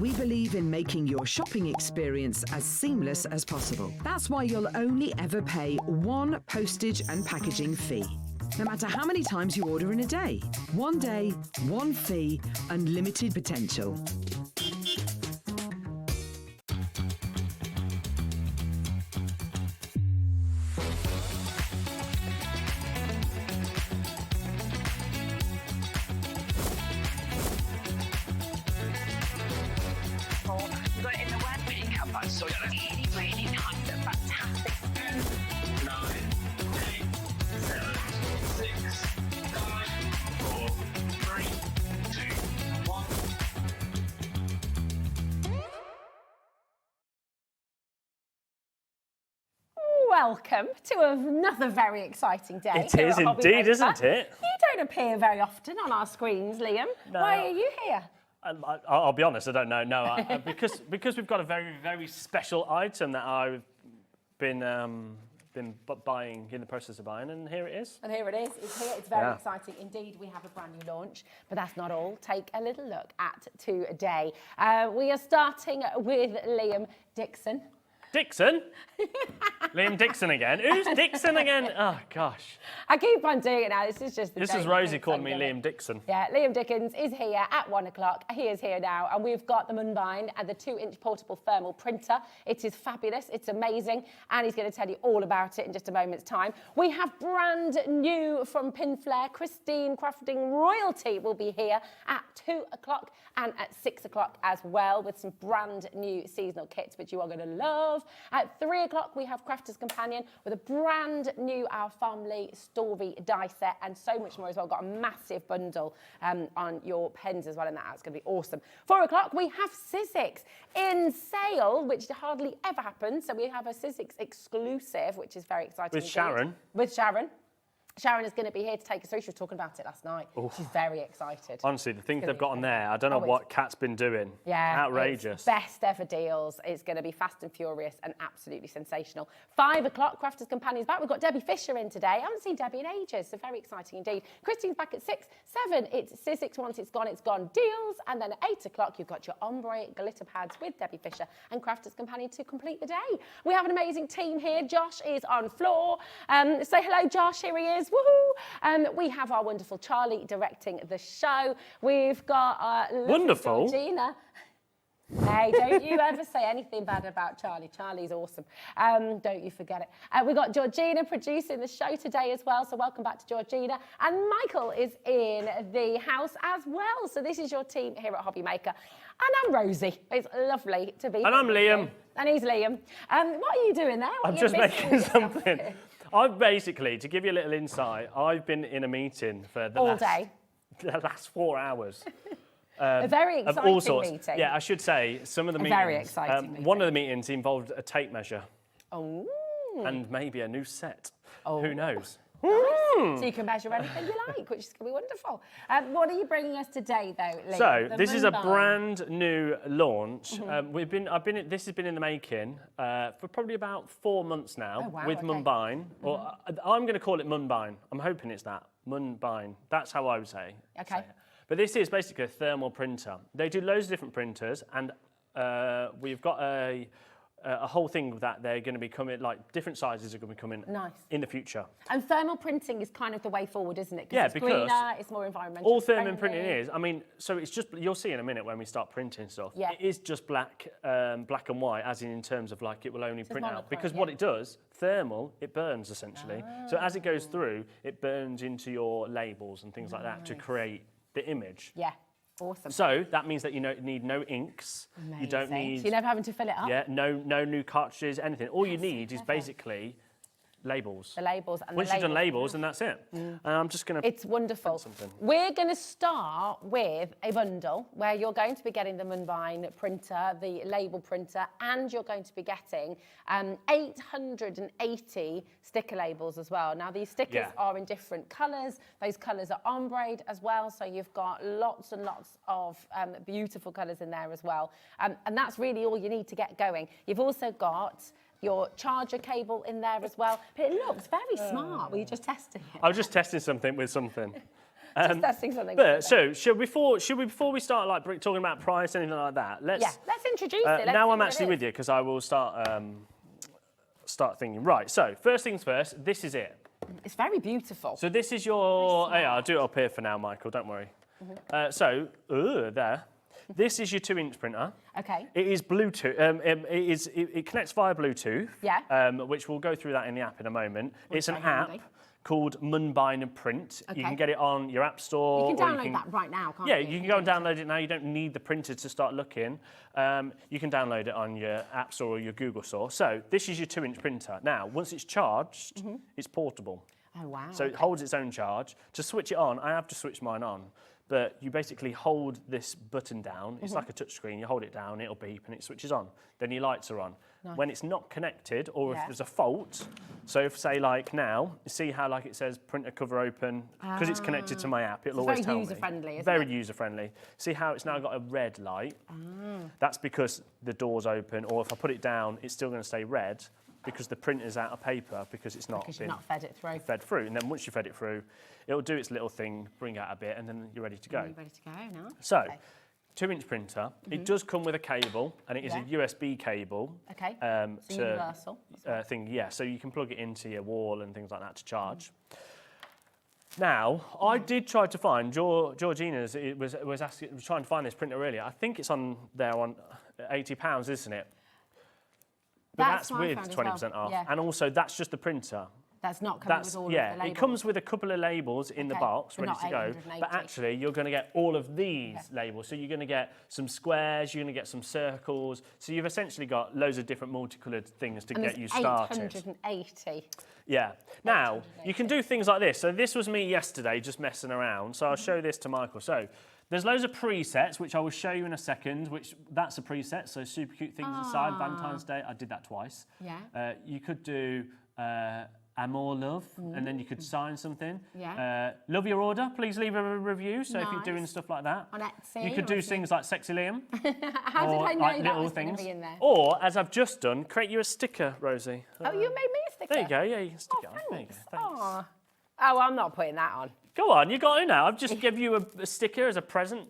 we believe in making your shopping experience as seamless as possible. That's why you'll only ever pay one postage and packaging fee, no matter how many times you order in a day. 1 day, one fee, unlimited potential. Welcome to another very exciting day. It is indeed, isn't it? You don't appear very often on our screens, Liam. No. Why are you here? I'll be honest, I don't know. No, because we've got a very, very special item that I've been buying, in the process of buying, and here it is. And here it is. It's here. It's very exciting indeed. We have a brand new launch, but that's not all. Take a little look at today. We are starting with Liam Dixon. Dixon? Liam Dixon again? Who's Dixon again? Oh, gosh. I keep on doing it now. This is just the This is Rosie calling me Liam Dixon. Yeah, Liam Dickens is here at 1 o'clock. He is here now, and we've got the Munbyn and the 2-inch portable thermal printer. It is fabulous. It's amazing, and he's going to tell you all about it in just a moment's time. We have brand new from Pinflair. Christine Crafting Royalty will be here at 2 o'clock and at 6 o'clock as well, with some brand new seasonal kits, which you are going to love. At 3 o'clock, we have Crafter's Companion with a brand new Our Family Story die set and so much more as well. Got a massive bundle on your pens as well, and that's going to be awesome. 4 o'clock, we have Sizzix in sale, which hardly ever happens. So we have a Sizzix exclusive, which is very exciting. With Sharon. With Sharon. Sharon is going to be here to take us through. She was talking about it last night. Oof. She's very excited. Honestly, the things they've got on there, I don't know what Kat's been doing. Yeah. Outrageous. It's best ever deals. It's going to be fast and furious and absolutely sensational. 5 o'clock, Crafter's Companion is back. We've got Debbie Fisher in today. I haven't seen Debbie in ages, so very exciting indeed. Christine's back at 6. 7, it's Sizzix Once It's Gone deals. And then at 8 o'clock, you've got your ombre glitter pads with Debbie Fisher and Crafter's Companion to complete the day. We have an amazing team here. Josh is on floor. Say hello, Josh. Here he is. Woohoo! We have our wonderful Charlie directing the show. We've got our wonderful Georgina. Hey, don't you ever say anything bad about Charlie. Charlie's awesome. Don't you forget it. We've got Georgina producing the show today as well, so welcome back to Georgina. And Michael is in the house as well. So this is your team here at HobbyMaker. And I'm Rosie. It's lovely to be here. And I'm Liam. And he's Liam. What are you doing there? I'm just making something. I've basically, to give you a little insight, I've been in a meeting for the last 4 hours. A very exciting meeting. Yeah, I should say, some of the meetings. Very exciting meeting. One of the meetings involved a tape measure. Oh. And maybe a new set. Oh. Who knows? Nice. So you can measure anything you like, which is going to be wonderful. What are you bringing us today, though, Lee? So this is a brand new launch. This has been in the making for probably about 4 months now with Munbyn. Or I'm going to call it Munbyn. I'm hoping it's that Munbyn. That's how I would say. Okay. Say it. But this is basically a thermal printer. They do loads of different printers, and we've got a whole thing that they're going to be coming, like different sizes are going to be coming in the future. And thermal printing is kind of the way forward, isn't it? Yeah, it's because greener, it's more environmental all thermal friendly. printing is, I mean, so it's just, you'll see in a minute when we start printing stuff, yeah. It is just black and white, as in terms of like it will only print out. Because what it does, thermal, it burns essentially. So as it goes through, it burns into your labels and things like that to create the image. Yeah. Awesome. So that means that you need no inks. Amazing. You don't need. So you're never having to fill it up. Yeah. No new cartridges. Anything. All you need is basically labels. The labels. And once you've done labels, then that's it. And I'm just going to. It's wonderful. We're going to start with a bundle where you're going to be getting the Munbyn printer, the label printer, and you're going to be getting 880 sticker labels as well. Now these stickers are in different colours. Those colours are ombre as well, so you've got lots and lots of beautiful colours in there as well. And that's really all you need to get going. You've also got your charger cable in there as well. But it looks very smart. Were you just testing it? I was just testing something with something. Just testing something. But so, should we before we start like talking about price, anything like that? Let's introduce it. Now I'm actually with you because I will start thinking. Right. So first things first. This is it. It's very beautiful. So this is your. Yeah, I'll do it up here for now, Michael. Don't worry. There. This is your 2-inch printer. Okay. It is Bluetooth. It connects via Bluetooth. Yeah. Which we'll go through that in the app in a moment. It's an handy. app called Munbyn and Print. Okay. You can get it on your app store. You can download that right now, can't you? Yeah, you can go and download it now. You don't need the printer to start looking. You can download it on your app store or your Google store. So this is your 2-inch printer. Now, once it's charged, it's portable. Oh, wow. So it holds its own charge. To switch it on, I have to switch mine on. But you basically hold this button down. It's like a touch screen. You hold it down, it'll beep, and it switches on. Then your lights are on. Nice. When it's not connected, or if there's a fault, so if, say, like now, you see how like it says printer cover open, because it's connected to my app, it'll always tell me. Very user-friendly, isn't it? Very user-friendly. See how it's now got a red light? That's because the door's open, or if I put it down, it's still going to stay red, because the printer's out of paper, because it's not been fed it through. Fed through. And then once you fed it through, it'll do its little thing, bring out a bit, and then you're ready to go. You're ready to go now. So, 2-inch printer. It does come with a cable, and it is a USB cable. Okay. So universal. So you can plug it into your wall and things like that to charge. Now, I did try to find Georgina's. It was trying to find this printer earlier. I think it's on there on £80, isn't it? But that's with 20% off, and also that's just the printer. That's not coming with all of the labels. It comes with a couple of labels in the box ready to go. But actually, you're going to get all of these labels. So you're going to get some squares, you're going to get some circles. So you've essentially got loads of different multicoloured things to get you started. 880. Yeah. Now, you can do things like this. So this was me yesterday just messing around. So I'll show this to Michael. So there's loads of presets, which I will show you in a second, that's a preset. So super cute things inside. Valentine's Day, I did that twice. Yeah. You could do Amor Love, and then you could sign something. Yeah. Love your order, please leave a review. So if you're doing stuff like that. On Etsy. You could do things like Sexy Liam. How did I know like that little was going things. to be in there? Or, as I've just done, create you a sticker, Rosie. Oh, you made me a sticker? There you go, yeah, you can stick it on. Thanks. There you go, thanks. Oh, I'm not putting that on. Go on, you got it now. I've just given you a sticker as a present.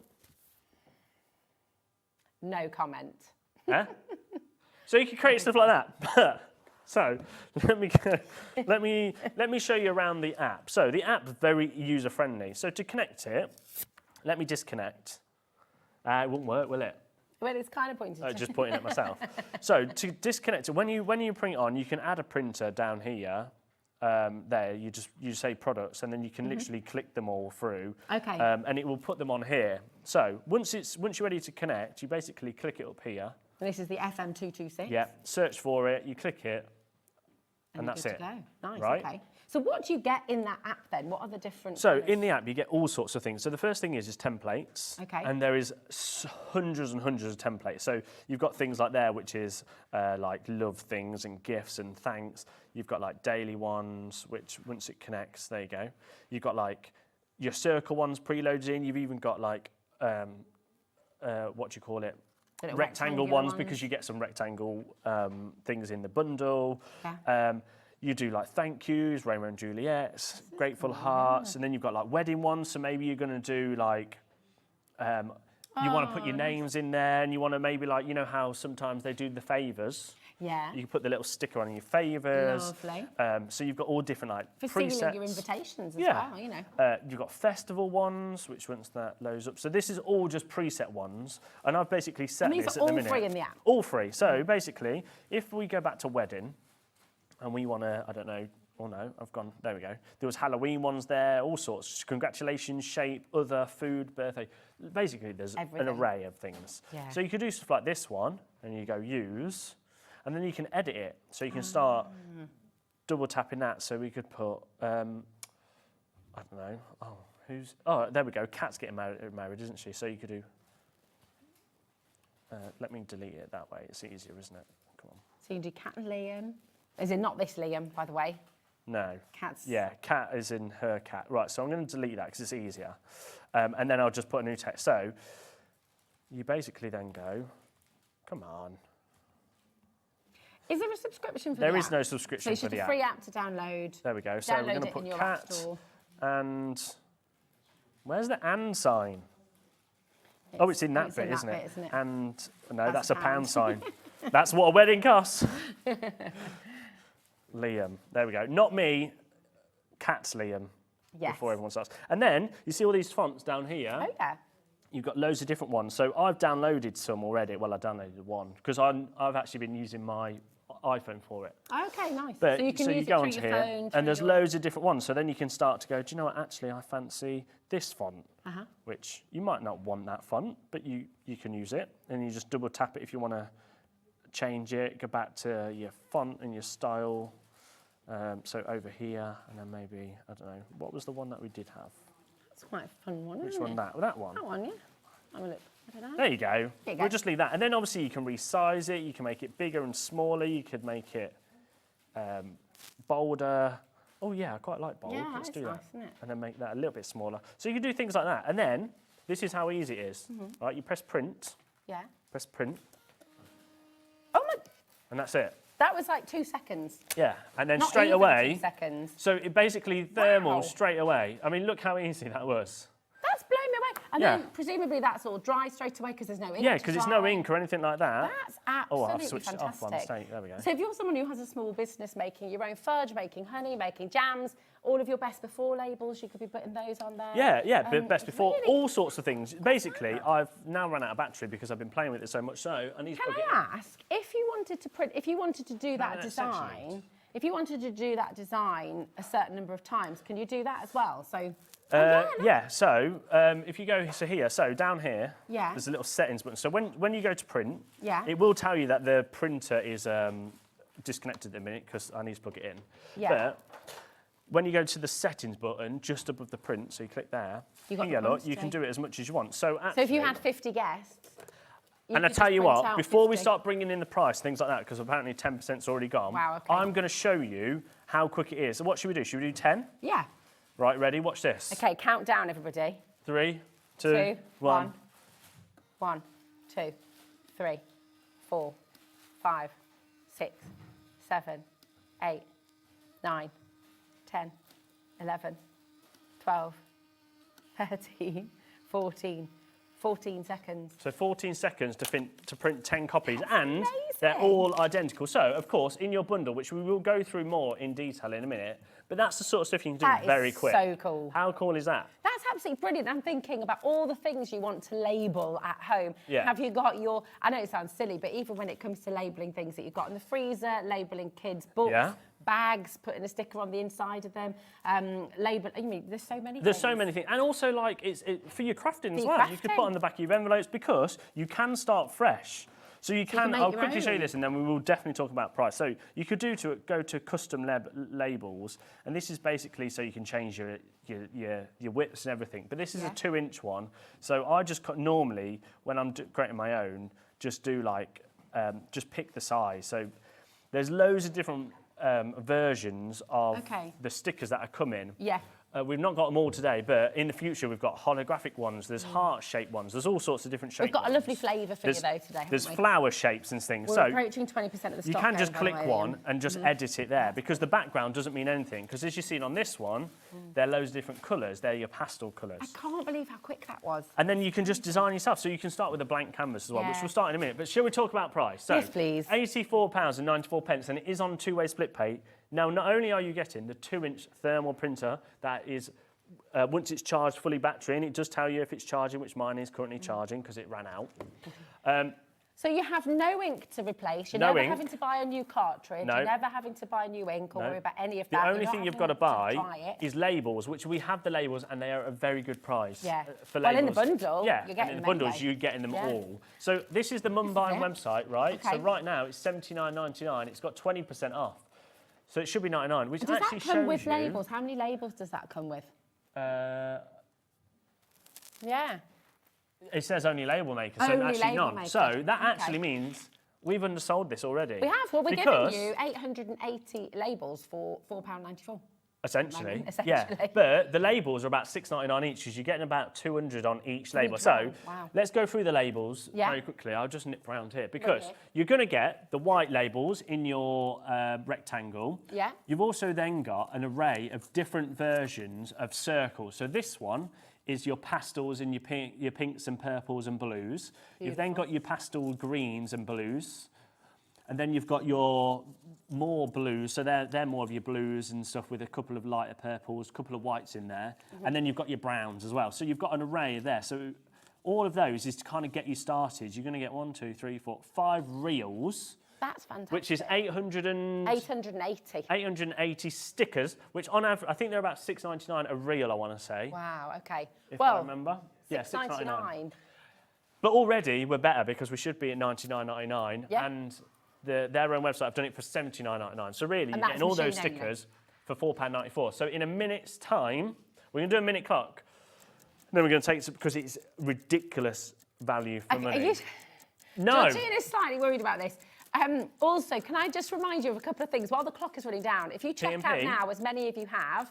No comment. Yeah? So you can create stuff like that. So let me show you around the app. So the app's very user friendly. So to connect it, let me disconnect. It won't work, will it? Well, it's kind of pointing. Just pointing at myself. So to disconnect it, when you print it on, you can add a printer down here. There, you say products, and then you can literally click them all through. Okay. And it will put them on here. So once you're ready to connect, you basically click it up here. And this is the FM226. Yeah. Search for it. You click it, and that's it. Nice. Right? Okay. So what do you get in that app then? What are the different? So in the app, you get all sorts of things. So the first thing is templates. Okay. And there is hundreds and hundreds of templates. So you've got things like there, which is like love things and gifts and thanks. You've got like daily ones, which once it connects, there you go. You've got like your circle ones preloaded in. You've even got like, what do you call it? Rectangle ones, because you get some rectangle things in the bundle. Yeah. You do like thank yous, Romeo and Juliet's, grateful hearts, and then you've got like wedding ones. So maybe you're going to do like, you want to put your names in there, and you want to maybe like, you know how sometimes they do the favours. Yeah. You can put the little sticker on your favours. Lovely. So you've got all different like for presets. sealing your invitations as well, you know. You've got festival ones, which once that loads up. So this is all just preset ones, and I've basically set this at the minute. All free in the app. All free. So basically, if we go back to wedding, and we want to, I don't know, oh no, I've gone, there we go. There was Halloween ones there, all sorts. Congratulations, shape, other, food, birthday. Basically, there's an array of things. Yeah. So you could do stuff like this one, and you go use, and then you can edit it. So you can start double tapping that. So we could put, I don't know, there we go. Kat's getting married, isn't she? So you could do, let me delete it that way. It's easier, isn't it? Come on. So you can do Kat and Liam. Is it not this Liam, by the way? No. Kat's. Yeah, Kat is in her cat. Right, so I'm going to delete that because it's easier. And then I'll just put a new text. So you basically then go, come on. Is there a subscription for the app? There is no subscription for the app. So it's just a free app to download. There we go. So we're going to put Kat and Where's the and sign? It's in that bit, isn't it? And no, that's a pound sign. That's what a wedding costs. Liam, there we go. Not me, Cat's Liam. Yes. Before everyone starts. And then you see all these fonts down here. Oh, yeah. You've got loads of different ones. So I've downloaded some already. Well, I downloaded one because I've actually been using my iPhone for it. Okay, nice. But, so you can use it go through onto your here, phone. and there's loads of different ones. So then you can start to go, do you know what, actually, I fancy this font, which you might not want that font, but you can use it. And you just double tap it if you want to change it, go back to your font and your style. So over here, and then maybe, I don't know, what was the one that we did have? That's quite a fun one, Which isn't one, it? that one? That one, yeah. Have a look. I don't know. There you go. We'll just leave that. And then obviously you can resize it, you can make it bigger and smaller, you could make it bolder. Oh yeah, I quite like bold. Yeah, Let's do nice, that. isn't it? And then make that a little bit smaller. So you can do things like that. And then, this is how easy it is. Right, you press print. Yeah. Press print. Oh my... And that's it. That was like 2 seconds. Yeah, and then Not straight even away. 2 seconds. So it basically thermal Wow. straight away. I mean, look how easy that was. That's blown me away. And Yeah. then presumably that's all dry straight away because there's no ink. Yeah, to because it's no dry. ink or anything like that. That's absolutely I've switched it off by fantastic. mistake. There we go. So if you're someone who has a small business making your own fudge, making honey, making jams, all of your best before labels, you could be putting those on there. Yeah, but best before, really? all sorts of things. Basically, I've now run out of battery because I've been playing with it so much so I need to Can plug it I ask, if you wanted to print, if you wanted to do that that's section design, if you wanted to do that design a certain number of times, can you do that as well? So, yeah, so if you go here, so down here, Yeah. there's a little settings button. So when you go to print, Yeah. it will tell you that the printer is disconnected at the minute because I need to plug it in. Yeah. But when you go to the settings button just above the print, so you click there, You got the look, quantity. you can do it as much as you want. So, so if you actually- had 50 guests, and I could tell just you print what, out before we 50. start bringing in the price, things like that, because apparently 10%'s already gone, Wow, okay. I'm going to show you how quick it is. So what should we do? Should we do 10? Yeah. Right, ready? Watch this. Okay, count down, everybody. 3, 2, 1. 1, 2, 3, 4, 5, 6, 7, 8, 9, 10, 11, 12, 13, 14 seconds. So 14 seconds to print 10 copies, and they're amazing. all identical. So, of course, in your bundle, which we will go through more in detail in a minute, but that's the sort of stuff you can do That is very quick. so cool. How cool is that? That's absolutely brilliant. I'm thinking about all the things you want to label at home. Yeah. Have you got your, I know it sounds silly, but even when it comes to labelling things that you've got in the freezer, labelling kids' books, Yeah. bags, putting a sticker on the inside of them, label, I mean, there's so many There's things. so many things. And also, like, it's for your crafting as your well. You could put crafting. on the back of your envelopes because you can start fresh. So you can, make I'll your quickly show you own. this and then we will definitely talk about price. So you could go to custom labels, and this is basically so you can change your widths and everything. But this is a 2-inch one. So I just normally, when I'm creating my own, just do like, just pick the size. So there's loads of different versions of the stickers that are coming. Yeah. We've not got them all today, but in the future we've got holographic ones, there's heart-shaped ones, there's all sorts of different shapes. We've got a lovely flavour for you though today, There's haven't we? flower shapes and things. We're so approaching 20% of the stock. you can just going, by click the way, one and just edit it there, because the background doesn't mean anything, because as you've seen on this one, there are loads of different colours, they're your pastel colours. I can't believe how quick that was. And then you can just design yourself, so you can start with a blank canvas as well, which Yeah. we'll start in a minute. But shall we talk about price? So, Yes, please. £84.94, and it is on two-way split pay. Now, not only are you getting the 2-inch thermal printer that is, once it's charged fully battery, and it does tell you if it's charging, which mine is currently charging because it ran out. So you have no ink to replace. You're No never ink. having to buy a new cartridge. No. You're never having to buy a new ink or No. worry about any of The that. only You're thing not you've got to having buy try it. is labels, which we have the labels, and they are a very good price. Yeah. For Well, labels. in the bundle, yeah, you're and getting in the them bundles, anyway. you're getting them Yeah. all. So this is the Munbyn it. website, right? Okay. So right now it's $79.99. It's got 20% off. So it should be 99, which Does actually that come shows with you. labels? How many labels does that come with? Yeah. It says only label maker, so Only actually label none. maker. So that Okay. actually means we've undersold this already. We have. Well, we're because, giving you 880 labels for £4.94. Essentially, Essentially. yeah. But the labels are about $6.99 each, because you're getting about 200 on each label. So Wow. let's go through the labels Yeah. very quickly. I'll just nip around here, because Okay. you're going to get the white labels in your rectangle. Yeah. You've also then got an array of different versions of circles. So this one is your pastels and your pinks and purples and blues. Beautiful. You've then got your pastel greens and blues. And then you've got your more blues, so they're more of your blues and stuff with a couple of lighter purples, a couple of whites in there. And then you've got your browns as well. So you've got an array there. So all of those is to kind of get you started. You're going to get 1, 2, 3, 4, 5 reels. That's fantastic. Which is 880. 880 stickers, which on average, I think they're about $6.99 a reel, I want to say. Wow, okay. If I remember. Yeah, $6.99. But already we're better because we should be at $99.99. Yeah. And their own website have done it for $79.99. So really, you're getting all those stickers for £4.94. So in a minute's time, we're going to do a minute clock. Then we're going to take it because it's ridiculous value for money. No. Georgina's slightly worried about this. Also, can I just remind you of a couple of things while the clock is running down? If you check out now, as many of you have,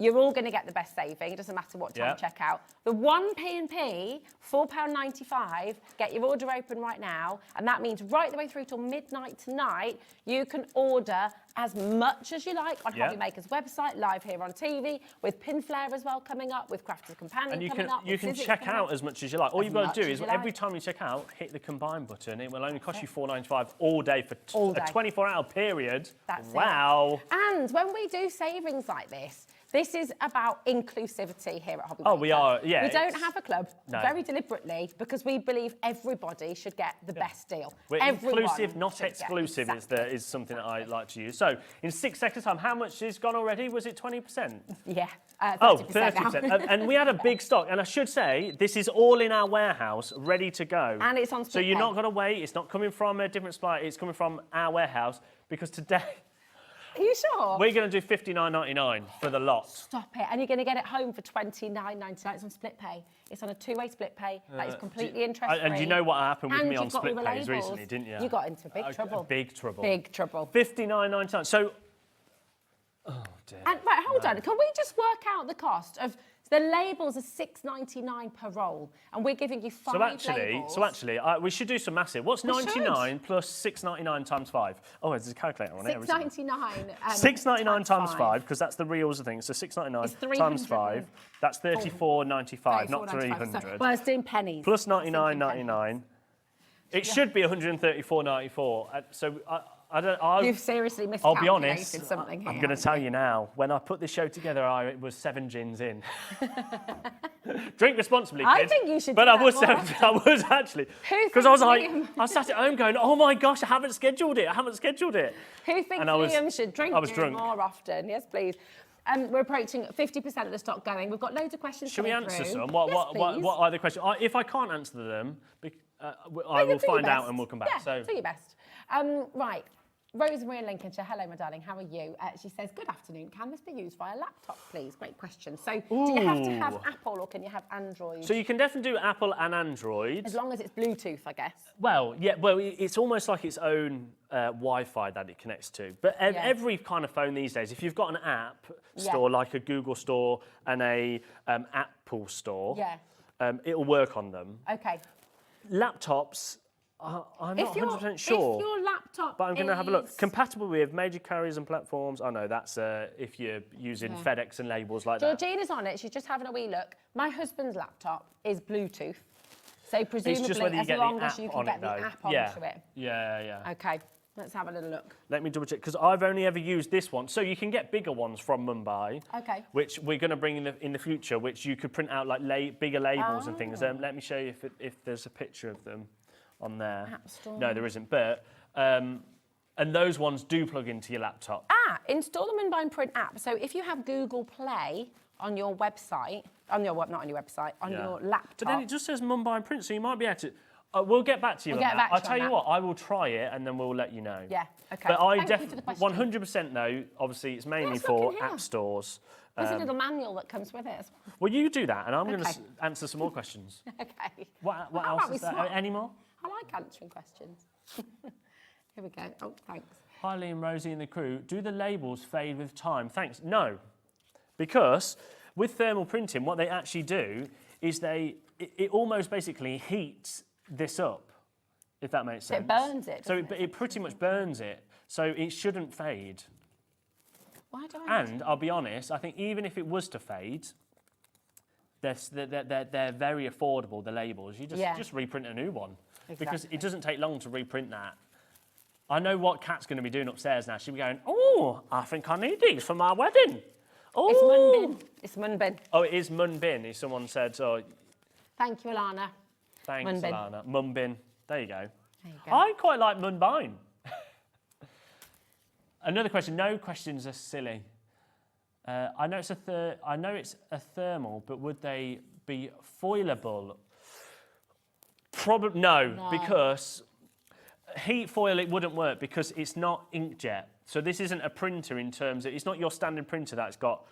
you're all going to get the best saving. It doesn't matter what time you check out. The 1 P&P, £4.95, get your order open right now. And that means right the way through till midnight tonight, you can order as much as you like on HobbyMaker's website, live here on TV, with Pinflair as well coming up, with Crafter's Companion coming up. You can check out as much as you like. All you've got to do is every time you check out, hit the combine button. It will only cost you $4.95 all day for a 24-hour period. That's wow. It. And when we do savings like this is about inclusivity here at HobbyMaker. Oh, we are, yeah. We don't have a club, very deliberately, because we believe everybody should get the best deal. We're inclusive, not exclusive, is something that I like to use. So, in 6 seconds' time, how much has gone already? Was it 20%? Yeah, 30%. And we had a big stock. And I should say, this is all in our warehouse, ready to go. And it's on split So you're not going to wait. It's not coming from a different supplier. It's coming from our warehouse, because today... Are you sure? We're going to do $59.99 for the lot. Stop it. And you're going to get it home for $29.99. It's on split pay. It's on a two-way split pay. That is completely interest-free. And you know what happened with me on split pays pays recently, didn't you? You got into big trouble. Big trouble. Big trouble. $59.99. So, oh dear. And right, hold on. Can we just work out the cost of... The labels are $6.99 per roll, and we're giving you 5 labels. So actually, we should do some massive. What's 99 plus $6.99 times 5? Oh, there's a calculator on it. $6.99. $6.99 times 5, because that's the reals of things. So $6.99 times 5, that's $34.95, not $300. Well, it's doing pennies. Plus $99.99. It should be $134.94. So You've seriously miscalculated I'll be honest, something here. I'm going to tell you now, when I put this show together, it was 7 gins in. Drink responsibly, kids. I think you should. But I was actually, because I was like, I sat at home going, oh my gosh, I haven't scheduled it. Who thinks Liam should drink drunk. more often? Yes, please. We're approaching 50% of the stock going. We've got loads of questions. Should we answer through. some? What are the questions? If I can't answer them, I will find out and we'll come back. Yeah, do your best. Right. Rosemary in Lincolnshire, hello, my darling, how are you? She says, good afternoon, can this be used via laptop, please? Great question. So, do you have to have Apple or can you have Android? So you can definitely do Apple and Android. As long as it's Bluetooth, I guess. Well, yeah, it's almost like its own Wi-Fi that it connects to. But every kind of phone these days, if you've got an app store, like a Google store and a Apple store, it'll work on them. Okay. Laptops... I'm not 100% sure. If your laptop But I'm going to have a look. Compatible with major carriers and platforms. Oh, no, that's if you're using FedEx and labels like that. Georgina's on it. She's just having a wee look. My husband's laptop is Bluetooth. So presumably, it's just whether you as long as you can get the app onto it. Yeah. Okay, let's have a little look. Let me double check, because I've only ever used this one. So you can get bigger ones from Munbyn. Okay. Which we're going to bring in the future, which you could print out like bigger labels and things. Let me show you if there's a picture of them on there. App Store. No, there isn't. But and those ones do plug into your laptop. Install the Munbyn Print app. So if you have Google Play on your website, your laptop. But then it just says Munbyn Print, so you might be able to. We'll get back to you on that. I'll tell you what, I will try it and then we'll let you know. Yeah, okay. But I definitely, 100% though, obviously it's mainly for app stores. There's a little manual that comes with it as well. Well, you do that and I'm going to answer some more questions. Okay. What else is there? Any more? I like answering questions. Here we go. Oh, thanks. Hi, Lee and Rosie and the crew. Do the labels fade with time? Thanks. No, because with thermal printing, what they actually do is it almost basically heats this up, if that makes sense. It burns it. So it pretty much burns it. So it shouldn't fade. Why do I? And I'll be honest, I think even if it was to fade, they're very affordable, the labels. You just reprint a new one. Exactly. Because it doesn't take long to reprint that. I know what Kat's going to be doing upstairs now. She'll be going, oh, I think I need these for my wedding. Oh. It's Munbyn. It's Munbyn. Oh, it is Munbyn. Someone said, oh. Thank you, Alana. Thanks, Munbyn. Alana. Munbyn. There you go. There you go. I quite like Munbyn. Another question. No questions are silly. I know it's a thermal, but would they be foilable? Probably no, because heat foil, it wouldn't work because it's not inkjet. So this isn't a printer in terms of, it's not your standard printer that's got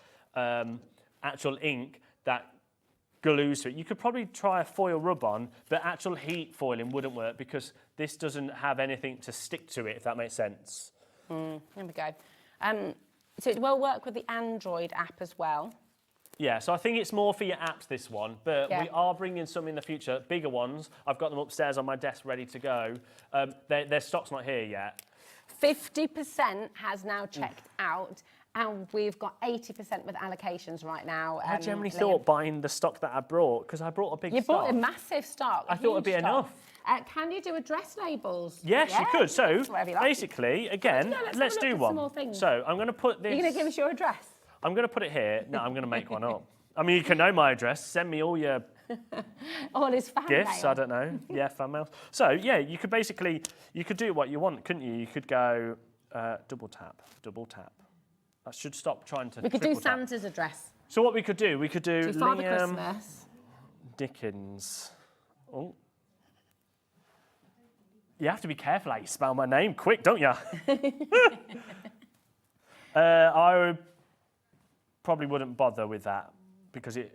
actual ink that glues to it. You could probably try a foil rub-on, but actual heat foiling wouldn't work because this doesn't have anything to stick to it, if that makes sense. There we go. So it will work with the Android app as well. Yeah, so I think it's more for your apps, this one, but we are bringing some in the future, bigger ones. I've got them upstairs on my desk ready to go. Their stock's not here yet. 50% has now checked out, and we've got 80% with allocations right now. I generally thought buying the stock that I brought, because I brought a big stock. You brought a massive stock. I thought it'd be enough. Can you do address labels? Yes, you could. So, like. basically, again, let's do one. So, I'm going to put this... You're going to give us your address? I'm going to put it here. No, I'm going to make one up. I mean, you can know my address. Send me all your all his fan gifts. mail. I don't know. Yeah, fan mail. So, yeah, you could basically, you could do what you want, couldn't you? You could go double tap. I should stop trying to We could do triple tap. Santa's address. So what we could do Father Liam Christmas. Dickens. Oh. You have to be careful how you spell my name quick, don't you? I probably wouldn't bother with that because it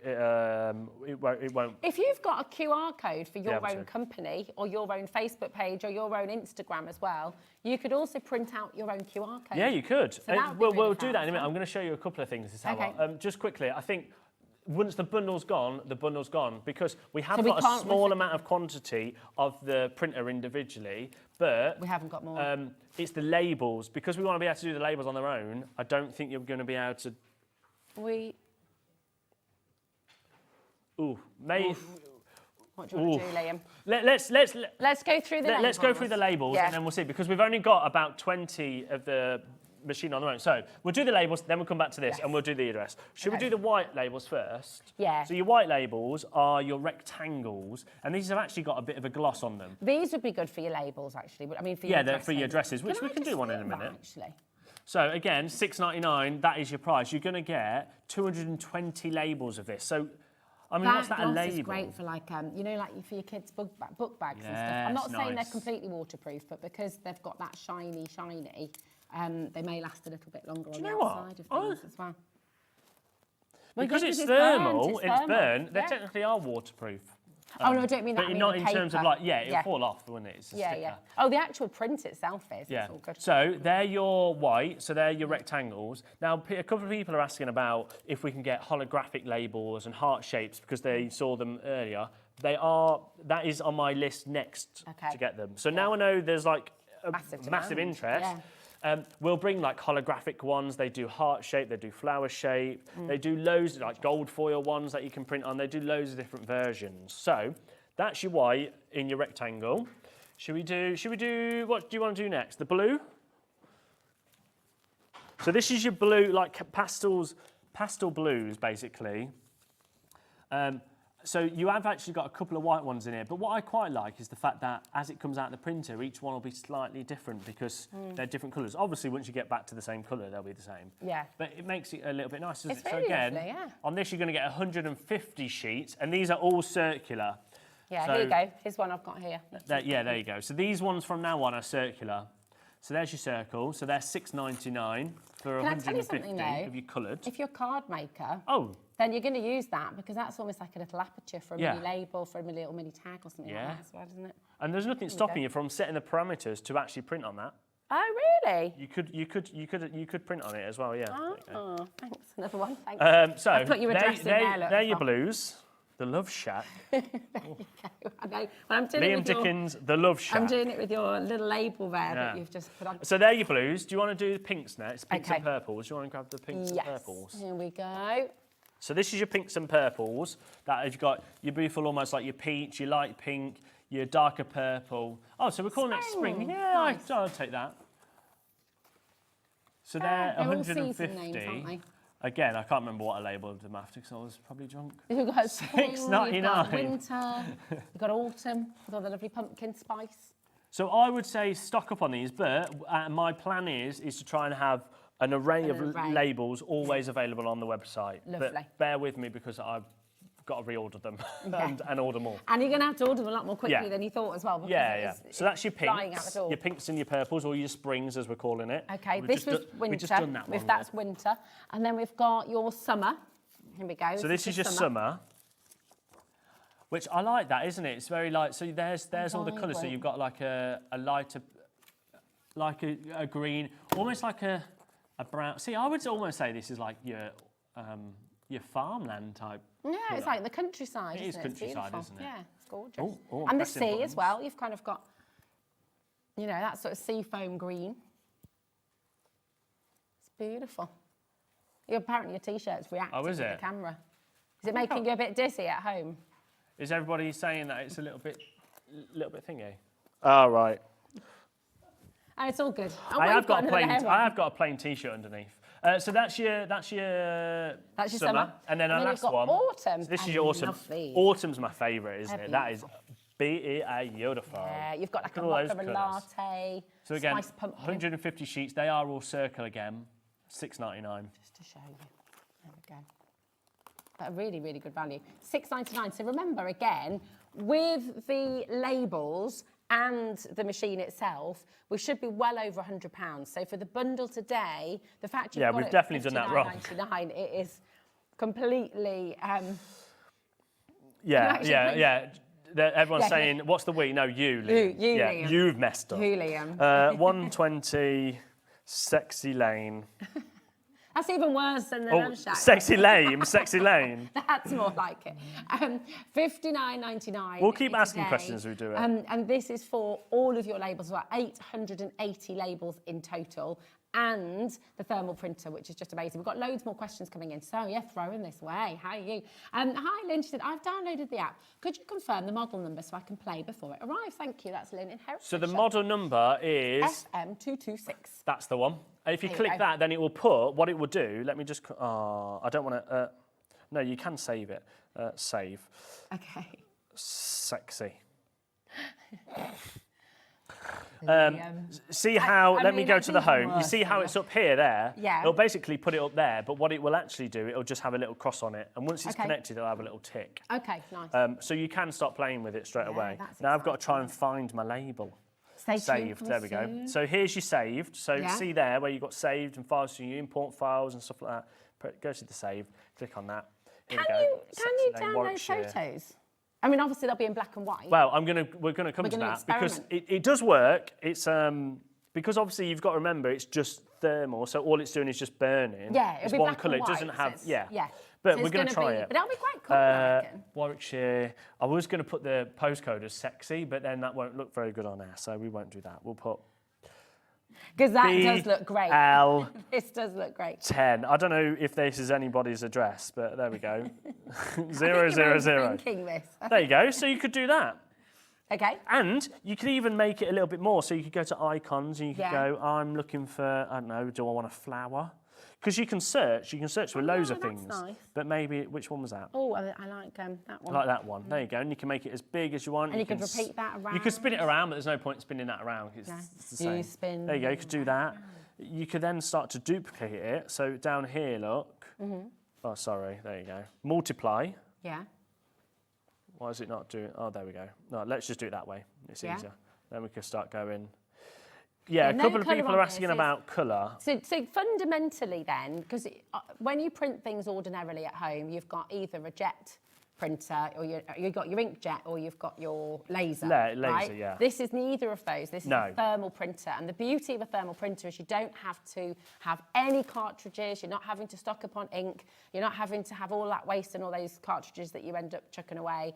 won't. If you've got a QR code for your own company or your own Facebook page or your own Instagram as well, you could also print out your own QR code. Yeah, you could. So we'll do that in a minute. I'm going to show you a couple of things. Okay. Just quickly, I think once the bundle's gone, because we have got a small amount of quantity of the printer individually, but we haven't got more. It's the labels. Because we want to be able to do the labels on their own, I don't think you're going to be able to... What do you want to do, Liam? Let's go through the labels. Let's go through the labels and then we'll see, because we've only got about 20 of the machine on the moment. So we'll do the labels, then we'll come back to this and we'll do the address. Should we do the white labels first? Yeah. So your white labels are your rectangles, and these have actually got a bit of a gloss on them. These would be good for your labels, actually. I mean, for your they're for your dresses, which we can do one in a minute. Actually. So again, $6.99, that is your price. You're going to get 220 labels of this. So, I mean, what's that a label? Is great for like, you know, like for your kids' book bags and stuff. I'm not saying they're completely waterproof, but because they've got that shiny, they may last a little bit longer on the outside of things as well. Because it's thermal, it's burnt, they technically are waterproof. Oh, no, I don't mean that. But not in terms of like, it'll fall off, wouldn't it? It's a sticker. Yeah. Oh, the actual print itself is. Yeah. It's all good. So they're your white, so they're your rectangles. Now, a couple of people are asking about if we can get holographic labels and heart shapes because they saw them earlier. That is on my list next to get them. So now I know there's like a massive interest. Yeah. We'll bring like holographic ones. They do heart shape, they do flower shape, they do loads of like gold foil ones that you can print on. They do loads of different versions. So that's your white in your rectangle. Should we do, what do you want to do next? The blue? So this is your blue, like pastel blues basically. So you have actually got a couple of white ones in here, but what I quite like is the fact that as it comes out the printer, each one will be slightly different because they're different colours. Obviously, once you get back to the same colour, they'll be the same. Yeah. But it makes it a little bit nicer, doesn't it? So really again, lovely, yeah. on this you're going to get 150 sheets, and these are all circular. Yeah, here you go. Here's one I've got here. There you go. So these ones from now on are circular. So there's your circle. So they're $6.99 for 150 of your coloured. If you're a card maker, then you're going to use that because that's almost like a little aperture for a mini label, for a little mini tag or something like that as well, isn't it? And there's nothing stopping you from setting the parameters to actually print on that. Oh, really? You could print on it as well, yeah. Oh, thanks. Another one, thanks. So I put your address in there, look. They're your blues. The Love Shack. There you go. I know. Well, I'm doing Liam Dickens, The Love Shack. I'm doing it with your little label there that you've just put on. So they're your blues. Do you want to do the pinks next? Pinks and purples. Do you want to grab the pinks and purples? Here we go. So this is your pinks and purples. That you've got your beautiful, almost like your peach, your light pink, your darker purple. Oh, so we're calling it spring. Yeah, nice. I'll take that. So they're all 150. season names, aren't they? Again, I can't remember what I labelled them after because I was probably drunk. You've got spring, you've $6.99. got winter, you've got autumn with all the lovely pumpkin spice. So I would say stock up on these, but my plan is to try and have an array of labels always available on the website. Lovely. But bear with me because I've got to reorder them and order more. And you're going to have to order them a lot more quickly than you thought as well. Yeah. So that's your flying out the pinks, door. your pinks and your purples, or your springs as we're calling it. Okay, We've this was winter. We've just done that one. That's winter. And then we've got your summer. Here we go. So this is your summer. Which I like that, isn't it? It's very light. So there's all the colours. So you've got like a lighter, like a green, almost like a brown. See, I would almost say this is like your farmland type. Yeah, it's like the countryside. It is countryside, isn't it? Yeah, it's gorgeous. Oh, and the sea as well. You've kind of got, you know, that sort of sea foam green. It's beautiful. Apparently your T-shirt's reacting to the camera. Is it making you a bit dizzy at home? Is everybody saying that it's a little bit thingy? Oh, right. And it's all good. I have got a plain T-shirt underneath. So that's your summer. And then our last one. Autumn. So this is your autumn. Autumn's my favourite, isn't it? That is beautiful. Yeah, you've got like a mocha latte. So again, spiced pumpkin. 150 sheets. They are all circle again. $6.99. Just to show you. There we go. But a really, really good value. $6.99. So remember, again, with the labels and the machine itself, we should be well over £100. So for the bundle today, the fact you've got we've it definitely done that wrong. $59.99, it is completely... Everyone's saying, what's the we? No, you, Liam. You, Liam. You've messed up. You, Liam. 120, sexy lane. That's even worse than the lunch shack. Sexy lane. That's more like it. $59.99. We'll keep asking questions as we do it. And this is for all of your labels, about 880 labels in total, and the thermal printer, which is just amazing. We've got loads more questions coming in, so yeah, throwing this way. How are you? Hi, Lynn. She said, I've downloaded the app. Could you confirm the model number so I can play before it arrives? Thank you. That's Lynn in Herefordshire. So the model number is... FM226. That's the one. If you click that, then it will put, what it will do, let me just, I don't want to, no, you can save it. Save. Okay. Sexy. See how, let me go to the home. You see how it's up here, there? Yeah. It'll basically put it up there, but what it will actually do, it'll just have a little cross on it. And once it's connected, it'll have a little tick. Okay, nice. So you can start playing with it straight away. That's Now I've got to try and find my label. Saved, there we go. So here's your saved. So see there where you've got saved and files, so you import files and stuff like that. Go to the saved, click on that. Here we go. Can you download photos? I mean, obviously they'll be in black and white. Well, we're gonna come to that because it does work. It's because obviously you've got to remember it's just thermal, so all it's doing is just burning. Yeah, it's one colour. It doesn't have But we're going to try it. But that'll be quite cool, I reckon. Warwickshire. I was going to put the postcode as sexy, but then that won't look very good on air, so we won't do that. We'll put... Because that does look great. This does look great. 10. I don't know if this is anybody's address, but there we go. 000. Thinking this. There you go. So you could do that. Okay. And you could even make it a little bit more. So you could go to icons and you could go, I'm looking for, I don't know, do I want a flower? Because you can search for loads of things. Nice. But maybe, which one was that? Oh, I like that one. I like that one. There you go. And you can make it as big as you want. And you could repeat that around. You could spin it around, but there's no point spinning that around. It's the same. You spin. There you go. You could do that. You could then start to duplicate it. So down here, look. Oh, sorry. There you go. Multiply. Yeah. Why is it not doing? Oh, there we go. No, let's just do it that way. It's easier. Then we can start going. Yeah, a couple of people are asking about colour. So fundamentally then, because when you print things ordinarily at home, you've got either a jet printer, or you've got your inkjet, or you've got your laser. Laser, right? yeah. This is neither of those. This is No. a thermal printer, and the beauty of a thermal printer is you don't have to have any cartridges. You're not having to stock up on ink. You're not having to have all that waste and all those cartridges that you end up chucking away.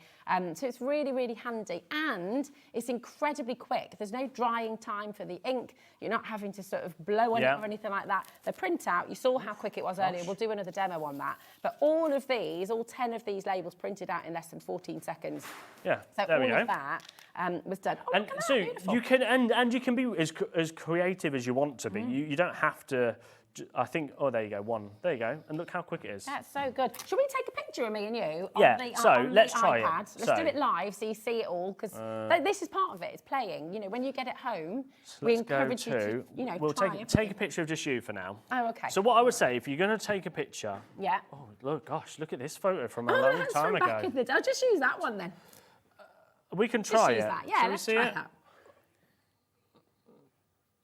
So it's really, really handy, and it's incredibly quick. There's no drying time for the ink. You're not having to sort of blow on it or anything like that. The printout, you saw how quick it was earlier. We'll do another demo on that. But all of these, all 10 of these labels printed out in less than 14 seconds. Yeah, so there we all go. of that was done. Oh, And so you can and you can be as creative as you want to be. You don't have to. I think. Oh, there you go. One. There you go. And look how quick it is. That's so good. Should we take a picture of me and you? Yeah. On Let's the try it. iPad? Let's do it live so you see it all, because this is part of it. It's playing. You know, when you get it home, we encourage you to, you know, we'll try take a picture of just you for now. Oh, okay. So what I would say, if you're going to take a picture. Yeah. Oh, look, look at this photo from a long time ago. Back in the day. I'll just use that one then. We can try it. That. Yeah, Shall let's we see try it? that.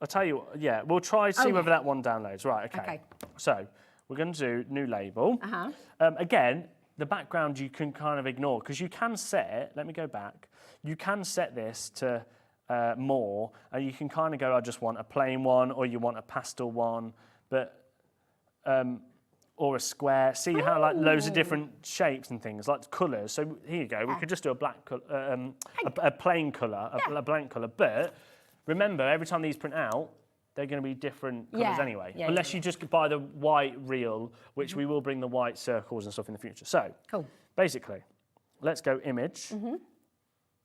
I'll tell you what, yeah, we'll try to see whether that one downloads. Right, okay. So we're going to do new label. Again, the background you can kind of ignore, because you can set it, let me go back, you can set this to more, and you can kind of go, I just want a plain one, or you want a pastel one, but or a square. See how like loads of different shapes and things, like colours. So here you go, we could just do a black colour, a plain colour, a blank colour, but remember, every time these print out, they're going to be different colours anyway. Unless you just buy the white reel, which we will bring the white circles and stuff in the future. So, basically, let's go image.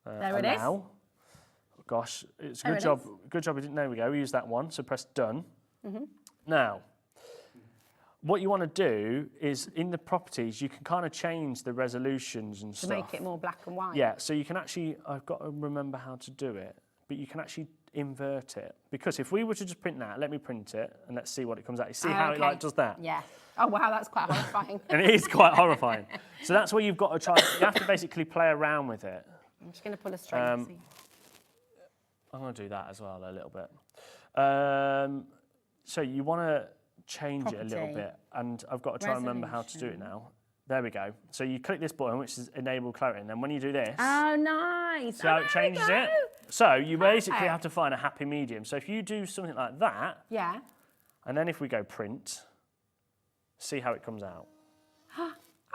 There it is. Gosh, it's a good job. Good job. There we go. We use that one. So press done. Now, what you want to do is in the properties, you can kind of change the resolutions and stuff. To make it more black and white. Yeah. So you can actually. I've got to remember how to do it. But you can actually invert it, because if we were to just print that, let me print it and let's see what it comes out. You see how it like does that? Yeah. Oh wow, that's quite horrifying. And it is quite horrifying. So that's where you've got to try. You have to basically play around with it. I'm just going to pull a string. I'm going to do that as well a little bit. So you want to change it a little bit, and I've got to try and remember how to do it now. There we go. So you click this button, which is enable clarity, and then when you do this, oh nice! See how it changes it? So you basically have to find a happy medium. So if you do something like that, and then if we go print, see how it comes out.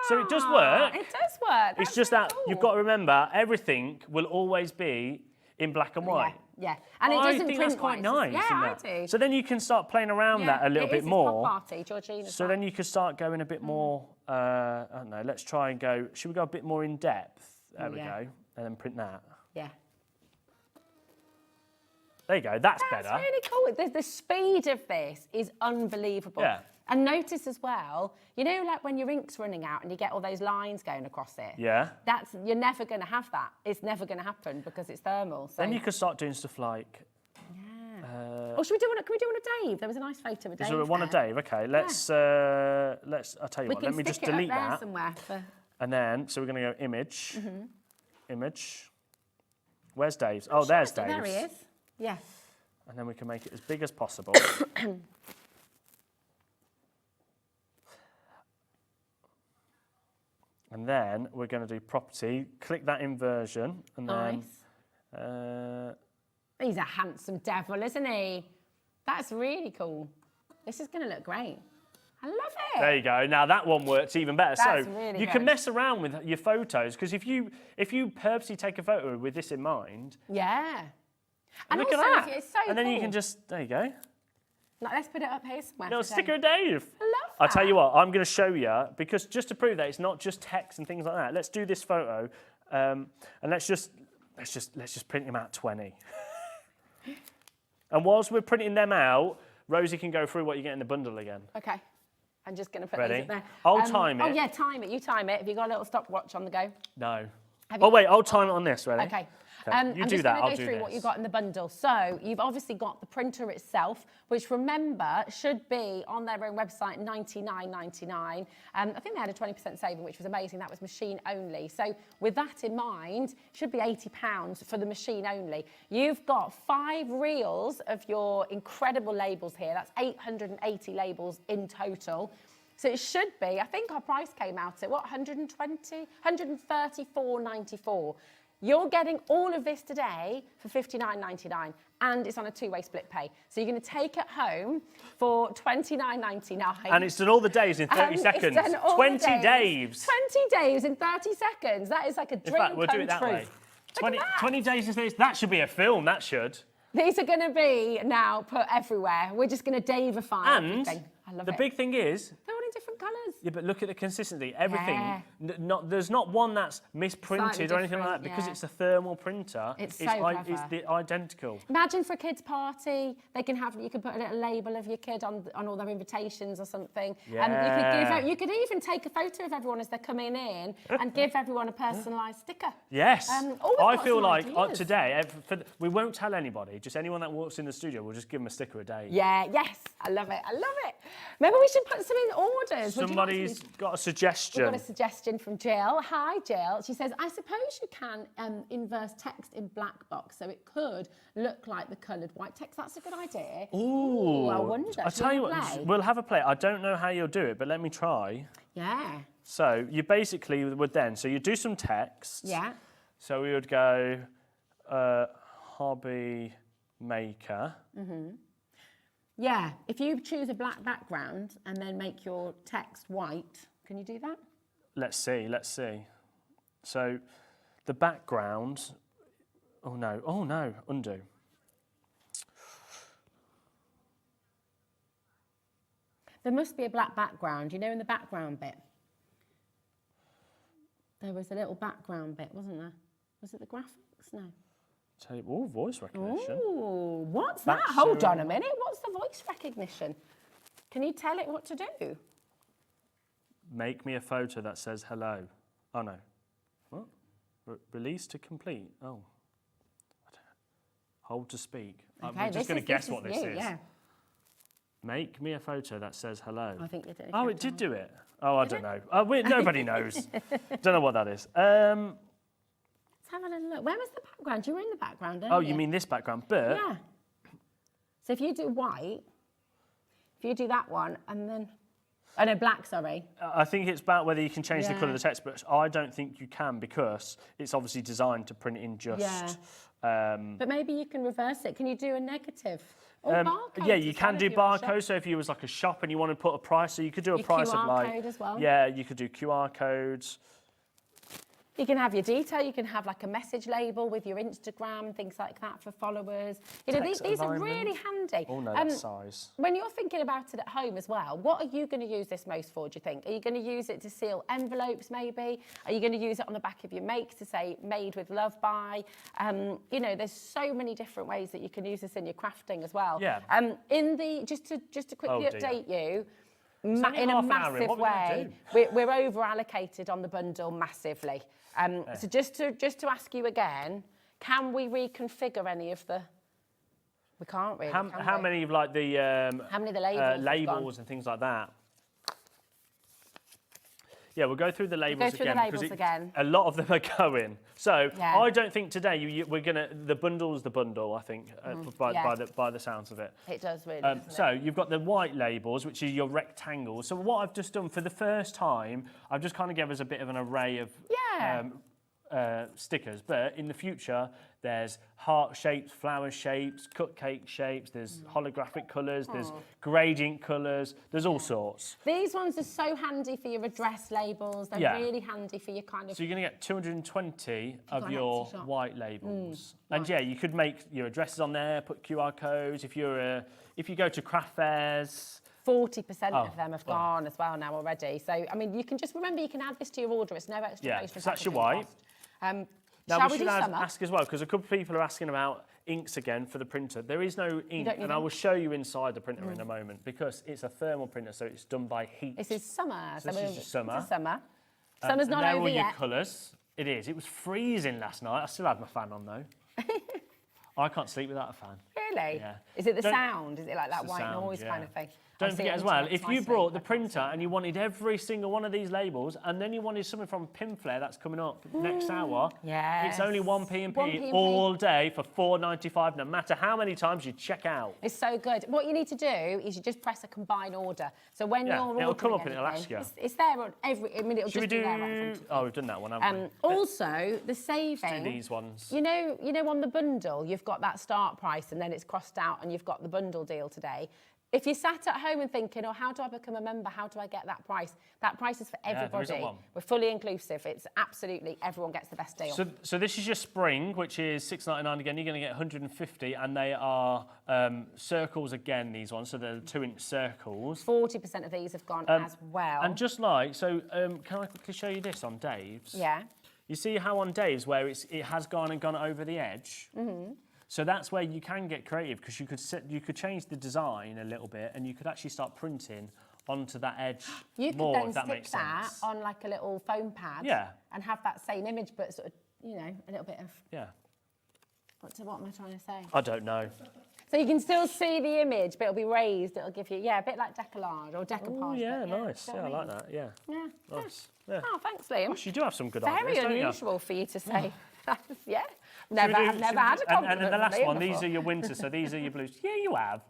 So it does work. It does work. It's just that you've got to remember, everything will always be in black and white. Yeah, and it doesn't I think print that's quite white. nice. Yeah, I do. So then you can start playing around that a little bit more. Party, Georgina's so then you can start going a bit more. I don't know. Let's try and go. Should we go a bit more in depth? There we go, and then print that. Yeah. There you go. That's better. That's really cool. The speed of this is unbelievable. Yeah. And notice as well, you know, like when your ink's running out and you get all those lines going across it. Yeah. You're never going to have that. It's never going to happen because it's thermal. So. Then you can start doing stuff like. Yeah. Or should we do one? Can we do one of Dave? There was a nice photo of Dave. Is there one of Dave? Okay. Let's. I'll tell you what. Let me just delete that. Somewhere and then, so we're going to go image. Image. Where's Dave's? Oh, there's Dave's. There he is. Yeah. And then we can make it as big as possible. And then we're going to do property, click that inversion, and then... He's a handsome devil, isn't he? That's really cool. This is going to look great. I love it. There you go. Now that one works even better. That's so really you can mess around with your photos, because if you purposely take a photo with this in mind... Yeah. And look also, at that. It's so and then cool. you can just... There you go. Like, let's put it up here somewhere. Little sticker of Dave. I love that. I'll tell you what, I'm going to show you, because just to prove that it's not just text and things like that, let's do this photo, and let's just print him out 20. And whilst we're printing them out, Rosie can go through what you get in the bundle again. Okay. I'm just going to put Ready? these up there. I'll time it. Oh, yeah, time it. You time it. Have you got a little stopwatch on the go? No. Oh, wait, I'll time it on this, ready? Okay. You do that, I'll do this. I'm just going to go through what you've got in the bundle. So you've obviously got the printer itself, which, remember, should be on their own website, $99.99. I think they had a 20% saving, which was amazing. That was machine only. So with that in mind, it should be £80 for the machine only. You've got 5 reels of your incredible labels here. That's 880 labels in total. So it should be, I think our price came out at what, 120, 134.94. You're getting all of this today for £59.99, and it's on a two-way split pay. So you're going to take it home for £29.99. And it's done all the days in 30 seconds. It's done all 20 the days. 20 days in 30 seconds. That is like a dream In fact, we'll do come it that true. way. Look at that. 20 days in 30. That should be a film, that should. These are going to be now put everywhere. We're just going to Davify everything. I love it. The big thing is, they're all in different colours. yeah, but look at the consistency. Everything, Yeah. there's not one that's misprinted Slightly or anything like that different, because yeah. it's a thermal printer. It's so clever. It's identical. Imagine for a kid's party, you can put a little label of your kid on all their invitations or something. Yeah. You could even take a photo of everyone as they're coming in and give everyone a personalised sticker. Yes. We've I got feel some like ideas. today, we won't tell anybody, just anyone that walks in the studio, we'll just give them a sticker a day. Yeah, yes, I love it. Maybe we should put some in orders. Would you like Somebody's to- got a suggestion. We've got a suggestion from Jill. Hi, Jill. She says, I suppose you can inverse text in black box, so it could look like the coloured white text. That's a good idea. Ooh. I wonder. I'll Should tell we you what, play? we'll have a play. I don't know how you'll do it, but let me try. Yeah. So you basically would then, so you do some text. Yeah. So we would go HobbyMaker. Yeah. If you choose a black background and then make your text white, can you do that? Let's see. So the background, oh no, undo. There must be a black background, you know, in the background bit. There was a little background bit, wasn't there? Was it the graphics? No. Oh, voice recognition. Ooh, what's That's that? Hold on a minute. What's the voice recognition? Can you tell it what to do? Make me a photo that says hello. Oh no. What? Release to complete. Oh. Hold to speak. Okay, I'm just going to guess what this is. Yeah. Make me a photo that says hello. I think you did. Oh, it did do it. Oh, I don't know. Nobody knows. Don't know what that is. Let's have a little look. Where was the background? You were in the background, didn't Oh, you? you mean this background? But Yeah. So if you do white, if you do that one, and then... Oh, no, black, sorry. I think it's about whether you can change the Yeah. colour of the text, but I don't think you can because it's obviously designed to print in just... But maybe you can reverse it. Can you do a negative? Or barcodes yeah, you as can well do if you're in a shop. barcodes. So if you was like a shop and you want to put a price, so you could do a Your price QR of like... code as well. Yeah, you could do QR codes. You can have your detail, you can have like a message label with your Instagram and things like that for followers. You know, Text these are alignment. really handy. Oh no, that's size. When you're thinking about it at home as well, what are you going to use this most for, do you think? Are you going to use it to seal envelopes maybe? Are you going to use it on the back of your make to say made with love by? You know, there's so many different ways that you can use this in your crafting as well. Yeah. Just to quickly dear. update you, only in a half an hour in. massive What are we gonna way, we're over allocated on the bundle massively. So just to ask you again, can we reconfigure any of the? We can't really. How many of like the How many of the labels? have gone? labels and things like that? Yeah, we'll go through the labels through the again. labels again. A lot of them are going. So Yeah. I don't think today we're gonna. The bundle's the bundle. I think Yeah. by the sounds of it. It does really. doesn't So it? you've got the white labels, which is your rectangles. So what I've just done for the first time, I've just kind of given us a bit of an array of stickers. But in the future, there's heart shapes, flower shapes, cupcake shapes. There's holographic colours. There's gradient colours. There's all sorts. These ones are so handy for your address labels. They're Yeah. really handy for your kind of. So you're going to get 220 got of an your Etsy shop. white labels. And yeah, you could make your addresses on there, put QR codes. If you go to craft fairs. 40% of them have gone as well now already. So, I mean, you can just remember you can add this to your order. It's no extra Yeah, postage so that's your packaging white. cost. Now Shall we we do should summer? ask as well, because a couple of people are asking about inks again for the printer. There is no ink, don't need and I ink? will show you inside the printer in a moment, because it's a thermal printer, so it's done by heat. This is summer. So this is your summer. It's a summer. Summer's not and there over are your yet. colours. It is. It was freezing last night. I still had my fan on though. I can't sleep without a fan. Really? Yeah. Is it the Don't- sound? Is it like that the white sound, noise yeah. kind of thing? Don't forget as well, if you brought the printer and you wanted every single one of these labels, and then you wanted something from Pinflair that's coming up next hour, it's only 1p&p all day for £4.95, no matter how many times you check out. It's so good. What you need to do is you just press a combine order. So when you're ordering it'll come up and it'll ask you. It's there on every. I mean, it'll just be there right in front of you. Oh, we've done that one, haven't we? Also, the saving. Do these ones. You know, on the bundle, you've got that start price, and then it's crossed out, and you've got the bundle deal today. If you sat at home and thinking, oh, how do I become a member? How do I get that price? That price is for everybody. There isn't one. We're fully inclusive. It's absolutely, everyone gets the best deal. So this is your spring, which is £6.99 again. You're going to get 150, and they are circles again, these ones. So they're 2-inch circles. 40% of these have gone as well. And just like, so can I quickly show you this on Dave's? Yeah. You see how on Dave's where it has gone over the edge? Mm-hmm. So that's where you can get creative, because you could change the design a little bit, and you could actually start printing onto that edge more, if that makes sense. You could then stick that on like a little foam pad and have that same image, but sort of, you know, a little bit of... Yeah. What am I trying to say? I don't know. So you can still see the image, but it'll be raised. It'll give you, a bit like decollage or decoupage. Oh, yeah, nice. Yeah, I like that, yeah. Yeah. Nice. Yeah. Oh, thanks, Liam. Gosh, you do have some good Very ideas, unusual for you to say. Yeah. I've never had a compliment. And then the last one, before. these are your winters, so these are your blues. Yeah, you have.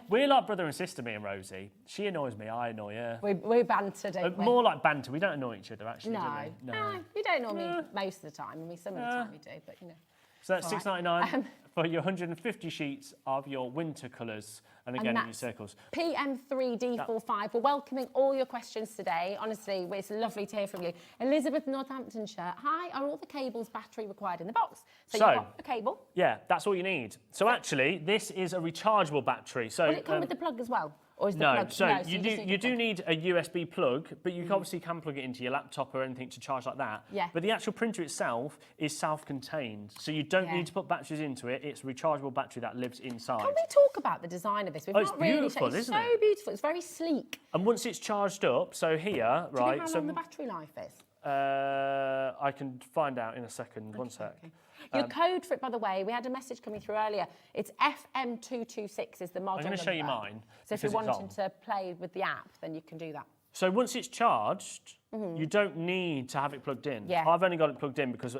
We're like brother and sister, me and Rosie. She annoys me, I annoy her. We banter, don't we? More like banter. We don't annoy each other, actually, do we? No, we don't normally most of the time. I mean, some of the time we do, but, you know. So that's £6.99 for your 150 sheets of your winter colours. And again, in your circles. PM3D45. We're welcoming all your questions today. Honestly, it's lovely to hear from you. Elizabeth, Northamptonshire. Hi, are all the cables battery required in the box? So you've got a cable. Yeah, that's all you need. So actually, this is a rechargeable battery. So will it come with the plug as well? Or is the no, plug? so No, you do need a USB plug, but you obviously can plug it into your laptop or anything to charge like that. Yeah. But the actual printer itself is self-contained, so you don't need to put batteries into it. It's a rechargeable battery that lives inside. Can we talk about the design of this? We've not really beautiful, it's isn't so it? beautiful. It's very sleek. And once it's charged up, so here, Do you know how long the battery life is? I can find out in a second. One sec. Okay. Your code for it, by the way, we had a message coming through earlier. It's FM226 is the model number. I'm going to show you mine. So if you're wanting to play with the app, then you can do that. So once it's charged, you don't need to have it plugged in. Yeah. I've only got it plugged in because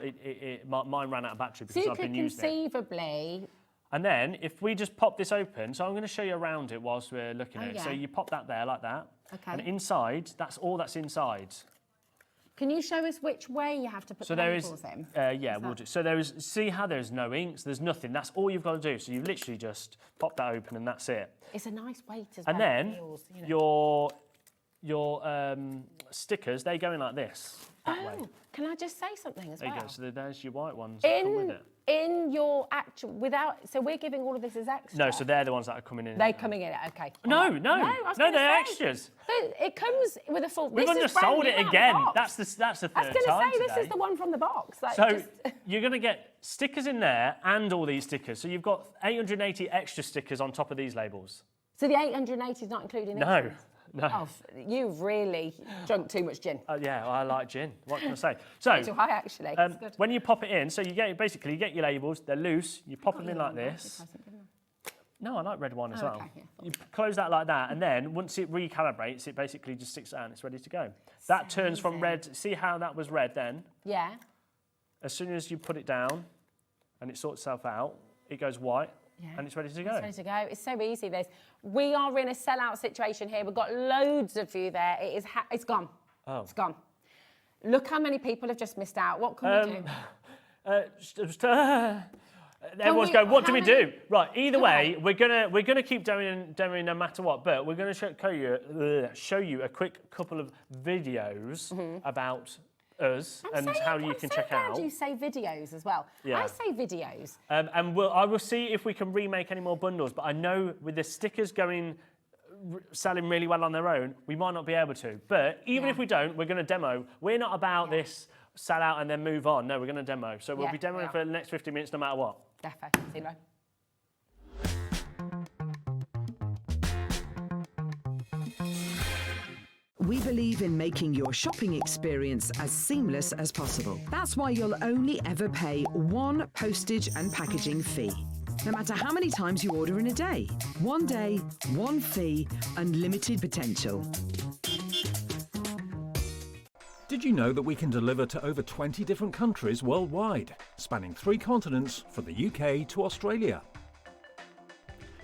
mine ran out of battery because I've been using it. So you could conceivably... And then if we just pop this open, so I'm going to show you around it whilst we're looking at it. Yeah. So you pop that there like that. Okay. And inside, that's all that's inside. Can you show us which way you have to put the labels in? Yeah, we'll do. So see how there's no inks, there's nothing. That's all you've got to do. So you literally just pop that open and that's it. It's a nice weight as well. And then feels, you know. your stickers, they go in like this. That way. Can I just say something as well? There you go. So there's your white ones that come with it. In your actual, so we're giving all of this as extra? No, so they're the ones that are coming in. They're coming in, okay. No, they're extras. It comes with a full... We've undersold it again. That's the third time I was going to say, this is the one from the box. Like, so you're going to get stickers in there and all these stickers. So you've got 880 extra stickers on top of these labels. So the 880 is not including these ones? No. Oh, you've really drunk too much gin. Yeah, I like gin. What can I say? So, do I actually. When you pop it in, so you get your labels. They're loose. You pop them in like this. No, I like red wine as well. Okay, yeah. You close that like that, and then once it recalibrates, it basically just sticks out and it's ready to go. That turns from red. See how that was red then? Yeah. As soon as you put it down, and it sorts itself out, it goes white. Yeah. And it's ready to go. It's ready to go. It's so easy. We are in a sellout situation here. We've got loads of you there. It's gone. Oh. It's gone. Look how many people have just missed out. What can we do? Everyone's going, what do we do? Right, either way, we're gonna keep demoing no matter what, but we're gonna show you a quick couple of videos about us and how you can check out. I'm so glad you say videos as well. Yeah. I say videos. And I will see if we can remake any more bundles, but I know with the stickers selling really well on their own, we might not be able to. But even if we don't, we're going to demo. We're not about this sell out and then move on. No, we're going to demo. So we'll be demoing for the next 50 minutes no matter what. Definitely. We believe in making your shopping experience as seamless as possible. That's why you'll only ever pay one postage and packaging fee. no matter how many times you order in a day. One day, one fee, unlimited potential. Did you know that we can deliver to over 20 different countries worldwide, spanning 3 continents from the UK to Australia?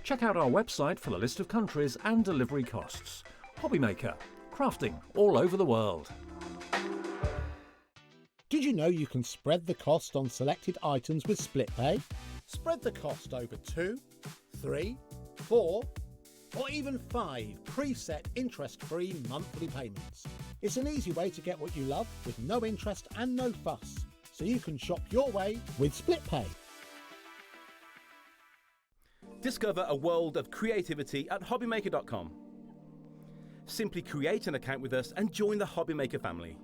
Check out our website for the list of countries and delivery costs. HobbyMaker, crafting all over the world. Did you know you can spread the cost on selected items with split pay? Spread the cost over 2, 3, 4, or even 5 preset interest-free monthly payments. It's an easy way to get what you love with no interest and no fuss, so you can shop your way with split pay. Discover a world of creativity at HobbyMaker.com. Simply create an account with us and join the HobbyMaker family.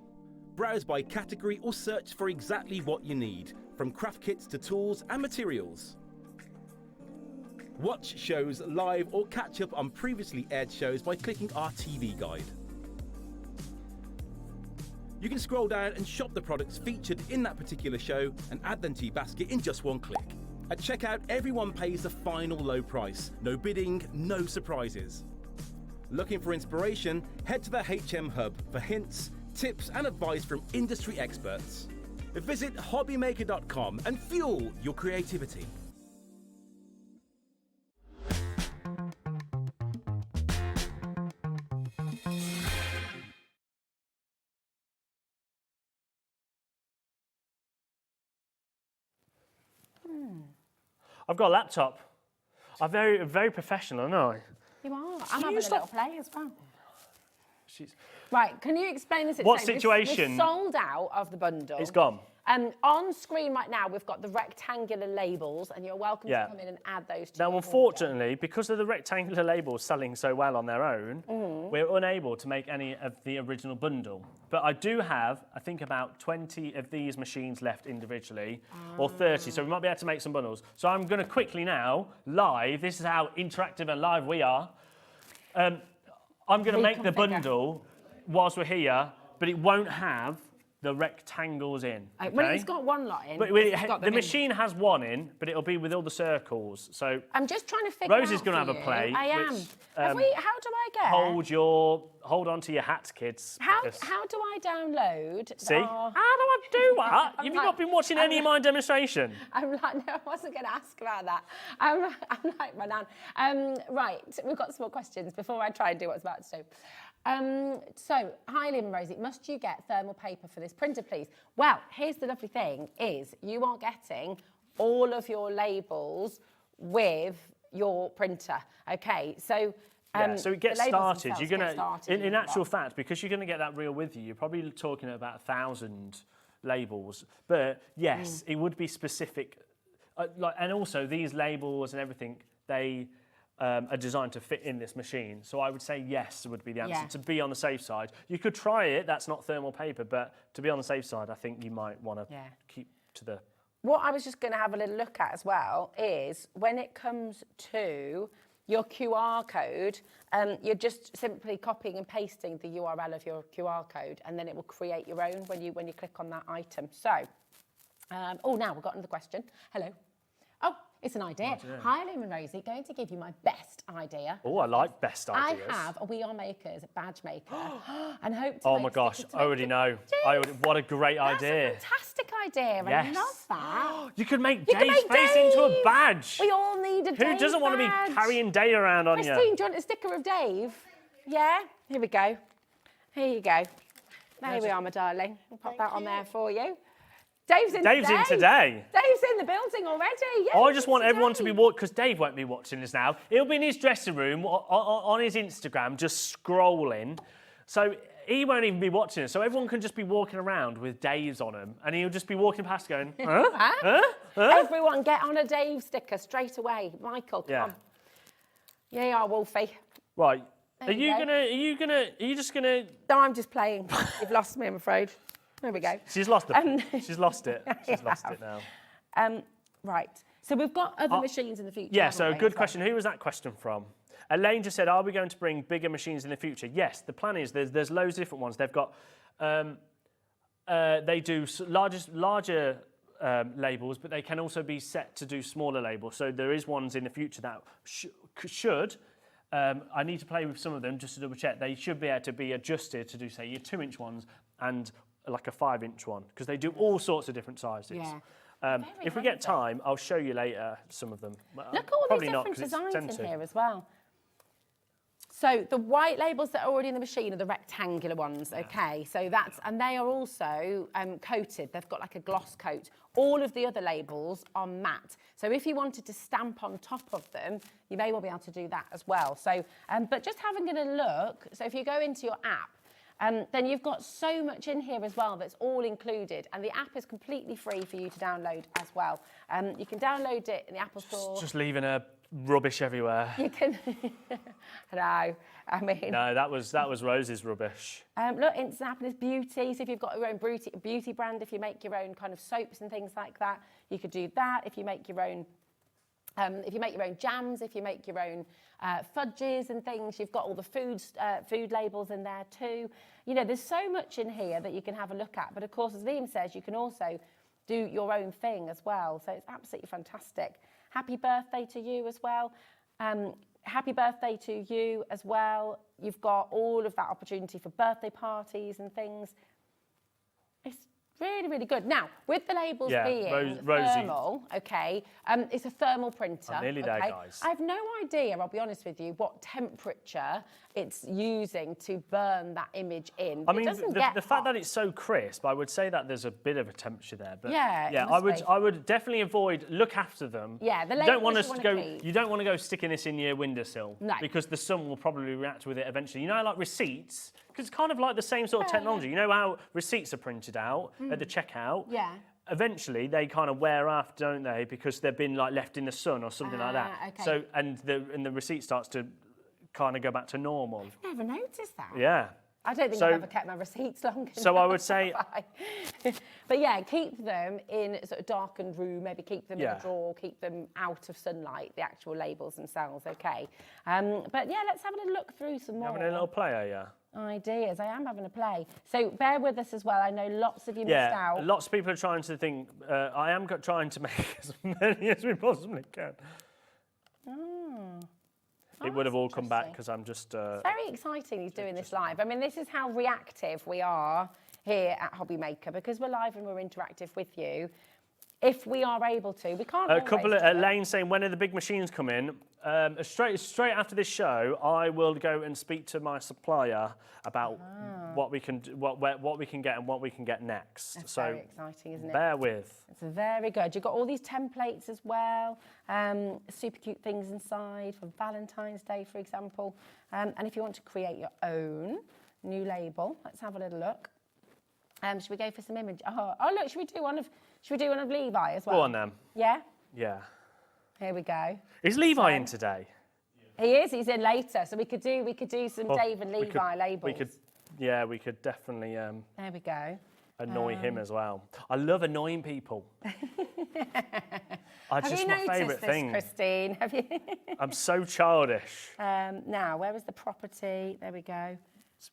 Browse by category or search for exactly what you need, from craft kits to tools and materials. Watch shows live or catch up on previously aired shows by clicking our TV guide. You can scroll down and shop the products featured in that particular show and add them to your basket in just one click. At checkout, everyone pays the final low price. No bidding, no surprises. Looking for inspiration? Head to the HM Hub for hints, tips and advice from industry experts. Visit HobbyMaker.com and fuel your creativity. I've got a laptop. I'm very professional, aren't I? You are. I'm having a little play as well. She's... Right, can you explain the situation? What situation? We've sold out of the bundle. It's gone. On screen right now, we've got the rectangular labels, and you're welcome to come in and add those to Now, your unfortunately, because of the rectangular labels selling so well on their own, we're unable to make any of the original bundle. But I do have, I think, about 20 of these machines left individually, or 30, so we might be able to make some bundles. So I'm going to quickly now, live, this is how interactive and live we are, I'm going to make the bundle whilst we're here, but it won't have the rectangles in. Okay? Well, it's got one lot in. But the machine has one in, but it'll be with all the circles. So I'm just trying to figure out. Rosie's going to have a play. I am. Which, how do I get? Hold on to your hats, kids. How do I download? See? How do I do that? You've not been watching any of my demonstration. I'm like, no, I wasn't going to ask about that. I'm like my nan. Right, we've got some more questions before I try and do what I was about to do. So, hi Liam and Rosie, must you get thermal paper for this printer, please? Well, here's the lovely thing, is you are getting all of your labels with your printer, okay? So, so it gets started. You're going to, in actual fact, because you're going to get that reel with you, you're probably talking about 1,000 labels. But yes, it would be specific. And also these labels and everything, they are designed to fit in this machine. So I would say yes would be the answer, to be on the safe side. You could try it, that's not thermal paper, but to be on the safe side, I think you might want to keep to the... What I was just going to have a little look at as well is when it comes to your QR code, you're just simply copying and pasting the URL of your QR code, and then it will create your own when you click on that item. So, now we've got another question. Hello. Oh, it's an idea. Hi, Liam and Rosie, going to give you my best idea. Oh, I like best ideas. I have a We Are Makers badge maker and hope to Oh my gosh, I already know. What a great idea. That's a fantastic idea. Yes. I love that. You could make Dave's face into a badge. We all need a Dave Who doesn't want to be carrying Dave around on you? Christine, do you want a sticker of Dave? Yeah? Here we go. Here you go. There we are, my darling. I'll pop that on there for you. Dave's in today. Dave's in the building already. Yeah, I just want everyone to be watching, because Dave won't be watching this now. He'll be in his dressing room on his Instagram, just scrolling. So he won't even be watching it. So everyone can just be walking around with Dave's on him, and he'll just be walking past going, huh? Everyone get on a Dave sticker straight away. Michael, come on. Yeah, you are, Wolfie. Right. Are you just gonna? No, I'm just playing. You've lost me, I'm afraid. There we go. She's lost it. She's lost it. She's lost it now. Right. So we've got other machines in the future. Yeah, so good question. Who was that question from? Elaine just said, are we going to bring bigger machines in the future? Yes, the plan is there's loads of different ones. They've got, they do larger labels, but they can also be set to do smaller labels. So there is ones in the future that should. I need to play with some of them just to double check. They should be able to be adjusted to do, say, your 2-inch ones and like a 5-inch one, because they do all sorts of different sizes. Yeah. If we get time, I'll show you later some of them. Look at all these different designs in here as well. So the white labels that are already in the machine are the rectangular ones, okay? So that's, and they are also coated. They've got like a gloss coat. All of the other labels are matte. So if you wanted to stamp on top of them, you may well be able to do that as well. So, but just having a look, so if you go into your app, then you've got so much in here as well that's all included, and the app is completely free for you to download as well. You can download it in the Apple Store. Just leaving a rubbish everywhere. You can. No, I mean. No, that was Rose's rubbish. Look, instant happiness beauty. So if you've got your own beauty brand, if you make your own kind of soaps and things like that, you could do that. If you make your own. If you make your own jams, if you make your own fudges and things, you've got all the food labels in there too. You know, there's so much in here that you can have a look at. But of course, as Liam says, you can also do your own thing as well. So it's absolutely fantastic. Happy birthday to you as well. Happy birthday to you as well. You've got all of that opportunity for birthday parties and things. It's really, really good. Now, with the labels being thermal, okay, it's a thermal printer. I'm nearly there, guys. I have no idea, I'll be honest with you, what temperature it's using to burn that image in. I mean, the fact that it's so crisp, I would say that there's a bit of a temperature there. But yeah, I would definitely look after them. Yeah, the labels you don't want to go sticking this in your windowsill. No. Because the sun will probably react with it eventually. You know, like receipts, because it's kind of like the same sort of technology. You know how receipts are printed out at the checkout? Yeah. Eventually, they kind of wear off, don't they? Because they've been like left in the sun or something like that. Okay. So and the receipt starts to kind of go back to normal. I've never noticed that. Yeah. I don't think I've ever kept my receipts long enough. So I would say... But yeah, keep them in a sort of darkened room, maybe keep them in a Yeah. drawer, keep them out of sunlight, the actual labels themselves, okay? But yeah, let's have a little look through some more. Having a little play, are you? Ideas. I am having a play. So bear with us as well. I know lots of you missed out. Lots of people are trying to think. I am trying to make as many as we possibly can. It would have all come back because I'm just... It's very exciting he's doing this live. I mean, this is how reactive we are here at HobbyMaker, because we're live and we're interactive with you. If we are able to, we can't A couple of always Lane saying, when are the big machines coming? Straight after this show, I will go and speak to my supplier about what we can what we can get and what we can get next. That's so very exciting, isn't it? Bear with. It's very good. You've got all these templates as well, super cute things inside for Valentine's Day, for example. And if you want to create your own new label, let's have a little look. Should we go for some image? Oh look, should we do one of Levi as well? Go on then. Yeah? Yeah. Here we go. Is Levi in today? He is. He's in later, so we could do some Dave and Levi labels. We could definitely. There we go. Annoy him as well. I love annoying people. Have you noticed this, Christine? Have you? I'm so childish. Now, where is the property? There we go.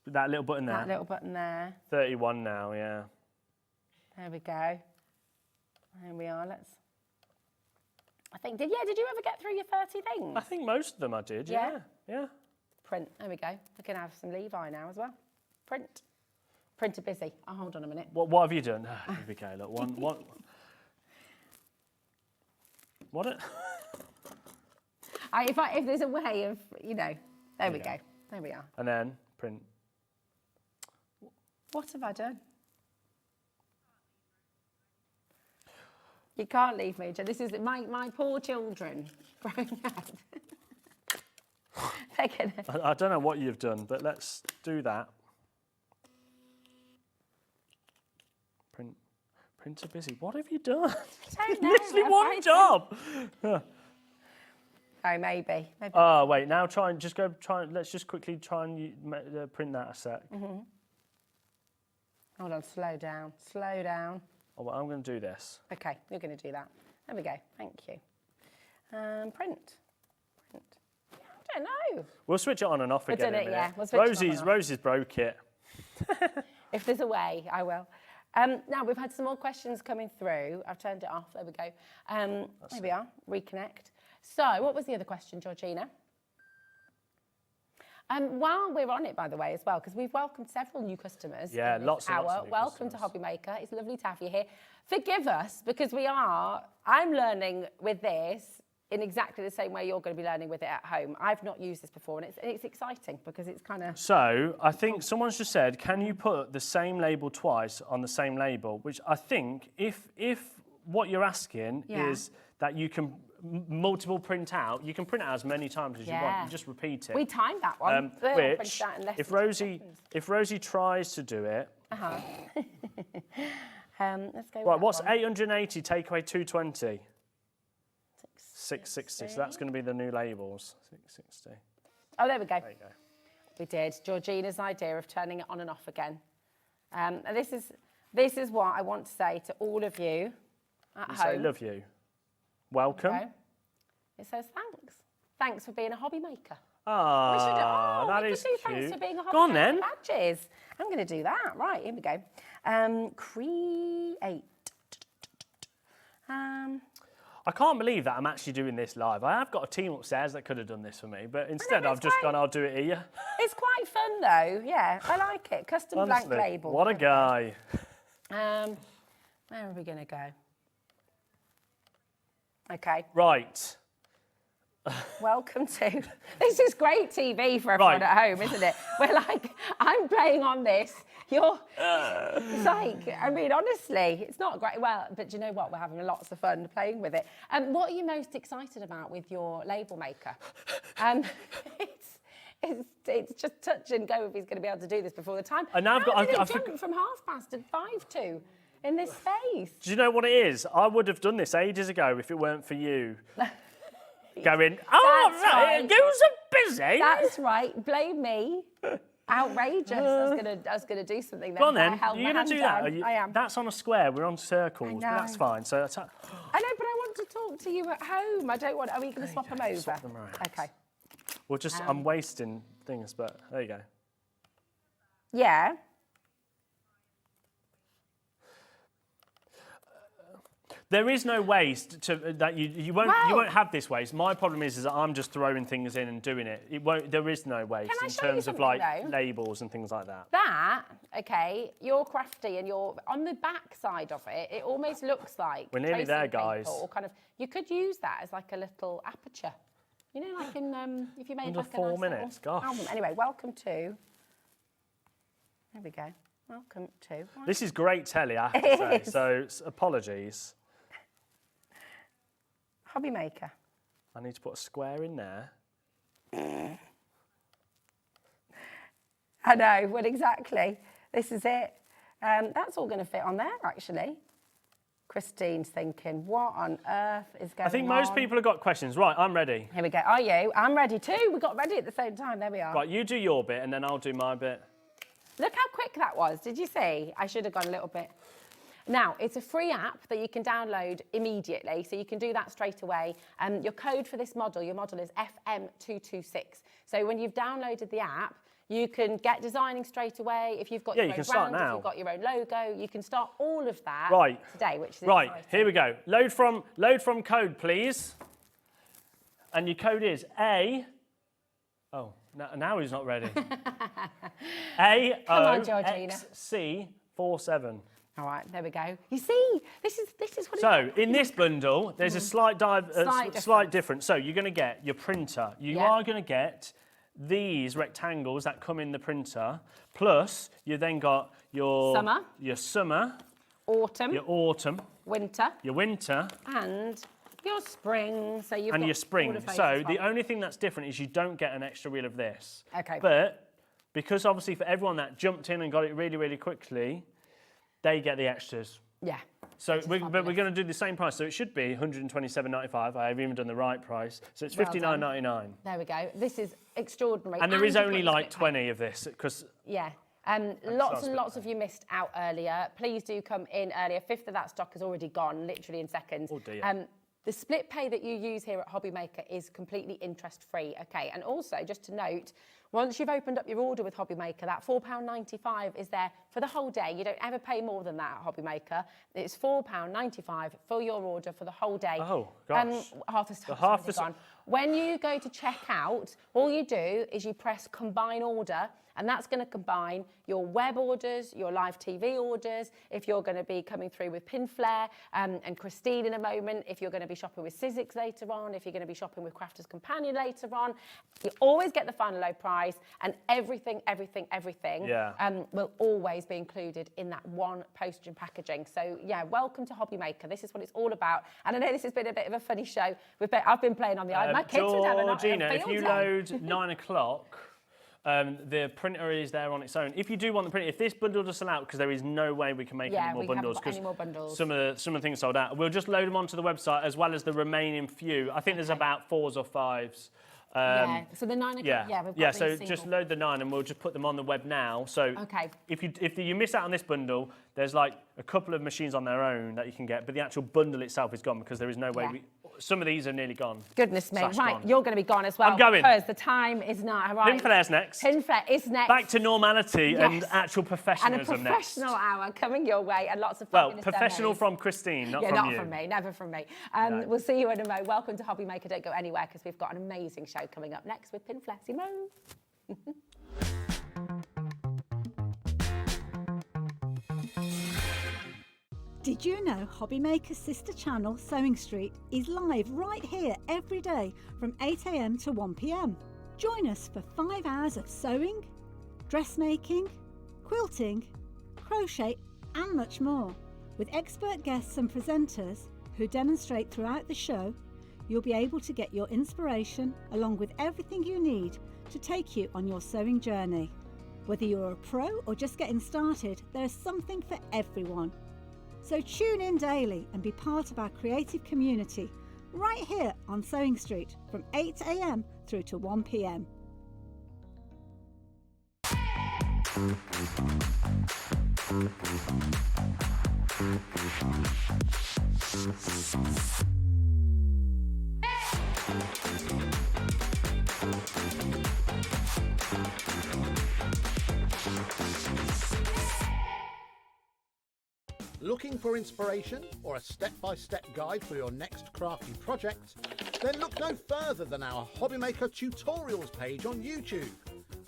That little button there. That little button there. 31 now, yeah. There we go. Here we are. I think, did you ever get through your 30 things? I think most of them I did, yeah. Print, there we go. We can have some Levi now as well. Print. Printer busy. Oh, hold on a minute. What have you done? Here we go, look. What? If there's a way of, there we go. There we are. And then print. What have I done? You can't leave me, Joe. This is my poor children growing up. I don't know what you've done, but let's do that. Printer busy. What have you done? I don't know. Literally one job. Oh, maybe. Oh, wait. Now let's just quickly try and print that a sec. Hold on. Slow down. Slow down. Oh, well, I'm going to do this. Okay, you're going to do that. There we go. Thank you. Print. Yeah, I don't know. We'll switch it on and off again in a minute. We'll switch it on and off. Rosie's broke it. If there's a way, I will. Now, we've had some more questions coming through. I've turned it off. There we go. There we are. Reconnect. So, what was the other question, Georgina? While we're on it, by the way, as well, because we've welcomed several new customers. Yeah, lots of new Welcome customers. to HobbyMaker. It's lovely to have you here. Forgive us, because I'm learning with this in exactly the same way you're going to be learning with it at home. I've not used this before, and it's exciting because it's kind of... So, I think someone's just said, can you put the same label twice on the same label? Which I think, if what you're asking is that you can multiple print out, you can print it out as many times as you want. You just repeat it. We timed that one. Which, if Rosie tries to do it... let's go Right, what's 880 take away 220? 660. So that's going to be the new labels. 660. Oh, there we go. There you go. We did. Georgina's idea of turning it on and off again. And this is what I want to say to all of you at home. Say love you. Welcome. Okay. It says thanks. Thanks for being a hobby maker. That we is could do cute. Thanks for being a hobby Go on maker then. badges. I'm going to do that. Right, here we go. Create. I can't believe that I'm actually doing this live. I have got a team upstairs that could have done this for me, but instead I've just gone, I'll do it here. It's quite fun though, yeah. I like it. Custom Honestly, blank label. What a guy. Where are we going to go? Okay. Right. Welcome to... This is great TV for everyone at home, isn't it? We're like, I'm playing on this. You're... It's like, I mean, honestly, it's not great. Well, but you know what? We're having lots of fun playing with it. What are you most excited about with your label maker? It's just touch and go if he's going to be able to do this before the time. And now I've jumped from 5:30 to 5:02 in this space. Do you know what it is? I would have done this ages ago if it weren't for you. Going, right. You are busy. That's right. Blame me. Outrageous. I was gonna do something then. Go on then. You're going to do that? I am. That's on a square. We're on circles. But that's fine. So that's. I know, but I want to talk to you at home. I don't want. Are we going to swap them over? Swap them around. Okay. Well, just I'm wasting things, but there you go. Yeah. There is no waste that you won't have this waste. My problem is that I'm just throwing things in and doing it. There is no waste in terms of like labels and things like that. Okay, you're crafty and you're on the back side of it. It almost looks like we're nearly there, guys. Or kind of, you could use that as like a little aperture. You know, like in if you made under like a 4 nice minutes. Gosh. Album. Anyway, welcome to. There we go. Welcome to. This is great telly, I have to say. So apologies. HobbyMaker. I need to put a square in there. I know, well, exactly. This is it. That's all going to fit on there, actually. Christine's thinking, what on earth is going on? I think most people have got questions. Right, I'm ready. Here we go. Are you? I'm ready too. We got ready at the same time. There we are. Right, you do your bit and then I'll do my bit. Look how quick that was. Did you see? I should have gone a little bit. Now, it's a free app that you can download immediately, so you can do that straight away. Your code for this model, your model is FM226. So when you've downloaded the app, you can get designing straight away. If you've got your own brand, if you've got your own logo, you can start all of that today, which is right. exciting. Here we go. Load from code, please. And your code is A. Oh, now he's not ready. AOXC47. All right, there we go. You see, this is what. So in this bundle, there's a slight difference. So you're going to get your printer. You are going to get these rectangles that come in the printer. Plus, you then got your summer, autumn, winter, your winter, and your spring. So you've and got your spring. all the So the only thing that's different is you don't get an extra reel of this. Okay. But because obviously for everyone that jumped in and got it really, really quickly, they get the extras. Yeah. So we're going to do the same price. So it should be £127.95. I have even done the right price. So it's £59.99. There we go. This is extraordinary. And there is only like 20 of this because. Yeah. Lots and lots of you missed out earlier. Please do come in earlier. 1/5 of that stock is already gone, literally in seconds. Oh dear. The split pay that you use here at HobbyMaker is completely interest-free, okay? And also, just to note, once you've opened up your order with HobbyMaker, that £4.95 is there for the whole day. You don't ever pay more than that at HobbyMaker. It's £4.95 for your order for the whole day. Oh, gosh. Half the stuff is gone. When you go to check out, all you do is you press Combine Order, and that's going to combine your web orders, your live TV orders, if you're going to be coming through with Pinflair and Christine in a moment, if you're going to be shopping with Sizzix later on, if you're going to be shopping with Crafter's Companion later on. You always get the final low price, and everything will always be included in that one postage and packaging. So, yeah, welcome to HobbyMaker. This is what it's all about. And I know this has been a bit of a funny show. I've been playing on the iPad. My kids would have a Georgina, if you load 9 o'clock, the printer is there on its own. If you do want the printer, if this bundle does sell out, because there is no way we can make any more bundles, because some of the things sold out, we'll just load them onto the website as well as the remaining few. I think there's about 4s or 5s. So the 9 o'clock, so just load the 9 and we'll just put them on the web now. So if you miss out on this bundle, there's like a couple of machines on their own that you can get, but the actual bundle itself is gone because there is no way some of these are nearly gone. Goodness me. Right, gone. You're going to be gone as well. I'm going. Because the time is now. Right. Pinflair's next. Pinflair is next. Back to normality and actual professionalism and a professional hour coming your way and lots of fabulous professional demos. from Christine, not from you. Yeah, not from me, never from me. No. We'll see you in a moment. Welcome to HobbyMaker. Don't go anywhere because we've got an amazing show coming up next with Pinflair. Simone. Did you know HobbyMaker's sister channel, Sewing Street, is live right here every day from 8 AM to 1 PM? Join us for 5 hours of sewing, dressmaking, quilting, crochet and much more. With expert guests and presenters who demonstrate throughout the show, you'll be able to get your inspiration along with everything you need to take you on your sewing journey. Whether you're a pro or just getting started, there's something for everyone. So tune in daily and be part of our creative community right here on Sewing Street from 8 AM through to 1 PM. Looking for inspiration or a step-by-step guide for your next crafty project? Then look no further than our HobbyMaker tutorials page on YouTube.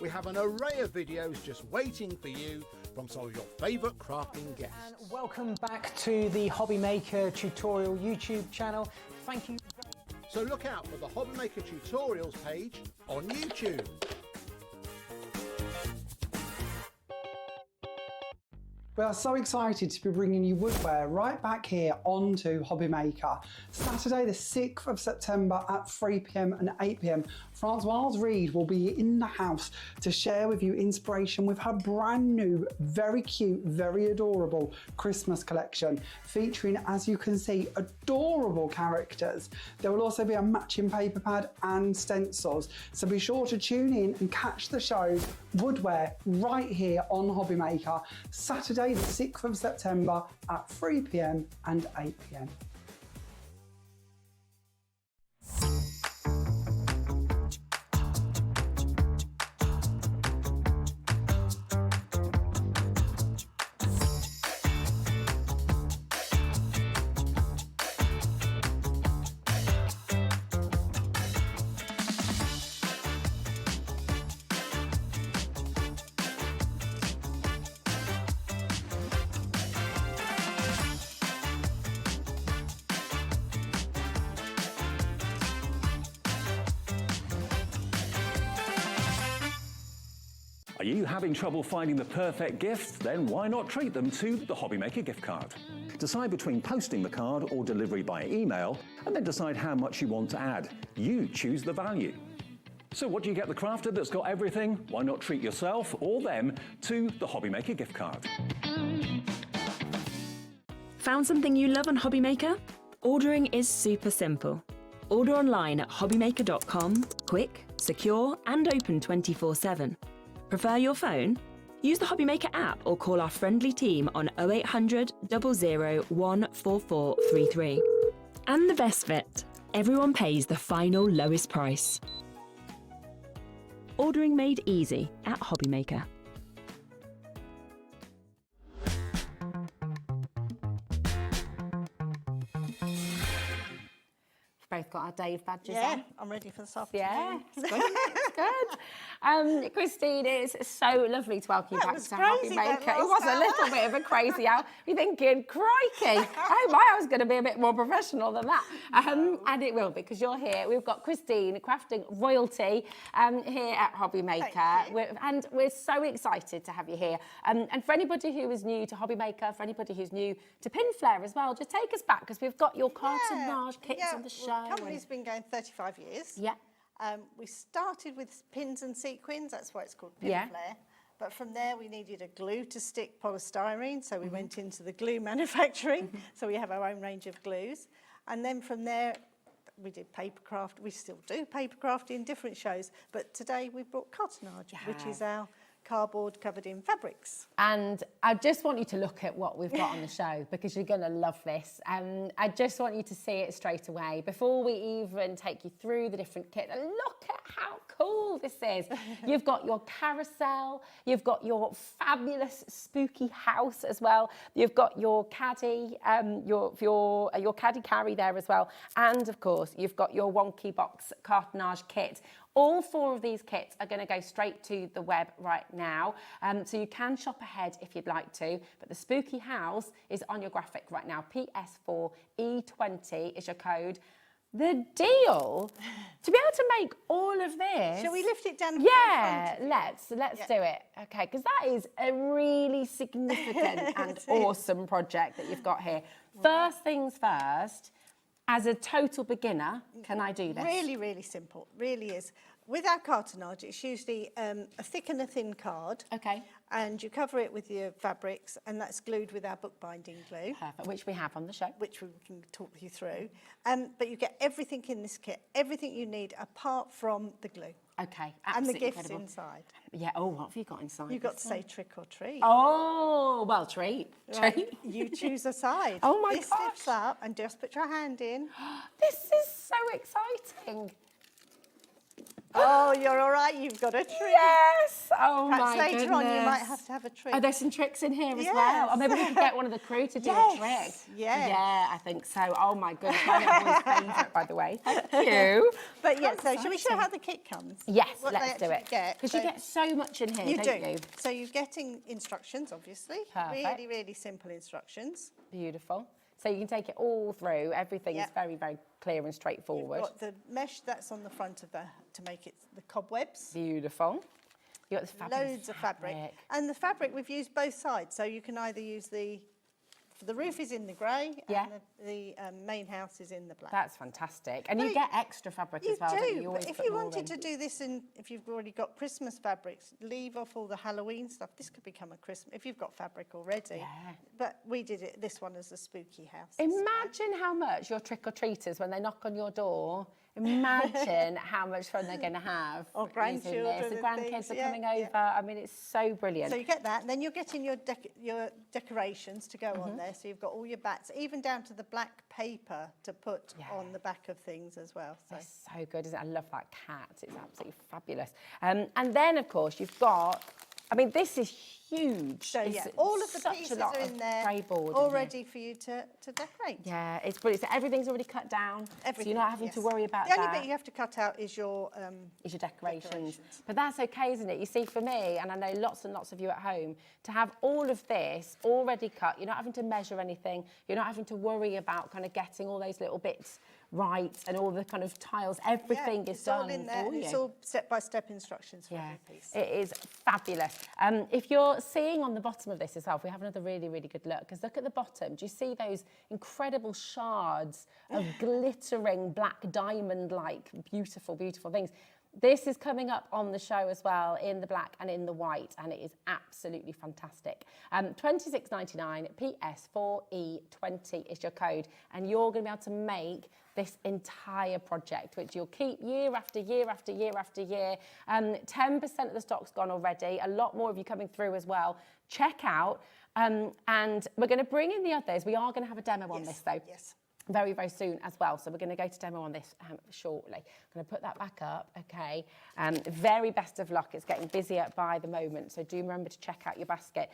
We have an array of videos just waiting for you from some of your favourite crafting guests. And welcome back to the HobbyMaker tutorial YouTube channel. Thank you. So look out for the HobbyMaker tutorials page on YouTube. We are so excited to be bringing you woodware right back here onto HobbyMaker. Saturday the 6th of September at 3 PM and 8 PM, Francoise Reed will be in the house to share with you inspiration with her brand new, very cute, very adorable Christmas collection, featuring, as you can see, adorable characters. There will also be a matching paper pad and stencils, so be sure to tune in and catch the show's woodware right here on HobbyMaker, Saturday the 6th of September at 3 PM and 8 PM. Are you having trouble finding the perfect gift? Then why not treat them to the HobbyMaker gift card? Decide between posting the card or delivery by email, and then decide how much you want to add. You choose the value. So what do you get the crafter that's got everything? Why not treat yourself or them to the HobbyMaker gift card? Found something you love on HobbyMaker? Ordering is super simple. Order online at hobbymaker.com, quick, secure and open 24/7. Prefer your phone? Use the HobbyMaker app or call our friendly team on 0800 001 4433. And the best bit, everyone pays the final lowest price. Ordering made easy at HobbyMaker. Both got our Dave badges Yeah, on. I'm ready for this afternoon. Yeah, it's good. It's good. Christine, it's so lovely to welcome you That back was to crazy, HobbyMaker. that It was last a little hour. bit of a crazy hour. You're thinking, crikey, oh my, I was going to be a bit more professional than that. And it will, because you're here. We've got Christine, crafting royalty, here at HobbyMaker. And we're so excited to have you here. And for anybody who is new to HobbyMaker, for anybody who's new to Pinflair as well, just take us back, because we've got your cartonnage kits on the show. Well, the company's been going 35 years. Yeah. We started with pins and sequins, that's why it's called Pinflair. Yeah. But from there we needed a glue to stick polystyrene, so we went into the glue manufacturing. So we have our own range of glues. And then from there we did papercraft. We still do papercraft in different shows, but today we've brought cartonnage, which is our cardboard covered in fabrics. And I just want you to look at what we've got on the show, because you're going to love this. I just want you to see it straight away before we even take you through the different kits. Look at how cool this is. You've got your carousel, you've got your fabulous spooky house as well. You've got your caddy, your caddy carry there as well. And of course, you've got your wonky box cartonnage kit. All 4 of these kits are going to go straight to the web right now. So you can shop ahead if you'd like to, but the spooky house is on your graphic right now. PS4E20 is your code. The deal to be able to make all of this. Shall we lift it down? Yeah, let's do it. Okay, because that is a really significant and awesome project that you've got here. First things first. As a total beginner, can I do this? Really, really simple. Really is. With our cartonnage, it's usually a thick and a thin card. Okay. And you cover it with your fabrics, and that's glued with our bookbinding glue. Perfect, which we have on the show. Which we can talk you through. But you get everything in this kit, everything you need apart from the glue. Okay, absolutely and the gifts incredible. Inside. Yeah, oh, what have you got inside? You've got to say trick or treat. Oh, well, treat. Right. Treat. You choose a side. Oh my this gosh. lifts up and just put your hand in. This is so exciting. Oh, you're all right. You've got a treat. Yes. Oh Perhaps my later goodness. on you might have to have a trick. Are there some tricks in here as Yes. well? Or maybe we could get one of the crew to do a trick. Yes. Yeah, I think so. Oh my goodness, my little boy's favourite, by the way. Thank you. But yeah, so shall we show how the kit comes? Yes, What let's they do actually it. Because you get so much in here, You don't do. you? So you're getting instructions, obviously. Perfect. Really, really simple instructions. Beautiful. So you can take it all through. Everything is Yep. very, very clear and straightforward. You've got the mesh that's on the front of to make it the cobwebs. Beautiful. You've got this fabulous Loads of fabric. And the fabric, we've used both sides. So you can either use the roof is in the grey Yeah. and the main house is in the black. That's fantastic. And you But get extra fabric You as well, don't you? do, always but if put you more wanted in. to do this if you've already got Christmas fabrics, leave off all the Halloween stuff. This could become a Christmas, if you've got fabric already. Yeah. But we did this one as a spooky house. Imagine how much your trick-or-treaters, when they knock on your door, imagine how much fun they're going to have. Or using grandchildren this. The and grandkids things, are yeah, coming yeah. over. I mean, it's so brilliant. So you get that, and then you're getting your decorations to go Mm-hmm. on there. So you've got all your bats, even down to the black paper to put on the back of things as well. So. It's so good, isn't it? I love that cat. It's absolutely fabulous. And then, of course, you've got, I mean, this is huge. So It's yeah, all of the such pieces a lot are of in there, grey board all in here. ready for you to decorate. Yeah, it's brilliant. So everything's already cut down. So you're not having to worry about the that. only bit you have to cut out is your decorations. But that's okay, isn't it? You see, for me, and I know lots and lots of you at home, to have all of this already cut, you're not having to measure anything, you're not having to worry about kind of getting all those little bits right and all the kind of tiles, everything is it's done all in there. for you. It's all step-by-step instructions for every piece. It is fabulous. If you're seeing on the bottom of this as well, if we have another really, really good look, because look at the bottom, do you see those incredible shards of glittering black diamond-like beautiful, beautiful things? This is coming up on the show as well in the black and in the white, and it is absolutely fantastic. $26.99, PS4E20 is your code, and you're going to be able to make this entire project, which you'll keep year after year after year after year. 10% of the stock's gone already, a lot more of you coming through as well. Check out, and we're going to bring in the others. We are going to have a demo on this though. Yes. very, very soon as well. So we're going to go to demo on this shortly. I'm going to put that back up, okay. Very best of luck. It's getting busier by the moment, so do remember to check out your basket.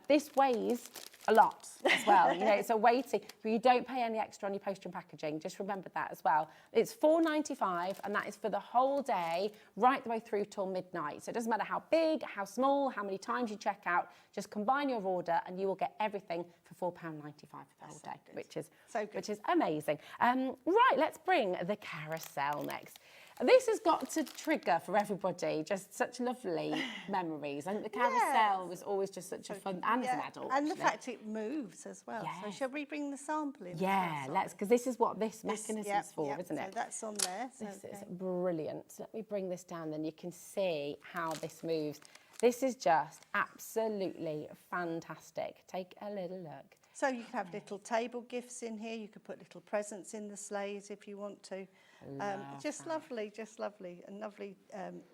This weighs a lot as well. You know, it's a weighty, but you don't pay any extra on your poster and packaging. Just remember that as well. It's $4.95, and that is for the whole day, right the way through till midnight. So it doesn't matter how big, how small, how many times you check out, just combine your order and you will get everything for £4.95 for the whole day, which is amazing. Right, let's bring the carousel next. This has got to trigger for everybody just such lovely memories. And the carousel was always just such a fun, and as an adult. And the fact it moves as well. Yes. So shall we bring the sample in? Yeah, let's, because this is what this mechanism is for, isn't it? So that's on there. So this is brilliant. So let me bring this down, then you can see how this moves. This is just absolutely fantastic. Take a little look. So you can have little table gifts in here. You could put little presents in the sleighs if you want to. Just lovely, and lovely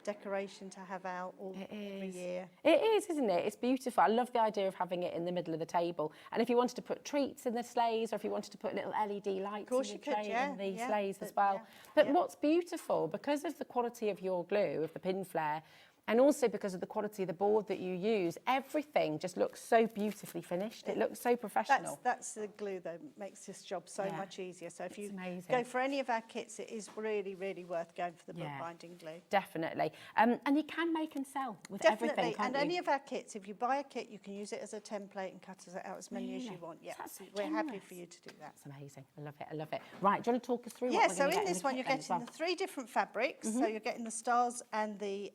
decoration to have out every year. It is, isn't it? It's beautiful. I love the idea of having it in the middle of the table. And if you wanted to put treats in the sleighs, or if you wanted to put little LED lights in the tray in the sleighs as well. But what's beautiful, because of the quality of your glue, of the Pinflair, and also because of the quality of the board that you use, everything just looks so beautifully finished. It looks so professional. That's the glue that makes this job so much easier. So if you go for any of our kits, it is really, really worth going for the book binding glue. Definitely. And you can make and sell with everything, can't you? Any of our kits, if you buy a kit, you can use it as a template and cut it out as many as you want. Yeah, we're happy for you to do that. That's amazing. I love it. I love it. Right, do you want to talk us through what we're so going to in get this one, you're getting the 3 different fabrics. So you're getting the stars and the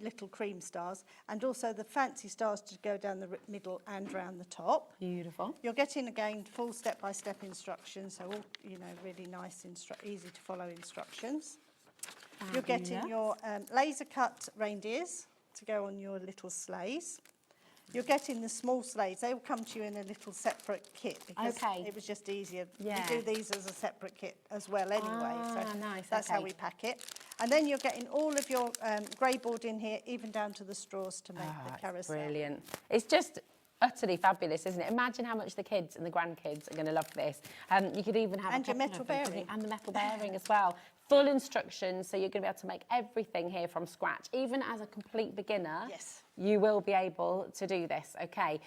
little cream stars, and also the fancy stars to go down the middle and round the top. Beautiful. You're getting again full step-by-step instructions, so all, you know, really nice, easy to follow instructions. You're getting your laser cut reindeers to go on your little sleighs. You're getting the small sleighs. They will come to you in a little separate kit because it was just easier. Yeah. We do these as a separate kit as well anyway. So nice. that's how we pack it. And then you're getting all of your grey board in here, even down to the straws to make the carousel. Brilliant. It's just utterly fabulous, isn't it? Imagine how much the kids and the grandkids are going to love this. You could even have your metal bearing. And the metal bearing as well. Full instructions, so you're going to be able to make everything here from scratch. Even as a complete beginner, you will be able to do this, okay?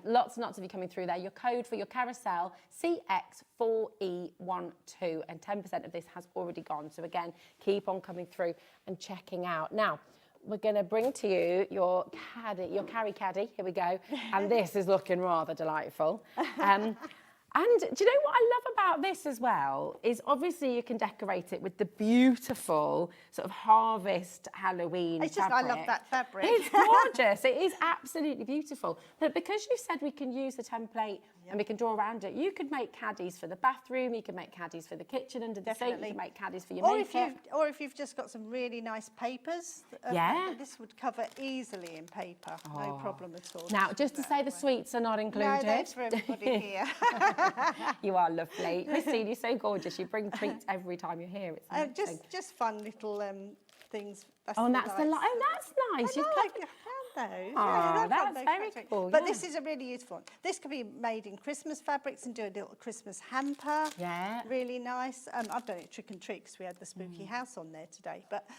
Lots and lots of you coming through there. Your code for your carousel, CX4E12, and 10% of this has already gone. So again, keep on coming through and checking out. Now, we're going to bring to you your caddy, your carry caddy. Here we go. And this is looking rather delightful. And do you know what I love about this as well is obviously you can decorate it with the beautiful sort of harvest Halloween fabric. I love that fabric. It's gorgeous. It is absolutely beautiful. But because you said we can use the template and we can draw around it, you could make caddies for the bathroom, you can make caddies for the kitchen under the sink, you can make caddies for your makeup. Or if you've just got some really nice papers, this would cover easily in paper, no problem at all. Now, just to say the sweets are not included. No, that's for everybody here. You are lovely. Christine, you're so gorgeous. You bring treats every time you're here. It's just fun little things. That's nice. You found those. Oh, that's very cool. But this is a really useful one. This could be made in Christmas fabrics and do a little Christmas hamper. Yeah. Really nice. I've done it trick and treat because we had the spooky house on there today. But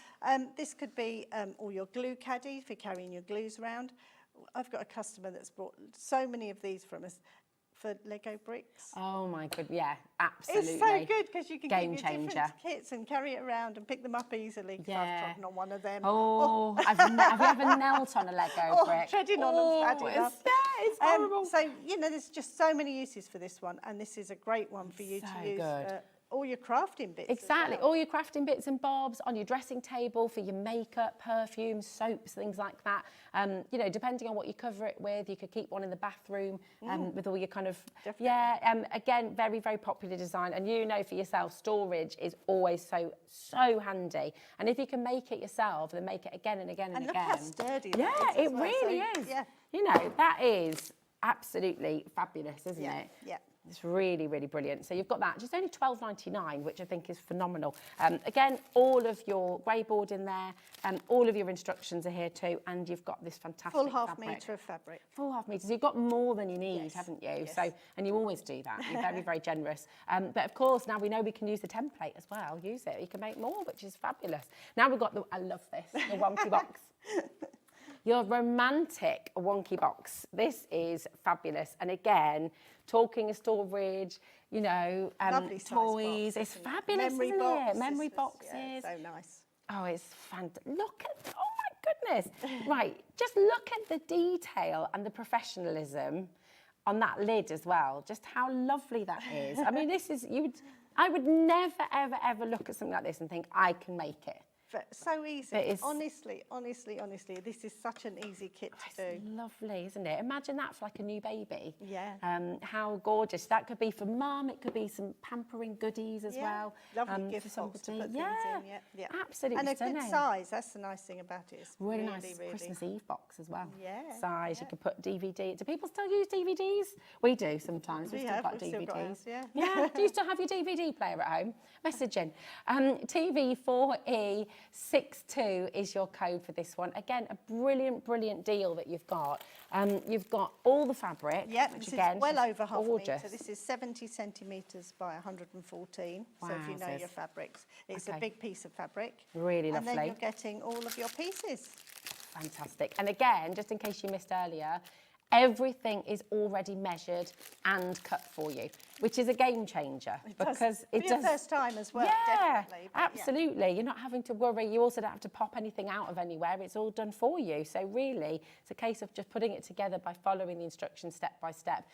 this could be all your glue caddy for carrying your glues around. I've got a customer that's brought so many of these from us for Lego bricks. Oh my god, yeah, absolutely. It's so good because you can Game get your different kits and carry it around and pick them up easily. Yeah. I've trodden on one of them. Oh, have you ever knelt on a Lego brick? Treading on them, it's horrible. So, you know, there's just so many uses for this one, and this is a great one for you to use. All your crafting bits. Exactly, all your crafting bits and bobs on your dressing table for your makeup, perfumes, soaps, things like that. You know, depending on what you cover it with, you could keep one in the bathroom with all your kind of... Definitely. Again, very, very popular design. And you know for yourself, storage is always so handy. And if you can make it yourself, then make it again and again and again. And look how sturdy it is. It really is. Yeah. You know, that is absolutely fabulous, isn't it? Yeah. It's really, really brilliant. So you've got that, just only £12.99, which I think is phenomenal. Again, all of your grey board in there, all of your instructions are here too, and you've got this fantastic full half fabric. metre of fabric. Full half metre. So you've got more than you need, Yes. haven't you? Yes. So, and you always do that. You're very, very generous. But of course, now we know we can use the template as well. Use it. You can make more, which is fabulous. Now we've got the, I love this, the wonky box. Your romantic wonky box. This is fabulous. And again, talking of storage, you know, toys. It's fabulous, Memory isn't boxes, it? Memory boxes. Yeah, so nice. Oh, it's fantastic. Look at, oh my goodness. Right, just look at the detail and the professionalism on that lid as well. Just how lovely that is. I mean, this is, I would never, ever, ever look at something like this and think, I can make it. So easy. It's, honestly, this is such an easy kit to do. Lovely, isn't it? Imagine that for like a new baby. Yeah. How gorgeous. That could be for mum, it could be some pampering goodies as well. Lovely gift box to put things in. Yeah. Absolutely And a stunning. good size, that's the nice thing about it. It's Really nice Christmas Eve box as well. Yeah. Size, you could put DVD. Do people still use DVDs? We do sometimes. We've still got we've DVDs. still got ours, yeah. Yeah. Do you still have your DVD player at home? Messaging. TV4E62 is your code for this one. Again, a brilliant, brilliant deal that you've got. You've got all the fabric, which this again, is well over half gorgeous. a metre. This is 70 centimetres by 114. So if you know Wowzers. your fabrics, it's Okay. a big piece of fabric. Really And then lovely. you're getting all of your pieces. Fantastic. And again, just in case you missed earlier, everything is already measured and cut for you, which is a game changer because it does. For your first time as well, yeah, definitely. But absolutely. You're not having to worry. You also don't have to pop anything out of anywhere. It's all done for you. So really, it's a case of just putting it together by following the instructions step by step.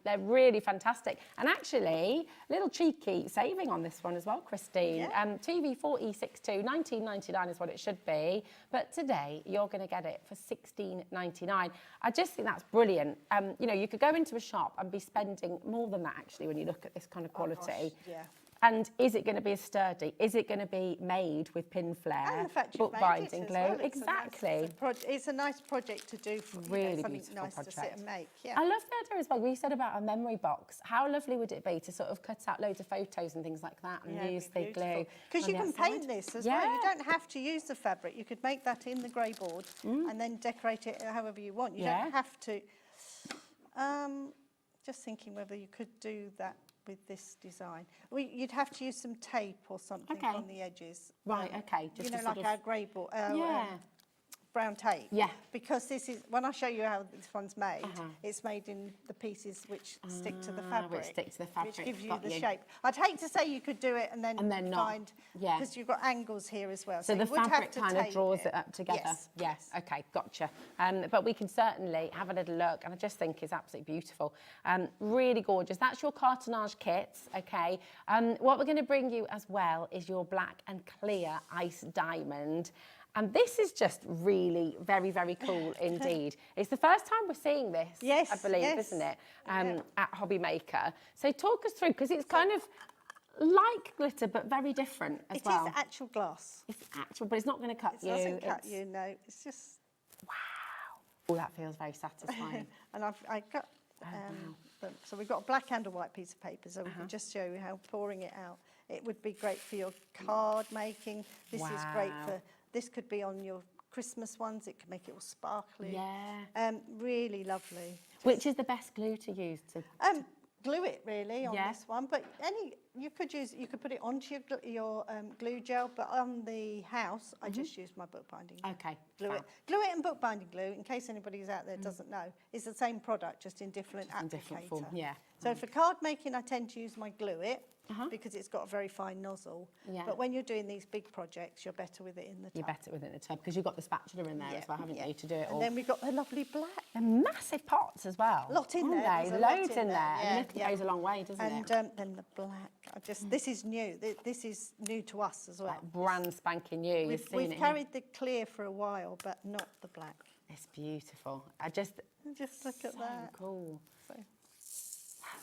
They're really fantastic. And actually, a little cheeky saving on this one as well, Christine. Yeah. TV4E62, £19.99 is what it should be. But today, you're going to get it for £16.99. I just think that's brilliant. You know, you could go into a shop and be spending more than that, actually, when you look at this kind of quality. Oh, gosh, yeah. And is it going to be as sturdy? Is it going to be made with Pinflair, And the fact you've made bookbinding it as glue? well. Exactly. It's a nice project to do for Really something beautiful nice project. to sit and make. Yeah. I love the idea as well. You said about a memory box. How lovely would it be to sort of cut out loads of photos and things like that and use the glue? Because on you the can outside? paint this as well. You don't have to use the fabric. You could make that in the grey board and then decorate it however you want. You don't have to. Just thinking whether you could do that with this design. You'd have to use some tape or something on the edges. Right, okay. Just you know, to like sort our of... grey board. Brown tape. Yeah. Because this is, when I show you how this one's made, it's made in the pieces which stick to the fabric. Which stick to the fabric. Which gives you Got the shape. I'd hate to say you could do it and then not. find, Yeah. because you've got angles here as well. So the you would have fabric to kind of tape draws it up together. Yes. Okay, gotcha. But we can certainly have a little look, and I just think it's absolutely beautiful. Really gorgeous. That's your cartonnage kits, okay? What we're going to bring you as well is your black and clear ice diamond. And this is just really very, very cool indeed. It's the first time we're seeing this, I believe, isn't it, at HobbyMaker. So talk us through, because it's kind of like glitter, but very different as well. It is actual glass. It's actual, but it's not going to cut you. It doesn't cut you, no. It's just... Wow. Oh, that feels very satisfying. And I got... so we've got a black and a white piece of paper, so we can just show you how pouring it out. It would be great for your card making. This is great for... This could be on your Christmas ones. It could make it all sparkly. Yeah. Really lovely. Which is the best glue to use to... Glue it really on this one, but you could put it onto your glue gel, but on the house I just used my bookbinding glue. Okay. Glue it and bookbinding glue, in case anybody's out there doesn't know. It's the same product, just in different applicator. Different form, yeah. So for card making, I tend to use my Glue It because it's got a very fine nozzle. Yeah. But when you're doing these big projects, you're better with it in the tub. You're better with it in the tub because you've got the spatula in there as well, haven't you, to do it all. And then we've got the lovely black. They're massive pots as well. Lot in there. There's There's a lot loads in there. Yeah, And little goes a long way, doesn't it? And then the black. This is new. This is new to us as well. Like brand spanking new. We've carried the clear for a while, but not the black. It's beautiful. Just look at that. Cool. So,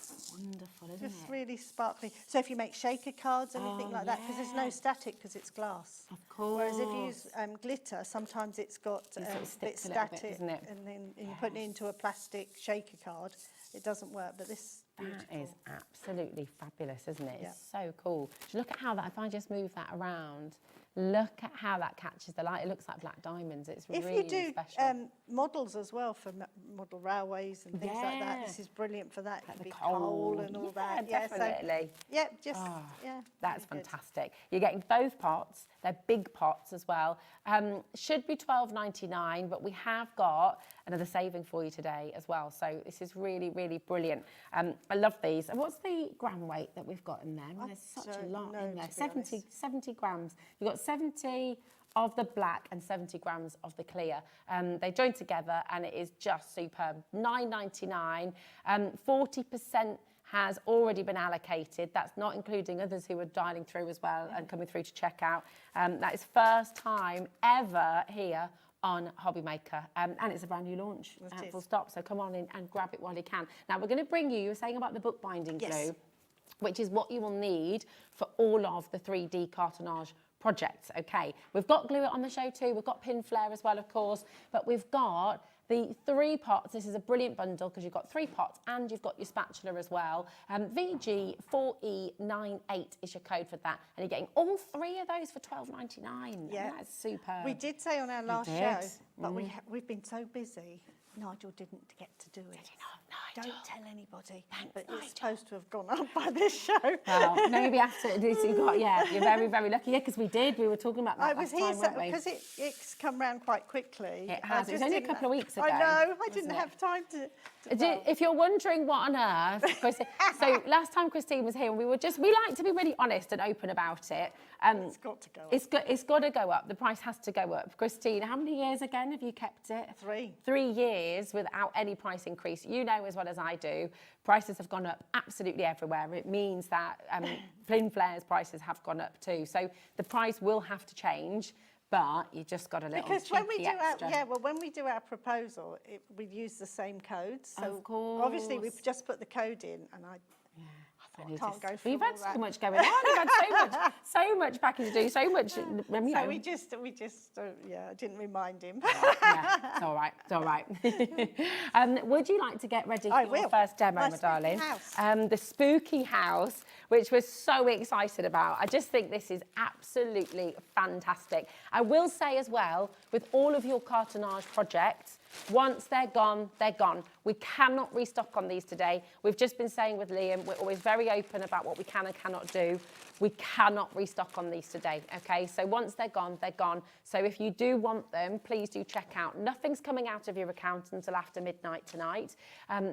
that's wonderful, isn't just it? really sparkly. So if you make shaker cards, anything like that, because there's no static because it's glass. Of course. Whereas if you use glitter, sometimes it's got It sort of a bit sticks a little bit, static, doesn't it? and then you're putting it into a plastic shaker card. It doesn't work, but this beautiful. That is absolutely fabulous, isn't it? Yeah. It's so cool. Look at how that, if I just move that around, look at how that catches the light. It looks like black diamonds. It's If really you do special. models as well for model railways and things like that, Yeah. this is brilliant for that. It Like could the be coal and all that. Yeah, definitely. Yeah, just, yeah. That's really good. fantastic. You're getting both pots. They're big pots as well. Should be $12.99, but we have got another saving for you today as well. So this is really, really brilliant. I love these. And what's the gram weight that we've got in there? There's such a lot in there. 70 grams. You've got 70 of the black and 70 grams of the clear. They join together and it is just superb. $9.99. 40% has already been allocated. That's not including others who are dialing through as well and coming through to check out. That is first time ever here on HobbyMaker, and it's a brand new launch, full stop. So come on in and grab it while you can. Now we're going to bring you were saying about the bookbinding glue, which is what you will need for all of the 3D cartonnage projects. Okay, we've got glue on the show too. We've got Pinflair as well, of course, but we've got the 3 pots. This is a brilliant bundle because you've got 3 pots and you've got your spatula as well. VG4E98 is your code for that, and you're getting all 3 of those for $12.99. Yeah, that's superb. We did say on our last show, but we've been so busy. Nigel didn't get to do it. Don't tell anybody. But it's supposed to have gone up by this show. Well, maybe after you got, you're very, very lucky. Yeah, because we were talking about that I was here because it's come round quite quickly. It has. It was only a couple of weeks ago. I know. I didn't have time to if you're wondering what on earth, so last time Christine was here, we like to be really honest and open about it. It's got to go up. It's got to go up. The price has to go up. Christine, how many years again have you kept it? 3. 3 years without any price increase. You know as well as I do, prices have gone up absolutely everywhere. It means that Pinflair's prices have gone up too. So the price will have to change. But you just got a little because when we do extra. when we do our proposal, we use the same codes. So of course. Obviously we've just put the code in, and I can't go through You've had all so much going on. You've had so much packing to do, so much. So we just I didn't remind him. It's all right. It's all right. Would you like to get ready for your first demo, my darling? The spooky house, which we're so excited about. I just think this is absolutely fantastic. I will say as well, with all of your cartonnage projects, once they're gone, they're gone. We cannot restock on these today. We've just been saying with Liam, we're always very open about what we can and cannot do. We cannot restock on these today, okay? So once they're gone, they're gone. So if you do want them, please do check out. Nothing's coming out of your account until after midnight tonight.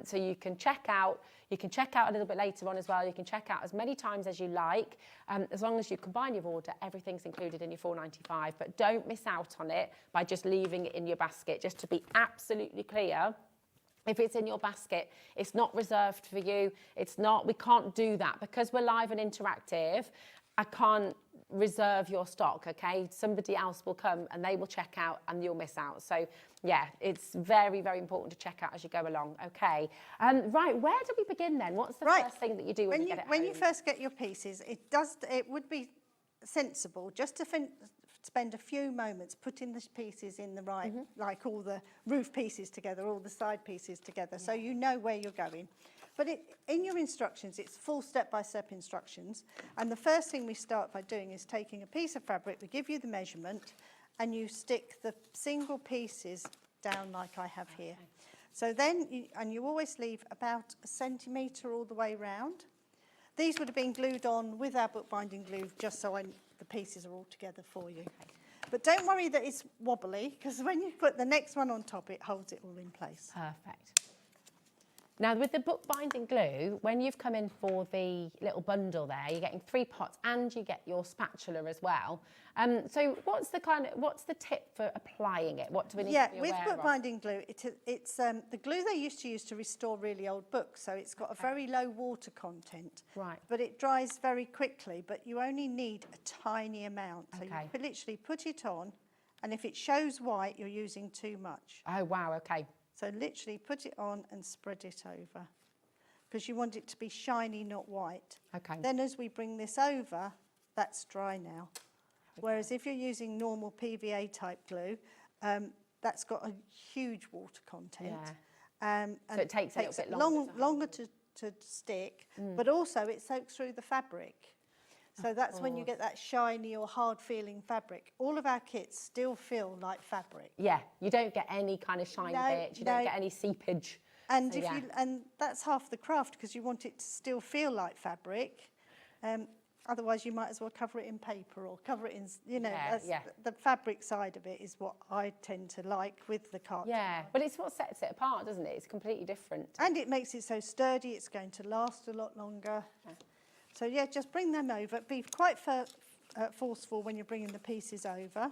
So you can check out. You can check out a little bit later on as well. You can check out as many times as you like. As long as you combine your order, everything's included in your $4.95. But don't miss out on it by just leaving it in your basket. Just to be absolutely clear, if it's in your basket, it's not reserved for you. It's not, we can't do that. Because we're live and interactive, I can't reserve your stock, okay? Somebody else will come and they will check out and you'll miss out. So yeah, it's very, very important to check out as you go along, okay? Right, where do we begin then? What's the first thing that you do when you get it home? When you first get your pieces, it would be sensible just to spend a few moments putting the pieces in the right, like all the roof pieces together, all the side pieces together, so you know where you're going. But in your instructions, it's full step-by-step instructions. And the first thing we start by doing is taking a piece of fabric, we give you the measurement, and you stick the single pieces down like I have here. So then, you always leave about 1 centimetre all the way round. These would have been glued on with our bookbinding glue, just so the pieces are all together for you. But don't worry that it's wobbly, because when you put the next one on top, it holds it all in place. Perfect. Now, with the bookbinding glue, when you've come in for the little bundle there, you're getting 3 pots and you get your spatula as well. So what's the tip for applying it? What do we need to be aware of? Yeah, with bookbinding glue, it's the glue they used to use to restore really old books, so it's got a very low water content. Right. But it dries very quickly, but you only need a tiny amount. So you literally put it on, and if it shows white, you're using too much. Oh, wow, okay. So literally put it on and spread it over, because you want it to be shiny, not white. Okay. Then as we bring this over, that's dry now. Whereas if you're using normal PVA type glue, that's got a huge water content. Yeah. So it takes a little bit longer to to stick, but also it soaks through the fabric. So that's when you get that shiny or hard-feeling fabric. All of our kits still feel like fabric. Yeah, you don't get any kind of shine bits, you don't get any seepage. And and that's half the craft, because you want it to still feel like fabric. Otherwise, you might as well cover it in paper or cover it in, you know, the fabric side of it is what I tend to like with the carton. Yeah, but it's what sets it apart, doesn't it? It's completely different. And it makes it so sturdy, it's going to last a lot longer. Yeah. So yeah, just bring them over. Be quite forceful when you're bringing the pieces over.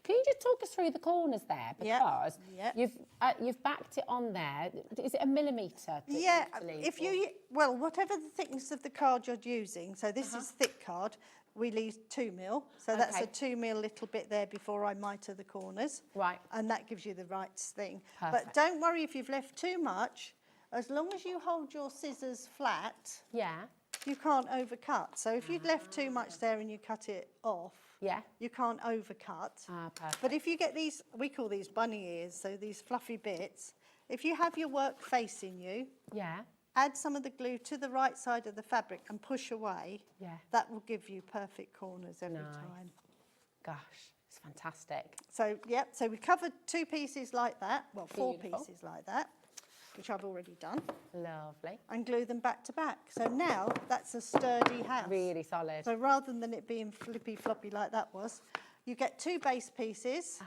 Can you just talk us through the corners there? Because you've backed it on there. Is it a millimetre? Yeah, if you, well, whatever the thickness of the card you're using, so this is thick card, we leave 2 mil. So that's a 2 mil little bit there before I mitre the corners. Right. And that gives you the right thing. Perfect. But don't worry if you've left too much. As long as you hold your scissors flat, you can't overcut. So if you'd left too much there and you cut it off, you can't overcut. Perfect. But if you get these, we call these bunny ears, so these fluffy bits, if you have your work facing you, add some of the glue to the right side of the fabric and push away, that will give you perfect corners every time. Gosh, it's fantastic. So, so we covered 2 pieces like that, well, 4 pieces like that, which I've already done. Lovely. And glue them back to back. So now that's a sturdy house. Really solid. So rather than it being flippy floppy like that was, you get 2 base pieces,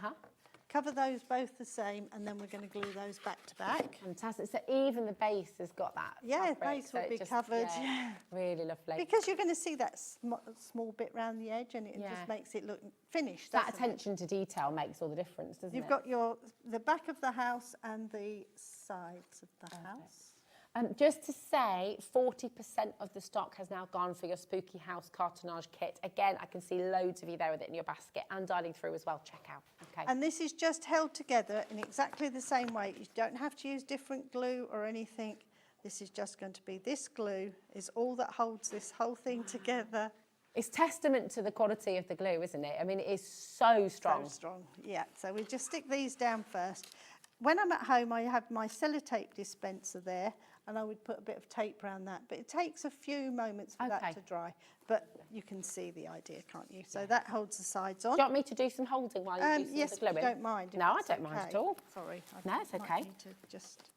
cover those both the same, and then we're going to glue those back to back. Fantastic. So even the base has got that fabric, base will be covered. Really lovely. Because you're going to see that small bit round the edge, and it just makes it look finished. That attention to detail makes all the difference, doesn't it? You've got the back of the house and the sides of the house. Just to say, 40% of the stock has now gone for your Spooky House cartonnage kit. Again, I can see loads of you there with it in your basket and dialing through as well. Check out. Okay. And this is just held together in exactly the same way. You don't have to use different glue or anything. This is just going to be this glue is all that holds this whole thing together. It's testament to the quality of the glue, isn't it? I mean, it is so strong. So strong, yeah. So we just stick these down first. When I'm at home, I have my sellotape dispenser there, and I would put a bit of tape around that. But it takes a few moments for that to dry. But you can see the idea, can't you? So that holds the sides on. Do you want me to do some holding while you do some yes, of the gluing? Yes, don't mind. No, I don't mind at all. Sorry. No, it's okay. Need to just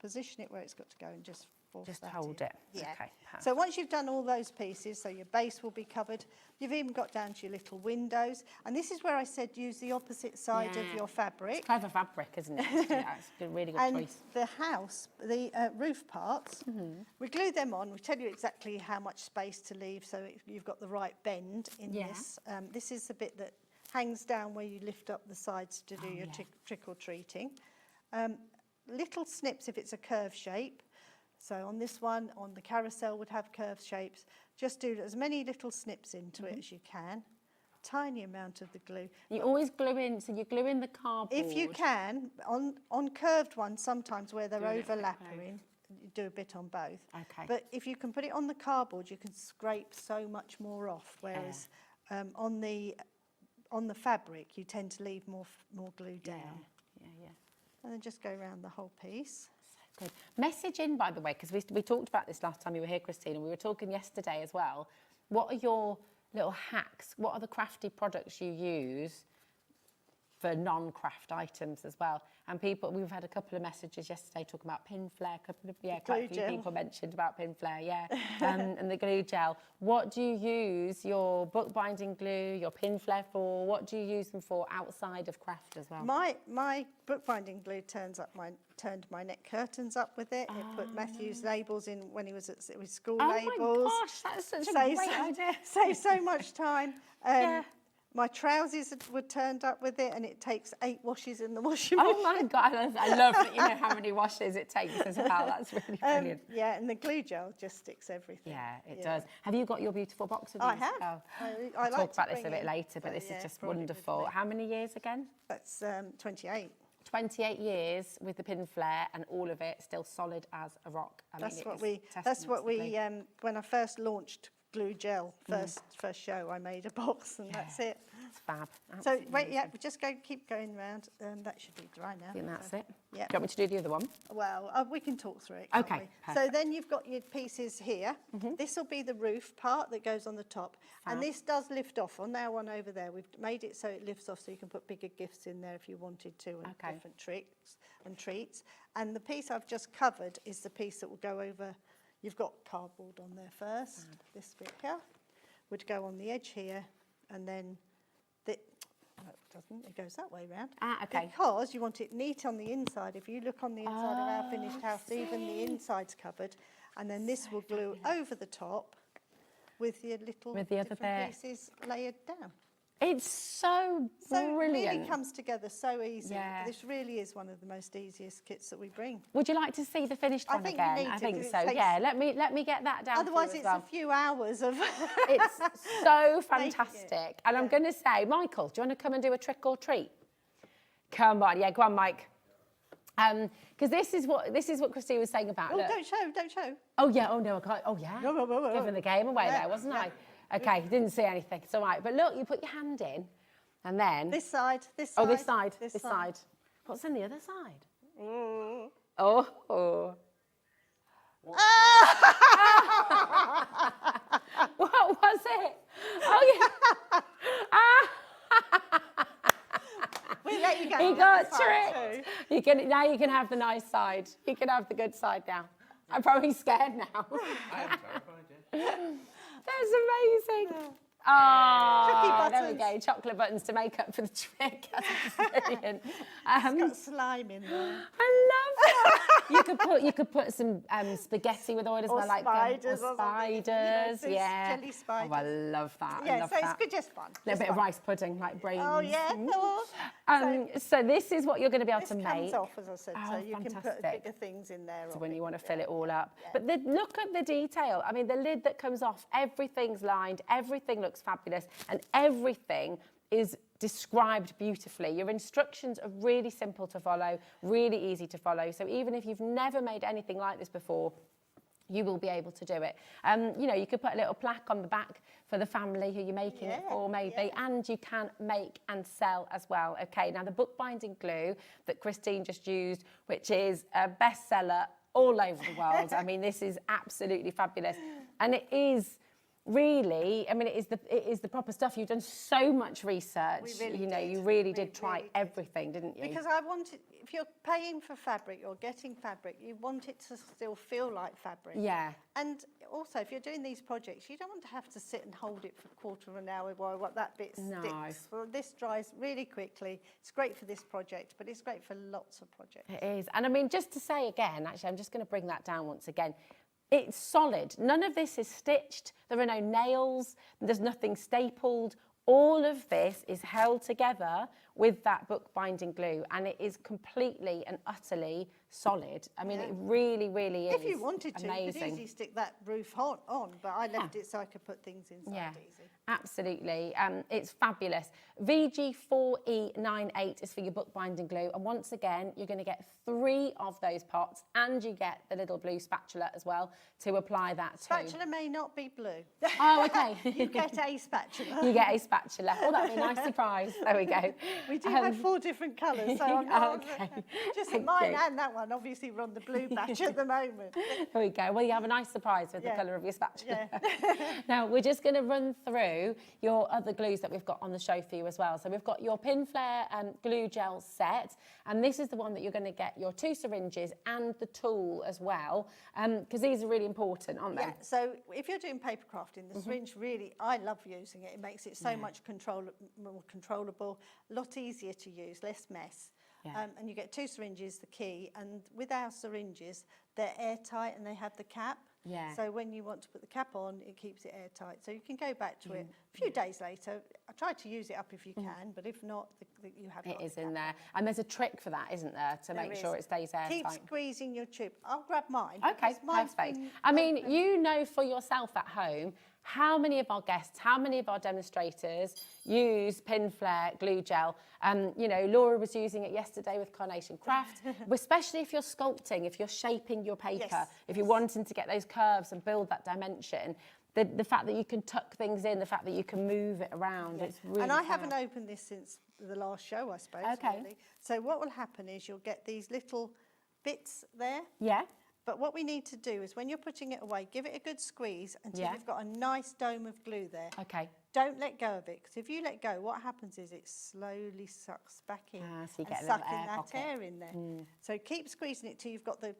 position it where it's got to go and just force just that hold in. it. Yeah. Okay, so once you've done all those pieces, so your base will be covered, you've even got down to your little windows. And this is where I said use the opposite side of your fabric. It's clever fabric, isn't it? It's a really good and choice. The house, the roof parts, we glue them on. We tell you exactly how much space to leave so you've got the right bend in this. This is the bit that hangs down where you lift up the sides to do your trick-or-treating. Little snips if it's a curve shape. So on this one, on the carousel would have curved shapes. Just do as many little snips into it as you can. Tiny amount of the glue. You always glue in, so you glue in the cardboard. If you can, on curved ones, sometimes where they're overlapping, you do a bit on both. Okay. But if you can put it on the cardboard, you can scrape so much more off. Whereas on the fabric, you tend to leave more glue down. Yeah. And then just go around the whole piece. Good. Message in, by the way, because we talked about this last time you were here, Christine, and we were talking yesterday as well. What are your little hacks? What are the crafty products you use for non-craft items as well? And we've had a couple of messages yesterday talking about Pinflair. Quite a few people mentioned about Pinflair, and the glue gel. What do you use your bookbinding glue, your Pinflair for? What do you use them for outside of craft as well? My bookbinding glue turned my neck curtains up with it. It put Matthew's labels in when he was at his school labels. Oh my gosh, that's such a great idea. Saves so much time. My trousers were turned up with it, and it takes 8 washes in the washing machine. Oh my God, I love that you know how many washes it takes as well. That's really brilliant. Yeah, and the glue gel just sticks everything. Yeah, it does. Have you got your beautiful box of these? I have. I'll talk about this a bit later, but this is just wonderful. How many years again? That's 28. 28 years with the Pinflair, and all of it still solid as a rock. That's what we when I first launched glue gel, first show, I made a box, and that's it. That's fab. So Absolutely wait, yeah, amazing. just keep going round. That should be dry now. I think that's it. Yeah. Do you want me to do the other one? Well, we can talk through it. Can't Okay, we? So perfect. then you've got your pieces here. This will be the roof part that goes on the top, and this does lift off. On that one over there, we've made it so it lifts off, so you can put bigger gifts in there if you wanted to, and different tricks and treats. And the piece I've just covered is the piece that will go over. You've got cardboard on there first. This bit here would go on the edge here, and then no, it doesn't. It goes that way round. Okay. Because you want it neat on the inside. If you look on the inside of our finished house, even the inside's covered, and then this will glue over the top with your little With the other different bit. pieces layered down. It's so So brilliant. it really comes together so easy. Yeah. This really is one of the most easiest kits that we bring. Would you like to see the finished I one think you again? need I to, think 'cause it so. takes- Yeah, let me get that down. Otherwise, for you it's as well. a few hours of. It's so Making it. fantastic. And I'm going to say, Michael, do you want to come and do a trick or treat? Come on, yeah, go on, Mike. Because this is what Christine was saying about. Oh, look. don't show. Oh yeah, oh no, I can't. Oh yeah. No. Giving the game away Yeah, there, wasn't yeah. I? Okay, didn't see anything. It's all right. But look, you put your hand in, and then. This side, this Oh, side. this side. This side. What's on the other side? Oh. What was it? Oh yeah. We'll let you go. He on got that side tricked. too. Now you can have the nice side. You can have the good side now. I'm probably scared now. I am terrified, yeah. That's amazing. Oh, there we buttons. go. Chocolate buttons to make up for the trick. That's brilliant. It's got slime in there. I love that. you could put some spaghetti with oil as Or well, like spiders or or something. spiders. Those Yeah. jelly spiders. Oh, I love that. I Yeah, love so that. it's good, just fun. A little just bit of fun. rice pudding, like brains. Oh, yeah. So this is what you're going to be able This to make. comes off, as I said, so Oh, you can put fantastic. bigger things in there. So or when you bigger- want to fill yeah. it all up. Yeah. But look at the detail. I mean, the lid that comes off, everything's lined, everything looks fabulous, and everything is described beautifully. Your instructions are really simple to follow, really easy to follow. So even if you've never made anything like this before, you will be able to do it. You know, you could put a little plaque on the back for the family who you're making it for, maybe, and you can make and sell as well. Okay, now the bookbinding glue that Christine just used, which is a bestseller all over the world. I mean, this is absolutely fabulous, and it is. Really, I mean, it is the proper stuff. You've done so much research. We really you know, did. you really We did try really did. everything, didn't you? Because I wanted, if you're paying for fabric or getting fabric, you want it to still feel like fabric. Yeah. And also, if you're doing these projects, you don't want to have to sit and hold it for a quarter of an hour while that bit No. sticks. Well, this dries really quickly. It's great for this project, but it's great for lots of projects. It is. And I mean, just to say again, actually, I'm just going to bring that down once again. It's solid. None of this is stitched. There are no nails. There's nothing stapled. All of this is held together with that bookbinding glue, and it is completely and utterly solid. I mean, it really, really is. If you wanted to, you could amazing. easily stick that roof on, but I left it so I could put things inside Yeah, easy. absolutely. It's fabulous. VG4E98 is for your bookbinding glue. And once again, you're going to get 3 of those pots, and you get the little blue spatula as well to apply that to. Spatula may not be blue. Oh, okay. You get a spatula. You get a spatula. Oh, that'd be a nice surprise. There we go. We do have 4 different colours, so I'm not, Okay. just Thank mine you. and that one. Obviously, we're on the blue batch at the moment. There we go. Well, you have a nice surprise with Yeah. the colour of your spatula. Yeah. Now, we're just going to run through your other glues that we've got on the show for you as well. So we've got your Pinflair glue gel set, and this is the one that you're going to get your 2 syringes and the tool as well, because these are really important, aren't they? Yeah, so if you're doing paper crafting, the syringe really, I love using it. It makes it so much more controllable, a lot easier to use, less mess. Yeah. And you get 2 syringes, the key, and with our syringes, they're airtight and they have the cap. Yeah. So when you want to put the cap on, it keeps it airtight. So you can go back to it a few days later. I try to use it up if you can, but if not, you have It got is the in cap. there. And there's a trick for that, isn't there, to There make is. sure it stays airtight. Keep squeezing your tube. I'll grab mine. Okay, because mine's perfect. been I mean, open. you know for yourself at home how many of our guests, how many of our demonstrators use Pinflair glue gel. You know, Laura was using it yesterday with Carnation Craft, especially if you're sculpting, if you're shaping your paper, Yes, if you're wanting to get those curves and build that dimension. the fact that you can tuck things in, the fact that you can move it around, it's really And I fab. haven't opened this since the last show, I suppose. Okay. Really. So what will happen is you'll get these little bits there. Yeah. But what we need to do is when you're putting it away, give it a good squeeze until Yeah. you've got a nice dome of glue there. Okay. Don't let go of it, because if you let go, what happens is it slowly sucks back in So you and get a little sucking air that pocket. air in there. So keep squeezing it till you've got the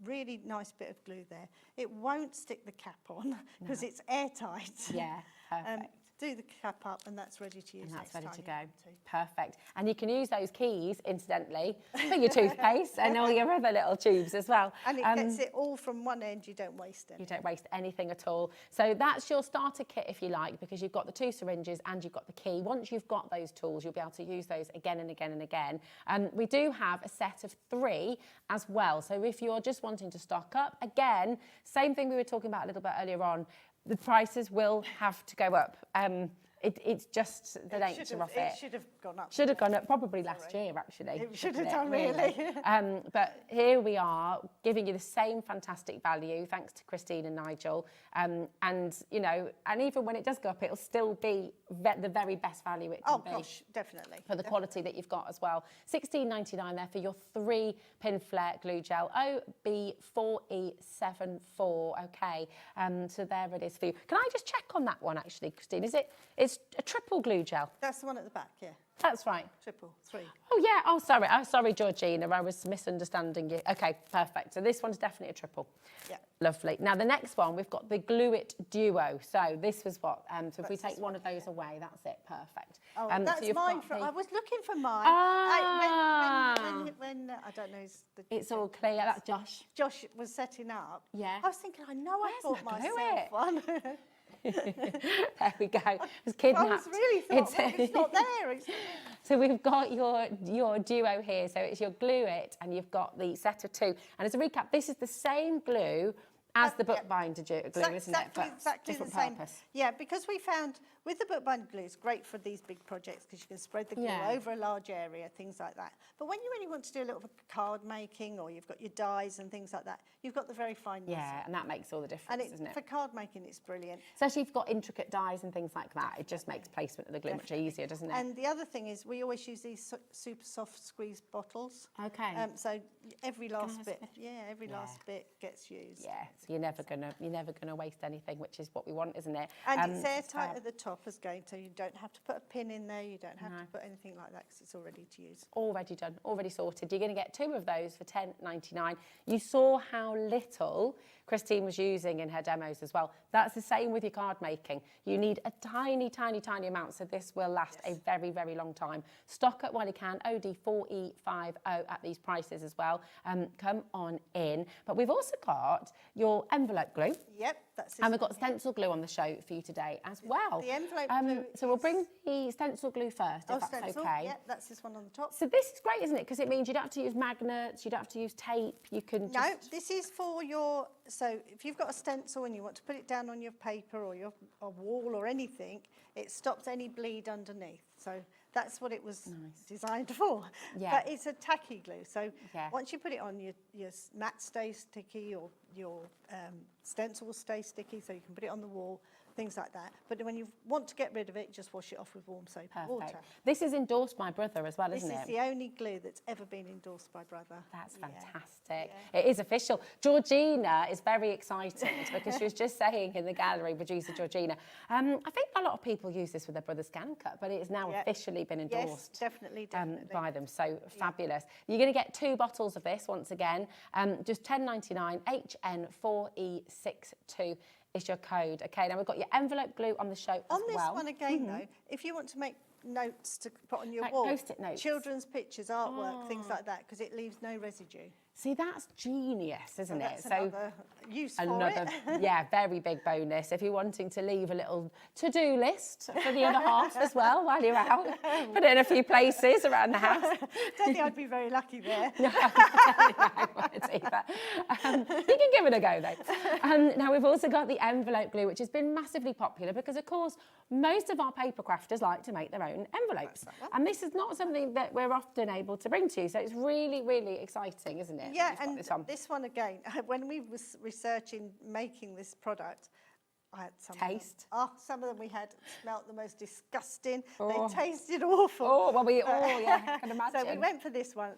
really nice bit of glue there. It won't stick the cap on because it's airtight. Yeah, perfect. Do the cap up and that's ready to use. And that's next ready to time go. you want to. Perfect. And you can use those keys, incidentally, for your toothpaste and all your other little tubes as well. And it gets it all from one end, you don't waste it. You don't waste anything at all. So that's your starter kit, if you like, because you've got the 2 syringes and you've got the key. Once you've got those tools, you'll be able to use those again and again and again. We do have a set of 3 as well. So if you're just wanting to stock up, again, same thing we were talking about a little bit earlier on, the prices will have to go up. It's just the nature of it. It should have gone up. Should have gone up probably last year, actually. It should have shouldn't done, really. But here we are, giving you the same fantastic value, thanks to Christine and Nigel. And, you know, and even when it does go up, it'll still be the very best value it can be. Oh, gosh, definitely. For the quality that you've got as well. $16.99 there for your 3 Pinflair glue gel, OB4E74, okay. So there it is for you. Can I just check on that one, actually, Christine? It's a triple glue gel? That's the one at the back, yeah. That's right. Triple, 3. Oh, yeah. Oh, sorry. Oh, sorry, Georgina. I was misunderstanding you. Okay, perfect. So this one's definitely a triple. Yeah. Lovely. Now, the next one, we've got the Glue It Duo. So this was what? So if we take one of those away, that's it. Perfect. Oh, so that's you've mine. got I was looking for mine. When I don't know. It's all clear. That's Josh. Josh was setting up. Yeah. I was thinking, I know I bought my myself Glue It? one. There we go. It was kidnapped. I was really thought, it's not there. So we've got your duo here. So it's your Glue It, and you've got the set of 2. And as a recap, this is the same glue as the bookbinder glue, isn't it? But Exactly different the same. purpose. Yeah, because we found with the bookbinder glue, it's great for these big projects because you can spread the glue over a large area, things like that. But when you really want to do a little bit of card making, or you've got your dies and things like that, you've got the very fine muscle. Yeah, and that makes all the difference, doesn't it? For card making, it's brilliant. Especially if you've got intricate dies and things like that, it just makes placement of the glue much easier, doesn't it? And the other thing is we always use these super soft squeeze bottles. Okay. So every last bit, last bit gets used. Yeah, so you're never gonna waste anything, which is what we want, isn't it? And it's airtight at the top as going, so you don't have to put a pin in there, you don't have to put anything like that because it's all ready to use. Already done, already sorted. You're going to get 2 of those for $10.99. You saw how little Christine was using in her demos as well. That's the same with your card making. You need a tiny, tiny, tiny amount, so this will last a very, very long time. Stock up while you can, OD4E50 at these prices as well. Come on in. But we've also got your envelope glue. Yep, that's it. And we've got stencil glue on the show for you today as well. The envelope glue. So we'll bring the stencil glue first, if that's stencil, okay. Yeah, that's this one on the top. So this is great, isn't it? Because it means you don't have to use magnets, you don't have to use tape, you can just... No, this is for your... So if you've got a stencil and you want to put it down on your paper or your wall or anything, it stops any bleed underneath. So that's what it was designed for. Yeah. But it's a tacky glue. So once you put it on, your mat stays sticky, or your stencil will stay sticky, so you can put it on the wall, things like that. But when you want to get rid of it, just wash it off with warm soap and water. This is endorsed by Brother as well, isn't it? This is the only glue that's ever been endorsed by Brother. That's fantastic. It is official. Georgina is very excited because she was just saying in the gallery, producer Georgina, I think a lot of people use this with their Brother Scan Cut, but it has now officially been endorsed. Yes, definitely. By them. So fabulous. You're going to get 2 bottles of this once again, just $10.99, HN4E62. Is your code. Okay, now we've got your envelope glue on the show as well. On this one again, though, if you want to make notes to put on your wall, post-it notes, children's pictures, artwork, things like that, because it leaves no residue. See, that's genius, isn't it? So another use for it. Yeah, very big bonus. If you're wanting to leave a little to-do list for the other half as well while you're out, put it in a few places around the house. Don't think I'd be very lucky there. No, I won't either. You can give it a go, though. Now, we've also got the envelope glue, which has been massively popular because, of course, most of our paper crafters like to make their own envelopes. And this is not something that we're often able to bring to you. So it's really, really exciting, isn't it? Yeah, and this one again, when we was researching making this product, I had some Taste. Of them. Oh, some of them we had smelt the most disgusting. Oh. They tasted awful. Oh, well, yeah, I can imagine. So we went for this one.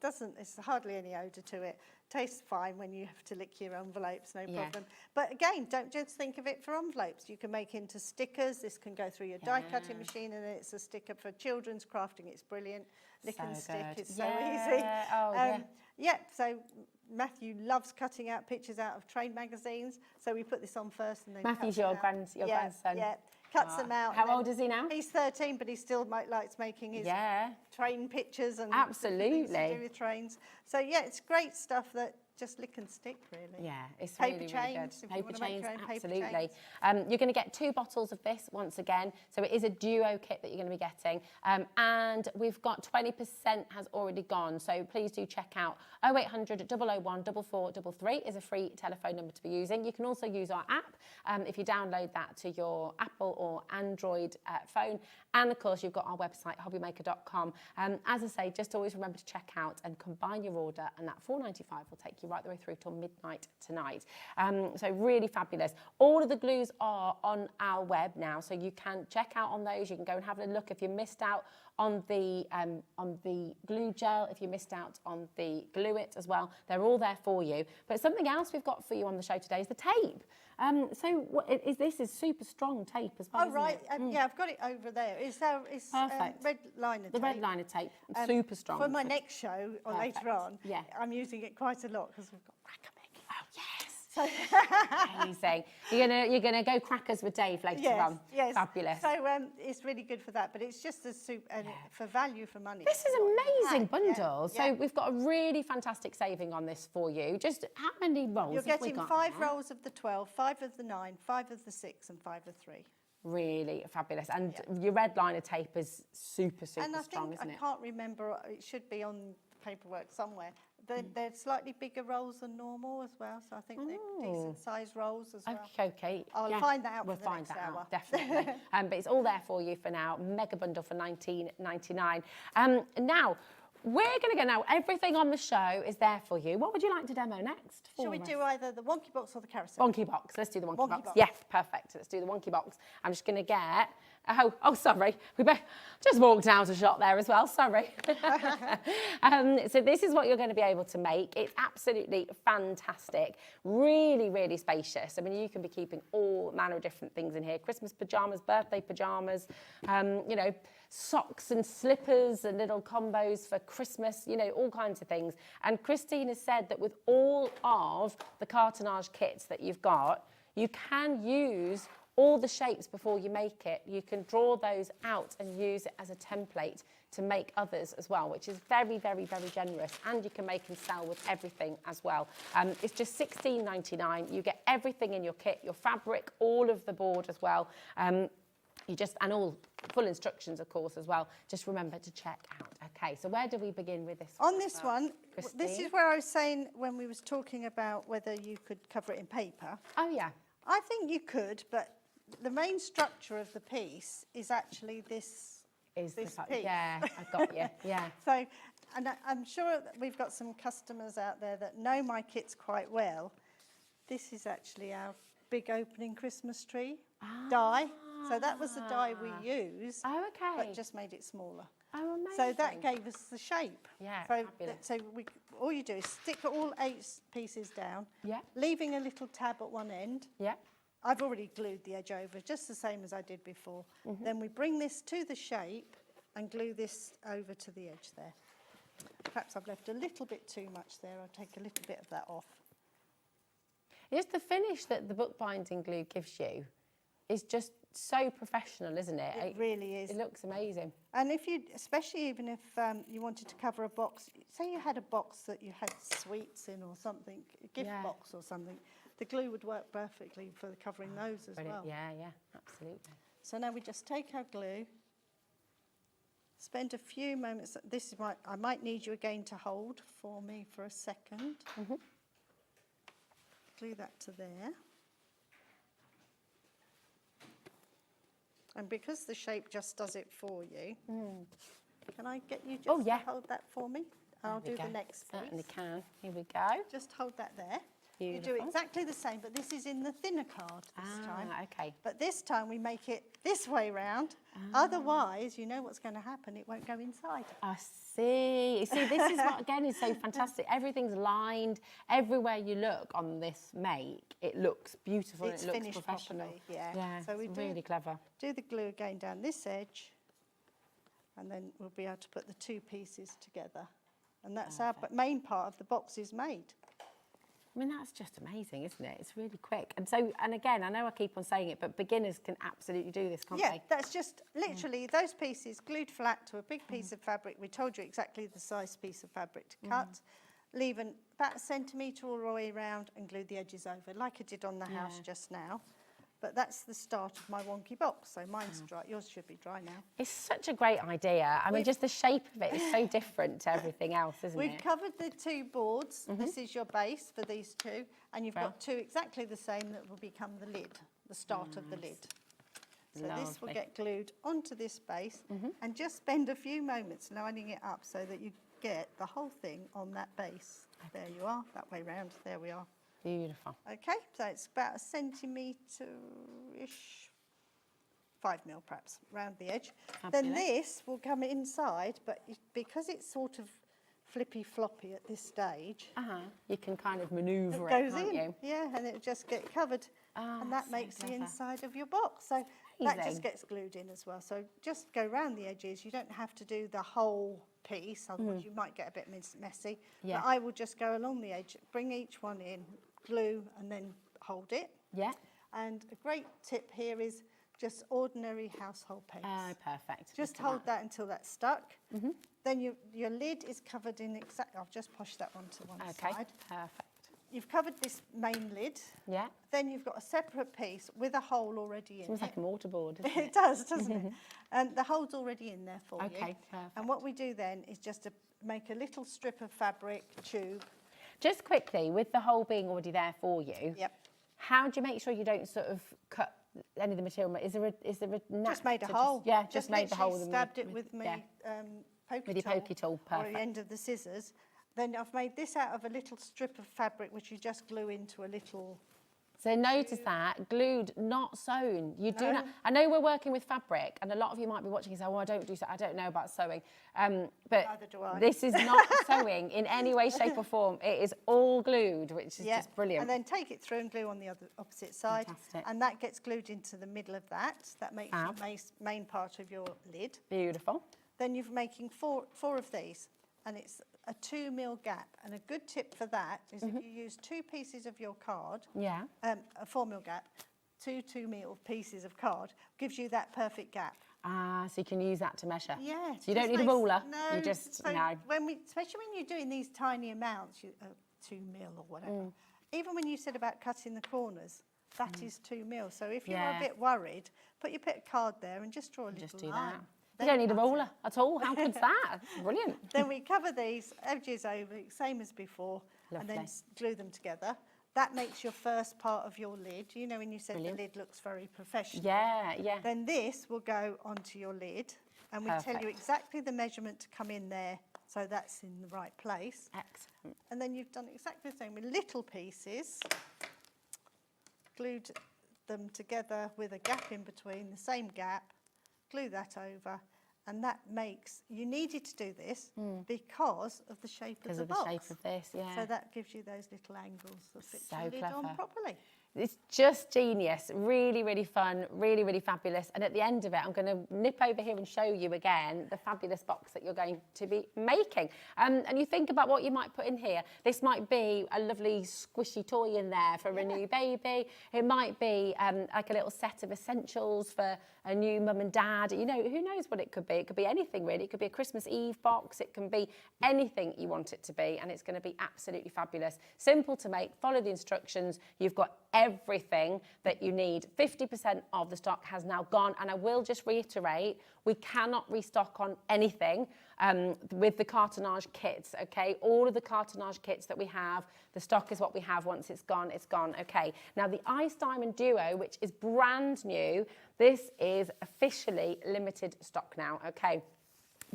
It's hardly any odour to it. Tastes fine when you have to lick your envelopes, no problem. But again, don't just think of it for envelopes. You can make into stickers. This can go through your die cutting machine, and it's a sticker for children's crafting. It's brilliant. Lick and stick. It's so easy. Oh, so Matthew loves cutting out pictures out of trade magazines, so we put this on first and then Matthew's your grandson. Yeah, cuts them out. How old is he now? He's 13, but he still likes making his train pictures and absolutely things to do with trains. So yeah, it's great stuff that just lick and stick, really. Yeah, it's paper really, chains, really good. Paper chains, absolutely. Paper chains. You're going to get 2 bottles of this once again. So it is a duo kit that you're going to be getting. And we've got 20% has already gone. So please do check out 0800 001 4433 is a free telephone number to be using. You can also use our app if you download that to your Apple or Android phone. And of course, you've got our website, HobbyMaker.com. As I say, just always remember to check out and combine your order, and that $4.95 will take you right the way through till midnight tonight. So really fabulous. All of the glues are on our web now, so you can check out on those. You can go and have a look if you missed out on the glue gel, if you missed out on the glue it as well. They're all there for you. But something else we've got for you on the show today is the tape. This is super strong tape as well. Oh, right. Yeah, I've got it over there. It's perfect. Red liner tape. The red liner tape, super strong. For my next show or later on, I'm using it quite a lot because we've got cracker making. Oh, yes. Amazing. You're gonna go crackers with Dave later on. Yes. Fabulous. So it's really good for that, but it's just a soup and for value for money. This is amazing bundle. So we've got a really fantastic saving on this for you. Just how many rolls? You're getting 5 rolls of the 12, 5 of the 9, 5 of the 6, and 5 of 3. Really fabulous. And your red liner tape is super strong, isn't it? I can't remember. It should be on paperwork somewhere. They're slightly bigger rolls than normal as well, so I think they're decent sized rolls as well. Okay. I'll find that out We'll for the find next that hour. out, definitely. But it's all there for you for now. Mega bundle for $19.99. Now, we're going to go now. Everything on the show is there for you. What would you like to demo next? Shall we do either the wonky box or the carousel? Wonky box. Let's do the wonky box. Yes, perfect. Let's do the wonky box. I'm just going to get... Oh, sorry. We just walked out a shot there as well. Sorry. So this is what you're going to be able to make. It's absolutely fantastic. Really, really spacious. I mean, you can be keeping all manner of different things in here. Christmas pyjamas, birthday pyjamas, socks and slippers and little combos for Christmas, all kinds of things. And Christine has said that with all of the cartonnage kits that you've got, you can use all the shapes before you make it. You can draw those out and use it as a template to make others as well, which is very, very, very generous. And you can make and sell with everything as well. It's just $16.99. You get everything in your kit, your fabric, all of the board as well. And all full instructions, of course, as well. Just remember to check out. Okay, so where do we begin with this one? On this one, this is where I was saying when we was talking about whether you could cover it in paper. Oh, yeah. I think you could, but the main structure of the piece is actually this piece. Yeah, I got you, yeah. So, and I'm sure that we've got some customers out there that know my kits quite well. This is actually our big opening Christmas tree die. So that was the die we used, but just made it smaller. Oh, amazing. So that gave us the shape. Yeah, so all you do is stick all 8 pieces down, leaving a little tab at one end. Yeah. I've already glued the edge over, just the same as I did before. Then we bring this to the shape and glue this over to the edge there. Perhaps I've left a little bit too much there. I'll take a little bit of that off. Just the finish that the bookbinding glue gives you is just so professional, isn't it? It really is. It looks amazing. And especially even if you wanted to cover a box, say you had a box that you had sweets in or something, a gift box or something, the glue would work perfectly for covering those as well. Yeah, absolutely. So now we just take our glue, spend a few moments. This is I might need you again to hold for me for a second. Glue that to there. And because the shape just does it for you, can I get you just to hold that for me? I'll do the next piece. Certainly can. Here we go. Just hold that there. You do exactly the same, but this is in the thinner card this time. Okay. But this time we make it this way round. Otherwise, you know what's going to happen. It won't go inside. I see. See, this is what, again, is so fantastic. Everything's lined. Everywhere you look on this make, it looks beautiful. It's it looks finished professional. properly, yeah. Yeah, So we it's do, really clever. Do the glue again down this edge, and then we'll be able to put the two pieces together. And that's our main part of the box is made. I mean, that's just amazing, isn't it? It's really quick. And so, and again, I know I keep on saying it, but beginners can absolutely do this, can't Yeah, they? that's just literally those pieces glued flat to a big piece of fabric. We told you exactly the size piece of fabric to cut. Leave about a centimetre all the way around and glue the edges over, like I did on the house just now. But that's the start of my wonky box. So mine's dry. Yours should be dry now. It's such a great idea. I mean, just the shape of it is so different to everything else, isn't it? We've covered the two boards. This is your base for these two. And you've got two exactly the same that will become the lid, the start of the lid. So this will get glued onto this base and just spend a few moments lining it up so that you get the whole thing on that base. There you are, that way round. There we are. Beautiful. Okay, so it's about a centimetre-ish, 5 mil perhaps, round the edge. Then this will come inside, but because it's sort of flippy-floppy at this stage. You can kind of manoeuvre it, goes can't in, you? yeah, and it'll just get covered. And that so makes the clever. inside of your box. So that Amazing. just gets glued in as well. So just go round the edges. You don't have to do the whole piece, otherwise you might get a bit messy. Yeah. But I will just go along the edge, bring each one in, glue, and then hold it. Yeah. And a great tip here is just ordinary household paste. Oh, perfect. Just Look at hold that until that's stuck. Then your lid is covered in I'll just push that one to one Okay, side. perfect. You've covered this main lid. Yeah. Then you've got a separate piece with a hole already in Seems it. like a mortarboard, doesn't It it? does, doesn't it? And the hole's already in there for you. Okay, perfect. And what we do then is just to make a little strip of fabric tube. Just quickly, with the hole being already there for you, how do you make sure you don't sort of cut any of the material? Is there a knack Just made a to hole. just made the hole. Literally stabbed it with my pokey with your tool. pokey tool, Or perfect. the end of the scissors. Then I've made this out of a little strip of fabric which you just glue into a little... So notice that, glued, not sewn. You do not. I know we're working with fabric, and a lot of you might be watching and say, "Oh, I don't know about sewing." But Neither do I. this is not sewing in any way, shape, or form. It is all glued, which is just brilliant. And then take it through and glue on the opposite side. Fantastic. And that gets glued into the middle of that. That makes the main part of your lid. Beautiful. Then you're making four of these, and it's a 2 mil gap. And a good tip for that is if you use two pieces of your card, a 4 mil gap, two 2 mil pieces of card gives you that perfect gap. So you can use that to measure. Yeah. So you don't need a ruler. No. You just so especially when you're doing these tiny amounts, 2 mil or whatever. Even when you said about cutting the corners, that is 2 mil. So if you're a bit worried, put your bit of card there and just draw a little line. That. You don't need a ruler at all. How good's that? Brilliant. Then we cover these edges over, same as before, and then glue them together. That makes your first part of your lid. You know when you said the lid looks very professional. Yeah, yeah. Then this will go onto your lid, and we tell you exactly the measurement to come in there, so that's in the right place. Excellent. And then you've done exactly the same with little pieces, glued them together with a gap in between, the same gap, glue that over, and that makes, you needed to do this because of the shape of the box. Because of the shape of this, yeah. So that gives you those little angles that fit your lid on properly. It's just genius, really, really fun, really, really fabulous. And at the end of it, I'm going to nip over here and show you again the fabulous box that you're going to be making. And you think about what you might put in here. This might be a lovely squishy toy in there for a new baby. It might be like a little set of essentials for a new mum and dad. You know, who knows what it could be? It could be anything really. It could be a Christmas Eve box. It can be anything you want it to be. And it's going to be absolutely fabulous. Simple to make. Follow the instructions. You've got everything that you need. 50% of the stock has now gone, and I will just reiterate, we cannot restock on anything with the cartonnage kits, okay? All of the cartonnage kits that we have, the stock is what we have. Once it's gone, okay? Now, the Ice Diamond Duo, which is brand new, this is officially limited stock now, okay?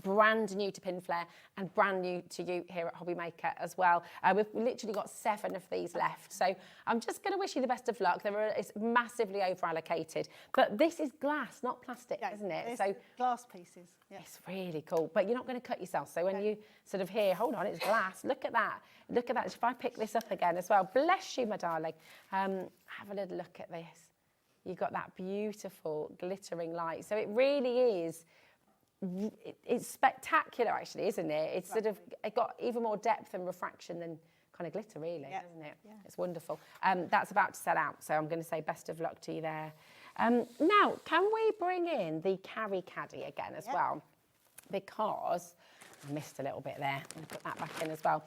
brand new to Pinflair and brand new to you here at HobbyMaker as well. We've literally got 7 of these left. So I'm just going to wish you the best of luck. It's massively over allocated. But this is glass, not plastic, isn't it? So glass pieces. Yeah. It's really cool. But you're not going to cut yourself. So when you sort of hear, hold on, it's glass. Look at that. Look at that. If I pick this up again as well, bless you, my darling. Have a little look at this. You've got that beautiful glittering light. So it really is. It's spectacular, actually, isn't it? It's sort of got even more depth and refraction than kind of glitter, really, doesn't it? Yeah. It's wonderful. That's about to sell out, so I'm going to say best of luck to you there. Now, can we bring in the carry caddy again as well? Because I missed a little bit there. I'm going to put that back in as well.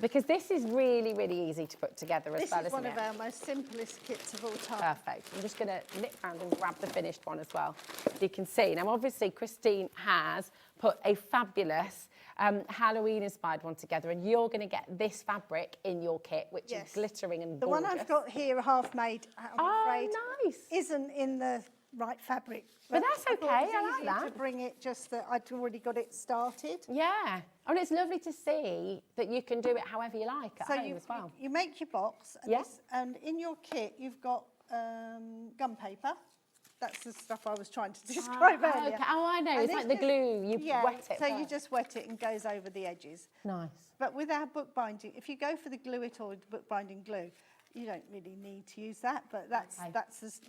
Because this is really, really easy to put together as well, isn't it? This is one of our most simplest kits of all time. Perfect. I'm just going to nip round and grab the finished one as well. You can see. Now, obviously, Christine has put a fabulous Halloween-inspired one together, and you're going to get this fabric in your kit, which is glittering and gorgeous. The one I've got here, half made, I'm afraid, nice. isn't in the right fabric. But that's okay, I like that. To bring it just that I'd already got it started. Yeah, and it's lovely to see that you can do it however you like at home as well. You make your box, and, and in your kit you've got gum paper. That's the stuff I was trying to describe earlier. Okay. Oh, I know. And it's like the glue. You wet it. So you just wet it and goes over the edges. Nice. But with our bookbinding, if you go for the glue it or the bookbinding glue, you don't really need to use that. But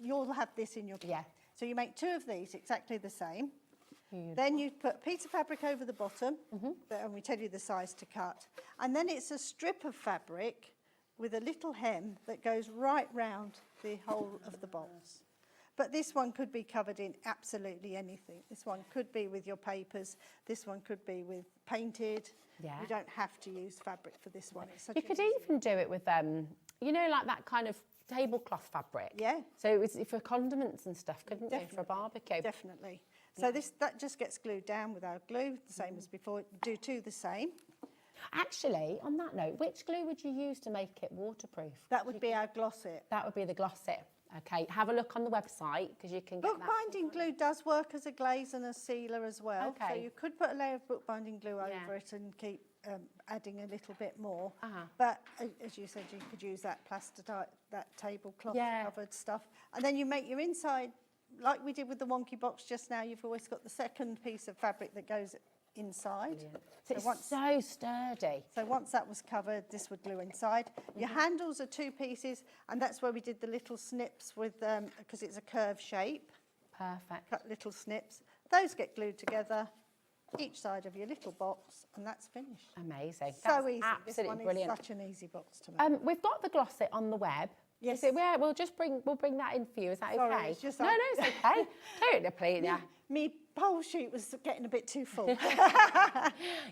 you'll have this in your kit. Yeah. So you make 2 of these exactly the same. Beautiful. Then you put a piece of fabric over the bottom, and we tell you the size to cut. And then it's a strip of fabric with a little hem that goes right round the whole of the box. But this one could be covered in absolutely anything. This one could be with your papers. This one could be with painted. Yeah. You don't have to use fabric for this one. It's such you could even do it with, you know, like that kind of tablecloth fabric. Yeah. So it was for condiments and stuff, couldn't you, for a barbecue? Definitely. So that just gets glued down with our glue, the same as before. Do 2 the same. Actually, on that note, which glue would you use to make it waterproof? That would be our Gloss-It. That would be the Gloss-It. Okay, have a look on the website because you can get bookbinding glue does work as a glaze and a sealer as well. Okay. So you could put a layer of bookbinding glue over it and keep adding a little bit more. But as you said, you could use that that tablecloth covered stuff. And then you make your inside, like we did with the wonky box just now, you've always got the second piece of fabric that goes inside. So it's so sturdy. So once that was covered, this would glue inside. Your handles are 2 pieces, and that's where we did the little snips with, because it's a curved shape. Perfect. Cut little snips. Those get glued together, each side of your little box, and that's finished. Amazing. So easy. Absolutely this one brilliant. Is such an easy box to make. We've got the Gloss-It on the web. Yes. We'll bring that in for you. Is that Sorry, okay? it's just no, it's okay. Don't please. Yeah. Me pole shoot was getting a bit too full.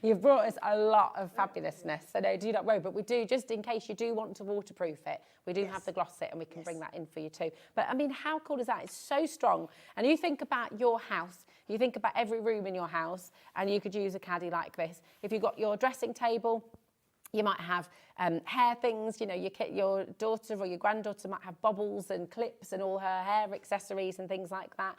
You've brought us a lot of fabulousness, so no, do not worry. But we do, just in case you do want to waterproof it, we do have the Gloss-It, and we can bring that in for you too. But I mean, how cool is that? It's so strong. And you think about your house, you think about every room in your house, and you could use a caddy like this. If you've got your dressing table, you might have hair things, you know, your daughter or your granddaughter might have bobbles and clips and all her hair accessories and things like that.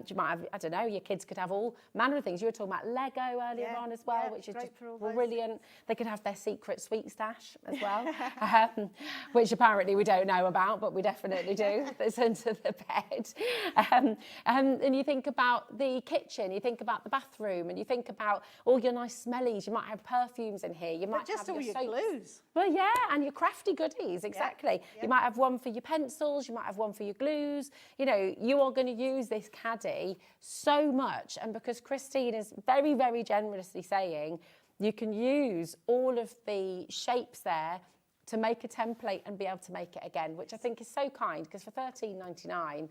You might have, I don't know, your kids could have all manner of things. You were talking about Lego earlier on as well, which is just brilliant. They could have their secret sweet stash as well, which apparently we don't know about, but we definitely do. That's under the bed. And you think about the kitchen, you think about the bathroom, and you think about all your nice smellies. You might have perfumes in here. You might just have all your glues. Well, yeah, and your crafty goodies, exactly. Yeah. You might have one for your pencils, you might have one for your glues. You know, you are going to use this caddy so much, and because Christine is very, very generously saying you can use all of the shapes there to make a template and be able to make it again, which I think is so kind, because for $13.99,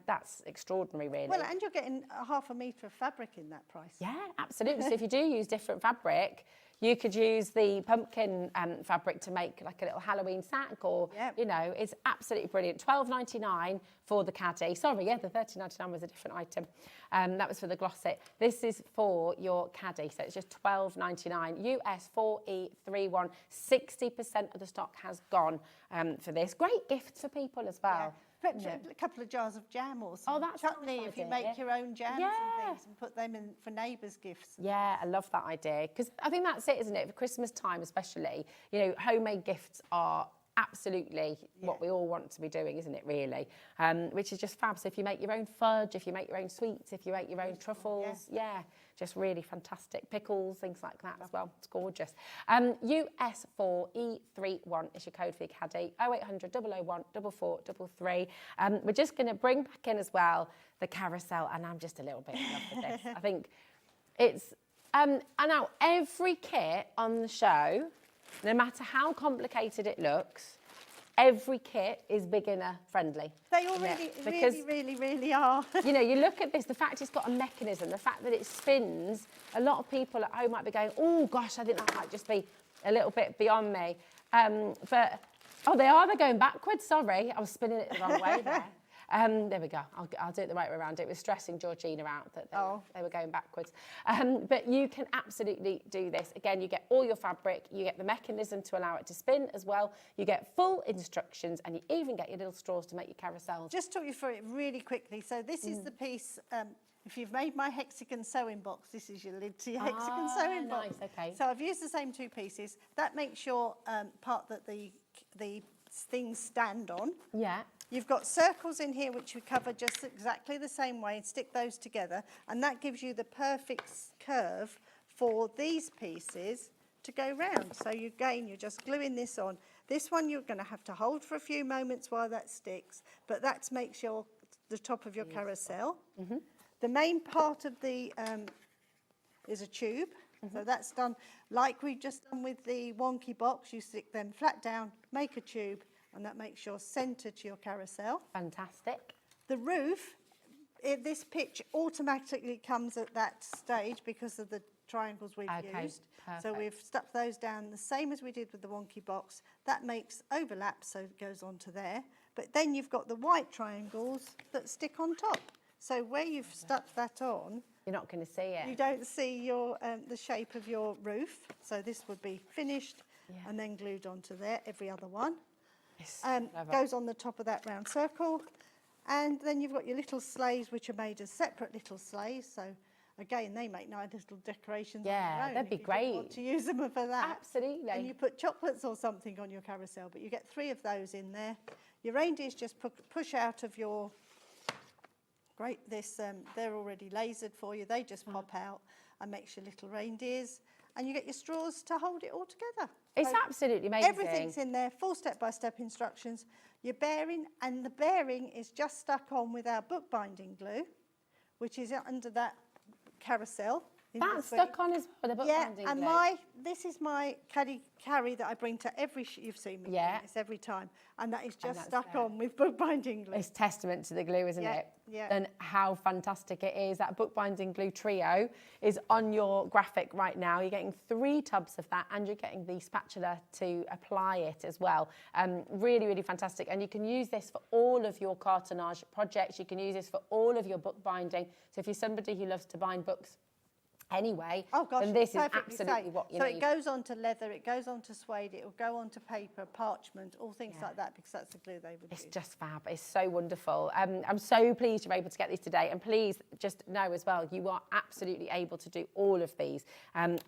that's extraordinary, really. Well, and you're getting half a metre of fabric in that price. Yeah, absolutely. So if you do use different fabric, you could use the pumpkin fabric to make like a little Halloween sack, or, you know, it's absolutely brilliant. $12.99 for the caddy. Sorry, yeah, the $13.99 was a different item. That was for the Gloss-It. This is for your caddy, so it's just $12.99. US 4E31. 60% of the stock has gone for this. Great gift for people as well. Yeah. a couple of jars of jam or some that's chutney a nice if you idea. make your own jams and things and put them in for neighbours' gifts. Yeah, I love that idea because I think that's it, isn't it? For Christmas time especially, you know, homemade gifts are absolutely what we all want to be doing, isn't it, really? Which is just fab. So if you make your own fudge, if you make your own sweets, if you make your own truffles, just really fantastic. Pickles, things like that as well. It's gorgeous. US4E31 is your code for your caddy. 0800 001 4433. We're just going to bring back in as well the carousel, and I'm just a little bit in love with this. I think it's... and now every kit on the show, no matter how complicated it looks, every kit is beginner friendly. They all really are. You know, you look at this, the fact it's got a mechanism, the fact that it spins, a lot of people at home might be going, oh gosh, I think that might just be a little bit beyond me. But, they're going backwards, sorry. I was spinning it the wrong way there. There we go. I'll do it the right way around. It was stressing Georgina out that they were going backwards. But you can absolutely do this. Again, you get all your fabric, you get the mechanism to allow it to spin as well. You get full instructions, and you even get your little straws to make your carousels. Just talk you through it really quickly. So this is the piece. If you've made my hexagon sewing box, this is your lid to your hexagon sewing box. Nice, okay. So I've used the same two pieces. That makes your part that the things stand on. Yeah. You've got circles in here which we cover just exactly the same way and stick those together, and that gives you the perfect curve for these pieces to go round. So you're just gluing this on. This one you're going to have to hold for a few moments while that sticks, but that makes the top of your carousel. The main part of the is a tube. So that's done like we've just done with the wonky box. You stick them flat down, make a tube, and that makes your centre to your carousel. Fantastic. The roof, this pitch automatically comes at that stage because of the triangles we've used. Perfect. So we've stuck those down the same as we did with the wonky box. That makes overlap, so it goes onto there. But then you've got the white triangles that stick on top. So where you've stuck that on, you're not going to see it. You don't see your the shape of your roof. So this would be finished and then glued onto there, every other one. Goes on the top of that round circle. And then you've got your little sleighs, which are made as separate little sleighs. So again, they make nice little decorations on their own. That'd be great. Want to use them for that. Absolutely. And you put chocolates or something on your carousel, but you get 3 of those in there. Your reindeers just push out of your... they're already lasered for you. They just pop out and makes your little reindeers. And you get your straws to hold it all together. It's absolutely amazing. Everything's in there, full step-by-step instructions. Your bearing, and the bearing is just stuck on with our bookbinding glue, which is under that carousel. That's stuck on as well, the bookbinding glue. And this is my carry that I bring to every, you've seen me doing this every time, and that is just stuck on with bookbinding glue. It's testament to the glue, isn't it? Yeah. And how fantastic it is. That bookbinding glue trio is on your graphic right now. You're getting 3 tubs of that, and you're getting the spatula to apply it as well. Really, really fantastic. And you can use this for all of your cartonnage projects. You can use this for all of your bookbinding. So if you're somebody who loves to bind books anyway, then this is absolutely what you need. So it goes onto leather, it goes onto suede, it will go onto paper, parchment, all things like that, because that's the glue they would use. It's just fab. It's so wonderful. I'm so pleased you're able to get these today. And please just know as well, you are absolutely able to do all of these,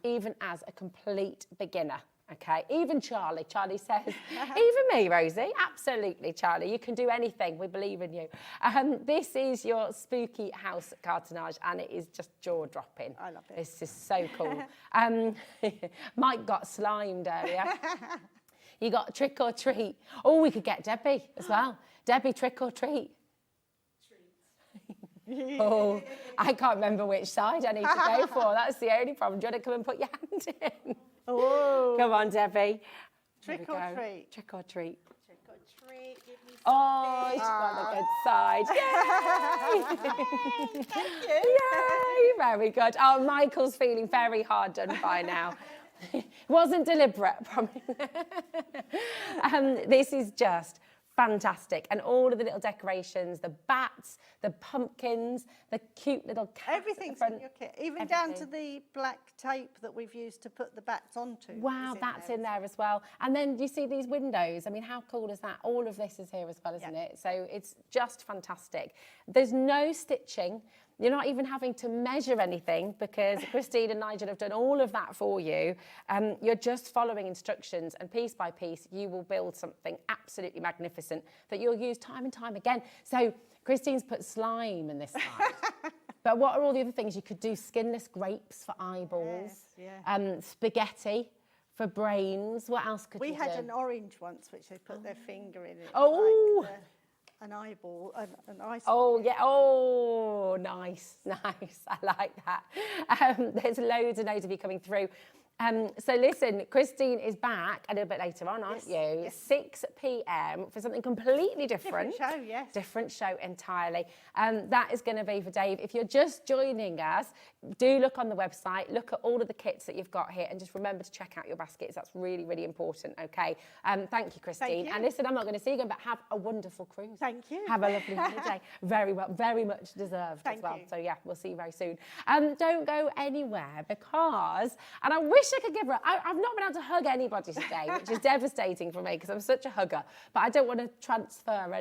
even as a complete beginner. Okay, even Charlie says, even me, Rosie, absolutely, Charlie, you can do anything, we believe in you. This is your spooky house cartonnage, and it is just jaw-dropping. I love it. This is so cool. Mike got slimed earlier. You got trick or treat. Oh, we could get Debbie as well. Debbie, trick or treat. Oh, I can't remember which side I need to go for. That's the only problem. Do you want to come and put your hand in? Oh. Come on, Debbie. Trick or treat. Trick or treat. Trick or treat. Give me oh, she's got the good side. Yay! Thank you. Yay! Very good. Oh, Michael's feeling very hard done by now. It wasn't deliberate, promise. This is just fantastic. And all of the little decorations, the bats, the pumpkins, the cute little cats. Everything's in your kit, even down to the black tape that we've used to put the bats onto. Wow, that's in there as well. And then you see these windows. I mean, how cool is that? All of this is here as well, isn't it? So it's just fantastic. There's no stitching. You're not even having to measure anything because Christine and Nigel have done all of that for you. You're just following instructions, and piece by piece, you will build something absolutely magnificent that you'll use time and time again. So Christine's put slime in this side. But what are all the other things? You could do skinless grapes for eyeballs, spaghetti for brains. What else could you do? We had an orange once, which they put their finger in it. Oh! Like an eyeball, an ice. Oh, yeah. Oh, nice, nice. I like that. There's loads and loads of you coming through. So listen, Christine is back a little bit later on, aren't you? Yes. 6 p.m. for something completely different. Different show, yes. Different show entirely. That is going to be for Dave. If you're just joining us, do look on the website, look at all of the kits that you've got here, and just remember to check out your baskets. That's really, really important, okay? Thank you, Christine. Thank you. And listen, I'm not going to see you again, but have a wonderful cruise. Thank you. Have a lovely holiday. Very well, very much deserved as well. you. So yeah, we'll see you very soon. Don't go anywhere because, and I wish I could give her, I've not been able to hug anybody today, which is devastating for me because I'm such a hugger, but I don't want to transfer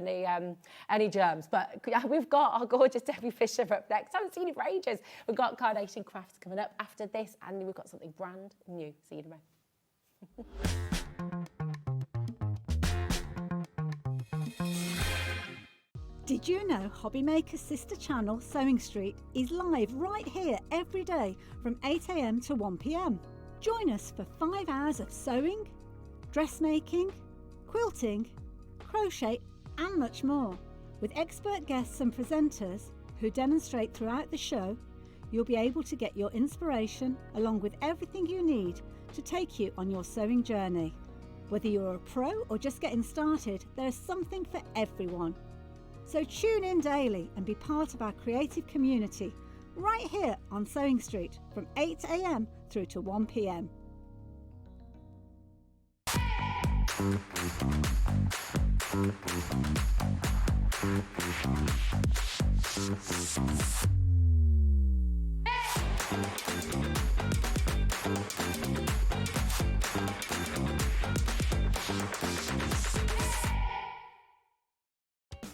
any germs. But we've got our gorgeous Debbie Fisher up next. I haven't seen it for ages. We've got Carnation Crafts coming up after this, and we've got something brand new. See you in a moment. Did you know HobbyMaker's sister channel, Sewing Street, is live right here every day from 8 a.m. to 1 p.m. Join us for 5 hours of sewing, dressmaking, quilting, crochet and much more. With expert guests and presenters who demonstrate throughout the show, you'll be able to get your inspiration along with everything you need to take you on your sewing journey. Whether you're a pro or just getting started, there's something for everyone. So tune in daily and be part of our creative community right here on Sewing Street from 8 a.m. through to 1 p.m.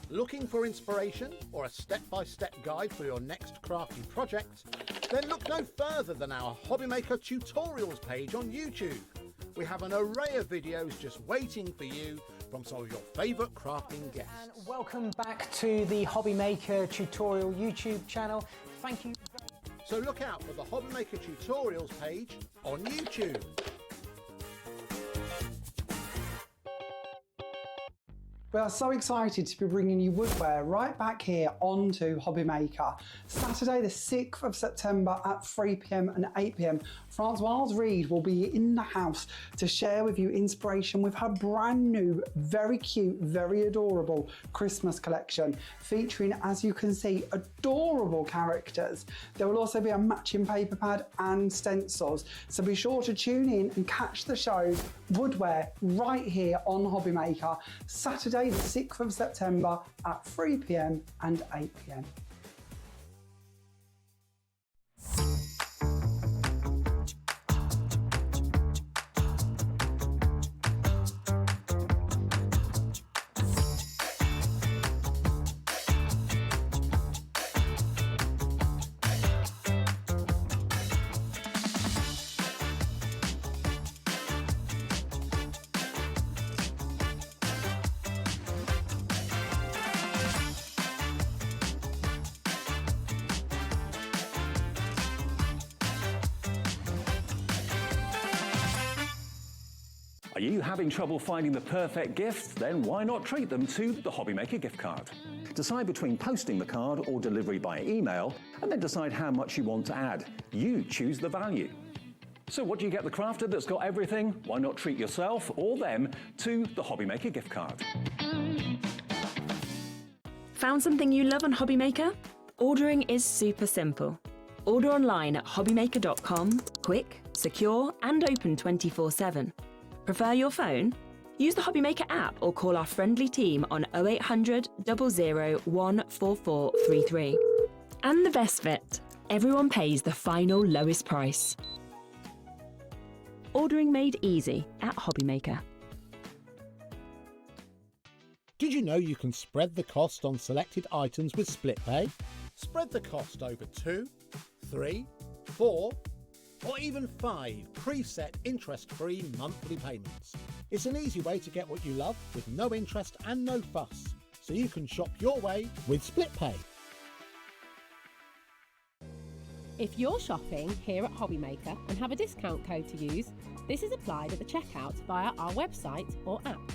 Looking for inspiration or a step-by-step guide for your next crafty project? Then look no further than our HobbyMaker tutorials page on YouTube. We have an array of videos just waiting for you from some of your favourite crafting guests. And welcome back to the HobbyMaker tutorial YouTube channel. Thank you. So look out for the HobbyMaker tutorials page on YouTube. We are so excited to be bringing you woodwear right back here onto HobbyMaker. Saturday the 6th of September at 3 p.m. and 8 p.m. Francoise Reed will be in the house to share with you inspiration with her brand new, very cute, very adorable Christmas collection featuring, as you can see, adorable characters. There will also be a matching paper pad and stencils. So be sure to tune in and catch the show Woodwear right here on HobbyMaker Saturday the 6th of September at 3 p.m. and 8 p.m. Are you having trouble finding the perfect gift? Then why not treat them to the HobbyMaker gift card? Decide between posting the card or delivery by email, and then decide how much you want to add. You choose the value. So what do you get the crafter that's got everything? Why not treat yourself or them to the HobbyMaker gift card? Found something you love on HobbyMaker? Ordering is super simple. Order online at hobbymaker.com, quick, secure and open 24/7. Prefer your phone? Use the HobbyMaker app or call our friendly team on 0800 00 14433. And the best bit, everyone pays the final lowest price. Ordering made easy at HobbyMaker. Did you know you can spread the cost on selected items with split pay? Spread the cost over 2, 3, 4, or even 5 preset interest-free monthly payments. It's an easy way to get what you love with no interest and no fuss, so you can shop your way with split pay. If you're shopping here at HobbyMaker and have a discount code to use, this is applied at the checkout via our website or app.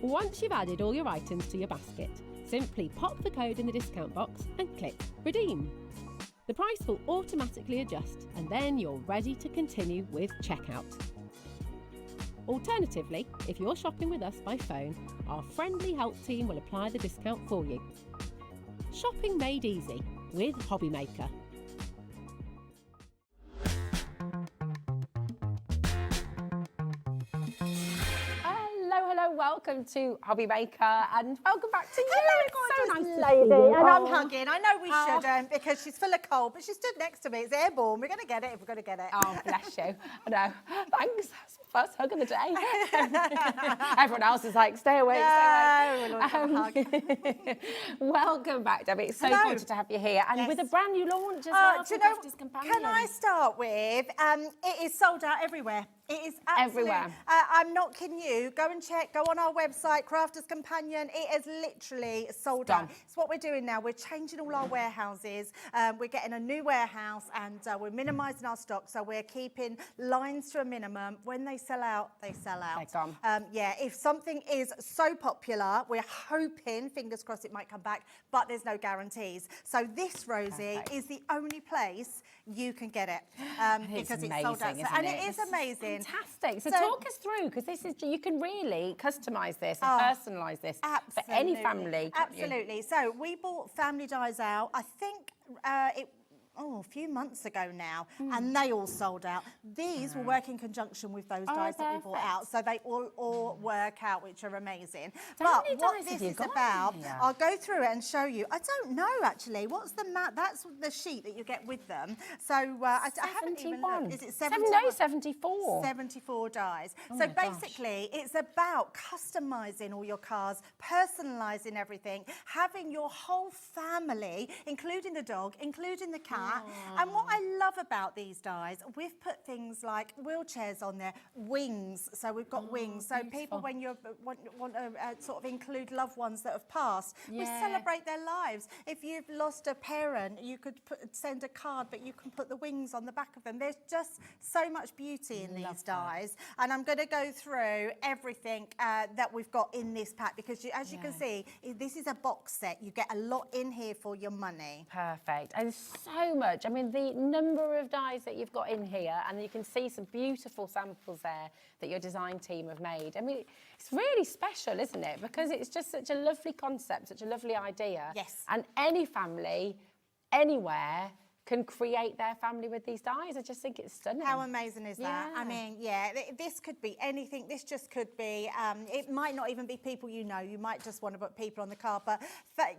Once you've added all your items to your basket, simply pop the code in the discount box and click Redeem. The price will automatically adjust and then you're ready to continue with checkout. Alternatively, if you're shopping with us by phone, our friendly help team will apply the discount for you. Shopping made easy with HobbyMaker. Welcome to HobbyMaker and welcome back to you. Hello, it's so nice lady. to see you. And I'm hugging. I know we shouldn't because she's full of cold, but she stood next to me. It's airborne. We're going to get it if we're going to get it. Oh, bless you. I know. Thanks. First hug of the day. Everyone else is like, stay away, stay away. Welcome back, Debbie. It's so good to have you here. And with a brand new launch as well. Do you know, can I start with, it is sold out everywhere. It is everywhere. I'm not kidding you. Go and check. Go on our website, Crafters Companion. It is literally sold out. It's what we're doing now. We're changing all our warehouses. We're getting a new warehouse and we're minimising our stock. So we're keeping lines to a minimum. When they sell out, they sell out. They're gone. Yeah, if something is so popular, we're hoping, fingers crossed, it might come back, but there's no guarantees. So this, Rosie, is the only place you can get it because it's sold out. And it is amazing. Fantastic. So talk us through, because this is, you can really customise this and personalise this for any family. Absolutely. So we bought family dies out. I think a few months ago now, and they all sold out. These will work in conjunction with those dies that we bought out, so they all work out, which are amazing. But what this is about, I'll go through it and show you. I don't know actually. What's the that's the sheet that you get with them. So I haven't even looked. Is it 71? No, 74. 74 dies. So basically, it's about customising all your cars, personalising everything, having your whole family, including the dog, including the cat. And what I love about these dies, we've put things like wheelchairs on there, wings. So we've got wings. So people, when you want to sort of include loved ones that have passed, we celebrate their lives. If you've lost a parent, you could send a card, but you can put the wings on the back of them. There's just so much beauty in these dies. And I'm going to go through everything that we've got in this pack because, as you can see, this is a box set. You get a lot in here for your money. Perfect. And so much. I mean, the number of dies that you've got in here, and you can see some beautiful samples there that your design team have made. I mean, it's really special, isn't it? Because it's just such a lovely concept, such a lovely idea. Yes. And any family, anywhere, can create their family with these dies. I just think it's stunning. How amazing is that? I mean, this could be anything. This just could be, it might not even be people you know. You might just want to put people on the card. But,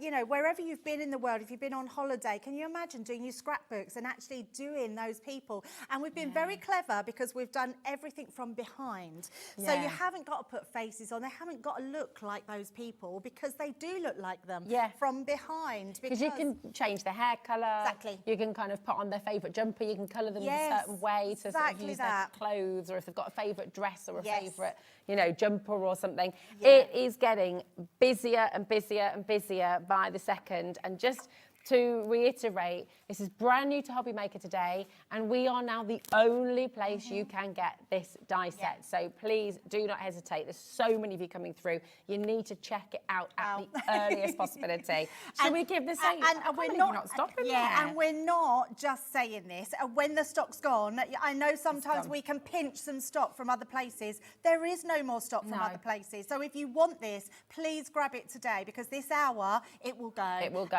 you know, wherever you've been in the world, if you've been on holiday, can you imagine doing your scrapbooks and actually doing those people? And we've been very clever because we've done everything from behind. So you haven't got to put faces on. They haven't got to look like those people because they do look like them from behind. Because you can change their hair colour. Exactly. You can kind of put on their favourite jumper, you can colour them in a certain way to sort of use their clothes, or if they've got a favourite dress or a favourite, you know, jumper or something. It is getting busier and busier and busier by the second. And just to reiterate, this is brand new to HobbyMaker today, and we are now the only place you can get this die set. So please do not hesitate. There's so many of you coming through. You need to check it out at the earliest possibility. Should we give this a... And we're not stopping and we're not just saying this. When the stock's gone, I know sometimes we can pinch some stock from other places. There is no more stock from other places. So if you want this, please grab it today because this hour, it will go. It will go.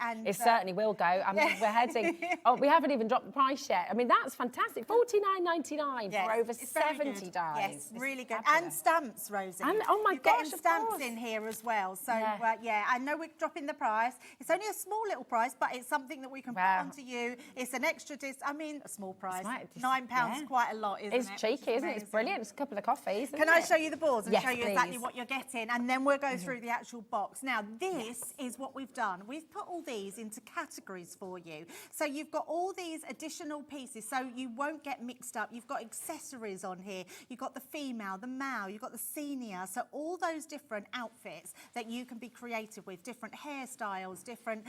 and it certainly will go. I mean, we're heading. Oh, we haven't even dropped the price yet. I mean, that's fantastic. $49.99 for over 70 dies. Yes, really good. Fabulous. And stamps, Rosie. And, oh my You're gosh, getting of stamps course. in here as well. So yeah, I know we're dropping the price. It's only a small little price, but it's something that we can put onto you. It's an extra I mean, a small price. £9, quite a lot, isn't it? It's cheeky, isn't it? It's brilliant. It's a couple of coffees. Can I show you the boards and yes, show you please. exactly what you're getting? And then we'll go through the actual box. Now, this is what we've done. We've put all these into categories for you. So you've got all these additional pieces, so you won't get mixed up. You've got accessories on here. You've got the female, the male, you've got the senior. So all those different outfits that you can be creative with, different hairstyles, different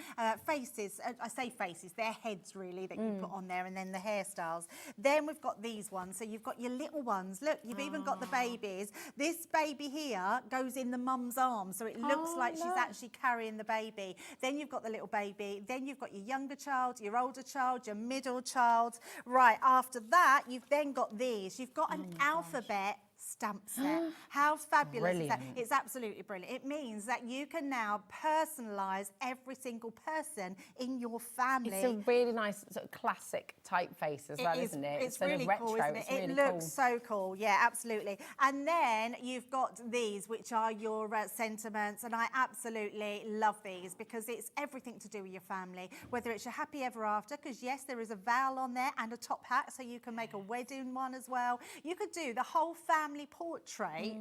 faces. I say faces, they're heads really that you put on there, and then the hairstyles. Then we've got these ones. So you've got your little ones. Look, you've even got the babies. This baby here goes in the mum's arms, so it looks like she's actually carrying the baby. Then you've got the little baby. Then you've got your younger child, your older child, your middle child. Right, after that, you've then got these. You've got an alphabet stamp set. How fabulous is that? It's absolutely brilliant. It means that you can now personalise every single person in your family. It's a really nice sort of classic typeface as well, isn't it? It's really cool, isn't it? It looks so cool. Yeah, absolutely. And then you've got these, which are your sentiments, and I absolutely love these because it's everything to do with your family, whether it's your happy ever after, because yes, there is a vowel on there and a top hat, so you can make a wedding one as well. You could do the whole family portrait.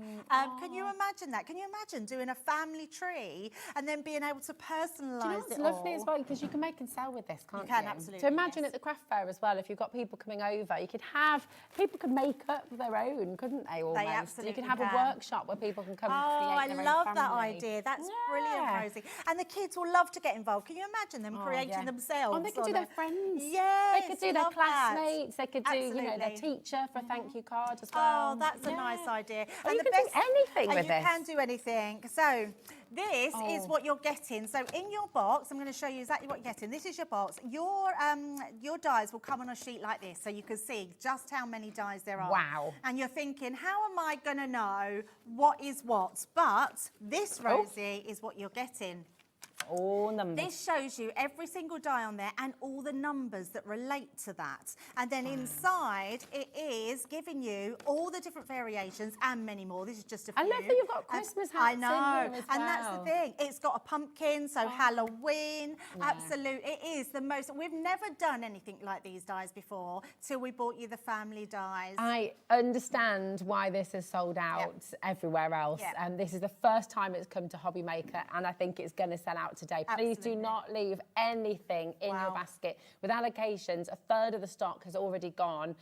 Can you imagine that? Can you imagine doing a family tree and then being able to personalise it's lovely as well, because you can make and sell with this, can't you? You can, absolutely. So imagine at the craft fair as well, if you've got people coming over, you could have, people could make up their own, couldn't they, almost? They absolutely You could have a workshop where people can come and create their own I love family. that idea. That's brilliant, Rosie. And the kids will love to get involved. Can you imagine them creating themselves? Oh, they could do their friends. Yes, they could do their classmates. They could do, you know, their teacher for a thank you card as well. Oh, that's a nice idea. And you can do anything with this. You can do anything. So this is what you're getting. So in your box, I'm going to show you exactly what you're getting. This is your box. Your dies will come on a sheet like this, so you can see just how many dies there are. Wow. And you're thinking, how am I going to know what is what? But this, Rosie, is what you're getting. All numbers. This shows you every single die on there and all the numbers that relate to that. And then inside, it is giving you all the different variations and many more. This is just a few. I love that you've got Christmas hats I know. in here as And that's the well. thing. It's got a pumpkin, so Halloween. Absolutely. It is the most. We've never done anything like these dies before till we bought you the family dies. I understand why this is sold out everywhere else. And this is the first time it's come to HobbyMaker, and I think it's going to sell out today. Please do not leave anything in your basket. With allocations, a third of the stock has already gone.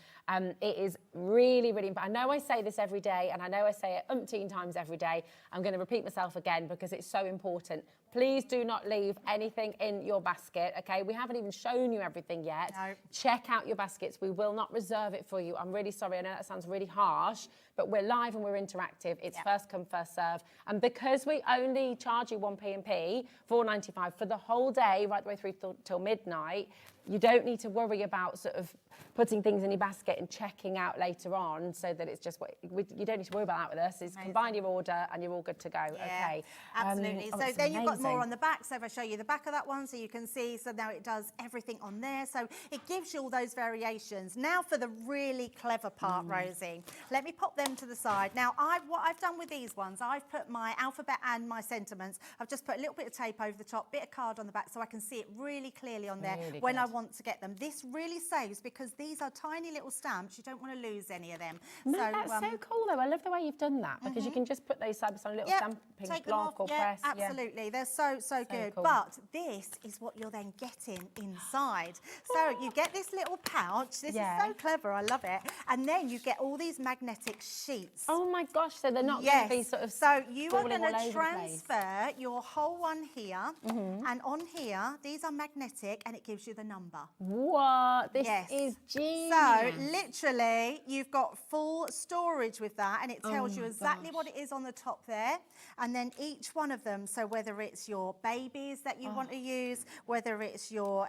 It is really, really important. I know I say this every day, and I know I say it umpteen times every day. I'm going to repeat myself again because it's so important. Please do not leave anything in your basket, okay? We haven't even shown you everything yet. No. Check out your baskets. We will not reserve it for you. I'm really sorry. I know that sounds really harsh, but we're live and we're interactive. It's first come, first serve. And because we only charge you 1p&p, $4.95 for the whole day, right the way through till midnight, you don't need to worry about sort of putting things in your basket and checking out later on, so that it's just what you don't need to worry about that with us. It's combine your order and you're all good to go. Okay. Absolutely. So then you've got more on the back. So if I show you the back of that one, so you can see. So now it does everything on there. So it gives you all those variations. Now for the really clever part, Rosie. Let me pop them to the side. Now what I've done with these ones, I've put my alphabet and my sentiments. I've just put a little bit of tape over the top, bit of card on the back, so I can see it really clearly on there when I want to get them. This really saves, because these are tiny little stamps. You don't want to lose any of them. No, that's so cool though. I love the way you've done that, because you can just put those side by side on a little stamping block or press. Absolutely. They're so good. Cool. But this is what you're then getting inside. So you get this little pouch. This is so clever. I love it. And then you get all these magnetic sheets. Oh my gosh, so they're not going to be sort of so you are going to transfer your whole one here, and on here, these are magnetic, and it gives you the number. What? This is genius. So literally, you've got full storage with that, and it tells you exactly what it is on the top there, and then each one of them. So whether it's your babies that you want to use, whether it's your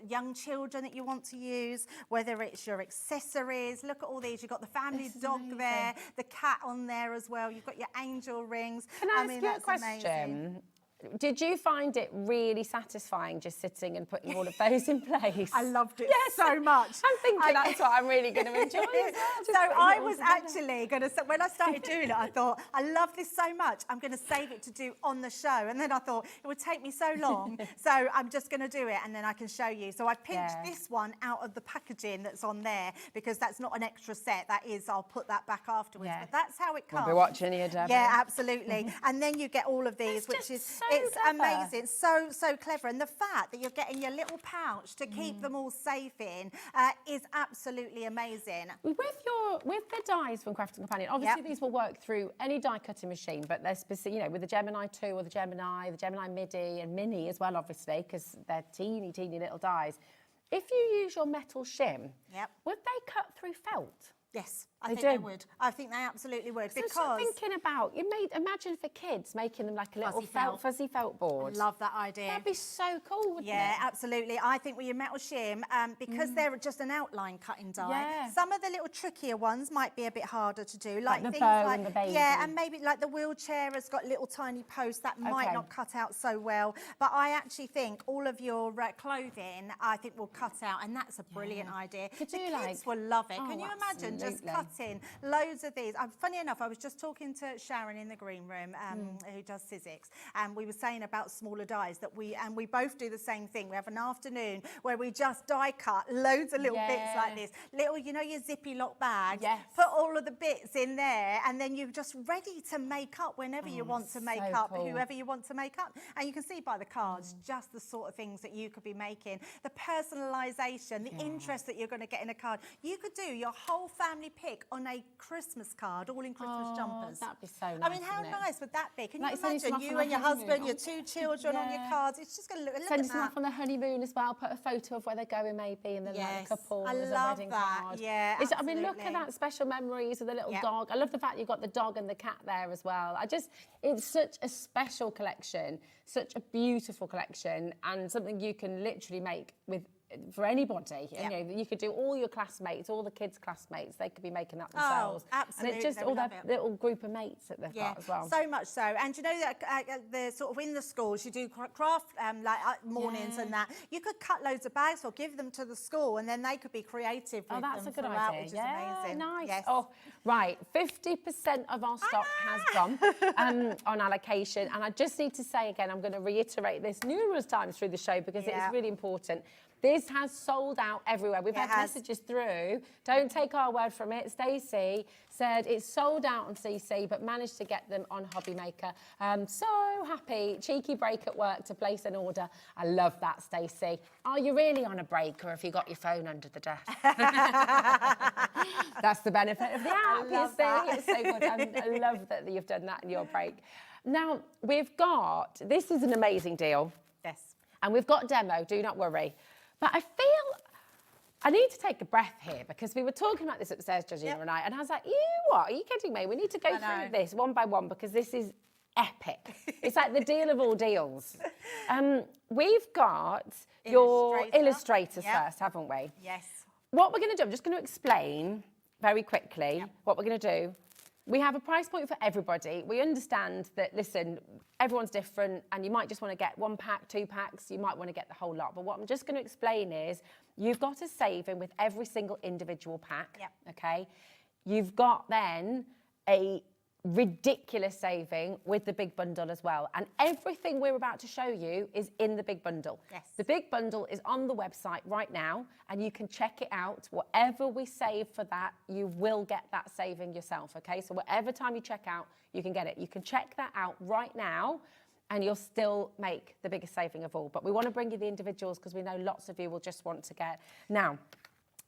young children that you want to use, whether it's your accessories. Look at all these. You've got the family dog there, the cat on there as well. You've got your angel rings. Can I ask you a question? Amazing. Did you find it really satisfying just sitting and putting all of those in place? I loved it so much. I'm thinking that's what I'm really going to enjoy as well. So I was actually going to, when I started doing it, I thought, I love this so much, I'm going to save it to do on the show. And then I thought, it would take me so long, so I'm just going to do it and then I can show you. So I pinched this one out of the packaging that's on there because that's not an extra set. That is, I'll put that back afterwards. But that's how it comes. We'll be watching you, Deborah. Yeah, absolutely. And then you get all of these, which is, it's amazing. So clever. And the fact that you're getting your little pouch to keep them all safe in is absolutely amazing. With the dies from Craft & Companion, obviously these will work through any die cutting machine, but they're specific, you know, with the Gemini 2 or the Gemini Midi and Mini as well, obviously, because they're teeny little dies. If you use your metal shim, would they cut through felt? Yes, I think they would. I think they absolutely would. So because I'm thinking about, imagine for kids making them like a little fuzzy felt board. I love that idea. That'd be so cool, wouldn't it? Yeah, absolutely. I think with your metal shim, because they're just an outline cutting die, some of the little trickier ones might be a bit harder to do. Like the things bow like, and the baby. Yeah, and maybe like the wheelchair has got little tiny posts that might not cut out so well. But I actually think all of your clothing, I think will cut out, and that's a brilliant idea. The kids will love it. Can you imagine just cutting loads of these? Funny enough, I was just talking to Sharon in the green room, who does Sizzix, and we were saying about smaller dies that we both do the same thing. We have an afternoon where we just die cut loads of little bits like this. Little, you know, your zippy lock bags. Put all of the bits in there, and then you're just ready to make up whenever you want to make up, whoever you want to make up. And you can see by the cards just the sort of things that you could be making. The personalisation, the interest that you're going to get in a card. You could do your whole family pick on a Christmas card, all in Christmas jumpers. That'd be so nice. I mean, how nice would that be? Can you imagine you and your husband, your 2 children on your cards? It's just going to look Send them off on the honeymoon as well. Put a photo of where they're going maybe, and then like a couple. I as love a wedding that. card. Yeah, I mean, look at that special memories of the little dog. I love the fact you've got the dog and the cat there as well. It's such a special collection, such a beautiful collection, and something you can literally make for anybody. You know, you could do all your classmates, all the kids' classmates, they could be making that themselves. Absolutely. And it's just all their little group of mates that they've got as well. So much so. And you know that the sort of in the schools, you do craft mornings and that. You could cut loads of bags or give them to the school, and then they could be creative with that's them a good throughout, idea. which is amazing. Nice. Yes. Oh, right. 50% of our stock has gone on allocation. And I just need to say again, I'm going to reiterate this numerous times through the show because it is really important. This has sold out everywhere. We've had messages through. Don't take our word from it. Stacey said it's sold out on CC, but managed to get them on HobbyMaker. So happy. Cheeky break at work to place an order. I love that, Stacey. Are you really on a break, or have you got your phone under the desk? That's the benefit of the app, you see. It's so good. I love that you've done that in your break. Now, we've got, this is an amazing deal. Yes. And we've got demo, do not worry. But I feel I need to take a breath here because we were talking about this upstairs, Georgina and I, and I was like, what? Are you kidding me? We need to go through this one by one because this is epic. It's like the deal of all deals. We've got your illustrators first, haven't we? Yes. What we're going to do, I'm just going to explain very quickly what we're going to do. We have a price point for everybody. We understand that, listen, everyone's different and you might just want to get 1 pack, 2 packs, you might want to get the whole lot. But what I'm just going to explain is you've got a saving with every single individual pack, okay? You've got then a ridiculous saving with the big bundle as well. And everything we're about to show you is in the big bundle. Yes. The big bundle is on the website right now and you can check it out. Whatever we save for that, you will get that saving yourself, okay? So whatever time you check out, you can get it. You can check that out right now and you'll still make the biggest saving of all. But we want to bring you the individuals because we know lots of you will just want to get. Now,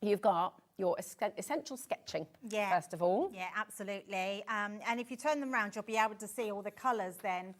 you've got your essential sketching, first of all. Yeah, absolutely. And if you turn them around, you'll be able to see all the colours then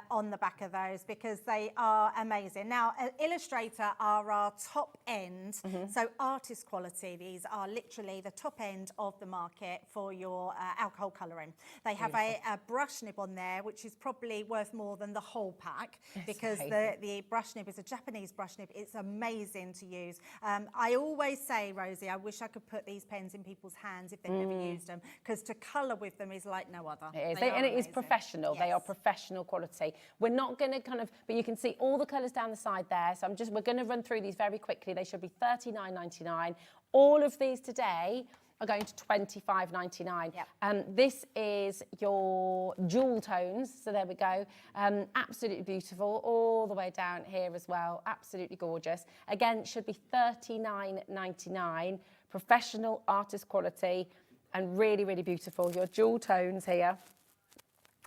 on the back of those because they are amazing. Now, Illustrator are our top end, so artist quality. These are literally the top end of the market for your alcohol colouring. They have a brush nib on there, which is probably worth more than the whole pack because the brush nib is a Japanese brush nib. It's amazing to use. I always say, Rosie, I wish I could could put these pens in people's hands if they've never used them, because to colour with them is like no other. It is, and it is professional. They are professional quality. We're not going to kind of, but you can see all the colours down the side there. So we're going to run through these very quickly. They should be $39.99. All of these today are going to $25.99. This is your jewel tones, so there we go. Absolutely beautiful, all the way down here as well. Absolutely gorgeous. Again, should be $39.99. Professional artist quality and really, really beautiful. Your jewel tones here.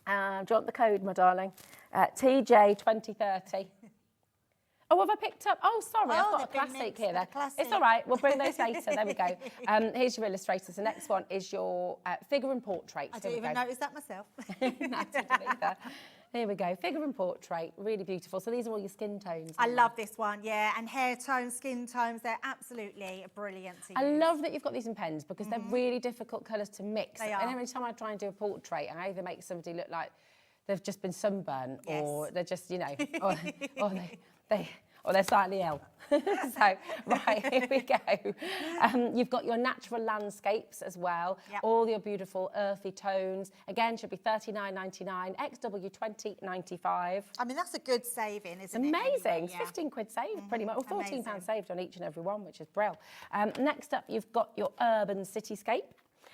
Do you want the code, my darling? TJ2030. Oh, have I picked up? Oh, sorry, I've got a classic here. There. It's all right. We'll bring those later. There we go. Here's your illustrators. The next one is your figure and portrait. I didn't even notice that myself. Here we go. Figure and portrait. Really beautiful. So these are all your skin tones. I love this one, yeah. And hair tones, skin tones, they're absolutely brilliant to use. I love that you've got these in pens because they're really difficult colours to mix. They are. And every time I try and do a portrait, I either make somebody look like they've just been sunburned or they're just, you know, or they're slightly ill. So, right, here we go. You've got your natural landscapes as well. All your beautiful earthy tones. Again, should be $39.99. XW20.95. I mean, that's a good saving, isn't it? Amazing. Anyway, It's 15 quid saved, pretty much. Well, £14 saved on each and every one, which is brilliant. Next up, you've got your urban cityscape.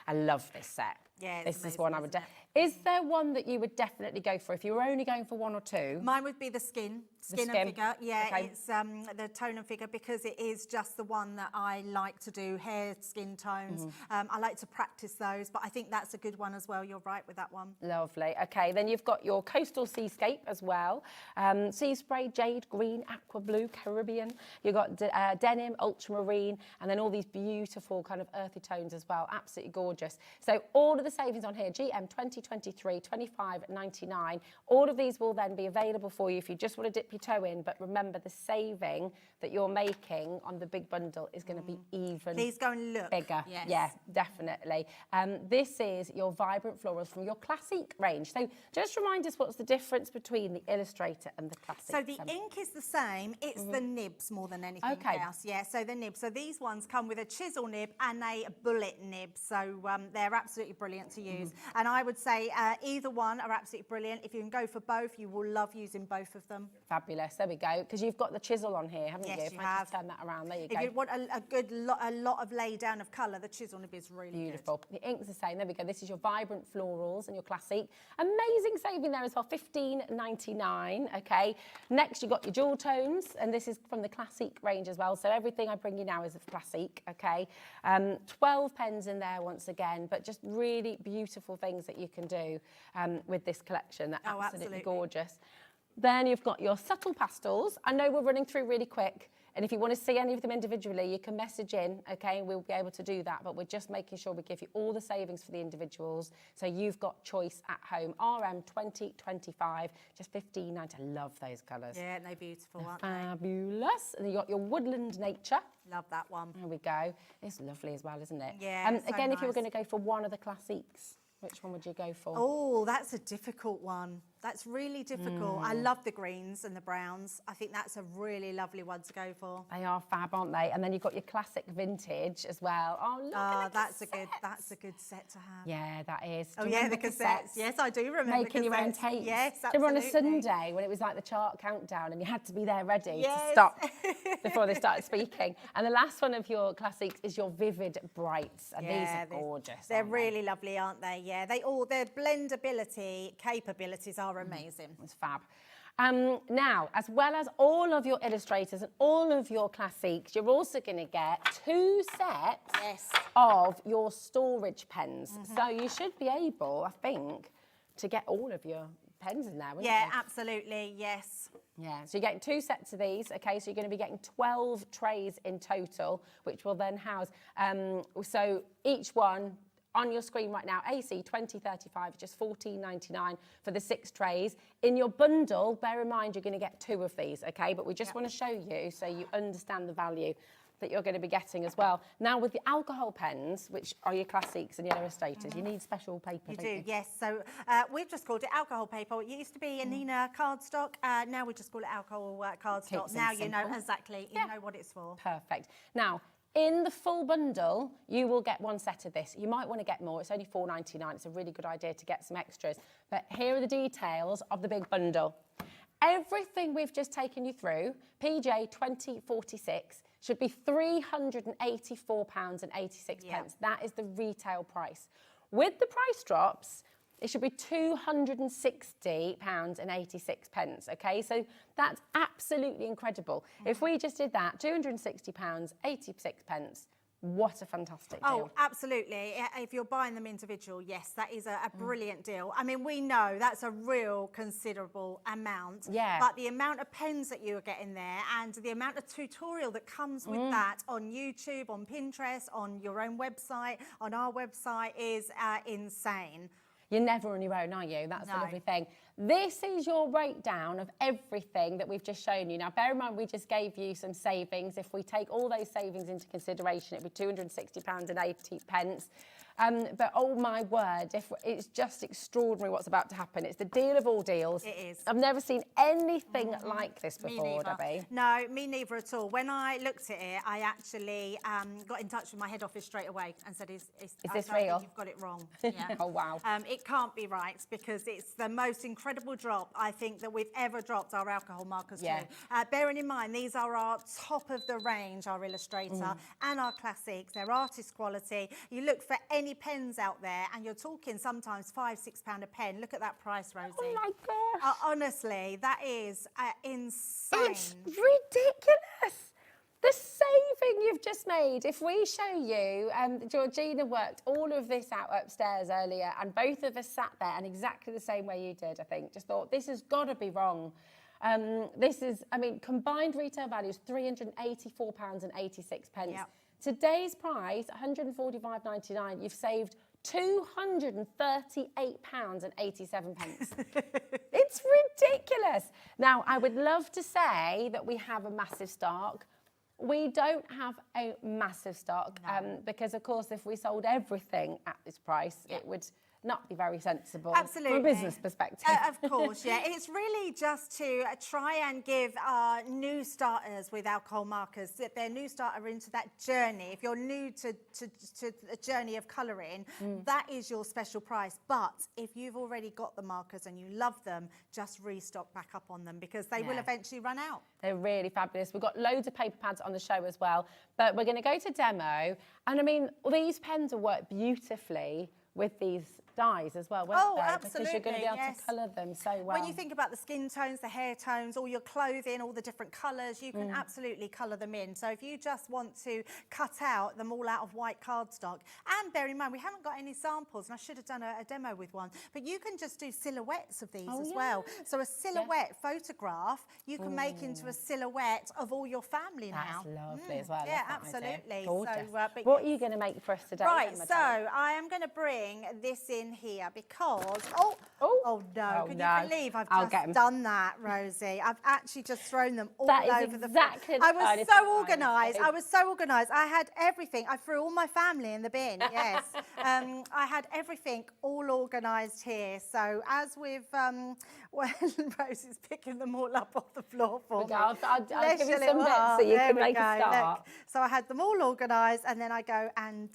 I love this set. Yeah, this is one I would. Is there one that you would definitely go for if you were only going for one or two? Mine would be the skin and figure. Yeah, it's the tone and figure because it is just the one that I like to do, hair, skin tones. I like to practice those, but I think that's a good one as well. You're right with that one. Lovely. Okay, then you've got your coastal seascape as well. Sea spray, jade, green, aqua blue, Caribbean. You've got denim, ultramarine, and then all these beautiful kind of earthy tones as well. Absolutely gorgeous. So all of the savings on here, GM 2023, $25.99. All of these will then be available for you if you just want to dip your toe in. But remember, the saving that you're making on the big bundle is going to be even Please go and look. bigger. Yes. Yeah, definitely. This is your vibrant florals from your classic range. So just remind us what's the difference between the Illustrator and the classic. So the ink is the same. It's the nibs more than anything else. Yeah, so the nibs. So these ones come with a chisel nib and a bullet nib. So they're absolutely brilliant to use. And I would say either one are absolutely brilliant. If you can go for both, you will love using both of them. Fabulous. There we go. Because you've got the chisel on here, haven't you? Yes, If I just turn that around, there you go. If you want a lot of lay down of colour, the chisel nib is really beautiful. The ink's the same. There we go. This is your vibrant florals and your classic. Amazing saving there as well. $15.99. Okay. Next, you've got your jewel tones, and this is from the classic range as well. So everything I bring you now is of classic. Okay. 12 pens in there once again, but just really beautiful things that you can do with this collection. They're absolutely gorgeous. Then you've got your subtle pastels. I know we're running through really quick, and if you want to see any of them individually, you can message in, okay, and we'll be able to do that, but we're just making sure we give you all the savings for the individuals, so you've got choice at home. RM2025, just $15.90. I love those colours. Yeah, they're beautiful, aren't Fabulous. And you've got your woodland nature. Love that one. There we go. It's lovely as well, isn't it? Yeah, so again, if you were nice. going to go for one of the classics, which one would you go for? Oh, that's a difficult one. That's really difficult. I love the greens and the browns. I think that's a really lovely one to go for. They are fab, aren't they? And then you've got your classic vintage as well. Oh, look at the that's a good set to have. Yeah, that is. Oh yeah, the cassettes. Yes, I do remember Making your own tapes. Yes, absolutely. Remember on a Sunday when it was like the chart countdown and you had to be there ready to stop before they started speaking. And the last one of your classics is your vivid brights, and these are gorgeous. They're really lovely, aren't they? Yeah, their blendability capabilities are amazing. It's fab. Now, as well as all of your illustrators and all of your classics, you're also going to get 2 sets of your storage pens. So you should be able, I think, to get all of your pens in there, wouldn't you? Yeah, absolutely, yes. Yeah, so you're getting 2 sets of these, okay, so you're going to be getting 12 trays in total, which will then house, so each one on your screen right now, AC 2035, just $14.99 for the 6 trays. In your bundle, bear in mind you're going to get 2 of these, okay? But we just want to show you so you understand the value that you're going to be getting as well. Now, with the alcohol pens, which are your classics and your illustrators, you need special paper, don't you? Yes. So we've just called it alcohol paper. It used to be Anina cardstock. Now we just call it alcohol cardstock. Keeps Now them you know simple. exactly, you know what it's for. Perfect. Now, In the full bundle, you will get one set of this. You might want to get more. It's only £4.99. It's a really good idea to get some extras. But here are the details of the big bundle. Everything we've just taken you through, PJ 2046, should be £384.86. Yeah. That is the retail price. With the price drops, it should be £260.86, okay? So that's absolutely incredible. If we just did that, £260.86, what a fantastic deal. Oh, absolutely. If you're buying them individual, yes, that is a brilliant deal. I mean, we know that's a real considerable amount. Yeah. But the amount of pens that you are getting there and the amount of tutorial that comes with that on YouTube, on Pinterest, on your own website, on our website is insane. You're never on your own, are you? That's the No. lovely thing. This is your breakdown of everything that we've just shown you. Now, bear in mind, we just gave you some savings. If we take all those savings into consideration, it'd be £260.80. But oh my word, it's just extraordinary what's about to happen. It's the deal of all deals. It is. I've never seen anything like this Me before, neither. Debbie. No, me neither at all. When I looked at it, I actually got in touch with my head office straight away and said, "Is this I don't real?" think you've got it wrong." Yeah. Oh, wow. It can't be right because it's the most incredible drop I think that we've ever dropped our alcohol markers Yeah. to. Bearing in mind, these are our top of the range, our Illustrator and our classics. They're artist quality. You look for any pens out there and you're talking sometimes £5–6 a pen. Look at that price, Rosie. Oh my gosh. Honestly, that is insane. It's ridiculous. The saving you've just made. If we show you, Georgina worked all of this out upstairs earlier and both of us sat there and exactly the same way you did, I think. Just thought, this has got to be wrong. This is, I mean, combined retail value is £384.86. Yep. Today's price, £145.99, you've saved £238.87. It's ridiculous. Now, I would love to say that we have a massive stock. We don't have a massive stock because, of course, if we sold everything at this price, it would not be very sensible Absolutely. from a business perspective. Of course, yeah. It's really just to try and give our new starters with alcohol markers, that they're new starter into that journey. If you're new to a journey of colouring, that is your special price. But if you've already got the markers and you love them, just restock back up on them because they will eventually run out. They're really fabulous. We've got loads of paper pads on the show as well, but we're going to go to demo. And I mean, these pens will work beautifully with these dyes as well, won't they? Absolutely, Because you're going to be able to colour them so well. When you think about the skin tones, the hair tones, all your clothing, all the different colours, you can absolutely colour them in. So if you just want to cut out them all out of white cardstock, and bear in mind, we haven't got any samples, and I should have done a demo with one, but you can just do silhouettes of these as well. So a silhouette photograph, you can make into a silhouette of all your family now. That's lovely as well. Yeah, Love that idea. absolutely. Gorgeous. So, but what are you going to make for us today? Right, then, so madame? I am going to bring this in here because, Oh no, can you believe I've I'll just done that, Rosie? I've actually just thrown them all That is over the exactly floor. I the was kind of so thing I organised. do. I was so organised. I had everything. I threw all my family in the bin, yes. I had everything all organised here. So as with, when Rosie's picking them all up off the floor for me. I'll Bless give you your some little bits heart. so you There can we make a go. start. Look. So I had them all organised and then I go and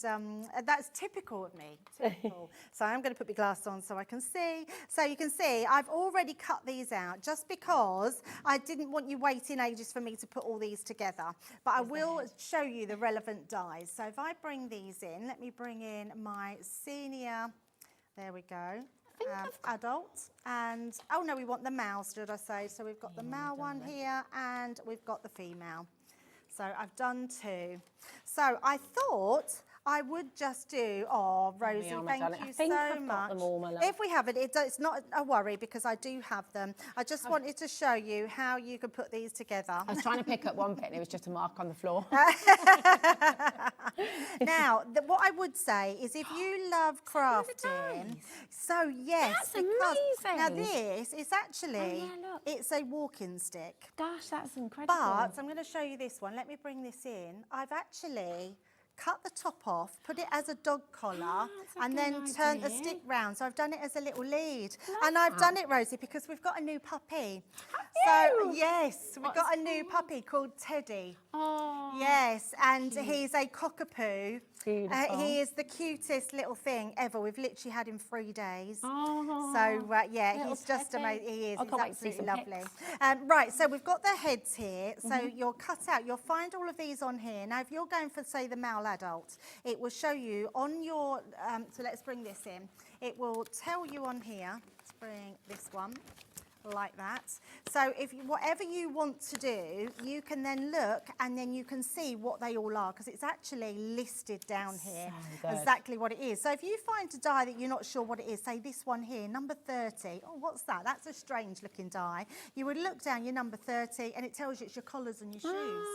that's typical of me, typical. So I'm going to put my glass on so I can see. So you can see I've already cut these out just because I didn't want you waiting ages for me to put all these together. But I will show you the relevant dyes. So if I bring these in, let me bring in my senior, there we go. Adult and oh no, we want the male, should I say? So we've got the male one here and we've got the female. So I've done two. So I thought I would just do, Rosie, thank you so much. Them all, my love. If we haven't, it's not a worry because I do have them. I just wanted to show you how you can put these together. I was trying to pick up one pin, it was just a mark on the floor. Now, what I would say is if you love crafting, so yes, That's because amazing. now this is actually, look. it's a walking stick. Gosh, that's incredible. But I'm going to show you this one. Let me bring this in. I've actually cut the top off, put it as a dog collar, and then turn the stick round. So I've done it as a little lead. And I've done it, Rosie, because we've got a new puppy. So, yes, we've got a new puppy called Teddy. Oh. Yes, and he's a cockapoo. He is the cutest little thing ever. We've literally had him 3 days. Oh. So, yeah, Little he's just amazing. He is. I He's can't wait to see absolutely some lovely. pics. Right, so we've got the heads here. So you'll cut out, you'll find all of these on here. Now, if you're going for, say, the male adult, it will show you on your, so let's bring this in. It will tell you on here, let's bring this one. Like that. So if you, whatever you want to do, you can then look and then you can see what they all are, because it's actually listed down here exactly what it is. So if you find a die that you're not sure what it is, say this one here, number 30. Oh, what's that? That's a strange looking die. You would look down your number 30 and it tells you it's your collars and your shoes.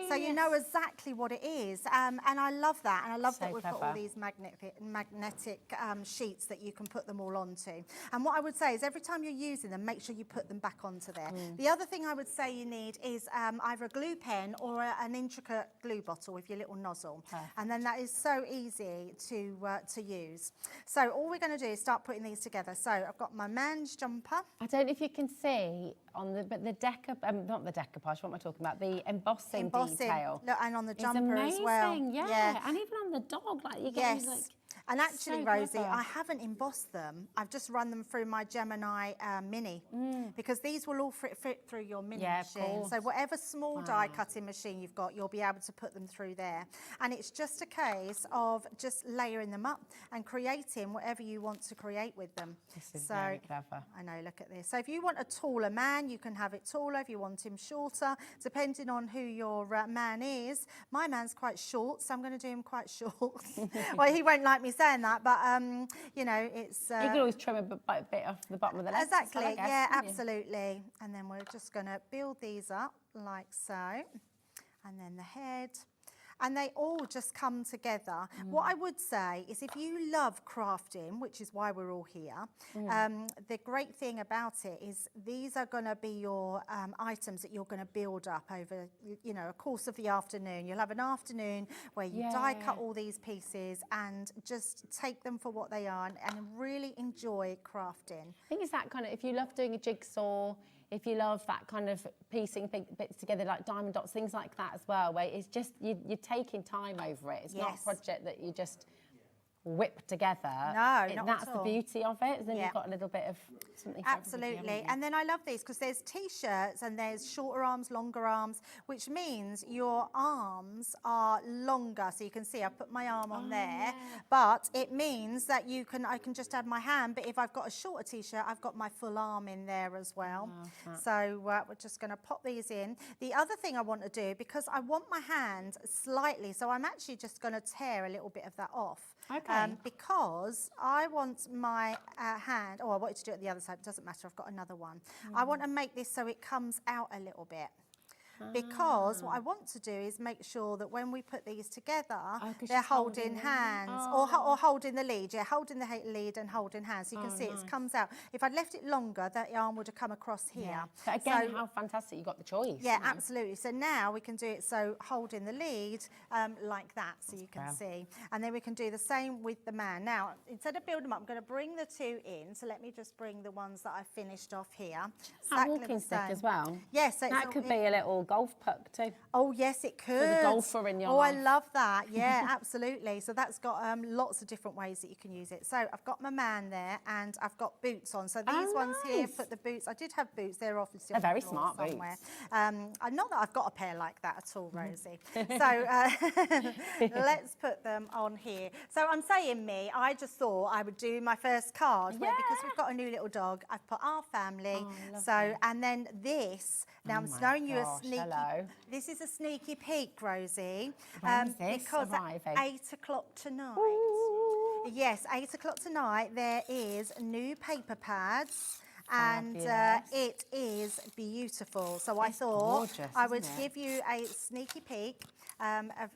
So you know exactly what it is. And I love that. And I love that we've got all these magnetic sheets that you can put them all onto. And what I would say is every time you're using them, make sure you put them back onto there. The other thing I would say you need is either a glue pen or an intricate glue bottle with your little nozzle. And then that is so easy to use. So all we're going to do is start putting these together. So I've got my man's jumper. I don't know if you can see on the not the decoupage, what am I talking about? The embossing detail. Look, and on the jumper as well. Yeah. And even on the dog, like you get like. And actually, so Rosie, clever. I haven't embossed them. I've just run them through my Gemini Mini because these will all fit through your Mini machine. So whatever small die cutting machine you've got, you'll be able to put them through there. And it's just a case of just layering them up and creating whatever you want to create with them. This is very clever. I know, look at this. So if you want a taller man, you can have it taller. If you want him shorter, depending on who your man is. My man's quite short, so I'm going to do him quite short. Well, he won't like me saying that, but you know, it's you can always trim a bit off the bottom of the legs. Exactly, well, I guess, yeah, absolutely. And then we're just going to build these up like so, and then the head. And they all just come together. What I would say is if you love crafting, which is why we're all here, the great thing about it is these are going to be your items that you're going to build up over, you know, a course of the afternoon. You'll have an afternoon where you die cut all these pieces and just take them for what they are and really enjoy crafting. I think it's that kind of, if you love doing a jigsaw, if you love that kind of piecing bits together like diamond dots, things like that as well, where it's just, you're taking time over it. It's not a project that you just whip together. No, not that's at the all. beauty of it. Then you've got a little bit of something. Absolutely. And then I love these because there's T-shirts and there's shorter arms, longer arms, which means your arms are longer. So you can see I've put my arm on there, but it means that I can just add my hand. But if I've got a shorter T-shirt, I've got my full arm in there as well. So we're just going to pop these in. The other thing I want to do, because I want my hand slightly, so I'm actually just going to tear a little bit of that off. Because I want my hand, I wanted to do it the other side, it doesn't matter, I've got another one. I want to make this so it comes out a little bit. Because what I want to do is make sure that when we put these together, they're holding hands or holding the lead. Yeah, holding the lead and holding hands. So you can see it comes out. If I'd left it longer, that arm would have come across here. But again, how fantastic, you got the choice. Yeah, absolutely. So now we can do it so holding the lead like that, so you can see. And then we can do the same with the man. Now, instead of building them up, I'm going to bring the two in. So let me just bring the ones that I finished off here. That walking stick as well. Yes. So that could be a little golf puck too. Oh yes, it could. For the golfer in your life. I love that. Yeah, absolutely. So that's got lots of different ways that you can use it. So I've got my man there, and I've got boots on. So these ones here, put the boots. I did have boots. They're obviously they're very smart somewhere. Boots. Not that I've got a pair like that at all, Rosie. So let's put them on here. So I'm saying I just thought I would do my first card where, because we've got a new little dog, I've put our family. And then this. Now I'm showing you a sneaky. This is a sneaky peek, Rosie. When is this because arriving? at 8 o'clock tonight. Ooh. Yes, 8 o'clock tonight there is new paper pads. And it is beautiful. So I thought I would give you a sneaky peek,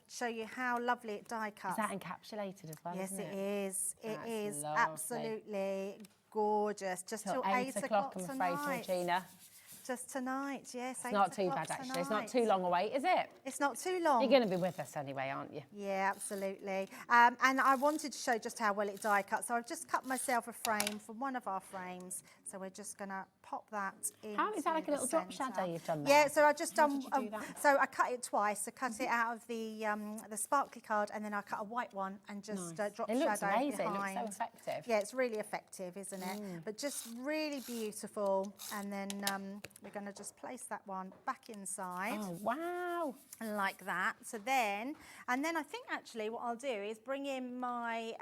show you how lovely it die cuts. Is that encapsulated as well? Yes, isn't it is. It is lovely. absolutely gorgeous. Just till 8 o'clock I'm tonight. afraid, Georgina. Just tonight, yes. It's not too bad, actually. It's not too long away, is it? It's not too long. You're going to be with us anyway, aren't you? Yeah, absolutely. And I wanted to show just how well it die cut. So I've just cut myself a frame from one of our frames. So we're just going to pop that in. How is that like a little drop shadow you've done there? Yeah, so I just done. How did you do that? So I cut it twice. I cut it out of the sparkly card, and then I cut a white one and just drop shadow behind. It looks amazing. It looks so effective. Yeah, it's really effective, isn't it? But just really beautiful. And then we're going to just place that one back inside. Oh, wow. Like that. So then, and then I think actually what I'll do is bring in my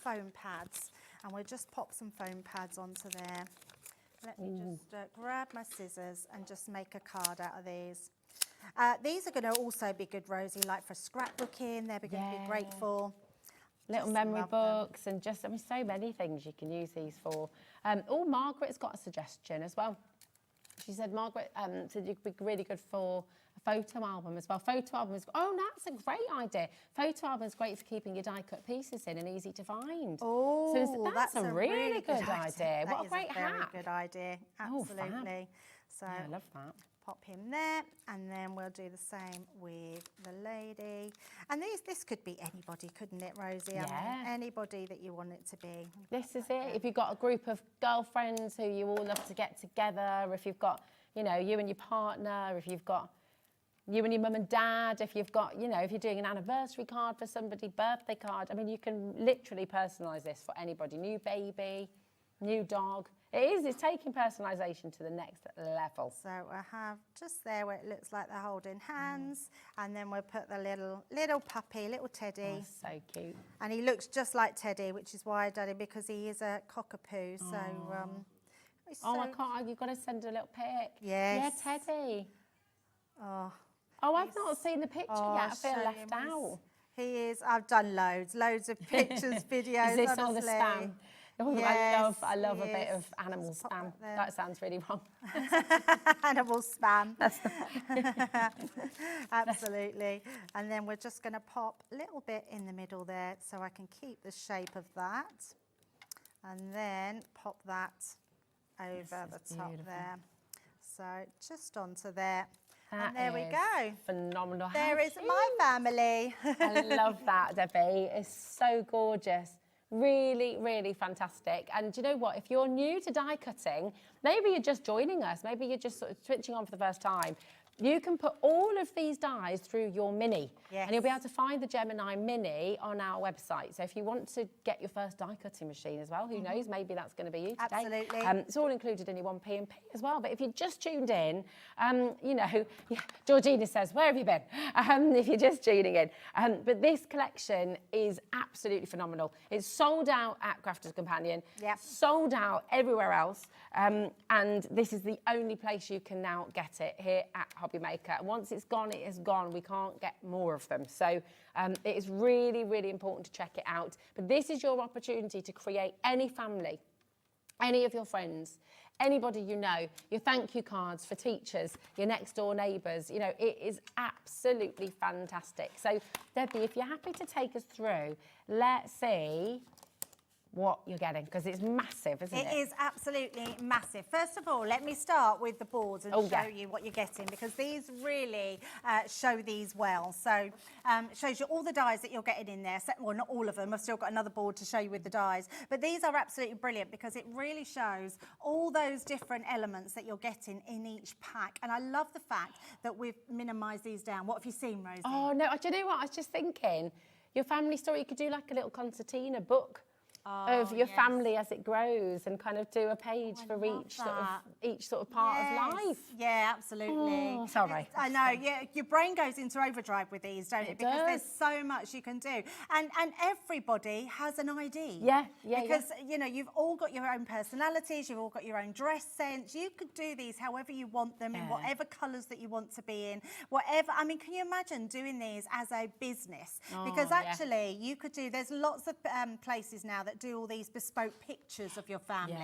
foam pads, and we'll just pop some foam pads onto there. Let me just grab my scissors and just make a card out of these. These are going to also be good, Rosie, like for scrapbooking. They're going to be great for little memory books and just, I mean, so many things you can use these for. Oh, Margaret's got a suggestion as well. She said, Margaret said you could be really good for a photo album as well. Photo album is, oh, that's a great idea. Photo album is great for keeping your die-cut pieces in and easy to find. Oh, so that's a really good idea. What a great hack. Very good idea, absolutely. So yeah, I love that. Pop him there, and then we'll do the same with the lady. And this could be anybody, couldn't it, Rosie? Yeah. I mean, anybody that you want it to be. This is it. If you've got a group of girlfriends who you all love to get together, if you've got, you know, you and your partner, if you've got you and your mum and dad, if you've got, you know, if you're doing an anniversary card for somebody, birthday card, I mean, you can literally personalise this for anybody. New baby, new dog. It's taking personalisation to the next level. So I have just there where it looks like they're holding hands, and then we'll put the little puppy, little Teddy. Oh, so cute. And he looks just like Teddy, which is why I done it, because he is a cockapoo. So, I can't. You've got to send a little pic. Yes. Yeah, Teddy. Oh, I've not seen the picture yet. I feel left out. He is. I've done loads of pictures, videos. Is this honestly. all the spam? Oh, yes, I love a bit of animal spam. That sounds really wrong. Animal spam. Absolutely. And then we're just going to pop a little bit in the middle there so I can keep the shape of that. And then pop that over the top there. So just onto there. And there we go. Phenomenal. There is my family. I love that, Debbie. It's so gorgeous. Really, really fantastic. And do you know what? If you're new to die cutting, maybe you're just joining us, maybe you're just sort of switching on for the first time, you can put all of these dies through your Mini. Yes. And you'll be able to find the Gemini Mini on our website. So if you want to get your first die cutting machine as well, who knows, maybe that's going to be you today. Absolutely. It's all included in your 1p and P as well. But if you just tuned in, you know, Georgina says, where have you been? If you're just tuning in. But this collection is absolutely phenomenal. It's sold out at Crafter's Companion, sold out everywhere else. And this is the only place you can now get it, here at HobbyMaker. Once it's gone, it is gone. We can't get more of them. So it is really, really important to check it out. But this is your opportunity to create any family, any of your friends, anybody you know, your thank you cards for teachers, your next door neighbours. You know, it is absolutely fantastic. So, Debbie, if you're happy to take us through, let's see what you're getting, because it's massive, isn't it? It is absolutely massive. First of all, let me start with the boards and show you what you're getting, because these really show these well. So shows you all the dies that you're getting in there. Well, not all of them. I've still got another board to show you with the dies. But these are absolutely brilliant because it really shows all those different elements that you're getting in each pack. And I love the fact that we've minimised these down. What have you seen, Rosie? Oh, no, do you know what? I was just thinking, your family story, you could do like a little concertina book. Of your family as it grows, and kind of do a page for each sort of part of life. Yeah, absolutely. Oh, sorry. I know. Yeah, your brain goes into overdrive with these, don't it? Because there's so much you can do, and everybody has an ID. Yeah. Because you know, you've all got your own personalities. You've all got your own dress sense. You could do these however you want them, in whatever colours that you want to be in. Whatever. I mean, can you imagine doing these as a business? Because actually, you could do. There's lots of places now that do all these bespoke pictures of your family.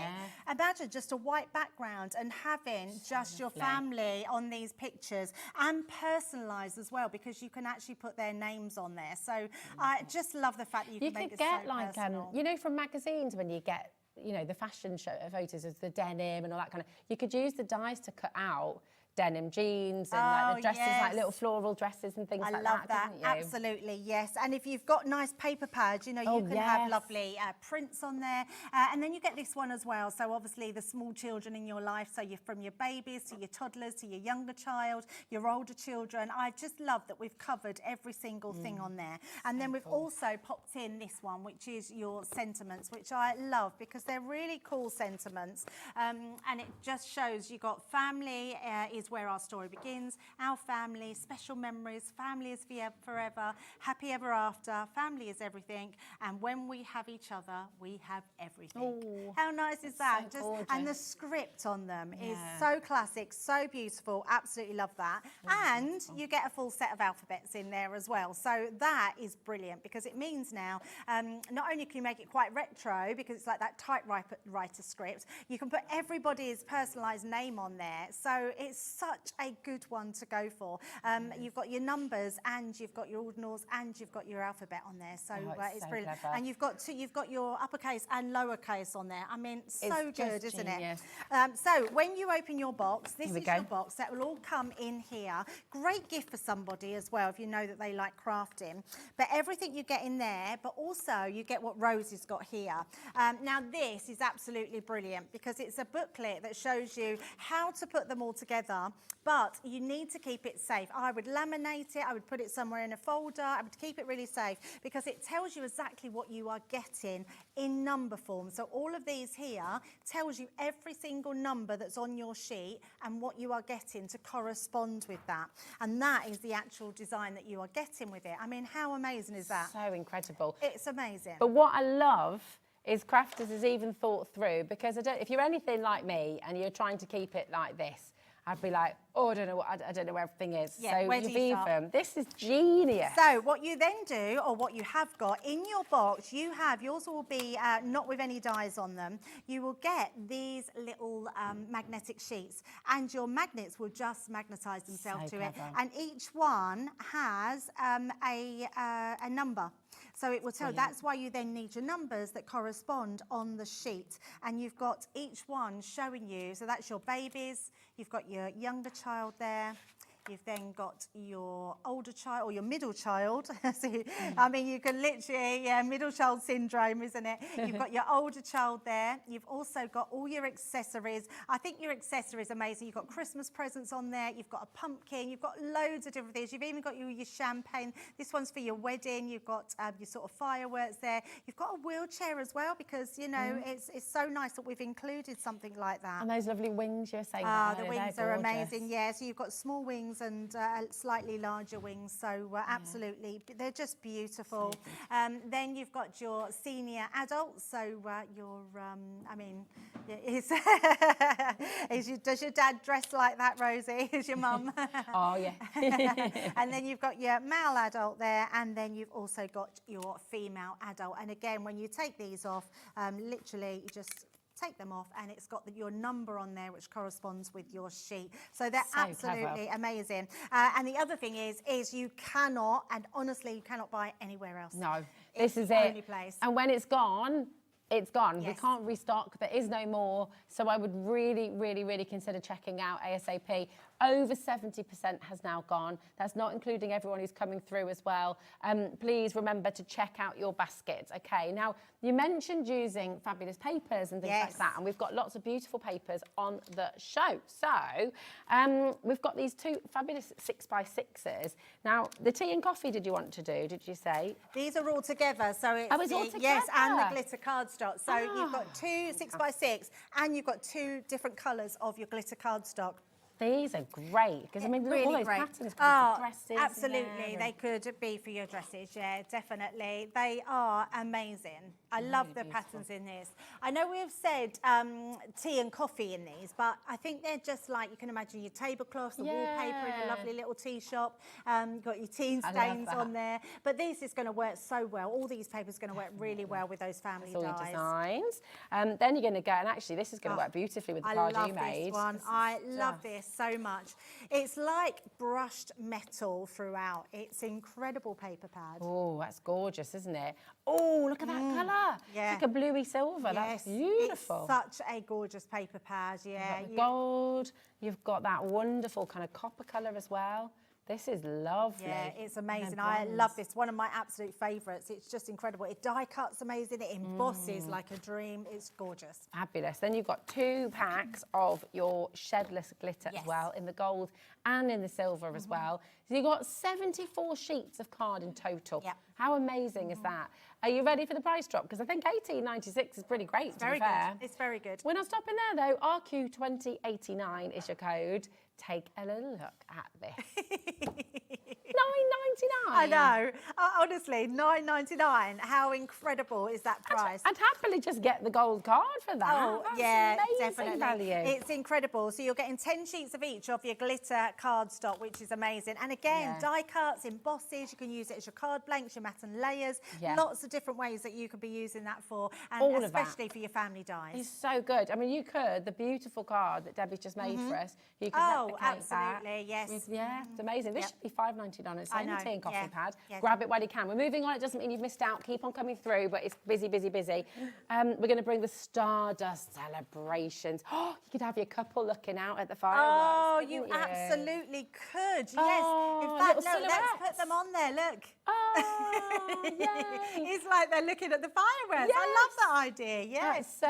Imagine just a white background and having just your family on these pictures, and personalised as well, because you can actually put their names on there. So I just love the fact that you can make this so personal. You know, from magazines when you get you know, the fashion show photos of the denim and all that kind of, you could use the dies to cut out denim jeans and like the dresses, like little floral dresses and things like that. I love that. Absolutely, yes. And if you've got nice paper pads, you know, you can have lovely prints on there. And then you get this one as well. So obviously the small children in your life, so you're from your babies to your toddlers to your younger child, your older children. I just love that we've covered every single thing on there. And then we've also popped in this one, which is your sentiments, which I love because they're really cool sentiments. And it just shows you got family is where our story begins, our family, special memories, family is forever, happy ever after, family is everything, and when we have each other, we have everything. Ooh, how nice is that? So and the script on them is so classic, so beautiful, absolutely love that. And you get a full set of alphabets in there as well, so that is brilliant because it means now, not only can you make it quite retro because it's like that typewriter script, you can put everybody's personalised name on there, so it's such a good one to go for. You've got your numbers and you've got your ordinals and you've got your alphabet on there, so it's so brilliant. Clever. And you've got your uppercase and lowercase on there. I mean, so good, isn't it? So when you open your box, this is your box that will all come in here. Great gift for somebody as well if you know that they like crafting. But everything you get in there, but also you get what Rosie's got here. Now this is absolutely brilliant because it's a booklet that shows you how to put them all together. But you need to keep it safe. I would laminate it, I would put it somewhere in a folder, I would keep it really safe because it tells you exactly what you are getting in number form. So all of these here tells you every single number that's on your sheet and what you are getting to correspond with that. And that is the actual design that you are getting with it. I mean, how amazing is that? So incredible. It's amazing. But what I love is Crafters has even thought through, because if you're anything like me and you're trying to keep it like this, I'd be like, oh, I don't know where everything is. Yeah, so where do you start? This is genius. So what you then do, or what you have got in your box, yours will be not with any dies on them. You will get these little magnetic sheets, and your magnets will just magnetise themselves to it. And each one has a number. So it will tell, that's why you then need your numbers that correspond on the sheet. And you've got each one showing you, so that's your babies, you've got your younger child there, you've then got your older child or your middle child. So, I mean, you can literally, middle child syndrome, isn't it? You've got your older child there. You've also got all your accessories. I think your accessories are amazing. You've got Christmas presents on there. You've got a pumpkin. You've got loads of different things. You've even got your champagne. This one's for your wedding. You've got your sort of fireworks there. You've got a wheelchair as well because, you know, it's so nice that we've included something like that. And those lovely wings you're saying. The wings are amazing, yeah. So you've got small wings and slightly larger wings, so absolutely, they're just beautiful. Then you've got your senior adults, so I mean, does your dad dress like that, Rosie? Is your mum? Oh, yeah. And then you've got your male adult there, and then you've also got your female adult. And again, when you take these off, literally you just take them off and it's got your number on there which corresponds with your sheet. So they're absolutely amazing. And the other thing is you cannot, and honestly you cannot buy it anywhere else. No, this is the only place. And when it's gone, it's gone. Yes. We can't restock. There is no more. So I would really, really, really consider checking out ASAP. Over 70% has now gone. That's not including everyone who's coming through as well. Please remember to check out your baskets. Okay, now you mentioned using fabulous papers and things like that, and we've got lots of beautiful papers on the show. So we've got these two fabulous 6x6s. Now, the tea and coffee did you want to do, did you say? These are all together, so it's, it's all together. Yes, and the glitter cardstock. So you've got two 6x6 and you've got two different colours of your glitter cardstock. These are great, because I mean, look, all those patterns could be for dresses. Absolutely, they could be for your dresses, yeah, definitely. They are amazing. I love the patterns in this. I know we've said tea and coffee in these, but I think they're just like, you can imagine your tablecloths, the wallpaper in a lovely little tea shop. You've got your tea stains on there. But this is going to work so well. All these papers are going to work really well with those family all dyes. Your designs. Then you're going to go, and actually this is going to work beautifully with the card you made. I love this one. I love this. Yes, so much. It's like brushed metal throughout. It's incredible paper pad. Oh, that's gorgeous, isn't it? Oh, look at that colour. Yeah. It's like a bluey silver. That's beautiful. It's such a gorgeous paper pad, yeah. You've got the gold, you've got that wonderful kind of copper colour as well. This is lovely. Yeah, it's amazing. I love this. One of my absolute favourites. It's just incredible. It die cuts amazing. It embosses like a dream. It's gorgeous. Fabulous. Then you've got 2 packs of your shedless glitter as well, in the gold and in the silver as well. So you've got 74 sheets of card in total. Yep. How amazing is that? Are you ready for the price drop? Because I think $18.96 is pretty great, to be fair. Good. It's very good. We're not stopping there, though. RQ2089 is your code. Take a little look at this. $9.99. I know. Honestly, $9.99. How incredible is that price? I'd happily just get the gold card for that. Oh, That's yeah, amazing definitely. value. It's incredible. So you're getting 10 sheets of each of your glitter cardstock, which is amazing. And again, die cuts, embosses. You can use it as your card blanks, your matte and layers. Yeah. Lots of different ways that you could be using that for, and All of especially for your family dies. It's so good. I mean, you could, the beautiful card that Debbie's just made for us, you could replicate absolutely, that yes. It's amazing. This should be $5.99 at I know, tea and coffee pad. Yeah. Grab it while you can. We're moving on. It doesn't mean you've missed out. Keep on coming through, but it's busy, busy, busy. We're going to bring the Stardust celebrations. Oh, you could have your couple looking out at the fireworks. Oh, you absolutely could. Yes. In fact, look, let's put them on there. Look. Oh, yay. It's like they're looking at the fireworks. Yes. I love that idea. Yes.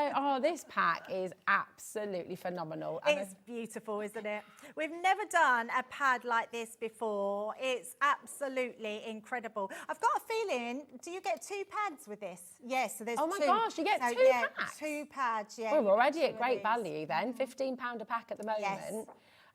This pack is absolutely phenomenal. It's beautiful, isn't it? We've never done a pad like this before. It's absolutely incredible. I've got a feeling, do you get 2 pads with this? Yes, so there's 2. Oh my gosh, you get 2 packs? 2 pads, yeah. We're already at great value then, £15 a pack at the moment. Yes.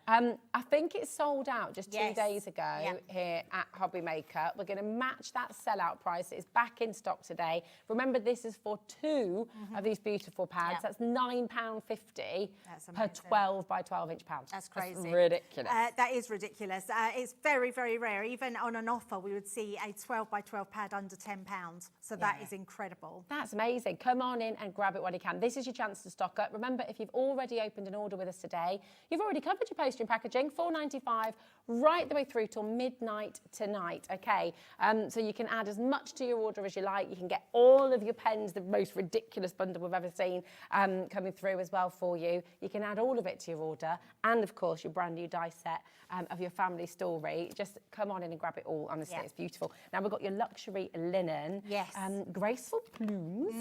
I think it sold out just 2 days ago here at HobbyMaker. We're going to match that sellout price. It's back in stock today. Remember, this is for 2 of these beautiful pads. That's £9.50 per 12 by 12 inch pad. That's crazy. That's ridiculous. That is ridiculous. It's very, very rare. Even on an offer, we would see a 12 by 12 pad under £10. So that is incredible. That's amazing. Come on in and grab it when you can. This is your chance to stock up. Remember, if you've already opened an order with us today, you've already covered your postage and packaging, $4.95 right the way through till midnight tonight. Okay, so you can add as much to your order as you like. You can get all of your pens, the most ridiculous bundle we've ever seen, coming through as well for you. You can add all of it to your order, and of course your brand new die set of your family story. Just come on in and grab it all. Honestly, it's beautiful. Now we've got your luxury linen, graceful plumes,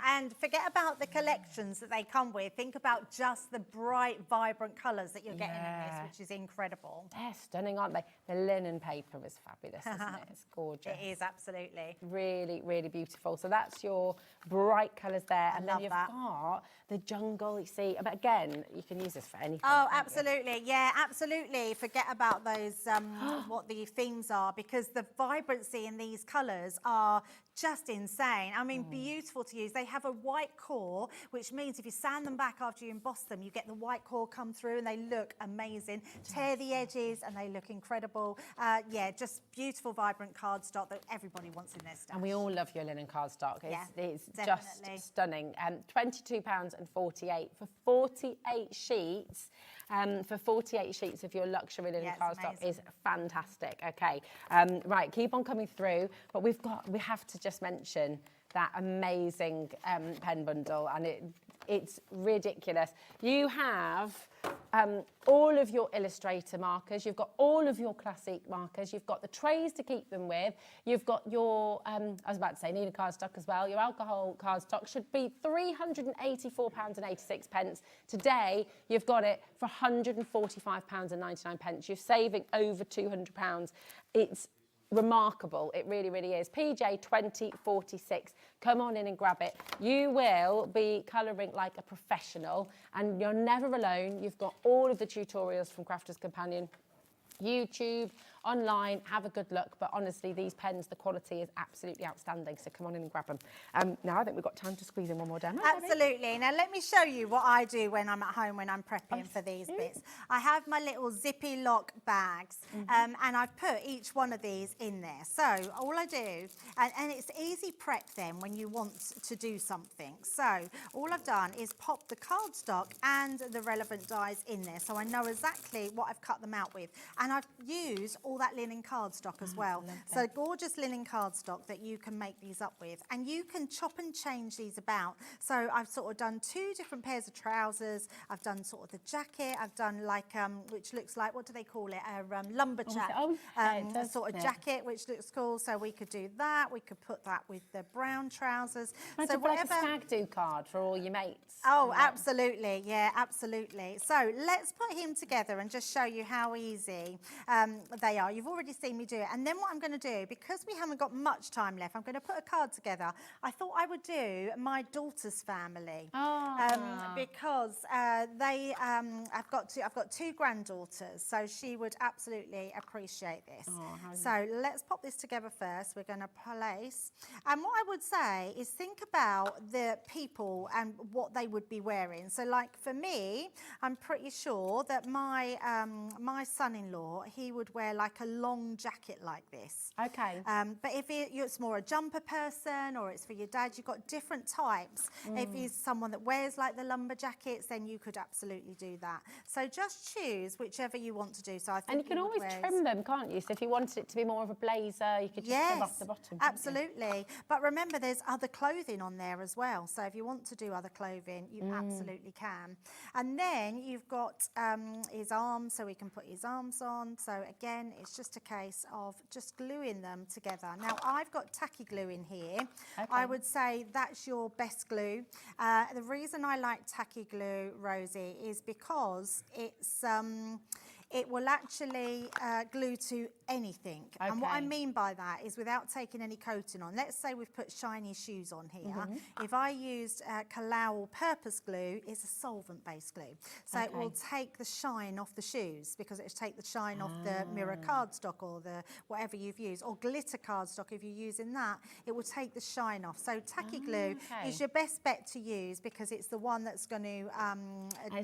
and forget about the collections that they come with. Think about just the bright, vibrant colours that you're getting in this, which is incredible. They're stunning, aren't they? The linen paper is fabulous, isn't it? It's gorgeous. It is, absolutely. Really, really beautiful. So that's your bright colours there. And then you've got the jungle, you see. But again, you can use this for anything. Oh, absolutely. Yeah, absolutely. Forget about those, what the themes are, because the vibrancy in these colours are just insane. I mean, beautiful to use. They have a white core, which means if you sand them back after you emboss them, you get the white core come through and they look amazing. Tear the edges and they look incredible. Yeah, just beautiful, vibrant cardstock that everybody wants in their stash. And we all love your linen cardstock. It's just stunning. £22.48 for 48 sheets. For 48 sheets of your luxury linen cardstock is fantastic. Okay, right, keep on coming through. But we have to just mention that amazing pen bundle, and it's ridiculous. You have all of your Illustrator markers, you've got all of your classic markers, you've got the trays to keep them with, you've got your, I was about to say Nina cardstock as well, your alcohol cardstock should be £384.86. Today, you've got it for £145.99. You're saving over £200. It's remarkable. It really, really is. PJ 2046. Come on in and grab it. You will be colouring like a professional, and you're never alone. You've got all of the tutorials from Crafter's Companion, YouTube, online, have a good look. But honestly, these pens, the quality is absolutely outstanding. So come on in and grab them. Now I think we've got time to squeeze in one more demo. Absolutely. Now let me show you what I do when I'm at home, when I'm prepping for these bits. I have my little zippy lock bags, and I've put each one of these in there. So all I do, and it's easy prep then when you want to do something. So all I've done is pop the cardstock and the relevant dies in there, so I know exactly what I've cut them out with. And I've used all that linen cardstock as well. So gorgeous linen cardstock that you can make these up with, and you can chop and change these about. So I've sort of done 2 different pairs of trousers. I've done sort of the jacket. I've done like which looks like, what do they call it, a lumberjack sort of jacket, which looks cool. So we could do that. We could put that with the brown trousers. So whatever, like a stag do card for all your mates. Oh, absolutely. Yeah, absolutely. So let's put him together and just show you how easy they are. You've already seen me do it. And then what I'm going to do, because we haven't got much time left, I'm going to put a card together. I thought I would do my daughter's family because I've got 2 granddaughters, so she would absolutely appreciate this. So let's pop this together first. We're going to place, and what I would say is think about the people and what they would be wearing. So like for me, I'm pretty sure that my my son-in-law, he would wear like a long jacket like this. Okay. But if it's more a jumper person, or it's for your dad, you've got different types. If he's someone that wears like the lumber jackets, then you could absolutely do that. So just choose whichever you want to do. So I think, and you can always trim them, can't you? So if you wanted it to be more of a blazer, you could just trim off the bottom. Absolutely. But remember, there's other clothing on there as well. So if you want to do other clothing, you absolutely can. And then you've got his arms, so we can put his arms on. So again, it's just a case of just gluing them together. Now I've got tacky glue in here. I would say that's your best glue. The reason I like tacky glue, Rosie, is because it will actually glue to anything. And what I mean by that is without taking any coating on. Let's say we've put shiny shoes on here. If I used Kalau purpose glue, it's a solvent-based glue. So it will take the shine off the shoes, because it will take the shine off the mirror cardstock or the whatever you've used, or glitter cardstock if you're using that, it will take the shine off. So tacky glue is your best bet to use, because it's the one that's going to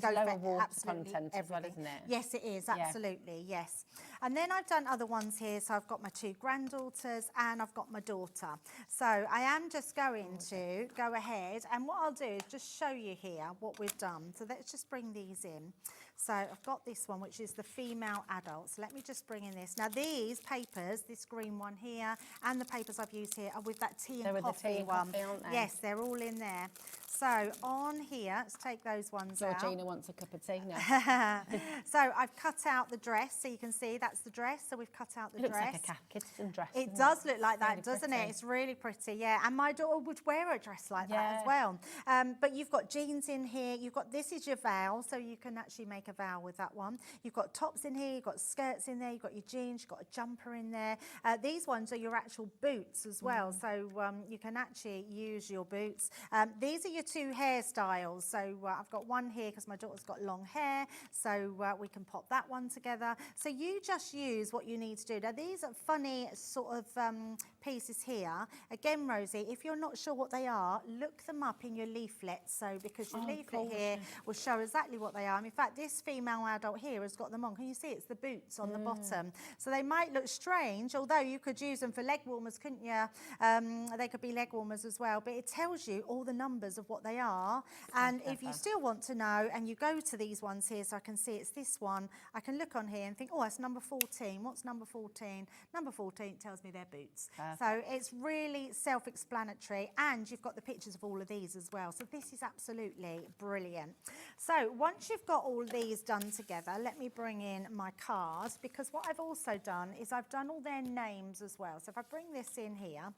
go lower water absolutely content everything. as well, isn't it? Yes, it is. Absolutely, yes. And then I've done other ones here. So I've got my 2 granddaughters and I've got my daughter. So I am just going to go ahead, and what I'll do is just show you here what we've done. So let's just bring these in. So I've got this one, which is the female adult. So let me just bring in this. Now these papers, this green one here, and the papers I've used here are with that tea and coffee one. Yes, they're all in there. So on here, let's take those ones out. Georgina wants a cup of tea now. So I've cut out the dress, so you can see that's the dress. So we've cut out the dress. It looks like a kitten dress. It does look like that, doesn't it? It's really pretty, yeah. And my daughter would wear a dress like that as well. But you've got jeans in here. You've got, this is your veil, so you can actually make a veil with that one. You've got tops in here. You've got skirts in there. You've got your jeans. You've got a jumper in there. These ones are your actual boots as well, so you can actually use your boots. These are your 2 hairstyles. So I've got one here because my daughter's got long hair, so we can pop that one together. So you just use what you need to do. Now these are funny sort of pieces here. Again, Rosie, if you're not sure what they are, look them up in your leaflet. So because your leaflet here will show exactly what they are. In fact, this female adult here has got them on. Can you see it's the boots on the bottom? So they might look strange, although you could use them for leg warmers, couldn't you? They could be leg warmers as well, but it tells you all the numbers of what they are. And if you still want to know, and you go to these ones here, so I can see it's this one, I can look on here and think, oh, that's number 14. What's number 14? Number 14 tells me they're boots. So it's really self-explanatory, and you've got the pictures of all of these as well. So this is absolutely brilliant. So once you've got all these done together, let me bring in my cards, because what I've also done is I've done all their names as well. So if I bring this in here,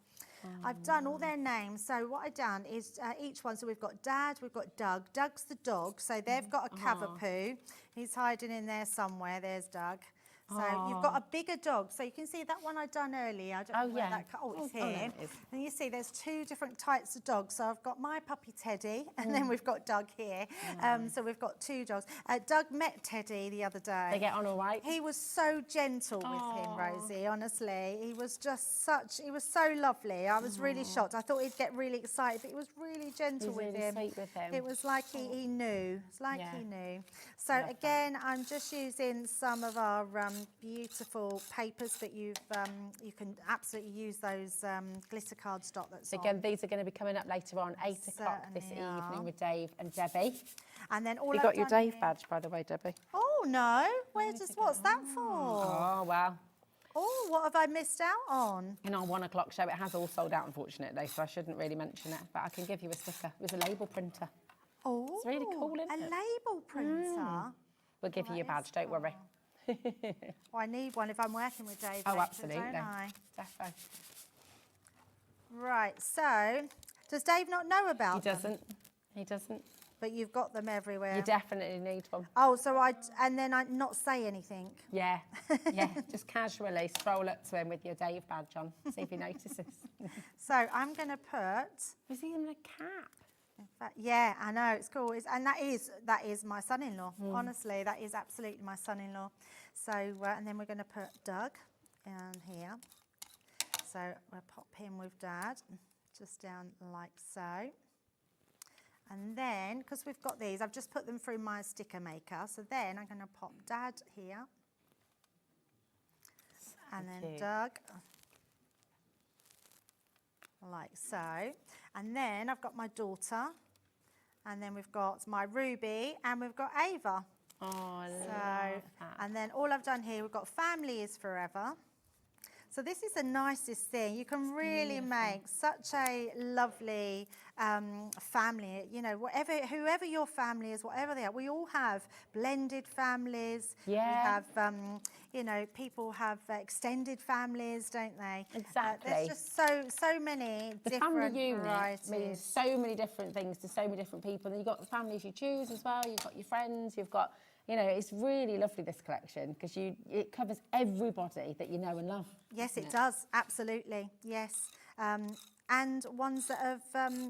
I've done all their names. So what I've done is each one, so we've got Dad, we've got Doug. Doug's the dog, so they've got a Cavapoo. He's hiding in there somewhere. There's Doug. So you've got a bigger dog. So you can see that one I done earlier. I don't know where that. It's here. there it is. And you see there's two different types of dogs. So I've got my puppy Teddy, and then we've got Doug here. So we've got two dogs. Doug met Teddy the other day. They get on all right? He was so gentle with him, Rosie, honestly. He was just he was so lovely. I was really shocked. I thought he'd get really excited, but he was really gentle with him. Sweet with him. It was like he knew. It's like he knew. So again, I'm just using some of our beautiful papers that you can absolutely use those glitter cardstock that's Again, on. these are going to be coming up later on, 8 o'clock this evening with Dave and Debbie. And then all you I've got your done Dave here- badge, by the way, Debbie. Oh no, what's that for? Oh, well. Oh, what have I missed out on? In our 1 o'clock show, it has all sold out, unfortunately, so I shouldn't really mention it, but I can give you a sticker with a label printer. Oh, it's really cool, isn't a it? label printer. We'll give you your badge, don't worry. Well, I need one if I'm working with Dave. Oh, later, absolutely. Don't I? Defo. Right, so does Dave not know about them? He doesn't. But you've got them everywhere. You definitely need one. Oh, so and then I not say anything. Yeah, yeah. Just casually stroll up to him with your Dave badge on, see if he notices. So I'm going to put. Is he in a cap? In fact, yeah, I know it's cool. And that is my son-in-law. Honestly, that is absolutely my son-in-law. So and then we're going to put Doug down here. So we'll pop him with Dad, just down like so. And then, because we've got these, I've just put them through my sticker maker. So then I'm going to pop Dad here. And then Doug, like so. And then I've got my daughter. And then we've got my Ruby, and we've got Ava. Oh, I love that. And then all I've done here, we've got Family is Forever. So this is the nicest thing. You can really make such a lovely family. You know, whoever your family is, whatever they are. We all have blended families. Yeah. We have, you know, people have extended families, don't they? Exactly. There's just so many the different family unit varieties. means so many different things to so many different people. And you've got the families you choose as well. You've got your friends. You've got, you know, it's really lovely, this collection, because it covers everybody that you know and love. Yes, it does. Absolutely. Yes. And ones that have,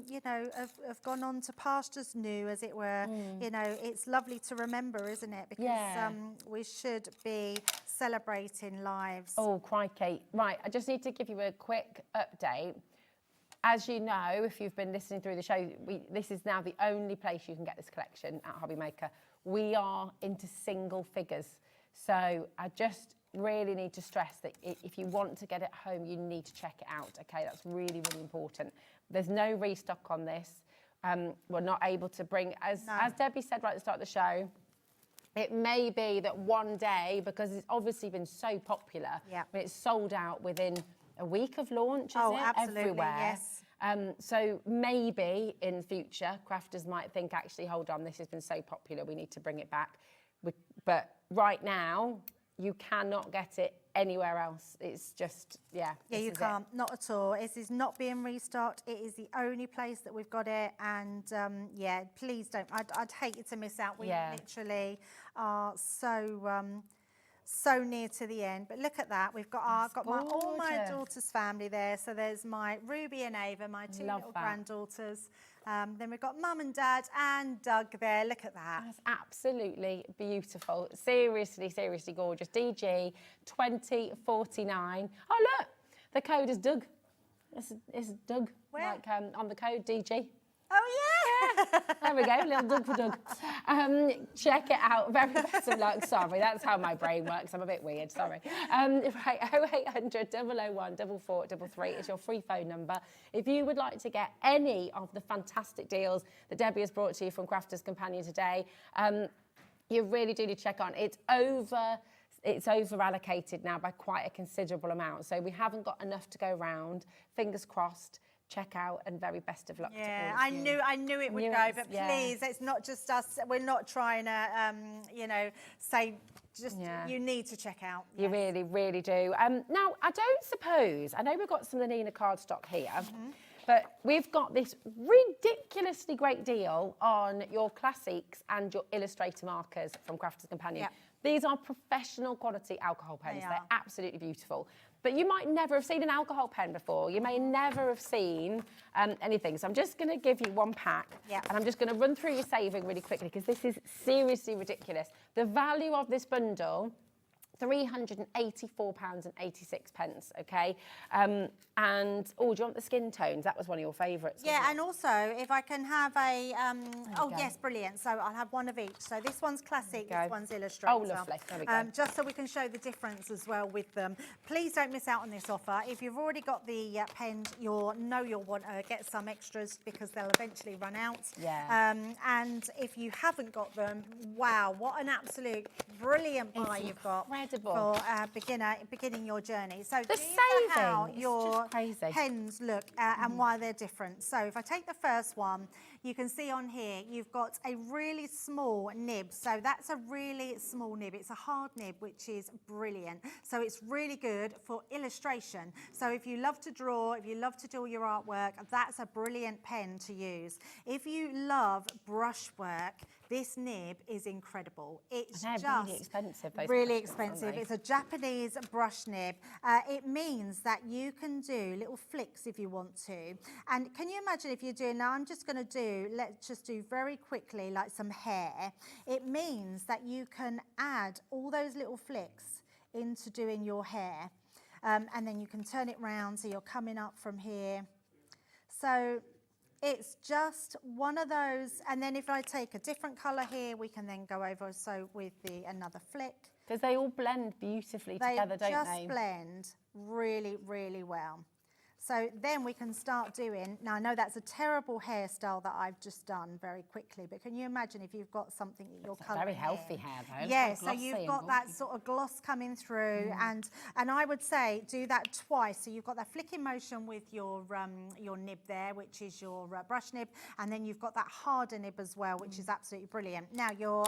you know, have gone on to pastures new, as it were. You know, it's lovely to remember, isn't it? Because we should be celebrating lives. Oh, crikey. Right, I just need to give you a quick update. As you know, if you've been listening through the show, this is now the only place you can get this collection at HobbyMaker. We are into single figures. So I just really need to stress that if you want to get it home, you need to check it out, okay? That's really, really important. There's no restock on this. We're not able to bring, as Debbie said right at the start of the show, it may be that one day, because it's obviously been so popular, when it's sold out within a week of launch, is it? Absolutely, everywhere. yes. So maybe in future, crafters might think, actually, hold on, this has been so popular, we need to bring it back. But right now, you cannot get it anywhere else. It's just, Yeah, you can't. Not at all. It is not being restocked. It is the only place that we've got it. And yeah, please don't. I'd hate you to miss out. We literally are so near to the end. But look at that. We've got all my daughter's family there. So there's my Ruby and Ava, my two little granddaughters. Then we've got Mum and Dad and Doug there. Look at that. That's absolutely beautiful. Seriously, seriously gorgeous. DG 2049. Oh, look, the code is Doug. It's Doug. Where? Like on the code, DG. Oh, yeah. There we go, little Doug for Doug. Check it out. Very best of luck. Sorry, that's how my brain works. I'm a bit weird, sorry. Right, 0800 001 4433 is your free phone number. If you would like to get any of the fantastic deals that Debbie has brought to you from Crafters Companion today, you really do need to check on. It's over allocated now by quite a considerable amount. So we haven't got enough to go around. Fingers crossed. Check out, and very best of luck to all of you. I knew it would go, but please, it's not just us. We're not trying to, you know, say just you need to check out. You really, really do. Now, I don't suppose, I know we've got some of the Nina cardstock here. But we've got this ridiculously great deal on your classics and your illustrator markers from Crafters Companion. Yep. These are professional quality alcohol pens. They're absolutely beautiful. But you might never have seen an alcohol pen before. You may never have seen anything. So I'm just going to give you one pack. Yep. And I'm just going to run through your saving really quickly because this is seriously ridiculous. The value of this bundle, £384.86, okay? And, do you want the skin tones? That was one of your favourites. Yeah, and also, if I can have a, yes, brilliant. So I'll have one of each. So this one's classic, this one's illustrator. Oh, lovely. There we go. Just so we can show the difference as well with them. Please don't miss out on this offer. If you've already got the pen, you'll want to get some extras because they'll eventually run out. Yeah. And if you haven't got them, wow, what an absolute brilliant buy you've got for beginning your journey. So the these are how saving, your crazy. pens look and why they're different. So if I take the first one, you can see on here you've got a really small nib. So that's a really small nib. It's a hard nib, which is brilliant. So it's really good for illustration. So if you love to draw, if you love to do your artwork, that's a brilliant pen to use. If you love brushwork, this nib is incredible. It's just really expensive. Really expensive. It's a Japanese brush nib. It means that you can do little flicks if you want to. And can you imagine if you're doing, now I'm just going to do, let's just do very quickly like some hair. It means that you can add all those little flicks into doing your hair. And then you can turn it round so you're coming up from here. So it's just one of those, and then if I take a different colour here, we can then go over with another flick. Because they all blend beautifully together, don't they? They just blend really, really well. So then we can start doing, now I know that's a terrible hairstyle that I've just done very quickly, but can you imagine if you've got something that you're colouring very healthy hair though. Yeah, so you've got that sort of gloss coming through, and I would say do that twice. So you've got that flicking motion with your nib there, which is your brush nib, and then you've got that harder nib as well, which is absolutely brilliant. Now your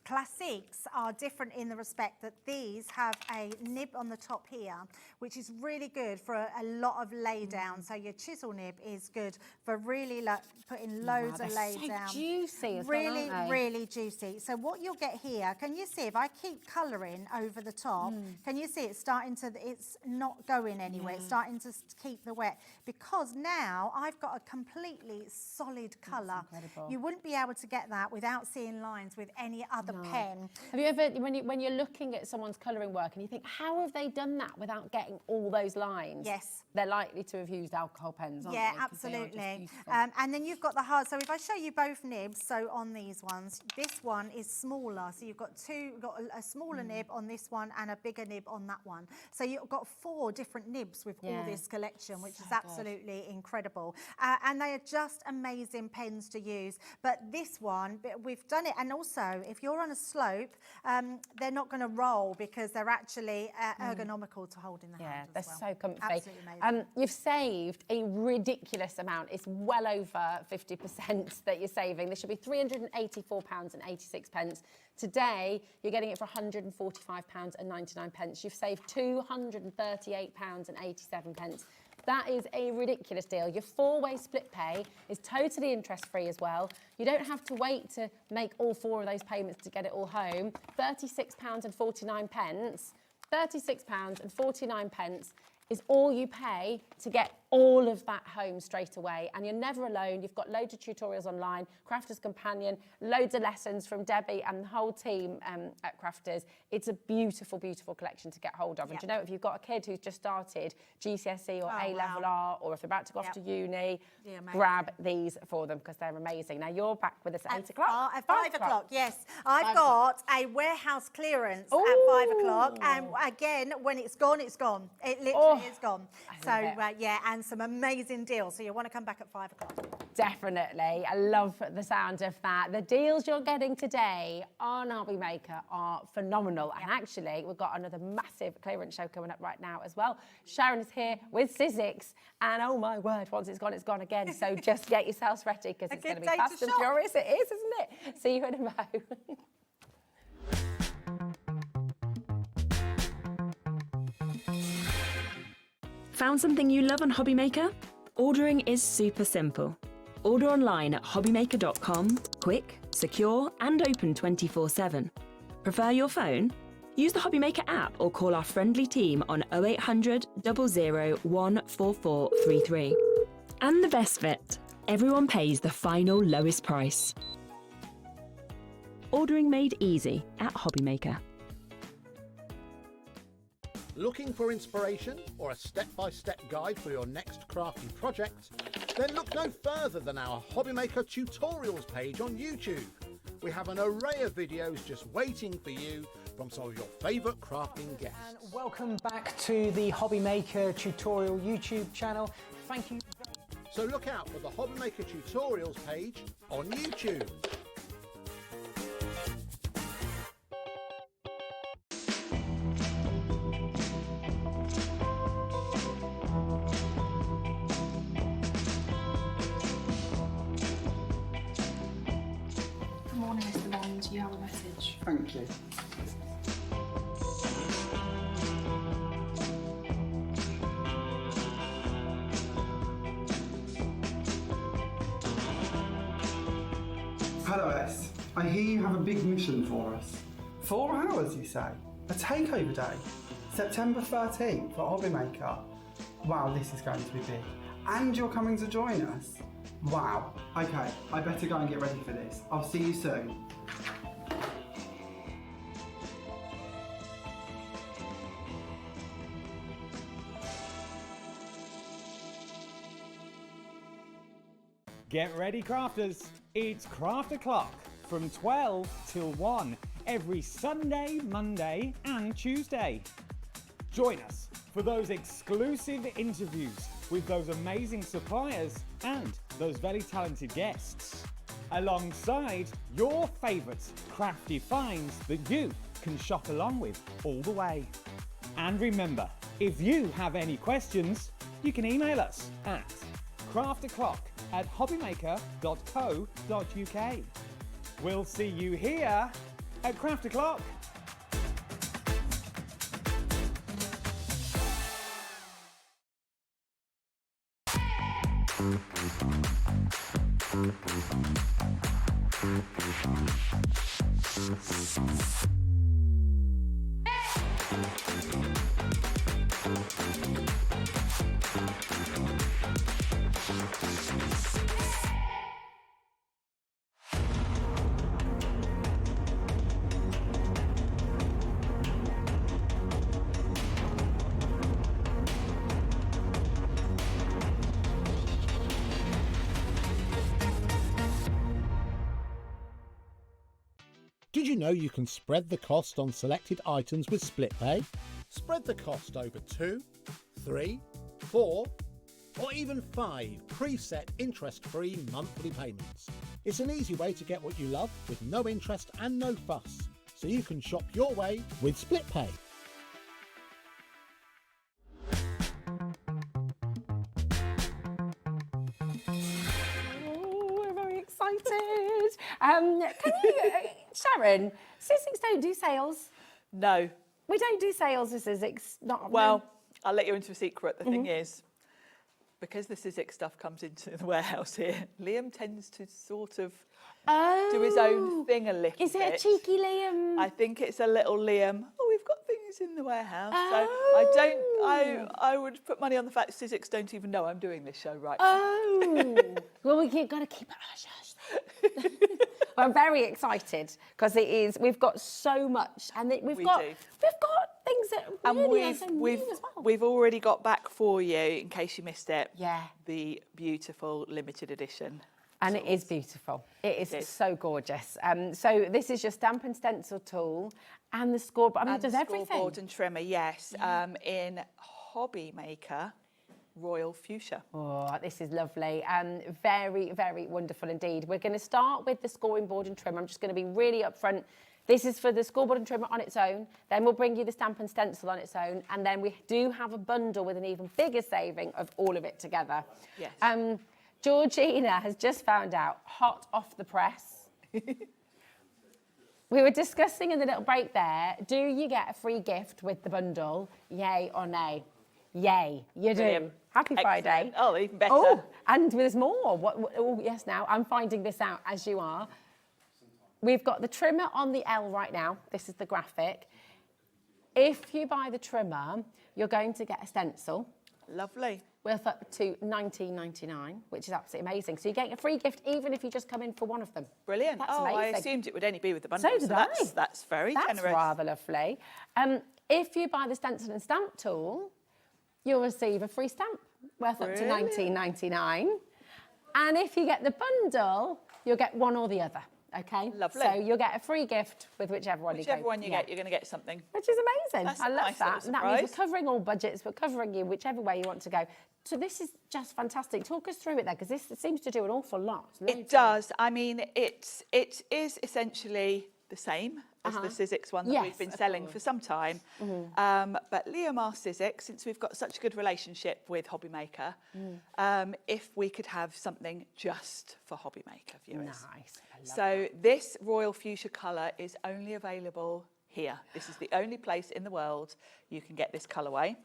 classics are different in the respect that these have a nib on the top here, which is really good for a lot of lay down. So your chisel nib is good for really like putting loads of lay down. Juicy as really, well, aren't they? really juicy. So what you'll get here, can you see if I keep colouring over the top, can you see it's starting to, it's not going anywhere, it's starting to keep the wet, because now I've got a completely solid colour. You wouldn't be able to get that without seeing lines with any other pen. Have you ever, when you're looking at someone's colouring work and you think, how have they done that without getting all those lines? Yes. They're likely to have used alcohol pens, aren't Yeah, they? 'Cause they are just absolutely. beautiful. And then you've got the hard, so if I show you both nibs, so on these ones, this one is smaller. So you've got a smaller nib on this one and a bigger nib on that one. So you've got 4 different nibs with all this collection, which is absolutely incredible. And they are just amazing pens to use. But this one, we've done it. And also, if you're on a slope, they're not going to roll because they're actually ergonomical to hold in the hand as well. They're so comfy. Absolutely amazing. You've saved a ridiculous amount. It's well over 50% that you're saving. This should be £384.86. Today, you're getting it for £145.99. You've saved £238.87. That is a ridiculous deal. Your 4-way split pay is totally interest-free as well. You don't have to wait to make all 4 of those payments to get it all home. £36.49. £36.49 is all you pay to get all of that home straight away. And you're never alone. You've got loads of tutorials online, Crafters Companion, loads of lessons from Debbie and the whole team at Crafters. It's a beautiful, beautiful collection to get hold of. And do you know, if you've got a kid who's just started GCSE or A-level art, or if they're about to go off to uni, grab these for them because they're amazing. Now, you're back with us at 8 o'clock. At 5 o'clock, yes. I've got a warehouse clearance at 5 o'clock. And again, when it's gone, it's gone. It literally is gone. So, yeah, and some amazing deals. So you want to come back at 5 o'clock. Definitely. I love the sound of that. The deals you're getting today on HobbyMaker are phenomenal. And actually, we've got another massive clearance show coming up right now as well. Sharon is here with Sizzix. And oh my word, once it's gone again. So just get yourselves ready because it's going to be fast and furious. It is, isn't it? See you in a moment. Found something you love on HobbyMaker? Ordering is super simple. Order online at hobbymaker.com, quick, secure and open 24/7. Prefer your phone? Use the HobbyMaker app or call our friendly team on 0800 00 14433. And the best bit, everyone pays the final lowest price. Ordering made easy at HobbyMaker. Looking for inspiration or a step-by-step guide for your next crafty project? Then look no further than our HobbyMaker tutorials page on YouTube. We have an array of videos just waiting for you from some of your favourite crafting guests. And welcome back to the HobbyMaker tutorial YouTube channel. Thank you. So look out for the HobbyMaker tutorials page on YouTube. Good morning, Mr. Bond. You have a message. Thank you. Hello S, I hear you have a big mission for us. 4 hours you say? A takeover day? September 13th for HobbyMaker? Wow, this is going to be big. And you're coming to join us? Wow, okay, I better go and get ready for this. I'll see you soon. Get ready, crafters. It's Craft O'Clock from 12 till 1 every Sunday, Monday and Tuesday. Join us for those exclusive interviews with those amazing suppliers and those very talented guests, alongside your favourite crafty finds that you can shop along with all the way. And remember, if you have any questions, you can email us at crafto'clock@hobbymaker.co.uk. We'll see you here at Craft O'Clock. Did you know you can spread the cost on selected items with split pay? Spread the cost over 2, 3, 4, or even 5 preset interest-free monthly payments. It's an easy way to get what you love with no interest and no fuss, so you can shop your way with split pay. We're very excited. Can you, Sharon, Sizzix don't do sales. No. We don't do sales with Sizzix. Not Well, I'll let you into a secret. The thing is, because the Sizzix stuff comes into the warehouse here, Liam tends to sort of do his own thing a little bit. Is it a cheeky Liam? I think it's a little Liam. Oh, we've got things in the warehouse. So I would put money on the fact Sizzix don't even know I'm doing this show right now. Well, we've got to keep it hush. Well, I'm very excited because it is. We've got so much, and we've got things that really are so new as well. We've already got back for you, in case you missed it. Yeah. The beautiful limited edition. And it is beautiful. It is so gorgeous. So this is your stamp and stencil tool, and the scoreboard. I mean, it does everything. Scoreboard and trimmer, yes. In HobbyMaker Royal Fuchsia. Oh, this is lovely. Very, very wonderful indeed. We're going to start with the scoring board and trimmer. I'm just going to be really upfront. This is for the scoreboard and trimmer on its own. Then we'll bring you the stamp and stencil on its own. And then we do have a bundle with an even bigger saving of all of it together. Yes. Georgina has just found out, hot off the press. We were discussing in the little break there, do you get a free gift with the bundle? Yay or nay? Yay, you do. Brilliant. Happy Friday. Oh, even better. Oh, and there's more. Oh, yes, now I'm finding this out as you are. We've got the trimmer on the L right now. This is the graphic. If you buy the trimmer, you're going to get a stencil. Lovely. Worth up to $19.99, which is absolutely amazing. So you're getting a free gift even if you just come in for one of them. Brilliant. That's I amazing. assumed it would only be with the bundle. So did I. That's very generous. That's rather lovely. If you buy the stencil and stamp tool, you'll receive a free stamp worth up to $19.99. And if you get the bundle, you'll get one or the other. Okay, lovely. So you'll get a free gift with whichever one you go. Whichever one you get, you're going to get something. Which is amazing. That's I a love nice that. little And that means surprise. we're covering all budgets, we're covering you whichever way you want to go. So this is just fantastic. Talk us through it there, because this seems to do an awful lot. It does. I mean, it is essentially the same as the Sizzix one that we've been selling for some time. But Leomar Sizzix, since we've got such a good relationship with HobbyMaker, if we could have something just for HobbyMaker viewers. Nice. So this Royal Fuchsia colour is only available here. This is the only place in the world you can get this colourway.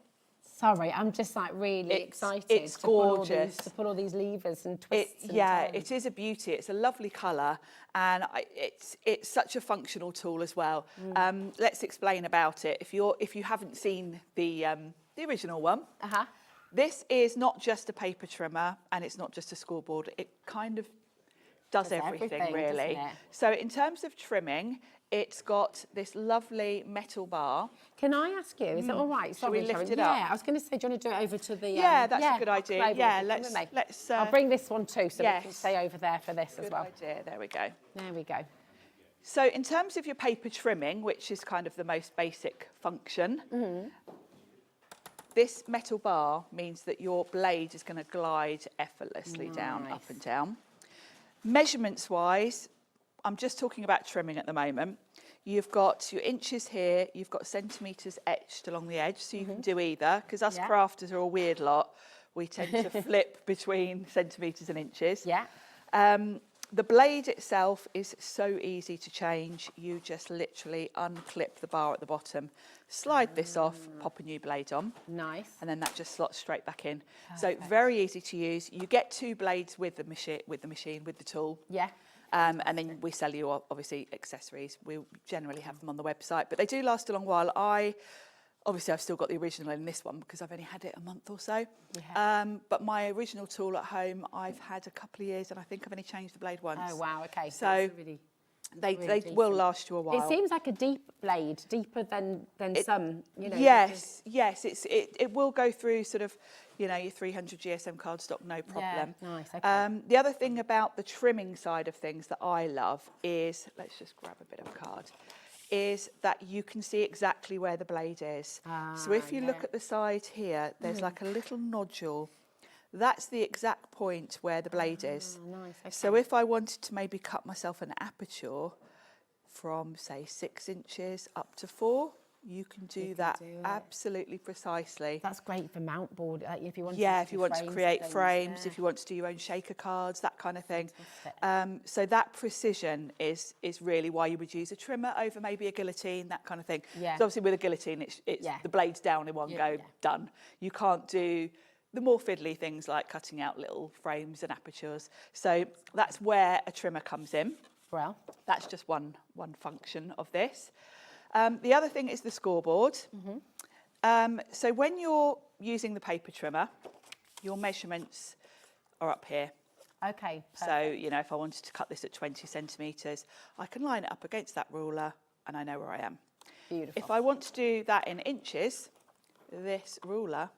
Sorry, I'm just like really excited. It's gorgeous. To put all these levers and twists. It is a beauty. It's a lovely colour, and it's such a functional tool as well. Let's explain about it. If you haven't seen the original one, this is not just a paper trimmer, and it's not just a scoreboard. It kind of does everything really. Doesn't it? So in terms of trimming, it's got this lovely metal bar. Can I ask you, is that all right? Shall we Sorry, lift Sharon. it up? Yeah, I was going to say, do you want to do it over to the... Yeah, that's a good idea. global, Yeah, wouldn't they? let's I'll bring this one too, so we can yes. stay over there for this as Good well. idea. There we go. There we go. So in terms of your paper trimming, which is kind of the most basic function, this metal bar means that your blade is going to glide effortlessly down, up and down. Measurements wise, I'm just talking about trimming at the moment. You've got your inches here, you've got centimetres etched along the edge, so you can do either, because us crafters are a weird lot. We tend to flip between centimetres and inches. Yeah. The blade itself is so easy to change. You just literally unclip the bar at the bottom, slide this off, pop a new blade on. Nice. And then that just slots straight back in. So very easy to use. You get 2 blades with the machine, with the tool. Yeah. And then we sell you obviously accessories. We generally have them on the website, but they do last a long while. Obviously I've still got the original in this one because I've only had it a month or so. Yeah. But my original tool at home, I've had a couple of years, and I think I've only changed the blade once. Oh, wow, okay. So really, they decent. will last you a while. It seems like a deep blade, deeper than some, you know. Yes, yes, it will go through sort of, you know, your 300 GSM cardstock, no problem. Yeah, nice, okay. The other thing about the trimming side of things that I love is, let's just grab a bit of card, is that you can see exactly where the blade is. So if you look at the side here, there's like a little nodule. That's the exact point where the blade is. Nice, okay. So if I wanted to maybe cut myself an aperture from, say, 6 inches up to 4, you can do that absolutely precisely. That's great for mount board, if you want if you want to create frames, if you want to do your own shaker cards, that kind of thing. So that precision is really why you would use a trimmer over maybe a guillotine, that kind of thing. Yeah. So obviously with a guillotine, it's the blade's down in one go, done. You can't do the more fiddly things like cutting out little frames and apertures. So that's where a trimmer comes in. Well, that's just one function of this. The other thing is the scoreboard. So when you're using the paper trimmer, your measurements are up here. Okay. Perfect. So, you know, if I wanted to cut this at 20 centimetres, I can line it up against that ruler and I know where I am. Beautiful. If I want to do that in inches, this ruler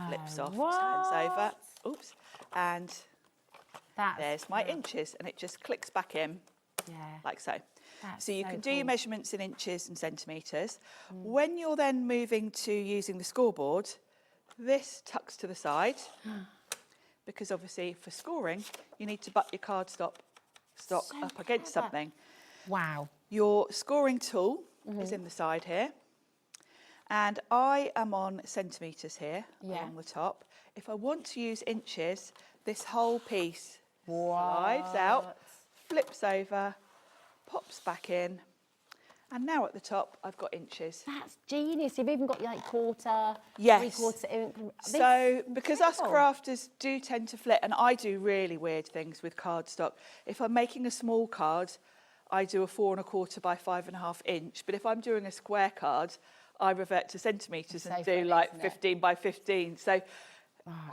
flips off, turns over, oops, and there's my inches, and it just clicks back in, like so. So you can do your measurements in inches and centimetres. When you're then moving to using the scoreboard, this tucks to the side, because obviously for scoring, you need to butt your cardstock up against something. Wow. Your scoring tool is in the side here. And I am on centimetres here along the top. If I want to use inches, this whole piece slides out, flips over, pops back in, And now at the top, I've got inches. That's genius. You've even got your like quarter, Yes. 3/4 inch. So because us crafters do tend to flip, and I do really weird things with cardstock. If I'm making a small card, I do a 4 1/4 by 5.5 inch. But if I'm doing a square card, I revert to centimetres and do like 15 by 15. So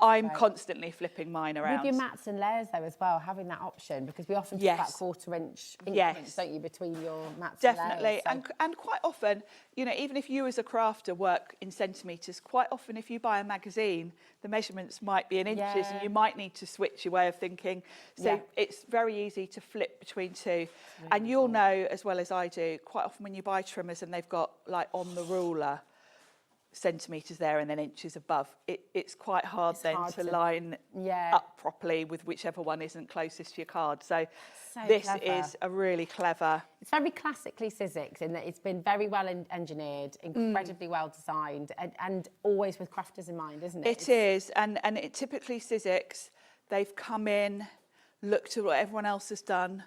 I'm constantly flipping mine around. With your mats and layers though as well, having that option, because we often talk about 1/4 inch increments, don't you, between your mats and layers. Definitely, and quite often, you know, even if you as a crafter work in centimetres, quite often if you buy a magazine, the measurements might be in inches and you might need to switch your way of thinking. So it's very easy to flip between two. And you'll know as well as I do, quite often when you buy trimmers and they've got like on the ruler, centimetres there and then inches above, it's quite hard to line up properly with whichever one isn't closest to your card. So this is a really clever... It's very classically Sizzix in that it's been very well engineered, incredibly well designed, and always with crafters in mind, isn't it? It is, and it typically Sizzix, they've come in, looked at what everyone else has done.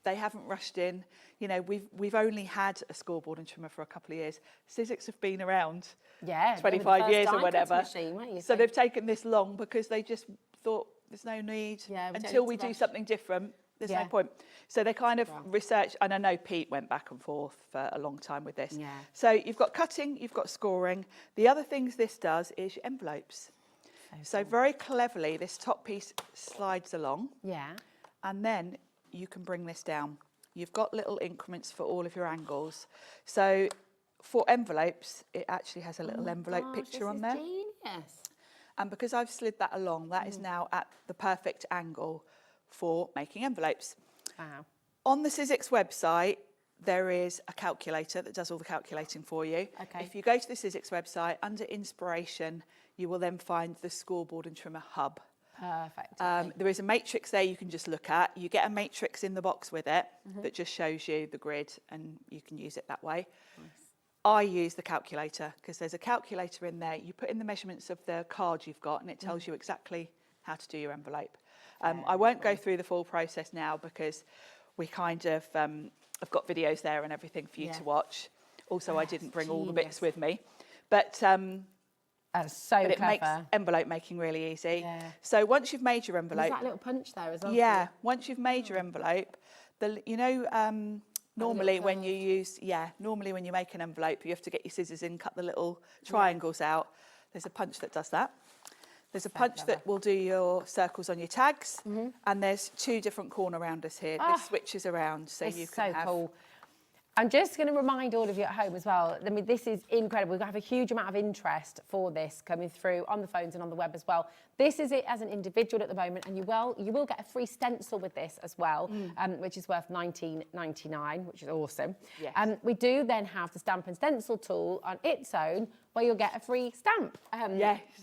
They haven't rushed in. You know, we've only had a scoreboard and trimmer for a couple of years. Sizzix have been around 25 years or whatever. Machine, so they've taken this long because they just thought there's no need. Until we do something different, there's no point. So they kind of research, and I know Pete went back and forth for a long time with this. So you've got cutting, you've got scoring. The other things this does is your envelopes. So very cleverly, this top piece slides along. And then you can bring this down. You've got little increments for all of your angles. So for envelopes, it actually has a little envelope picture on there. Genius. And because I've slid that along, that is now at the perfect angle for making envelopes. Wow. On the Sizzix website, there is a calculator that does all the calculating for you. If you go to the Sizzix website, under Inspiration, you will then find the Scoreboard and Trimmer Hub. Perfect. There is a matrix there you can just look at. You get a matrix in the box with it that just shows you the grid, and you can use it that way. I use the calculator because there's a calculator in there. You put in the measurements of the card you've got and it tells you exactly how to do your envelope. I won't go through the full process now because we kind of have got videos there and everything for you to watch. Also, I didn't bring all the bits with me. But that's so it clever. makes envelope making really easy. So once you've made your envelope... There's that little punch there as well. Yeah, once you've made your envelope, normally when you use... normally when you make an envelope, you have to get your scissors in, cut the little triangles out. There's a punch that does that. There's a punch that will do your circles on your tags. And there's 2 different corner rounders here. This switches around so you can have... cool. I'm just going to remind all of you at home as well, I mean, this is incredible. We have a huge amount of interest for this coming through on the phones and on the web as well. This is it as an individual at the moment, and you will get a free stencil with this as well, which is worth $19.99, which is awesome. We do then have the stamp and stencil tool on its own, where you'll get a free stamp,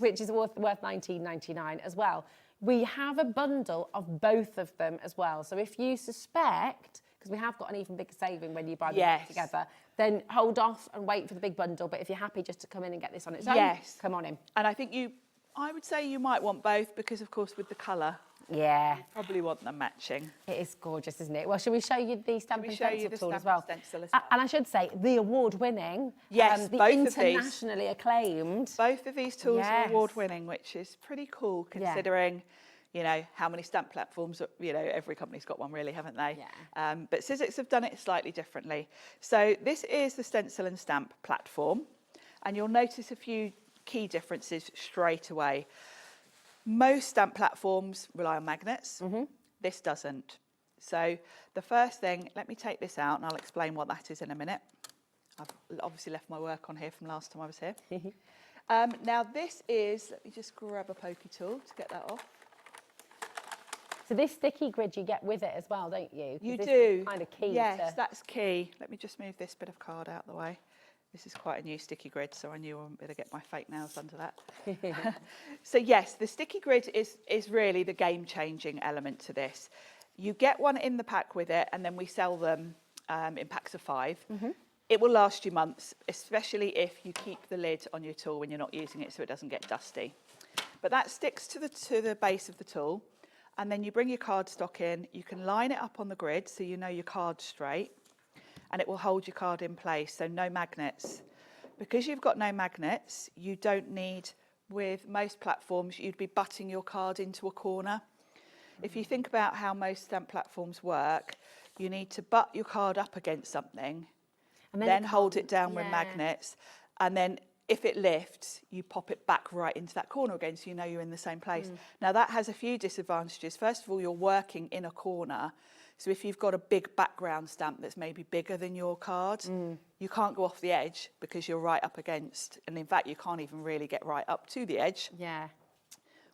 which is worth $19.99 as well. We have a bundle of both of them as well. So if you suspect... because we have got an even bigger saving when you buy them together, then hold off and wait for the big bundle. But if you're happy just to come in and get this on its own, come on in. And I think I would say you might want both because, of course, with the colour, you probably want them matching. It is gorgeous, isn't it? Well, shall we show you the stamp and stencil tool as well? And I should say, the award-winning, the both internationally acclaimed. Both of these tools are award-winning, which is pretty cool considering... you know, how many stamp platforms, you know, every company's got one really, haven't they? But Sizzix have done it slightly differently. So this is the stencil and stamp platform, and you'll notice a few key differences straight away. Most stamp platforms rely on magnets. This doesn't. So the first thing, let me take this out and I'll explain what that is in a minute. I've obviously left my work on here from last time I was here. Now this is, let me just grab a pokey tool to get that off. So this sticky grid you get with it as well, don't you? You this do. Is kind of key. Yes, that's key. Let me just move this bit of card out of the way. This is quite a new sticky grid, so I knew I wouldn't be able to get my fake nails under that. So yes, the sticky grid is really the game-changing element to this. You get one in the pack with it, and then we sell them in packs of 5. It will last you months, especially if you keep the lid on your tool when you're not using it so it doesn't get dusty. But that sticks to the base of the tool. And then you bring your cardstock in, you can line it up on the grid so you know your card's straight. and it will hold your card in place, so no magnets. Because you've got no magnets, you don't need, with most platforms, you'd be butting your card into a corner. If you think about how most stamp platforms work, you need to butt your card up against something, and then hold it down with magnets, and then if it lifts, you pop it back right into that corner again, so you know you're in the same place. Now that has a few disadvantages. First of all, you're working in a corner, so if you've got a big background stamp that's maybe bigger than your card, you can't go off the edge because you're right up against, and in fact you can't even really get right up to the edge. Yeah.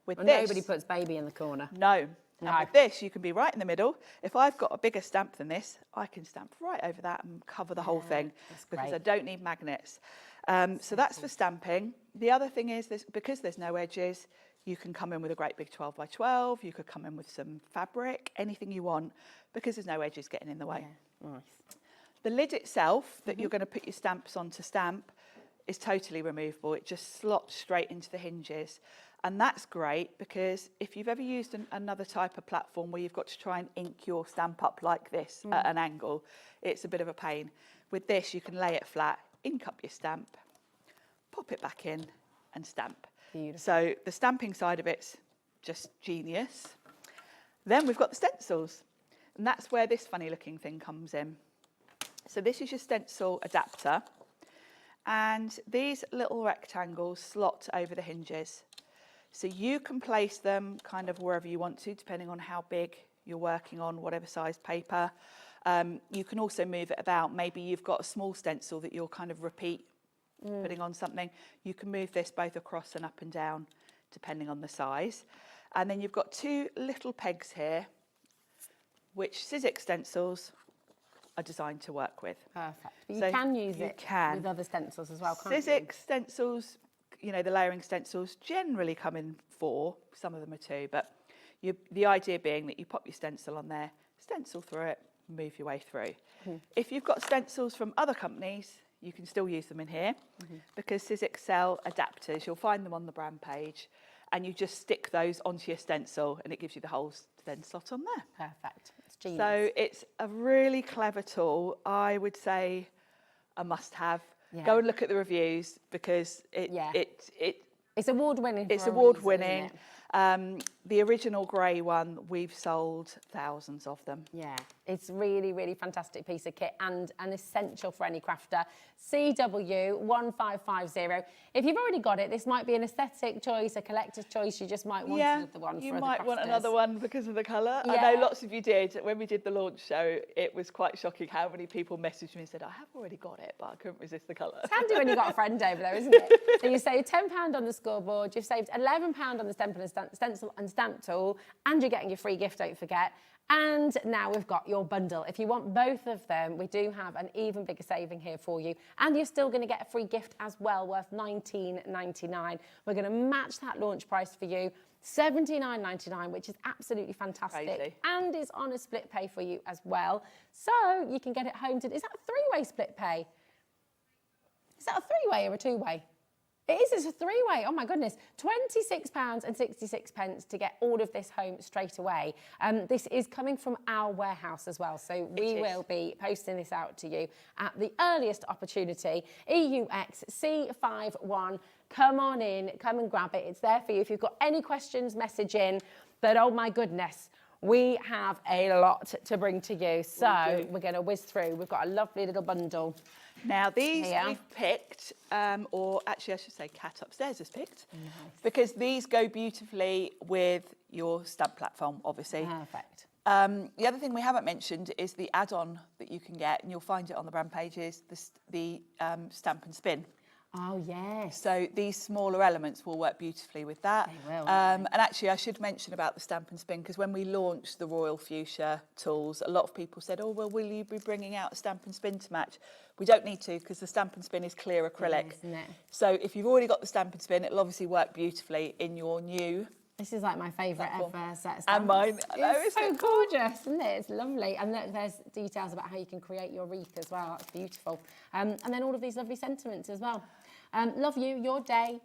With Well, this, nobody puts baby in the corner. No. No. And with this, you can be right in the middle. If I've got a bigger stamp than this, I can stamp right over that and cover the whole thing because great. I don't need magnets. So that's for stamping. The other thing is, because there's no edges, you can come in with a great big 12 by 12. You could come in with some fabric, anything you want, because there's no edges getting in the way. Yeah. Nice. The lid itself that you're going to put your stamps on to stamp is totally removable. It just slots straight into the hinges. And that's great because if you've ever used another type of platform where you've got to try and ink your stamp up like this at an angle, it's a bit of a pain. With this, you can lay it flat, ink up your stamp, pop it back in and stamp. Beautiful. So the stamping side of it's just genius. Then we've got the stencils, and that's where this funny looking thing comes in. So this is your stencil adapter, and these little rectangles slot over the hinges. So you can place them kind of wherever you want to, depending on how big you're working on, whatever size paper. You can also move it about. Maybe you've got a small stencil that you'll kind of repeat putting on something. You can move this both across and up and down, depending on the size. And then you've got two little pegs here, which Sizzix stencils are designed to work with. Perfect. But you can use it with other stencils as well, can't you? Sizzix stencils, you know, the layering stencils generally come in 4, some of them are 2, but the idea being that you pop your stencil on there, stencil through it, move your way through. If you've got stencils from other companies, you can still use them in here because Sizzix sell adapters. You'll find them on the brand page, and you just stick those onto your stencil and it gives you the holes to then slot on there. Perfect. It's genius. So it's a really clever tool. I would say a must-have. Yeah. Go and look at the reviews because it's award-winning. It's award-winning. The original grey one, we've sold thousands of them. Yeah, it's really, really fantastic piece of kit and an essential for any crafter. CW1550. If you've already got it, this might be an aesthetic choice, a collector's choice. You just might want another one. You for might other want another one because of the colour. Yeah. I know lots of you did. When we did the launch show, it was quite shocking how many people messaged me and said, I have already got it, but I couldn't resist the colour. It's handy when you've got a friend over there, isn't it? So you save £10 on the scoreboard, you've saved £11 on the stencil and stamp tool, and you're getting your free gift, don't forget. And now we've got your bundle. If you want both of them, we do have an even bigger saving here for you. And you're still going to get a free gift as well, worth $19.99. We're going to match that launch price for you, $79.99, which is absolutely fantastic. Crazy. And it's on a split pay for you as well. So you can get it home to... Is that a 3-way split pay? Is that a 3-way or a 2-way? It is, it's a 3-way, oh my goodness. £26.66 to get all of this home straight away. This is coming from our warehouse as well, so we will be posting this out to you at the earliest opportunity. EUX C51, come on in, come and grab it. It's there for you. If you've got any questions, message in. But oh my goodness, we have a lot to bring to you. So we're going to whiz through. We've got a lovely little bundle. Now these we've picked, or actually I should say Kat upstairs has picked, because these go beautifully with your stamp platform, obviously. Perfect. The other thing we haven't mentioned is the add-on that you can get, and you'll find it on the brand pages, the stamp and spin. Oh, yes. So these smaller elements will work beautifully with that. They will. And actually, I should mention about the stamp and spin, because when we launched the Royal Fuchsia tools, a lot of people said, oh, well, will you be bringing out a stamp and spin to match? We don't need to, because the stamp and spin is clear acrylic. Isn't it? So if you've already got the stamp and spin, it'll obviously work beautifully in your new... This is like my favourite ever set of stamps. And mine. It's so gorgeous, isn't it? It's lovely. And look, there's details about how you can create your wreath as well. That's beautiful. And then all of these lovely sentiments as well. Love you, your day,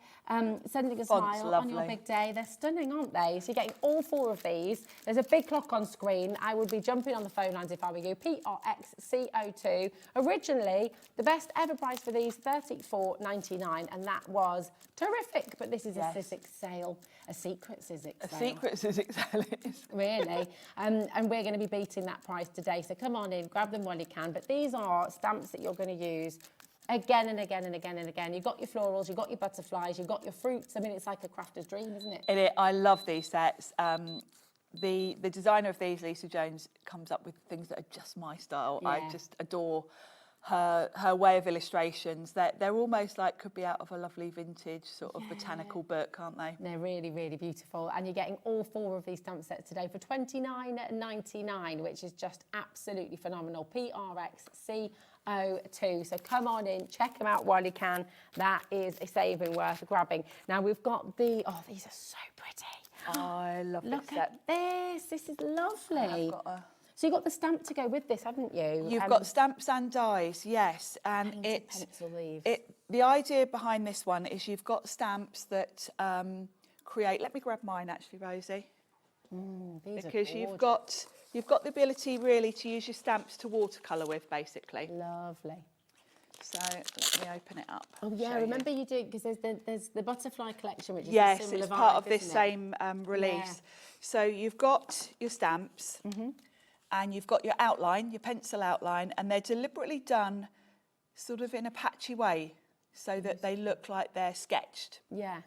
sending a Font's smile on your lovely. big day. They're stunning, aren't they? So you're getting all 4 of these. There's a big clock on screen. I would be jumping on the phone lines if I were you. PRXCO2. Originally, the best ever price for these, $34.99, and that was terrific. But this is a Sizzix sale, a secret Sizzix sale. A secret Sizzix sale it is. Really. And we're going to be beating that price today. So come on in, grab them while you can. But these are stamps that you're going to use again and again and again and again. You've got your florals, you've got your butterflies, you've got your fruits. I mean, it's like a crafter's dream, isn't it? I love these sets. The designer of these, Lisa Jones, comes up with things that are just my style. Yeah. I just adore her way of illustrations. They're almost like could be out of a lovely vintage sort of botanical book, aren't they? They're really, really beautiful. And you're getting all 4 of these stamp sets today for $29.99, which is just absolutely phenomenal. PRXCO2. So come on in, check them out while you can. That is a saving worth grabbing. Now we've got these are so pretty. I love this Look set. at this. This is lovely. So you've got the stamp to go with this, haven't you? You've got stamps and dies, yes. And pencil leaves. The idea behind this one is you've got stamps that create. Let me grab mine actually, Rosie. Because you've got the ability really to use your stamps to watercolour with, basically. Lovely. So let me open it up. Oh yeah, remember you do, because there's the butterfly collection, which is a yes, similar it's vibe, part of this isn't it? same release. Yeah. So you've got your stamps, and you've got your outline, your pencil outline, and they're deliberately done sort of in a patchy way, so that they look like they're sketched. Yeah.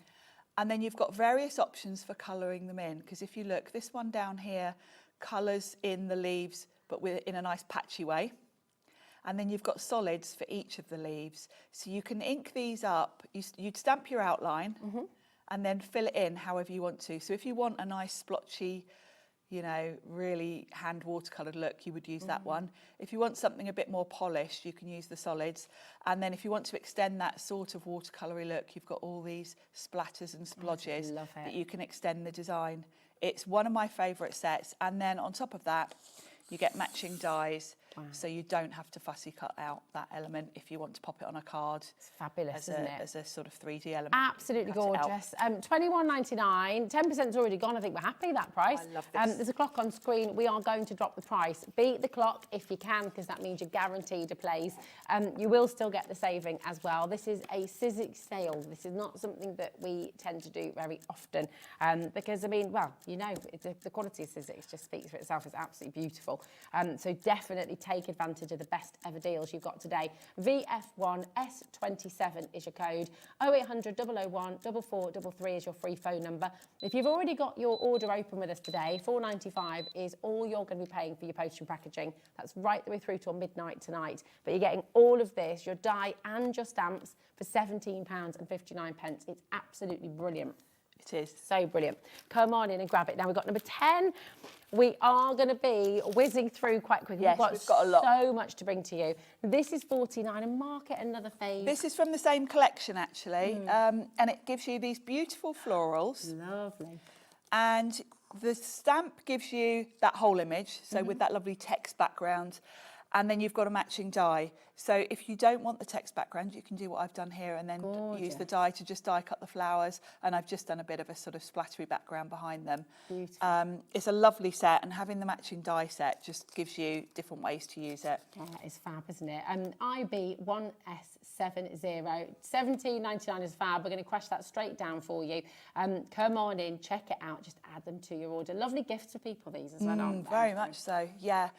And then you've got various options for colouring them in, because if you look, this one down here colours in the leaves, but in a nice patchy way. And then you've got solids for each of the leaves. So you can ink these up. You'd stamp your outline and then fill it in however you want to. So if you want a nice splotchy, you know, really hand watercoloured look, you would use that one. If you want something a bit more polished, you can use the solids. And then if you want to extend that sort of watercoloury look, you've got all these splatters and splodges that you can extend the design. It's one of my favourite sets. And then on top of that, you get matching dies. So you don't have to fussy cut out that element if you want to pop it on a card. It's fabulous, isn't it? As a sort of 3D element. Absolutely gorgeous. $21.99, 10%'s already gone. I think we're happy that price. I love this. There's a clock on screen. We are going to drop the price. Beat the clock if you can, because that means you're guaranteed a place. You will still get the saving as well. This is a Sizzix sale. This is not something that we tend to do very often, because, I mean, well, you know, the quality of Sizzix just speaks for itself. It's absolutely beautiful. So definitely take advantage of the best ever deals you've got today. VF1S27 is your code. 0800 001 4433 is your free phone number. If you've already got your order open with us today, $4.95 is all you're going to be paying for your postage and packaging. That's right the way through till midnight tonight. But you're getting all of this, your die and your stamps, for £17.59. It's absolutely brilliant. It is. So brilliant. Come on in and grab it. Now we've got number 10. We are going to be whizzing through quite quickly. Yes, we've got a lot. So much to bring to you. This is $49, and mark it another fave. This is from the same collection, actually, and it gives you these beautiful florals. Lovely. And the stamp gives you that whole image, so with that lovely text background. And then you've got a matching die. So if you don't want the text background, you can do what I've done here and then use the die to just die cut the flowers. And I've just done a bit of a sort of splattery background behind them. Beautiful. It's a lovely set, and having the matching die set just gives you different ways to use it. Yeah, it's fab, isn't it? IB1S70, $17.99 is fab. We're going to crash that straight down for you. Come on in, check it out, just add them to your order. Lovely gifts for people, these as well, aren't they? Very much so, yeah.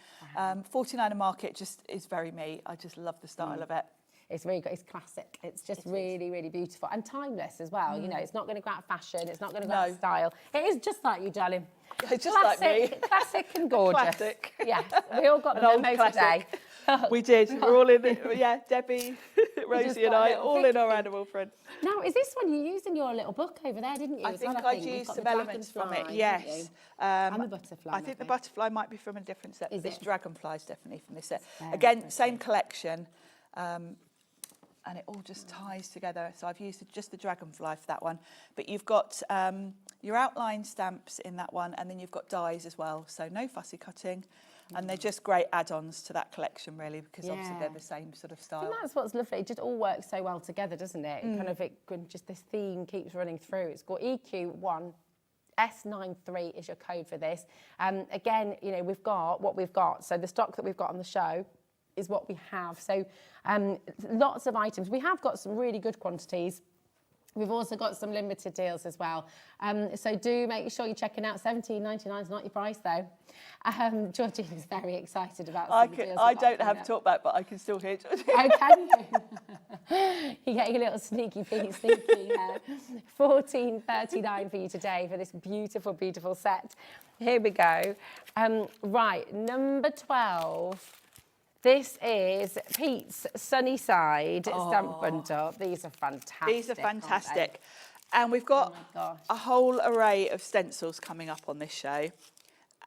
49 a market just is very me. I just love the style of it. It's really good. It's classic. It's just really, really beautiful and timeless as well. You know, it's not going to go out of fashion. It's not going to go out of style. It is just like you, darling. It's just classic, like me. Classic and gorgeous. Classic. Yes, we all got the memo today. We did. We're all in it. Yeah, Debbie, Rosie and I, all in our animal friends. Now, is this one you used in your little book over there, didn't you? I think I used some elements from it, yes. And the butterfly. I think the butterfly might be from a different set. Is this it? dragonfly is definitely from this set. Very Again, pretty. same collection. And it all just ties together. So I've used just the dragonfly for that one. But you've got your outline stamps in that one, and then you've got dies as well. So no fussy cutting. And they're just great add-ons to that collection, really, because obviously they're the same sort of style. And that's what's lovely. It just all works so well together, doesn't it? Just this theme keeps running through. It's got EQ1. S93 is your code for this. Again, you know, we've got what we've got. So the stock that we've got on the show is what we have. So lots of items. We have got some really good quantities. We've also got some limited deals as well. So do make sure you're checking out. $17.99 is not your price, though. Georgine is very excited about some of the deals. I don't have to talk back, but I can still hear Georgine. Oh, can you? You're getting a little sneaky here. $14.39 for you today for this beautiful, beautiful set. Here we go. Right, number 12. This is Pete's Sunnyside stamp bundle. These are fantastic. These are fantastic. And we've got a whole array of stencils coming up on this show.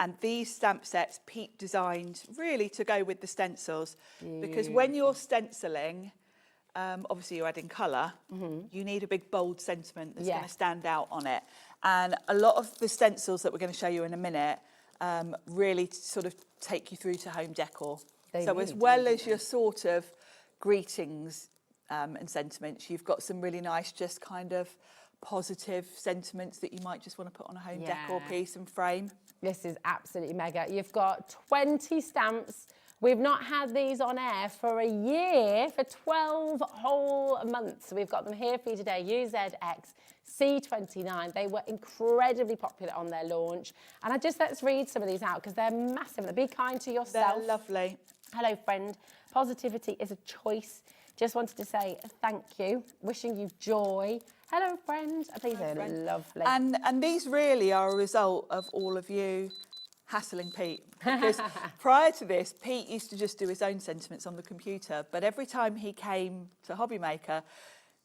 And these stamp sets Pete designed really to go with the stencils. Because when you're stenciling, obviously you're adding colour, you need a big bold sentiment that's going to stand out on it. And a lot of the stencils that we're going to show you in a minute really sort of take you through to home decor. So as well as your sort of greetings and sentiments, you've got some really nice just kind of positive sentiments that you might just want to put on a home decor piece and frame. This is absolutely mega. You've got 20 stamps. We've not had these on air for a year, for 12 whole months. We've got them here for you today, UZX C29. They were incredibly popular on their launch. And let's read some of these out because they're massive. Be kind to yourself. They're lovely. Hello, friend. Positivity is a choice. Just wanted to say thank you. Wishing you joy. Hello, friend. These are lovely. And these really are a result of all of you hassling Pete. Because prior to this, Pete used to just do his own sentiments on the computer. But every time he came to HobbyMaker,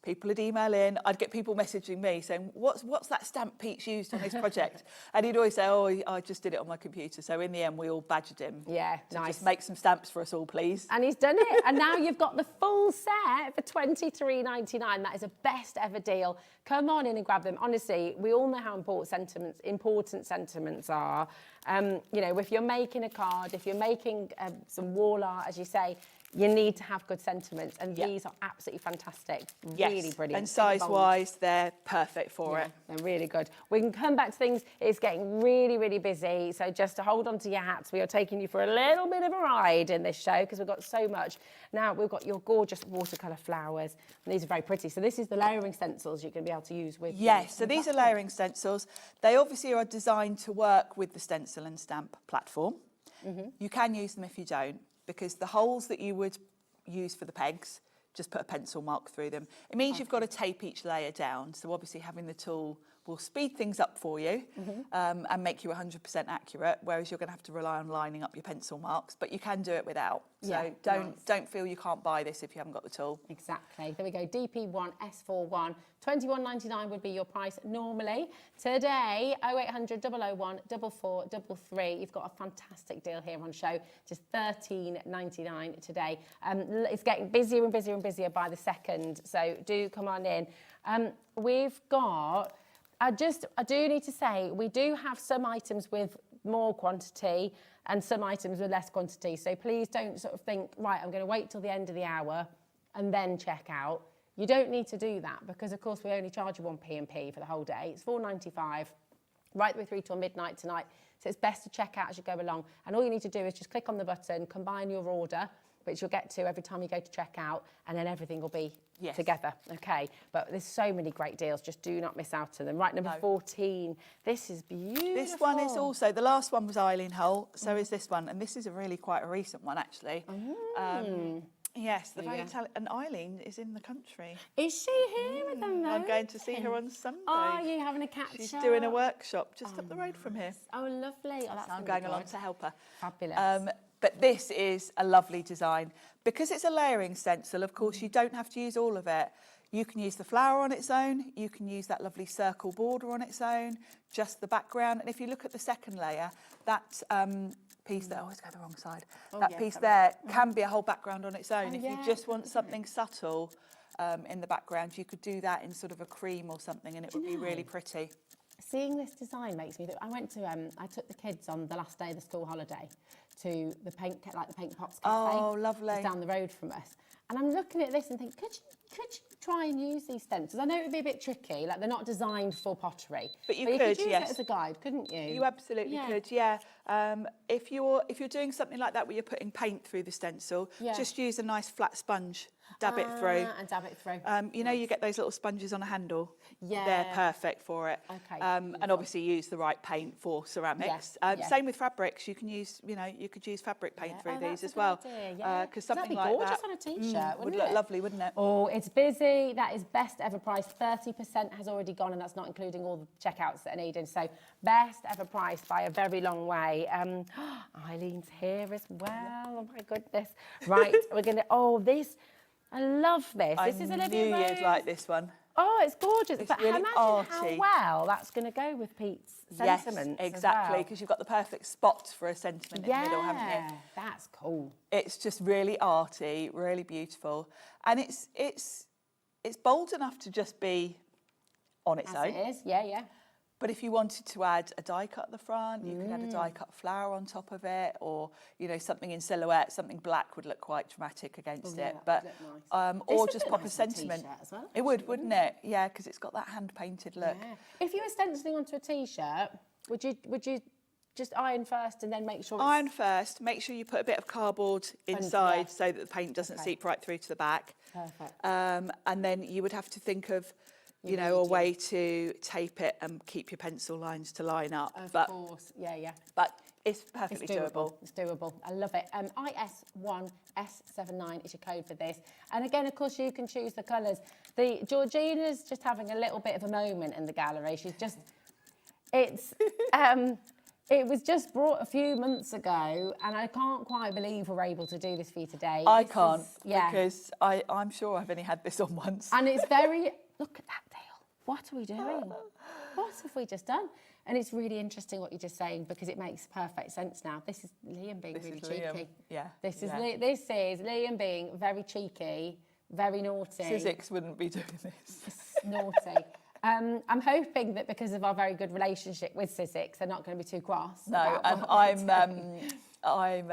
people would email in. I'd get people messaging me saying, what's that stamp Pete's used on his project? And he'd always say, oh, I just did it on my computer. So in the end, we all badgered him. Yeah, to just make some stamps for us all, please. And he's done it. And now you've got the full set for $23.99. That is a best ever deal. Come on in and grab them. Honestly, we all know how important sentiments are. You know, if you're making a card, if you're making some wall art, as you say, you need to have good sentiments, and these are absolutely fantastic. Really brilliant. And size-wise, they're perfect for it. They're really good. We can come back to things. It's getting really, really busy, so just to hold on to your hats, we are taking you for a little bit of a ride in this show because we've got so much. Now, we've got your gorgeous watercolour flowers, and these are very pretty. So this is the layering stencils you're going to be able to use with. Yes, so these are layering stencils. They obviously are designed to work with the stencil and stamp platform. You can use them if you don't, because the holes that you would use for the pegs, just put a pencil mark through them. It means you've got to tape each layer down. So obviously having the tool will speed things up for you and make you 100% accurate, whereas you're going to have to rely on lining up your pencil marks, but you can do it without. So don't feel you can't buy this if you haven't got the tool. Exactly. There we go. DP1, S41, $21.99 would be your price normally. Today, 0800 001 4433. You've got a fantastic deal here on show. Just $13.99 today. It's getting busier and busier and busier by the second, so do come on in. We've got... I do need to say, we do have some items with more quantity and some items with less quantity. So please don't sort of think, right, I'm going to wait till the end of the hour and then check out. You don't need to do that because, of course, we only charge you 1 P&P for the whole day. It's $4.95 right the way through till midnight tonight. So it's best to check out as you go along. And all you need to do is just click on the button, combine your order, which you'll get to every time you go to check out, and then everything will be together, okay? But there's so many great deals, just do not miss out on them. Right, number 14, this is beautiful. This one is also, the last one was Eileen Hull, so is this one, and this is quite a recent one, actually. Yes, the very talented, and Eileen is in the country. Is she here with them, though? I'm going to see her on Sunday. Are you having a catch-up? She's doing a workshop just up the road from here. Oh, lovely. Oh, that's I'm going along to help her. Fabulous. But this is a lovely design. Because it's a layering stencil, of course, you don't have to use all of it. You can use the flower on its own. You can use that lovely circle border on its own, just the background. And if you look at the second layer, that piece there, I always go the wrong side. That piece there can be a whole background on its own. If you just want something subtle in the background, you could do that in sort of a cream or something, and it would be really pretty. Seeing this design makes me think, I took the kids on the last day of the school holiday to the paint, like the Paint Pops Cafe. Oh, lovely. Just down the road from us. And I'm looking at this and think, could you try and use these stencils? I know it would be a bit tricky, like they're not designed for pottery. But you could could, use yes. it as a guide, couldn't you? You absolutely could, yeah. If you're doing something like that where you're putting paint through the stencil, just use a nice flat sponge, dab it through. And dab it through. You know, you get those little sponges on a handle. Yeah. They're perfect for it. Okay. And obviously use the right paint for ceramics. Same with fabrics. You can use, you could use fabric paint through these as well. Because something like that. That'd be gorgeous on a t-shirt, would look lovely, wouldn't it? Oh, it's busy. That is best ever price. 30% has already gone, and that's not including all the checkouts that are needed. So best ever price by a very long way. Eileen's here as well. Oh my goodness. Right, we're gonna. Oh, this. I love this. This is a little bit. I knew you'd like this one. Oh, it's gorgeous. It's but really imagine arty. how well that's going to go with Pete's sentiments. Yes, exactly, because you've got the perfect spot for a sentiment in the middle, haven't you? Yeah, that's cool. It's just really arty, really beautiful, and it's bold enough to just be on its own. It is, yeah. But if you wanted to add a die cut at the front, you could add a die cut flower on top of it, or something in silhouette, something black would look quite dramatic against it. But nice. or just pop a sentiment. As well, it would, wouldn't it? Yeah, because it's got that hand painted look. Yeah. If you were stenciling onto a t-shirt, would you just iron first and then make sure iron first? Make sure you put a bit of cardboard inside so that the paint doesn't seep right through to the back. Perfect. And then you would have to think of a way to tape it and keep your pencil lines to line up. Of course, yeah. But it's perfectly doable. It's doable. I love it. IS1S79 is your code for this. And again, of course, you can choose the colours. Georgina's just having a little bit of a moment in the gallery. She's just, it was just brought a few months ago, and I can't quite believe we're able to do this for you today. I can't, because I'm sure I've only had this on once. And it's very, look at that deal. What are we doing? What have we just done? And it's really interesting what you're just saying, because it makes perfect sense now. This is Liam being really cheeky. Liam. Yeah. This is Liam being very cheeky, very naughty. Sizzix wouldn't be doing this. Naughty. I'm hoping that because of our very good relationship with Sizzix, they're not going to be too cross. No, and I'm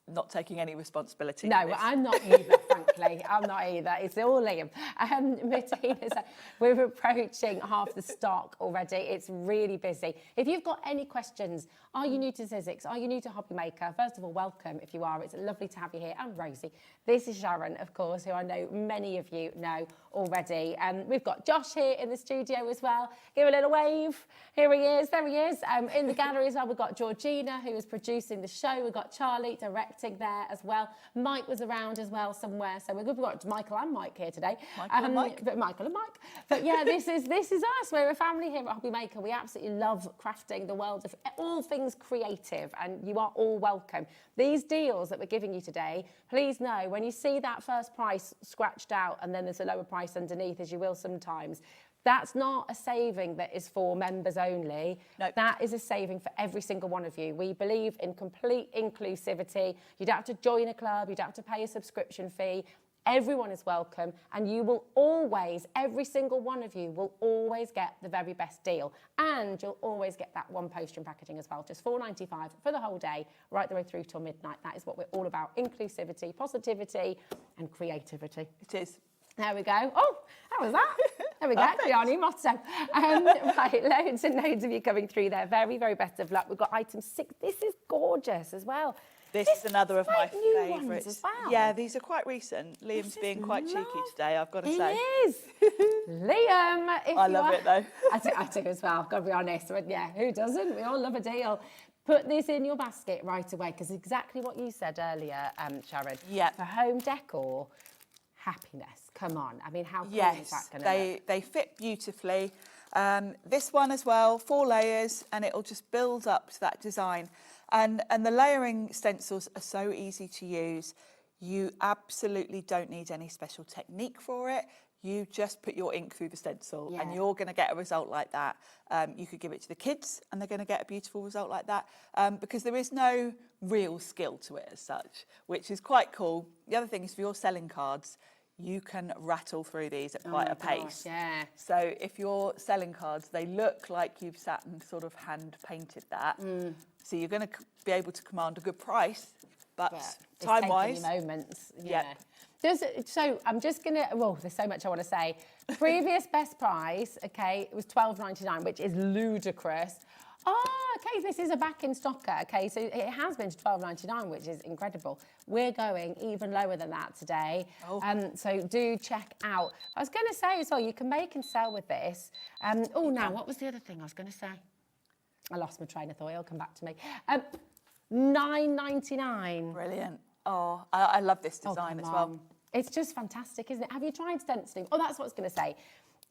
not taking any responsibility. No, I'm not either, frankly. I'm not either. It's all Liam. Martina's, we're approaching half the stock already. It's really busy. If you've got any questions, are you new to Sizzix? Are you new to HobbyMaker? First of all, welcome if you are. It's lovely to have you here. And Rosie. This is Sharon, of course, who I know many of you know already. We've got Josh here in the studio as well. Give a little wave. Here he is. There he is. In the gallery as well, we've got Georgina, who is producing the show. We've got Charlie directing there as well. Mike was around as well somewhere. So we've got Michael and Mike here today. Michael and Mike. But yeah, this is us. We're a family here at HobbyMaker. We absolutely love crafting the world of all things creative, and you are all welcome. These deals that we're giving you today, please know, when you see that first price scratched out and then there's a lower price underneath, as you will sometimes, that's not a saving that is for members only. No. That is a saving for every single one of you. We believe in complete inclusivity. You don't have to join a club, you don't have to pay a subscription fee. Everyone is welcome, and you will always, every single one of you will always get the very best deal. And you'll always get that one poster and packaging as well, just $4.95 for the whole day, right the way through till midnight. That is what we're all about: inclusivity, positivity, and creativity. It is. There we go. Oh, how was that? There we go. Our new motto. Right, loads and loads of you coming through there. Very, very best of luck. We've got item 6. This is gorgeous as well. This is another of my favourites. As well. Yeah, these are quite recent. Liam's being quite cheeky today, I've got to say. He is. Liam. I love it though. I do as well, I've got to be honest. But yeah, who doesn't? We all love a deal. Put this in your basket right away, because exactly what you said earlier, Sharon. Yeah. For home decor, happiness. Come on. I mean, how cool is that going to look? They fit beautifully. This one as well, 4 layers, and it'll just build up to that design. And the layering stencils are so easy to use. You absolutely don't need any special technique for it. You just put your ink through the stencil and you're going to get a result like that. You could give it to the kids and they're going to get a beautiful result like that, because there is no real skill to it as such, which is quite cool. The other thing is, for your selling cards, you can rattle through these at quite a pace. Yeah. So if you're selling cards, they look like you've sat and sort of hand painted that. So you're going to be able to command a good price, but time-wise, moments. Yeah. So I'm just gonna. Well, there's so much I want to say. Previous best price, okay, it was $12.99, which is ludicrous. Oh, okay, this is a back in stocker. Okay, so it has been to $12.99, which is incredible. We're going even lower than that today. So do check out. I was going to say as well, you can make and sell with this. Now, what was the other thing I was going to say? I lost my train of thought. It'll come back to me. $9.99. Brilliant. Oh, I love this design as well. It's just fantastic, isn't it? Have you tried stenciling? Oh, that's what I was going to say.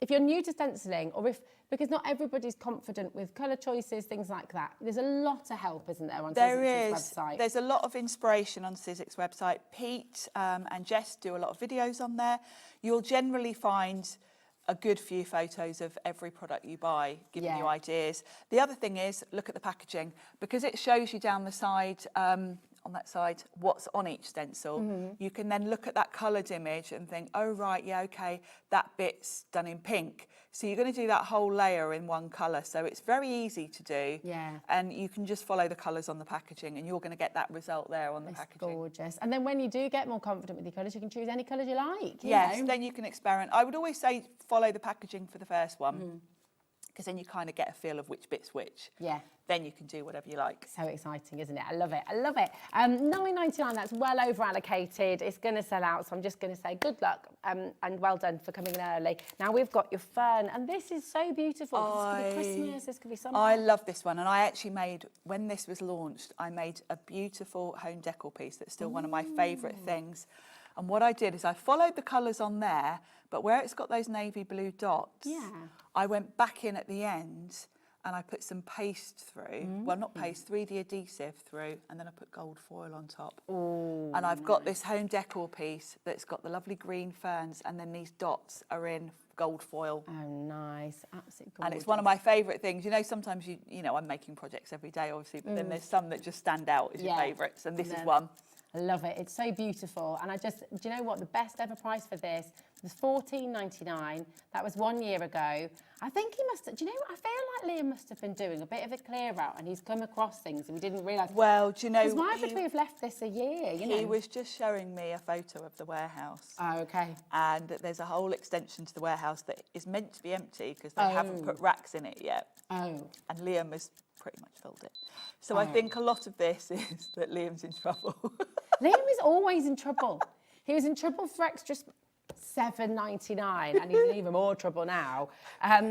If you're new to stenciling, or because not everybody's confident with colour choices, things like that, there's a lot of help, isn't there, on Sizzix's website? There's a lot of inspiration on Sizzix's website. Pete and Jess do a lot of videos on there. You'll generally find a good few photos of every product you buy, giving you ideas. The other thing is, look at the packaging. Because it shows you down the side, on that side, what's on each stencil, you can then look at that coloured image and think, oh, right, yeah, OK, that bit's done in pink. So you're going to do that whole layer in one colour. So it's very easy to do. Yeah. And you can just follow the colours on the packaging and you're going to get that result there on the packaging. Gorgeous. And then when you do get more confident with your colours, you can choose any colours you like. Yes, then you can experiment. I would always say follow the packaging for the first one, because then you kind of get a feel of which bit's which. Yeah. Then you can do whatever you like. So exciting, isn't it? I love it. I love it. $9.99, that's well over allocated. It's going to sell out, so I'm just going to say good luck and well done for coming in early. Now we've got your fern, and this is so beautiful. This could be Christmas, this could be summer. I love this one, and I actually made, when this was launched, I made a beautiful home decor piece that's still one of my favourite things. And what I did is I followed the colours on there, but where it's got those navy blue dots, I went back in at the end and I put some paste through, well, not paste, 3D adhesive through, and then I put gold foil on top. And I've got this home decor piece that's got the lovely green ferns, and then these dots are in gold foil. Oh, nice. Absolutely gorgeous. And it's one of my favourite things. You know, sometimes, you know, I'm making projects every day, obviously, but then there's some that just stand out as your favourites, and this is one. I love it. It's so beautiful. And do you know what? The best ever price for this was $14.99. That was 1 year ago. I think he must have, do you know what? I feel like Liam must have been doing a bit of a clear out and he's come across things and we didn't realise. Well, do you know... Because why would we have left this a year, you know? He was just showing me a photo of the warehouse. Oh, OK. And there's a whole extension to the warehouse that is meant to be empty because they haven't put racks in it yet. Oh. And Liam has pretty much filled it. So I think a lot of this is that Liam's in trouble. Liam is always in trouble. He was in trouble for extra $7.99 and he's in even more trouble now.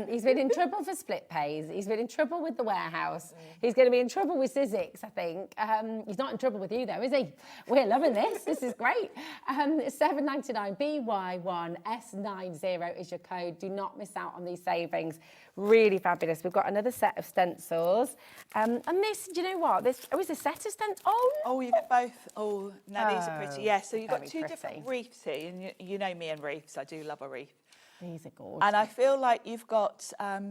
He's been in trouble for split pays. He's been in trouble with the warehouse. He's going to be in trouble with Sizzix, I think. He's not in trouble with you though, is he? We're loving this. This is great. $7.99 BY1S90 is your code. Do not miss out on these savings. Really fabulous. We've got another set of stencils. And this, do you know what? This is a set of stencils. Oh, you get both. Oh, now these are pretty. Yeah, so you've got two different wreaths here. And you know me and wreaths. I do love a wreath. These are gorgeous. And I feel like you've got a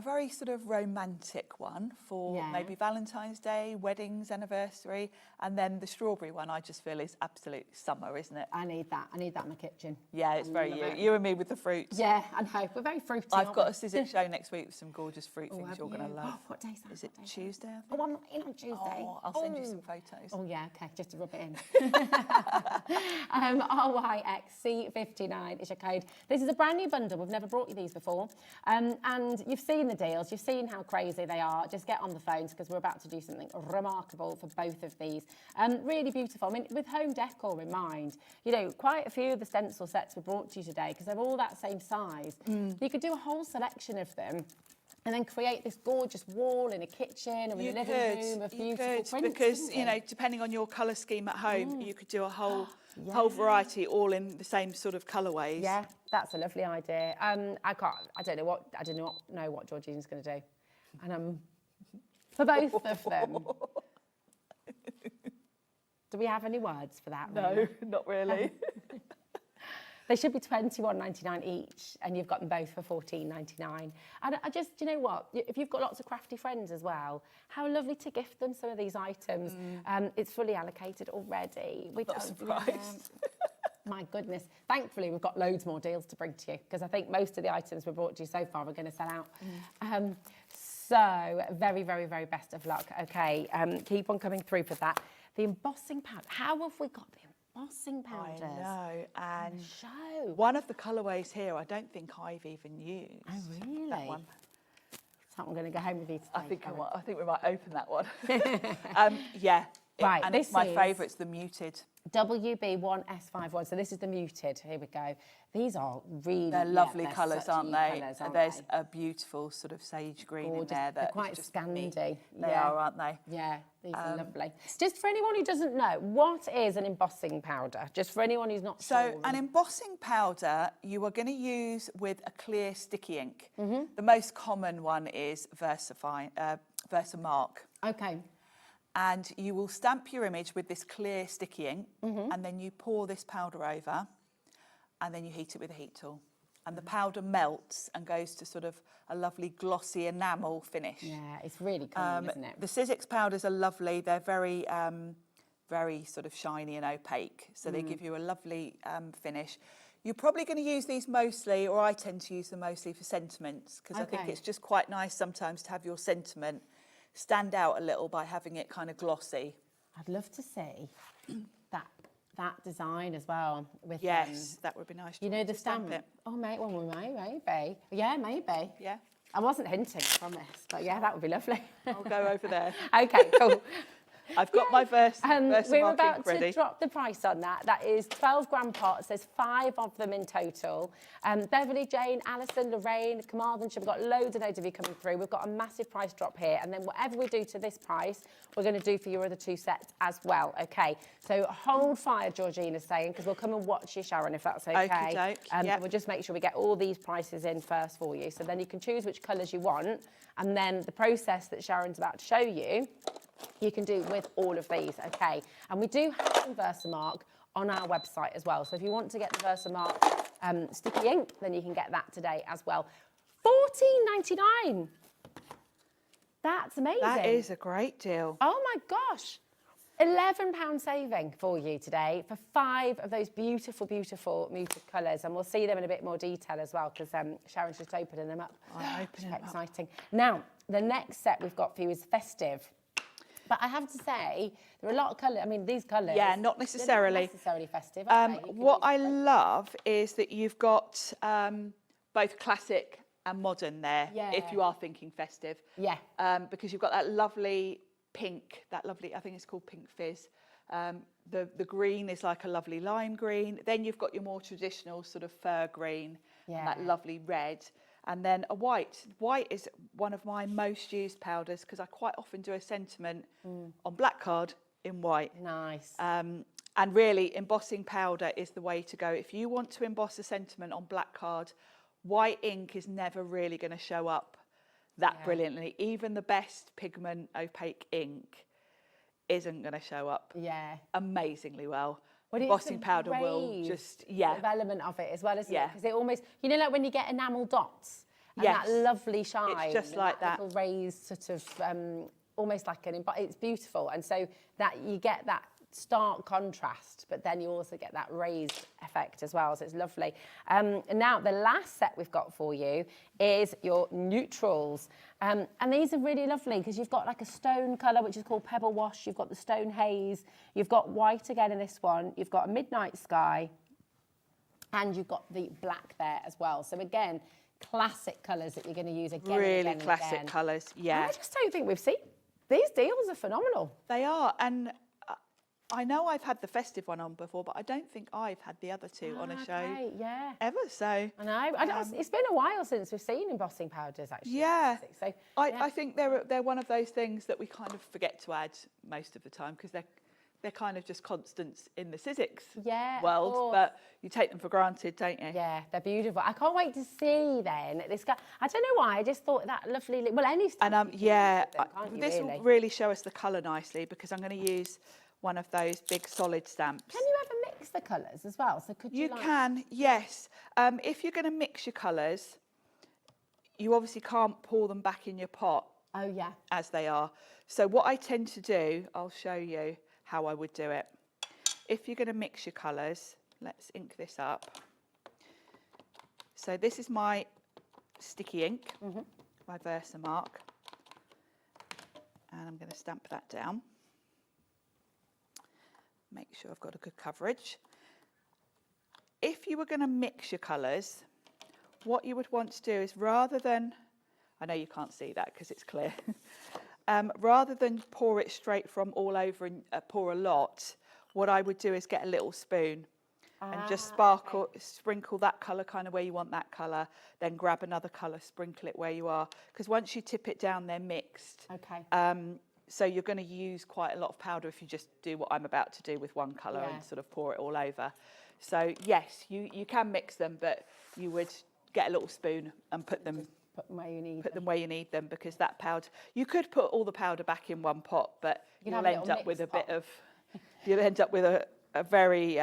very sort of romantic one for maybe Valentine's Day, weddings, anniversary, and then the strawberry one I just feel is absolute summer, isn't it? I need that. I need that in my kitchen. Yeah, it's very you. You and me with the fruits. Yeah, I know. We're very fruity. I've got a Sizzix show next week with some gorgeous fruit things you're going to love. Oh, what day is that? Is it Tuesday? Oh, I'm not in on Tuesday. Oh, I'll send you some photos. Oh, yeah, OK, just to rub it in. RYXC59 is your code. This is a brand new bundle. We've never brought you these before. And you've seen the deals. You've seen how crazy they are. Just get on the phones because we're about to do something remarkable for both of these. Really beautiful. I mean, with home decor in mind, you know, quite a few of the stencil sets were brought to you today because they're all that same size. You could do a whole selection of them and then create this gorgeous wall in a kitchen or in a living room of beautiful prints. Because, you know, depending on your colour scheme at home, you could do a whole variety all in the same sort of colourways. Yeah, that's a lovely idea. I don't know what Georgina's going to do. And for both of them. Do we have any words for that? No, not really. They should be $21.99 each, and you've got them both for $14.99. And I just, do you know what? If you've got lots of crafty friends as well, how lovely to gift them some of these items. It's fully allocated already. Not surprised. My goodness. Thankfully, we've got loads more deals to bring to you because I think most of the items we've brought to you so far are going to sell out. So very, very, very best of luck. Okay, keep on coming through for that. The embossing powder. How have we got the embossing powders? I know, and show. One of the colourways here, I don't think I've even used. Oh, really? That one. So I'm going to go home with you today. I think we might open that one. Yeah. Right, and this it's my is favourite's the muted. WB1S51. So this is the muted. Here we go. These are really They're lovely they're colours, such aren't new they? colours, aren't There's they? a beautiful sort of sage green Gorgeous. in there. They're quite just Scandi. They Yeah. are, aren't they? Yeah, these are lovely. Just for anyone who doesn't know, what is an embossing powder? Just for anyone who's not So sure. an embossing powder you are going to use with a clear sticky ink. The most common one is Versamark. Okay. And you will stamp your image with this clear sticky ink, and then you pour this powder over, and then you heat it with a heat tool. And the powder melts and goes to sort of a lovely glossy enamel finish. Yeah, it's really cool, isn't it? The Sizzix powders are lovely. They're very, very sort of shiny and opaque, so they give you a lovely finish. You're probably going to use these mostly, or I tend to use them mostly for sentiments, because I think it's just quite nice sometimes to have your sentiment stand out a little by having it kind of glossy. I'd love to see that design as well. With that would be nice. You know the stamp. It. Oh, mate, well, maybe. Yeah, maybe. Yeah. I wasn't hinting, I promise, but yeah, that would be lovely. I'll go over there. Okay, cool. I've got my Versamark we're ink about ready. to drop the price on that. That is 12 gram pots. There's 5 of them in total. Beverly, Jane, Alison, Lorraine, Carmarthenshire, we've got loads of you coming through. We've got a massive price drop here. And then whatever we do to this price, we're going to do for your other 2 sets as well. Okay, so hold fire, Georgina's saying, because we'll come and watch you, Sharon, if that's okay. Okey-doke, We'll just make sure we get all these prices in first for you. So then you can choose which colours you want. And then the process that Sharon's about to show you, you can do with all of these, okay? And we do have some Versamark on our website as well. So if you want to get the Versamark sticky ink, then you can get that today as well. $14.99. That's amazing. That is a great deal. Oh my gosh. £11 saving for you today for 5 of those beautiful, beautiful muted colours. And we'll see them in a bit more detail as well, because Sharon's just opening them up. I'm opening them up. Exciting. Now, the next set we've got for you is festive. But I have to say, there are a lot of colours. I mean, these colours. Yeah, not necessarily. They're not necessarily festive, are they? What I love is that you've got both classic and modern there, if you are thinking festive. Yeah. Because you've got that lovely pink, I think it's called Pink Fizz. The green is like a lovely lime green. Then you've got your more traditional sort of fir green, and that lovely red. And then a white. White is one of my most used powders because I quite often do a sentiment on black card in white. Nice. And really, embossing powder is the way to go. If you want to emboss a sentiment on black card, white ink is never really going to show up that brilliantly. Even the best pigment opaque ink isn't going to show up amazingly well. But embossing powder will just, sort of element of it as well, isn't it? Because it almost, you know, like when you get enamel dots and that lovely shine. It's just like that. Little raised sort of, almost like it's beautiful. And so that you get that stark contrast, but then you also get that raised effect as well. So it's lovely. And now the last set we've got for you is your neutrals. And these are really lovely because you've got like a stone colour, which is called Pebble Wash. You've got the Stone Haze. You've got white again in this one. You've got a Midnight Sky. And you've got the black there as well. So again, classic colours that you're going to use again really and again classic and again. colours, yeah. And I just don't think we've seen... These deals are phenomenal. They are. And I know I've had the festive one on before, but I don't think I've had the other two on a show ever. So I know. It's been a while since we've seen embossing powders, actually. Yeah. So, I think they're one of those things that we kind of forget to add most of the time because they're kind of just constants in the Sizzix world, but you take them for granted, don't you? Yeah, they're beautiful. I can't wait to see then this guy. I don't know why. I just thought that lovely. Well, any. And this will really show us the colour nicely because I'm going to use one of those big solid stamps. Can you ever mix the colours as well? So could you? You can, yes. If you're going to mix your colours, you obviously can't pour them back in your pot. Oh yeah. As they are. So what I tend to do, I'll show you how I would do it. If you're going to mix your colours, let's ink this up. So this is my sticky ink, my Versamark, and I'm going to stamp that down. Make sure I've got a good coverage. If you were going to mix your colours, what you would want to do is, rather than, I know you can't see that because it's clear, rather than pour it straight from all over and pour a lot, what I would do is get a little spoon and just sprinkle that colour kind of where you want that colour, then grab another colour, sprinkle it where you are, because once you tip it down, they're mixed. So you're going to use quite a lot of powder if you just do what I'm about to do with one colour and sort of pour it all over. So yes, you can mix them, but you would get a little spoon and put them where you need where you need them, because that powder, you could put all the powder back in one pot, but you'll end up with a bit of, you'll end up with a very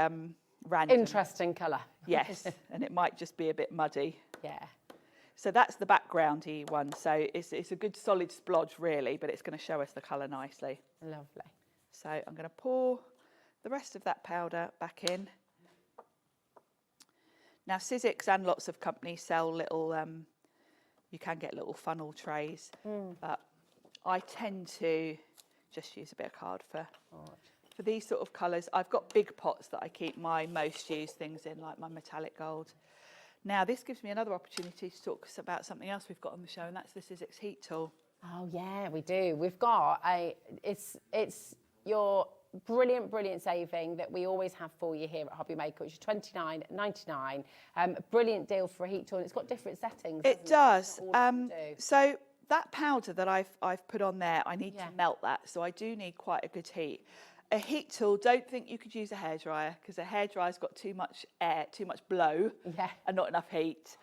random, interesting colour. Yes, and it might just be a bit muddy. Yeah. So that's the backgroundy one. So it's a good solid splodge really, but it's going to show us the colour nicely. Lovely. So I'm going to pour the rest of that powder back in. Now Sizzix and lots of companies sell little, you can get little funnel trays, but I tend to just use a bit of card for these sort of colours. I've got big pots that I keep my most used things in, like my metallic gold. Now this gives me another opportunity to talk about something else we've got on the show, and that's the Sizzix heat tool. Oh yeah, we do. We've got it's your brilliant saving that we always have for you here at HobbyMaker, which is $29.99. Brilliant deal for a heat tool. It's got different settings. It does. So that powder that I've put on there, I need to melt that, so I do need quite a good heat. A heat tool, don't think you could use a hairdryer, because a hairdryer's got too much air, too much blow, and not enough heat.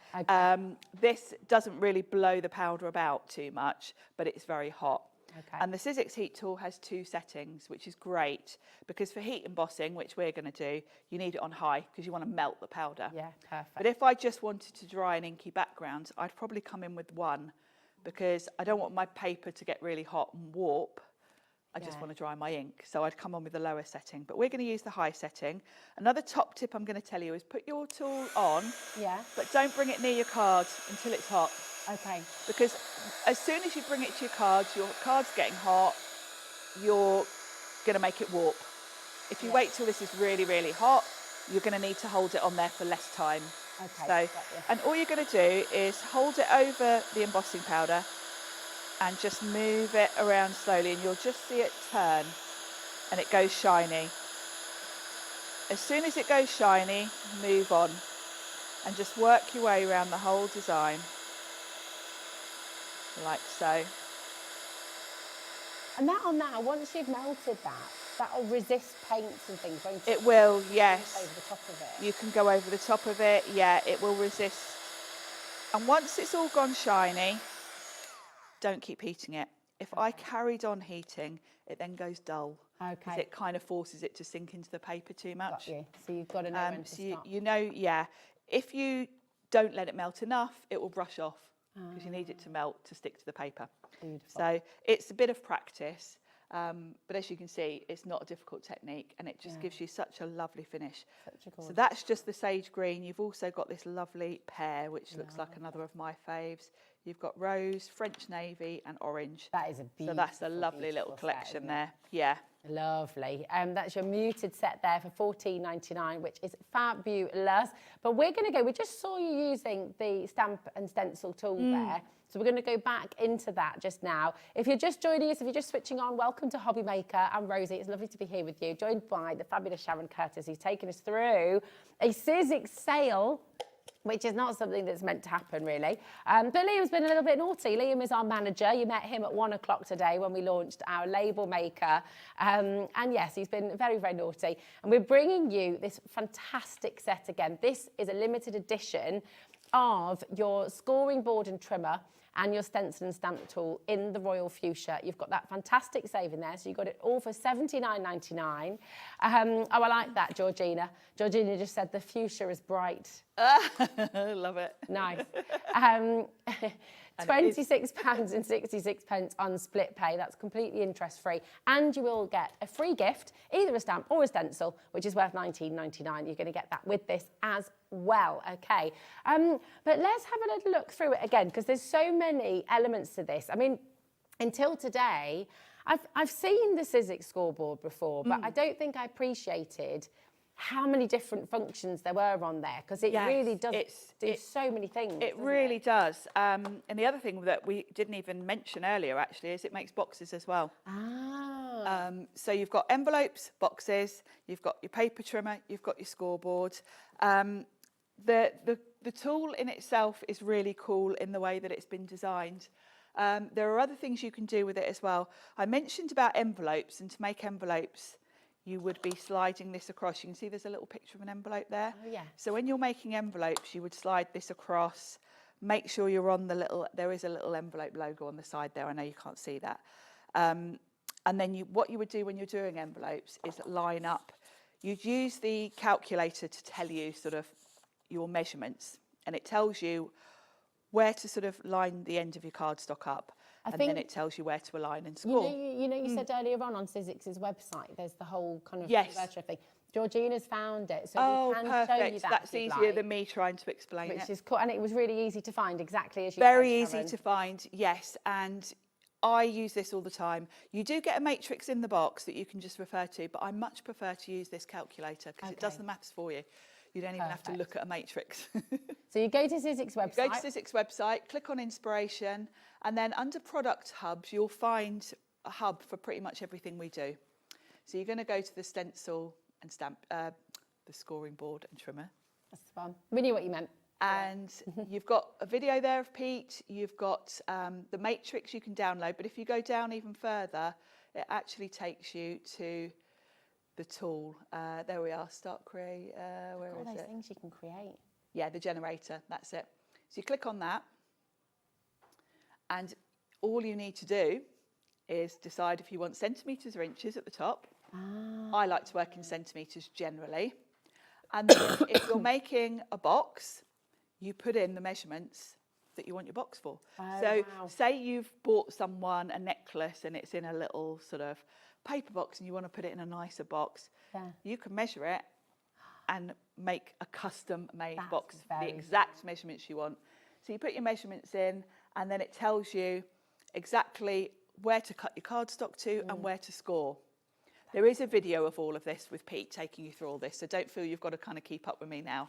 This doesn't really blow the powder about too much, but it's very hot. And the Sizzix heat tool has 2 settings, which is great, because for heat embossing, which we're going to do, you need it on high because you want to melt the powder. Yeah, perfect. But if I just wanted to dry an inky background, I'd probably come in with 1, because I don't want my paper to get really hot and warp. I just want to dry my ink, so I'd come on with the lower setting. But we're going to use the high setting. Another top tip I'm going to tell you is put your tool on, but don't bring it near your card until it's hot. Okay. Because as soon as you bring it to your card's getting hot, you're going to make it warp. If you wait till this is really, really hot, you're going to need to hold it on there for less time. Okay. So, and all you're going to do is hold it over the embossing powder and just move it around slowly, and you'll just see it turn and it goes shiny. As soon as it goes shiny, move on and just work your way around the whole design, like so. And that on that, once you've melted that, that'll resist paints and things, won't it? It will, yes. Over the top of it. You can go over the top of it, yeah, it will resist. And once it's all gone shiny, don't keep heating it. If I carried on heating, it then goes dull. Because it kind of forces it to sink into the paper too much. Got you. So you've got to know when to stop. You know, yeah. If you don't let it melt enough, it will brush off, because you need it to melt to stick to the paper. Beautiful. So it's a bit of practice, but as you can see, it's not a difficult technique, and it just gives you such a lovely finish. So that's just the sage green. You've also got this lovely pear, which looks like another of my faves. You've got rose, French navy, and orange. That is a beautiful, so that's a lovely little collection there. Yeah. Lovely. That's your muted set there for $14.99, which is fabulous. But we're going to go, we just saw you using the stamp and stencil tool there. So we're going to go back into that just now. If you're just joining us, if you're just switching on, welcome to HobbyMaker. I'm Rosie. It's lovely to be here with you, joined by the fabulous Sharon Curtis, who's taken us through a Sizzix sale, which is not something that's meant to happen, really. But Liam's been a little bit naughty. Liam is our manager. You met him at 1 o'clock today when we launched our label maker. And yes, he's been very, very naughty. And we're bringing you this fantastic set again. This is a limited edition of your scoring board and trimmer and your stencil and stamp tool in the Royal Fuchsia. You've got that fantastic save in there, so you got it all for $79.99. Oh, I like that, Georgina. Georgina just said the fuchsia is bright. Love it. Nice. £26.66 on split pay. That's completely interest-free. And you will get a free gift, either a stamp or a stencil, which is worth £19.99. You're going to get that with this as well, okay? But let's have a little look through it again, because there's so many elements to this. I mean, until today, I've seen the Sizzix scoreboard before, but I don't think I appreciated how many different functions there were on there, because it really does do so many things. It really does. And the other thing that we didn't even mention earlier, actually, is it makes boxes as well. So you've got envelopes, boxes, you've got your paper trimmer, you've got your scoreboard. The tool in itself is really cool in the way that it's been designed. There are other things you can do with it as well. I mentioned about envelopes, and to make envelopes, you would be sliding this across. You can see there's a little picture of an envelope there. Oh, yeah. So when you're making envelopes, you would slide this across. Make sure you're on the little, there is a little envelope logo on the side there. I know you can't see that. And then what you would do when you're doing envelopes is line up. You'd use the calculator to tell you sort of your measurements, and it tells you where to sort of line the end of your cardstock up. And then it tells you where to align and score. You know, you said earlier on Sizzix's website, there's the whole kind of virtual thing. Georgina's found it, so we can show you that. That's easier than me trying to explain it. Which is cool, and it was really easy to find, exactly as you Very said, easy to find, yes, and I use this all the time. You do get a matrix in the box that you can just refer to, but I much prefer to use this calculator because it does the maths for you. You don't even have to look at a matrix. So you go to Sizzix website. You go to Sizzix website, click on inspiration, and then under product hubs, you'll find a hub for pretty much everything we do. So you're going to go to the stencil and stamp, the scoring board and trimmer. That's the one. We knew what you meant. And you've got a video there of Pete. You've got the matrix you can download. But if you go down even further, it actually takes you to the tool. There we are, start create, where is all those it? Things you can create. Yeah, the generator, that's it. So you click on that, and all you need to do is decide if you want centimetres or inches at the top. I like to work in centimetres generally. And then if you're making a box, you put in the measurements that you want your box for. Say you've bought someone a necklace and it's in a little sort of paper box and you want to put it in a nicer box, you can measure it and make a custom made box, the exact measurements you want. So you put your measurements in, and then it tells you exactly where to cut your cardstock to and where to score. There is a video of all of this with Pete taking you through all this, so don't feel you've got to kind of keep up with me now.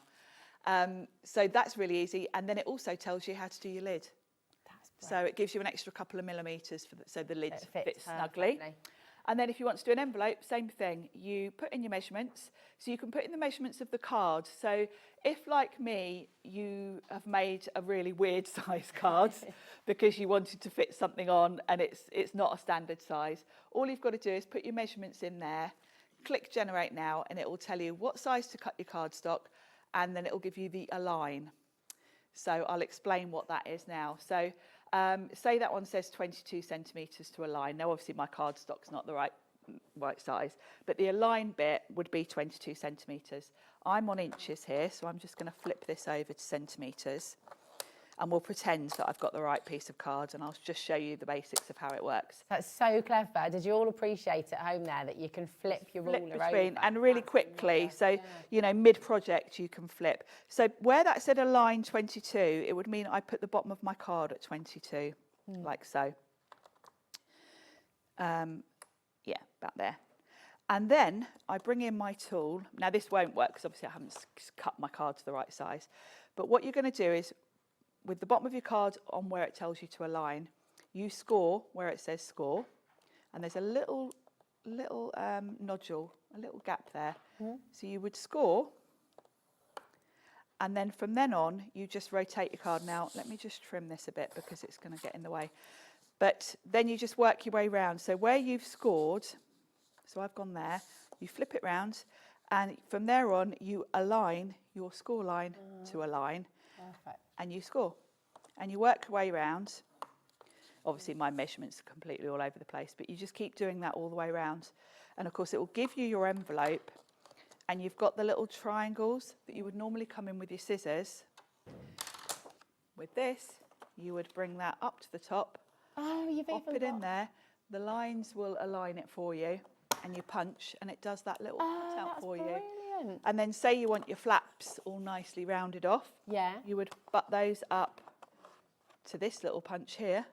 So that's really easy, and then it also tells you how to do your lid. So it gives you an extra couple of millimetres so the lid fits snugly. And then if you want to do an envelope, same thing. You put in your measurements. So you can put in the measurements of the card. So if, like me, you have made a really weird size card because you wanted to fit something on and it's not a standard size, all you've got to do is put your measurements in there, click Generate Now, and it will tell you what size to cut your cardstock, and then it will give you the align. So I'll explain what that is now. So say that one says 22 centimetres to align. Now, obviously, my cardstock's not the right size, but the align bit would be 22 centimetres. I'm on inches here, so I'm just going to flip this over to centimetres, and we'll pretend that I've got the right piece of card, and I'll just show you the basics of how it works. That's so clever. Did you all appreciate at home there that you can flip your ruler over? And really quickly, so, you know, mid-project you can flip. So where that said align 22, it would mean I put the bottom of my card at 22, like so. Yeah, about there. And then I bring in my tool. Now this won't work because obviously I haven't cut my card to the right size. But what you're going to do is, with the bottom of your card on where it tells you to align, you score where it says score, and there's a little nodule, a little gap there. So you would score, and then from then on, you just rotate your card. Now, let me just trim this a bit because it's going to get in the way. But then you just work your way round. So where you've scored, so I've gone there, you flip it round, and from there on, you align your score line to align. Perfect. And you score, and you work your way around. Obviously my measurements are completely all over the place, but you just keep doing that all the way around. And of course it will give you your envelope, and you've got the little triangles that you would normally come in with your scissors. With this, you would bring that up to the top. Oh, you've pop it in there. The lines will align it for you, and you punch, and it does that little cutout for you. And then say you want your flaps all nicely rounded off. Yeah. You would butt those up to this little punch here,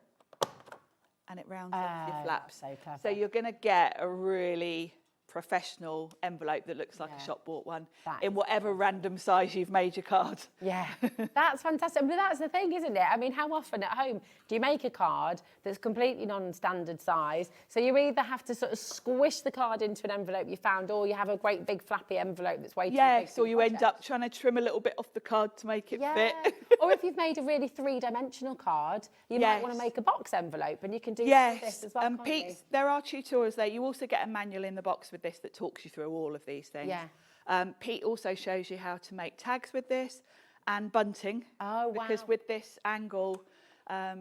and it rounds off your flaps. So clever. So you're going to get a really professional envelope that looks like a shop bought one in whatever random size you've made your card. Yeah, that's fantastic. But that's the thing, isn't it? I mean, how often at home do you make a card that's completely non-standard size? So you either have to sort of squish the card into an envelope you found, or you have a great big flappy envelope that's way too big. Yes, or you end up trying to trim a little bit off the card to make it fit. Or if you've made a really three-dimensional card, you might want to make a box envelope, and you can do this as well, can't you? There are tutorials there. You also get a manual in the box with this that talks you through all of these things. Yeah. Pete also shows you how to make tags with this and bunting. Oh, wow. Because with this angle,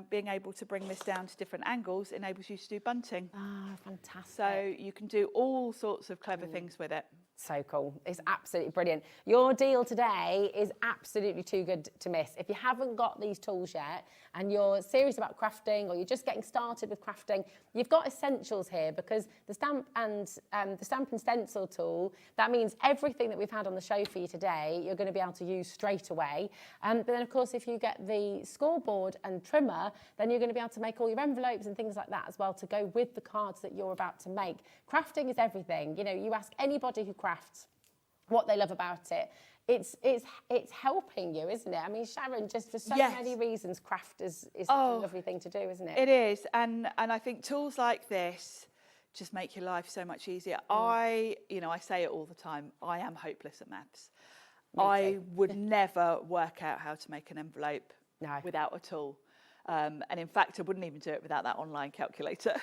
being able to bring this down to different angles enables you to do bunting. Ah, fantastic. So you can do all sorts of clever things with it. So cool. It's absolutely brilliant. Your deal today is absolutely too good to miss. If you haven't got these tools yet and you're serious about crafting, or you're just getting started with crafting, you've got essentials here, because the stamp and stencil tool, that means everything that we've had on the show for you today, you're going to be able to use straight away. But then, of course, if you get the scoreboard and trimmer, then you're going to be able to make all your envelopes and things like that as well to go with the cards that you're about to make. Crafting is everything. You know, you ask anybody who crafts what they love about it. It's helping you, isn't it? I mean, Sharon, just for so many reasons, craft is a lovely thing to do, isn't it? It is, and I think tools like this just make your life so much easier. I say it all the time, I am hopeless at maths. I would never work out how to make an envelope without a tool. And in fact, I wouldn't even do it without that online calculator.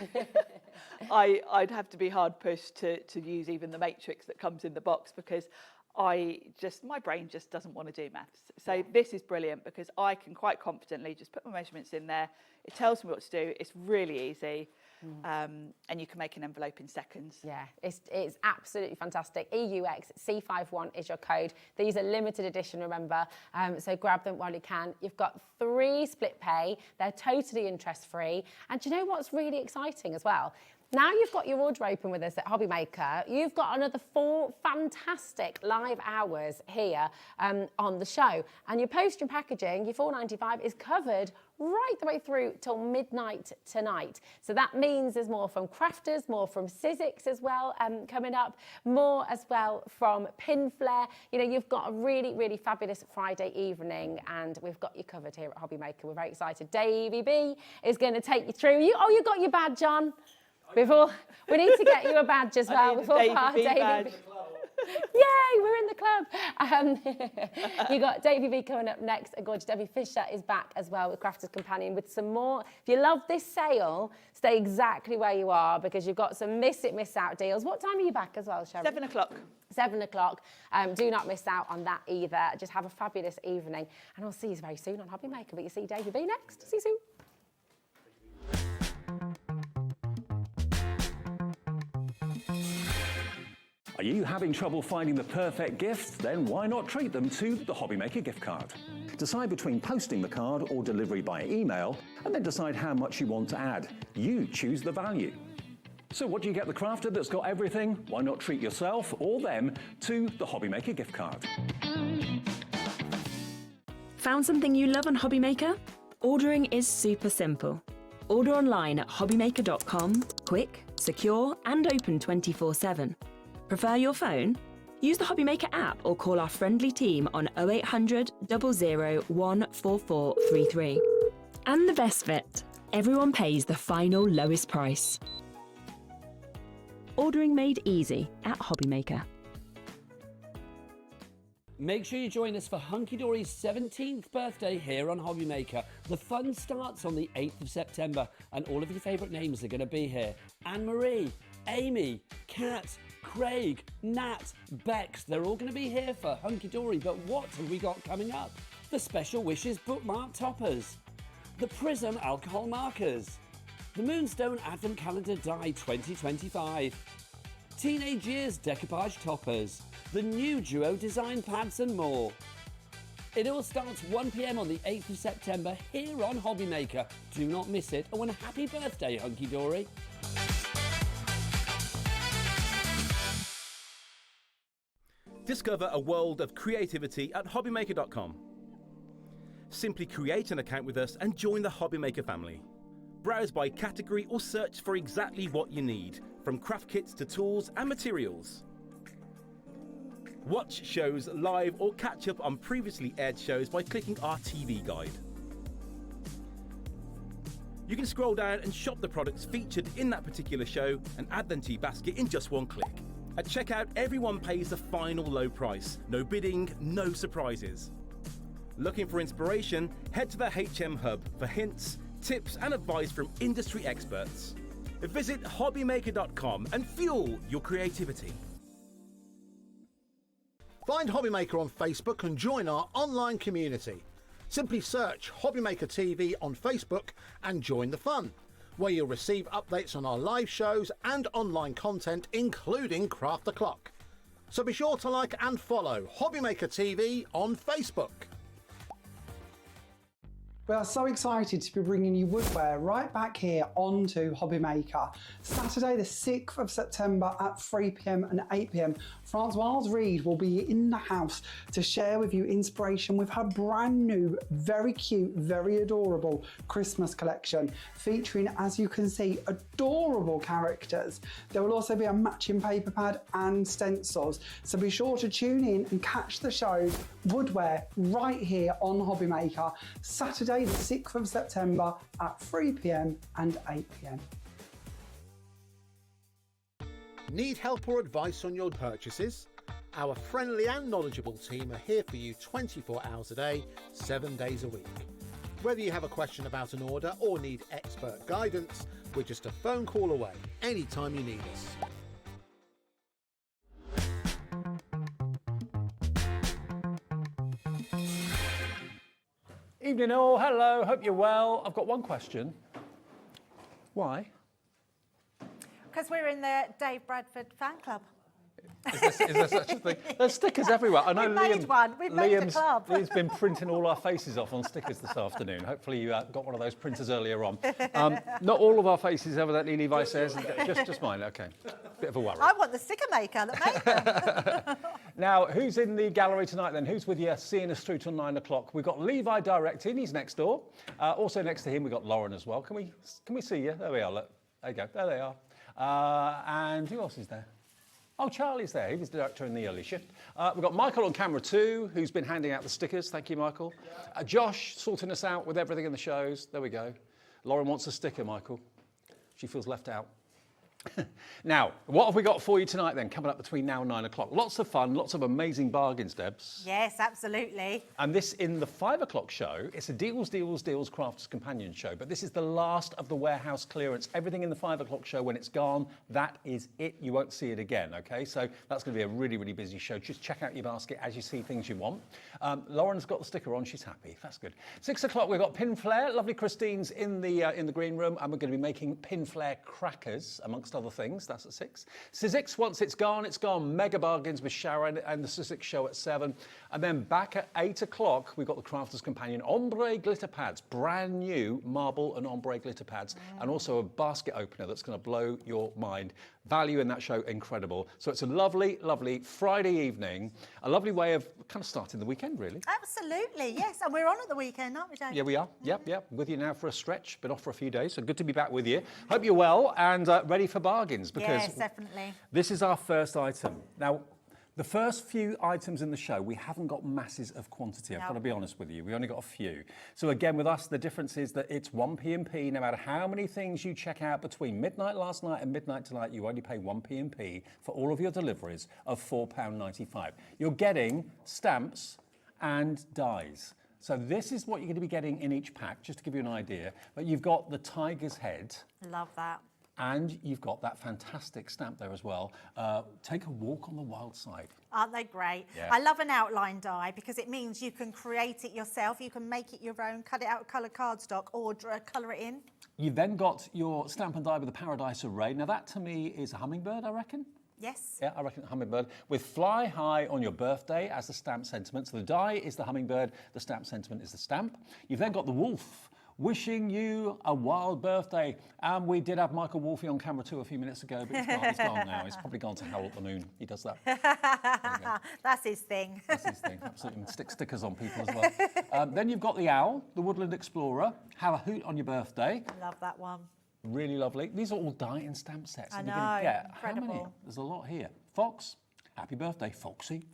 I'd have to be hard pushed to use even the matrix that comes in the box, because my brain just doesn't want to do maths. So this is brilliant, because I can quite confidently just put my measurements in there. It tells me what to do. It's really easy. And you can make an envelope in seconds. Yeah, it's absolutely fantastic. EUXC51 is your code. These are limited edition, remember, so grab them while you can. You've got 3 split pay. They're totally interest-free. And do you know what's really exciting as well? Now you've got your order open with us at HobbyMaker, you've got another 4 fantastic live hours here on the show. And your post and packaging, your $4.95, is covered right the way through till midnight tonight. So that means there's more from crafters, more from Sizzix as well coming up, more as well from Pinflair. You know, you've got a really, really fabulous Friday evening, and we've got you covered here at HobbyMaker. We're very excited. Davey B is going to take you through. You got your badge on. Before we need to get you a badge as well. Before Davey B. Yay, we're in the club. You got Davey B coming up next. And gorgeous Debbie Fisher is back as well with Crafter's Companion with some more. If you love this sale, stay exactly where you are, because you've got some miss out deals. What time are you back as well, Sharon? 7 o'clock. 7 o'clock. Do not miss out on that either. Just have a fabulous evening. And I'll see you very soon on HobbyMaker. But you see Davey B next. See you soon. Are you having trouble finding the perfect gift? Then why not treat them to the HobbyMaker gift card? Decide between posting the card or delivery by email, and then decide how much you want to add. You choose the value. So what do you get the crafter that's got everything? Why not treat yourself or them to the HobbyMaker gift card? Found something you love on HobbyMaker? Ordering is super simple. Order online at hobbymaker.com, quick, secure, and open 24/7. Prefer your phone? Use the HobbyMaker app or call our friendly team on 0800 00 14433. And the best bit, everyone pays the final lowest price. Ordering made easy at HobbyMaker. Make sure you join us for Hunky Dory's 17th birthday here on HobbyMaker. The fun starts on the 8th of September, and all of your favourite names are going to be here. Anne-Marie, Amy, Kat, Craig, Nat, Bex, they're all going to be here for Hunky Dory. But what have we got coming up? The Special Wishes bookmark toppers, the Prism alcohol markers, the Moonstone Advent Calendar Die 2025, Teenage Years decoupage toppers, the new Duo design pads and more. It all starts 1 p.m. on the 8th of September here on HobbyMaker. Do not miss it and win a happy birthday, Hunky Dory. Discover a world of creativity at HobbyMaker.com. Simply create an account with us and join the HobbyMaker family. Browse by category or search for exactly what you need, from craft kits to tools and materials. Watch shows live or catch up on previously aired shows by clicking our TV guide. You can scroll down and shop the products featured in that particular show and add them to your basket in just one click. At checkout, everyone pays the final low price. No bidding, no surprises. Looking for inspiration? Head to the HM Hub for hints, tips and advice from industry experts. Visit HobbyMaker.com and fuel your creativity. Find HobbyMaker on Facebook and join our online community. Simply search HobbyMaker TV on Facebook and join the fun, where you'll receive updates on our live shows and online content, including Craft the Clock. So be sure to like and follow HobbyMaker TV on Facebook. We are so excited to be bringing you woodware right back here onto HobbyMaker. Saturday the 6th of September at 3 p.m. and 8 p.m. Francoise Reed will be in the house to share with you inspiration with her brand new, very cute, very adorable Christmas collection, featuring, as you can see, adorable characters. There will also be a matching paper pad and stencils, so be sure to tune in and catch the show Woodware right here on HobbyMaker, Saturday the 6th of September at 3 p.m. and 8 p.m. Need help or advice on your purchases? Our friendly and knowledgeable team are here for you 24 hours a day, 7 days a week. Whether you have a question about an order or need expert guidance, we're just a phone call away anytime you need us. Evening all, hello, hope you're well. I've got one question. Why? Because we're in the Dave Bradford fan club. Is there such a thing? There's stickers everywhere. I know we made one. We made the club. Liam's been printing all our faces off on stickers this afternoon. Hopefully you got one of those printers earlier on. Not all of our faces, evidently, Levi says. Just mine, okay. Bit of a worry. I want the sticker maker that made them. Now, who's in the gallery tonight then? Who's with you seeing us through till 9 o'clock? We've got Levi directing, he's next door. Also next to him, we've got Lauren as well. Can we see you? There we are, look. There you go, there they are. And who else is there? Oh, Charlie's there. He was the director in the early shift. We've got Michael on camera too, who's been handing out the stickers. Thank you, Michael. Josh sorting us out with everything in the shows. There we go. Lauren wants a sticker, Michael. She feels left out. Now, what have we got for you tonight then, coming up between now and 9 o'clock? Lots of fun, lots of amazing bargains, Debs. Yes, absolutely. And this in the 5 o'clock show, it's a Deals, Deals, Deals Crafters Companion show, but this is the last of the warehouse clearance. Everything in the 5 o'clock show, when it's gone, that is it. You won't see it again, okay? So that's going to be a really, really busy show. Just check out your basket as you see things you want. Lauren's got the sticker on, she's happy. That's good. 6 o'clock, we've got Pinflair. Lovely Christine's in the green room, and we're going to be making Pinflair crackers, amongst other things. That's at 6. Sizzix, once it's gone, it's gone. Mega bargains with Sharon and the Sizzix show at 7. And then back at 8 o'clock, we've got the Crafters Companion ombre glitter pads, brand new marble and ombre glitter pads, and also a basket opener that's going to blow your mind. Value in that show, incredible. So it's a lovely, lovely Friday evening, a lovely way of kind of starting the weekend, really. Absolutely, yes. And we're on at the weekend, aren't we, Dave? Yeah, we are. Yep. With you now for a stretch. Been off for a few days, so good to be back with you. Hope you're well and ready for bargains, because yes, definitely. This is our first item. Now, the first few items in the show, we haven't got masses of quantity. I've got to be honest with you. We only got a few. So again, with us, the difference is that it's 1 P&P. No matter how many things you check out between midnight last night and midnight tonight, you only pay 1 P&P for all of your deliveries of £4.95. You're getting stamps and dies. So this is what you're going to be getting in each pack, just to give you an idea. But you've got the tiger's head. Love that. And you've got that fantastic stamp there as well. Take a walk on the wild side. Aren't they great? Yeah. I love an outline die because it means you can create it yourself. You can make it your own, cut it out of coloured cardstock or colour it in. You've then got your stamp and die with the Paradise Array. Now that to me is a hummingbird, I reckon. Yes. Yeah, I reckon hummingbird. With fly high on your birthday as the stamp sentiment. So the die is the hummingbird, the stamp sentiment is the stamp. You've then got the wolf, wishing you a wild birthday. And we did have Michael Wolfie on camera too a few minutes ago, but he's gone now. He's probably gone to Howl at the Moon. He does that. That's his thing. That's his thing, absolutely. And stick stickers on people as well. Then you've got the owl, the woodland explorer. Have a hoot on your birthday. Love that one. Really lovely. These are all die and stamp sets. I and know, you're going to get incredible. how many? There's a lot here. Fox, happy birthday, Foxy.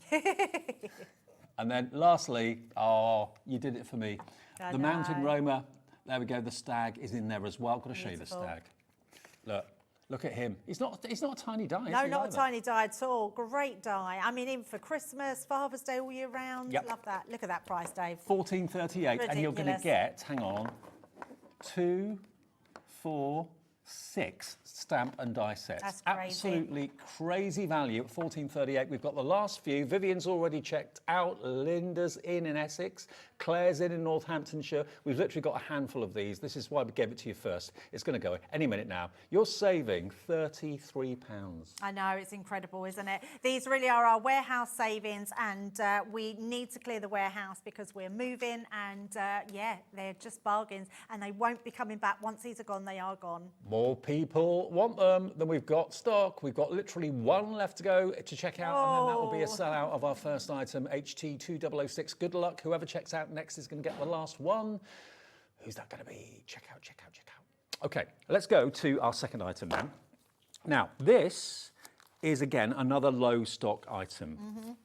And then lastly, oh, you did it for me. I The know. mountain roamer. There we go. The stag is in there as well. Got to show you the Beautiful. stag. Look at him. He's not a tiny die. No, is he, not either? a tiny die at all. Great die. I mean, in for Christmas, Father's Day all year round. Yep. Love that. Look at that price, Dave. $14.38, and you're going to Ridiculous. get, hang on, 2, 4, 6 stamp and die sets. That's crazy. Absolutely crazy value at $14.38. We've got the last few. Vivian's already checked out. Linda's in Essex. Claire's in Northamptonshire. We've literally got a handful of these. This is why we gave it to you first. It's going to go any minute now. You're saving £33. I know, it's incredible, isn't it? These really are our warehouse savings, and we need to clear the warehouse because we're moving, and yeah, they're just bargains, and they won't be coming back. Once these are gone, they are gone. More people want them than we've got stock. We've got literally one left to go to check out, and then that will be a sellout of our first item, HT2006. Good luck. Whoever checks out next is going to get the last one. Who's that going to be? Check out, check out, check out. Okay, let's go to our second item then. Now, this is, again, another low stock item.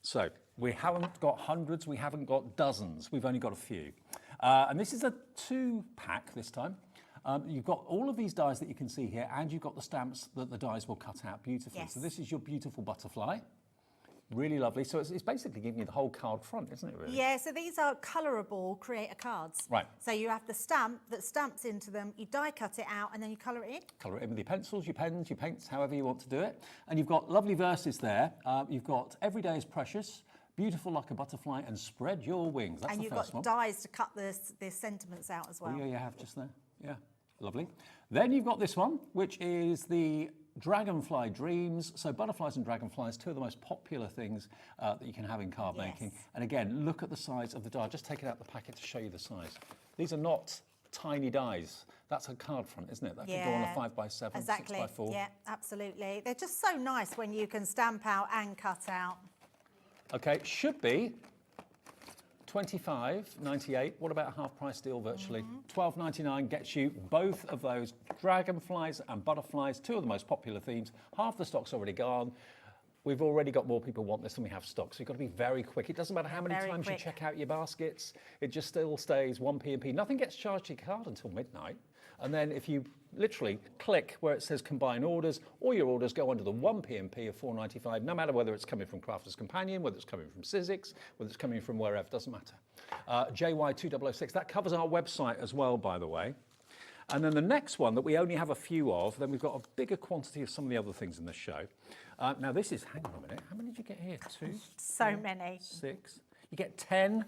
So we haven't got hundreds, we haven't got dozens, we've only got a few. And this is a 2-pack this time. You've got all of these dies that you can see here, and you've got the stamps that the dies will cut out beautifully. Yes. So this is your beautiful butterfly. Really lovely. So it's basically giving you the whole card front, isn't it, really? Yeah, so these are colourable creator cards. Right. So you have the stamp that stamps into them, you die cut it out, and then you colour it in. Colour it in with your pencils, your pens, your paints, however you want to do it. And you've got lovely verses there. You've got Every Day is Precious, Beautiful Like a Butterfly, and Spread Your Wings. That's And the you've first got one. dies to cut the sentiments out as well. Oh, yeah, you have just there. Yeah, lovely. Then you've got this one, which is the Dragonfly Dreams. So butterflies and dragonflies, two of the most popular things that you can have in card making. And again, look at the size of the die. Just take it out of the packet to show you the size. These are not tiny dies. That's a card front, isn't it? That could go on a 5x7, exactly. 6x4. Yeah, absolutely. They're just so nice when you can stamp out and cut out. Okay, should be $25.98. What about a half price deal virtually? $12.99 gets you both of those dragonflies and butterflies, two of the most popular themes. Half the stock's already gone. We've already got more people want this than we have stock, so you've got to be very quick. It doesn't matter how many times you check out your baskets, it just still stays 1p and p. Nothing gets charged to your card until midnight. And then if you literally click where it says combine orders, all your orders go under the 1p and p of $4.95, no matter whether it's coming from Crafter's Companion, whether it's coming from Sizzix, whether it's coming from wherever, doesn't matter. JY2006, that covers our website as well, by the way. And then the next one that we only have a few of, then we've got a bigger quantity of some of the other things in the show. Now this is, hang on a minute, how many did you get here? 2? So many. 6. You get 10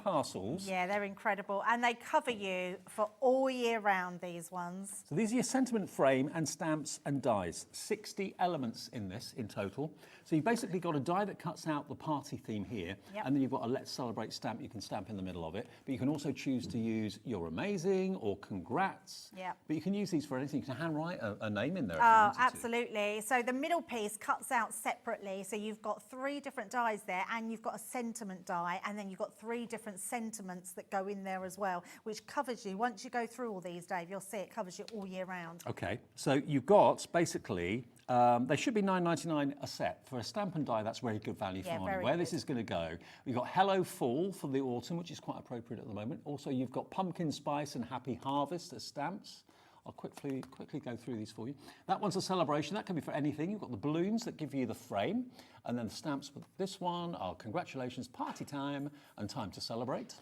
parcels. Yeah, they're incredible. And they cover you for all year round, these ones. So these are your sentiment frame and stamps and dies. 60 elements in this in total. So you've basically got a die that cuts out the party theme here, and then you've got a Let's Celebrate stamp you can stamp in the middle of it. But you can also choose to use You're Amazing or Congrats. Yeah. But you can use these for anything. You can handwrite a name in there. Oh, absolutely. So the middle piece cuts out separately. So you've got 3 different dies there, and you've got a sentiment die, and then you've got 3 different sentiments that go in there as well, which covers you. Once you go through all these, Dave, you'll see it covers you all year round. Okay, so you've got basically, they should be $9.99 a set. For a stamp and die, that's very good value for money. Where this is going to go, we've got Hello Fall for the autumn, which is quite appropriate at the moment. Also, you've got Pumpkin Spice and Happy Harvest as stamps. I'll quickly go through these for you. That one's a celebration. That can be for anything. You've got the balloons that give you the frame, and then the stamps with this one are congratulations, party time, and time to celebrate.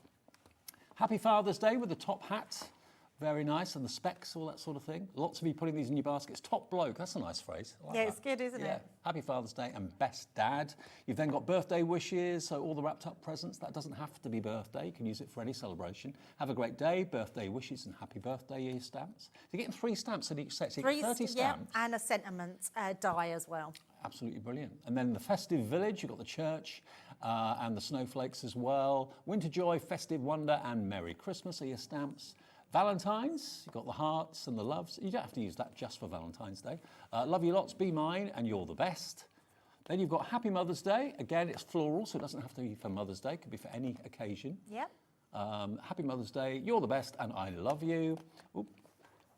Happy Father's Day with the top hat. Very nice, and the specs, all that sort of thing. Lots of you putting these in your baskets. Top bloke, that's a nice phrase. I like Yeah, that. it's good, isn't it? Happy Father's Day and best dad. You've then got birthday wishes, so all the wrapped up presents. That doesn't have to be birthday. You can use it for any celebration. Have a great day, birthday wishes and happy birthday year stamps. You're getting 3 stamps in each set, so you get 30 stamps. Yeah, and a sentiment die as well. Absolutely brilliant. And then the festive village, you've got the church and the snowflakes as well. Winter joy, festive wonder and Merry Christmas are your stamps. Valentine's, you've got the hearts and the loves. You don't have to use that just for Valentine's Day. Love you lots, be mine, and you're the best. Then you've got Happy Mother's Day. Again, it's floral, so it doesn't have to be for Mother's Day. It could be for any occasion. Yep. Happy Mother's Day, you're the best, and I love you. Oop.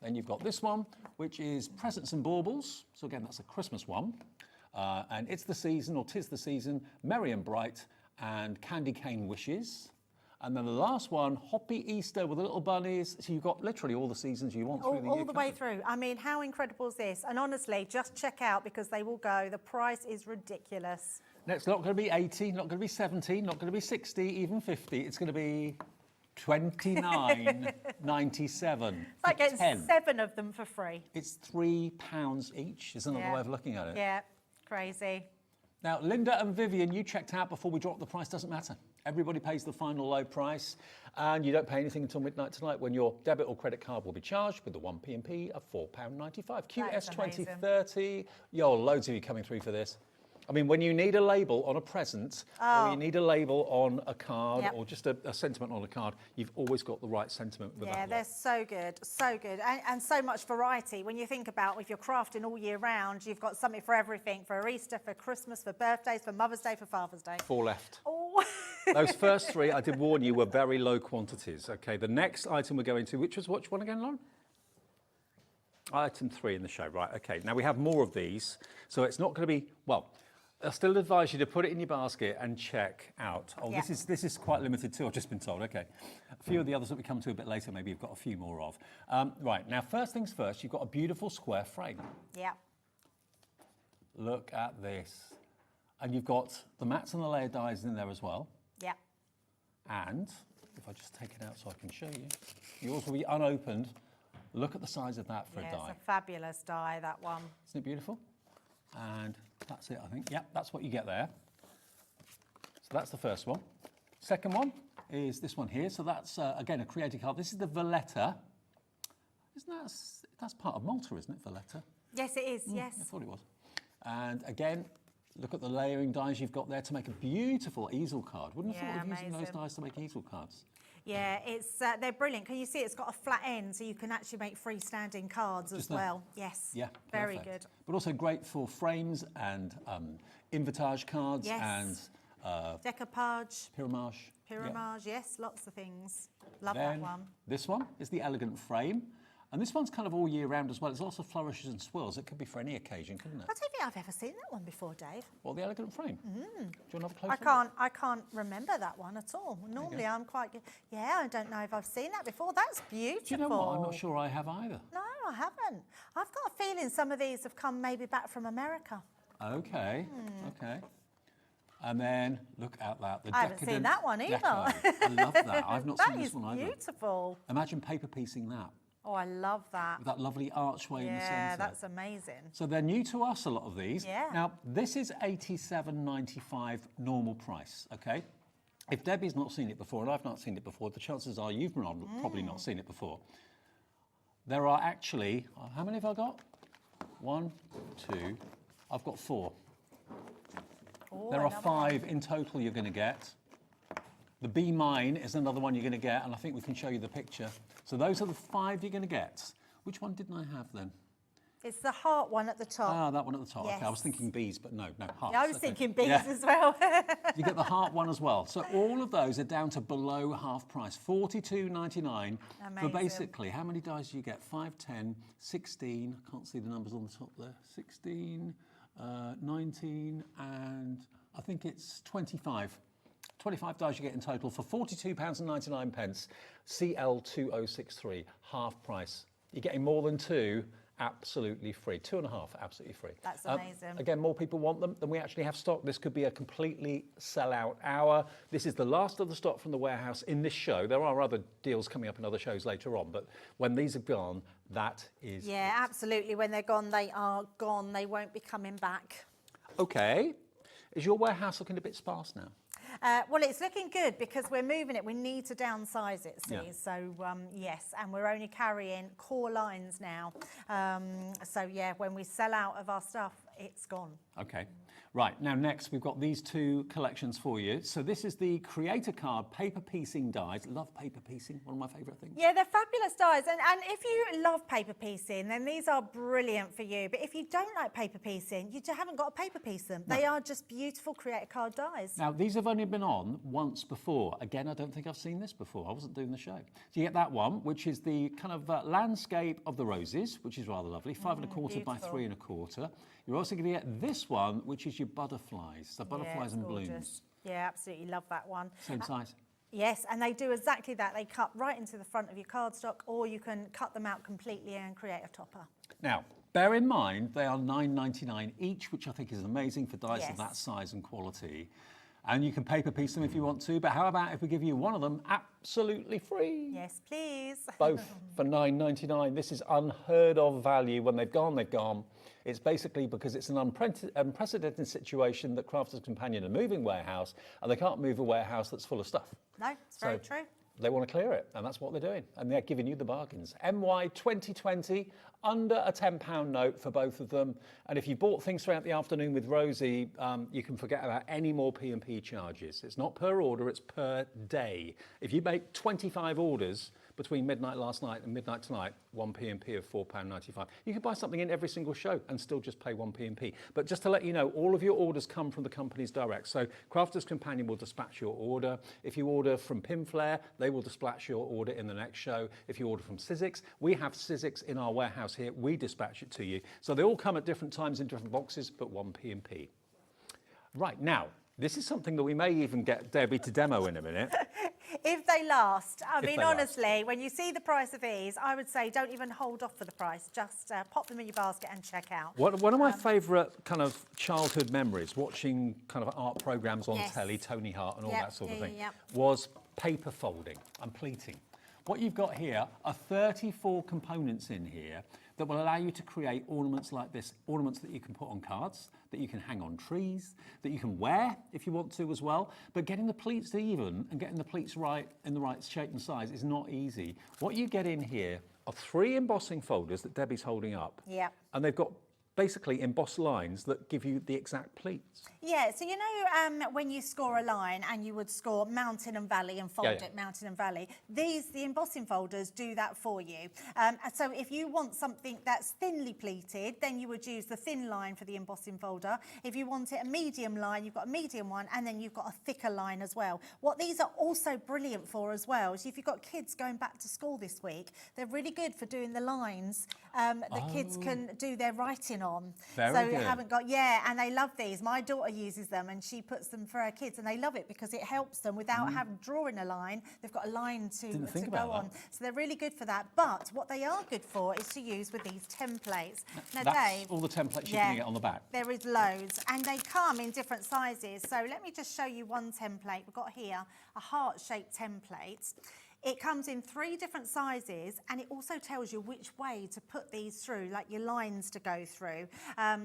Then you've got this one, which is Presents and Baubles. So again, that's a Christmas one. And it's the season, or 'tis the season, merry and bright, and candy cane wishes. And then the last one, Hoppy Easter with the little bunnies. So you've got literally all the seasons you want through the year. All the way through. I mean, how incredible is this? And honestly, just check out because they will go. The price is ridiculous. Next, not going to be 80, not going to be 70, not going to be 60, even 50. It's going to be $29.97. Like getting 7 of them for free. It's £3 each, is another way of looking at it. Yeah, crazy. Now, Linda and Vivian, you checked out before we dropped the price, doesn't matter. Everybody pays the final low price, and you don't pay anything until midnight tonight when your debit or credit card will be charged with the 1p&p of £4.95. QS2030, loads of you coming through for this. I mean, when you need a label on a present, or you need a label on a card, or just a sentiment on a card, you've always got the right sentiment with that. Yeah, they're so good, and so much variety. When you think about if you're crafting all year round, you've got something for everything, for Easter, for Christmas, for birthdays, for Mother's Day, for Father's Day. 4 left. Oh. Those first 3, I did warn you, were very low quantities. Okay, the next item we're going to, which one again, Lauren? Item 3 in the show, right, okay. Now we have more of these, so it's not going to be, well, I still advise you to put it in your basket and check out. Oh, this is quite limited too, I've just been told. Okay. A few of the others that we come to a bit later, maybe you've got a few more of. Right, now first things first, you've got a beautiful square frame. Yeah. Look at this. And you've got the mats and the layer dies in there as well. Yeah. And if I just take it out so I can show you, yours will be unopened. Look at the size of that for a die. It's a fabulous die, that one. Isn't it beautiful? And that's it, I think. Yep, that's what you get there. So that's the first one. Second one is this one here. So that's, again, a creative card. This is the Valletta. That's part of Malta, isn't it, Valletta? Yes, it is, yes. I thought it was. And again, look at the layering dies you've got there to make a beautiful easel card. Wouldn't have thought of using those dies to make easel cards. Yeah, they're brilliant. Can you see it's got a flat end, so you can actually make freestanding cards as well. Yes. Yeah. Very perfect. good. But also great for frames and invitage cards and decoupage. Pyramage. Pyramage, yes, lots of things. Love Then that one. This one is the elegant frame. And this one's kind of all year round as well. It's also flourishes and swirls. It could be for any occasion, couldn't it? I don't think I've ever seen that one before, Dave. What, the elegant frame? Do you want to have a close look? I can't remember that one at all. Normally I'm quite good. Yeah, I don't know if I've seen that before. That's beautiful. Do you know what? I'm not sure I have either. No, I haven't. I've got a feeling some of these have come maybe back from America. Okay, okay. And then look at that. I haven't seen that one either. I love that. I've not seen this one either. That is beautiful. Imagine paper piecing that. Oh, I love that. With that lovely archway in the centre. Yeah, that's amazing. So they're new to us, a lot of these. Yeah. Now, this is $87.95 normal price, okay? If Debbie's not seen it before, and I've not seen it before, the chances are you've probably not seen it before. There are actually, how many have I got? 1, 2, I've got 4. Oh, there are 5 in total you're going to get. The Be Mine is another one you're going to get, and I think we can show you the picture. So those are the 5 you're going to get. Which one didn't I have then? It's the heart one at the top. Ah, that one at the top. Yes. Okay, I was thinking bees, but no, hearts. Yeah, I was thinking bees as well. You get the heart one as well. So all of those are down to below half price, $42.99 for basically, how many dies do you get? 5, 10, 16, I can't see the numbers on the top there, 16, 19, and I think it's 25. 25 dies you get in total for £42.99, CL2063, half price. You're getting more than 2 absolutely free. 2.5, absolutely free. That's amazing. Again, more people want them than we actually have stock. This could be a completely sell-out hour. This is the last of the stock from the warehouse in this show. There are other deals coming up in other shows later on, but when these are gone, that is Yeah, absolutely. When they're gone, they are gone. They won't be coming back. Okay. Is your warehouse looking a bit sparse now? Well, it's looking good because we're moving it. We need to downsize it, see? Yeah. So, yes, and we're only carrying core lines now. So, yeah, when we sell out of our stuff, it's gone. Okay. Right, now next we've got these two collections for you. So this is the Creator Card paper piecing dies. Love paper piecing, one of my favourite things. Yeah, they're fabulous dies. And if you love paper piecing, then these are brilliant for you. But if you don't like paper piecing, you just haven't got to paper piece them. No. They are just beautiful Creator Card dies. Now, these have only been on once before. Again, I don't think I've seen this before. I wasn't doing the show. So you get that one, which is the kind of landscape of the roses, which is rather lovely. 5 1/4 by 3 1/4. You're also going to get this one, which is your butterflies. The butterflies and gorgeous. blooms. Yeah, absolutely love that one. Same size. Yes, and they do exactly that. They cut right into the front of your cardstock, or you can cut them out completely and create a topper. Now, bear in mind, they are $9.99 each, which I think is amazing for dies Yes. of that size and quality. And you can paper piece them if you want to, but how about if we give you one of them absolutely free? Yes, please. Both for $9.99. This is unheard of value. When they've gone, they've gone. It's basically because it's an unprecedented situation that Crafters Companion are moving warehouse, and they can't move a warehouse that's full of stuff. No, it's very true. They want to clear it, and that's what they're doing. And they're giving you the bargains. MY 2020, under a £10 note for both of them. And if you bought things throughout the afternoon with Rosie, you can forget about any more P&P charges. It's not per order, it's per day. If you make 25 orders between midnight last night and midnight tonight, one P&P of £4.95. You can buy something in every single show and still just pay one P&P. But just to let you know, all of your orders come from the companies direct. So Crafters Companion will dispatch your order. If you order from Pinflair, they will dispatch your order in the next show. If you order from Sizzix, we have Sizzix in our warehouse here. We dispatch it to you. So they all come at different times in different boxes, but one P&P. Right, now, this is something that we may even get Debbie to demo in a minute. If they last. I mean, honestly, when you see the price of these, I would say don't even hold off for the price. Just pop them in your basket and check out. One of my favourite kind of childhood memories, watching kind of art programmes on telly, Tony Hart and all that sort of thing, was paper folding and pleating. What you've got here are 34 components in here that will allow you to create ornaments like this, ornaments that you can put on cards, that you can hang on trees, that you can wear if you want to as well. But getting the pleats even and getting the pleats right in the right shape and size is not easy. What you get in here are 3 embossing folders that Debbie's holding up. Yeah. And they've got basically embossed lines that give you the exact pleats. Yeah, so you know when you score a line and you would score mountain and valley and fold it mountain and valley, the embossing folders do that for you. So if you want something that's thinly pleated, then you would use the thin line for the embossing folder. If you want it a medium line, you've got a medium one, and then you've got a thicker line as well. What these are also brilliant for as well is if you've got kids going back to school this week, they're really good for doing the lines that kids can do their writing on. Very so good. you haven't got, and they love these. My daughter uses them and she puts them for her kids, and they love it because it helps them without having drawing a line. They've got a line to go on. So they're really good for that. But what they are good for is to use with these templates. Now, That's Dave, all the templates you can get on the back. there is loads, and they come in different sizes. So let me just show you one template. We've got here a heart-shaped template. It comes in 3 different sizes, and it also tells you which way to put these through, like your lines to go through.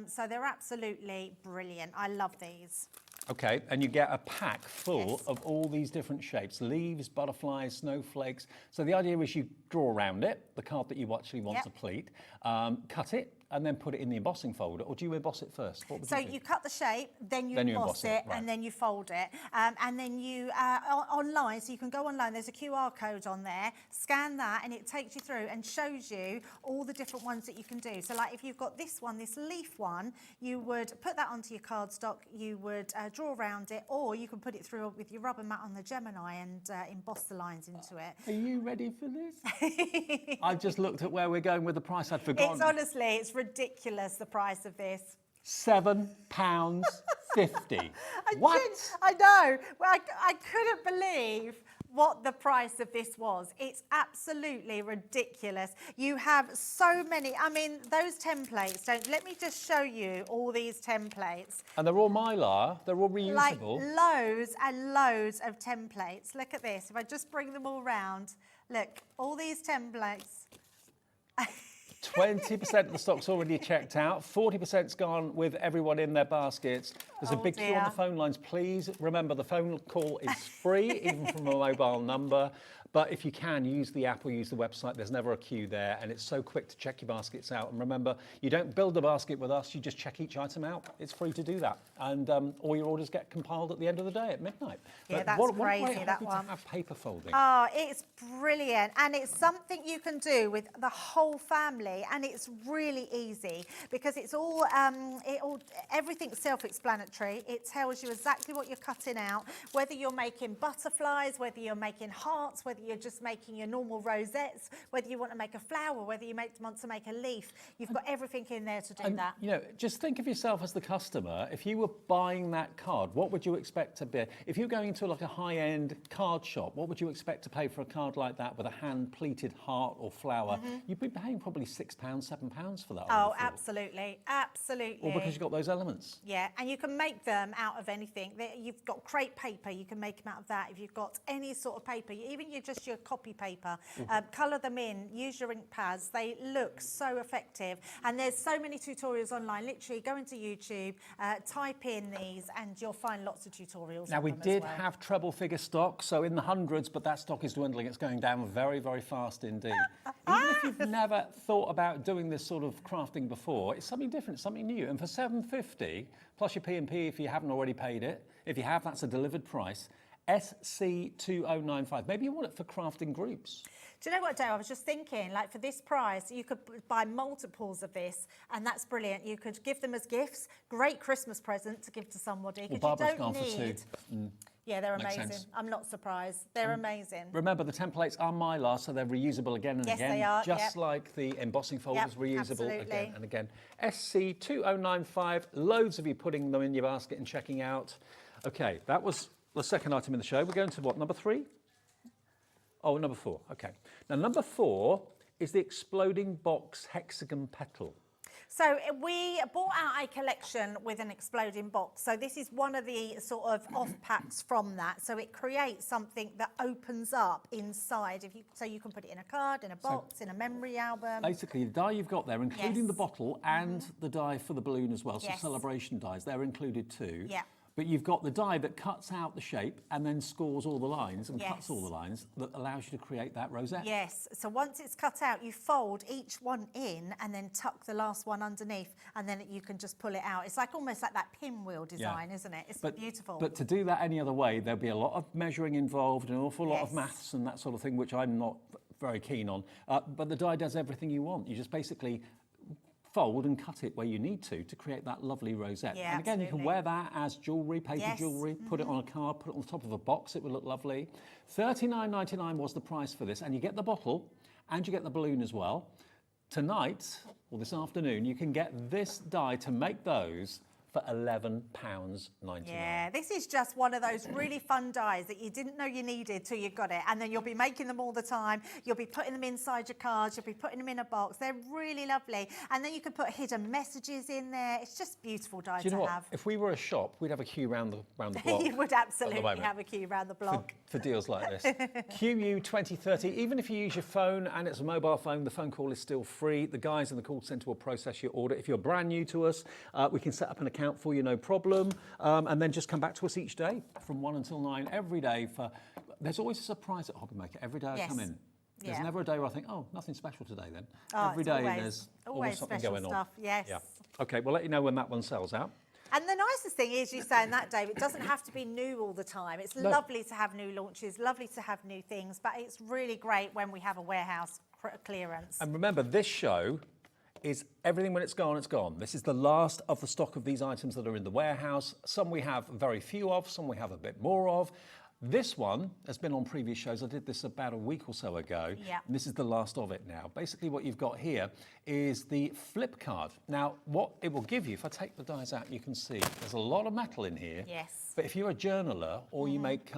So they're absolutely brilliant. I love these. Okay, and you get a pack full of all these different shapes, leaves, butterflies, snowflakes. So the idea is you draw around it, the card that you actually want to pleat, cut it, and then put it in the embossing folder, or do you emboss it first? What would So you do? you cut the shape, then you emboss it, and then you fold it. And then you, online, so you can go online, there's a QR code on there, scan that, and it takes you through and shows you all the different ones that you can do. So like if you've got this one, this leaf one, you would put that onto your cardstock, you would draw around it, or you can put it through with your rubber mat on the Gemini and emboss the lines into it. Are you ready for this? I've just looked at where we're going with the price. I'd forgotten. It's honestly, it's ridiculous, the price of this. £7.50. What? I know. Well, I couldn't believe what the price of this was. It's absolutely ridiculous. You have so many, I mean, those templates, let me just show you all these templates. And they're all Mylar, they're all reusable. Like loads and loads of templates. Look at this, if I just bring them all round, look, all these templates. 20% of the stock's already checked out, 40%'s gone with everyone in their baskets. There's a big queue on the phone lines. Please remember the phone call is free, even from a mobile number. But if you can, use the app or use the website. There's never a queue there, and it's so quick to check your baskets out. And remember, you don't build a basket with us, you just check each item out. It's free to do that. And all your orders get compiled at the end of the day at midnight. Yeah, but that's crazy, that one. To have paper folding. Oh, it's brilliant. And it's something you can do with the whole family. And it's really easy because it's all, everything's self-explanatory. It tells you exactly what you're cutting out, whether you're making butterflies, whether you're making hearts, whether you're just making your normal rosettes, whether you want to make a flower, whether you want to make a leaf. You've got everything in there to do that. You know, just think of yourself as the customer. If you were buying that card, what would you expect to be? If you're going to like a high-end card shop, what would you expect to pay for a card like that with a hand-pleated heart or flower? You'd be paying probably £6, £7 for that. Oh, absolutely, absolutely. Or because you've got those elements. Yeah, and you can make them out of anything. You've got crepe paper, you can make them out of that. If you've got any sort of paper, even just your copy paper, colour them in, use your ink pads. They look so effective. And there's so many tutorials online. Literally go into YouTube, type in these, and you'll find lots of tutorials. Now, we did have treble figure stock, so in the hundreds, but that stock is dwindling. It's going down very, very fast indeed. Even if you've never thought about doing this sort of crafting before, it's something different, something new. And for $7.50 plus your P&P if you haven't already paid it, if you have, that's a delivered price. SC2095. Maybe you want it for crafting groups. Do you know what, Dale? I was just thinking, like for this price, you could buy multiples of this, and that's brilliant. You could give them as gifts. Great Christmas present to give to somebody. Well, Barbara's gone for two. Yeah, they're Makes amazing. sense. I'm not surprised. They're amazing. Remember, the templates are Mylar, so they're reusable again and yes, again. They are. Just like the embossing folders, reusable absolutely. Again and again. SC2095, loads of you putting them in your basket and checking out. Okay, that was the second item in the show. We're going to what, number 3? Oh, number 4, okay. Now, number 4 is the exploding box hexagon petal. So we bought out a collection with an exploding box. So this is one of the sort of off packs from that. So it creates something that opens up inside. So you can put it in a card, in a box, in a memory album. Basically, the die you've got there, including the bottle and the die for the balloon as well. So celebration dies, they're included too. Yeah. But you've got the die that cuts out the shape and then scores all the lines and cuts all the lines that allows you to create that rosette. Yes, so once it's cut out, you fold each one in and then tuck the last one underneath, and then you can just pull it out. It's like almost like that pinwheel design, isn't it? It's beautiful. But to do that any other way, there'll be a lot of measuring involved, an awful lot of maths and that sort of thing, which I'm not very keen on. But the die does everything you want. You just basically fold and cut it where you need to create that lovely rosette. Yeah, and again, you can wear that as jewellery, paper jewellery, put it on a card, put it on the top of a box, it would look lovely. $39.99 was the price for this, and you get the bottle and you get the balloon as well. Tonight, or this afternoon, you can get this die to make those for £11.99. Yeah, this is just one of those really fun dies that you didn't know you needed till you got it, and then you'll be making them all the time. You'll be putting them inside your cards, you'll be putting them in a box. They're really lovely. And then you can put hidden messages in there. It's just beautiful die to have. If we were a shop, we'd have a queue round the block. You would absolutely have a queue around the block. For deals like this. QU 2030, even if you use your phone and it's a mobile phone, the phone call is still free. The guys in the call centre will process your order. If you're brand new to us, we can set up an account for you, no problem. And then just come back to us each day from 1 until 9 every day. There's always a surprise at HobbyMaker. Every day I come in. There's never a day where I think, oh, nothing special today then. Every day there's always something going on. Stuff. Yes. Yeah. Okay, we'll let you know when that one sells out. And the nicest thing is, you saying that, Dave, it doesn't have to be new all the time. It's lovely to have new launches, lovely to have new things, but it's really great when we have a warehouse clearance. And remember, this show is everything when it's gone, it's gone. This is the last of the stock of these items that are in the warehouse. Some we have very few of, some we have a bit more of. This one has been on previous shows. I did this about a week or so ago. Yeah. And this is the last of it now. Basically what you've got here is the flip card. Now, what it will give you, if I take the dies out, you can see there's a lot of metal in here. Yes. But if you're a journaler or you make,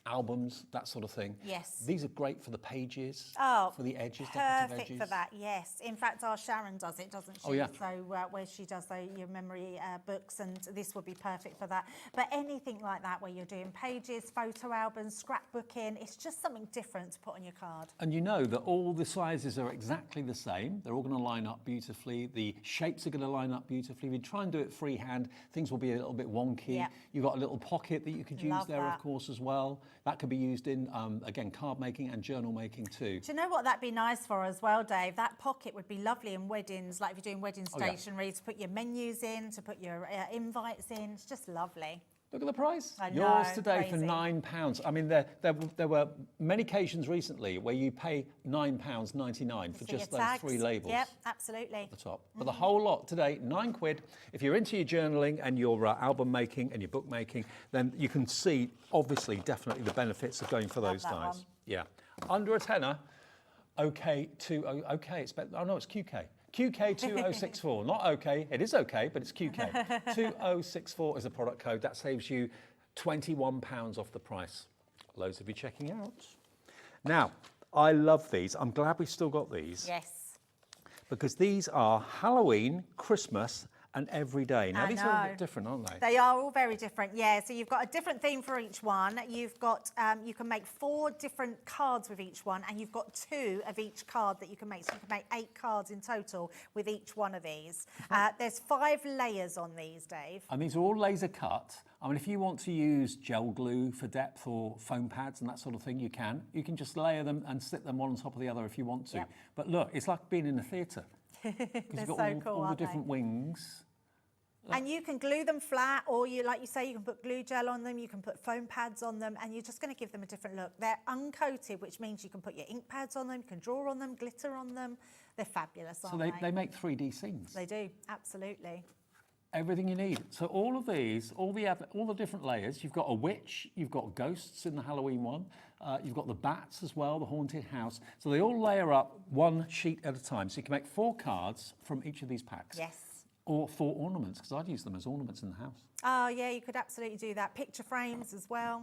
albums, that sort of thing. Yes. These are great for the pages, for the edges, decorative perfect edges. for that, yes. In fact, our Sharon does it, doesn't she? Oh, yeah. So where she does your memory books, and this would be perfect for that. But anything like that where you're doing pages, photo albums, scrapbooking, it's just something different to put on your card. And you know that all the sizes are exactly the same. They're all going to line up beautifully. The shapes are going to line up beautifully. If you try and do it freehand, things will be a little bit wonky. Yeah. You've got a little pocket that you could use Love there, that. of course, as well. That could be used in, again, card making and journal making too. Do you know what that'd be nice for as well, Dave? That pocket would be lovely in weddings, like if you're doing wedding stationery, to put your menus in, to put your invites in. It's just lovely. Look at the price. I Yours know, today crazy. for £9. I mean, there were many occasions recently where you pay £9.99 for just those tags. 3 labels. Yep, absolutely. At the top. But the whole lot today, £9. If you're into your journaling and your album making and your book making, then you can see, obviously, definitely the benefits of going for those that dies. one. Yeah. Under a tenner, OK, it's better. Oh, no, it's QK. QK 2064, not OK, it is OK, but it's QK. 2064 is a product code. That saves you £21 off the price. Loads of you checking out. Now, I love these. I'm glad we've still got these. Yes. Because these are Halloween, Christmas, and every day. Now, I these are a know. bit different, aren't they? They are all very different, yeah. So you've got a different theme for each one. You've got, you can make 4 different cards with each one, and you've got 2 of each card that you can make. So you can make 8 cards in total with each one of these. There's 5 layers on these, Dave. And these are all laser cut. I mean, if you want to use gel glue for depth or foam pads and that sort of thing, you can. You can just layer them and stick them one on top of the other if you want to. Yep. But look, it's like being in a theatre. Because They're you've got so cool, all the aren't they? different wings. And you can glue them flat, or you, like you say, you can put glue gel on them, you can put foam pads on them, and you're just going to give them a different look. They're uncoated, which means you can put your ink pads on them, you can draw on them, glitter on them. They're fabulous, aren't So they make 3D scenes. They do, absolutely. Everything you need. So all of these, all the different layers. You've got a witch, you've got ghosts in the Halloween one, you've got the bats as well, the haunted house. So they all layer up 1 sheet at a time. So you can make 4 cards from each of these packs. Yes. Or 4 ornaments, because I'd use them as ornaments in the house. Oh, yeah, you could absolutely do that. Picture frames as well.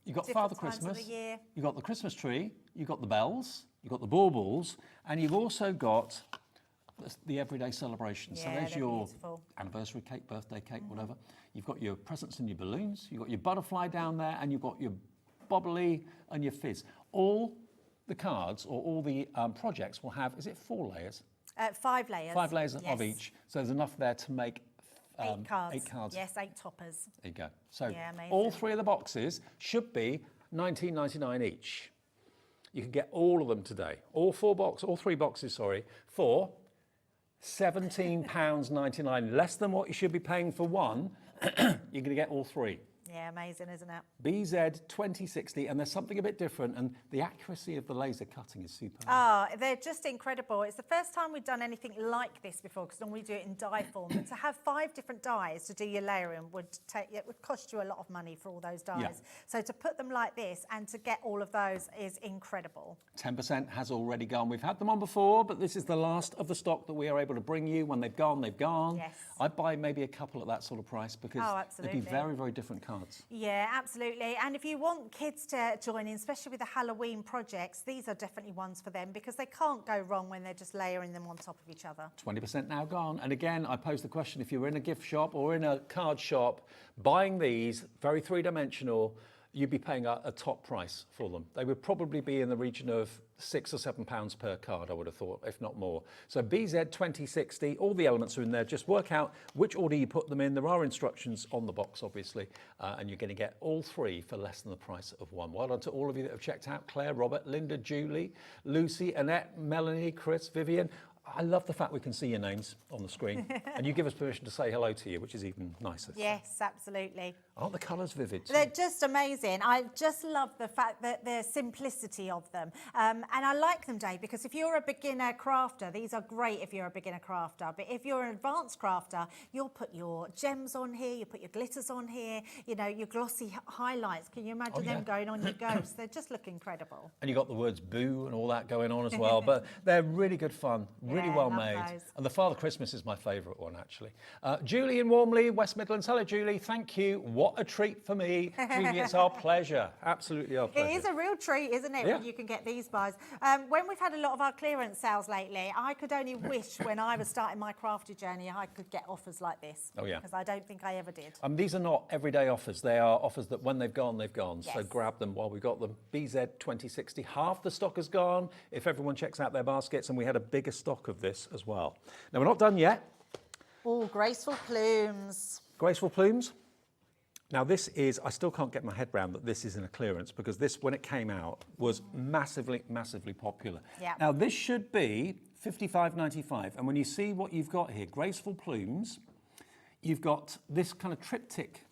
You've got Different Father times of Christmas, the year. you've got the Christmas tree, you've got the bells, you've got the baubles, and you've also got the everyday celebrations. Yeah, so there's they're your beautiful. anniversary cake, birthday cake, whatever. You've got your presents and your balloons, you've got your butterfly down there, and you've got your bobbly and your fizz. All the cards or all the projects will have, is it 4 layers? 5 layers. 5 layers Yes. of each. So there's enough there to make 8 cards. 8 cards. Yes, 8 toppers. There you go. So Yeah, amazing. all 3 of the boxes should be $19.99 each. You can get all of them today. All 3 boxes, sorry, for £17.99, less than what you should be paying for one. You're going to get all 3. Yeah, amazing, isn't it? BZ 2060, and there's something a bit different, and the accuracy of the laser cutting is superb. Oh, they're just incredible. It's the first time we've done anything like this before, because normally we do it in die form. But to have 5 different dies to do your layering would cost you a lot of money for all those dies. Yeah. So to put them like this and to get all of those is incredible. 10% has already gone. We've had them on before, but this is the last of the stock that we are able to bring you. When they've gone, they've gone. Yes. I'd buy maybe a couple at that sort of price because they'd absolutely. be very, very different cards. Yeah, absolutely. And if you want kids to join in, especially with the Halloween projects, these are definitely ones for them because they can't go wrong when they're just layering them on top of each other. 20% now gone. And again, I pose the question, if you're in a gift shop or in a card shop, buying these, very 3-dimensional, you'd be paying a top price for them. They would probably be in the region of £6 or £7 per card, I would have thought, if not more. So BZ 2060, all the elements are in there. Just work out which order you put them in. There are instructions on the box, obviously, and you're going to get all 3 for less than the price of one. Well done to all of you that have checked out. Claire, Robert, Linda, Julie, Lucy, Annette, Melanie, Chris, Vivian. I love the fact we can see your names on the screen and you give us permission to say hello to you, which is even nicer. Yes, absolutely. Aren't the colours vivid? They're just amazing. I just love the fact that the simplicity of them. And I like them, Dave, because if you're a beginner crafter, these are great if you're a beginner crafter. But if you're an advanced crafter, you'll put your gems on here, you put your glitters on here, you know, your glossy highlights. Can you imagine them going on your ghosts? They just look incredible. And you've got the words boo and all that going on as well. But they're really good fun, really well love made. those. And the Father Christmas is my favourite one, actually. Julie in Warmley, West Midlands. Hello, Julie. Thank you. What a treat for me. Judy, it's our pleasure. Absolutely our pleasure. It is a real treat, isn't it, Yeah. when you can get these buys. When we've had a lot of our clearance sales lately, I could only wish when I was starting my crafty journey I could get offers like this. Oh, yeah. Because I don't think I ever did. These are not everyday offers. They are offers that when they've gone, they've gone. So Yes. grab them while we've got them. BZ 2060, half the stock has gone. If everyone checks out their baskets, and we had a bigger stock of this as well. Now, we're not done yet. Oh, graceful plumes. Graceful plumes. Now this is, I still can't get my head around that this is in a clearance, because this, when it came out, was massively, massively popular. Yeah. Now this should be $55.95, and when you see what you've got here, graceful plumes, you've got this kind of triptych,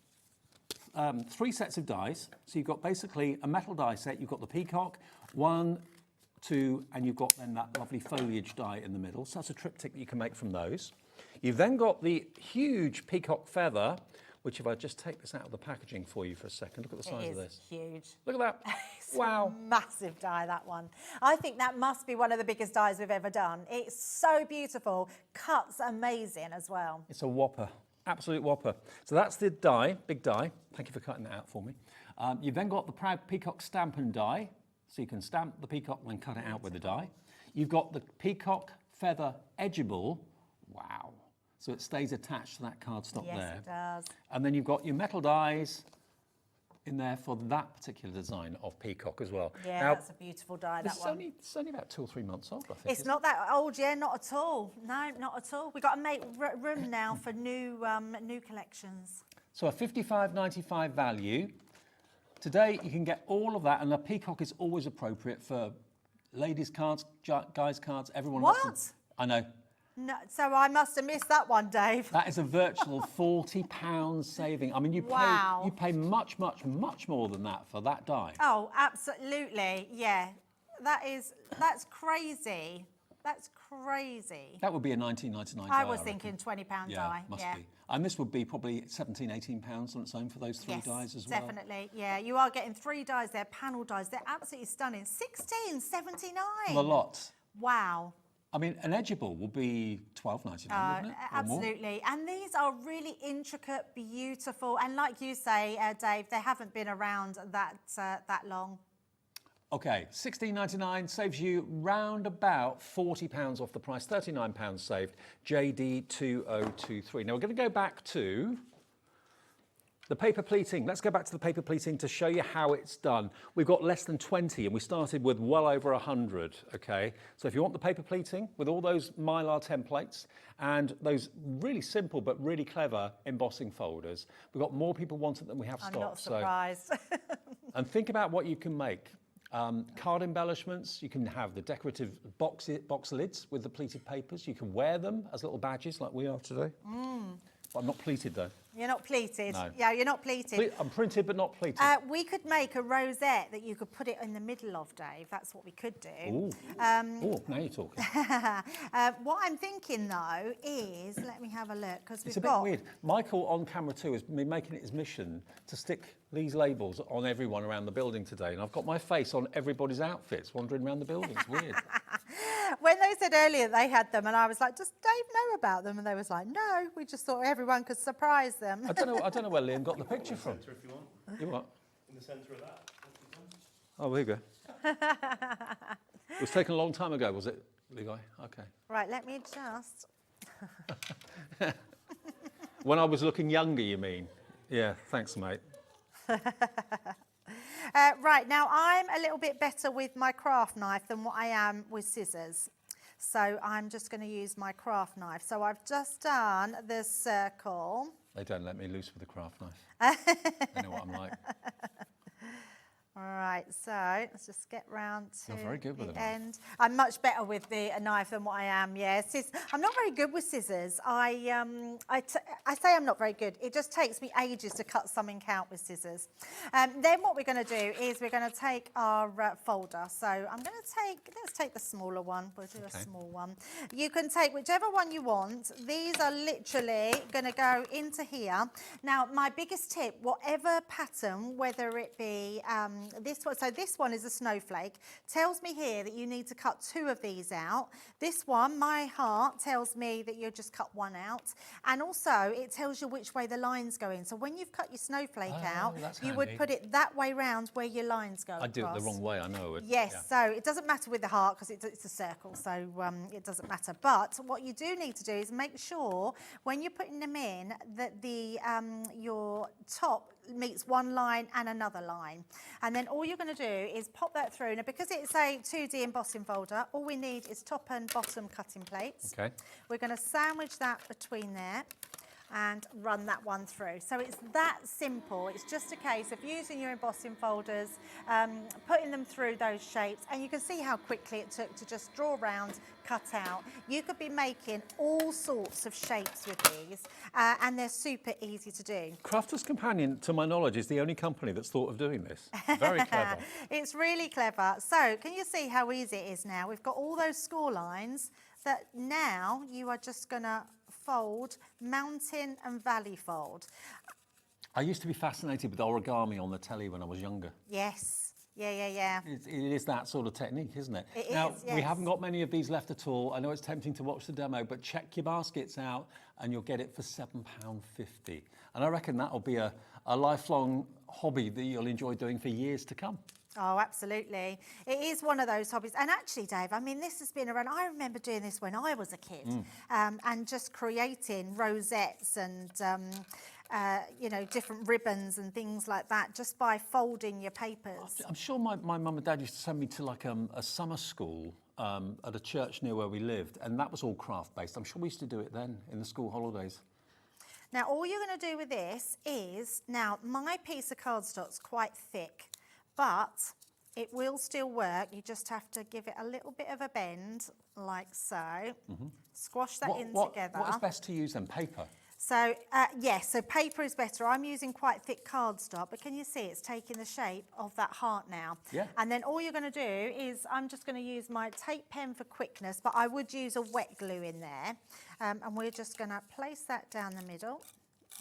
3 sets of dies. So you've got basically a metal die set, you've got the peacock, 1, 2, and you've got then that lovely foliage die in the middle. So that's a triptych that you can make from those. You've then got the huge peacock feather, which if I just take this out of the packaging for you for a second, look at the size of this. Huge. Look at that. It's Wow. a massive die, that one. I think that must be one of the biggest dies we've ever done. It's so beautiful. Cuts amazing as well. It's a whopper, absolute whopper. So that's the die, big die. Thank you for cutting that out for me. You've then got the proud peacock stamp and die. So you can stamp the peacock and then cut it out with the die. You've got the peacock feather edgeable. Wow. So it stays attached to that cardstock there. Yes, it does. And then you've got your metal dies in there for that particular design of peacock as well. Yeah, now, that's a beautiful die, this that is one. It's only about 2 or 3 months old, I think. It's not that old, yeah, not at all. No, not at all. We've got to make room now for new collections. So a $55.95 value. Today you can get all of that, and the peacock is always appropriate for ladies' cards, guys' cards, everyone. What? I know. No, so I must have missed that one, Dave. That is a virtual £40 saving. I mean, you pay much, much, much more than that for that die. Oh, absolutely, yeah. That's crazy. That's crazy. That would be a $19.99 die. I was thinking £20 die. Must yeah. be. And this would be probably £17, £18 on its own for those 3 dies as well. Definitely. Yeah, you are getting 3 dies there, panel dies. They're absolutely stunning. $16.79. A lot. Wow. I mean, an edgeable will be $12.99, wouldn't it? Or more? Absolutely. And these are really intricate, beautiful. And like you say, Dave, they haven't been around that long. Okay, $16.99 saves you round about £40 off the price, £39 saved, JD2023. Now we're going to go back to the paper pleating. Let's go back to the paper pleating to show you how it's done. We've got less than 20 and we started with well over 100, okay? So if you want the paper pleating with all those Mylar templates and those really simple but really clever embossing folders, we've got more people want it than we have stock. I'm not surprised. And think about what you can make. Card embellishments, you can have the decorative box lids with the pleated papers. You can wear them as little badges like we are today. But I'm not pleated though. You're not pleated? No. Yeah, you're not pleated. I'm printed but not pleated. We could make a rosette that you could put it in the middle of, Dave. That's what we could do. Ooh. Oh, now you're talking. What I'm thinking though is, let me have a look, because It's a bit weird. Michael on camera too has been making it his mission to stick these labels on everyone around the building today, and I've got my face on everybody's outfits wandering around the building. It's weird. When they said earlier they had them, and I was like, does Dave know about them? And they was like, no, we just thought everyone could surprise them. I don't know where Liam got the picture from. If you want. You what? In the centre of that. Oh, there you go. It was taken a long time ago, was it, Levi? Okay. Right, let me just. When I was looking younger, you mean? Yeah, thanks, mate. Right, now I'm a little bit better with my craft knife than what I am with scissors. So I'm just going to use my craft knife. So I've just done the circle. They don't let me loose with a craft knife. They know what I'm like. All right, so let's just get round to You're very good with the a knife. end. I'm much better with a knife than what I am, yeah. I'm not very good with scissors. I say I'm not very good. It just takes me ages to cut something out with scissors. Then what we're going to do is we're going to take our folder. So I'm going to let's take the smaller one. We'll do a small one. You can take whichever one you want. These are literally going to go into here. Now, my biggest tip, whatever pattern, whether it be this one, so this one is a snowflake. Tells me here that you need to cut 2 of these out. This one, my heart, tells me that you just cut 1 out. And also, it tells you which way the lines go in. So when you've cut your snowflake out, you would put it that way round where your lines go I do it the wrong way, I know. Yes, so it doesn't matter with the heart because it's a circle, so it doesn't matter. But what you do need to do is make sure when you're putting them in that the your top meets one line and another line. And then all you're going to do is pop that through. Now, because it's a 2D embossing folder, all we need is top and bottom cutting plates. Okay. We're going to sandwich that between there and run that one through. So it's that simple. It's just a case of using your embossing folders, putting them through those shapes, and you can see how quickly it took to just draw around, cut out. You could be making all sorts of shapes with these, and they're super easy to do. Crafter's Companion, to my knowledge, is the only company that's thought of doing this. Very clever. It's really clever. So can you see how easy it is now? We've got all those score lines that now you are just going to fold, mountain and valley fold. I used to be fascinated with origami on the telly when I was younger. Yes. Yeah. It is that sort of technique, isn't it? It now, is, yes. we haven't got many of these left at all. I know it's tempting to watch the demo, but check your baskets out and you'll get it for £7.50. And I reckon that'll be a lifelong hobby that you'll enjoy doing for years to come. Oh, absolutely. It is one of those hobbies. And actually, Dave, I mean, this has been around. I remember doing this when I was a kid, and just creating rosettes and, you know, different ribbons and things like that just by folding your papers. I'm sure my mum and dad used to send me to like a summer school at a church near where we lived, and that was all craft-based. I'm sure we used to do it then in the school holidays. Now, all you're going to do with this is, now, my piece of cardstock's quite thick, but it will still work. You just have to give it a little bit of a bend, like so. Squash that together. What is best to use then? Paper? So, yes, so paper is better. I'm using quite thick cardstock, but can you see it's taking the shape of that heart now? Yeah. And then all you're going to do is, I'm just going to use my tape pen for quickness, but I would use a wet glue in there. And we're just going to place that down the middle,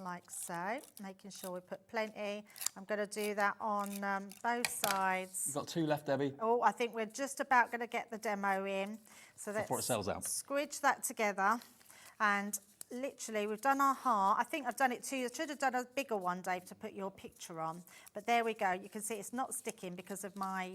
like so, making sure we put plenty. I'm going to do that on both sides. You've got 2 left, Debbie. Oh, I think we're just about going to get the demo in. So before it sells out. Squidge that together, and literally we've done our heart. I think I've done it too. I should have done a bigger one, Dave, to put your picture on. But there we go. You can see it's not sticking because of my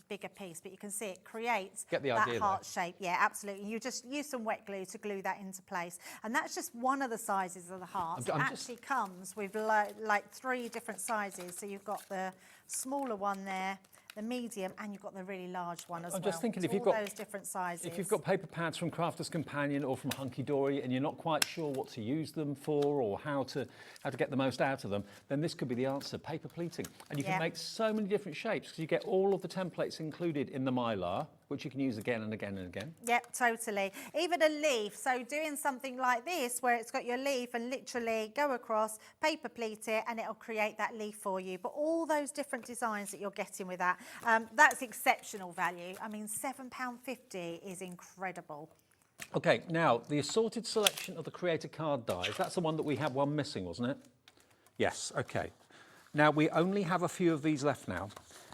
bigger piece, but you can see it creates Get the that idea, heart though. shape. Yeah, absolutely. You just use some wet glue to glue that into place. And that's just one of the sizes of the heart. It actually comes with like 3 different sizes. So you've got the smaller one there, the medium, and you've got the really large one as well. I'm just thinking, it's if you've all got those different sizes. If you've got paper pads from Crafter's Companion or from Hunky Dory and you're not quite sure what to use them for or how to get the most out of them, then this could be the answer, paper pleating. And you can make so many different shapes because you get all of the templates included in the Mylar, which you can use again and again and again. Yep, totally. Even a leaf. So doing something like this where it's got your leaf and literally go across, paper pleat it, and it'll create that leaf for you. But all those different designs that you're getting with that, that's exceptional value. I mean, £7.50 is incredible. Okay, now the assorted selection of the Creator card dies, that's the one that we had one missing, wasn't it? Yes, okay. Now we only have a few of these left now.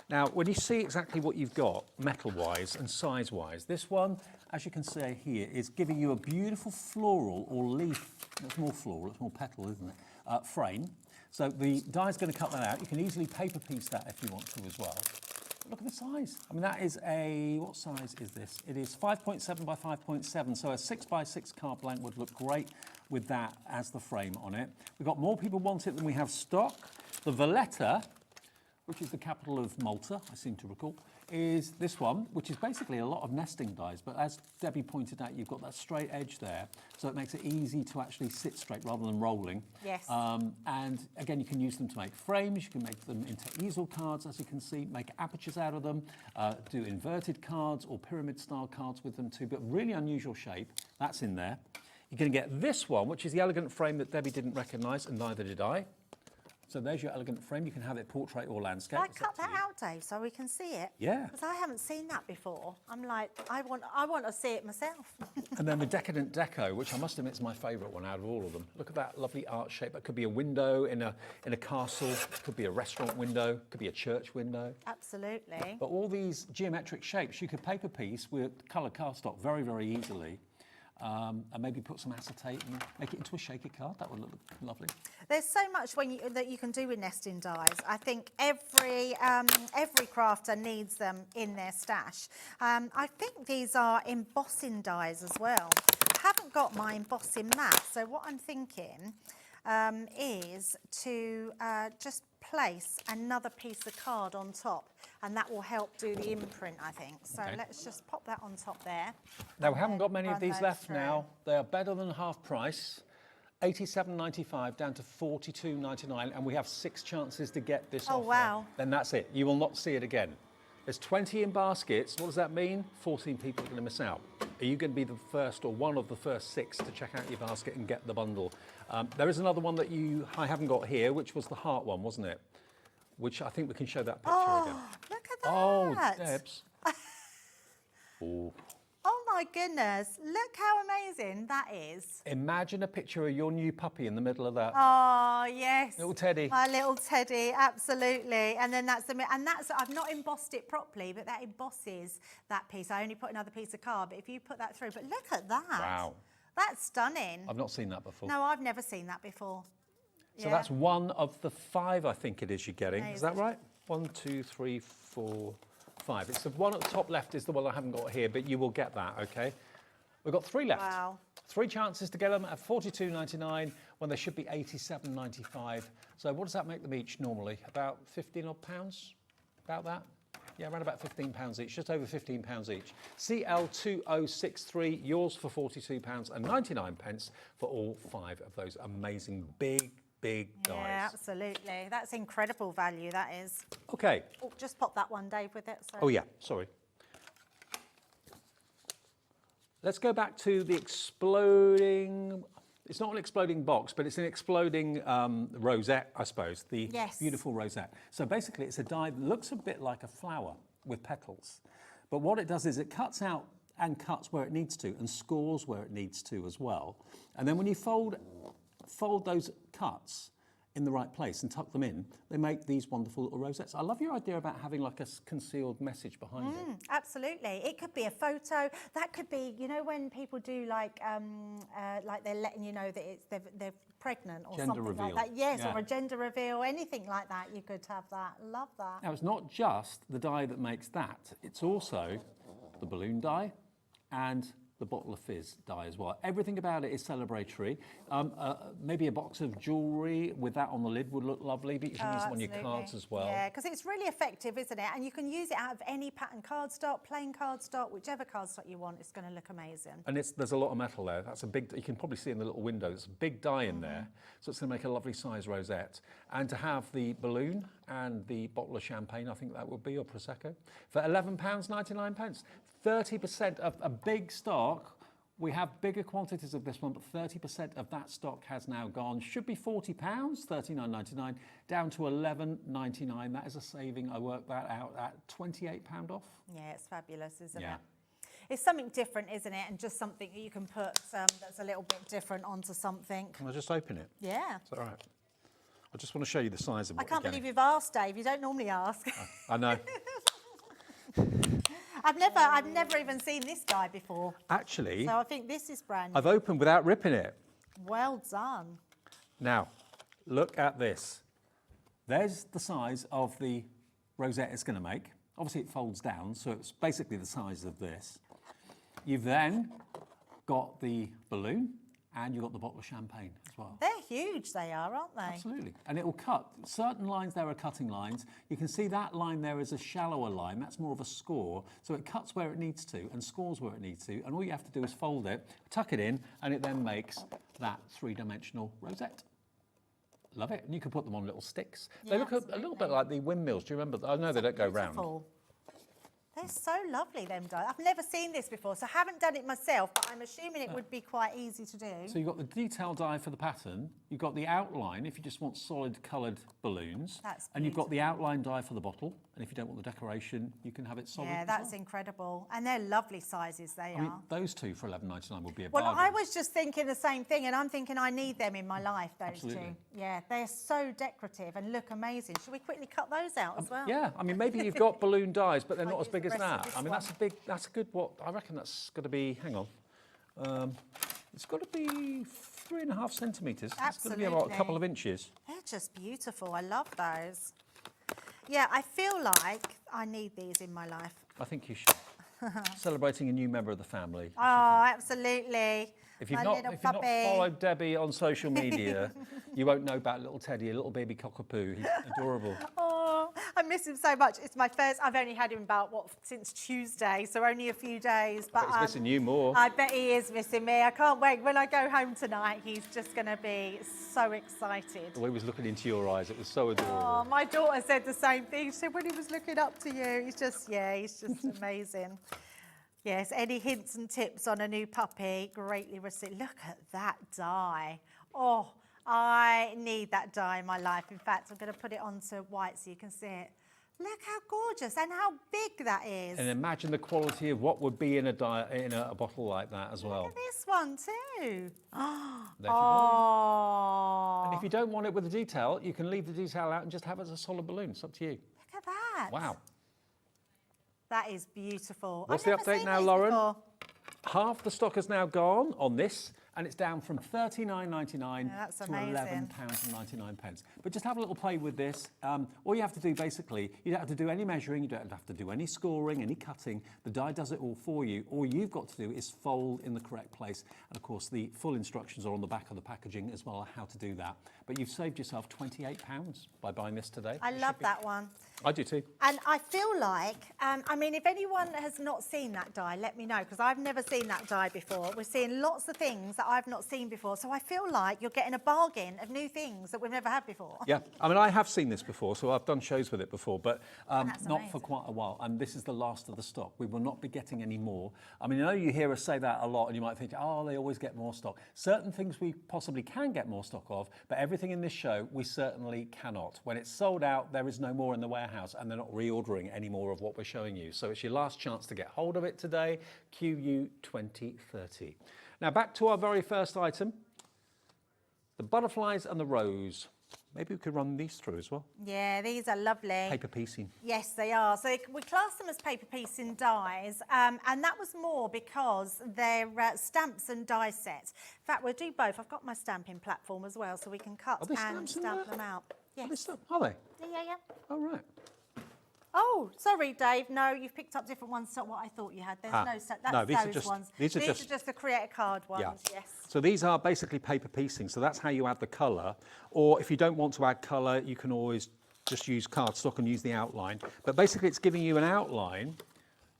Now, when you see exactly what you've got, metal-wise and size-wise, this one, as you can see here, is giving you a beautiful floral or leaf, it's more floral, it's more petal, isn't it, frame. So the die's going to cut that out. You can easily paper piece that if you want to as well. But look at the size. I mean, that is a, what size is this? It is 5.7 by 5.7, so a 6 by 6 card blank would look great with that as the frame on it. We've got more people want it than we have stock. The Valletta, which is the capital of Malta, I seem to recall, is this one, which is basically a lot of nesting dies. But as Debbie pointed out, you've got that straight edge there, so it makes it easy to actually sit straight rather than rolling. Yes. And again, you can use them to make frames, you can make them into easel cards, as you can see, make apertures out of them, do inverted cards or pyramid-style cards with them too, but really unusual shape. That's in there. You're going to get this one, which is the elegant frame that Debbie didn't recognise, and neither did I. So there's your elegant frame. You can have it portrait or landscape. Can I cut that out, Dave, so we can see it? Yeah. Because I haven't seen that before. I'm like, I want to see it myself. And then the Decadent Deco, which I must admit is my favourite one out of all of them. Look at that lovely art shape. It could be a window in a castle. It could be a restaurant window. It could be a church window. Absolutely. But all these geometric shapes, you could paper piece with coloured cardstock very, very easily. And maybe put some acetate and make it into a shaky card. That would look lovely. There's so much that you can do with nesting dies. I think every crafter needs them in their stash. I think these are embossing dies as well. I haven't got my embossing mat, so what I'm thinking is to just place another piece of card on top, and that will help do the imprint, I think. So let's just pop that on top there. Now, we haven't got many of these left now. They are better than half price. $87.95 down to $42.99, and we have 6 chances to get this offer. Wow. Then that's it. You will not see it again. There's 20 in baskets. What does that mean? 14 people are going to miss out. Are you going to be the first or one of the first 6 to check out your basket and get the bundle? There is another one that I haven't got here, which was the heart one, wasn't it? Which I think we can show that picture again. Look at that. Oh, Debs. Oh. Oh my goodness, look how amazing that is. Imagine a picture of your new puppy in the middle of that. Oh, yes. Little Teddy. My little Teddy, absolutely. And then I've not embossed it properly, but that embosses that piece. I only put another piece of card, but if you put that through, but look at that. Wow. That's stunning. I've not seen that before. No, I've never seen that before. So that's one of the 5, I think it is, you're getting. Is that right? 1, 2, 3, 4, 5. It's the one at the top left is the one I haven't got here, but you will get that, okay? We've got 3 left. Wow. 3 chances to get them at $42.99 when they should be $87.95. So what does that make them each normally? About 15 odd pounds? About that? Yeah, around about £15 each, just over £15 each. CL2063, yours for £42.99 for all 5 of those amazing big dies. Yeah, absolutely. That's incredible value, that is. Okay. Oh, just pop that one, Dave, with it. Sorry. Oh, yeah, sorry. Let's go back to the exploding... It's not an exploding box, but it's an exploding rosette, I suppose, the beautiful rosette. So basically, it's a die that looks a bit like a flower with petals. But what it does is it cuts out and cuts where it needs to and scores where it needs to as well. And then when you fold those cuts in the right place and tuck them in, they make these wonderful little rosettes. I love your idea about having like a concealed message behind it. Absolutely. It could be a photo. That could be, you know, when people do like they're letting you know that they're pregnant or gender something reveal. like that. Yes, Yeah. or a gender reveal, anything like that. You could have that. Love that. Now, it's not just the die that makes that. It's also the balloon die and the bottle of fizz die as well. Everything about it is celebratory. Maybe a box of jewellery with that on the lid would look lovely, but you can use it on your cards as well. Yeah, because it's really effective, isn't it? And you can use it out of any pattern cardstock, plain cardstock, whichever cardstock you want. It's going to look amazing. And there's a lot of metal there. That's a big, you can probably see in the little window, there's a big die in there. So it's going to make a lovely size rosette. And to have the balloon and the bottle of champagne, I think that would be, or Prosecco, for £11.99. 30% of a big stock. We have bigger quantities of this one, but 30% of that stock has now gone. Should be £40, $39.99, down to $11.99. That is a saving. I worked that out at £28 off. Yeah, it's fabulous, isn't Yeah. it? It's something different, isn't it? And just something that you can put that's a little bit different onto something. Can I just open it? Yeah. Is that all right? I just want to show you the size of I what can't we're believe getting. you've asked, Dave. You don't normally ask. I know. I've never even seen this die before. Actually, So I think this is brand new. I've opened without ripping it. Well done. Now, look at this. There's the size of the rosette it's going to make. Obviously, it folds down, so it's basically the size of this. You've then got the balloon, and you've got the bottle of champagne as well. They're huge, they are, aren't they? Absolutely. And it will cut. Certain lines there are cutting lines. You can see that line there is a shallower line. That's more of a score. So it cuts where it needs to and scores where it needs to. And all you have to do is fold it, tuck it in, and it then makes that 3-dimensional rosette. Love it. And you can put them on little sticks. They look a little bit like the windmills. Do you remember? I know they don't go round. They're so lovely, them dies. I've never seen this before, so I haven't done it myself, but I'm assuming it would be quite easy to do. So you've got the detail die for the pattern, you've got the outline if you just want solid coloured balloons, That's and you've got the outline die for the bottle, and if you don't want the decoration, you can have it solid. Yeah, that's incredible. And they're lovely sizes, they I mean, are. those two for £11.99 would be a Well, bargain. I was just thinking the same thing, and I'm thinking I need them in my life, those Absolutely. two. Yeah, they're so decorative and look amazing. Should we quickly cut those out as well? Yeah, I mean, maybe you've got balloon dies, but they're not as use big the as rest of that. this I mean, one. that's a good, I reckon that's got to be, hang on, it's got to be 3.5 centimetres. It's going to be about a couple of inches. They're just beautiful. I love those. Yeah, I feel like I need these in my life. I think you should. Celebrating a new member of the family. Oh, absolutely. If you've, My not, little if you've not puppy. followed Debbie on social media, you won't know about little Teddy, a little baby cockapoo. He's adorable. Oh, I miss him so much. It's my first, I've only had him about, since Tuesday, so only a few days. But He's missing you more. I bet he is missing me. I can't wait. When I go home tonight, he's just going to be so excited. The way he was looking into your eyes, it was so adorable. Oh, my daughter said the same thing. She said when he was looking up to you, he's just amazing. Yes, any hints and tips on a new puppy, greatly received. Look at that die. Oh, I need that die in my life. In fact, I'm going to put it onto white so you can see it. Look how gorgeous and how big that is. And imagine the quality of what would be in a bottle like that as well. Look at this one too. There you go. Oh. And if you don't want it with the detail, you can leave the detail out and just have it as a solid balloon. It's up to you. Look at that. Wow. That is beautiful. What's I've the never update seen now, these Lauren? before. Half the stock has now gone on this, and it's down from £39.99 that's to amazing. £11.99. But just have a little play with this. All you have to do, basically, you don't have to do any measuring, you don't have to do any scoring, any cutting. The die does it all for you. All you've got to do is fold in the correct place. And of course, the full instructions are on the back of the packaging as well, how to do that. But you've saved yourself £28 by buying this today. I love that one. I do too. And I feel like, I mean, if anyone has not seen that die, let me know, because I've never seen that die before. We're seeing lots of things that I've not seen before. So I feel like you're getting a bargain of new things that we've never had before. Yeah, I mean, I have seen this before, so I've done shows with it before, but not amazing. for quite a while. And this is the last of the stock. We will not be getting any more. I mean, I know you hear us say that a lot, and you might think, oh, they always get more stock. Certain things we possibly can get more stock of, but everything in this show, we certainly cannot. When it's sold out, there is no more in the warehouse, and they're not reordering any more of what we're showing you. So it's your last chance to get hold of it today, QU 2030. Now, back to our very first item, the butterflies and the rose. Maybe we could run these through as well. Yeah, these are lovely. Paper piecing. Yes, they are. So we class them as paper piecing dies, and that was more because they're stamps and die sets. In fact, we'll do both. I've got my stamping platform as well, so we can cut Are they and stamps in stamp there? them out. Yes. Are they? Yeah. Oh, right. Oh, sorry, Dave. No, you've picked up different ones to what I thought you had. There's no set. That's no, these are those just- ones. these are just- the create a card ones. Yeah. Yes. So these are basically paper piecing. So that's how you add the colour. Or if you don't want to add colour, you can always just use cardstock and use the outline. But basically, it's giving you an outline.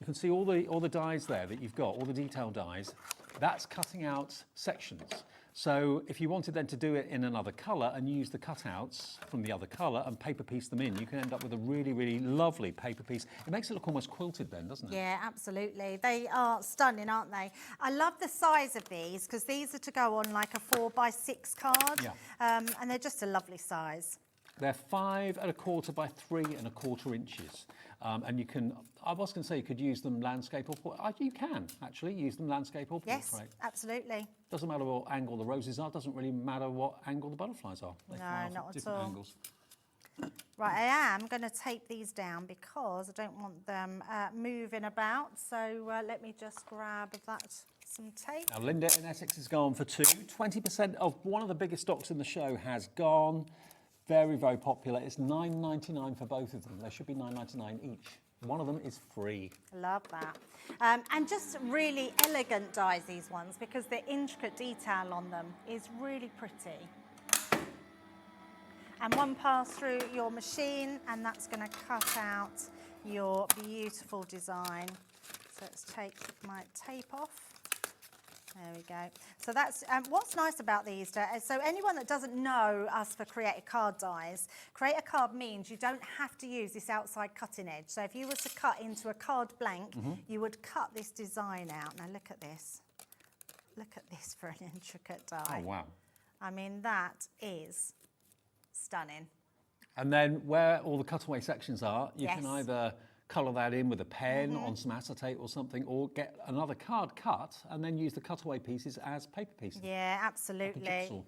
You can see all the dies there that you've got, all the detail dies. That's cutting out sections. So if you wanted then to do it in another colour and use the cutouts from the other colour and paper piece them in, you can end up with a really, really lovely paper piece. It makes it look almost quilted then, doesn't it? Yeah, absolutely. They are stunning, aren't they? I love the size of these because these are to go on like a 4x6 card. Yeah. And they're just a lovely size. They're 5 1/4 by 3 1/4 inches. And you can, I was going to say you could use them landscape or you can actually use them landscape or portrait. Yes, absolutely. Doesn't matter what angle the roses are, doesn't really matter what angle the butterflies are. They fly No, off not at at different all. angles. Right, I am going to tape these down because I don't want them moving about. So let me just grab some tape. Now, Linda in Essex is gone for 2. 20% of one of the biggest stocks in the show has gone. Very, very popular. It's £9.99 for both of them. They should be £9.99 each. One of them is free. Love that. And just really elegant dies, these ones, because the intricate detail on them is really pretty. And one pass through your machine, and that's going to cut out your beautiful design. So let's take my tape off. There we go. So that's what's nice about these. So anyone that doesn't know us for Create a Card dies, Create a Card means you don't have to use this outside cutting edge. So if you were to cut into a card blank, you would cut this design out. Now look at this. Look at this for an intricate die. Oh, wow. I mean, that is stunning. And then where all the cutaway sections are, you can either colour that in with a pen on some acetate or something, or get another card cut and then use the cutaway pieces as paper pieces. Yeah, absolutely. Like a jigsaw.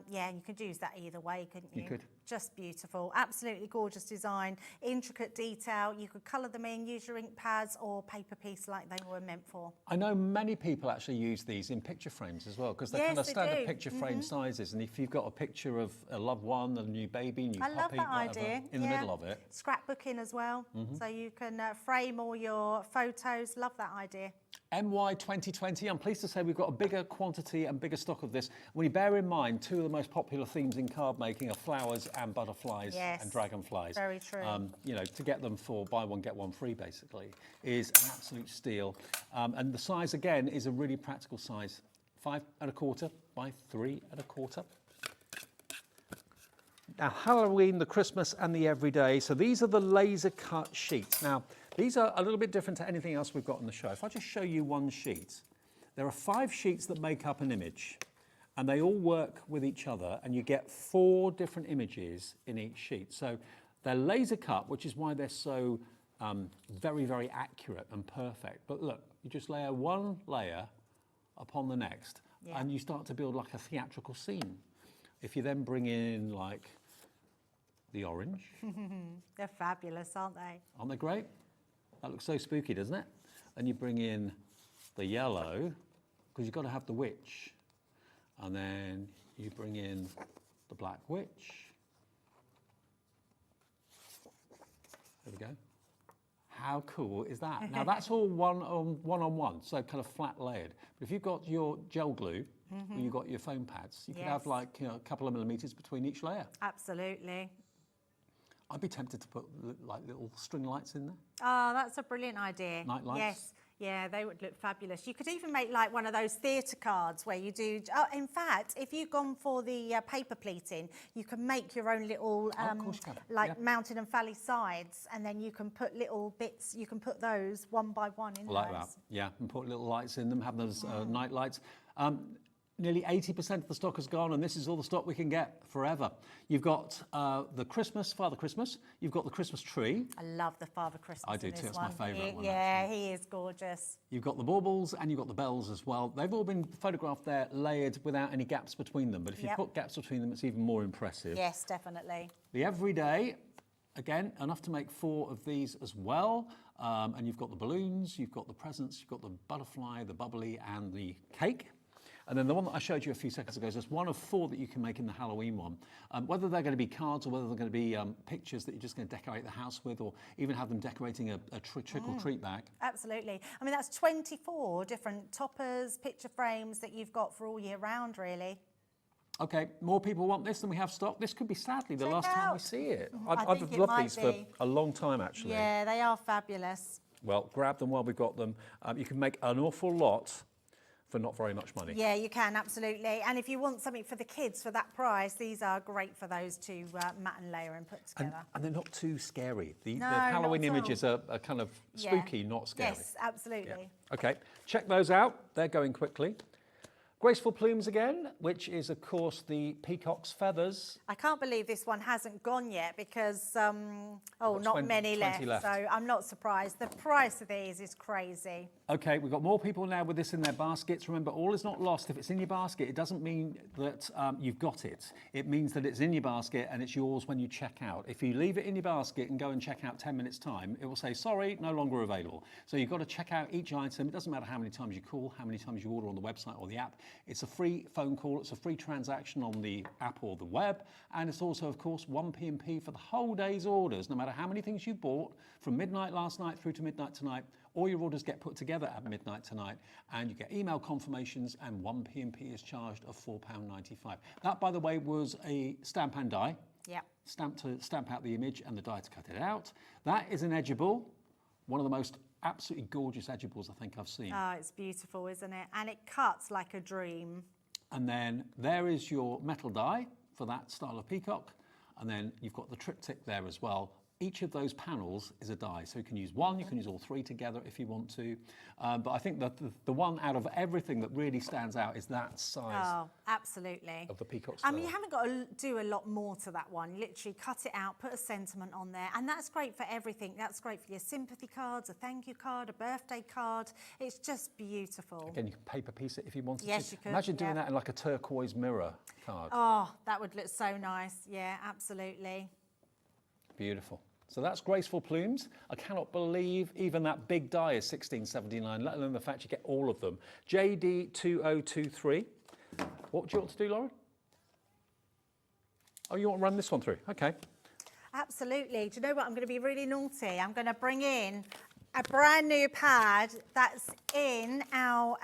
Yeah, you could use that either way, couldn't you? You could. Just beautiful. Absolutely gorgeous design, intricate detail. You could colour them in, use your ink pads or paper piece like they were meant for. I know many people actually use these in picture frames as well, because they're kind of standard picture frame sizes. And if you've got a picture of a loved one, a new baby, new puppy, love that whatever, idea. in the middle of it. Scrapbooking as well, so you can frame all your photos. Love that idea. MY 2020, I'm pleased to say we've got a bigger quantity and bigger stock of this. When you bear in mind, two of the most popular themes in card making are flowers and butterflies and dragonflies. Very true. You know, to get them for buy one, get one free, basically, is an absolute steal. And the size, again, is a really practical size. 5 1/4 by 3 1/4. Now, Halloween, the Christmas and the everyday. So these are the laser cut sheets. Now, these are a little bit different to anything else we've got on the show. If I just show you one sheet, there are 5 sheets that make up an image, and they all work with each other, and you get 4 different images in each sheet. So they're laser cut, which is why they're so very, very accurate and perfect. But look, you just layer one layer upon the next, and you start to build like a theatrical scene. If you then bring in like the orange. They're fabulous, aren't they? Aren't they great? That looks so spooky, doesn't it? Then you bring in the yellow, because you've got to have the witch. And then you bring in the black witch. There we go. How cool is that? Now that's all one on one, so kind of flat layered. But if you've got your gel glue, or you've got your foam pads, you could have like a couple of millimetres between each layer. Absolutely. I'd be tempted to put like little string lights in there. Oh, that's a brilliant idea. Night lights. Yes. Yeah, they would look fabulous. You could even make like one of those theatre cards where you do, in fact, if you've gone for the paper pleating, you can make your own little, mountain and valley sides, and then you can put little bits, you can put those one by one in like those. that, yeah, and put little lights in them, have those night lights. Nearly 80% of the stock has gone, and this is all the stock we can get forever. You've got the Father Christmas. You've got the Christmas tree. I love the Father Christmas. I do too. It's my favourite one. Yeah, actually. he is gorgeous. You've got the baubles and you've got the bells as well. They've all been photographed there, layered without any gaps between them. But if you put gaps between them, it's even more impressive. Yes, definitely. The everyday, again, enough to make 4 of these as well. And you've got the balloons, you've got the presents, you've got the butterfly, the bubbly, and the cake. And then the one that I showed you a few seconds ago is just one of 4 that you can make in the Halloween one. Whether they're going to be cards or whether they're going to be pictures that you're just going to decorate the house with, or even have them decorating a trick-or-treat bag. Absolutely. I mean, that's 24 different toppers, picture frames that you've got for all year round, really. Okay, more people want this than we have stock. This could be, sadly, the last time we see it. I've it loved might these for a long time, actually. Yeah, they are fabulous. Well, grab them while we've got them. You can make an awful lot for not very much money. Yeah, you can, absolutely. And if you want something for the kids for that price, these are great for those to mat and layer and put together. And they're not too scary. The Halloween images are kind of spooky, not scary. Yes, absolutely. Yeah. Okay, check those out. They're going quickly. Graceful Plumes again, which is, of course, the peacock's feathers. I can't believe this one hasn't gone yet because, not many 20 left. So I'm not surprised. The price of these is crazy. Okay, we've got more people now with this in their baskets. Remember, all is not lost. If it's in your basket, it doesn't mean that you've got it. It means that it's in your basket and it's yours when you check out. If you leave it in your basket and go and check out 10 minutes' time, it will say, sorry, no longer available. So you've got to check out each item. It doesn't matter how many times you call, how many times you order on the website or the app. It's a free phone call. It's a free transaction on the app or the web. And it's also, of course, 1 P&P for the whole day's orders. No matter how many things you bought from midnight last night through to midnight tonight, all your orders get put together at midnight tonight, and you get email confirmations, and 1 P&P is charged of £4.95. That, by the way, was a stamp and die. Yeah. Stamp to stamp out the image and the die to cut it out. That is an edgeable, one of the most absolutely gorgeous edibles I think I've seen. Oh, it's beautiful, isn't it? And it cuts like a dream. And then there is your metal die for that style of peacock. And then you've got the triptych there as well. Each of those panels is a die, so you can use one, you can use all three together if you want to. But I think that the one out of everything that really stands out is that size. Oh, absolutely. Of the peacock I style. mean, you haven't got to do a lot more to that one. Literally cut it out, put a sentiment on there, and that's great for everything. That's great for your sympathy cards, a thank you card, a birthday card. It's just beautiful. Again, you can paper piece it if you wanted to. Yes, you could. Imagine doing that in like a turquoise mirror card. Oh, that would look so nice. Yeah, absolutely. Beautiful. So that's Graceful Plumes. I cannot believe even that big die is $16.79, let alone the fact you get all of them. JD2023. What do you want to do, Lauren? Oh, you want to run this one through? Okay. Absolutely. Do you know what? I'm going to be really naughty. I'm going to bring in a brand new pad that's in our...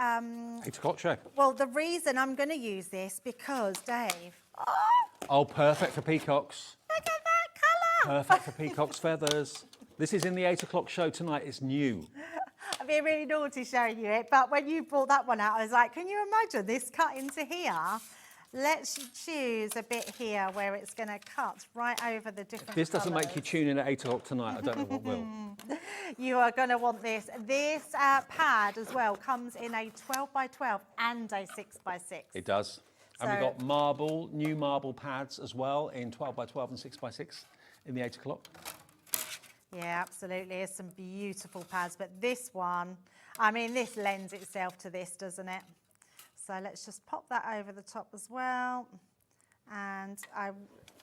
8 o'clock show. Well, the reason I'm going to use this because, Dave... Oh, perfect for peacocks. Look at that colour! Perfect for peacock's feathers. This is in the 8 o'clock show tonight. It's new. I'm being really naughty showing you it, but when you brought that one out, I was like, can you imagine this cut into here? Let's choose a bit here where it's going to cut right over the different This doesn't colours. make you tune in at 8 o'clock tonight. I don't know what will. You are going to want this. This pad as well comes in a 12 by 12 and a 6 by 6. It does. And we've got marble, new marble pads as well in 12 by 12 and 6 by 6 in the 8 o'clock. Yeah, absolutely. There's some beautiful pads, but this one, I mean, this lends itself to this, doesn't it? So let's just pop that over the top as well. And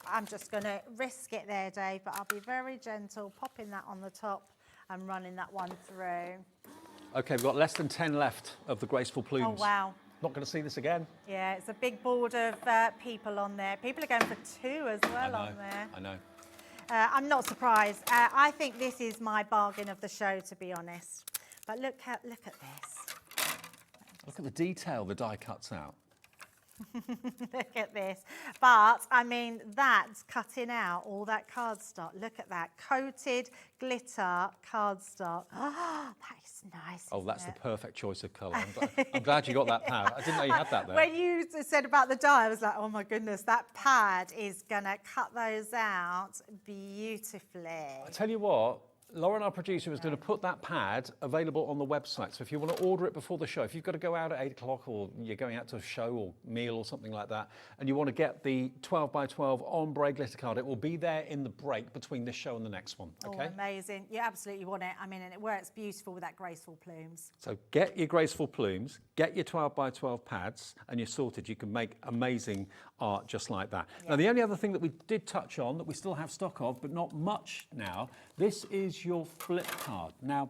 I'm just going to risk it there, Dave, but I'll be very gentle, popping that on the top and running that one through. Okay, we've got less than 10 left of the Graceful Plumes. Oh, wow. Not going to see this again. Yeah, it's a big board of people on there. People are going for 2 as well on there. I know. I'm not surprised. I think this is my bargain of the show, to be honest. But look at this. Look at the detail the die cuts out. Look at this. But, I mean, that's cutting out all that cardstock. Look at that. Coated glitter cardstock. Oh, that is nice. Oh, that's the perfect choice of colour. I'm glad you got that pad. I didn't know you had that there. When you said about the die, I was like, oh my goodness, that pad is going to cut those out beautifully. I tell you what, Lauren, our producer, is going to put that pad available on the website. So if you want to order it before the show, if you've got to go out at 8 o'clock or you're going out to a show or meal or something like that, and you want to get the 12 by 12 ombre glitter card, it will be there in the break between this show and the next one. Okay? Oh, amazing. You absolutely want it. I mean, and it works beautiful with that Graceful Plumes. So get your Graceful Plumes, get your 12 by 12 pads, and you're sorted. You can make amazing art just like that. Yeah. Now, the only other thing that we did touch on that we still have stock of, but not much now, this is your flip card. Now,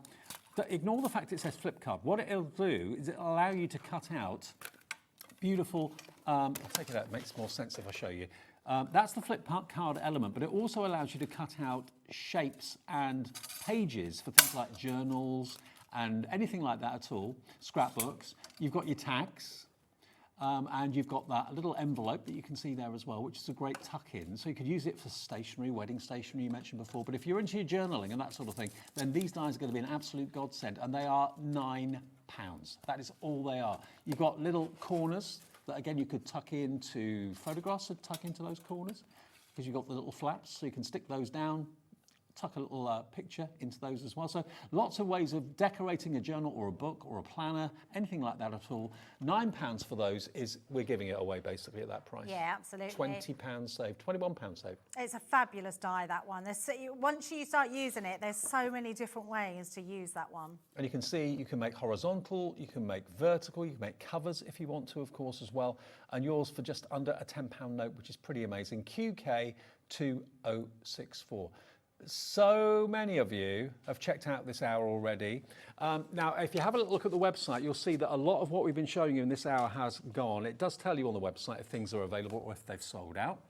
ignore the fact it says flip card. What it'll do is it'll allow you to cut out beautiful, I'll take it out, it makes more sense if I show you. That's the flip card element, but it also allows you to cut out shapes and pages for things like journals and anything like that at all, scrapbooks. You've got your tags. And you've got that little envelope that you can see there as well, which is a great tuck-in. So you could use it for stationery, wedding stationery you mentioned before. But if you're into your journaling and that sort of thing, then these dies are going to be an absolute godsend. And they are £9. That is all they are. You've got little corners that, again, you could tuck into photographs and tuck into those corners because you've got the little flaps, so you can stick those down, tuck a little picture into those as well. So lots of ways of decorating a journal or a book or a planner, anything like that at all. £9 for those is, we're giving it away basically at that price. Yeah, absolutely. £20 saved, £21 saved. It's a fabulous die, that one. Once you start using it, there's so many different ways to use that one. And you can see you can make horizontal, you can make vertical, you can make covers if you want to, of course, as well. And yours for just under a £10 note, which is pretty amazing. QK2064. So many of you have checked out this hour already. Now, if you have a little look at the website, you'll see that a lot of what we've been showing you in this hour has gone. It does tell you on the website if things are available or if they've sold out.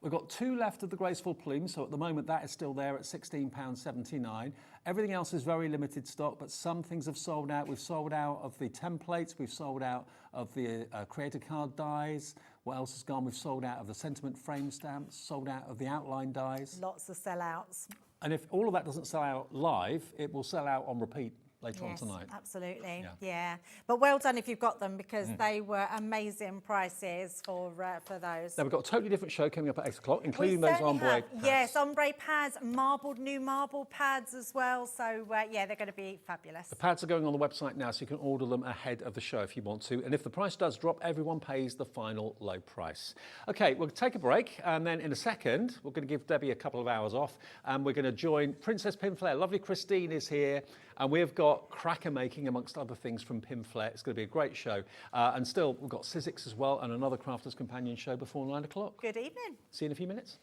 We've got 2 left of the Graceful Plume, so at the moment that is still there at £16.79. Everything else is very limited stock, but some things have sold out. We've sold out of the templates, we've sold out of the creator card dies. What else has gone? We've sold out of the sentiment frame stamps, sold out of the outline dies. Lots of sellouts. And if all of that doesn't sell out live, it will sell out on repeat later on tonight. Absolutely, yeah. But well done if you've got them, because they were amazing prices for those. Now, we've got a totally different show coming up at 8 o'clock, including those ombre pads. Yes, ombre pads, new marble pads as well. So, yeah, they're going to be fabulous. The pads are going on the website now, so you can order them ahead of the show if you want to. And if the price does drop, everyone pays the final low price. OK, we'll take a break, and then in a second, we're going to give Debbie a couple of hours off, and we're going to join Princess Pinflair. Lovely Christine is here, and we've got cracker making, amongst other things, from Pinflair. It's going to be a great show. And still, we've got Sizzix as well, and another Crafters Companion show before 9 o'clock. Good evening. See you in a few minutes.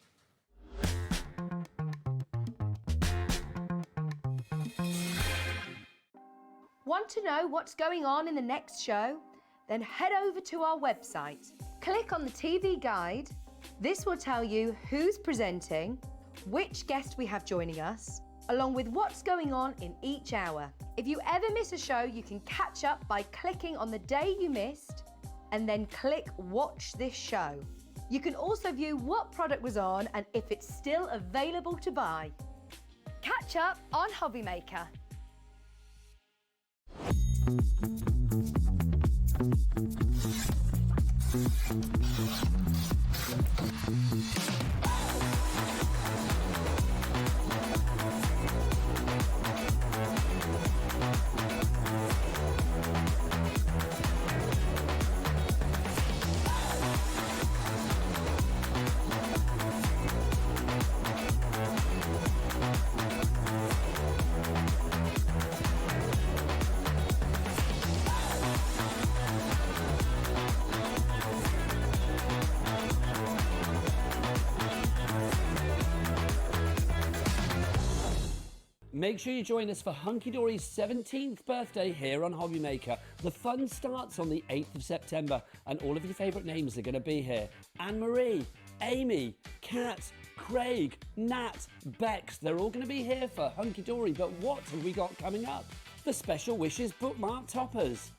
Want to know what's going on in the next show? Then head over to our website. Click on the TV guide. This will tell you who's presenting, which guest we have joining us, along with what's going on in each hour. If you ever miss a show, you can catch up by clicking on the day you missed and then click Watch This Show. You can also view what product was on and if it's still available to buy. Catch up on HobbyMaker. Make sure you join us for Hunky Dory's 17th birthday here on HobbyMaker. The fun starts on the 8th of September, and all of your favourite names are going to be here. Anne-Marie, Amy, Kat, Craig, Nat, Bex, they're all going to be here for Hunky Dory. But what have we got coming up? The Special Wishes bookmark toppers,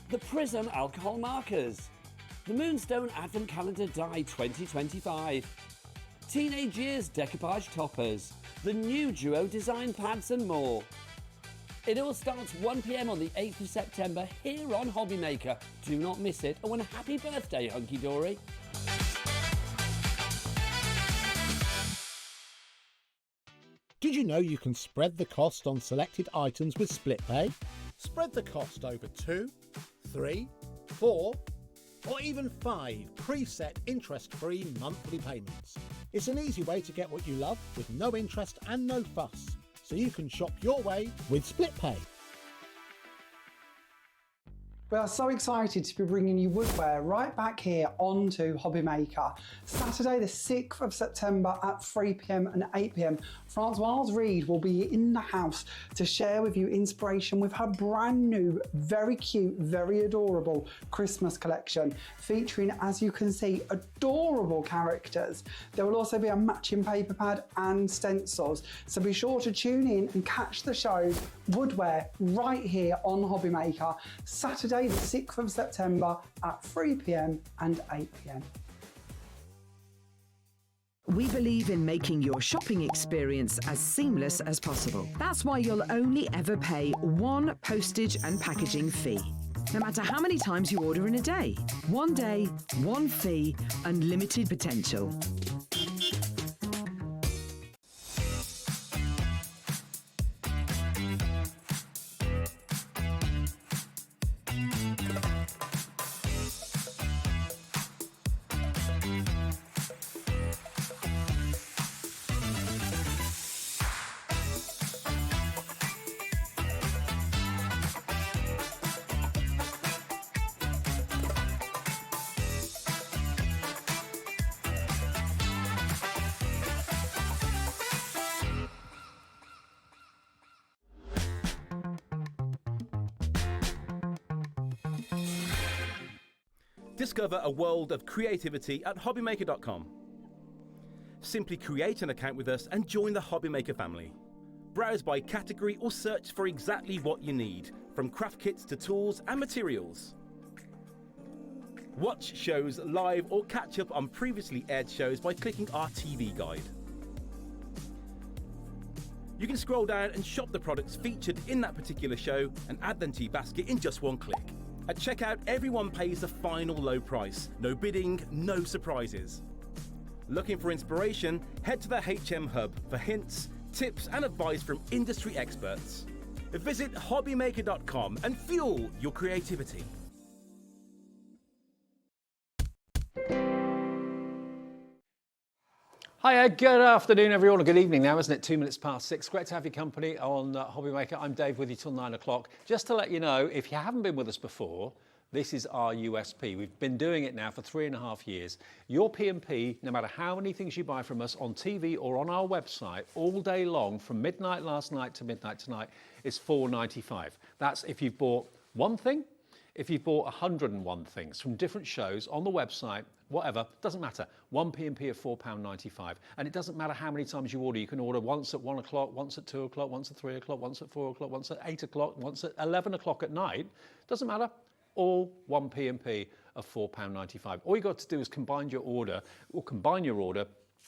the Prism alcohol markers, the Moonstone Advent Calendar Die 2025, Teenage Years decoupage toppers, the new Duo design pads and more. It all starts 1 p.m. on the 8th of September here on HobbyMaker. Do not miss it, and a happy birthday, Hunky Dory. Did you know you can spread the cost on selected items with split pay? Spread the cost over 2, 3, 4, or even 5 preset interest-free monthly payments. It's an easy way to get what you love with no interest and no fuss, so you can shop your way with split pay. We are so excited to be bringing you woodware right back here onto HobbyMaker. Saturday the 6th of September at 3 p.m. and 8 p.m. Francoise Reed will be in the house to share with you inspiration with her brand new, very cute, very adorable Christmas collection, featuring, as you can see, adorable characters. There will also be a matching paper pad and stencils, so be sure to tune in and catch the show Woodware right here on HobbyMaker, Saturday the 6th of September at 3 p.m. and 8 p.m. We believe in making your shopping experience as seamless as possible. That's why you'll only ever pay one postage and packaging fee, no matter how many times you order in a day. One day, one fee, unlimited potential. Discover a world of creativity at HobbyMaker.com. Simply create an account with us and join the HobbyMaker family. Browse by category or search for exactly what you need, from craft kits to tools and materials. Watch shows live or catch up on previously aired shows by clicking our TV guide. You can scroll down and shop the products featured in that particular show and add them to your basket in just one click. At checkout, everyone pays the final low price. No bidding, no surprises. Looking for inspiration? Head to the HM Hub for hints, tips and advice from industry experts. Visit HobbyMaker.com and fuel your creativity. Hiya, good afternoon everyone, or good evening now, isn't it? 2 minutes past 6. Great to have your company on HobbyMaker. I'm Dave with you till 9 o'clock. Just to let you know, if you haven't been with us before, this is our USP. We've been doing it now for 3.5 years. Your P&P, no matter how many things you buy from us on TV or on our website, all day long, from midnight last night to midnight tonight, is $4.95. That's if you've bought one thing, if you've bought 101 things from different shows on the website, whatever, doesn't matter. One P&P of £4.95. And it doesn't matter how many times you order. You can order once at 1 o'clock, once at 2 o'clock, once at 3 o'clock, once at 4 o'clock, once at 8 o'clock, once at 11 o'clock at night. Doesn't matter. All one P&P of £4.95. All you got to do is combine your order, or combine your order.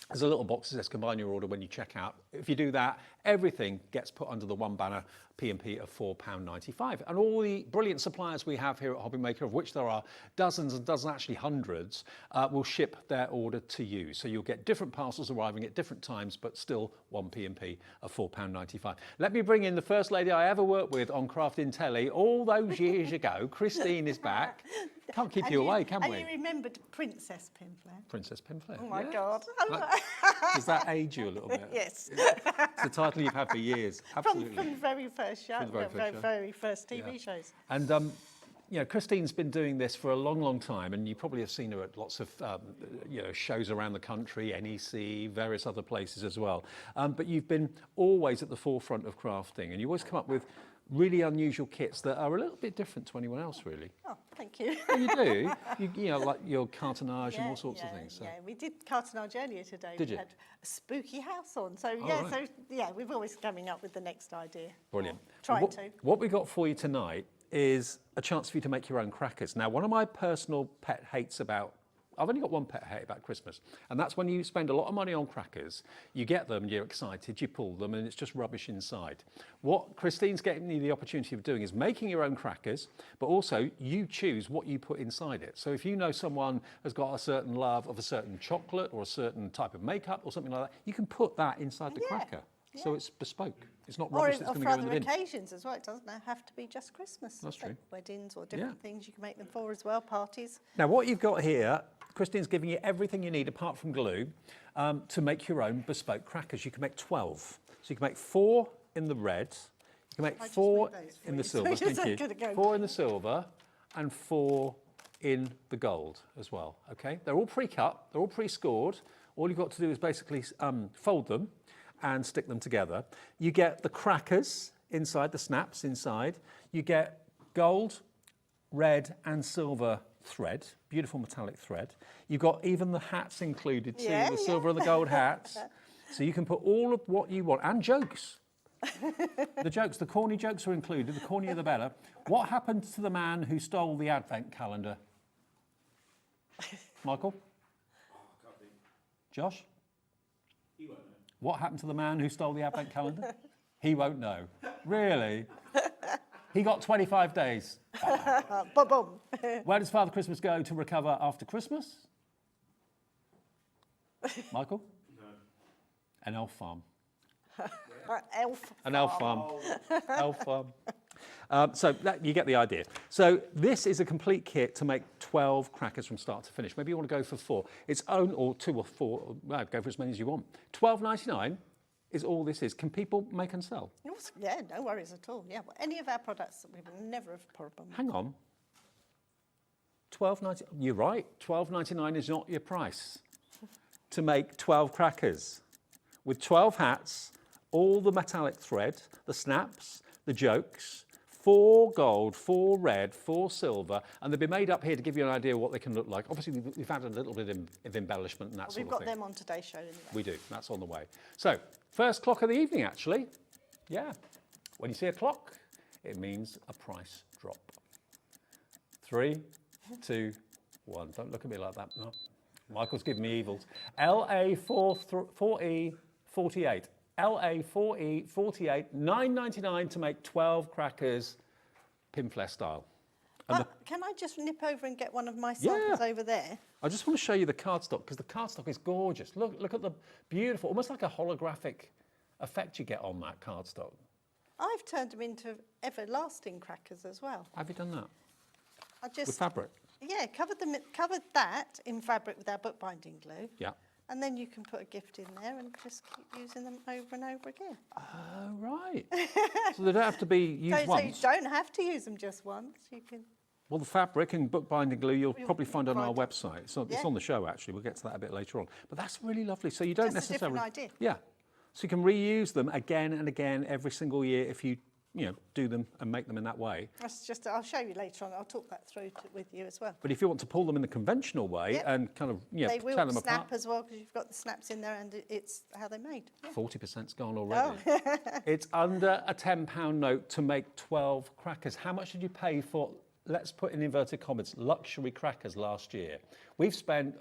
There's a little box that says combine your order when you check out. If you do that, everything gets put under the one banner P&P of £4.95. And all the brilliant suppliers we have here at HobbyMaker, of which there are dozens and dozens, actually hundreds, will ship their order to you. So you'll get different parcels arriving at different times, but still one P&P of £4.95. Let me bring in the first lady I ever worked with on Craft in Telly all those years ago. Christine is back. Can't keep you away, can we? And you remembered Princess Pinflair. Princess Pinflair. Oh my yes. God. Does that age you a little bit? Yes. It's the title you've had for years. Absolutely. From the very first show, very first TV shows. And you know, Christine's been doing this for a long, long time, and you probably have seen her at lots of you know, shows around the country, NEC, various other places as well. But you've been always at the forefront of crafting, and you always come up with really unusual kits that are a little bit different to anyone else, really. Oh, thank you. Well, you do. You know, like your cartonnage and all sorts of things. So. Yeah, we did cartonnage earlier today. Did we you? had a spooky house on. So, right. we're always coming up with the next idea. Brilliant. Trying to. What we got for you tonight is a chance for you to make your own crackers. Now, one of my personal pet hates about I've only got one pet hate about Christmas, and that's when you spend a lot of money on crackers, you get them, you're excited, you pull them, and it's just rubbish inside. What Christine's getting you the opportunity of doing is making your own crackers, but also you choose what you put inside it. So if you know someone has got a certain love of a certain chocolate or a certain type of makeup or something like that, you can put that inside the cracker. So it's bespoke. It's not rubbish that's going to go in the bin. Or for other occasions as well. It doesn't have to be just Christmas. That's true. Weddings or different things you can make them for as well, parties. Now what you've got here, Christine's giving you everything you need apart from glue to make your own bespoke crackers. You can make 12. So you can make 4 in the red, you can make 4 in the silver, thank you. 4 in the silver and 4 in the gold as well, okay? They're all pre-cut, they're all pre-scored. All you've got to do is basically fold them and stick them together. You get the crackers inside, the snaps inside. You get gold, red and silver thread, beautiful metallic thread. You've got even the hats included too, the silver and the gold hats. So you can put all of what you want, and jokes. The jokes, the corny jokes are included, the cornier the better. What happened to the man who stole the advent calendar? Michael? Josh? He won't know. What happened to the man who stole the advent calendar? He won't know. Really? He got 25 days. Boom. Where does Father Christmas go to recover after Christmas? Michael? No. An elf farm. An elf farm. Elf farm. So you get the idea. So this is a complete kit to make 12 crackers from start to finish. Maybe you want to go for 4. It's own or 2 or 4. Well, go for as many as you want. $12.99 is all this is. Can people make and sell? Yeah, no worries at all. Yeah, well, any of our products, we will never have a problem. Hang on. $12.99. You're right. $12.99 is not your price to make 12 crackers with 12 hats, all the metallic thread, the snaps, the jokes. 4 gold, 4 red, 4 silver, and they'll be made up here to give you an idea of what they can look like. Obviously, we've added a little bit of embellishment and that sort of thing. We've got them on today's show anyway. We do. That's on the way. So, first clock of the evening, actually. Yeah. When you see a clock, it means a price drop. 3, 2, 1. Don't look at me like that. No. Michael's giving me evils. LA 4E 48. LA4E48, $9.99 to make 12 crackers, Pinflair style. And Can I just nip over and get one of my samples over there? I just want to show you the cardstock because the cardstock is gorgeous. Look at the beautiful, almost like a holographic effect you get on that cardstock. I've turned them into everlasting crackers as well. Have you done that? I just, with fabric? Yeah, covered that in fabric with our bookbinding glue. Yeah. And then you can put a gift in there and just keep using them over and over again. Oh, right. So they don't have to be used once? So you don't have to use them just once. You can. Well, the fabric and bookbinding glue you'll probably find on our website. So it's on the show, actually. We'll get to that a bit later on. But that's really lovely. So you don't necessarily... Just a different idea. Yeah. So you can reuse them again and again every single year if you do them and make them in that way. That's just, I'll show you later on. I'll talk that through with you as well. But if you want to pull them in the conventional way and kind of, they will tear them snap apart. as well because you've got the snaps in there and it's how they're made. 40%'s gone already. Oh. It's under a £10 note to make 12 crackers. How much did you pay for, let's put in inverted commas, luxury crackers last year? We've spent...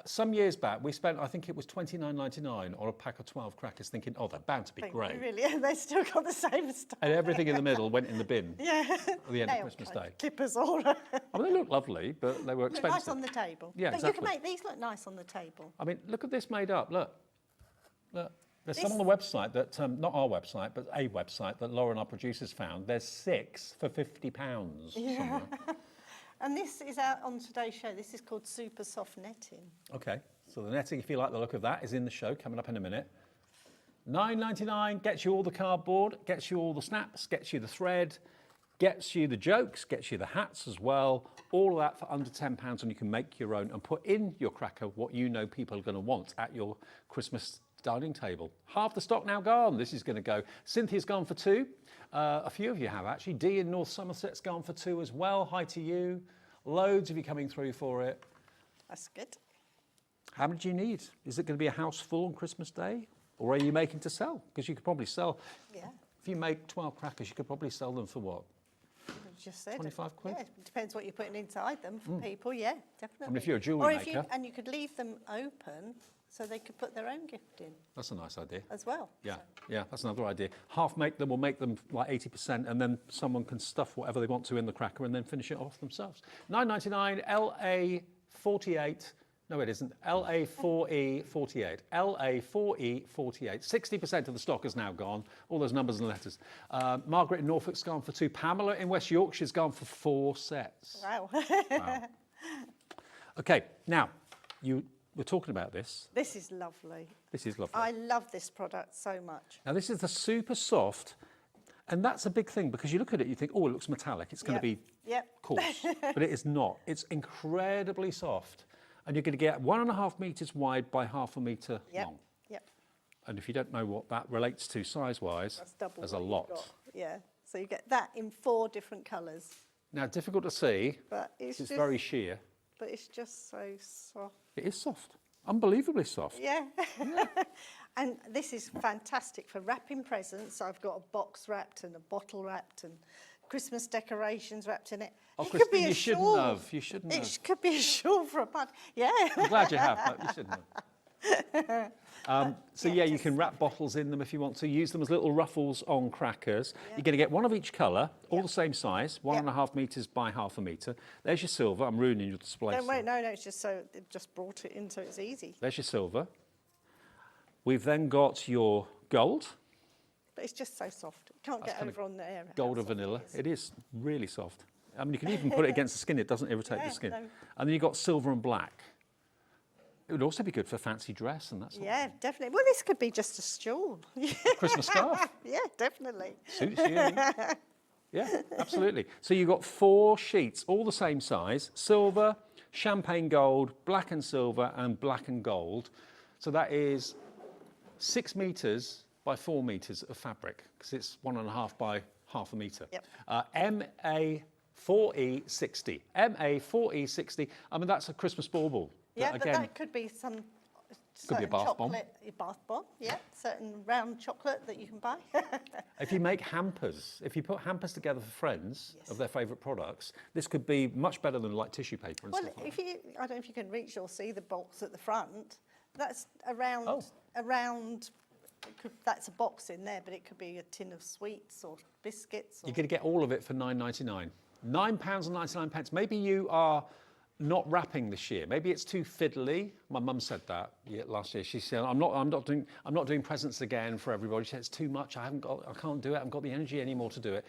some years back, we spent, I think it was $29.99 on a pack of 12 crackers, thinking, oh, they're bound to be great. Really, they still got the same stuff. And everything in the middle went in the bin. Yeah. At the end of Christmas Day. Clippers all. I mean, they look lovely, but they were expensive. Nice on the table. Yeah, but exactly. you can make these look nice on the table. I mean, look at this made up. Look. There's some on the website that, not our website, but a website that Lauren, our producers, found. There's 6 for £50 somewhere. And this is out on today's show. This is called Super Soft Netting. Okay, so the netting, if you like the look of that, is in the show, coming up in a minute. $9.99 gets you all the cardboard, gets you all the snaps, gets you the thread, gets you the jokes, gets you the hats as well. All of that for under £10, and you can make your own and put in your cracker what you know people are going to want at your Christmas dining table. Half the stock now gone. This is going to go. Cynthia's gone for 2. A few of you have actually. Dee in North Somerset's gone for 2 as well. Hi to you. Loads of you coming through for it. That's good. How many do you need? Is it going to be a house full on Christmas Day? Or are you making to sell? Because you could probably sell. Yeah. If you make 12 crackers, you could probably sell them for what? Just said 25 quid? Yeah, it depends what you're putting inside them for people, yeah, definitely. I mean, if you're a jewellery maker. And you could leave them open so they could put their own gift in. That's a nice idea. As well. Yeah, yeah, that's another idea. Half make them or make them like 80%, and then someone can stuff whatever they want to in the cracker and then finish it off themselves. $9.99, LA48. No, it isn't. LA4E48. LA4E48. 60% of the stock is now gone. All those numbers and letters. Margaret in Norfolk's gone for 2. Pamela in West Yorkshire's gone for 4 sets. Wow. Wow. Okay, now, you were talking about this. This is lovely. This is lovely. I love this product so much. Now, this is the super soft, and that's a big thing because you look at it, you think, oh, it looks metallic. It's going to be coarse, but it is not. It's incredibly soft. And you're going to get 1.5 metres wide by ½ metre long. Yep. And if you don't know what that relates to size-wise, there's a lot. Yeah, so you get that in 4 different colours. Now, difficult to see. But it's just, very sheer. But it's just so soft. It is soft. Unbelievably soft. Yeah. And this is fantastic for wrapping presents. I've got a box wrapped and a bottle wrapped and Christmas decorations wrapped in it. Oh, it Christine, could be a you shouldn't shawl. have. You shouldn't have. It could be a shawl for a party. Yeah. I'm glad you have, but you shouldn't have. So yeah, you can wrap bottles in them if you want to. Use them as little ruffles on crackers. You're going to get one of each colour, all the same size, 1.5 metres by ½ metre. There's your silver. I'm ruining your display. Don't wait, no, it's just so they've just brought it in so it's easy. There's your silver. We've then got your gold. But it's just so soft. You can't get over on the air. Gold or vanilla. It is really soft. I mean, you can even put it against the skin. It doesn't irritate the skin. No. And then you've got silver and black. It would also be good for fancy dress and that sort of thing. Definitely. Well, this could be just a shawl. Christmas scarf. Yeah, definitely. Suits you. Yeah, absolutely. So you've got 4 sheets, all the same size, silver, champagne gold, black and silver, and black and gold. So that is 6 metres by 4 metres of fabric, because it's 1.5 by ½ metre. Yep. MA4E60. MA4E60. I mean, that's a Christmas bauble. Yeah, but that could be some could be a bath bomb. A bath bomb, yeah. Certain round chocolate that you can buy. If you make hampers, if you put hampers together for friends of their favourite products, this could be much better than like tissue paper and stuff like that. I don't know if you can reach or see the box at the front. That's a round That's a box in there, but it could be a tin of sweets or biscuits. Or... You're going to get all of it for £9.99. £9.99. Maybe you are not wrapping this year. Maybe it's too fiddly. My mum said that last year. She said, "I'm not doing presents again for everybody." She said, "It's too much. I can't do it. I haven't got the energy anymore to do it."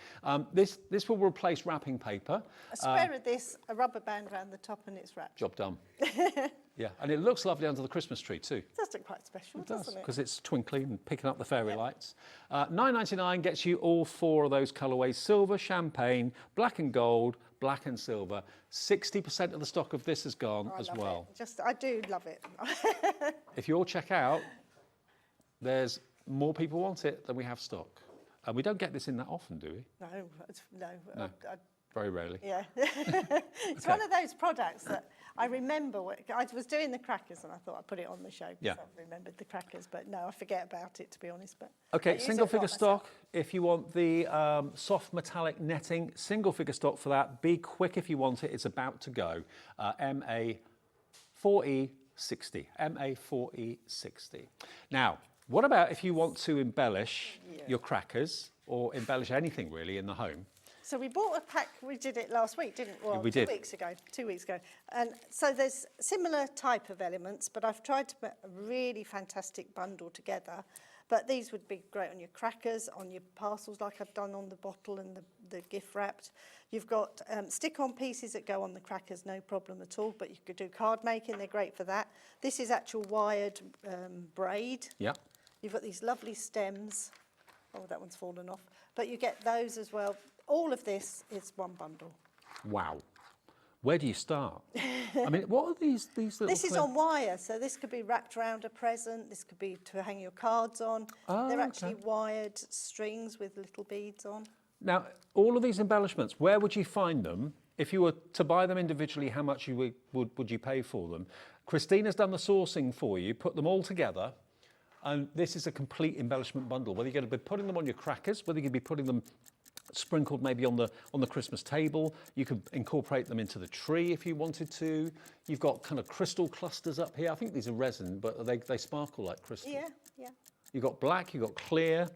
This will replace wrapping paper. A square of this, a rubber band around the top, and it's wrapped. Job done. Yeah, and it looks lovely under the Christmas tree too. It does look quite special, doesn't it? Because it's twinkly and picking up the fairy lights. £9.99 gets you all 4 of those colourways: silver, champagne, black and gold, black and silver. 60% of the stock of this is gone as well. I do love it. If you all check out, there's more people want it than we have stock. And we don't get this in that often, do we? No. Very rarely. Yeah. It's one of those products that I remember. I was doing the crackers and I thought I'd put it on the show because I remembered the crackers, but no, I forget about it, to be honest. But okay, single figure stock. If you want the soft metallic netting, single figure stock for that. Be quick if you want it. It's about to go. MA4E60. MA4E60. Now, what about if you want to embellish your crackers or embellish anything really in the home? So we bought a pack, we did it last week, didn't we? Well, we did. 2 weeks ago. And so there's similar type of elements, but I've tried to put a really fantastic bundle together. But these would be great on your crackers, on your parcels like I've done on the bottle and the gift wrapped. You've got stick-on pieces that go on the crackers, no problem at all, but you could do card making, they're great for that. This is actual wired braid. Yeah. You've got these lovely stems. Oh, that one's fallen off. But you get those as well. All of this is one bundle. Wow. Where do you start? I mean, what are these little... This is on wire, so this could be wrapped around a present. This could be to hang your cards on. Oh, they're actually wired strings with little beads on. Now, all of these embellishments, where would you find them? If you were to buy them individually, how much would you pay for them? Christina's done the sourcing for you, put them all together, and this is a complete embellishment bundle. Whether you're going to be putting them on your crackers, whether you're going to be putting them sprinkled maybe on the Christmas table. You could incorporate them into the tree if you wanted to. You've got kind of crystal clusters up here. I think these are resin, but they sparkle like crystal. Yeah, yeah. You've got black, you've got clear.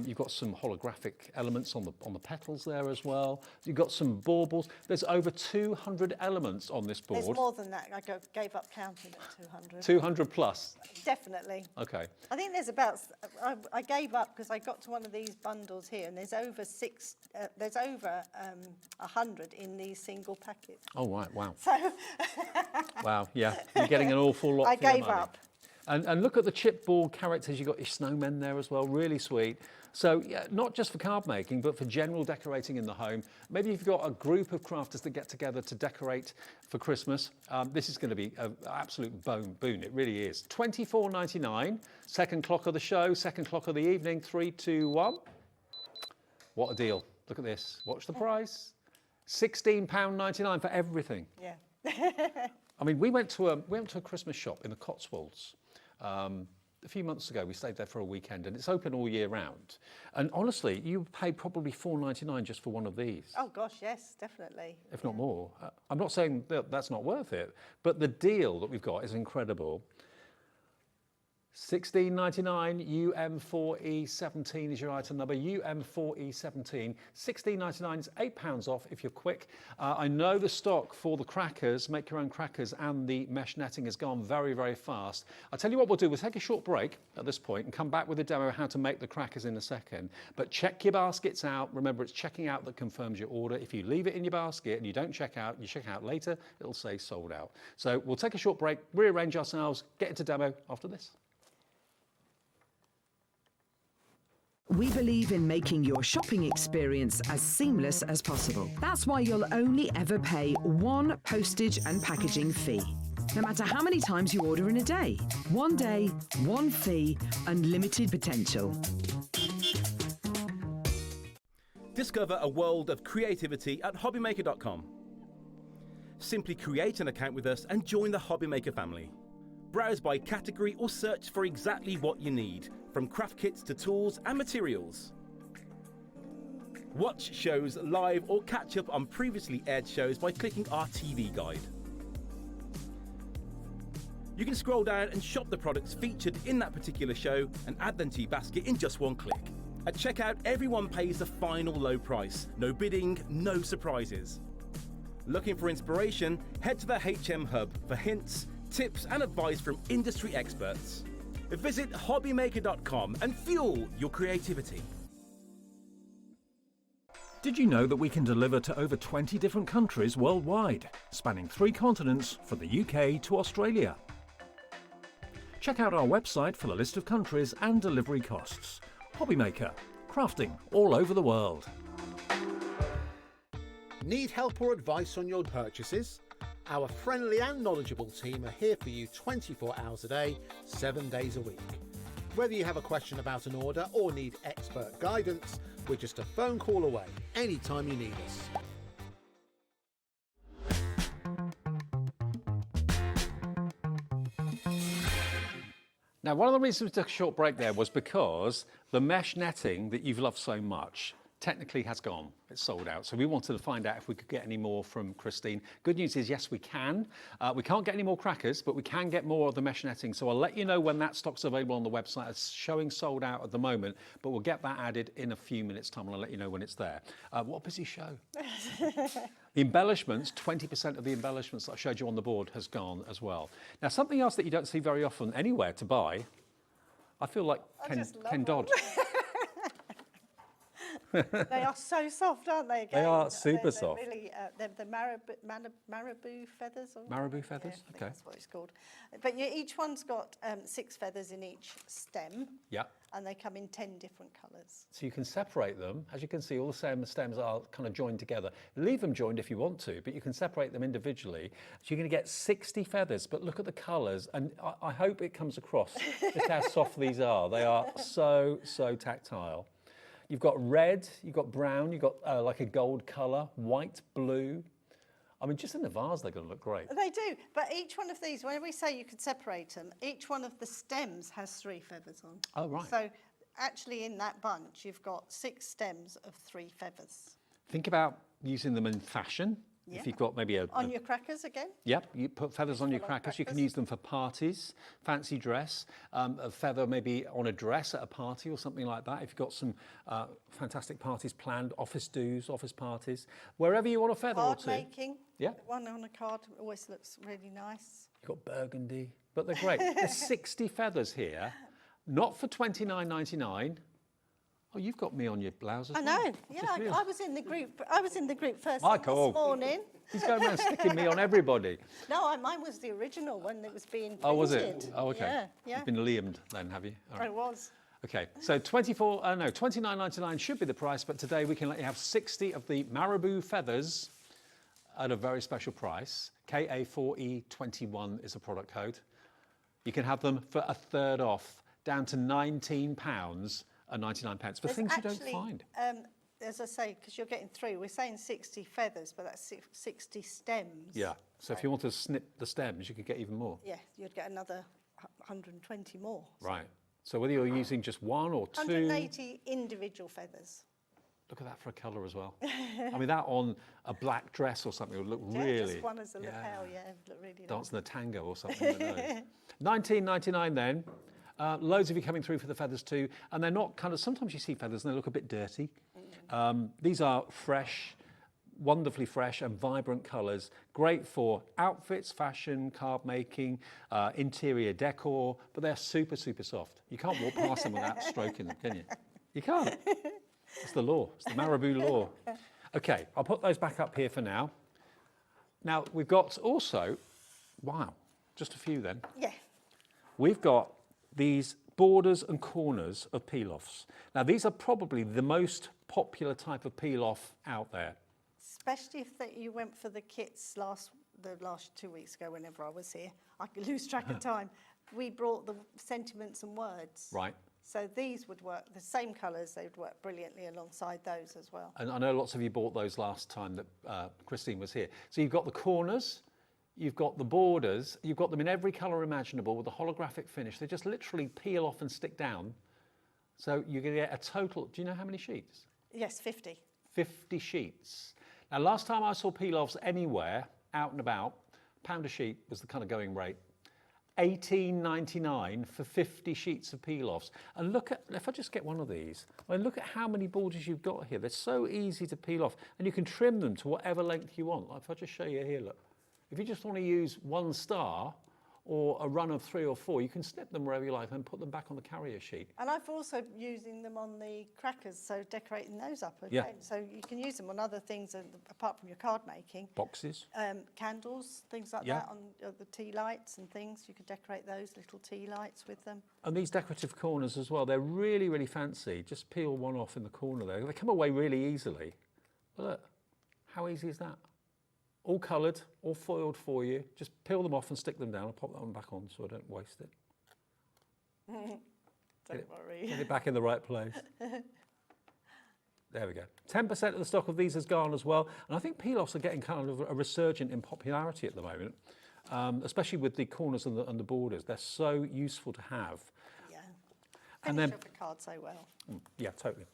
You've got some holographic elements on the petals there as well. You've got some baubles. There's over 200 elements on this board. There's more than that. I gave up counting at 200. 200 plus? Definitely. Okay. I think there's about, I gave up because I got to one of these bundles here and there's over 100 in these single packets. Oh, right, wow. So wow, yeah. You're getting an awful lot I for your gave money. up. And look at the chipboard characters. You've got your snowmen there as well, really sweet. So yeah, not just for card making, but for general decorating in the home. Maybe you've got a group of crafters that get together to decorate for Christmas. This is going to be an absolute boon. It really is. £24.99, second clock of the show, second clock of the evening, 3, 2, 1. What a deal. Look at this. Watch the price. £16.99 for everything. Yeah. I mean, we went to a Christmas shop in the Cotswolds. A few months ago, we stayed there for a weekend, and it's open all year round. And honestly, you pay probably £4.99 just for one of these. Oh gosh, yes, definitely. If not more. I'm not saying that that's not worth it, but the deal that we've got is incredible. $16.99, UM4E17 is your item number, UM4E17. $16.99 is £8 off if you're quick. I know the stock for the crackers, make your own crackers, and the mesh netting has gone very, very fast. I'll tell you what we'll do, we'll take a short break at this point and come back with a demo of how to make the crackers in a second. But check your baskets out. Remember, it's checking out that confirms your order. If you leave it in your basket and you don't check out, you check out later, it'll say sold out. So we'll take a short break, rearrange ourselves, get into demo after this. We believe in making your shopping experience as seamless as possible. That's why you'll only ever pay one postage and packaging fee. No matter how many times you order in a day. One day, one fee, unlimited potential. Discover a world of creativity at HobbyMaker.com. Simply create an account with us and join the HobbyMaker family. Browse by category or search for exactly what you need, from craft kits to tools and materials. Watch shows live or catch up on previously aired shows by clicking our TV guide. You can scroll down and shop the products featured in that particular show and add them to your basket in just one click. At checkout, everyone pays the final low price. No bidding, no surprises. Looking for inspiration? Head to the HM Hub for hints, tips and advice from industry experts. Visit HobbyMaker.com and fuel your creativity. Did you know that we can deliver to over 20 different countries worldwide, spanning 3 continents from the UK to Australia? Check out our website for the list of countries and delivery costs. HobbyMaker, crafting all over the world. Need help or advice on your purchases? Our friendly and knowledgeable team are here for you 24 hours a day, 7 days a week. Whether you have a question about an order or need expert guidance, we're just a phone call away anytime you need us. Now, one of the reasons we took a short break there was because the mesh netting that you've loved so much technically has gone. It's sold out. So we wanted to find out if we could get any more from Christine. Good news is, yes, we can. We can't get any more crackers, but we can get more of the mesh netting. So I'll let you know when that stock's available on the website. It's showing sold out at the moment, but we'll get that added in a few minutes' time, and I'll let you know when it's there. What a busy show. The embellishments, 20% of the embellishments that I showed you on the board has gone as well. Now, something else that you don't see very often anywhere to buy, I feel like Ken Dodd. They are so soft, aren't they? Again? They are super soft. They're really, they're the marabou feathers. Or Marabou feathers? Yeah, I think okay. that's what it's called. But yeah, each one's got 6 feathers in each stem. Yeah. And they come in 10 different colours. So you can separate them. As you can see, all the stems are kind of joined together. Leave them joined if you want to, but you can separate them individually. So you're going to get 60 feathers, but look at the colours. And I hope it comes across just how soft these are. They are so, so tactile. You've got red, you've got brown, you've got like a gold colour, white, blue. I mean, just in the vase, they're going to look great. They do, but each one of these, when we say you could separate them, each one of the stems has 3 feathers on. Oh, right. So actually in that bunch, you've got 6 stems of 3 feathers. Think about using them in fashion. Yeah. If you've got maybe On your crackers again? Yep, you put feathers on your crackers. You can use them for parties, fancy dress, a feather maybe on a dress at a party or something like that. If you've got some fantastic parties planned, office do's, office parties, wherever you want a feather or two. Card making. Yeah. One on a card always looks really nice. You've got burgundy, but they're great. There's 60 feathers here, not for $29.99. Oh, you've got me on your blouse as I well. know. Yeah, I was in the group. I was in the group first thing Michael. this morning. He's going around sticking me on everybody. No, mine was the original one that was being printed. Oh, was it? Oh, okay. Yeah, yeah. You've been liamed then, have you? All right. I was. Okay, so $29.99 should be the price, but today we can let you have 60 of the marabou feathers at a very special price. KA4E21 is the product code. You can have them for a third off, down to £19.99 for things you don't find. As I say, because you're getting through, we're saying 60 feathers, but that's 60 stems. Yeah, so if you want to snip the stems, you could get even more. Yeah, you'd get another 120 more. Right, so whether you're using just 1 or 2... 180 individual feathers. Look at that for a colour as well. I mean, that on a black dress or something would look really... just one as a lapel, look really dancing the tango or something. $19.99 then. Loads of you coming through for the feathers too, and they're not kind of, sometimes you see feathers and they look a bit dirty. These are fresh, wonderfully fresh and vibrant colours, great for outfits, fashion, card making, interior decor, but they're super, super soft. You can't walk past them without stroking them, can you? You can't. It's the law, it's the marabou law. Okay, I'll put those back up here for now. Now, we've got also, wow, just a few then. Yeah. We've got these borders and corners of peel-offs. Now, these are probably the most popular type of peel-off out there. Especially if you went for the kits the last 2 weeks ago, whenever I was here. I could lose track of time. We brought the sentiments and words. Right. So these would work, the same colours, they would work brilliantly alongside those as well. And I know lots of you bought those last time that Christine was here. So you've got the corners, you've got the borders, you've got them in every colour imaginable with a holographic finish. They just literally peel off and stick down. So you're going to get a total, do you know how many sheets? Yes, 50. 50 sheets. Now, last time I saw peel-offs anywhere, out and about, £1 a sheet was the kind of going rate. $18.99 for 50 sheets of peel-offs. And look at, if I just get one of these, I mean, look at how many borders you've got here. They're so easy to peel off, and you can trim them to whatever length you want. Like if I just show you here, look. If you just want to use 1 star or a run of 3 or 4, you can snip them wherever you like and put them back on the carrier sheet. And I've also using them on the crackers, so decorating those up again. Yeah. So you can use them on other things apart from your card making. Boxes. Candles, things like Yeah. that, on the tea lights and things. You could decorate those little tea lights with them. And these decorative corners as well, they're really, really fancy. Just peel one off in the corner there. They come away really easily. But look, how easy is that? All coloured, all foiled for you. Just peel them off and stick them down. I'll pop that one back on so I don't waste it. Don't worry. Get it back in the right place. There we go. 10% of the stock of these is gone as well. And I think peel-offs are getting kind of a resurgent in popularity at the moment, especially with the corners and the borders. They're so useful to have. Yeah. And Finish then, off a card so well. yeah, totally.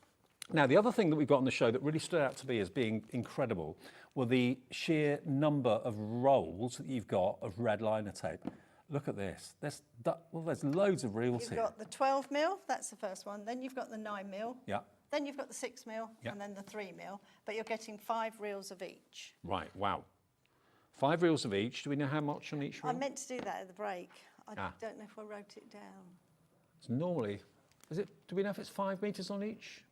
Now, the other thing that we've got on the show that really stood out to me as being incredible were the sheer number of rolls that you've got of red liner tape. Look at this. There's loads of reels You've here. got the 12 mil, that's the first one. Then you've got the 9 mil. Yeah. Then you've got the 6 mil, Yeah. and then the 3 mil. But you're getting 5 reels of each. Right, wow. 5 reels of each. Do we know how much on each reel? I meant to do that at the break. I Ah. don't know if I wrote it down. It's normally, do we know if it's 5 metres on each?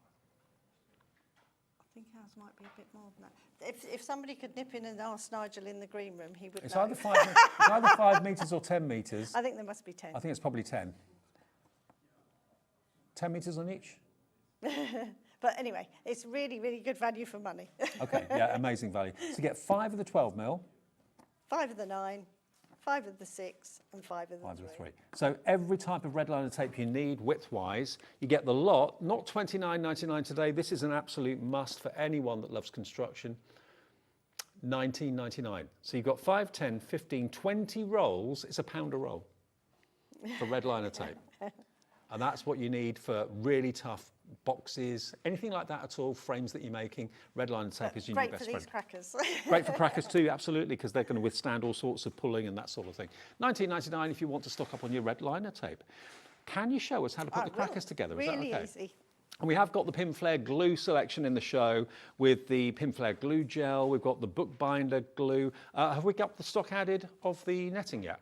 I think ours might be a bit more than that. If somebody could nip in and ask Nigel in the green room, he would It's know. either 5 metres or 10 metres. I think there must be 10. I think it's probably 10. 10 metres on each? But anyway, it's really, really good value for money. Okay, yeah, amazing value. So you get 5 of the 12 mil. 5 of the 9, 5 of the 6, and 5 of the 5 3. of the 3. So every type of red liner tape you need, width-wise, you get the lot, not $29.99 today. This is an absolute must for anyone that loves construction. $19.99. So you've got 5, 10, 15, 20 rolls. It's £1 a roll for red liner tape. And that's what you need for really tough boxes, anything like that at all, frames that you're making. Red liner tape is your new Great best for these friend. crackers. Great for crackers too, absolutely, because they're going to withstand all sorts of pulling and that sort of thing. $19.99 if you want to stock up on your red liner tape. Can you show us how to put the crackers together? Is Really that okay? easy. And we have got the Pinflair glue selection in the show with the Pinflair glue gel. We've got the bookbinder glue. Have we got the stock added of the netting yet?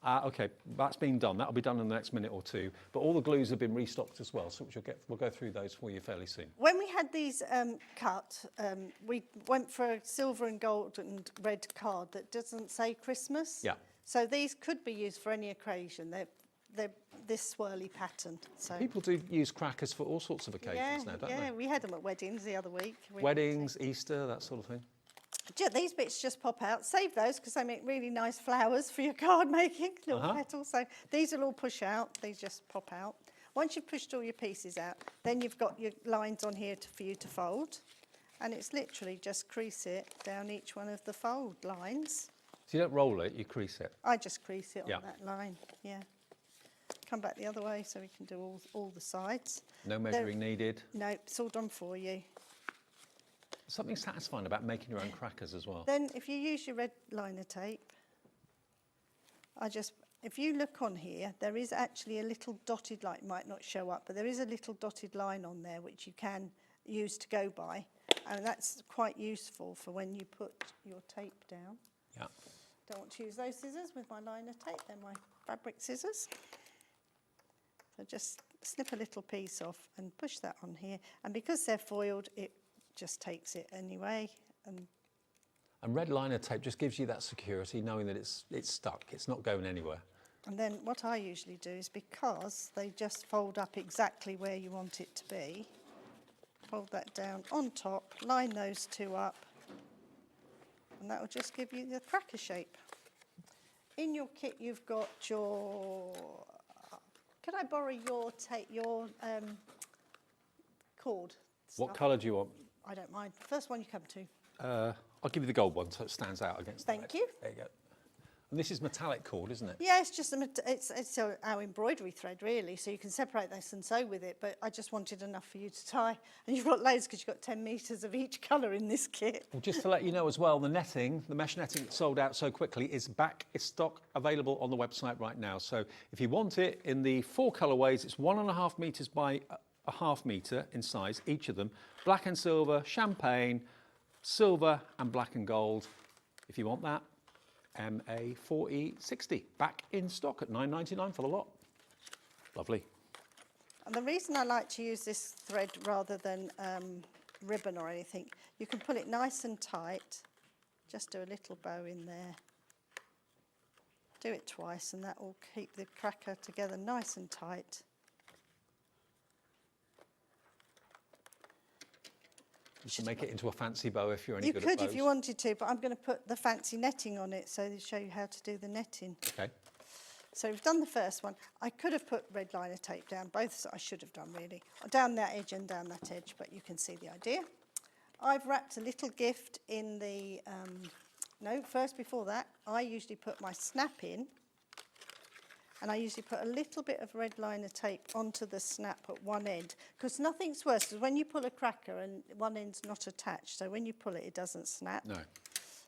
Okay, that's been done. That'll be done in the next minute or two. But all the glues have been restocked as well, so we'll go through those for you fairly soon. When we had these cut, we went for a silver and gold and red card that doesn't say Christmas. Yeah. So these could be used for any occasion. They're this swirly pattern. So People do use crackers for all sorts of occasions now, don't yeah, they? we had them at weddings the other week. Weddings, Easter, that sort of thing. These bits just pop out. Save those because they make really nice flowers for your card making, little petals. So these will all push out. These just pop out. Once you've pushed all your pieces out, then you've got your lines on here for you to fold. And it's literally just crease it down each one of the fold lines. So you don't roll it, you crease it. I just crease it Yeah. on that line, yeah. Come back the other way so we can do all the sides. No measuring needed. No, it's all done for you. Something satisfying about making your own crackers as well. Then if you use your red liner tape, if you look on here, there is actually a little dotted line, it might not show up, but there is a little dotted line on there which you can use to go by. And that's quite useful for when you put your tape down. Yeah. Don't want to use those scissors with my liner tape, they're my fabric scissors. So just snip a little piece off and push that on here. And because they're foiled, it just takes it anyway. And red liner tape just gives you that security, knowing that it's stuck, it's not going anywhere. And then what I usually do is, because they just fold up exactly where you want it to be, fold that down on top, line those two up, and that will just give you the cracker shape. In your kit you've got your, can I borrow your cord? What colour do you want? I don't mind. First one you come to. I'll give you the gold one so it stands out against the red. Thank you. There you go. And this is metallic cord, isn't it? Yeah, it's just it's our embroidery thread really, so you can separate this and sew with it, but I just wanted enough for you to tie. And you've got loads because you've got 10 metres of each colour in this kit. Well, just to let you know as well, the netting, the mesh netting that sold out so quickly is back in stock, available on the website right now. So if you want it in the 4 colourways, it's 1.5 metres by a half metre in size, each of them. Black and silver, champagne, silver and black and gold. If you want that, MA4060, back in stock at $9.99 for the lot. Lovely. And the reason I like to use this thread rather than ribbon or anything, you can pull it nice and tight, just do a little bow in there. Do it twice and that will keep the cracker together nice and tight. You can make it into a fancy bow if you're any good at bows. You could if you wanted to, but I'm going to put the fancy netting on it so they show you how to do the netting. Okay. So we've done the first one. I could have put red liner tape down, both I should have done really, down that edge and down that edge, but you can see the idea. I've wrapped a little gift in the, no, first before that, I usually put my snap in, and I usually put a little bit of red liner tape onto the snap at one end, because nothing's worse than when you pull a cracker and one end's not attached, so when you pull it, it doesn't snap. No.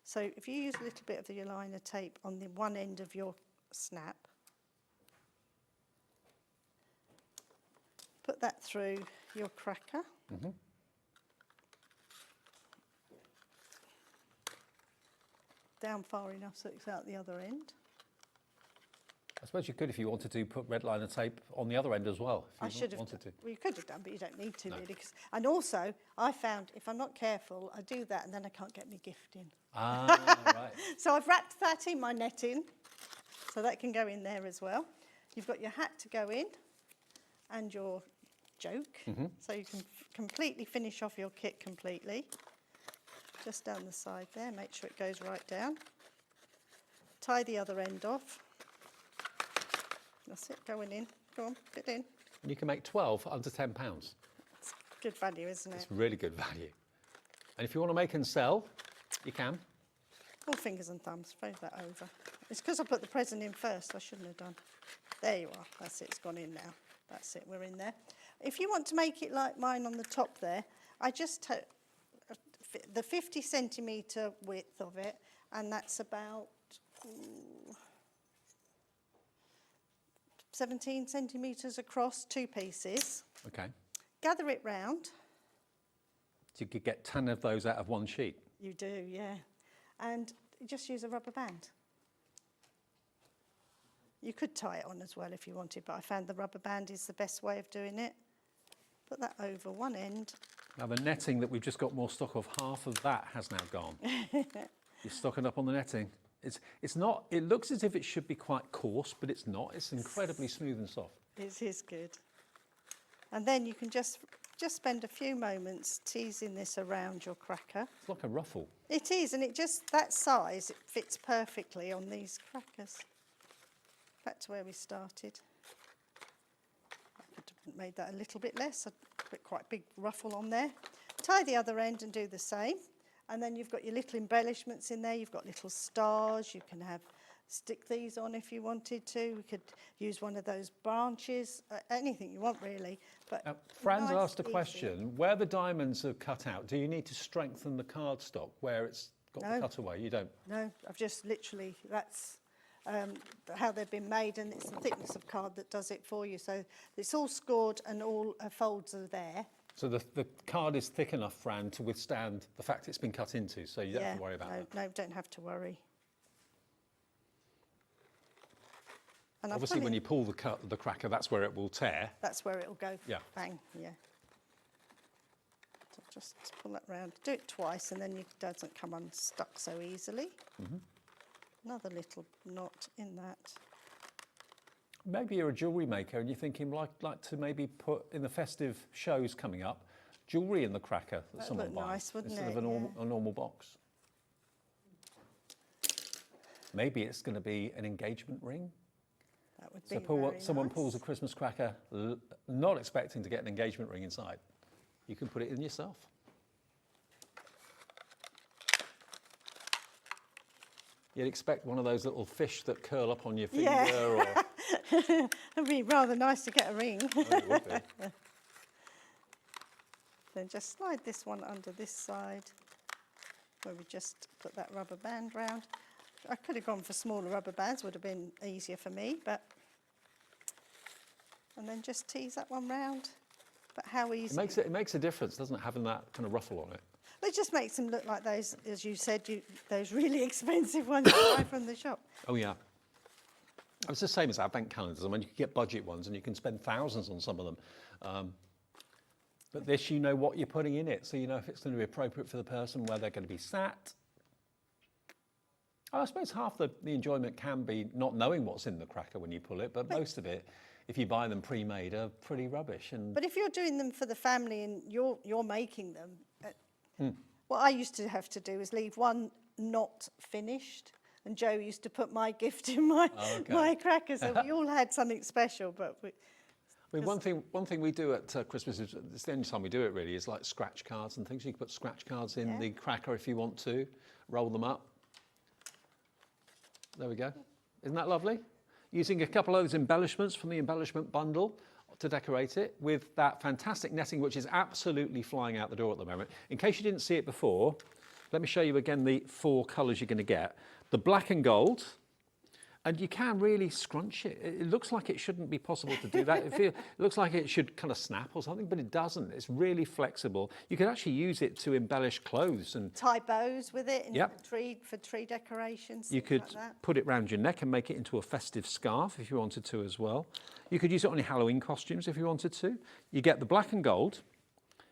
So if you use a little bit of the liner tape on the one end of your snap, put that through your cracker. Mm-hmm. Down far enough so it's out the other end. I suppose you could, if you wanted to, put red liner tape on the other end as well. If you I should have wanted to. Well, you could have done, but you don't need to really. And also, I found if I'm not careful, I do that and then I can't get my gift in. Ah, right. So I've wrapped that in my netting, so that can go in there as well. You've got your hat to go in and your joke, so you can completely finish off your kit completely. Just down the side there, make sure it goes right down. Tie the other end off. That's it, going in. Go on, get in. And you can make 12 for under £10. It's good value, isn't it? It's really good value. And if you want to make and sell, you can. All fingers and thumbs, fold that over. It's because I put the present in first, I shouldn't have done. There you are, that's it, it's gone in now. That's it, we're in there. If you want to make it like mine on the top there, I just took the 50 centimetre width of it, and that's about 17 centimetres across, 2 pieces. Okay. Gather it round. So you could get 10 of those out of one sheet. You do, yeah. And just use a rubber band. You could tie it on as well if you wanted, but I found the rubber band is the best way of doing it. Put that over one end. Now the netting that we've just got more stock of, half of that has now gone. You're stocking up on the netting. It's not, it looks as if it should be quite coarse, but it's not. It's incredibly smooth and soft. It is good. And then you can just spend a few moments teasing this around your cracker. It's like a ruffle. It is, and it just, that size, it fits perfectly on these crackers. Back to where we started. I could have made that a little bit less. I put quite a big ruffle on there. Tie the other end and do the same. And then you've got your little embellishments in there. You've got little stars. You can stick these on if you wanted to. We could use one of those branches, anything you want really. But Fran's nice, asked a question. Where the diamonds are cut out, do you need to strengthen the cardstock where it's got the cutaway? You don't? No, I've just literally, that's how they've been made, and it's the thickness of card that does it for you. So it's all scored and all folds are there. So the card is thick enough, Fran, to withstand the fact it's been cut into, so you don't have to worry about that. No, don't have to worry. And obviously, when you pull the cracker, that's where it will tear. That's where it will go. Yeah. Bang. Yeah. So just pull that round. Do it twice, and then it doesn't come unstuck so easily. Another little knot in that. Maybe you're a jewellery maker and you're thinking like to maybe put in the festive shows coming up, jewellery in the cracker that someone look buys nice, wouldn't instead it? of a normal box. Maybe it's going to be an engagement ring. That would be someone pulls a Christmas cracker, not expecting to get an engagement ring inside. You can put it in yourself. You'd expect one of those little fish that curl up on your finger. Yeah. Or... It'd be rather nice to get a ring. Oh, it would be. Then just slide this one under this side, where we just put that rubber band round. I could have gone for smaller rubber bands, would have been easier for me, but... And then just tease that one round. But how easy... It makes a difference, doesn't it, having that kind of ruffle on it? It just makes them look like those, as you said, those really expensive ones you buy from the shop. Oh, yeah. It's the same as advent calendars. I mean, you can get budget ones and you can spend thousands on some of them. But this, you know what you're putting in it, so you know if it's going to be appropriate for the person, where they're going to be sat. I suppose half the enjoyment can be not knowing what's in the cracker when you pull it, but most of it, if you buy them pre-made, are pretty rubbish. But if you're doing them for the family and you're making them, what I used to have to do is leave one not finished, and Joe used to put my gift in my crackers, so we all had something special. But one thing we do at Christmas, it's the only time we do it really, is like scratch cards and things. You can put scratch cards in the cracker if you want to, roll them up. There we go. Isn't that lovely? Using a couple of those embellishments from the embellishment bundle to decorate it with that fantastic netting, which is absolutely flying out the door at the moment. In case you didn't see it before, let me show you again the 4 colours you're going to get. The black and gold, and you can really scrunch it. It looks like it shouldn't be possible to do that. It looks like it should kind of snap or something, but it doesn't. It's really flexible. You can actually use it to embellish clothes and tie bows with it for tree decorations. You could put it round your neck and make it into a festive scarf if you wanted to as well. You could use it on your Halloween costumes if you wanted to. You get the black and gold.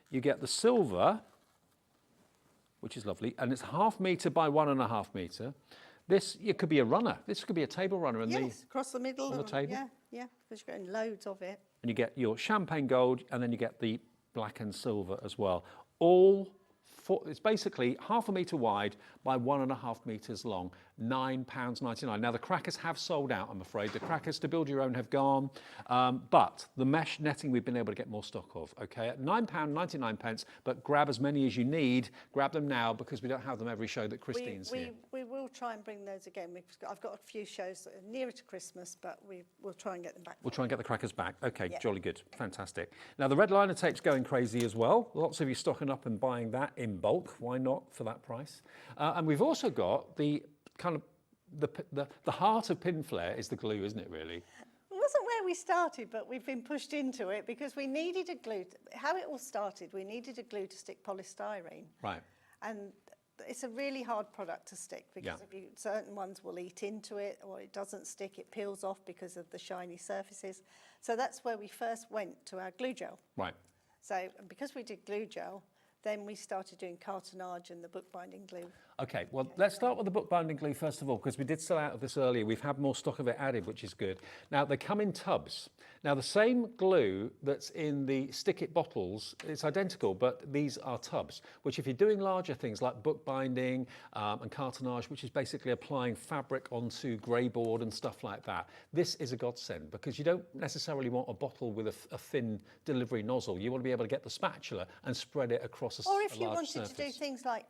You get the silver, which is lovely, and it's 1/2 metre by 1.5 metre. This, it could be a runner. This could be a table runner. And across the middle. On the table. Yeah, because you're getting loads of it. And you get your champagne gold, and then you get the black and silver as well. It's basically 1/2 metre wide by 1.5 metres long, £9.99. Now, the crackers have sold out, I'm afraid. The crackers to build your own have gone, but the mesh netting we've been able to get more stock of, okay, at £9.99, but grab as many as you need. Grab them now, because we don't have them every show that Christine's here. We will try and bring those again. I've got a few shows that are nearer to Christmas, but we'll try and get them back. We'll try and get the crackers back. Okay, jolly good. Fantastic. Now, the red liner tape's going crazy as well. Lots of you stocking up and buying that in bulk. Why not for that price? And we've also got the kind of the heart of Pinflair is the glue, isn't it, really? It wasn't where we started, but we've been pushed into it because we needed a glue. How it all started, we needed a glue to stick polystyrene. Right. And it's a really hard product to stick because certain ones will eat into it, or it doesn't stick, it peels off because of the shiny surfaces. So that's where we first went to our glue gel. Right. So because we did glue gel, then we started doing cartonnage and the bookbinding glue. Okay, well, let's start with the bookbinding glue first of all, because we did sell out of this earlier. We've had more stock of it added, which is good. Now, they come in tubs. Now, the same glue that's in the stick-it bottles, it's identical, but these are tubs, which if you're doing larger things like bookbinding and cartonnage, which is basically applying fabric onto grey board and stuff like that, this is a godsend, because you don't necessarily want a bottle with a thin delivery nozzle. You want to be able to get the spatula and spread it across a large surface. Or if you wanted to do things like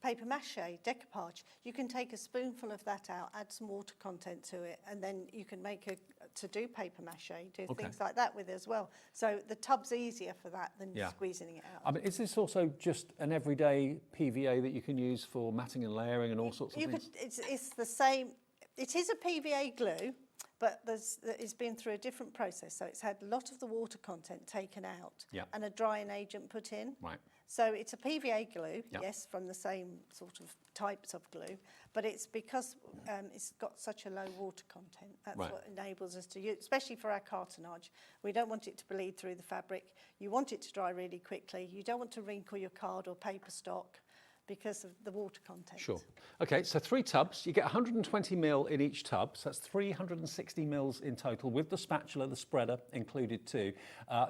paper mache, decoupage, you can take a spoonful of that out, add some water content to it, and then you can make to do paper mache, things like that with it as well. So the tub's easier for that than squeezing it out. I mean, is this also just an everyday PVA that you can use for matting and layering and all sorts of things? It's the same. It is a PVA glue, but it's been through a different process. So it's had a lot of the water content taken out and a drying agent put in. Right. So it's a PVA glue, yes, from the same sort of types of glue, but it's because it's got such a low water content. That's what enables us to use, especially for our cartonnage. We don't want it to bleed through the fabric. You want it to dry really quickly. You don't want to wrinkle your card or paper stock because of the water content. Sure. Okay, so 3 tubs. You get 120 mil in each tub, so that's 360 mils in total, with the spatula, the spreader included too,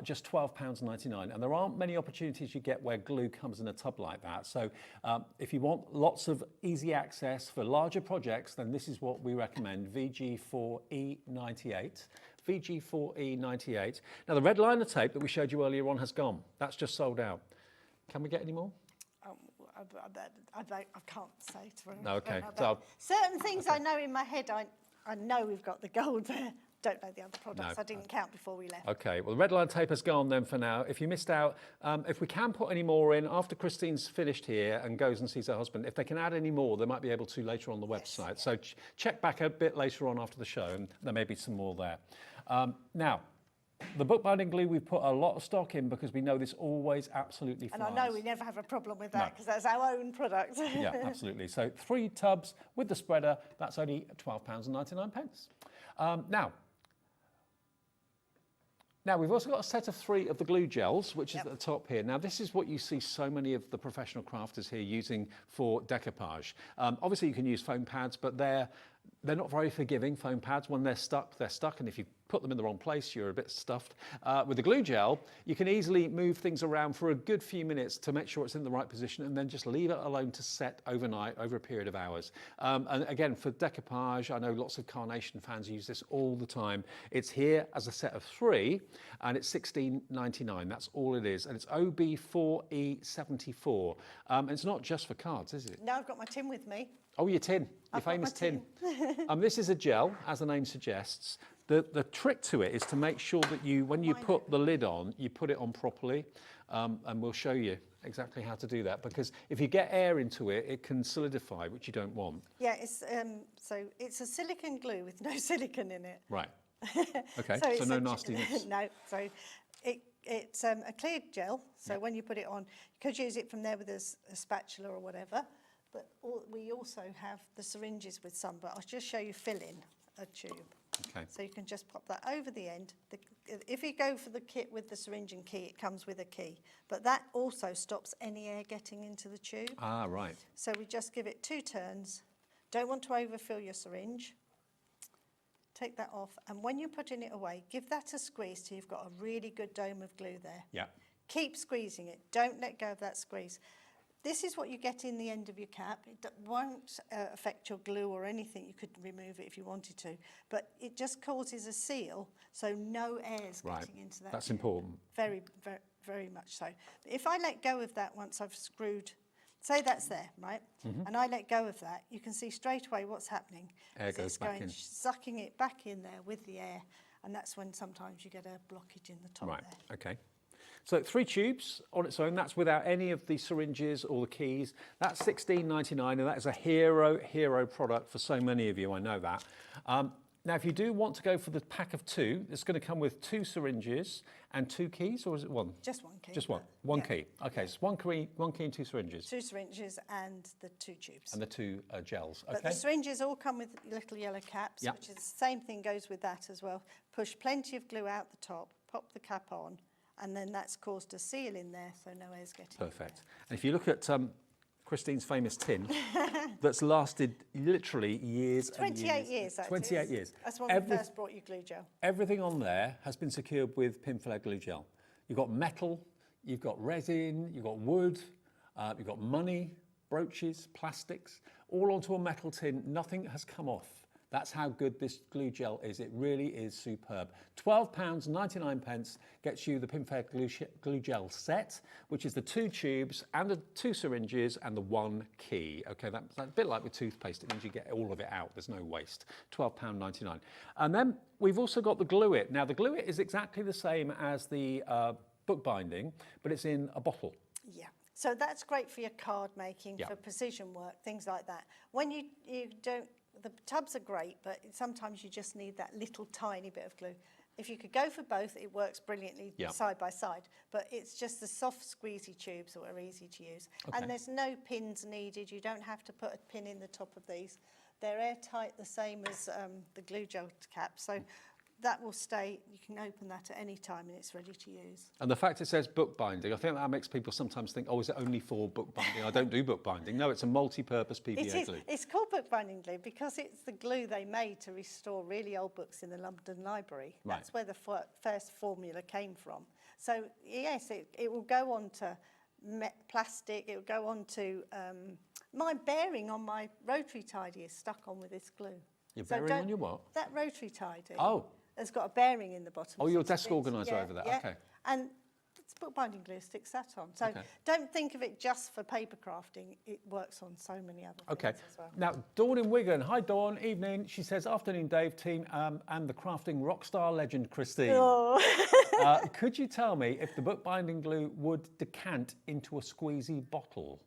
just £12.99. And there aren't many opportunities you get where glue comes in a tub like that. So if you want lots of easy access for larger projects, then this is what we recommend, VG4E98. VG4E98. Now, the red liner tape that we showed you earlier on has gone. That's just sold out. Can we get any more? I can't say to her. No, okay. So certain things I know in my head, I know we've got the gold there. Don't know the other products. No. I didn't count before we left. Okay, well, the red line tape has gone then for now. If you missed out, if we can put any more in after Christine's finished here and goes and sees her husband, if they can add any more, they might be able to later on the website. Yes, so check back a bit later on after the show, and there may be some more there. Now, the bookbinding glue, we've put a lot of stock in because we know this always absolutely flies. And I know we never have a problem with that because that's our own product. Yeah, absolutely. So 3 tubs with the spreader, that's only £12.99. Now, we've also got a set of 3 of the glue gels, which is at the top here. Now, this is what you see so many of the professional crafters here using for decoupage. Obviously, you can use foam pads, but they're not very forgiving, foam pads. When they're stuck, and if you put them in the wrong place, you're a bit stuffed. With the glue gel, you can easily move things around for a good few minutes to make sure it's in the right position and then just leave it alone to set overnight over a period of hours. And again, for decoupage, I know lots of carnation fans use this all the time. It's here as a set of 3 and it's £16.99. That's all it is. And it's OB4E74. And it's not just for cards, is it? No, I've got my tin with me. Oh, your tin, your famous tin. This is a gel, as the name suggests. The trick to it is to make sure that when you put the lid on, you put it on properly, and we'll show you exactly how to do that, because if you get air into it, it can solidify, which you don't want. Yeah, it's it's a silicone glue with no silicone in it. Right. Okay, so no nastiness. No, so it's a clear gel, so when you put it on, you could use it from there with a spatula or whatever, but we also have the syringes with some, but I'll just show you filling a tube. Okay. So you can just pop that over the end. If you go for the kit with the syringe and key, it comes with a key, but that also stops any air getting into the tube. Ah, right. So we just give it 2 turns. Don't want to overfill your syringe. Take that off, and when you're putting it away, give that a squeeze till you've got a really good dome of glue there. Yeah. Keep squeezing it. Don't let go of that squeeze. This is what you get in the end of your cap. It won't affect your glue or anything. You could remove it if you wanted to, but it just causes a seal, so no air's getting into that. That's important. Very, very, very much so. If I let go of that once I've screwed, say that's there, right? And I let go of that, you can see straight away what's happening. Air goes back in. Sucking it back in there with the air, and that's when sometimes you get a blockage in the top there. Okay. So 3 tubes on its own, that's without any of the syringes or the keys. That's £16.99, and that is a hero product for so many of you, I know that. Now, if you do want to go for the pack of 2, it's going to come with 2 syringes and 2 keys, or is it 1? Just 1 key. Just 1. One key. Okay, so one key and 2 syringes. 2 syringes and the 2 tubes. And the 2 gels. Okay. But the syringes all come with little yellow caps, which is the same thing goes with that as well. Push plenty of glue out the top, pop the cap on, and then that's caused a seal in there, so no air's getting in Perfect. And if you look at Christine's famous tin, that's lasted literally years and years. 28 years, that 28 years. That's when we first brought you glue gel. Everything on there has been secured with Pinflair glue gel. You've got metal, you've got resin, you've got wood, you've got money, brooches, plastics, all onto a metal tin. Nothing has come off. That's how good this glue gel is. It really is superb. £12.99 gets you the Pinflair glue gel set, which is the 2 tubes and the 2 syringes and the 1 key. Okay, that's a bit like with toothpaste. It means you get all of it out. There's no waste. £12.99. And then we've also got the Glue It. Now, the Glue It is exactly the same as the bookbinding, but it's in a bottle. Yeah. So that's great for your card making, for precision work, things like that. When you don't, the tubs are great, but sometimes you just need that little tiny bit of glue. If you could go for both, it works brilliantly side by side, but it's just the soft squeezy tubes that are easy to use. Okay. And there's no pins needed. You don't have to put a pin in the top of these. They're airtight, the same as the glue gel cap. So that will stay, you can open that at any time and it's ready to use. And the fact it says bookbinding, I think that makes people sometimes think, oh, is it only for bookbinding? I don't do bookbinding. No, it's a multi-purpose PVA glue. It's called bookbinding glue because it's the glue they made to restore really old books in the London Library. Right. That's where the first formula came from. So yes, it will go on to plastic, it will go on to, my bearing on my rotary tidy is stuck on with this glue. Your bearing on your what? That rotary tidy. Oh. Has got a bearing in the bottom. Oh, your desk organiser over there, okay. And it's bookbinding glue, sticks that on. So Okay. don't think of it just for paper crafting. It works on so many other Okay. things as well. Now, Dawn in Wigan. Hi, Dawn. Evening. She says, afternoon, Dave, team, and the crafting rockstar legend, Christine. Oh. Could you tell me if the bookbinding glue would decant into a squeezy bottle?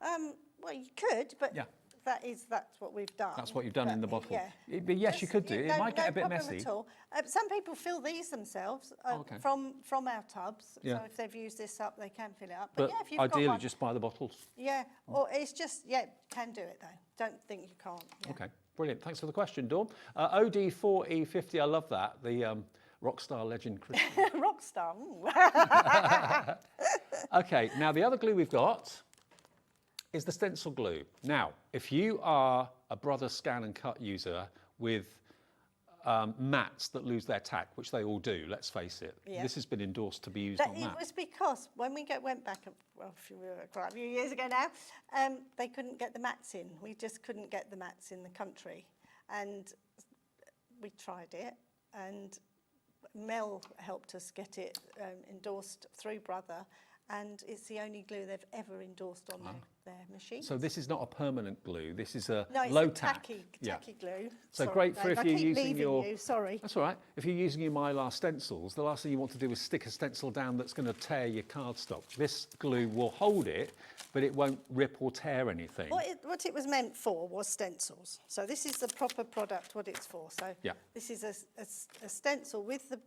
Well, you could, but Yeah. that's what we've done. That's what you've done in the bottle. Yeah. But yes, you could do. It might get a bit problem messy. At all. Some people fill these themselves Okay. from our tubs. Yeah. So if they've used this up, they can fill it up. But yeah, if you've ideally, got one, just buy the bottles. yeah, or it's just can do it though. Don't think you can't. Yeah. Okay, brilliant. Thanks for the question, Dawn. OD4E50, I love that. The rockstar legend, Christine. Rockstar. Okay, now the other glue we've got is the stencil glue. Now, if you are a Brother Scan and Cut user with mats that lose their tack, which they all do, let's face it, Yeah. this has been endorsed to be used on It mats. was because when we went back quite a few years ago now, they couldn't get the mats in. We just couldn't get the mats in the country, and we tried it, and Mel helped us get it endorsed through Brother, and it's the only glue they've ever endorsed on their machine. So this is not a permanent glue. This is a No, it's low a tack. tacky glue. So Sorry, great for Dave, if I you're keep using leaving your. you, sorry. That's all right. If you're using your Mylar stencils, the last thing you want to do is stick a stencil down that's going to tear your cardstock. This glue will hold it, but it won't rip or tear anything. What it was meant for was stencils. So this is the proper product, what it's for. So Yeah. this is a stencil with the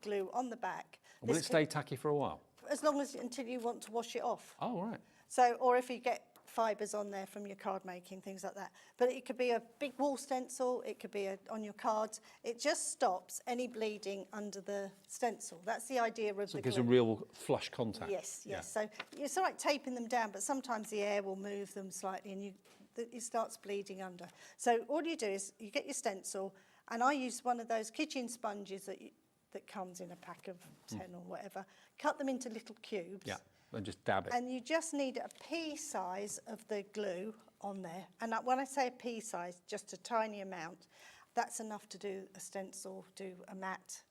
glue on the back. Will This it stay tacky for a while? as long as until you want to wash it off. Oh, all right. So, or if you get fibres on there from your card making, things like that. But it could be a big wall stencil, it could be on your cards. It just stops any bleeding under the stencil. That's the idea of So the it gives glue. a real flush contact. Yes, Yeah. yes. So it's all right taping them down, but sometimes the air will move them slightly and it starts bleeding under. So all you do is you get your stencil, and I use one of those kitchen sponges that comes in a pack of 10 or whatever. Cut them into little cubes. Yeah, and just dab it. And you just need a pea size of the glue on there. And when I say a pea size, just a tiny amount, that's enough to do a stencil, do a mat.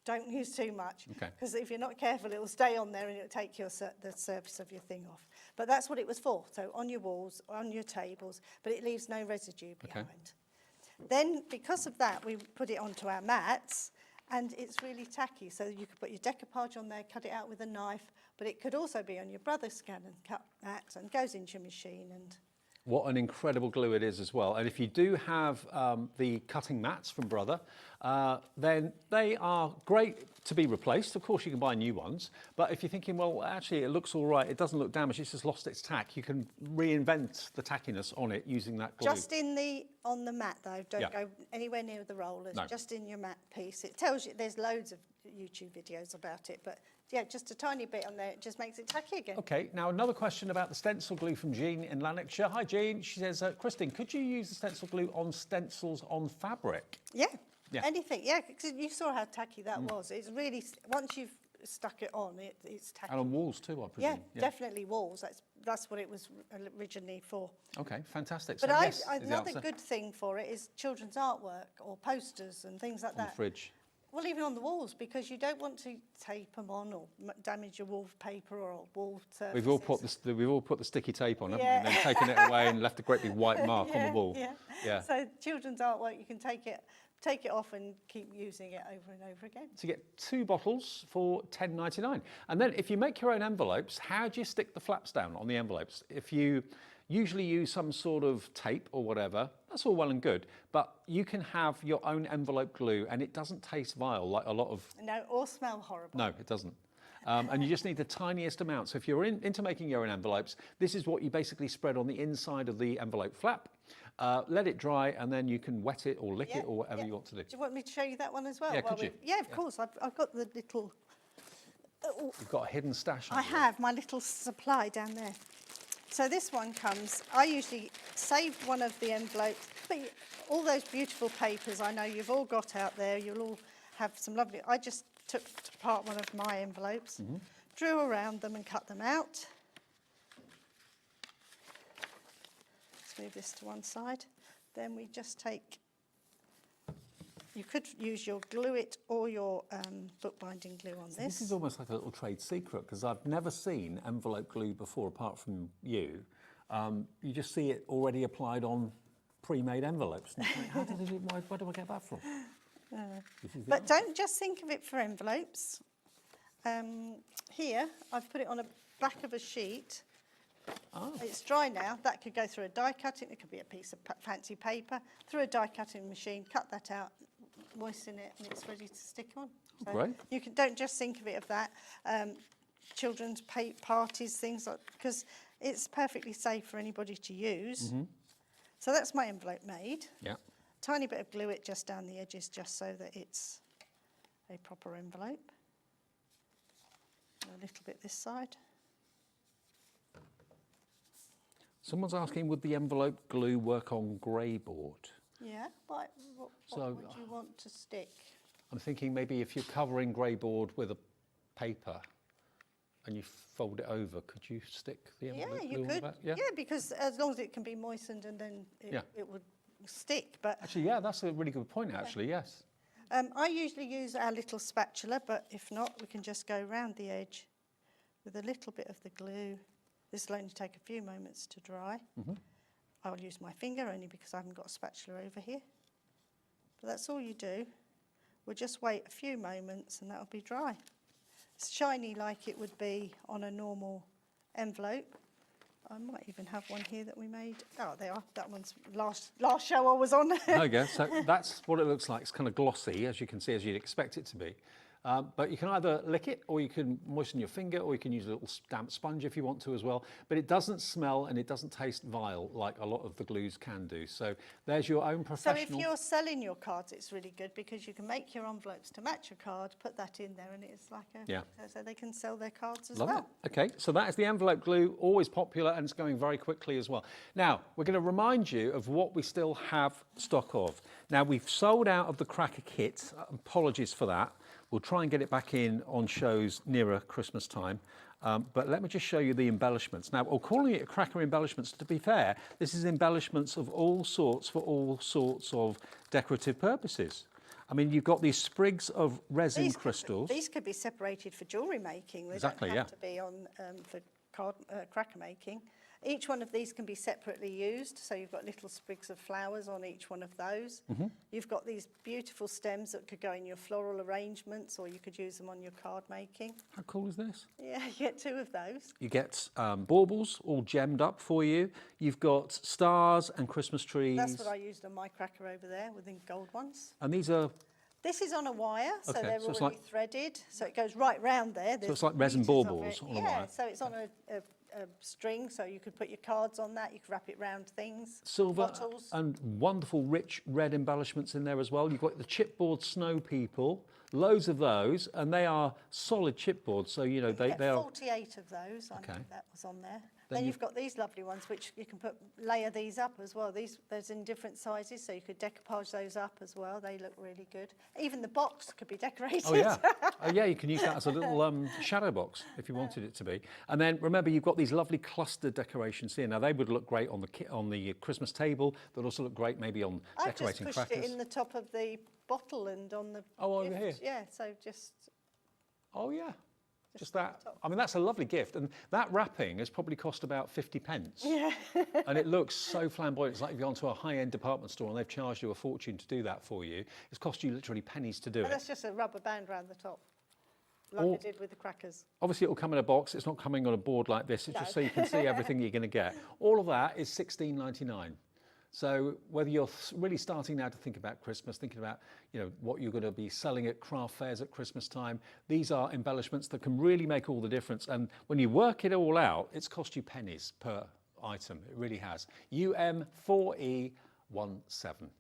Don't use too much, because if you're not careful, it will stay on there and it'll take the surface of your thing off. But that's what it was for. So on your walls, on your tables, but it leaves no residue behind. Then, because of that, we put it onto our mats, and it's really tacky. So you could put your decoupage on there, cut it out with a knife, but it could also be on your Brother Scan and Cut mat and goes into your machine. And What an incredible glue it is as well. And if you do have the cutting mats from Brother, then they are great to be replaced. Of course, you can buy new ones. But if you're thinking, well, actually, it looks all right, it doesn't look damaged, it's just lost its tack, you can reinvent the tackiness on it using that glue. just on the mat, though. Don't go anywhere near the rollers. No. Just in your mat piece. It tells you, there's loads of YouTube videos about it, but yeah, just a tiny bit on there, it just makes it tacky again. Okay, now another question about the stencil glue from Jean in Lanarkshire. Hi, Jean. She says, Christine, could you use the stencil glue on stencils on fabric? Yeah. Yeah. Anything, yeah, because you saw how tacky that was. It's really, once you've stuck it on, it's tacky. And on walls too, I presume. Yeah, definitely walls. That's what it was originally for. Okay, fantastic. But So yes is the another answer. good thing for it is children's artwork or posters and things like On that. the fridge. Well, even on the walls, because you don't want to tape them on or damage your wallpaper or wall surfaces. We've all put the sticky tape on, haven't we? Yeah. And then taken it away and left a great big white mark on the wall. Yeah. So children's artwork, you can take it off and keep using it over and over again. So you get 2 bottles for $10.99. And then if you make your own envelopes, how do you stick the flaps down on the envelopes? If you usually use some sort of tape or whatever, that's all well and good, but you can have your own envelope glue and it doesn't taste vile like a lot of... No, or smell horrible. No, it doesn't. And you just need the tiniest amount. So if you're into making your own envelopes, this is what you basically spread on the inside of the envelope flap. Let it dry and then you can wet it or lick it or whatever you want to do. Do you want me to show you that one as well? Yeah, could you? Yeah, of course. I've got the little... You've got a hidden stash. I have my little supply down there. So this one comes, I usually save one of the envelopes, but all those beautiful papers I know you've all got out there, you'll all have some lovely, I just took apart one of my envelopes, drew around them and cut them out. Let's move this to one side. Then we just take You could use your glue it or your bookbinding glue on So this. this is almost like a little trade secret because I've never seen envelope glue before apart from you. You just see it already applied on pre-made envelopes. And you think, how did they do, where do I get that from? But don't just think of it for envelopes. Here, I've put it on a back of a sheet. Oh. It's dry now. That could go through a die cutting. It could be a piece of fancy paper. Through a die cutting machine, cut that out, moisten it, and it's ready to stick on. So Great. you don't just think of it of that. Children's parties, things like, because it's perfectly safe for anybody to use. So that's my envelope made. Yeah. Tiny bit of glue it just down the edges, just so that it's a proper envelope. And a little bit this side. Someone's asking, would the envelope glue work on grey board? Yeah, what would you want to stick? I'm thinking maybe if you're covering grey board with a paper and you fold it over, could you stick the envelope glue on the back? Yeah, because as long as it can be moistened and then it would stick. But actually, yeah, that's a really good point, actually, yes. I usually use our little spatula, but if not, we can just go around the edge with a little bit of the glue. This will only take a few moments to dry. I will use my finger only because I haven't got a spatula over here. But that's all you do. We'll just wait a few moments and that'll be dry. It's shiny like it would be on a normal envelope. I might even have one here that we made. Oh, they are. That one's last show I was on. There you go. So that's what it looks like. It's kind of glossy, as you can see, as you'd expect it to be. But you can either lick it, or you can moisten your finger, or you can use a little damp sponge if you want to as well. But it doesn't smell and it doesn't taste vile like a lot of the glues can do. So there's your own professional... So if you're selling your cards, it's really good because you can make your envelopes to match your card, put that in there, and it's like a... Yeah. So they can sell their cards as Love well. it. Okay, so that is the envelope glue, always popular, and it's going very quickly as well. Now, we're going to remind you of what we still have stock of. Now, we've sold out of the cracker kit. Apologies for that. We'll try and get it back in on shows nearer Christmas time. But let me just show you the embellishments. Now, we're calling it cracker embellishments. To be fair, this is embellishments of all sorts for all sorts of decorative purposes. I mean, you've got these sprigs of resin crystals. These could be separated for jewellery making. They Exactly, don't have to be on for cracker making. Each one of these can be separately used, so you've got little sprigs of flowers on each one of those. You've got these beautiful stems that could go in your floral arrangements, or you could use them on your card making. How cool is this? Yeah, you get two of those. You get baubles all gemmed up for you. You've got stars and Christmas trees. That's what I used on my cracker over there, with the gold ones. And these are... This is on a wire, so Okay, they're so it's already threaded, so it goes right round there. So it's like resin baubles on a yeah, wire. so it's on a string, so you could put your cards on that, you could wrap it round things. Silver bottles. and wonderful rich red embellishments in there as well. You've got the chipboard snow people, loads of those, and they are solid chipboards, so you know they are... 48 of those, I know that was on there. Then Then you've got these lovely ones, which you can layer these up as well. There's in different sizes, so you could decoupage those up as well. They look really good. Even the box could be decorated. Oh yeah, yeah. You can use that as a little shadow box if you wanted it to be. And then remember, you've got these lovely cluster decorations here. Now they would look great on the Christmas table. They'd also look great maybe on decorating I've just pushed crackers. it in the top of the bottle and on the. Oh, over gift. here. Yeah, so just. Oh yeah. Just that. I mean, that's a lovely gift, and that wrapping has probably cost about 50 pence. Yeah. And it looks so flamboyant. It's like you've gone to a high-end department store and they've charged you a fortune to do that for you. It's cost you literally pennies to do And it. that's just a rubber band around the top, like I did with the crackers. Obviously, it will come in a box. It's not coming on a board like this. It's just so you can see everything you're going to get. All of that is $16.99. So whether you're really starting now to think about Christmas, thinking about what you're going to be selling at craft fairs at Christmas time, these are embellishments that can really make all the difference. And when you work it all out, it's cost you pennies per item. It really has. UM4E17.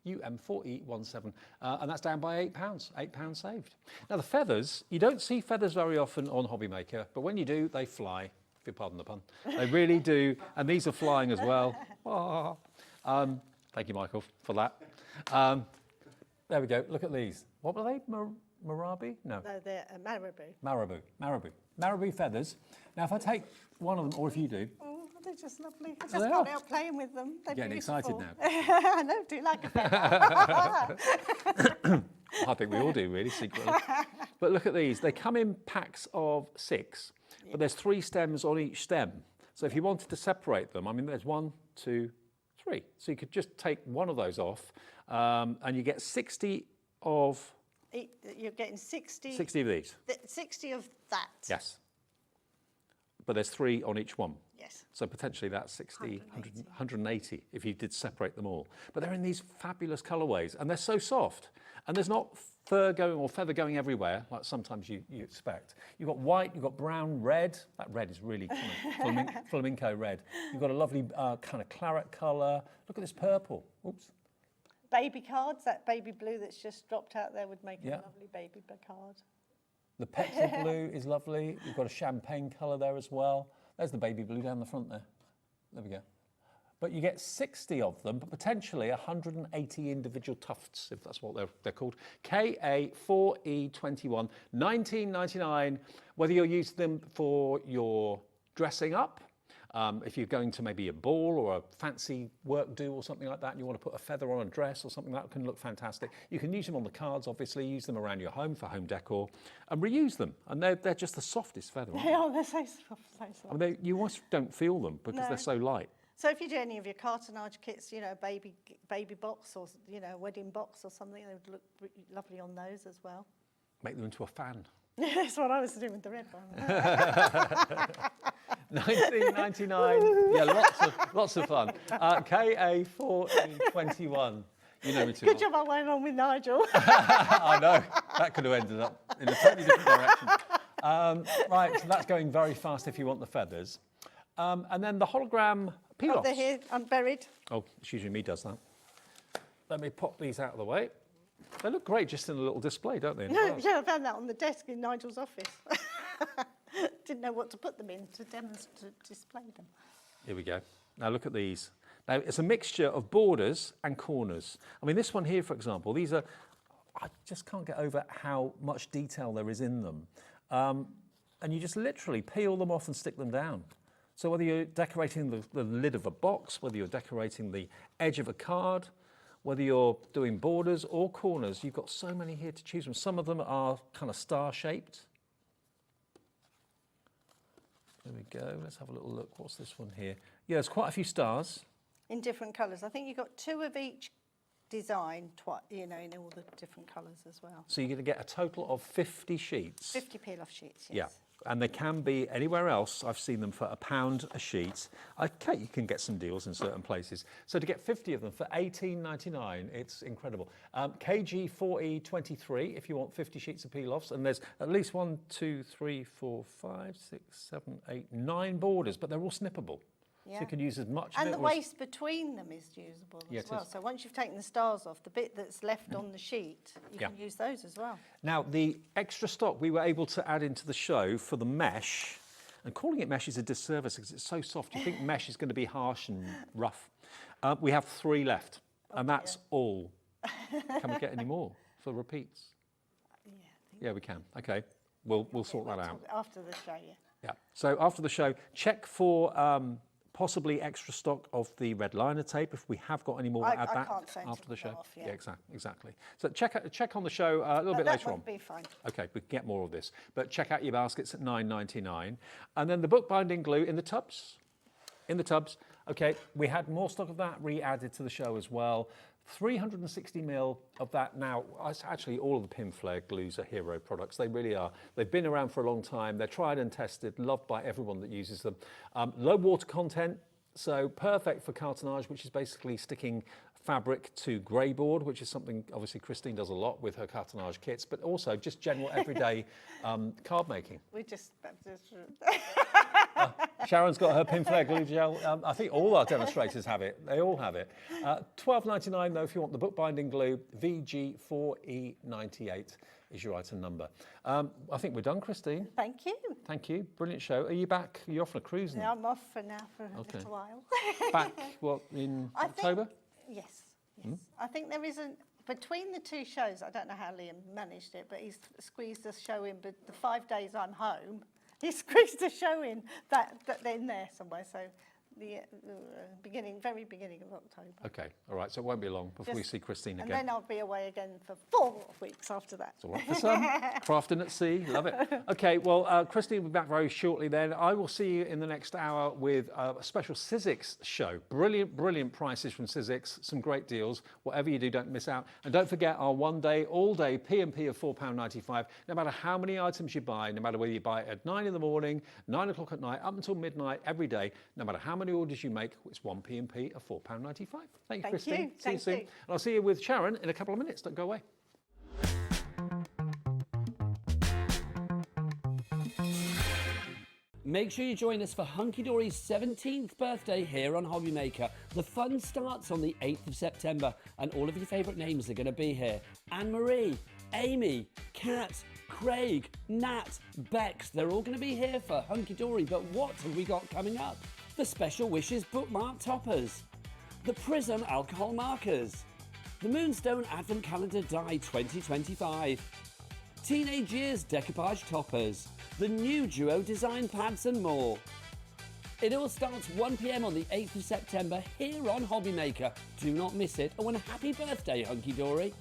UM4E17, and that's down by £8, £8 saved. Now the feathers, you don't see feathers very often on HobbyMaker, but when you do, they fly, if you pardon the pun. They really do, and these are flying as well. Thank you, Michael, for that. There we go, look at these. What were they, Marabi? No. No, they're marabou. Marabou feathers. Now if I take one of them, or if you do. Oh, they're just lovely. I just they can't are. help playing with them. They're Getting beautiful. excited now. I know, do you like a feather? I think we all do, really, secretly. But look at these. They come in packs of 6, but there's 3 stems on each stem. So if you wanted to separate them, I mean, there's 1, 2, 3. So you could just take one of those off, and you get 60 of... You're getting 60... 60 of these. 60 of that. Yes. But there's 3 on each one. Yes. So potentially that's 60, 180 if you did separate them all. But they're in these fabulous colourways, and they're so soft. And there's not fur going or feather going everywhere, like sometimes you expect. You've got white, you've got brown, red. That red is really kind of flamenco red. You've got a lovely kind of claret colour. Look at this purple. Oops. Baby cards, that baby blue that's just dropped out there would make a lovely baby card. The petrol blue is lovely. You've got a champagne colour there as well. There's the baby blue down the front there. There we go. But you get 60 of them, but potentially 180 individual tufts, if that's what they're called. KA4E21, $19.99, whether you're using them for your dressing up, if you're going to maybe a ball or a fancy work do or something like that, and you want to put a feather on a dress or something, that can look fantastic. You can use them on the cards, obviously, use them around your home for home decor, and reuse them. And they're just the softest feather, aren't They are, they're so soft, so soft. I mean, you almost don't feel them because they're so light. So if you do any of your cartonnage kits, you know, baby box or, you know, wedding box or something, they would look lovely on those as well. Make them into a fan. That's what I was doing with the red one. $19.99. Yeah, lots of fun. KA4E21. You know me too Good job I went on with Nigel. I know. That could have ended up in a totally different direction. Right, so that's going very fast if you want the feathers. And then the hologram peel-offs. They're here, unburied. Oh, it's usually me does that. Let me pop these out of the way. They look great just in a little display, don't they? No, yeah, I found that on the desk in Nigel's office. Didn't know what to put them in to display them. Here we go. Now look at these. Now it's a mixture of borders and corners. I mean, this one here, for example, these are, I just can't get over how much detail there is in them. And you just literally peel them off and stick them down. So whether you're decorating the lid of a box, whether you're decorating the edge of a card, whether you're doing borders or corners, you've got so many here to choose from. Some of them are kind of star-shaped. There we go. Let's have a little look. What's this one here? Yeah, there's quite a few stars. In different colours. I think you've got 2 of each design, you know, in all the different colours as well. So you're going to get a total of 50 sheets. 50 peel-off sheets, yes. Yeah. And they can be anywhere else. I've seen them for £1 a sheet. Okay, you can get some deals in certain places. So to get 50 of them for $18.99, it's incredible. KG4E23 if you want 50 sheets of peel-offs. And there's at least 1, 2, 3, 4, 5, 6, 7, 8, 9 borders, but they're all snippable. Yeah. So you can use as much and of it. the waste between them is usable as well. Is. So once you've taken the stars off, the bit that's left on the sheet, you can use those as well. Now, the extra stock we were able to add into the show for the mesh, and calling it mesh is a disservice because it's so soft. You think mesh is going to be harsh and rough. We have 3 left, and that's all. Can we get any more for repeats? Yeah, we can. Okay, we'll sort that out. After the show, yeah. Yeah. So after the show, check for possibly extra stock of the red liner tape. If we have got any more, add that after the show. Off, yeah. Exactly. So check on the show a little bit later on. That would be fine. Okay, we can get more of this. But check out your baskets at $9.99. And then the bookbinding glue in the tubs. Okay, we had more stock of that re-added to the show as well. 360ml of that now. Actually, all of the Pinflair glues are hero products. They really are. They've been around for a long time. They're tried and tested, loved by everyone that uses them. Low water content, so perfect for cartonnage, which is basically sticking fabric to grey board, which is something obviously Christine does a lot with her cartonnage kits, but also just general everyday card making. We just Sharon's got her Pinflair glue gel. I think all our demonstrators have it. They all have it. $12.99 though if you want the bookbinding glue. VG4E98 is your item number. I think we're done, Christine. Thank you. Thank you. Brilliant show. Are you back? Are you off on a cruise now? Yeah, I'm off for now for a little while. Back, what, in October? Yes. I think there isn't, between the 2 shows, I don't know how Liam managed it, but he's squeezed a show in, but the 5 days I'm home, he squeezed a show in that in there somewhere. So the very beginning of October. Okay, all right, so it won't be long before we see Christine again. And then I'll be away again for 4 weeks after that. It's all right for some. Crafting at sea, love it. Okay, well, Christine will be back very shortly then. I will see you in the next hour with a special Sizzix show. Brilliant, brilliant prices from Sizzix, some great deals. Whatever you do, don't miss out. And don't forget our one-day, all-day P&P of £4.95. No matter how many items you buy, no matter whether you buy it at 9 in the morning, 9 o'clock at night, up until midnight every day, no matter how many orders you make, it's one P&P of £4.95. Thank you, Christine. See you soon. And I'll see you with Sharon in a couple of minutes. Don't go away. Make sure you join us for Hunky Dory's 17th birthday here on HobbyMaker. The fun starts on the 8th of September and all of your favourite names are going to be here. Anne-Marie, Amy, Kat, Craig, Nat, Bex, they're all going to be here for Hunky Dory. But what have we got coming up? The Special Wishes bookmark toppers, the Prism alcohol markers, the Moonstone Advent Calendar Die 2025, Teenage Years decoupage toppers, the new Duo design pads and more. It all starts 1 PM on the 8th of September here on HobbyMaker. Do not miss it. And a happy birthday, Hunky Dory.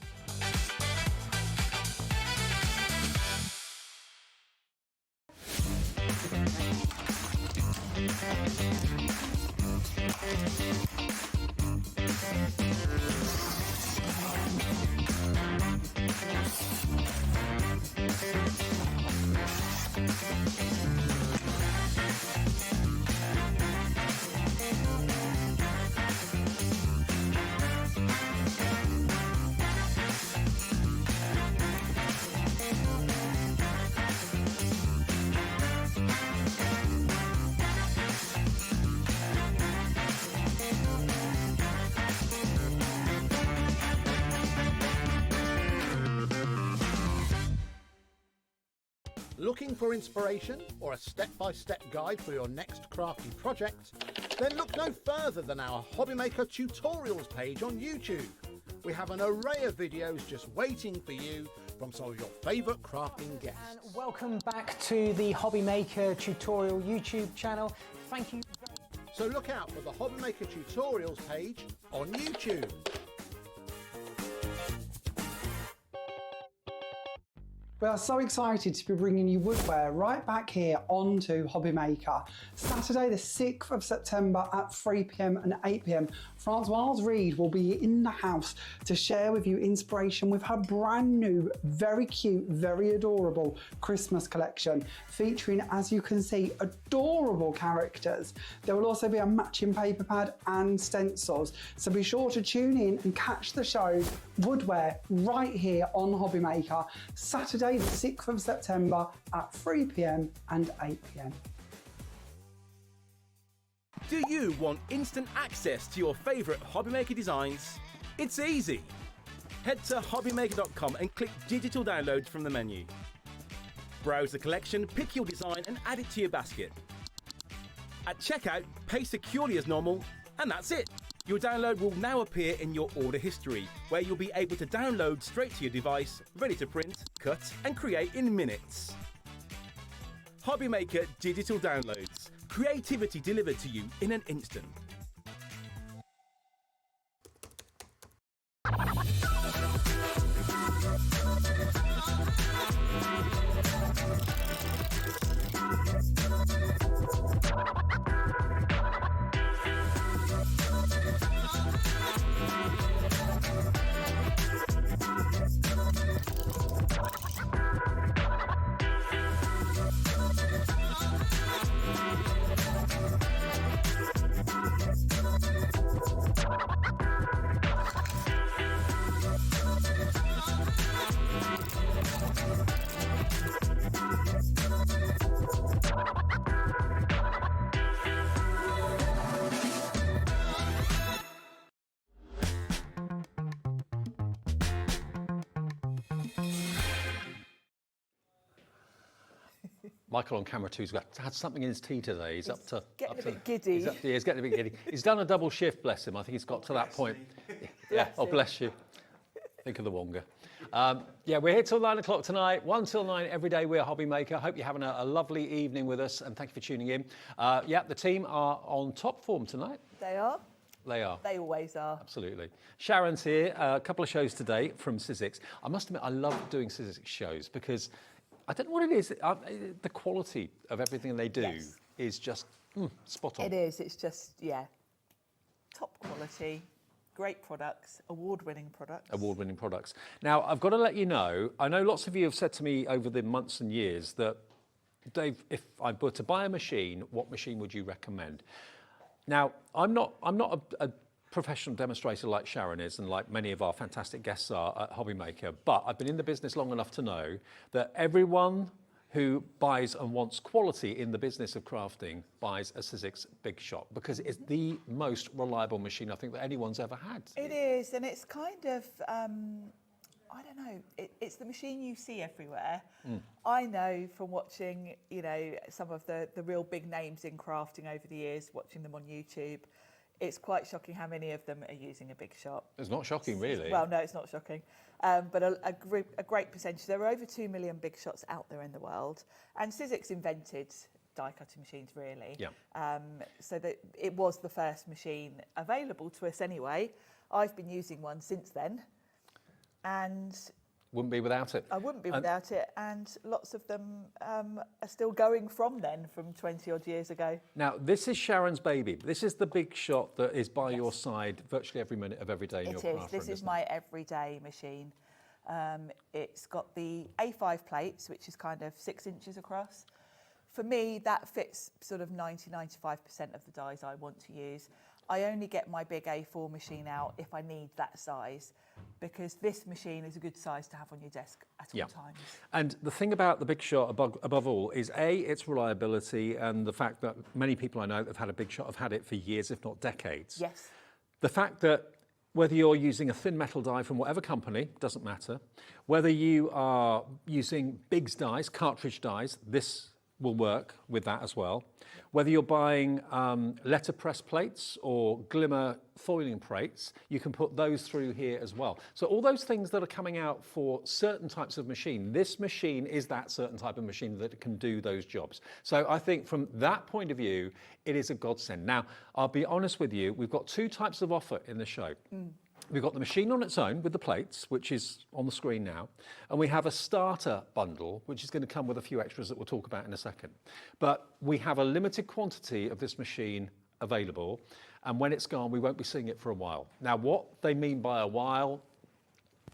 Looking for inspiration or a step-by-step guide for your next crafty project? Then look no further than our HobbyMaker tutorials page on YouTube. We have an array of videos just waiting for you from some of your favourite crafting guests. And welcome back to the HobbyMaker tutorial YouTube channel. Thank you. So look out for the HobbyMaker tutorials page on YouTube. We are so excited to be bringing you woodware right back here onto HobbyMaker. Saturday the 6th of September at 3 PM and 8 PM, Francoise Reed will be in the house to share with you inspiration with her brand new, very cute, very adorable Christmas collection, featuring, as you can see, adorable characters. There will also be a matching paper pad and stencils, so be sure to tune in and catch the show Woodware right here on HobbyMaker, Saturday the 6th of September at 3 PM and 8 PM. Do you want instant access to your favourite HobbyMaker designs? It's easy. Head to hobbymaker.com and click digital downloads from the menu. Browse the collection, pick your design and add it to your basket. At checkout, pay securely as normal, and that's it. Your download will now appear in your order history, where you'll be able to download straight to your device, ready to print, cut and create in minutes. HobbyMaker Digital Downloads. Creativity delivered to you in an instant. Michael on camera two's had something in his tea today. He's up to... Getting a bit giddy. He's getting a bit giddy. He's done a double shift, bless him. I think he's got to that point. Yeah, oh, bless you. Think of the Wonga. Yeah, we're here till 9 o'clock tonight, 1 till 9 every day. We're HobbyMaker. Hope you're having a lovely evening with us, and thank you for tuning in. Yeah, the team are on top form tonight. They are. They are. They always are. Absolutely. Sharon's here, a couple of shows today from Sizzix. I must admit, I love doing Sizzix shows because I don't know what it is. The quality of everything they do is just spot on. It is. It's just, yeah, top quality, great products, award-winning products. Award-winning products. Now, I've got to let you know, I know lots of you have said to me over the months and years that, Dave, if I were to buy a machine, what machine would you recommend? Now, I'm not a professional demonstrator like Sharon is and like many of our fantastic guests are at HobbyMaker, but I've been in the business long enough to know that everyone who buys and wants quality in the business of crafting buys a Sizzix Big Shot because it's the most reliable machine I think that anyone's ever had. It is, and it's kind of, I don't know, it's the machine you see everywhere. I know from watching, you know, some of the real big names in crafting over the years, watching them on YouTube, it's quite shocking how many of them are using a Big Shot. It's not shocking, really. Well, no, it's not shocking. But a great percentage. There are over 2 million Big Shots out there in the world. And Sizzix invented die-cutting machines, really. Yeah. So that it was the first machine available to us anyway. I've been using one since then. And wouldn't be without it. I wouldn't be without it, and lots of them are still going from 20 odd years ago. Now, this is Sharon's baby. This is the Big Shot that is by your side virtually every minute of every day in your craft room. This is my everyday machine. It's got the A5 plates, which is kind of 6 inches across. For me, that fits sort of 90–95% of the dies I want to use. I only get my big A4 machine out if I need that size, because this machine is a good size to have on your desk at all times. And the thing about the Big Shot above all is its reliability and the fact that many people I know that have had a Big Shot have had it for years, if not decades. Yes. The fact that whether you're using a thin metal die from whatever company, doesn't matter. Whether you are using Biggs dies, cartridge dies, this will work with that as well. Whether you're buying letterpress plates or glimmer foiling plates, you can put those through here as well. So all those things that are coming out for certain types of machine, this machine is that certain type of machine that can do those jobs. So I think from that point of view, it is a godsend. Now, I'll be honest with you, we've got 2 types of offer in the show. We've got the machine on its own with the plates, which is on the screen now, and we have a starter bundle, which is going to come with a few extras that we'll talk about in a second. But we have a limited quantity of this machine available, and when it's gone, we won't be seeing it for a while. Now, what they mean by a while,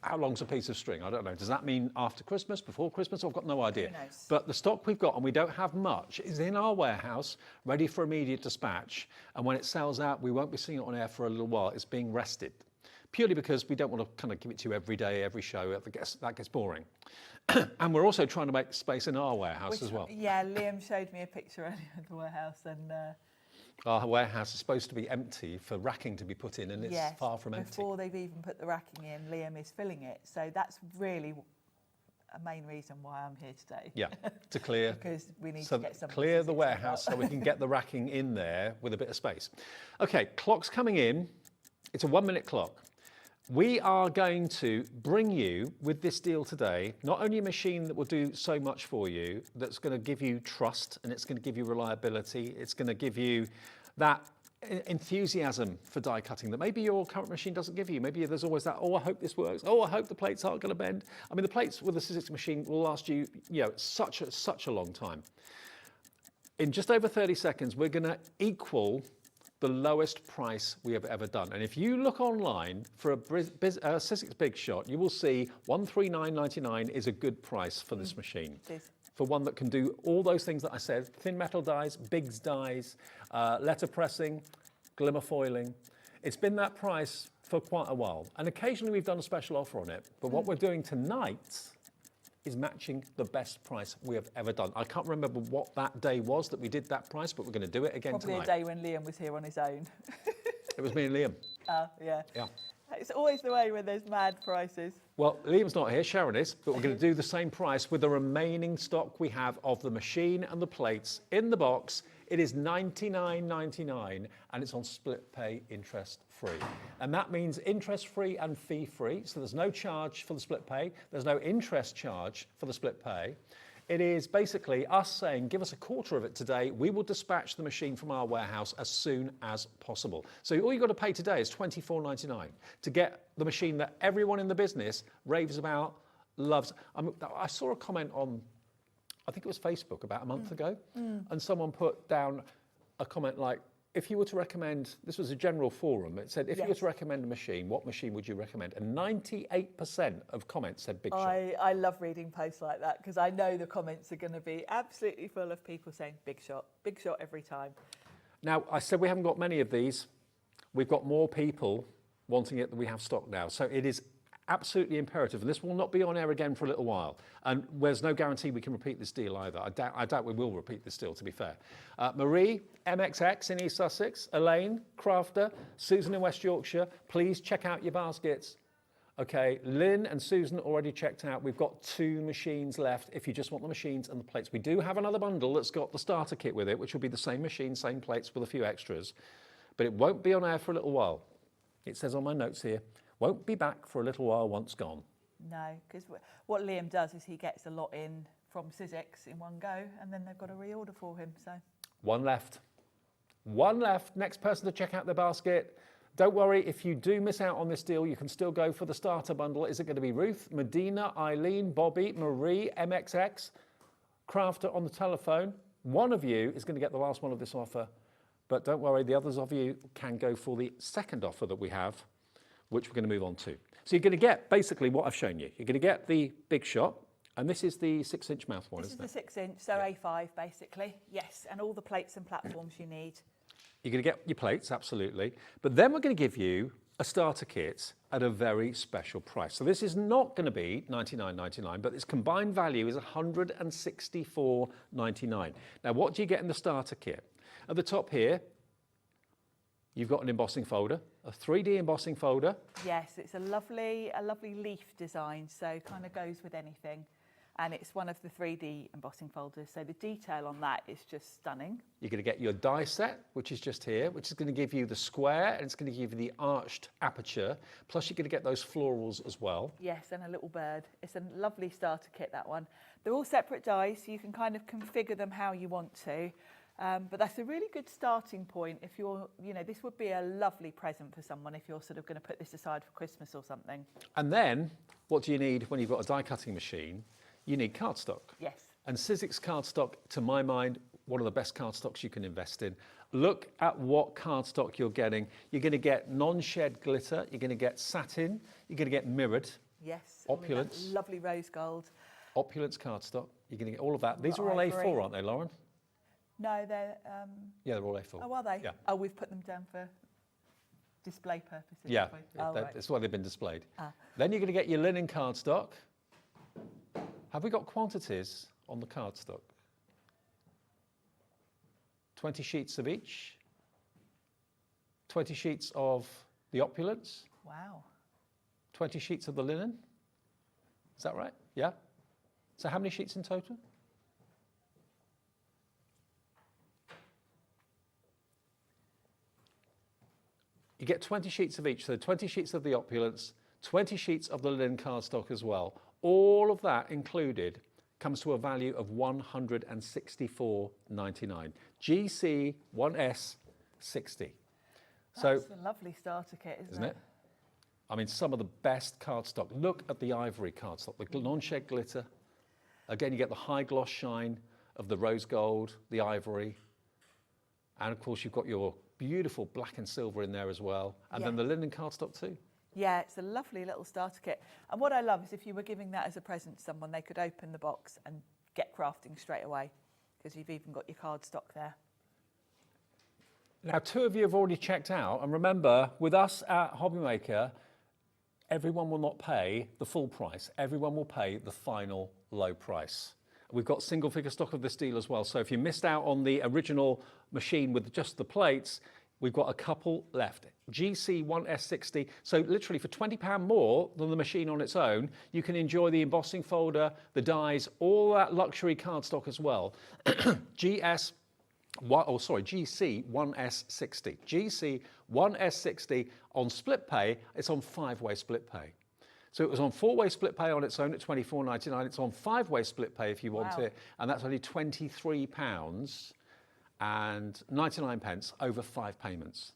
how long's a piece of string? I don't know. Does that mean after Christmas, before Christmas? I've got no idea. Who knows? But the stock we've got, and we don't have much, is in our warehouse, ready for immediate dispatch, and when it sells out, we won't be seeing it on air for a little while. It's being rested. Purely because we don't want to kind of give it to you every day, every show. That gets boring. And we're also trying to make space in our warehouse as well. Yeah, Liam showed me a picture earlier of the warehouse, and our warehouse is supposed to be empty for racking to be put in, and it's far from empty. Before they've even put the racking in, Liam is filling it. So that's really a main reason why I'm here today. Yeah, to clear. Because we need to get some. Clear the warehouse so we can get the racking in there with a bit of space. Okay, clock's coming in. It's a 1-minute clock. We are going to bring you, with this deal today, not only a machine that will do so much for you, that's going to give you trust, and it's going to give you reliability, it's going to give you that enthusiasm for die cutting that maybe your current machine doesn't give you. Maybe there's always that, oh, I hope this works, oh, I hope the plates aren't going to bend. I mean, the plates with the Sizzix machine will last you, such a long time. In just over 30 seconds, we're going to equal the lowest price we have ever done. And if you look online for a Sizzix Big Shot, you will see $139.99 is a good price for this machine. For one that can do all those things that I said, thin metal dies, Biggs dies, letterpressing, glimmer foiling. It's been that price for quite a while. And occasionally we've done a special offer on it. But what we're doing tonight is matching the best price we have ever done. I can't remember what that day was that we did that price, but we're going to do it again tonight. Probably a day when Liam was here on his own. It was me and Liam. Yeah. Yeah. It's always the way when there's mad prices. Well, Liam's not here, Sharon is, but we're going to do the same price with the remaining stock we have of the machine and the plates in the box. It is $99.99 and it's on split pay interest free. And that means interest free and fee free. So there's no charge for the split pay. There's no interest charge for the split pay. It is basically us saying, give us a quarter of it today. We will dispatch the machine from our warehouse as soon as possible. So all you've got to pay today is $24.99 to get the machine that everyone in the business raves about, loves. I saw a comment on, I think it was Facebook about a month ago, and someone put down a comment like, if you were to recommend, this was a general forum, it said, if you were to recommend a machine, what machine would you recommend? And 98% of comments said Big Shot. I love reading posts like that because I know the comments are going to be absolutely full of people saying Big Shot every time. Now, I said we haven't got many of these. We've got more people wanting it than we have stock now. So it is absolutely imperative, and this will not be on air again for a little while. And there's no guarantee we can repeat this deal either. I doubt we will repeat this deal, to be fair. Marie, MXX in East Sussex, Elaine, Crafter, Susan in West Yorkshire, please check out your baskets. Okay, Lynn and Susan already checked out. We've got 2 machines left if you just want the machines and the plates. We do have another bundle that's got the starter kit with it, which will be the same machine, same plates with a few extras. But it won't be on air for a little while. It says on my notes here, won't be back for a little while once gone. No, because what Liam does is he gets a lot in from Sizzix in one go, and then they've got to reorder for him. So 1 left. 1 left. Next person to check out their basket. Don't worry, if you do miss out on this deal, you can still go for the starter bundle. Is it going to be Ruth, Medina, Eileen, Bobby, Marie, MXX, Crafter on the telephone? One of you is going to get the last one of this offer. But don't worry, the others of you can go for the second offer that we have, which we're going to move on to. So you're going to get basically what I've shown you. You're going to get the Big Shot, and this is the 6-inch mouth one, isn't it? This is the 6-inch, so A5 basically, yes, and all the plates and platforms you need. You're going to get your plates, absolutely, but then we're going to give you a starter kit at a very special price. So this is not going to be $99.99, but its combined value is $164.99. Now, what do you get in the starter kit? At the top here, you've got an embossing folder, a 3D embossing folder. Yes, it's a lovely leaf design, so kind of goes with anything. And it's one of the 3D embossing folders, so the detail on that is just stunning. You're going to get your die set, which is just here, which is going to give you the square, and it's going to give you the arched aperture, plus you're going to get those florals as well. Yes, and a little bird. It's a lovely starter kit, that one. They're all separate dies, so you can kind of configure them how you want to. But that's a really good starting point if you're, this would be a lovely present for someone if you're sort of going to put this aside for Christmas or something. And then, what do you need when you've got a die cutting machine? You need cardstock. Yes. And Sizzix cardstock, to my mind, one of the best cardstocks you can invest in. Look at what cardstock you're getting. You're going to get non-shed glitter, you're going to get satin, you're going to get mirrored. Yes. Opulence. Lovely rose gold. Opulence cardstock. You're going to get all of that. These are all A4, aren't they, Lauren? No, they're... Yeah, they're all A4. Oh, are they? Yeah. Oh, we've put them down for display purposes. Yeah, right. that's why they've been displayed. Ah. Then you're going to get your linen cardstock. Have we got quantities on the cardstock? 20 sheets of each. 20 sheets of the opulence. Wow. 20 sheets of the linen. Is that right? Yeah. So how many sheets in total? You get 20 sheets of each, so 20 sheets of the opulence, 20 sheets of the linen cardstock as well. All of that included comes to a value of $164.99. GC1S 60. That's a lovely starter kit, isn't it? I mean, some of the best cardstock. Look at the ivory cardstock, the non-shed glitter. Again, you get the high gloss shine of the rose gold, the ivory. And of course, you've got your beautiful black and silver in there as well. And then the linen cardstock too. Yeah, it's a lovely little starter kit. And what I love is if you were giving that as a present to someone, they could open the box and get crafting straight away because you've even got your cardstock there. Now, 2 of you have already checked out. And remember, with us at HobbyMaker, everyone will not pay the full price. Everyone will pay the final low price. We've got single figure stock of this deal as well. So if you missed out on the original machine with just the plates, We've got a couple left. GC1S60. So literally for £20 more than the machine on its own, you can enjoy the embossing folder, the dies, all that luxury cardstock as well. GC1S60. GC1S60 on split pay. It's on 5-way split pay. So it was on 4-way split pay on its own at £24.99. It's on 5-way split pay if you want it, and that's only £23 and 99 pence over 5 payments.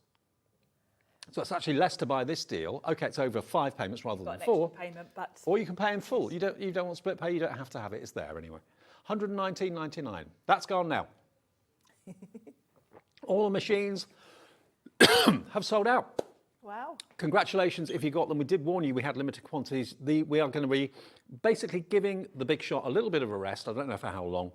So it's actually less to buy this deal. Okay, it's over 5 payments rather than 4. Payment, but or you can pay in full. You don't want split pay. You don't have to have it. It's there anyway. £119.99. That's gone now. All the machines have sold out. Wow. Congratulations if you got them. We did warn you we had limited quantities. We are going to be basically giving the Big Shot a little bit of a rest. I don't know for how long,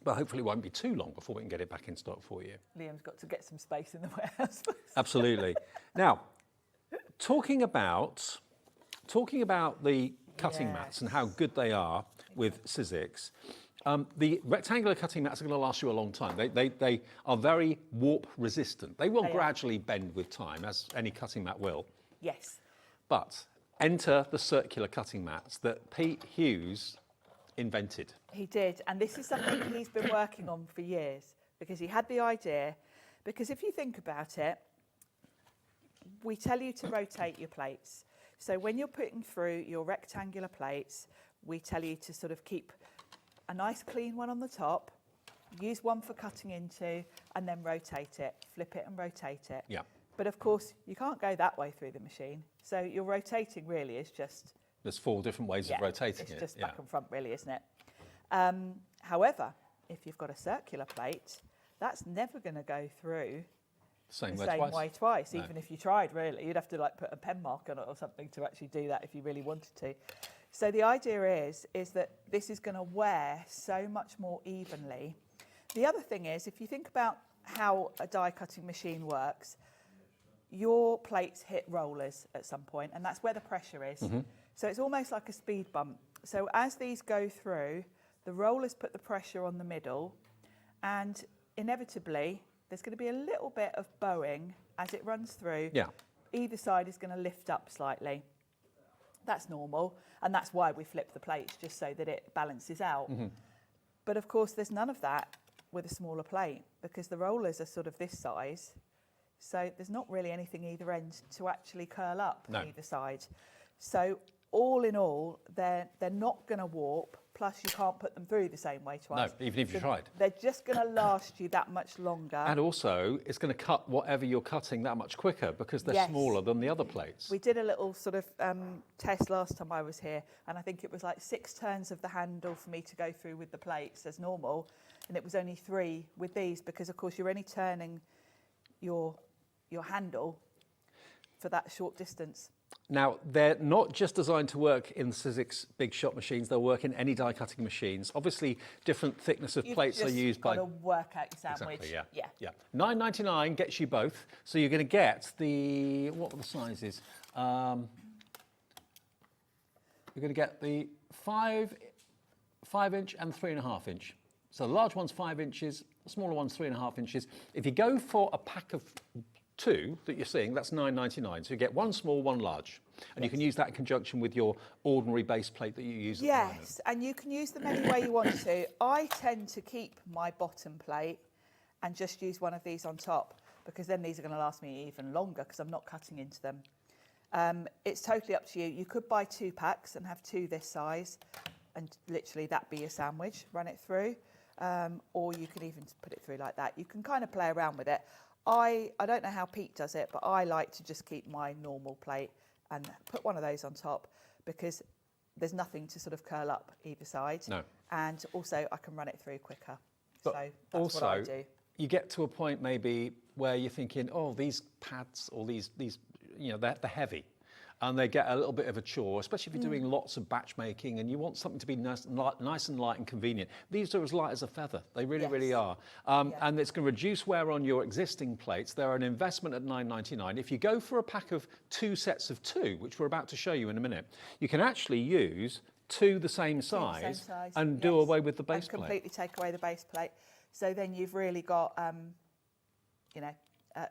but hopefully it won't be too long before we can get it back in stock for you. Liam's got to get some space in the warehouse. Absolutely. Now, talking about the cutting mats and how good they are with Sizzix, the rectangular cutting mats are going to last you a long time. They are very warp resistant. They will gradually bend with time, as any cutting mat will. Yes. But enter the circular cutting mats that Pete Hughes invented. He did, and this is something he's been working on for years, because he had the idea. Because if you think about it, we tell you to rotate your plates. So when you're putting through your rectangular plates, we tell you to sort of keep a nice clean one on the top, use one for cutting into, and then rotate it, flip it and rotate it. Yeah. But of course, you can't go that way through the machine. So your rotating really is just... There's 4 different ways of rotating it. It's just back and front really, isn't it? However, if you've got a circular plate, that's never going to go through the same way twice, no. Even if you tried really. You'd have to like put a pen mark on it or something to actually do that if you really wanted to. So the idea is that this is going to wear so much more evenly. The other thing is, if you think about how a die cutting machine works, your plates hit rollers at some point, and that's where the pressure is. Mm-hmm. So it's almost like a speed bump. So as these go through, the rollers put the pressure on the middle, and inevitably there's going to be a little bit of bowing as it runs through. Yeah. Either side is going to lift up slightly. That's normal, and that's why we flip the plates, just so that it balances out. Mm-hmm. But of course, there's none of that with a smaller plate, because the rollers are sort of this size, so there's not really anything either end to actually curl up either side. So all in all, they're not going to warp, plus you can't put them through the same way twice. No, even if you tried. They're just going to last you that much longer. And also, it's going to cut whatever you're cutting that much quicker, because they're smaller than the other plates. We did a little sort of test last time I was here, and I think it was like 6 turns of the handle for me to go through with the plates as normal, and it was only 3 with these, because of course you're only turning your handle for that short distance. Now, they're not just designed to work in Sizzix Big Shot machines, they'll work in any die cutting machines. Obviously, different thickness of plates are used by... You've just got to work out your sandwich. Exactly, yeah. $9.99 gets you both. So you're going to get the... What were the sizes? You're going to get the 5-inch and 3.5-inch. So the large one's 5 inches, the smaller one's 3.5 inches. If you go for a pack of 2 that you're seeing, that's $9.99. So you get 1 small, 1 large. And you can use that in conjunction with your ordinary base plate that you use at the moment. Yes, and you can use them any way you want to. I tend to keep my bottom plate and just use one of these on top, because then these are going to last me even longer, because I'm not cutting into them. It's totally up to you. You could buy 2 packs and have 2 this size, and literally that be your sandwich, run it through. Or you can even put it through like that. You can kind of play around with it. I don't know how Pete does it, but I like to just keep my normal plate and put one of those on top, because there's nothing to sort of curl up either side. No. And also I can run it through quicker. But so that's also, what I do. You get to a point maybe where you're thinking, oh, these pads or these you know, they're heavy. And they get a little bit of a chore, especially if you're doing lots of batch making and you want something to be nice and light and convenient. These are as light as a feather. They really are. And it's going to reduce wear on your existing plates. They're an investment at $9.99. If you go for a pack of 2 sets of 2, which we're about to show you in a minute, you can actually use 2 the same size and do away with the base plate. Completely take away the base plate. So then you've really got, you know,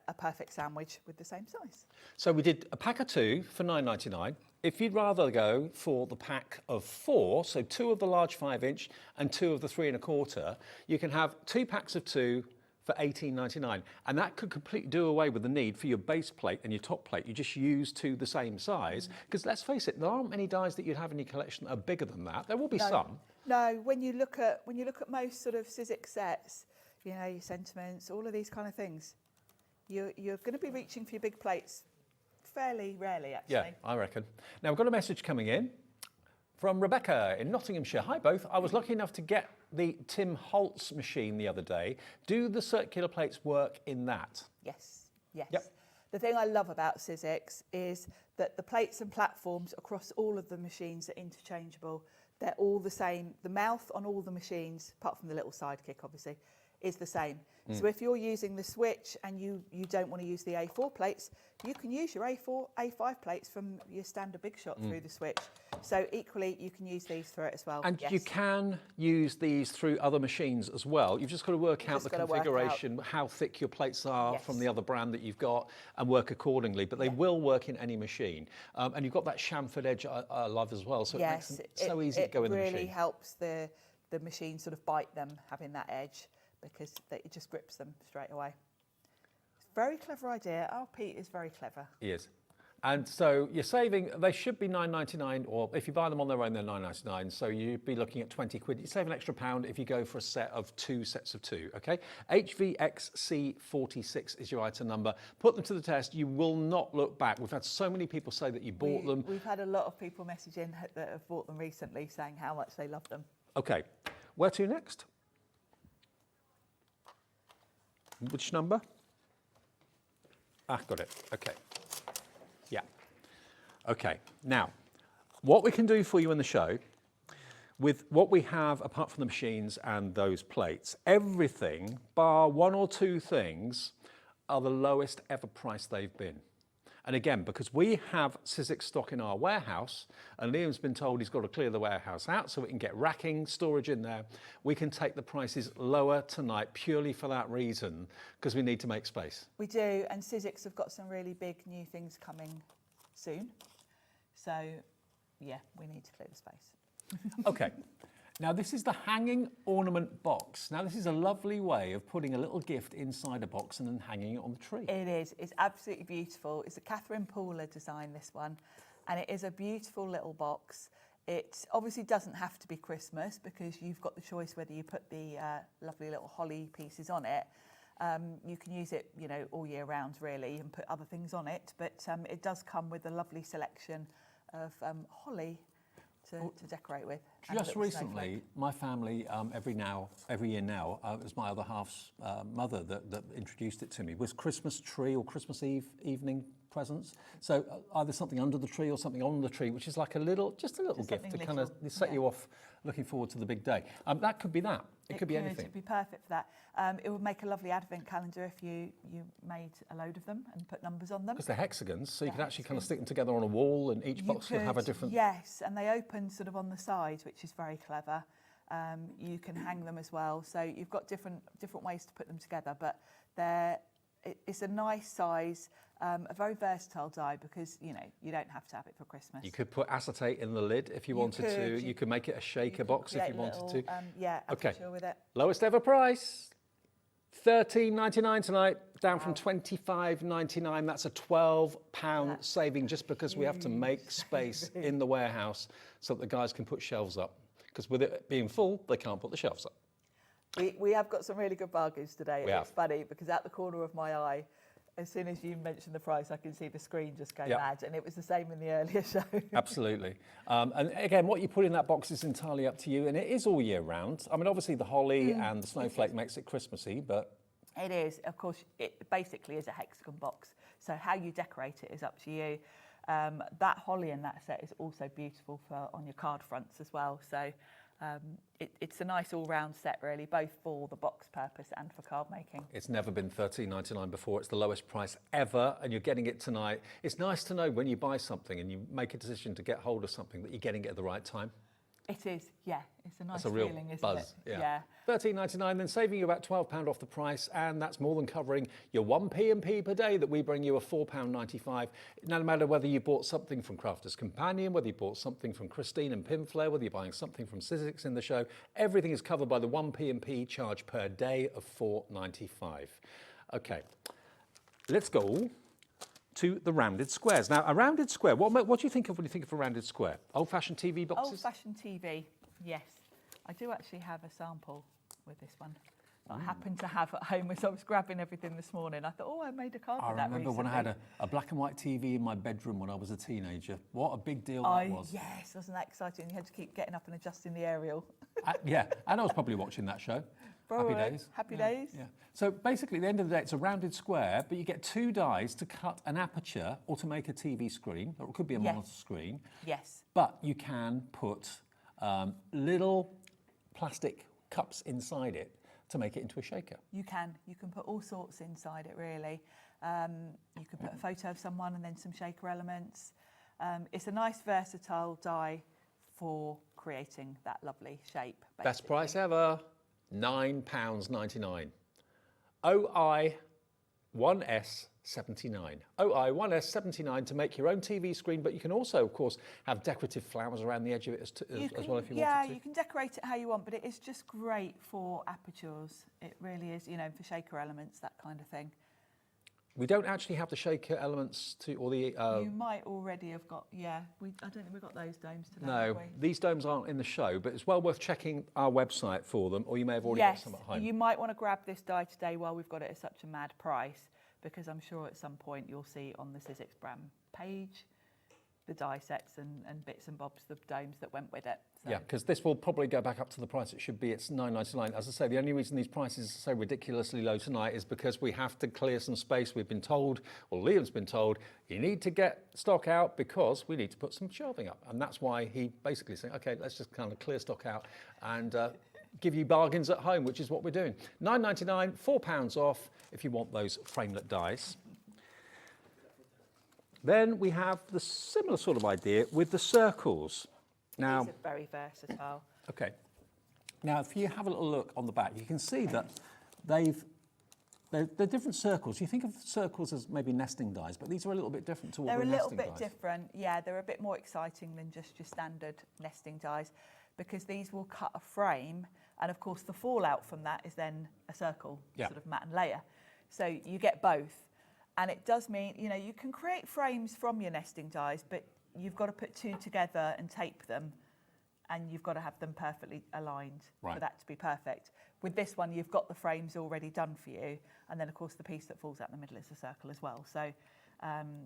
a perfect sandwich with the same size. So we did a pack of 2 for $9.99. If you'd rather go for the pack of 4, so 2 of the large 5-inch and 2 of the 3 1/4, you can have 2 packs of 2 for $18.99, and that could completely do away with the need for your base plate and your top plate. You just use 2 the same size, because let's face it, there aren't many dies that you'd have in your collection that are bigger than that. There will be some. No, when you look at most sort of Sizzix sets, you know, your Sentiments, all of these kind of things, you're going to be reaching for your big plates fairly rarely, actually. Yeah, I reckon. Now, we've got a message coming in from Rebecca in Nottinghamshire. Hi both. I was lucky enough to get the Tim Holtz machine the other day. Do the circular plates work in that? Yes, yes. Yep. The thing I love about Sizzix is that the plates and platforms across all of the machines are interchangeable. They're all the same. The mouth on all the machines, apart from the little sidekick, obviously, is the same. So if you're using the switch and you don't want to use the A4 plates, you can use your A5 plates from your standard big shot through the switch. So equally, you can use these through it as well. And yes. you can use these through other machines as well. You've just got to work out the configuration, how thick your plates are from the other brand that you've got, and work accordingly. But they will work in any machine. And you've got that chamfered edge I love as well. So it makes it so easy to go in the machine. It really helps the machine sort of bite them, having that edge, because it just grips them straight away. Very clever idea. Our Pete is very clever. He is. And so you're saving, they should be $9.99, or if you buy them on their own, they're $9.99. So you'd be looking at 20 quid. You save an extra £1 if you go for a set of 2 sets of 2, okay? HVXC46 is your item number. Put them to the test. You will not look back. We've had so many people say that you bought them. We've had a lot of people message in that have bought them recently saying how much they love them. Okay. Where to next? Which number? Ah, got it. Okay. Yeah. Okay. Now, what we can do for you in the show, with what we have apart from the machines and those plates, everything, bar 1 or 2 things, are the lowest ever price they've been. And again, because we have Sizzix stock in our warehouse, and Liam's been told he's got to clear the warehouse out so we can get racking, storage in there, we can take the prices lower tonight purely for that reason, because we need to make space. We do, and Sizzix have got some really big new things coming soon. So, yeah, we need to clear the space. Okay. Now, this is the hanging ornament box. Now, this is a lovely way of putting a little gift inside a box and then hanging it on the tree. It is. It's absolutely beautiful. It's a Catherine Pooler design, this one, and it is a beautiful little box. It obviously doesn't have to be Christmas because you've got the choice whether you put the lovely little holly pieces on it. You can use it, you know, all year round, really, and put other things on it, but it does come with a lovely selection of holly to decorate with. Just recently, my family, every year now, it was my other half's mother that introduced it to me, was Christmas tree or Christmas evening presents. So either something under the tree or something on the tree, which is like just a little gift to kind of set you off looking forward to the big day. That could be that. It could be anything. It would be perfect for that. It would make a lovely advent calendar if you made a load of them and put numbers on them. Because they're hexagons, so you could actually kind of stick them together on a wall, and each box could have a different... Yes, and they open sort of on the side, which is very clever. You can hang them as well, so you've got different ways to put them together, but it's a nice size, a very versatile die, because you don't have to have it for Christmas. You could put acetate in the lid if you wanted to. You could make it a shaker box if you wanted to. Yeah, okay. With it. Lowest ever price, $13.99 tonight, down from $25.99. That's a £12 saving, just because we have to make space in the warehouse so that the guys can put shelves up. Because with it being full, they can't put the shelves up. We have got some really good bargains today. It's funny because at the corner of my eye, as soon as you mention the price, I can see the screen just go mad, and it was the same in the earlier show. Absolutely. And again, what you put in that box is entirely up to you, and it is all year round. I mean, obviously the holly and the snowflake makes it Christmassy, but... It is. Of course, it basically is a hexagon box, so how you decorate it is up to you. That holly in that set is also beautiful on your card fronts as well, so... it's a nice all-round set, really, both for the box purpose and for card making. It's never been $13.99 before. It's the lowest price ever, and you're getting it tonight. It's nice to know when you buy something and you make a decision to get hold of something that you're getting it at the right time. It is, yeah. It's a nice That's a real feeling, isn't buzz. it? Yeah. £13.99, then saving you about £12 off the price, and that's more than covering your 1p&p per day that we bring you a £4.95. No matter whether you bought something from Crafter's Companion, whether you bought something from Christine and Pinflair, whether you're buying something from Sizzix in the show, everything is covered by the 1p&p charge per day of £4.95. Okay, let's go to the rounded squares. Now, a rounded square, what do you think of when you think of a rounded square? Old-fashioned TV boxes? Old-fashioned TV, yes. I do actually have a sample with this one. I happen to have at home as I was grabbing everything this morning. I thought, oh, I made a card I with that remember recently. when I had a black and white TV in my bedroom when I was a teenager. What a big deal that was. Yes, wasn't that exciting? You had to keep getting up and adjusting the aerial. Yeah, and I was probably watching that show. Probably. Happy days. Happy days. Yeah. So basically, at the end of the day, it's a rounded square, but you get 2 dies to cut an aperture or to make a TV screen, or it could be a monitor screen. Yes. But you can put little plastic cups inside it to make it into a shaker. You can put all sorts inside it, really. You can put a photo of someone and then some shaker elements. It's a nice versatile die for creating that lovely shape. Basically. Best price ever, £9.99. OI 1S79. OI 1S79 to make your own TV screen, but you can also, of course, have decorative flowers around the edge of it as well if you yeah, wanted to. you can decorate it how you want, but it is just great for apertures. It really is, you know, for shaker elements, that kind of thing. We don't actually have the shaker elements or the... you might already have got, I don't think we've got those domes today. No, have we? these domes aren't in the show, but it's well worth checking our website for them, or you may have already got some at home. You might want to grab this die today while we've got it at such a mad price, because I'm sure at some point you'll see on the Sizzix brand page the die sets and bits and bobs, the domes that went with it. So. Yeah, because this will probably go back up to the price it should be. It's £9.99. As I say, the only reason these prices are so ridiculously low tonight is because we have to clear some space. We've been told, or Liam's been told, you need to get stock out because we need to put some shelving up. And that's why he basically saying, okay, let's just kind of clear stock out and give you bargains at home, which is what we're doing. £9.99, £4 off if you want those framelit dies. Then we have the similar sort of idea with the circles. Now, these are very versatile. Okay. Now, if you have a little look on the back, you can see that they're different circles. You think of circles as maybe nesting dies, but these are a little bit different to what They're we're a little nesting bit dies. different. Yeah, they're a bit more exciting than just your standard nesting dies, because these will cut a frame, and of course the fallout from that is then a circle, sort of mat and layer. So you get both. And it does mean, you know, you can create frames from your nesting dies, but you've got to put 2 together and tape them, and you've got to have them perfectly aligned for that to be perfect. With this one, you've got the frames already done for you, and then of course the piece that falls out in the middle is a circle as well. So,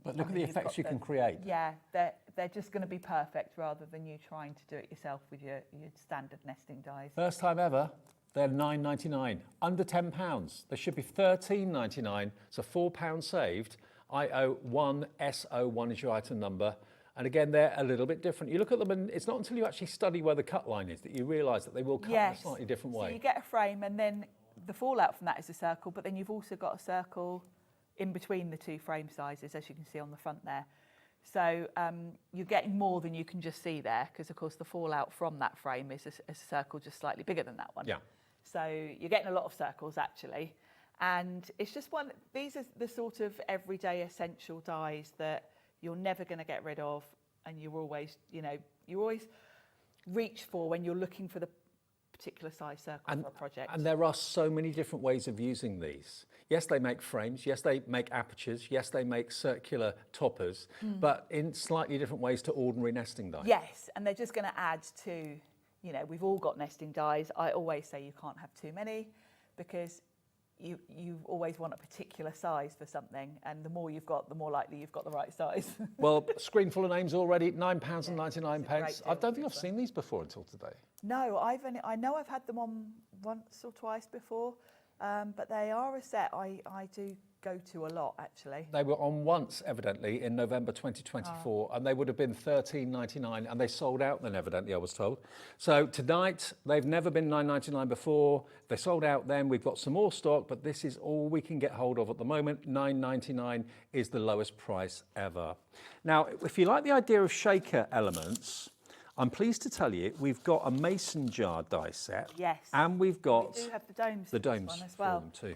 but look at the effects you can create. Yeah, they're just going to be perfect rather than you trying to do it yourself with your standard nesting dies. First time ever. They're £9.99, under £10. They should be £13.99, so £4 saved. IO1SO1 is your item number. And again, they're a little bit different. You look at them and it's not until you actually study where the cut line is that you realise that they will cut in a slightly different way. So you get a frame and then the fallout from that is a circle, but then you've also got a circle in between the 2 frame sizes, as you can see on the front there. So you're getting more than you can just see there, because of course the fallout from that frame is a circle just slightly bigger than that one. Yeah. So you're getting a lot of circles actually. And it's just these are the sort of everyday essential dies that you're never going to get rid of, and you're always, you know, you always reach for when you're looking for the particular size circle for a project. And there are so many different ways of using these. Yes, they make frames. Yes, they make apertures. Yes, they make circular toppers, but in slightly different ways to ordinary nesting dies. Yes, and they're just going to add to, you know, we've all got nesting dies. I always say you can't have too many, because you always want a particular size for something, and the more you've got, the more likely you've got the right size. Well, screen full of names already, £9.99. I don't think I've seen these before until today. No, I know I've had them on once or twice before, but they are a set I do go to a lot, actually. They were on once, evidently, in November 2024, and they would have been £13.99, and they sold out then, evidently, I was told. So tonight, they've never been £9.99 before. They sold out then. We've got some more stock, but this is all we can get hold of at the moment. £9.99 is the lowest price ever. Now, if you like the idea of shaker elements, I'm pleased to tell you we've got a mason jar die set. Yes. And we've got We do have the domes. the for this domes one as well. for them too.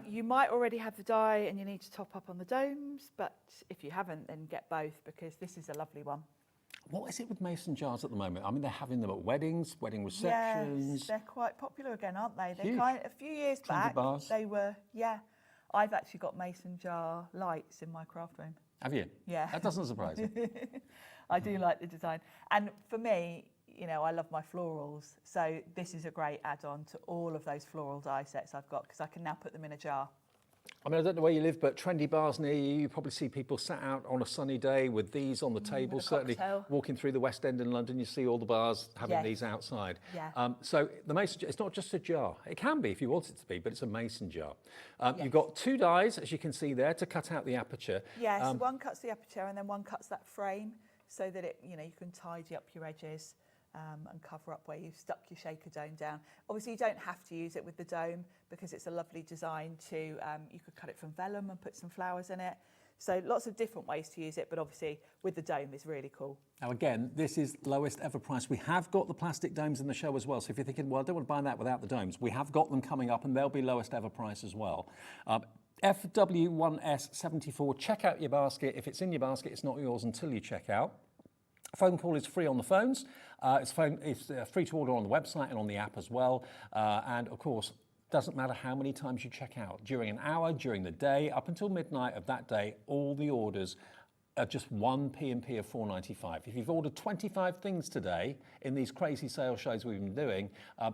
You might already have the die and you need to top up on the domes, but if you haven't, then get both because this is a lovely one. What is it with mason jars at the moment? I mean, they're having them at weddings, wedding receptions. Yes, they're quite popular again, aren't they? Huge. A few years Trendy back, bars. they were, I've actually got mason jar lights in my craft room. Have you? Yeah. That doesn't surprise me. I do like the design. And for me, you know, I love my florals. So this is a great add-on to all of those floral die sets I've got because I can now put them in a jar. I mean, I don't know where you live, but trendy bars near you, you probably see people sat out on a sunny day with these on the table. Certainly cocktail. walking through the West End in London, you see all the bars having these outside. Yeah. So the mason jar, it's not just a jar. It can be if you want it to be, but it's a mason jar. You've got two dies, as you can see there, to cut out the aperture. Yes, one cuts the aperture and then one cuts that frame so that it, you know, you can tidy up your edges. And cover up where you've stuck your shaker dome down. Obviously, you don't have to use it with the dome because it's a lovely design to, you could cut it from vellum and put some flowers in it. So lots of different ways to use it, but obviously with the dome is really cool. Now again, this is lowest ever price. We have got the plastic domes in the show as well. So if you're thinking, well, I don't want to buy that without the domes, we have got them coming up and they'll be lowest ever price as well. FW1S74, check out your basket. If it's in your basket, it's not yours until you check out. Phone call is free on the phones. It's free to order on the website and on the app as well. And of course, doesn't matter how many times you check out. During an hour, during the day, up until midnight of that day, all the orders are just one P&P of £4.95. If you've ordered 25 things today in these crazy sale shows we've been doing,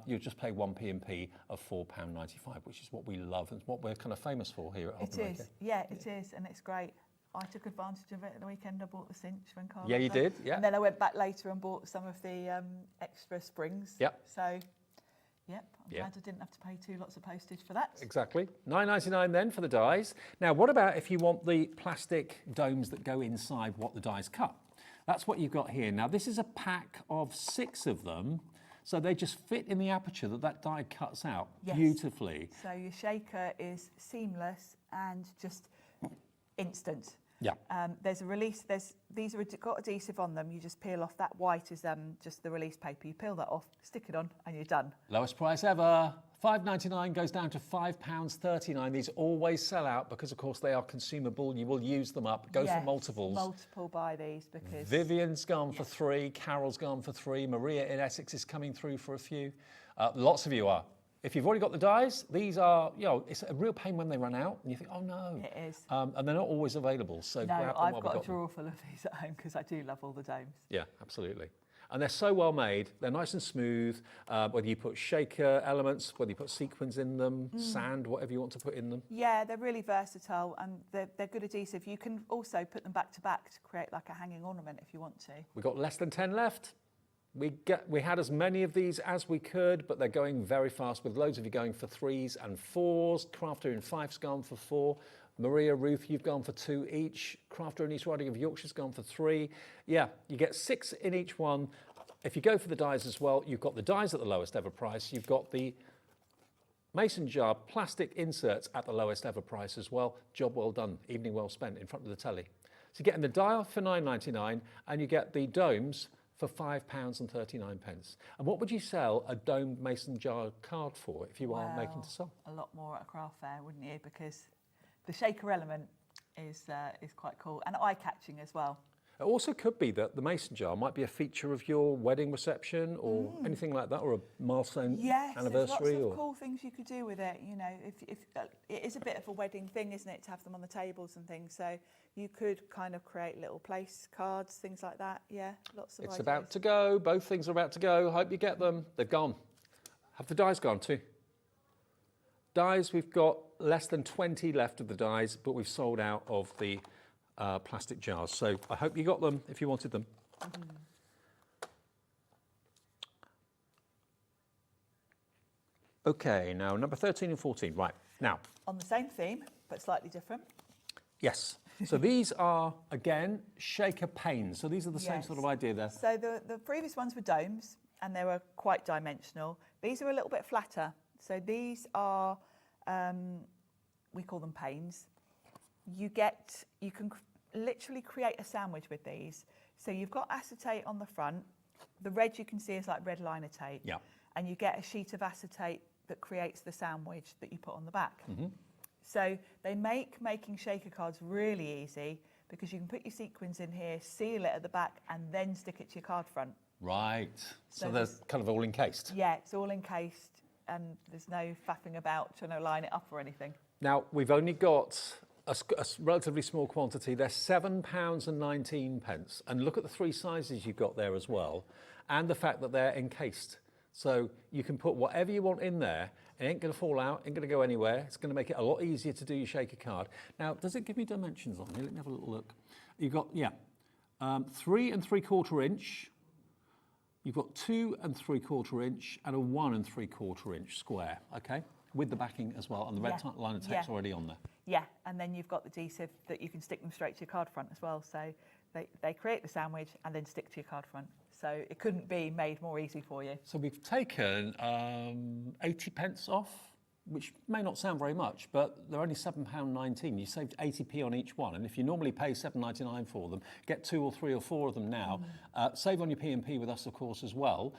you'll just pay one P&P of £4.95, which is what we love and what we're kind of famous for here at HobbyMaker. It is, yeah, it is, and it's great. I took advantage of it at the weekend. I bought the cinch when Carl Yeah, you was there. did, yeah. And then I went back later and bought some of the extra springs. Yep. So, yep, I'm glad I didn't have to pay 2 lots of postage for that. Exactly. £9.99 then for the dies. Now, what about if you want the plastic domes that go inside what the dies cut? That's what you've got here. Now, this is a pack of 6 of them. So they just fit in the aperture that die cuts out beautifully. So your shaker is seamless and just instant. Yeah. There's a release. These are got adhesive on them. You just peel off that white is just the release paper. You peel that off, stick it on, and you're done. Lowest price ever. £5.99 goes down to £5.39. These always sell out because, of course, they are consumable. You will use them up. Go for multiples. Multiple buy these because Vivian's gone for 3. Carol's gone for 3. Maria in Essex is coming through for a few. Lots of you are. If you've already got the dies, these are, you know, it's a real pain when they run out and you think, oh no. It is. And they're not always available. So no, grab them I've while got we've a drawer full of these at home because I do love all the domes. Yeah, absolutely. And they're so well made. They're nice and smooth. Whether you put shaker elements, whether you put sequins in them, sand, whatever you want to put in them. Yeah, they're really versatile and they're good adhesive. You can also put them back to back to create like a hanging ornament if you want to. We've got less than 10 left. We had as many of these as we could, but they're going very fast with loads of you going for 3s and 4s. Crafter in Fife's gone for 4. Maria, Ruth, you've gone for 2 each. Crafter in East Riding of Yorkshire's gone for 3. Yeah, you get 6 in each one. If you go for the dies as well, you've got the dies at the lowest ever price. You've got the mason jar plastic inserts at the lowest ever price as well. Job well done, evening well spent in front of the telly. So you're getting the die for £9.99 and you get the domes for £5.39. And what would you sell a domed mason jar card for if you are making to sell? A lot more at a craft fair, wouldn't you? Because the shaker element is quite cool and eye-catching as well. It also could be that the mason jar might be a feature of your wedding reception or anything like that, or a milestone anniversary. There's lots of cool things you could do with it. You know, if it is a bit of a wedding thing, isn't it, to have them on the tables and things. So you could kind of create little place cards, things like that. Yeah, lots of It's ideas. about to go. Both things are about to go. Hope you get them. They've gone. Have the dies gone too? Dies, we've got less than 20 left of the dies, but we've sold out of the plastic jars. So I hope you got them if you wanted them. Okay, now number 13 and 14. Right, now. On the same theme, but slightly different. Yes. So these are, again, shaker panes. So these are the same sort of idea there. So the previous ones were domes, and they were quite dimensional. These are a little bit flatter. So these are, we call them panes. You can literally create a sandwich with these. So you've got acetate on the front, the red you can see is like red liner tape. Yeah. And you get a sheet of acetate that creates the sandwich that you put on the back. Mm-hmm. So they make making shaker cards really easy because you can put your sequins in here, seal it at the back, and then stick it to your card front. Right. So So they're this- kind of all encased. Yeah, it's all encased and there's no faffing about trying to line it up or anything. Now, we've only got a relatively small quantity. They're £7.19. And look at the 3 sizes you've got there as well, and the fact that they're encased. So you can put whatever you want in there. It ain't going to fall out, ain't going to go anywhere. It's going to make it a lot easier to do your shaker card. Now, does it give me dimensions on here? Let me have a little look. You've got, 3 3/4 inch. You've got 2 3/4 inch and a 1 3/4 inch square, okay? With the backing as well, and the red line of tape's already on there. Yeah, and then you've got the adhesive that you can stick them straight to your card front as well. So they create the sandwich and then stick to your card front. So it couldn't be made more easy for you. So we've taken 80p off, which may not sound very much, but they're only £7.19. You saved 80p on each one, and if you normally pay £7.99 for them, get 2 or 3 or 4 of them now. Save on your P&P with us, of course, as well.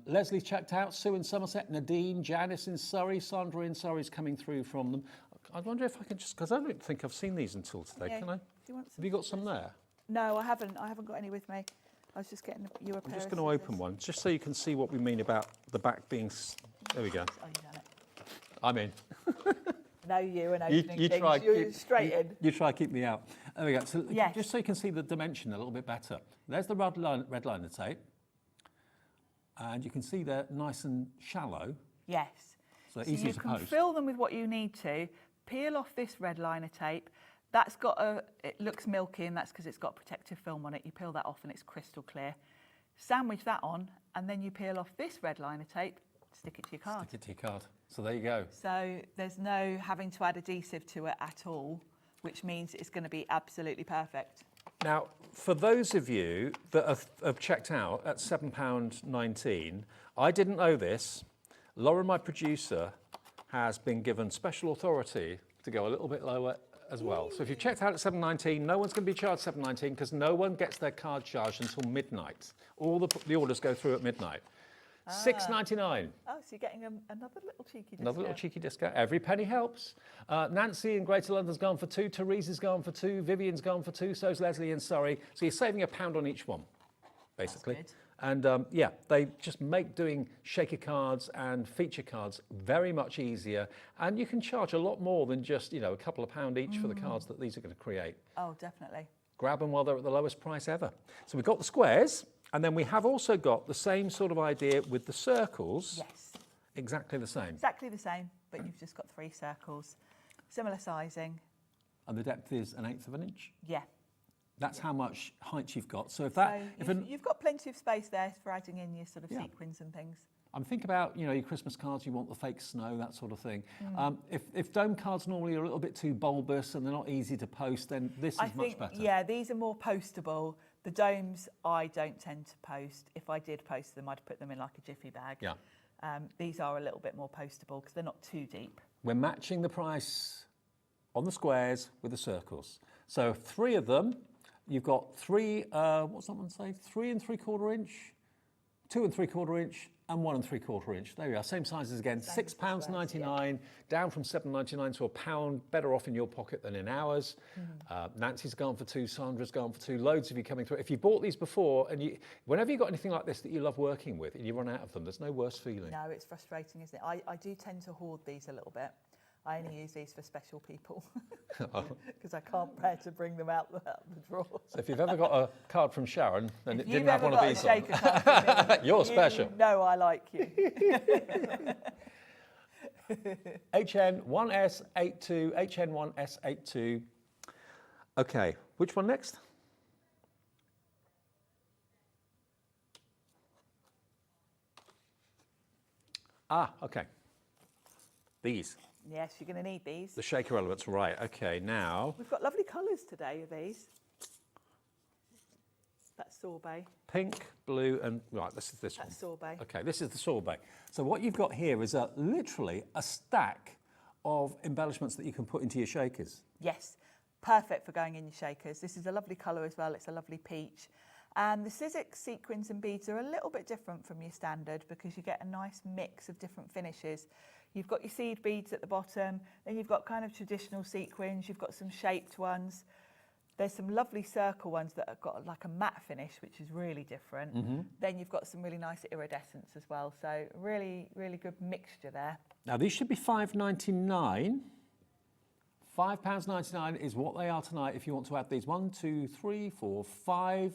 Leslie's checked out, Sue in Somerset, Nadine, Janice in Surrey, Sandra in Surrey's coming through from them. I wonder if I can just, because I don't think I've seen these until today, Yeah, can I? do you want Have you got some there? No, I haven't. I haven't got any with me. I was just getting you a pair. I'm just going to open one, just so you can see what we mean about the back being... There we go. Oh, you done it. I'm in. No, you and opening you things. try, You're straight in. You try to keep me out. There we go. So Yes. just so you can see the dimension a little bit better. There's the red liner tape. And you can see they're nice and shallow. Yes. So easy you to can post. fill them with what you need to. Peel off this red liner tape. That's got it looks milky, and that's because it's got protective film on it. You peel that off and it's crystal clear. Sandwich that on, and then you peel off this red liner tape, stick it to your card. Stick it to your card. So there you go. So there's no having to add adhesive to it at all, which means it's going to be absolutely perfect. Now, for those of you that have checked out at £7.19, I didn't know this. Lauren, my producer, has been given special authority to go a little bit lower as well. So if you've checked out at £7.19, no one's going to be charged £7.19 because no one gets their card charged until midnight. All the orders go through at midnight. £6.99. Oh, so you're getting another little cheeky discount. Another little cheeky discount. Every penny helps. Nancy in Greater London's gone for 2. Teresa's gone for 2. Vivian's gone for 2. So's Leslie in Surrey. So you're saving £1 on each one, basically. That's good. And yeah, they just make doing shaker cards and feature cards very much easier. And you can charge a lot more than just, a couple of pound each for the cards that these are going to create. Oh, definitely. Grab them while they're at the lowest price ever. So we've got the squares, and then we have also got the same sort of idea with the circles. Yes. Exactly the same. Exactly the same, but you've just got 3 circles. Similar sizing. And the depth is 1/8 of an inch. Yeah. That's how much height you've got. So if You've got plenty of space there for adding in your sort of sequins and things. I'm thinking about, your Christmas cards, you want the fake snow, that sort of thing. If dome cards normally are a little bit too bulbous and they're not easy to post, then this is much better. Yeah, these are more postable. The domes, I don't tend to post. If I did post them, I'd put them in like a jiffy bag. Yeah. These are a little bit more postable because they're not too deep. We're matching the price on the squares with the circles. So 3 of them, you've got 3, what's that one say? 3 3/4 inch, 2 3/4 inch, and 1 3/4 inch. There we are, same sizes again. £6.99, down from £7.99 to £1, better off in your pocket than in ours. Nancy's gone for 2, Sandra's gone for 2, loads of you coming through. If you bought these before, and whenever you've got anything like this that you love working with, and you run out of them, there's no worse feeling. No, it's frustrating, isn't it? I do tend to hoard these a little bit. I only use these for special people because I can't bear to bring them out the drawer. So if you've ever got a card from Sharon, then it didn't have one of these on. You're special. No, I like you. HN1S82, HN1S82. Okay, which one next? Okay. These. Yes, you're going to need these. The shaker elements, right. Okay, now. We've got lovely colours today of these. That's sorbet. Pink, blue, and right, this is this one. That's sorbet. Okay, this is the sorbet. So what you've got here is literally a stack of embellishments that you can put into your shakers. Yes, perfect for going in your shakers. This is a lovely colour as well. It's a lovely peach. And the Sizzix sequins and beads are a little bit different from your standard because you get a nice mix of different finishes. You've got your seed beads at the bottom, then you've got kind of traditional sequins, you've got some shaped ones. There's some lovely circle ones that have got like a matte finish, which is really different. Then you've got some really nice iridescence as well. So really, really good mixture there. Now these should be £5.99. £5.99 is what they are tonight if you want to add these 1, 2, 3, 4, 5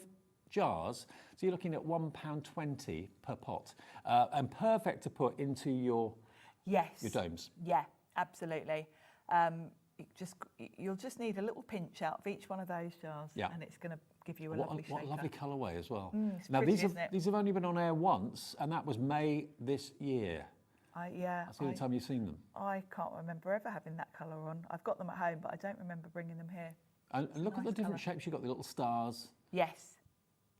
jars. So you're looking at £1.20 per pot. And perfect to put into your domes. Yeah, absolutely. You'll just need a little pinch out of each one of those jars, and it's going to give you a lovely shaker. What a lovely colourway as well. It's now pretty, isn't it? these have only been on air once, and that was May this year. That's the only time you've seen them. I can't remember ever having that colour on. I've got them at home, but I don't remember bringing them here. And look at the different shapes. You've got the little stars. Yes.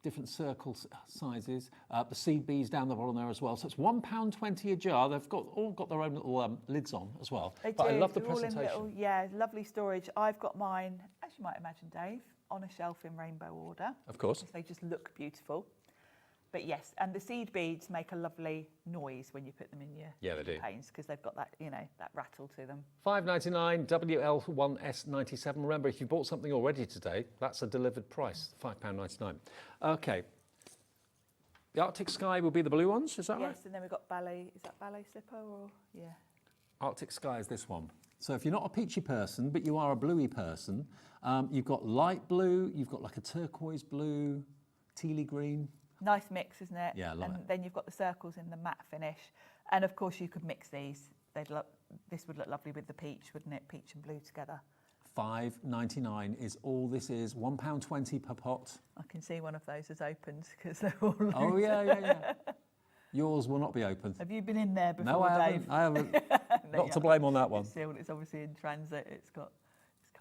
Different circle sizes. The seed beads down the bottom there as well. So it's £1.20 a jar. They've all got their own little lids on as well. They but do. I love the They're all in presentation. little, lovely storage. I've got mine, as you might imagine, Dave, on a shelf in rainbow order. Of course. They just look beautiful. But yes, and the seed beads make a lovely noise when you put them in your panes because they've got that, that rattle to them. £5.99 WL1S97. Remember, if you bought something already today, that's a delivered price, £5.99. Okay. The Arctic Sky will be the blue ones, is that right? Yes, and then we've got ballet. Is that ballet slipper or Arctic Sky is this one. So if you're not a peachy person, but you are a bluey person, you've got light blue, you've got like a turquoise blue, tealy green. Nice mix, isn't it? Yeah, I love it. And then you've got the circles in the matte finish. And of course you could mix these. This would look lovely with the peach, wouldn't it? Peach and blue together. £5.99 is all this is, £1.20 per pot. I can see one of those has opened because they're all loose. Oh, yeah. Yours will not be open. Have you been in there before, No, I Dave? haven't. Not to blame on that one. It's sealed. It's obviously in transit. It's come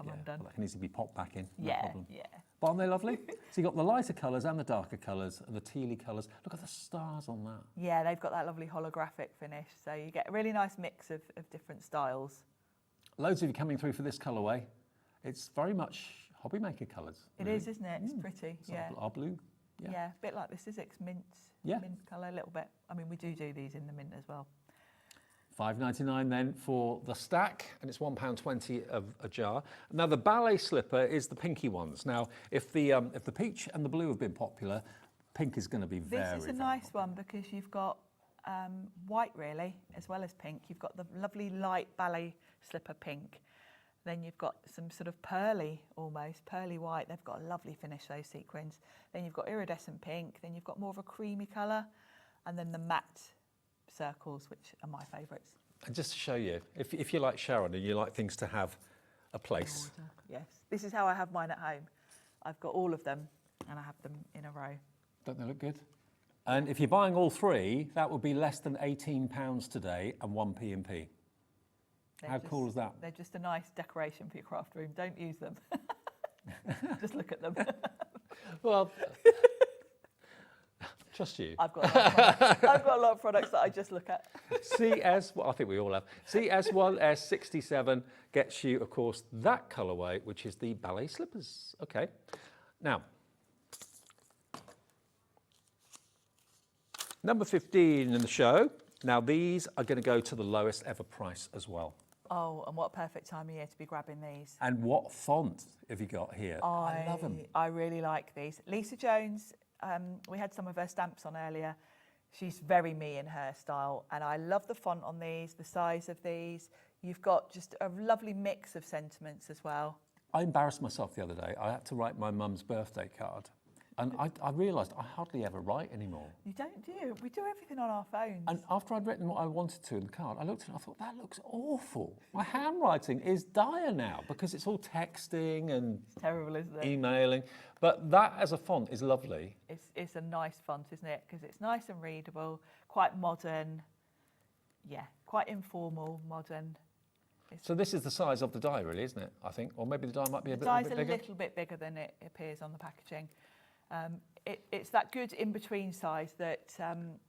undone. Well, that can easily be popped back in. No Yeah, problem. yeah. But aren't they lovely? So you've got the lighter colours and the darker colours and the tealy colours. Look at the stars on that. Yeah, they've got that lovely holographic finish. So you get a really nice mix of different styles. Loads of you coming through for this colourway. It's very much HobbyMaker colours. It is, isn't it? It's pretty, It's our blue. Yeah, a bit like the Sizzix mint colour, a little bit. I mean, we do these in the mint as well. £5.99 then for the stack, and it's £1.20 a jar. Now the ballet slipper is the pinky ones. Now, if the peach and the blue have been popular, pink is going to be very. This is a nice one because you've got white really, as well as pink. You've got the lovely light ballet slipper pink. Then you've got some sort of pearly white. They've got a lovely finish, those sequins. Then you've got iridescent pink. Then you've got more of a creamy colour. And then the matte circles, which are my favourites. And just to show you, if you like Sharon and you like things to have a place. Yes, this is how I have mine at home. I've got all of them and I have them in a row. Don't they look good? And if you're buying all three, that would be less than £18 today and 1p and P. How cool is that? They're just a nice decoration for your craft room. Don't use them. Just look at them. Well, trust you. I've got a lot of products that I just look at. I think we all have. CS1S67 gets you, of course, that colourway, which is the ballet slippers. Okay. Now, number 15 in the show. Now, these are going to go to the lowest ever price as well. Oh, and what a perfect time of year to be grabbing these. And what font have you got here? I love them. I really like these. Lisa Jones, we had some of her stamps on earlier. She's very me in her style, and I love the font on these, the size of these. You've got just a lovely mix of sentiments as well. I embarrassed myself the other day. I had to write my mum's birthday card. And I realised I hardly ever write anymore. You don't, do you? We do everything on our phones. And after I'd written what I wanted to in the card, I looked at it and I thought, that looks awful. My handwriting is dire now because it's all texting and it's terrible, isn't it? Emailing. But that as a font is lovely. It's a nice font, isn't it? Because it's nice and readable, quite modern. Yeah, quite informal, modern. So this is the size of the die, really, isn't it? I think, or maybe the die might be a bit bigger. The die's a little bit bigger than it appears on the packaging. It's that good in-between size that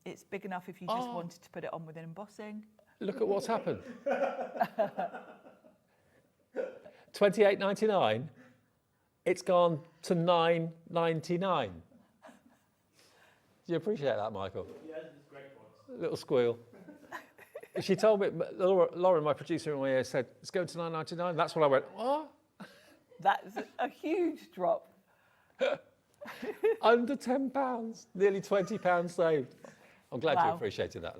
it's big enough if you just wanted to put it on with an embossing. Look at what's happened. $28.99. It's gone to $9.99. Do you appreciate that, Michael? Yeah, it's great ones. Little squeal. She told me, Lauren, my producer in my ear, said, it's going to £9.99. That's when I went, what? That's a huge drop. Under £10, nearly £20 saved. I'm glad you appreciated that.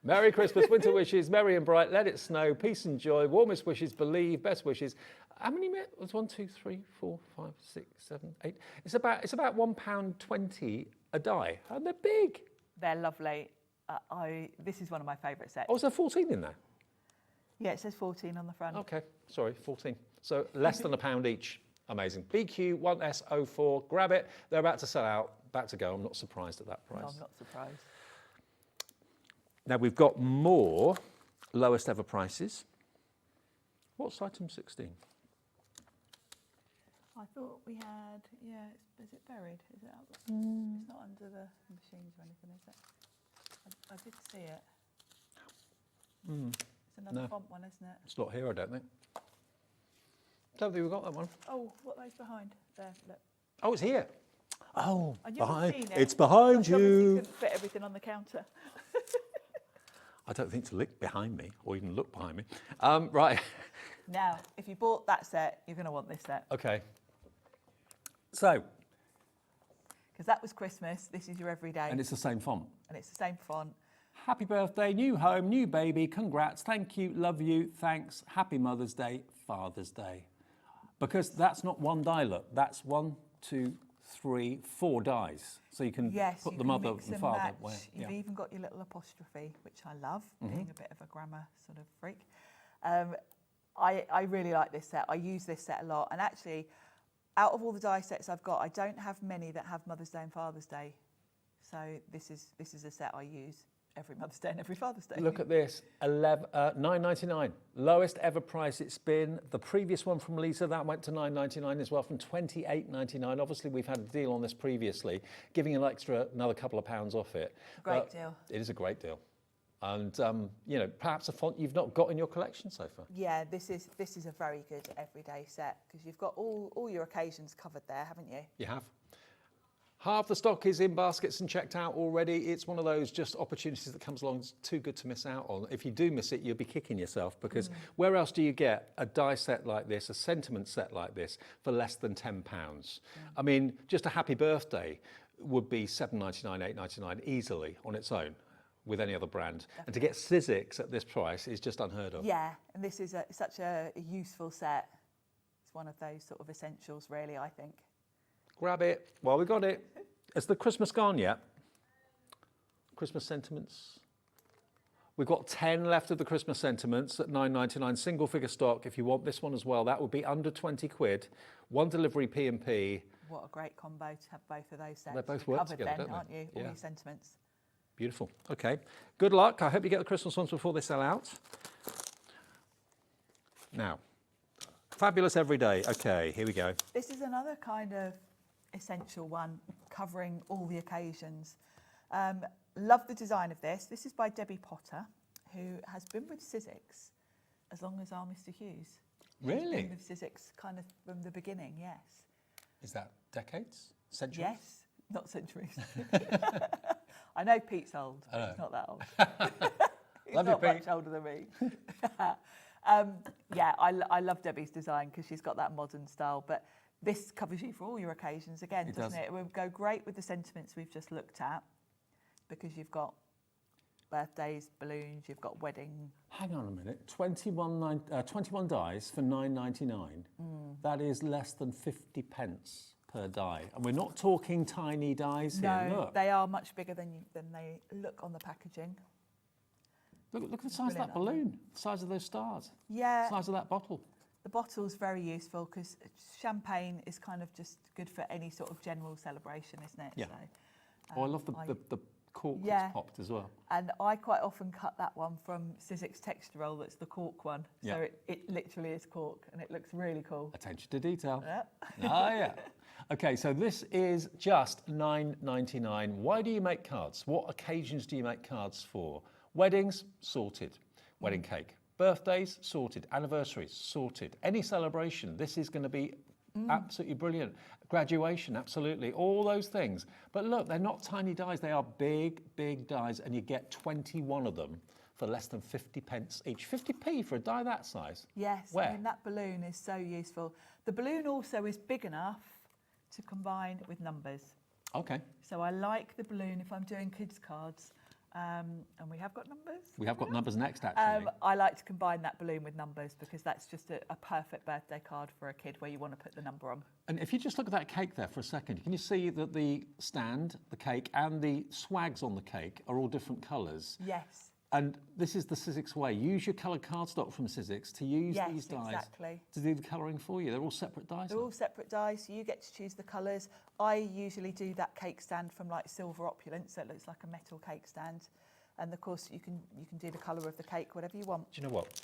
Merry Christmas, winter wishes, merry and bright, let it snow, peace and joy, warmest wishes, believe, best wishes. How many minutes? It was 1, 2, 3, 4, 5, 6, 7, 8. It's about £1.20 a die, and they're big. They're lovely. This is one of my favourite sets. Oh, is there 14 in there? Yeah, it says 14 on the front. Okay, sorry, 14. So less than £1 each. Amazing. BQ 1S04, grab it. They're about to sell out, about to go. I'm not surprised at that price. No, I'm not surprised. Now we've got more lowest ever prices. What's item 16? I thought we had, is it buried? Is it up? It's not under the machines or anything, is it? I did see it. It's another font one, isn't it? It's not here, I don't think. Don't think we've got that one. Oh, what are those behind? There, look. Oh, it's here. Oh, And you've behind. seen it. It's behind You obviously you. couldn't fit everything on the counter. I don't think to look behind me or even look behind me. Right. Now, if you bought that set, you're going to want this set. Okay. So. Because that was Christmas, this is your everyday. And it's the same font. And it's the same font. Happy birthday, new home, new baby, congrats, thank you, love you, thanks, happy Mother's Day, Father's Day. Because that's not one die, look, that's 1, 2, 3, 4 dies. So you can put the mother and father where. You've even got your little apostrophe, which I love, being a bit of a grammar sort of freak. I really like this set. I use this set a lot. And actually, out of all the die sets I've got, I don't have many that have Mother's Day and Father's Day. So this is a set I use every Mother's Day and every Father's Day. Look at this, $9.99. Lowest ever price it's been. The previous one from Lisa, that went to $9.99 as well, from $28.99. Obviously, we've had a deal on this previously, giving another couple of pounds off it. Great deal. It is a great deal. And, you know, perhaps a font you've not got in your collection so far. Yeah, this is a very good everyday set, because you've got all your occasions covered there, haven't you? You have. Half the stock is in baskets and checked out already. It's one of those just opportunities that comes along. It's too good to miss out on. If you do miss it, you'll be kicking yourself, because where else do you get a die set like this, a sentiment set like this, for less than £10? I mean, just a happy birthday would be $7.99, $8.99 easily on its own with any other brand. Definitely. And to get Sizzix at this price is just unheard of. Yeah, and this is such a useful set. It's one of those sort of essentials, really, I think. Grab it while we got it. Has the Christmas gone yet? Christmas sentiments. We've got 10 left of the Christmas sentiments at $9.99, single figure stock. If you want this one as well, that would be under 20 quid. One delivery P&P. What a great combo to have both of those sets. They both work covered together, then, don't aren't they? you? All your sentiments. Beautiful. Okay. Good luck. I hope you get the Christmas ones before they sell out. Now, fabulous every day. Okay, here we go. This is another kind of essential one, covering all the occasions. Love the design of this. This is by Debbie Potter, who has been with Sizzix as long as our Mr. Hughes. Really? She's been with Sizzix kind of from the beginning, yes. Is that decades? Centuries? Yes, not centuries. I know Pete's old, but he's not that old. He's Love not you, much Pete. older than me. Yeah, I love Debbie's design because she's got that modern style, but this covers you for all your occasions again, doesn't it? It would go great with the sentiments we've just looked at, because you've got birthdays, balloons, you've got wedding. Hang on a minute. 21 dies for $9.99. That is less than 50 pence per die. And we're not talking tiny dies here. No, Look. they are much bigger than they look on the packaging. Look at the size of that balloon, the size of those stars. Yeah. The size of that bottle. The bottle's very useful because champagne is kind of just good for any sort of general celebration, isn't it? Yeah. So, I love the cork that's popped as well. And I quite often cut that one from Sizzix texture roll, that's the cork one. Yeah. So it literally is cork and it looks really cool. Attention to detail. Yeah. Yeah. Okay, so this is just $9.99. Why do you make cards? What occasions do you make cards for? Weddings, sorted. Wedding cake. Birthdays, sorted. Anniversaries, sorted. Any celebration, this is going to be Absolutely brilliant. Graduation, absolutely. All those things. But look, they're not tiny dies. They are big, big dies, and you get 21 of them for less than 50 pence each. 50p for a die that size? Yes, Where? I mean, that balloon is so useful. The balloon also is big enough to combine with numbers. Okay. So I like the balloon if I'm doing kids' cards. And we have got numbers. We have got numbers next, actually. I like to combine that balloon with numbers because that's just a perfect birthday card for a kid where you want to put the number on. And if you just look at that cake there for a second, can you see that the stand, the cake, and the swags on the cake are all different colours? Yes. And this is the Sizzix way. Use your coloured cardstock from Sizzix to use these dies exactly. to do the colouring for you. They're all separate dies. They're all separate dies, so you get to choose the colours. I usually do that cake stand from like Silver Opulence, so it looks like a metal cake stand. And of course, you can do the colour of the cake, whatever you want. Do you know what?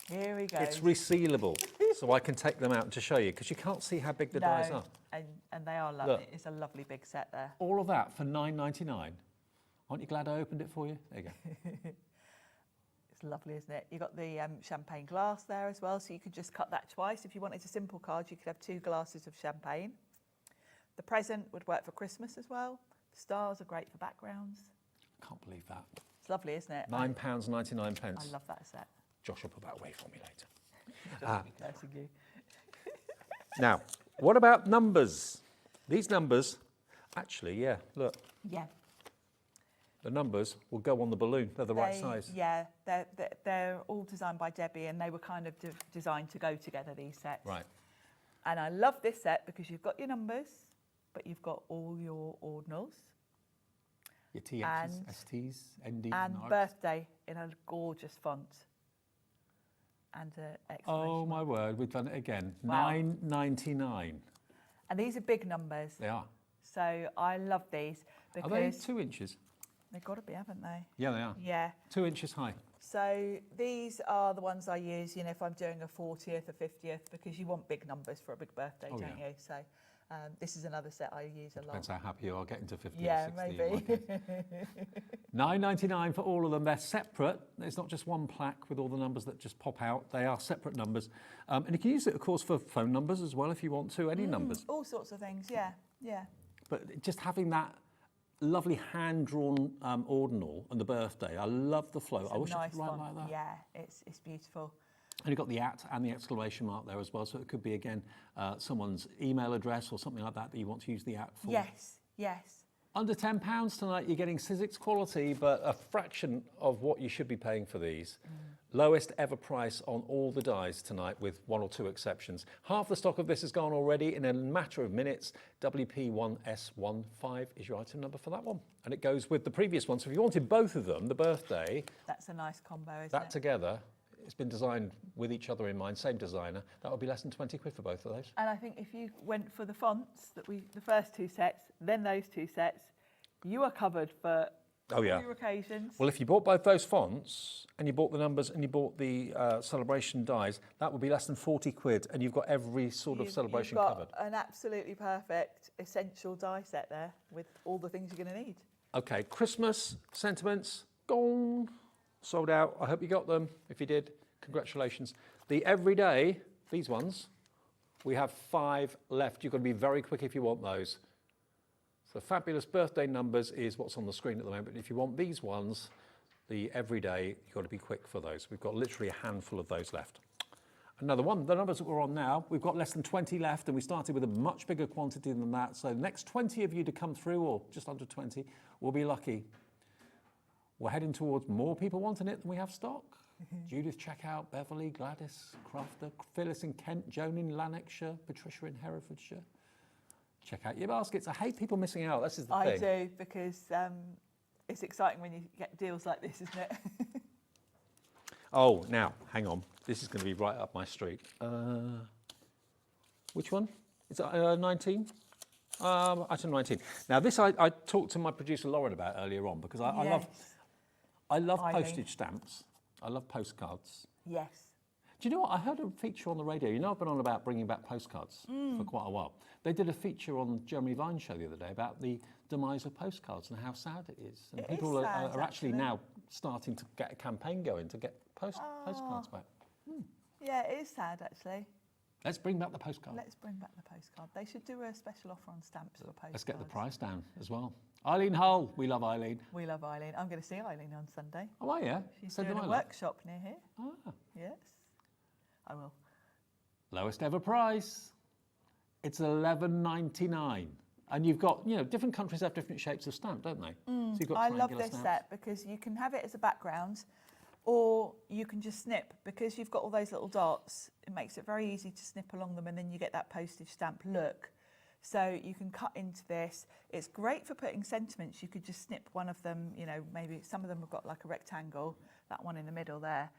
Here we go. It's resealable, so I can take them out to show you, because you can't see how big the dies are. And they are lovely. Look. It's a lovely big set there. All of that for $9.99. Aren't you glad I opened it for you? There you go. It's lovely, isn't it? You've got the champagne glass there as well, so you could just cut that twice. If you wanted a simple card, you could have 2 glasses of champagne. The present would work for Christmas as well. The stars are great for backgrounds. Can't believe that. It's lovely, isn't it? £9.99. I love that set. Josh will put that away for me later. Cursing you. Now, what about numbers? These numbers, actually, yeah, look. Yeah. The numbers will go on the balloon. They're the right size. Yeah, they're all designed by Debbie, and they were kind of designed to go together, these sets. Right. And I love this set because you've got your numbers, but you've got all your ordinals. Your TXs, STs, NDs, and Rs. birthday in a gorgeous font. And exclamation Oh my word, we've done it again. Wow. $9.99. And these are big numbers. They are. So I love these because... Are they 2 inches? They've got to be, haven't they? Yeah, they are. Yeah. 2 inches high. So these are the ones I use, if I'm doing a 40th or 50th, because you want big numbers for a big birthday, don't you? So this is another set I use a lot. Depends how happy you are getting to 50 yeah, or 60. Maybe. $9.99 for all of them. They're separate. It's not just one plaque with all the numbers that just pop out. They are separate numbers. And you can use it, of course, for phone numbers as well if you want to, any numbers. All sorts of things, yeah. But just having that lovely hand-drawn ordinal and the birthday, I love the flow. I wish I could write like that. Yeah, it's beautiful. And you've got the @ and the exclamation mark there as well, so it could be, again, someone's email address or something like that you want to use the @ for. Yes. Under £10 tonight, you're getting Sizzix quality, but a fraction of what you should be paying for these. Lowest ever price on all the dies tonight, with 1 or 2 exceptions. Half the stock of this has gone already in a matter of minutes. WP1S15 is your item number for that one. And it goes with the previous one. So if you wanted both of them, the birthday... That's a nice combo, isn't it? That together, it's been designed with each other in mind, same designer. That would be less than 20 quid for both of those. And I think if you went for the fonts, the first 2 sets, then those 2 sets, you are covered for... Oh, yeah. Your occasions. Well, if you bought both those fonts and you bought the numbers and you bought the celebration dies, that would be less than 40 quid, and you've got every sort of celebration covered. You've got an absolutely perfect essential die set there with all the things you're going to need. Okay, Christmas sentiments, gone, sold out. I hope you got them. If you did, congratulations. The everyday, these ones, we have 5 left. You've got to be very quick if you want those. The fabulous birthday numbers is what's on the screen at the moment. If you want these ones, the everyday, you've got to be quick for those. We've got literally a handful of those left. Another one, the numbers that we're on now, we've got less than 20 left, and we started with a much bigger quantity than that. So the next 20 of you to come through, or just under 20, will be lucky. We're heading towards more people wanting it than we have stock. Judith, Checkout, Beverly, Gladys, Crafter, Phyllis in Kent, Joan in Lanarkshire, Patricia in Herefordshire. Check out your baskets. I hate people missing out. This is the thing. I do, because it's exciting when you get deals like this, isn't it? Oh, now, hang on. This is going to be right up my street. Which one? Is it 19? Item 19. Now, this I talked to my producer Lauren about earlier on, because I love postage stamps. I love postcards. Yes. Do you know what? I heard a feature on the radio. You know, I've been on about bringing back postcards for quite a while. They did a feature on Jeremy Vine's show the other day about the demise of postcards and how sad it is. And people are actually now starting to get a campaign going to get postcards back. Yeah, it is sad, actually. Let's bring back the postcard. Let's bring back the postcard. They should do a special offer on stamps for postcards. Let's get the price down as well. Eileen Hull, we love Eileen. We love Eileen. I'm going to see Eileen on Sunday. Oh, are you? She's So doing do a I. workshop near here. Ah. Yes, I will. Lowest ever price. It's $11.99. And you've got, you know, different countries have different shapes of stamp, don't they? So you've got I love triangular this stamps. set because you can have it as a background or you can just snip. Because you've got all those little dots, it makes it very easy to snip along them and then you get that postage stamp look. So you can cut into this. It's great for putting sentiments. You could just snip one of them, you know, maybe some of them have got like a rectangle. That one in the middle there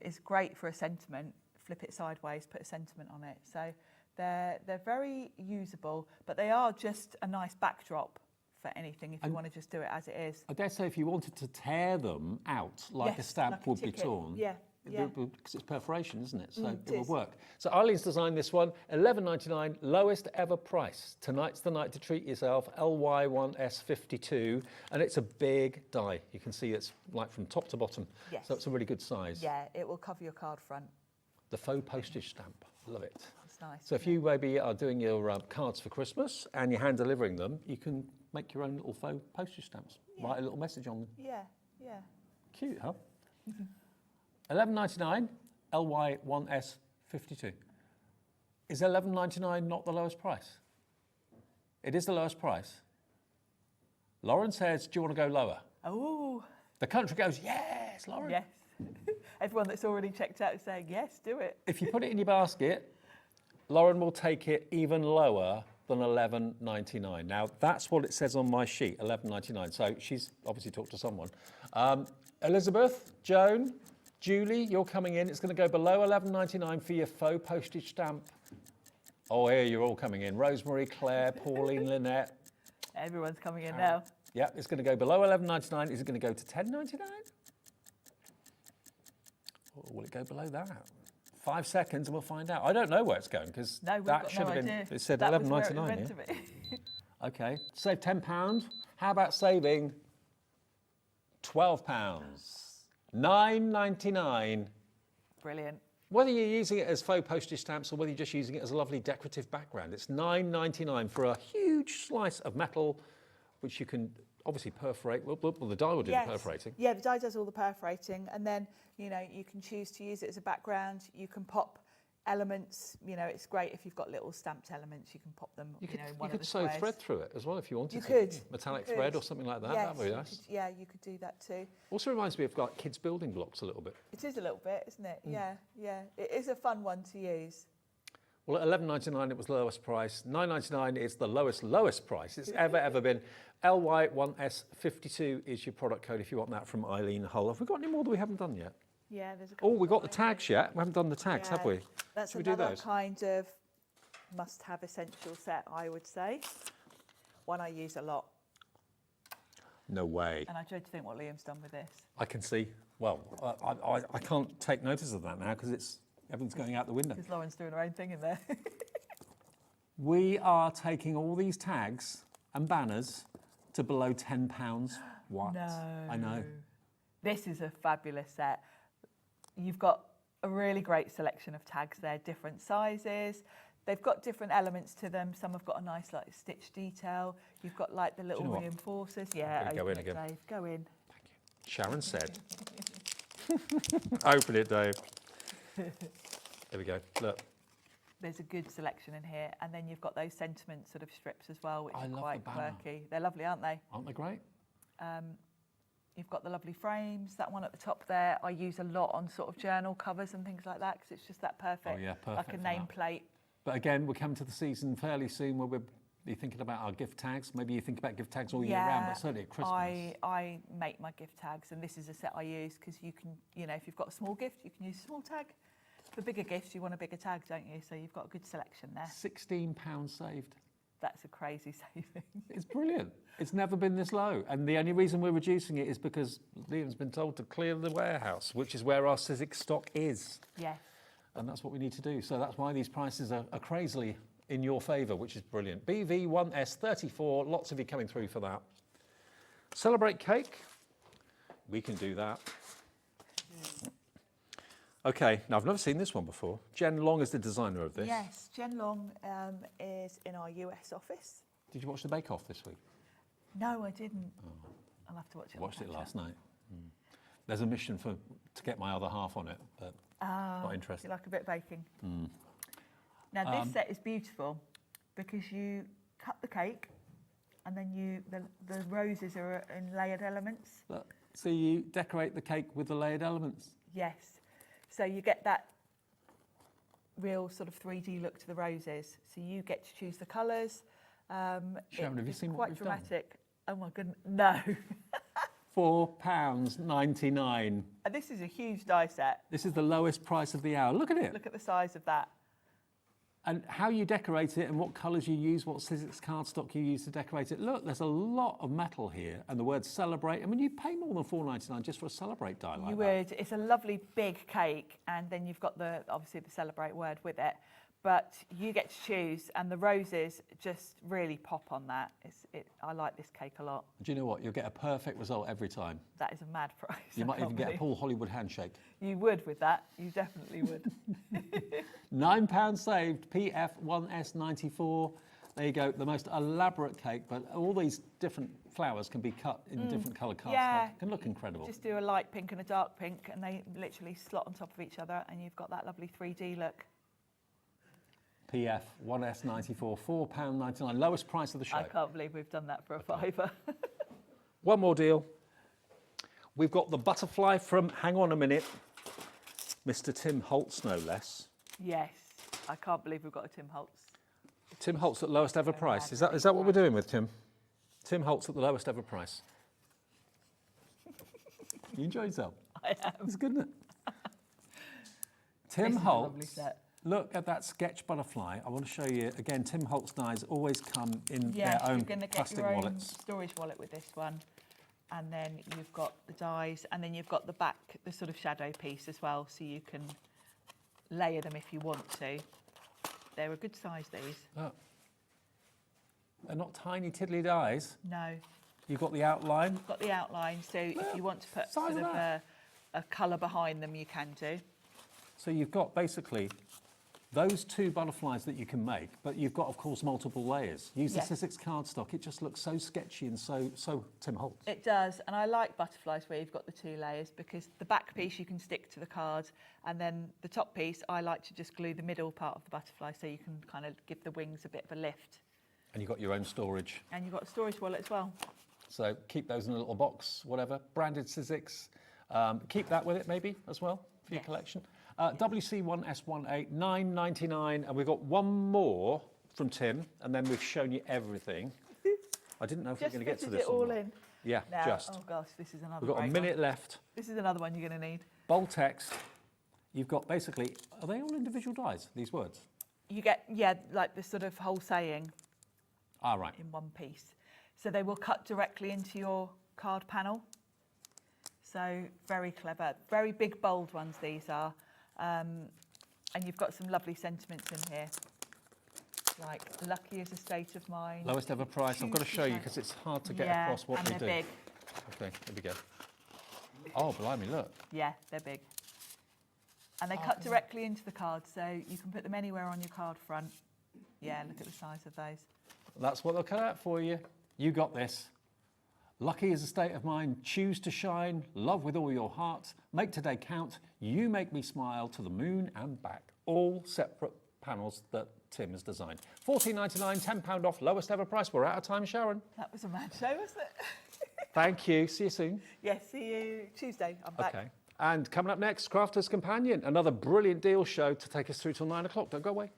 is great for a sentiment. Flip it sideways, put a sentiment on it. So they're very usable, but they are just a nice backdrop for anything if you want to just do it as it is. I dare say if you wanted to tear them out like a stamp like a would be ticket. torn. Yeah. Because it's perforation, isn't it? So it it will is. work. So Eileen's designed this one, $11.99, lowest ever price. Tonight's the night to treat yourself, LY1S52, and it's a big die. You can see it's like from top to bottom. Yes. So it's a really good size. Yeah, it will cover your card front. The faux postage stamp, love it. It's nice. So if you maybe are doing your cards for Christmas and you're hand delivering them, you can make your own little faux postage stamps. Write a little message on them. Yeah, yeah. Cute, huh? $11.99, LY1S52. Is $11.99 not the lowest price? It is the lowest price. Lauren says, do you want to go lower? Oh. The country goes, yes, Lauren. Yes. Everyone that's already checked out is saying, yes, do it. If you put it in your basket, Lauren will take it even lower than $11.99. Now, that's what it says on my sheet, $11.99. So she's obviously talked to someone. Elizabeth, Joan, Julie, you're coming in. It's going to go below $11.99 for your faux postage stamp. Oh, here you're all coming in. Rosemary, Claire, Pauline, Lynette. Everyone's coming in now. Yeah, it's going to go below $11.99. Is it going to go to $10.99? Or will it go below that? 5 seconds and we'll find out. I don't know where it's going because that should have been. It said $11.99. Okay, save £10. How about saving £12? $9.99. Brilliant. Whether you're using it as faux postage stamps or whether you're just using it as a lovely decorative background, it's $9.99 for a huge slice of metal, which you can obviously perforate. Well, the die will do the perforating. Yeah, the die does all the perforating, and then you know you can choose to use it as a background. You can pop elements. You know, it's great if you've got little stamped elements. You can pop them. You could sew thread through it as well if you wanted you to. Could. Metallic you thread could. or something like that. Yes, That'd be nice. Yeah, you could do that too. Also reminds me of like kids' building blocks a little bit. It is a little bit, isn't it? Yeah, yeah. It is a fun one to use. Well, at $11.99 it was the lowest price. $9.99 is the lowest price it's ever been. LY1S52 is your product code if you want that from Eileen Hull. Have we got any more that we haven't done yet? Yeah, there's a couple. Oh, we got the tags yet. We haven't done the tags, have we? That's Should we do another those? kind of must-have essential set, I would say. One I use a lot. No way. And I dread to think what Liam's done with this. I can see. Well, I can't take notice of that now because everything's going out the window. Because Lauren's doing her own thing in there. We are taking all these tags and banners to below £10. What? No. I know. This is a fabulous set. You've got a really great selection of tags there, different sizes. They've got different elements to them. Some have got a nice like stitch detail. You've got like the little reinforcers. Yeah, Go in open it, again. Dave. Go in. Sharon said. Open it, Dave. There we go. Look. There's a good selection in here. And then you've got those sentiment sort of strips as well, which are love quite the banner. quirky. They're lovely, aren't they? Aren't they great? You've got the lovely frames. That one at the top there, I use a lot on sort of journal covers and things like that because it's just that perfect. Oh, yeah, perfect like a for that. nameplate. But again, we're coming to the season fairly soon where we'll be thinking about our gift tags. Maybe you think about gift tags all year round, but certainly at Christmas. I make my gift tags, and this is a set I use because you can, you know, if you've got a small gift, you can use a small tag. For bigger gifts, you want a bigger tag, don't you? So you've got a good selection there. £16 saved. That's a crazy saving. It's brilliant. It's never been this low. And the only reason we're reducing it is because Liam's been told to clear the warehouse, which is where our Sizzix stock is. Yes. And that's what we need to do. So that's why these prices are crazily in your favour, which is brilliant. BV1S34, lots of you coming through for that. Celebrate cake. We can do that. Okay, now I've never seen this one before. Jen Long is the designer of this. Yes, Jen Long is in our US office. Did you watch the Bake Off this week? No, I didn't. I'll have to watch it. I watched it last night. There's a mission to get my other half on it, but not interested. You like a bit of baking? Now this set is beautiful because you cut the cake and then the roses are in layered elements. Look, so you decorate the cake with the layered elements? Yes. So you get that real sort of 3D look to the roses. So you get to choose the colours. Sharon, have you seen what we've dramatic. Oh my goodness, no. £4.99. This is a huge die set. This is the lowest price of the hour. Look at it. Look at the size of that. And how you decorate it and what colours you use, what Sizzix cardstock you use to decorate it. Look, there's a lot of metal here and the word celebrate. I mean, you pay more than $4.99 just for a celebrate die like that. You would. It's a lovely big cake and then you've got obviously the celebrate word with it. But you get to choose and the roses just really pop on that. I like this cake a lot. Do you know what? You'll get a perfect result every time. That is a mad price. You might even get a Paul Hollywood handshake. You would with that. You definitely would. £9 saved, PF1S94. There you go, the most elaborate cake, but all these different flowers can be cut in different coloured cardstock. Yeah. It can look incredible. Just do a light pink and a dark pink and they literally slot on top of each other and you've got that lovely 3D look. PF1S94, £4.99, lowest price of the show. I can't believe we've done that for a £5. One more deal. We've got the butterfly from, hang on a minute, Mr. Tim Holtz, no less. Yes, I can't believe we've got a Tim Holtz. Tim Holtz at lowest ever price. Is that what we're doing with Tim? Tim Holtz at the lowest ever price. You enjoy yourself? I am. It's good, isn't it? Tim Holtz. Look at that sketch butterfly. I want to show you again. Tim Holtz dies always come in their own plastic wallets. You're going to get your own storage wallet with this one, and then you've got the dies, and then you've got the back, the sort of shadow piece as well, so you can layer them if you want to. They're a good size, these. Look. They're not tiny tiddly dies. No. You've got the outline. You've got the outline, so if you want to put sort of a colour behind them, you can do. So you've got basically those two butterflies that you can make, but you've got, of course, multiple layers. Use the Sizzix cardstock. It just looks so sketchy and so Tim Holtz. It does, and I like butterflies where you've got the two layers because the back piece you can stick to the card, and then the top piece I like to just glue the middle part of the butterfly so you can kind of give the wings a bit of a lift. And you've got your own storage. And you've got a storage wallet as well. So keep those in a little box, whatever. Branded Sizzix. Keep that with it maybe as well for your collection. WC1S18, $9.99, and we've got one more from Tim, and then we've shown you everything. I didn't know if we were going to get to this. Just all in. Yeah, now, just. Oh gosh, this is another. We've got a minute left. This is another one you're going to need. Bold text. You've got basically, are they all individual dies, these words? You get, like the sort of whole saying. Ah, right. In one piece. So they will cut directly into your card panel. So very clever. Very big, bold ones these are. And you've got some lovely sentiments in here, like lucky is a state of mind. Lowest ever price. I've got to show you because it's hard to get across what we do. And they're big. Okay, here we go. Oh, blimey, look. Yeah, they're big. And they cut directly into the card, so you can put them anywhere on your card front. Yeah, look at the size of those. That's what they'll cut out for you. You got this. Lucky is a state of mind, choose to shine, love with all your heart, make today count, you make me smile to the moon and back. All separate panels that Tim has designed. $14.99, £10 off, lowest ever price. We're out of time, Sharon. That was a mad show, wasn't it? Thank you, see you soon. Yes, see you Tuesday, I'm back. Okay, and coming up next, Crafter's Companion, another brilliant deal show to take us through till 9 o'clock. Don't go away.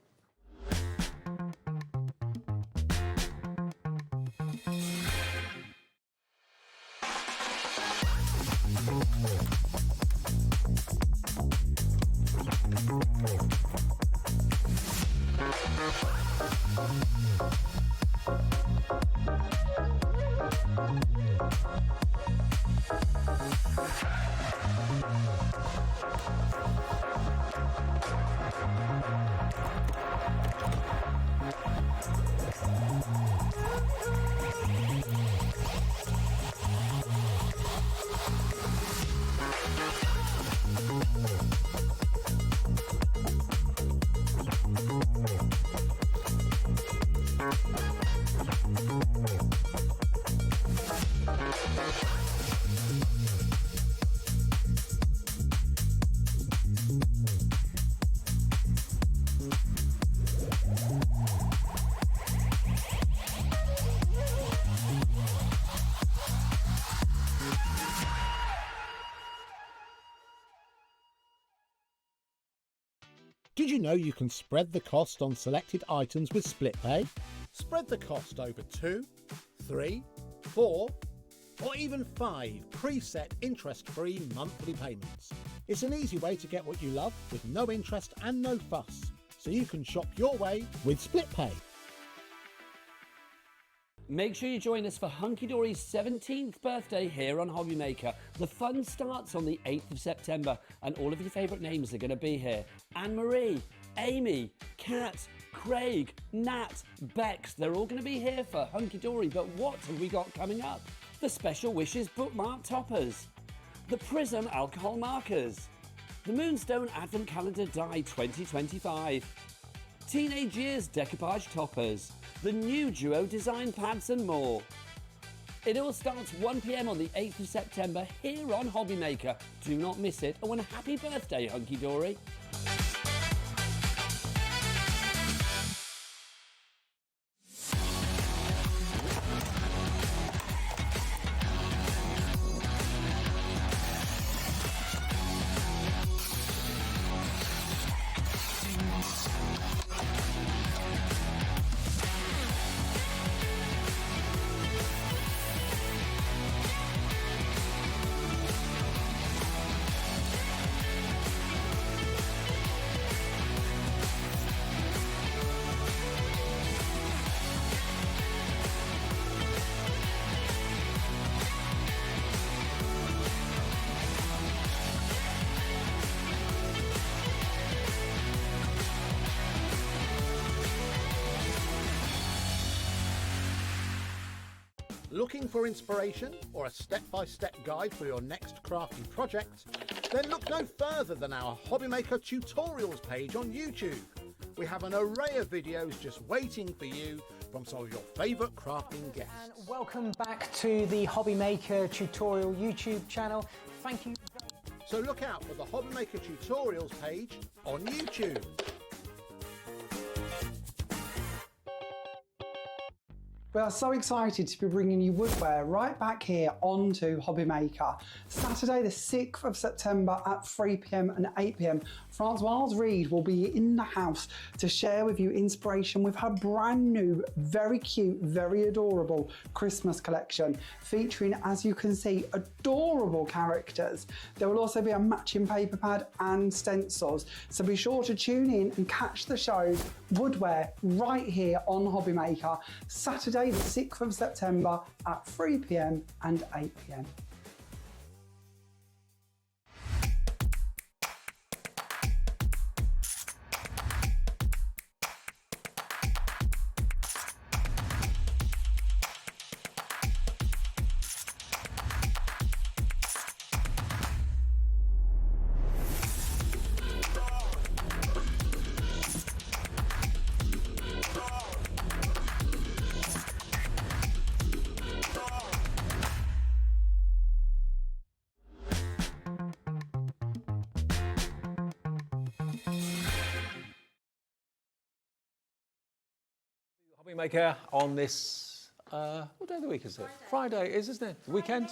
Did you know you can spread the cost on selected items with split pay? Spread the cost over 2, 3, 4, or even 5 preset interest-free monthly payments. It's an easy way to get what you love with no interest and no fuss, so you can shop your way with split pay. Make sure you join us for Hunky Dory's 17th birthday here on HobbyMaker. The fun starts on the 8th of September and all of your favourite names are going to be here. Anne-Marie, Amy, Kat, Craig, Nat, Bex, they're all going to be here for Hunky Dory. But what have we got coming up? The Special Wishes bookmark toppers, the Prism alcohol markers, the Moonstone Advent Calendar Die 2025, Teenage Years decoupage toppers, the new Duo design pads and more. It all starts 1 p.m. on the 8th of September here on HobbyMaker. Do not miss it, and a happy birthday, Hunky Dory. Looking for inspiration or a step-by-step guide for your next crafty project? Then look no further than our HobbyMaker tutorials page on YouTube. We have an array of videos just waiting for you from some of your favourite crafting guests. And welcome back to the HobbyMaker tutorial YouTube channel. Thank you. So look out for the HobbyMaker tutorials page on YouTube. We are so excited to be bringing you woodware right back here onto HobbyMaker. Saturday the 6th of September at 3 p.m. and 8 p.m. Francoise Reed will be in the house to share with you inspiration with her brand new, very cute, very adorable Christmas collection featuring, as you can see, adorable characters. There will also be a matching paper pad and stencils. So be sure to tune in and catch the show Woodware right here on HobbyMaker Saturday the 6th of September at 3 p.m. and 8 p.m. HobbyMaker on this, what day of the week is it? Friday is, isn't it? The weekend?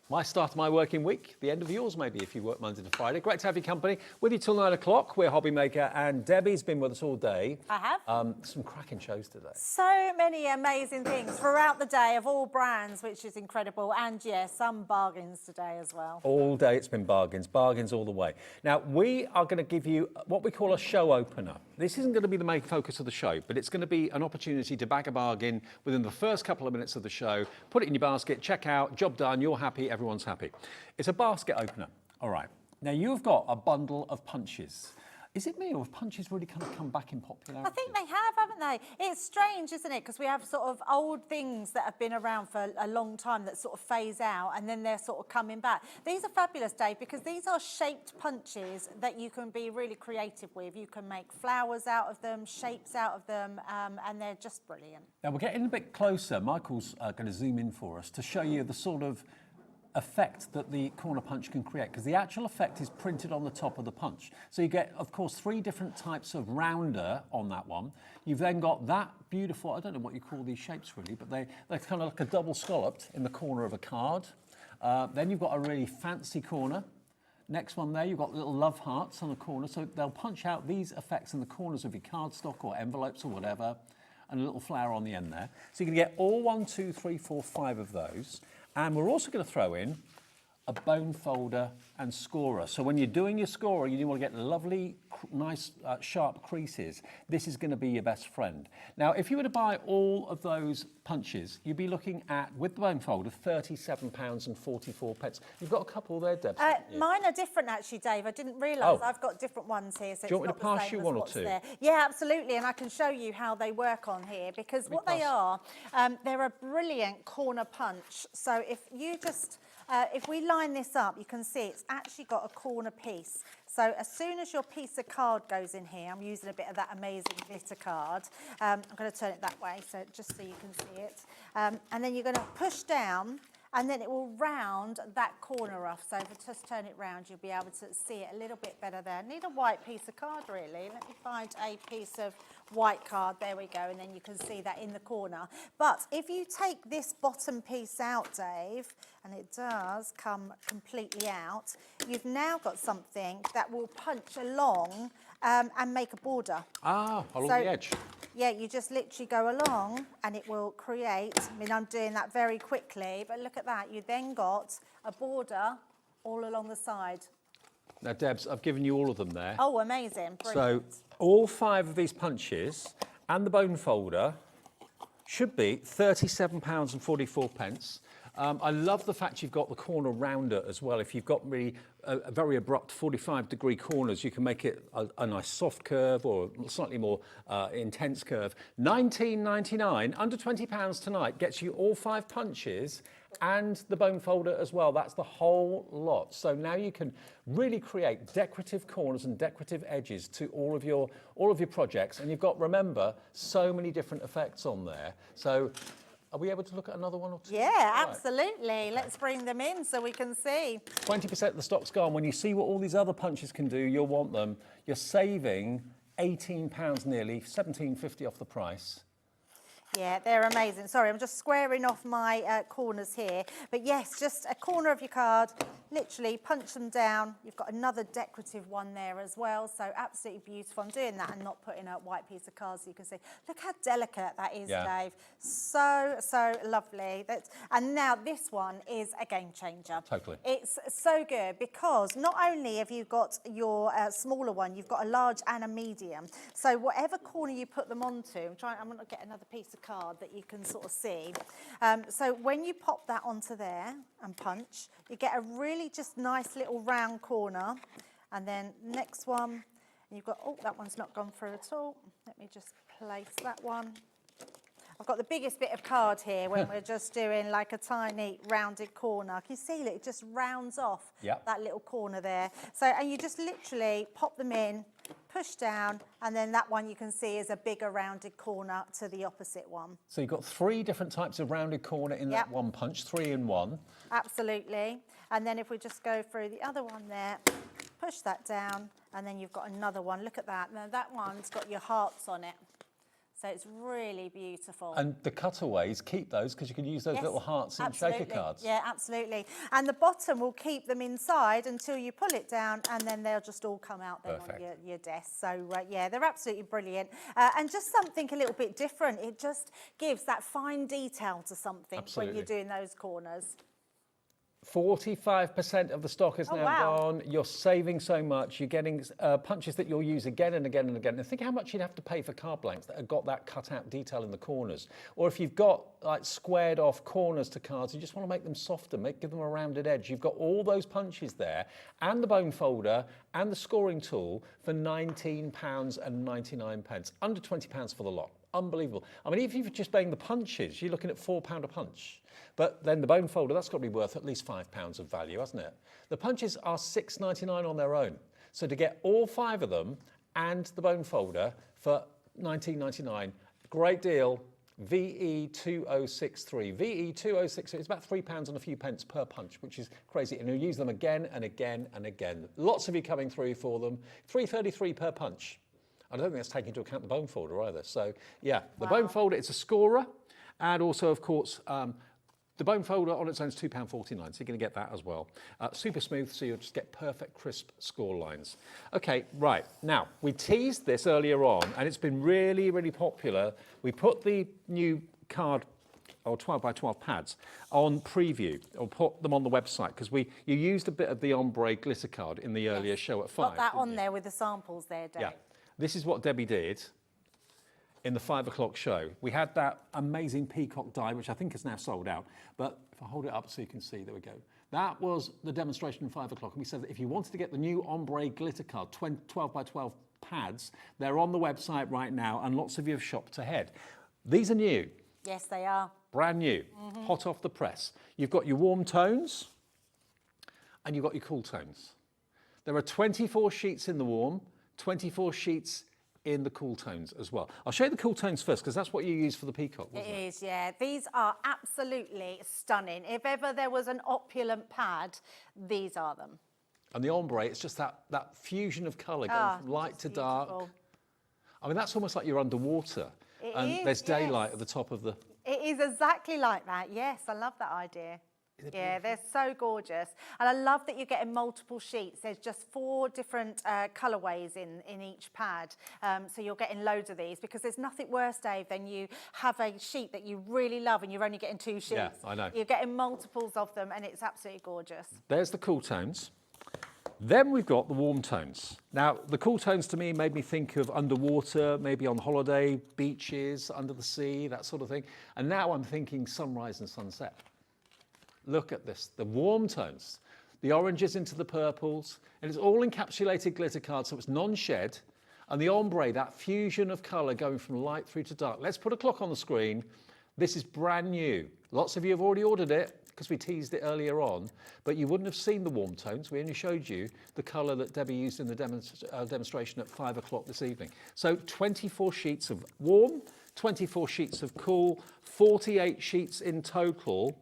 My start of my working week, the end of yours maybe if you work Monday to Friday. Great to have your company. With you till 9 o'clock, we're HobbyMaker and Debbie's been with us all day. I have. Some cracking shows today. So many amazing things throughout the day of all brands, which is incredible. And yeah, some bargains today as well. All day it's been bargains, bargains all the way. Now, we are going to give you what we call a show opener. This isn't going to be the main focus of the show, but it's going to be an opportunity to bag a bargain within the first couple of minutes of the show, put it in your basket, check out, job done, you're happy, everyone's happy. It's a basket opener. All right. Now, you've got a bundle of punches. Is it me, or have punches really kind of come back in popularity? I think they have, haven't they? It's strange, isn't it? Because we have sort of old things that have been around for a long time that sort of phase out and then they're sort of coming back. These are fabulous, Dave, because these are shaped punches that you can be really creative with. You can make flowers out of them, shapes out of them, and they're just brilliant. Now, we're getting a bit closer. Michael's going to zoom in for us to show you the sort of effect that the corner punch can create, because the actual effect is printed on the top of the punch. So you get, of course, 3 different types of rounder on that one. You've then got that beautiful, I don't know what you call these shapes really, but they're kind of like a double scalloped in the corner of a card. Then you've got a really fancy corner. Next one there, you've got little love hearts on the corner. So they'll punch out these effects in the corners of your cardstock or envelopes or whatever, and a little flower on the end there. So you can get all 1, 2, 3, 4, 5 of those. And we're also going to throw in a bone folder and scorer. So when you're doing your scorer, you want to get lovely, nice, sharp creases. This is going to be your best friend. Now, if you were to buy all of those punches, you'd be looking at, with the bone folder, £37.44. You've got a couple there, Deb. Mine are different, actually, Dave. I didn't realise I've got different ones here. So do you want me to pass you one or two? There. Yeah, absolutely. And I can show you how they work on here, because what they are, they're a brilliant corner punch. So if you just... if we line this up, you can see it's actually got a corner piece. So as soon as your piece of card goes in here, I'm using a bit of that amazing glitter card. I'm going to turn it that way, so just so you can see it. And then you're going to push down, and then it will round that corner off. So if I just turn it round, you'll be able to see it a little bit better there. Need a white piece of card, really. Let me find a piece of white card. There we go, and then you can see that in the corner. But if you take this bottom piece out, Dave, and it does come completely out, you've now got something that will punch along and make a border. Along the edge. Yeah, you just literally go along and it will create, I mean, I'm doing that very quickly, but look at that. You then got a border all along the side. Now, Debs, I've given you all of them there. Oh, amazing. Brilliant. So all 5 of these punches and the bone folder should be £37.44. I love the fact you've got the corner rounder as well. If you've got really a very abrupt 45-degree corners, you can make it a nice soft curve or a slightly more intense curve. £19.99, under £20 tonight, gets you all 5 punches and the bone folder as well. That's the whole lot. So now you can really create decorative corners and decorative edges to all of your projects. And you've got, remember, so many different effects on there. So are we able to look at another one or two? Yeah, absolutely. Let's bring them in so we can see. 20% of the stock's gone. When you see what all these other punches can do, you'll want them. You're saving £18 nearly, £17.50 off the price. Yeah, they're amazing. Sorry, I'm just squaring off my corners here. But yes, just a corner of your card, literally punch them down. You've got another decorative one there as well. So absolutely beautiful. I'm doing that and not putting a white piece of card so you can see. Look how delicate that is, Dave. So, so lovely. And now this one is a game changer. Totally. It's so good because not only have you got your smaller one, you've got a large and a medium. So whatever corner you put them onto, I'm going to get another piece of card that you can sort of see. So when you pop that onto there and punch, you get a really just nice little round corner. And then next one, and you've got, oh, that one's not gone through at all. Let me just place that one. I've got the biggest bit of card here when we're just doing like a tiny rounded corner. Can you see it? It just rounds off that little corner there. So, and you just literally pop them in, push down, and then that one you can see is a bigger rounded corner to the opposite one. So you've got 3 different types of rounded corner in that one punch, 3 in 1. Absolutely. And then if we just go through the other one there, push that down, and then you've got another one. Look at that. Now that one's got your hearts on it. So it's really beautiful. And the cutaways, keep those because you can use those little hearts in shaker cards. Yeah, absolutely. And the bottom will keep them inside until you pull it down, and then they'll just all come out then on your desk. So yeah, they're absolutely brilliant. And just something a little bit different. It just gives that fine detail to something when you're doing those corners. 45% of the stock is now gone. You're saving so much. You're getting punches that you'll use again and again and again. And think how much you'd have to pay for card blanks that have got that cut-out detail in the corners. Or if you've got like squared-off corners to cards, you just want to make them softer, give them a rounded edge. You've got all those punches there, and the bone folder, and the scoring tool for £19.99, under £20 for the lot. Unbelievable. I mean, even if you're just paying the punches, you're looking at £4 a punch. But then the bone folder, that's got to be worth at least £5 of value, hasn't it? The punches are $6.99 on their own. So to get all 5 of them and the bone folder for $19.99, great deal. VE2063. VE2063, it's about £3 and a few pence per punch, which is crazy. And you'll use them again and again and again. Lots of you coming through for them. $3.33 per punch. I don't think that's taking into account the bone folder either. So yeah, the bone folder, it's a scorer. And also, of course, The bone folder on its own is £2.49, so you're going to get that as well. Super smooth, so you'll just get perfect, crisp score lines. Okay, right. Now, we teased this earlier on, and it's been really, really popular. We put the new card, or 12 by 12 pads, on preview, or put them on the website, because you used a bit of the ombre glitter card in the earlier show at 5. Got that on there with the samples there, Dave. Yeah. This is what Debbie did in the 5 o'clock show. We had that amazing peacock die, which I think is now sold out. But if I hold it up so you can see, there we go. That was the demonstration at 5 o'clock. And we said that if you wanted to get the new ombre glitter card, 12 by 12 pads, they're on the website right now, and lots of you have shopped ahead. These are new. Yes, they are. Brand new, hot off the press. You've got your warm tones, and you've got your cool tones. There are 24 sheets in the warm, 24 sheets in the cool tones as well. I'll show you the cool tones first, because that's what you use for the peacock, wasn't it? It is, yeah. These are absolutely stunning. If ever there was an opulent pad, these are them. And the ombre, it's just that fusion of colour going from light to dark. I mean, that's almost like you're underwater. There's daylight at the top of the... It is exactly like that, yes. I love that idea. Yeah, they're so gorgeous. And I love that you're getting multiple sheets. There's just 4 different colourways in each pad. So you're getting loads of these, because there's nothing worse, Dave, than you have a sheet that you really love and you're only getting 2 sheets. Yeah, I know. You're getting multiples of them, and it's absolutely gorgeous. There's the cool tones. Then we've got the warm tones. Now, the cool tones to me made me think of underwater, maybe on holiday, beaches, under the sea, that sort of thing. And now I'm thinking sunrise and sunset. Look at this, the warm tones, the oranges into the purples, and it's all encapsulated glitter card, so it's non-shed, and the ombre, that fusion of colour going from light through to dark. Let's put a clock on the screen. This is brand new. Lots of you have already ordered it, because we teased it earlier on, but you wouldn't have seen the warm tones. We only showed you the colour that Debbie used in the demonstration at 5 o'clock this evening. So 24 sheets of warm, 24 sheets of cool, 48 sheets in total.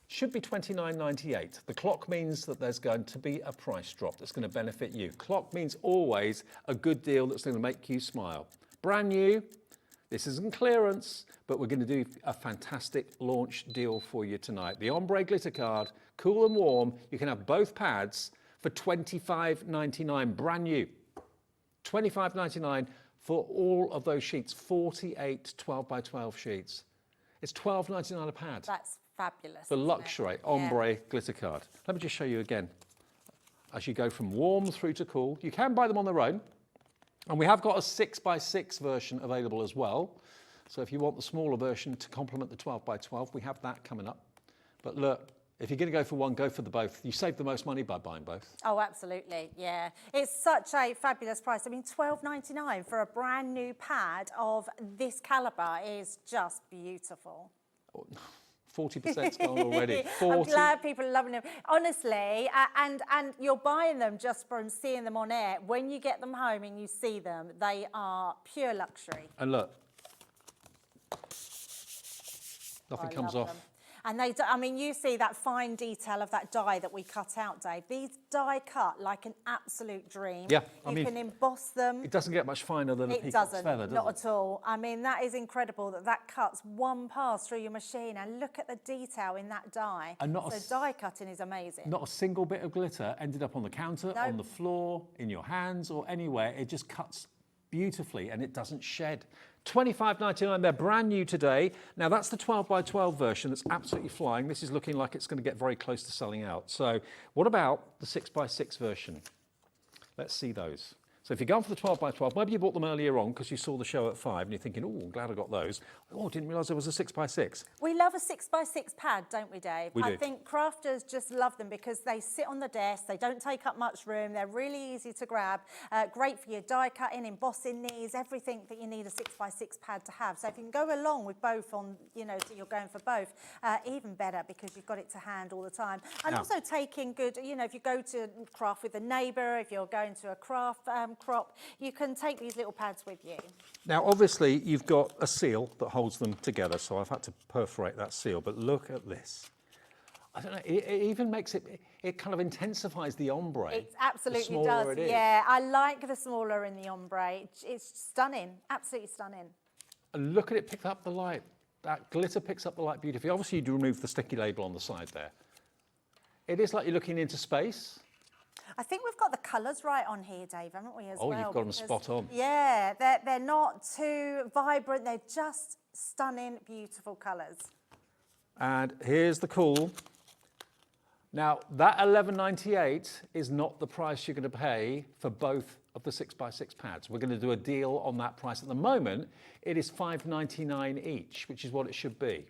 Should be $29.98. The clock means that there's going to be a price drop that's going to benefit you. Clock means always a good deal that's going to make you smile. Brand new. This isn't clearance, but we're going to do a fantastic launch deal for you tonight. The ombre glitter card, cool and warm. You can have both pads for $25.99, brand new. $25.99 for all of those sheets, 48 12 by 12 sheets. It's $12.99 a pad. That's fabulous. The luxury ombre glitter card. Let me just show you again. As you go from warm through to cool, you can buy them on their own. And we have got a 6 by 6 version available as well. So if you want the smaller version to complement the 12 by 12, we have that coming up. But look, if you're going to go for one, go for the both. You save the most money by buying both. Oh, absolutely, yeah. It's such a fabulous price. I mean, $12.99 for a brand new pad of this calibre is just beautiful. 40%'s gone already. 40. I'm glad people are loving them. Honestly, and you're buying them just from seeing them on air. When you get them home and you see them, they are pure luxury. And look, nothing comes off. Them. And they, I mean, you see that fine detail of that die that we cut out, Dave. These die cut like an absolute dream. Yeah, you can emboss them. It doesn't get much finer than a peacock's feather, does it? Not at all. I mean, that is incredible that cuts one pass through your machine, and look at the detail in that die. And so die cutting is amazing. Not a single bit of glitter ended up on the counter, on the floor, in your hands, or anywhere. It just cuts beautifully, and it doesn't shed. $25.99, they're brand new today. Now that's the 12 by 12 version that's absolutely flying. This is looking like it's going to get very close to selling out. So what about the 6 by 6 version? Let's see those. So if you're going for the 12 by 12, maybe you bought them earlier on because you saw the show at 5 and you're thinking, oh, I'm glad I got those. Oh, didn't realise there was a 6 by 6. We love a 6 by 6 pad, don't we, Dave? We do. I think crafters just love them because they sit on the desk, they don't take up much room, they're really easy to grab. Great for your die cutting, embossing needs, everything that you need a 6 by 6 pad to have. So if you can go along with both on, you know, so you're going for both, even better because you've got it to hand all the time. And also taking good, you know, if you go to craft with a neighbour, if you're going to a craft crop, you can take these little pads with you. Now, obviously, you've got a seal that holds them together, so I've had to perforate that seal, but look at this. I don't know, it even makes it kind of intensifies the ombre. It absolutely does, yeah. I like the smaller in the ombre. It's stunning, absolutely stunning. And look at it pick up the light. That glitter picks up the light beautifully. Obviously, you'd remove the sticky label on the side there. It is like you're looking into space. I think we've got the colours right on here, Dave, haven't we, as well? Oh, you've got them spot on. Yeah, they're not too vibrant. They're just stunning, beautiful colours. And here's the cool. Now, that $11.98 is not the price you're going to pay for both of the 6x6 pads. We're going to do a deal on that price. At the moment, it is $5.99 each, which is what it should be.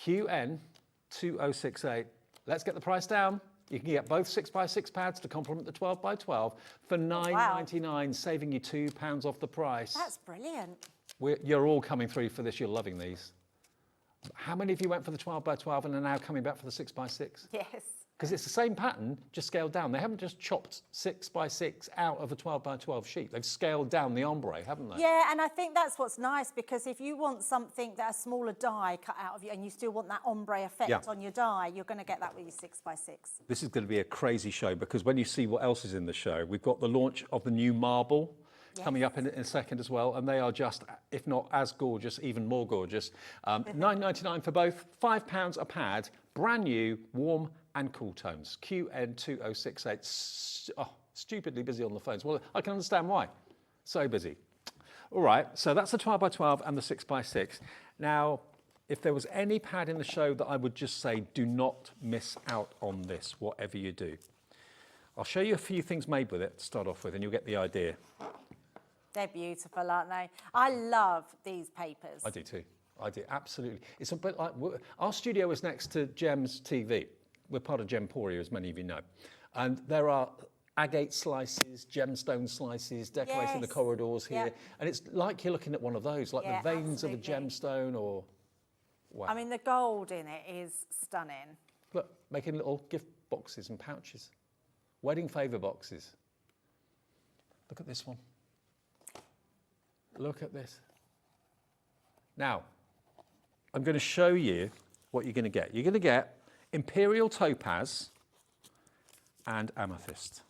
QN2068. Let's get the price down. You can get both 6x6 pads to complement the 12x12 for $9.99, saving you £2 off the price. That's brilliant. You're all coming through for this. You're loving these. How many of you went for the 12x12 and are now coming back for the 6x6? Yes. Because it's the same pattern, just scaled down. They haven't just chopped 6x6 out of a 12x12 sheet. They've scaled down the ombre, haven't they? Yeah, and I think that's what's nice, because if you want something that a smaller die cut out of you and you still want that ombre effect on your die, you're going to get that with your 6x6. This is going to be a crazy show, because when you see what else is in the show, we've got the launch of the new marble coming up in a second as well, and they are just, if not as gorgeous, even more gorgeous. $9.99 for both, £5 a pad, brand new, warm and cool tones. QN2068. Oh, stupidly busy on the phones. Well, I can understand why. So busy. All right, so that's the 12x12 and the 6x6. Now, if there was any pad in the show that I would just say, do not miss out on this, whatever you do. I'll show you a few things made with it to start off with, and you'll get the idea. They're beautiful, aren't they? I love these papers. I do too. I do, absolutely. It's a bit like, our studio is next to Gem's TV. We're part of Gemporia, as many of you know. And there are agate slices, gemstone slices, decorating the corridors here. Yep. And it's like you're looking at one of those, like the veins of a gemstone or... Wow. I mean, the gold in it is stunning. Look, making little gift boxes and pouches. Wedding favour boxes. Look at this one. Look at this. Now, I'm going to show you what you're going to get. You're going to get Imperial Topaz and Amethyst.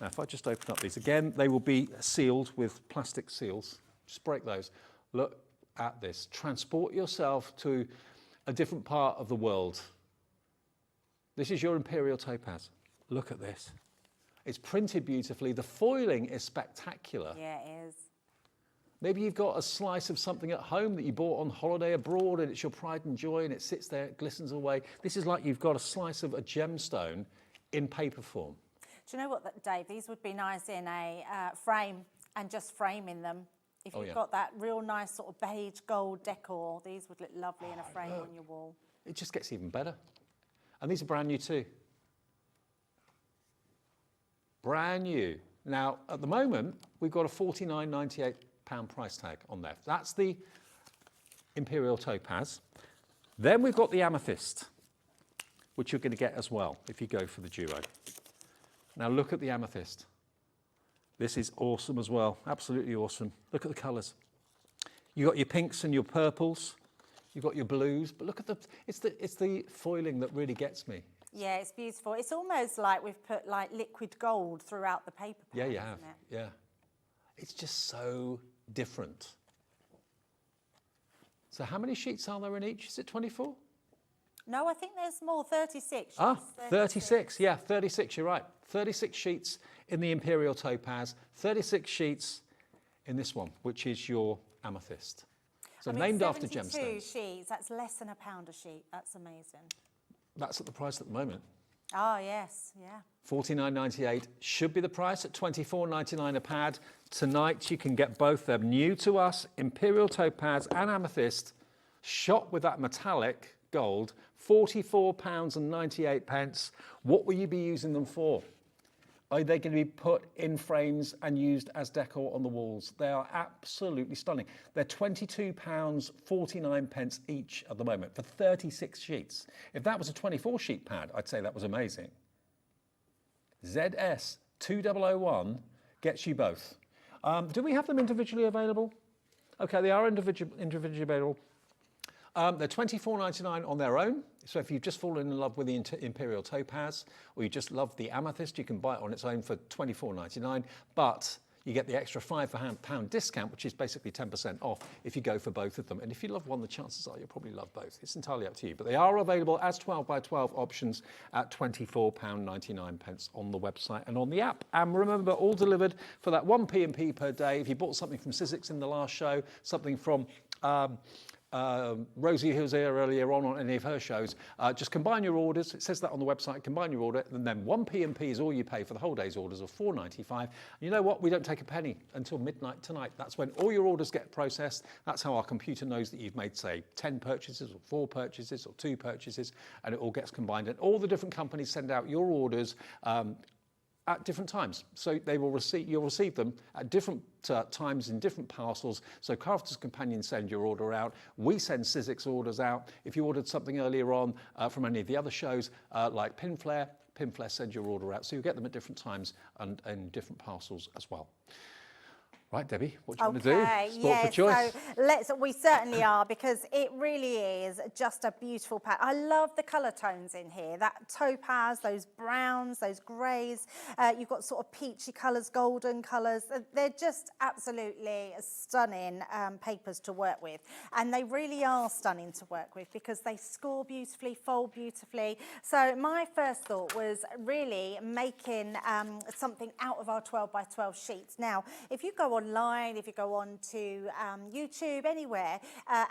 Now, if I just open up these, again, they will be sealed with plastic seals. Just break those. Look at this. Transport yourself to a different part of the world. This is your Imperial Topaz. Look at this. It's printed beautifully. The foiling is spectacular. Yeah, it is. Maybe you've got a slice of something at home that you bought on holiday abroad and it's your pride and joy and it sits there, it glistens away. This is like you've got a slice of a gemstone in paper form. Do you know what, Dave? These would be nice in a frame and just framing them. If you've got that real nice sort of beige gold decor, these would look lovely in a frame on your wall. It just gets even better. And these are brand new too. Brand new. Now, at the moment, we've got a £49.98 price tag on there. That's the Imperial Topaz. Then we've got the Amethyst, which you're going to get as well if you go for the duo. Now look at the Amethyst. This is awesome as well, absolutely awesome. Look at the colours. You've got your pinks and your purples, you've got your blues, but look at it's the foiling that really gets me. Yeah, it's beautiful. It's almost like we've put like liquid gold throughout the paper pad, yeah, you have, isn't it? yeah. It's just so different. So how many sheets are there in each? Is it 24? No, I think there's more, 36. Ah, 36, yeah, 36, you're right. 36 sheets in the Imperial Topaz, 36 sheets in this one, which is your Amethyst. So I mean, named after 72 gemstones. sheets, that's less than £1 a sheet. That's amazing. That's at the price at the moment. Oh, yes, yeah. $49.98 should be the price at $24.99 a pad. Tonight you can get both them. New to us, Imperial Topaz and Amethyst, shot with that metallic gold, £44.98. What will you be using them for? Are they going to be put in frames and used as decor on the walls? They are absolutely stunning. They're £22.49 each at the moment for 36 sheets. If that was a 24 sheet pad, I'd say that was amazing. ZS 2001 gets you both. Do we have them individually available? Okay, they are individually available. They're $24.99 on their own. So if you've just fallen in love with the Imperial Topaz or you just love the Amethyst, you can buy it on its own for $24.99. But you get the extra £5 discount, which is basically 10% off if you go for both of them. And if you love one, the chances are you'll probably love both. It's entirely up to you. But they are available as 12 by 12 options at £24.99 on the website and on the app. And remember, all delivered for that 1 P&P per day. If you bought something from Sizzix in the last show, something from Rosie, who was here earlier on any of her shows, just combine your orders. It says that on the website, combine your order, and then 1 P&P is all you pay for the whole day's orders of £4.95. You know what? We don't take a penny until midnight tonight. That's when all your orders get processed. That's how our computer knows that you've made, say, 10 purchases or 4 purchases or 2 purchases, and it all gets combined. And all the different companies send out your orders at different times. So you'll receive them at different times in different parcels. So Crafters Companion send your order out. We send Sizzix orders out. If you ordered something earlier on from any of the other shows, like Pinflair send your order out. So you get them at different times and in different parcels as well. Right, Debbie, what do you want to do? Sport for choice. So we certainly are, because it really is just a beautiful pack. I love the colour tones in here, that topaz, those browns, those greys. You've got sort of peachy colours, golden colours. They're just absolutely stunning papers to work with. And they really are stunning to work with because they score beautifully, fold beautifully. So my first thought was really making something out of our 12 by 12 sheets. Now, if you go online, if you go on to YouTube, anywhere,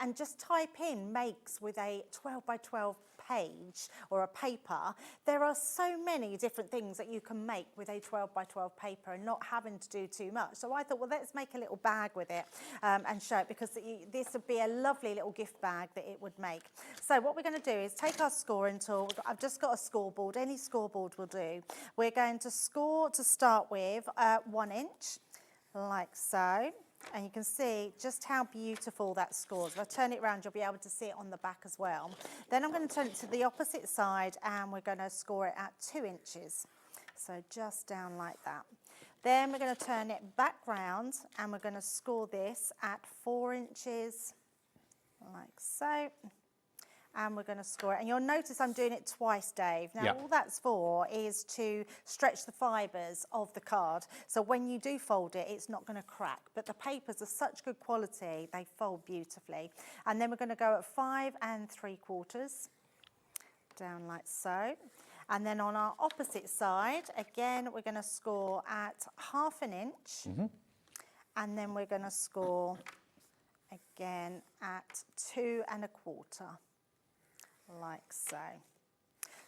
and just type in makes with a 12 by 12 page or a paper, there are so many different things that you can make with a 12 by 12 paper and not having to do too much. So I thought, well, let's make a little bag with it and show it, because this would be a lovely little gift bag that it would make. So what we're going to do is take our scoring tool. I've just got a scoreboard. Any scoreboard will do. We're going to score to start with 1 inch, like so. And you can see just how beautiful that scores. If I turn it around, you'll be able to see it on the back as well. Then I'm going to turn it to the opposite side, and we're going to score it at 2 inches. So just down like that. Then we're going to turn it back round, and we're going to score this at 4 inches, like so. And we're going to score it. And you'll notice I'm doing it twice, Dave. Now, all that's for is to stretch the fibres of the card. So when you do fold it, it's not going to crack. But the papers are such good quality, they fold beautifully. And then we're going to go at 5 3/4, down like so. And then on our opposite side, again, we're going to score at 1/2 inch. And then we're going to score again at 2 1/4. Like so.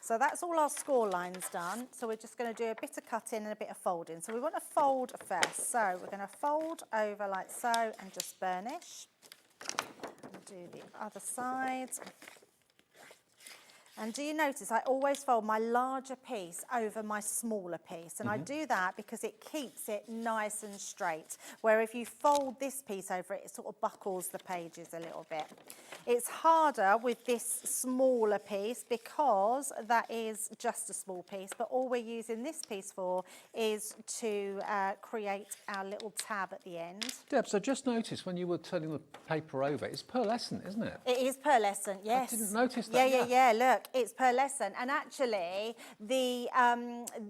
So that's all our score lines done. So we're just going to do a bit of cutting and a bit of folding. So we want to fold first. So we're going to fold over like so and just burnish. And do the other side. And do you notice I always fold my larger piece over my smaller piece? And I do that because it keeps it nice and straight. Where if you fold this piece over it, it sort of buckles the pages a little bit. It's harder with this smaller piece because that is just a small piece, but all we're using this piece for is to create our little tab at the end. Deb, so just notice when you were turning the paper over, it's pearlescent, isn't it? It is pearlescent, yes. I didn't notice that. Yeah, look, it's pearlescent. And actually, the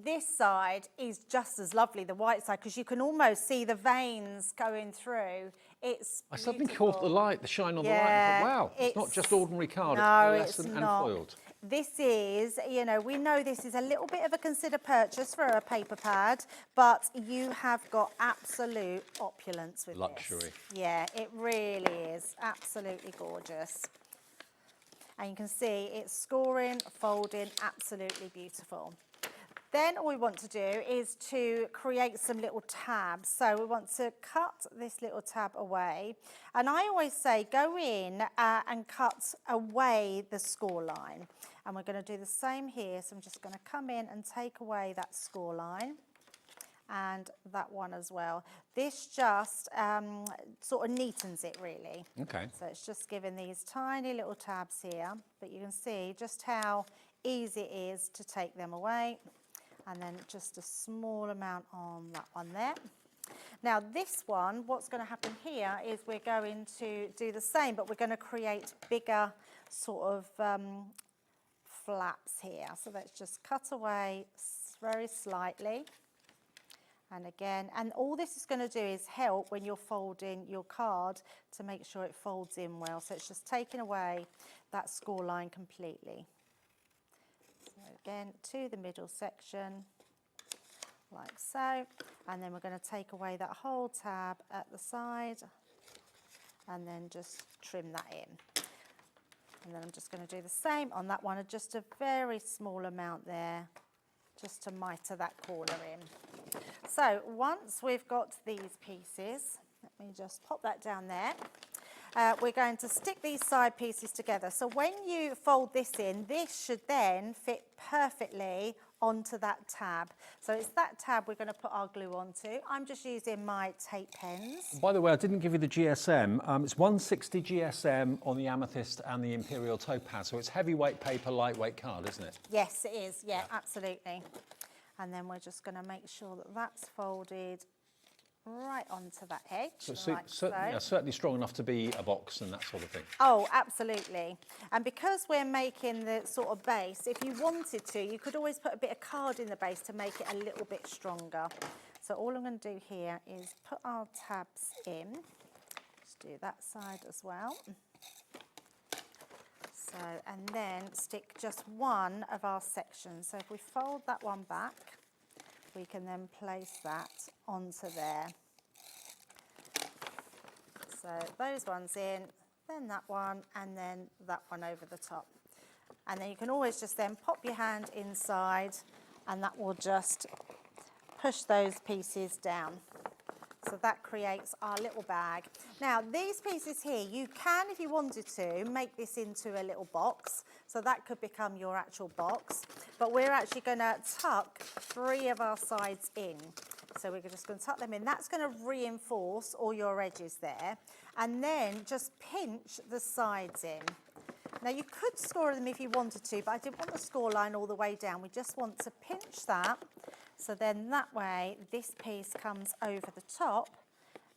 this side is just as lovely, the white side, because you can almost see the veins going through. It's beautiful. I suddenly caught the light, the shine on the light, and thought, wow, it's not just ordinary card, it's pearlescent and foiled. This is, you know, we know this is a little bit of a considered purchase for a paper pad, but you have got absolute opulence with luxury. This. Yeah, it really is absolutely gorgeous. And you can see it's scoring, folding, absolutely beautiful. Then all we want to do is to create some little tabs. So we want to cut this little tab away. And I always say go in and cut away the score line. And we're going to do the same here. So I'm just going to come in and take away that score line. And that one as well. This just sort of neatens it really. Okay. So it's just giving these tiny little tabs here. But you can see just how easy it is to take them away. And then just a small amount on that one there. Now this one, what's going to happen here is we're going to do the same, but we're going to create bigger sort of flaps here. So let's just cut away very slightly. And again, and all this is going to do is help when you're folding your card to make sure it folds in well. So it's just taking away that score line completely. So again, to the middle section, like so. And then we're going to take away that whole tab at the side and then just trim that in. And then I'm just going to do the same on that one, just a very small amount there, just to mitre that corner in. So once we've got these pieces, let me just pop that down there. We're going to stick these side pieces together. So when you fold this in, this should then fit perfectly onto that tab. So it's that tab we're going to put our glue onto. I'm just using my tape pens. By the way, I didn't give you the GSM. It's 160 GSM on the Amethyst and the Imperial Topaz. So it's heavyweight paper, lightweight card, isn't it? Yes, it is. Yeah, absolutely. And then we're just going to make sure that that's folded right onto that edge. So like so. Yeah, certainly strong enough to be a box and that sort of thing. Oh, absolutely. And because we're making the sort of base, if you wanted to, you could always put a bit of card in the base to make it a little bit stronger. So all I'm going to do here is put our tabs in. Just do that side as well. So, and then stick just one of our sections. So if we fold that one back, we can then place that onto there. So those ones in, then that one, and then that one over the top. And then you can always just then pop your hand inside and that will just push those pieces down. So that creates our little bag. Now these pieces here, you can, if you wanted to, make this into a little box. So that could become your actual box. But we're actually going to tuck 3 of our sides in. So we're just going to tuck them in. That's going to reinforce all your edges there. And then just pinch the sides in. Now you could score them if you wanted to, but I didn't want the score line all the way down. We just want to pinch that. So then that way, this piece comes over the top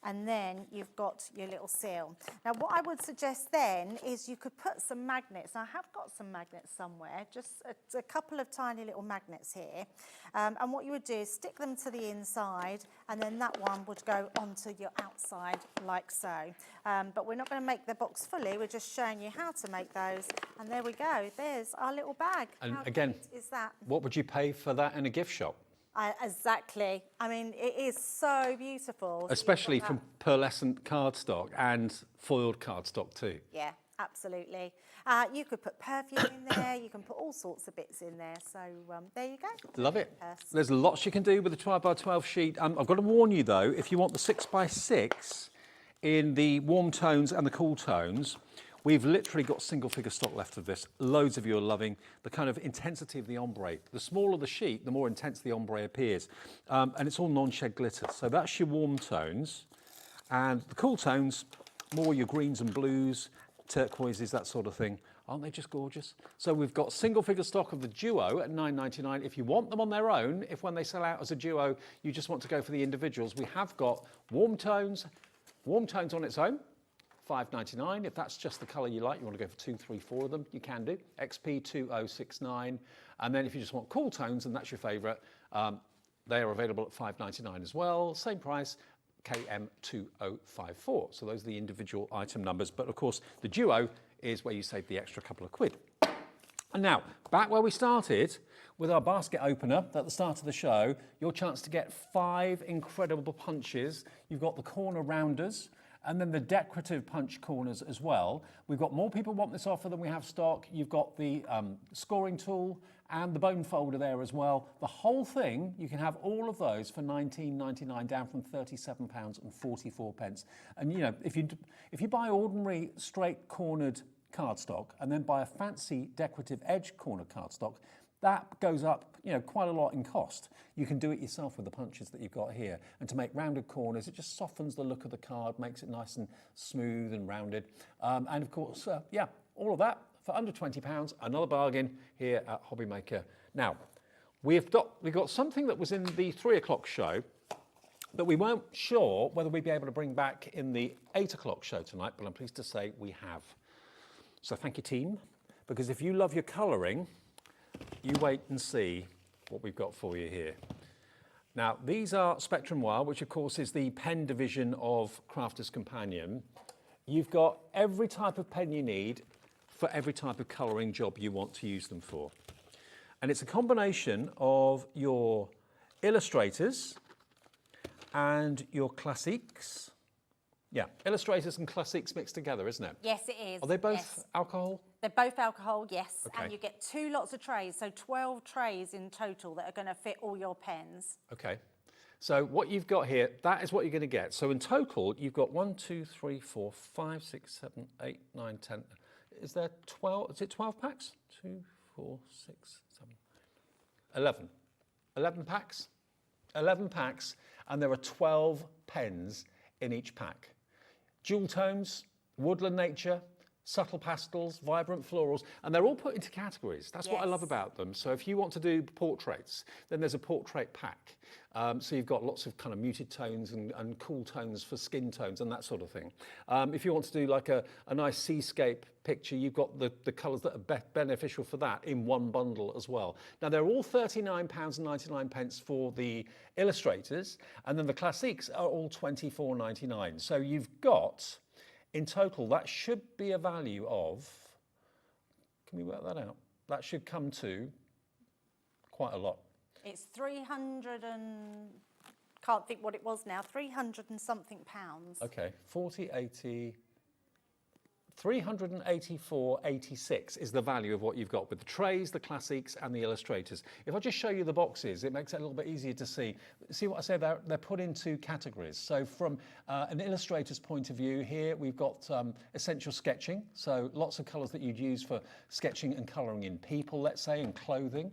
and then you've got your little seal. Now what I would suggest then is you could put some magnets. Now, I have got some magnets somewhere, just a couple of tiny little magnets here. And what you would do is stick them to the inside and then that one would go onto your outside like so. But we're not going to make the box fully, we're just showing you how to make those. And there we go, there's our little bag. And how again, cute is that? What would you pay for that in a gift shop? Exactly. I mean, it is so beautiful. Especially from pearlescent cardstock and foiled cardstock too. Yeah, absolutely. You could put perfume in there, you can put all sorts of bits in there. So there you go. Love it. There's lots you can do with a 12 by 12 sheet. I've got to warn you though, if you want the 6 by 6 in the warm tones and the cool tones, we've literally got single figure stock left of this. Loads of you are loving the kind of intensity of the ombre. The smaller the sheet, the more intense the ombre appears. And it's all non-shed glitter. So that's your warm tones. And the cool tones, more your greens and blues, turquoises, that sort of thing. Aren't they just gorgeous? So we've got single figure stock of the duo at $9.99. If you want them on their own, if when they sell out as a duo, you just want to go for the individuals, we have got warm tones on its own. $5.99. If that's just the colour you like, you want to go for 2, 3, 4 of them, you can do. XP2069. And then if you just want cool tones, and that's your favourite, they are available at $5.99 as well. Same price, KM2054. So those are the individual item numbers. But of course, the duo is where you save the extra couple of quid. And now, back where we started with our basket opener at the start of the show, your chance to get 5 incredible punches. You've got the corner rounders, and then the decorative punch corners as well. We've got more people want this offer than we have stock. You've got the scoring tool and the bone folder there as well. The whole thing, you can have all of those for $19.99, down from £37.44. And you know, if you buy ordinary straight cornered cardstock and then buy a fancy decorative edge corner cardstock, that goes up, you know, quite a lot in cost. You can do it yourself with the punches that you've got here. And to make rounded corners, it just softens the look of the card, makes it nice and smooth and rounded. And of course, yeah, all of that for under £20, another bargain here at HobbyMaker. Now, we've got something that was in the 3 o'clock show that we weren't sure whether we'd be able to bring back in the 8 o'clock show tonight, but I'm pleased to say we have. So thank you, team, because if you love your colouring, you wait and see what we've got for you here. Now, these are Spectrum Wire, which of course is the pen division of Crafter's Companion. You've got every type of pen you need for every type of colouring job you want to use them for. And it's a combination of your illustrators and your classiques. Yeah, illustrators and classiques mixed together, isn't it? Yes, it is. Are they both alcohol? They're both alcohol, yes. Okay. And you get 2 lots of trays, so 12 trays in total that are going to fit all your pens. Okay. So what you've got here, that is what you're going to get. So in total, you've got 1, 2, 3, 4, 5, 6, 7, 8, 9, 10. Is there 12? Is it 12 packs? 2, 4, 6, 7, 11. 11 packs. 11 packs, and there are 12 pens in each pack. Jewel tones, woodland nature, subtle pastels, vibrant florals, and they're all put into categories. That's what I love about them. So if you want to do portraits, then there's a portrait pack. So you've got lots of kind of muted tones and cool tones for skin tones and that sort of thing. If you want to do like a nice seascape picture, you've got the colours that are beneficial for that in one bundle as well. Now they're all £39.99 for the illustrators, and then the classiques are all £24.99. So you've got, in total, that should be a value of, can we work that out? That should come to quite a lot. It's 300 and, can't think what it was now, 300 and something pounds. Okay, 40, 80, 384.86 is the value of what you've got with the trays, the classics and the illustrators. If I just show you the boxes, it makes it a little bit easier to see. See what I say, they're put into categories. So from an illustrator's point of view, here we've got essential sketching, so lots of colours that you'd use for sketching and colouring in people, let's say, and clothing.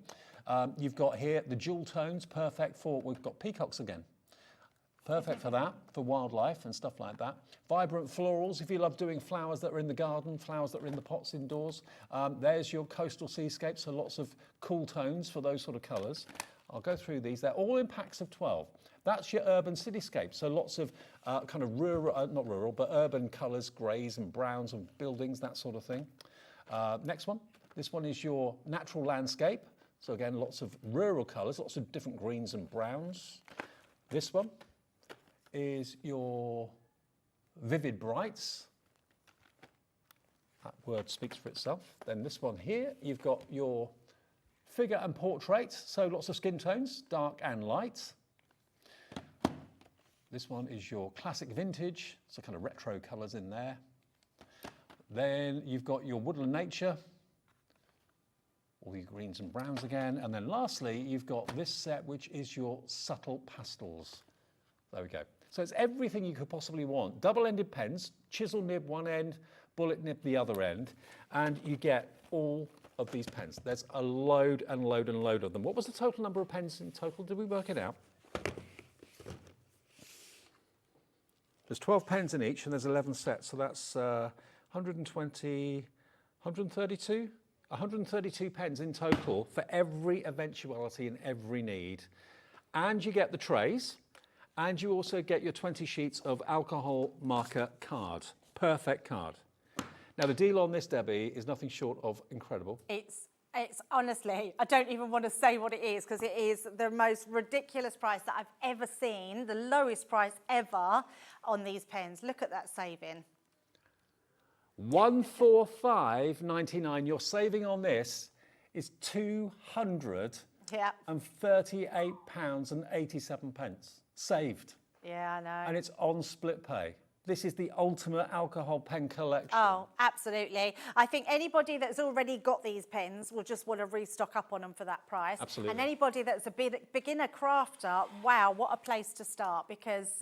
You've got here the jewel tones, perfect for, we've got peacocks again. Perfect for that, for wildlife and stuff like that. Vibrant florals, if you love doing flowers that are in the garden, flowers that are in the pots indoors. There's your coastal seascapes, so lots of cool tones for those sort of colours. I'll go through these. They're all in packs of 12. That's your urban cityscape, so lots of kind of rural, not rural, but urban colours, greys and browns and buildings, that sort of thing. Next one. This one is your natural landscape. So again, lots of rural colours, lots of different greens and browns. This one is your vivid brights. That word speaks for itself. Then this one here, you've got your figure and portrait, so lots of skin tones, dark and light. This one is your classic vintage, so kind of retro colours in there. Then you've got your woodland nature, all your greens and browns again. And then lastly, you've got this set, which is your subtle pastels. There we go. So it's everything you could possibly want. Double-ended pens, chisel nib one end, bullet nib the other end, and you get all of these pens. There's a load and load and load of them. What was the total number of pens in total? Did we work it out? There's 12 pens in each, and there's 11 sets, so that's 120, 132? 132 pens in total for every eventuality and every need. And you get the trays, and you also get your 20 sheets of alcohol marker card. Perfect card. Now the deal on this, Debbie, is nothing short of incredible. It's honestly, I don't even want to say what it is because it is the most ridiculous price that I've ever seen, the lowest price ever on these pens. Look at that saving. £145.99. Your saving on this is £238.87 saved. Yeah, I know. And it's on split pay. This is the ultimate alcohol pen collection. Oh, absolutely. I think anybody that's already got these pens will just want to restock up on them for that price. Absolutely. And anybody that's a beginner crafter, wow, what a place to start, because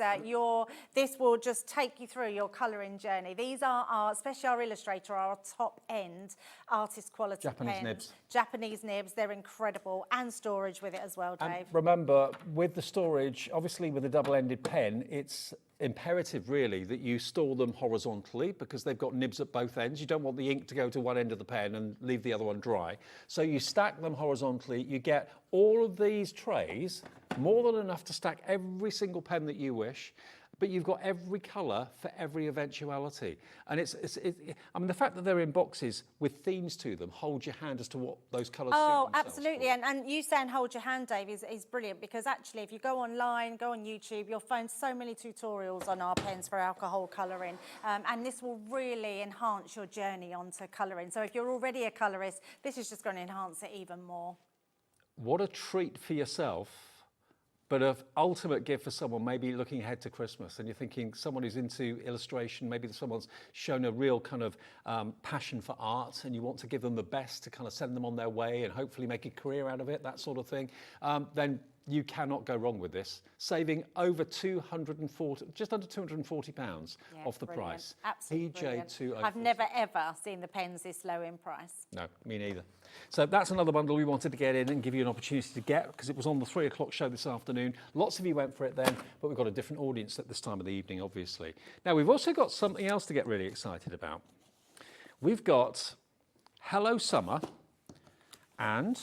this will just take you through your colouring journey. These are especially our illustrator, our top-end artist quality Japanese pens. nibs. Japanese nibs, they're incredible. And storage with it as well, Dave. And remember, with the storage, obviously with a double-ended pen, it's imperative really that you store them horizontally because they've got nibs at both ends. You don't want the ink to go to one end of the pen and leave the other one dry. So you stack them horizontally. You get all of these trays, more than enough to stack every single pen that you wish. but you've got every colour for every eventuality. And I mean, the fact that they're in boxes with themes to them holds your hand as to what those colours Oh, suit themselves absolutely. And you saying hold your hand, Dave, is brilliant, because actually if you go online, go on YouTube, you'll find so many tutorials on our pens for alcohol colouring. And this will really enhance your journey onto colouring. So if you're already a colourist, this is just going to enhance it even more. What a treat for yourself, but an ultimate gift for someone maybe looking ahead to Christmas, and you're thinking someone who's into illustration, maybe someone's shown a real kind of passion for art, and you want to give them the best to kind of send them on their way and hopefully make a career out of it, that sort of thing, then you cannot go wrong with this, saving over just under £240 off the brilliant. price. Absolutely brilliant. PJ204. I've never ever seen the pens this low in price. No, me neither. So that's another bundle we wanted to get in and give you an opportunity to get, because it was on the 3 o'clock show this afternoon. Lots of you went for it then, but we've got a different audience at this time of the evening, obviously. Now, we've also got something else to get really excited about. We've got Hello Summer and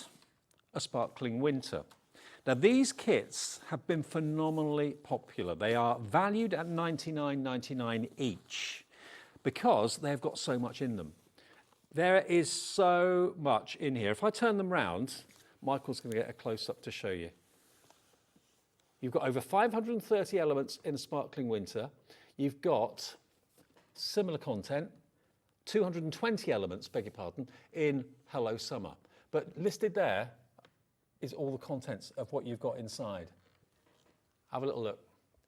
a Sparkling Winter. Now, these kits have been phenomenally popular. They are valued at $99.99 each because they've got so much in them. There is so much in here. If I turn them round, Michael's going to get a close-up to show you. You've got over 530 elements in a Sparkling Winter. You've got similar content, 220 elements, beg your pardon, in Hello Summer. But listed there is all the contents of what you've got inside. Have a little look,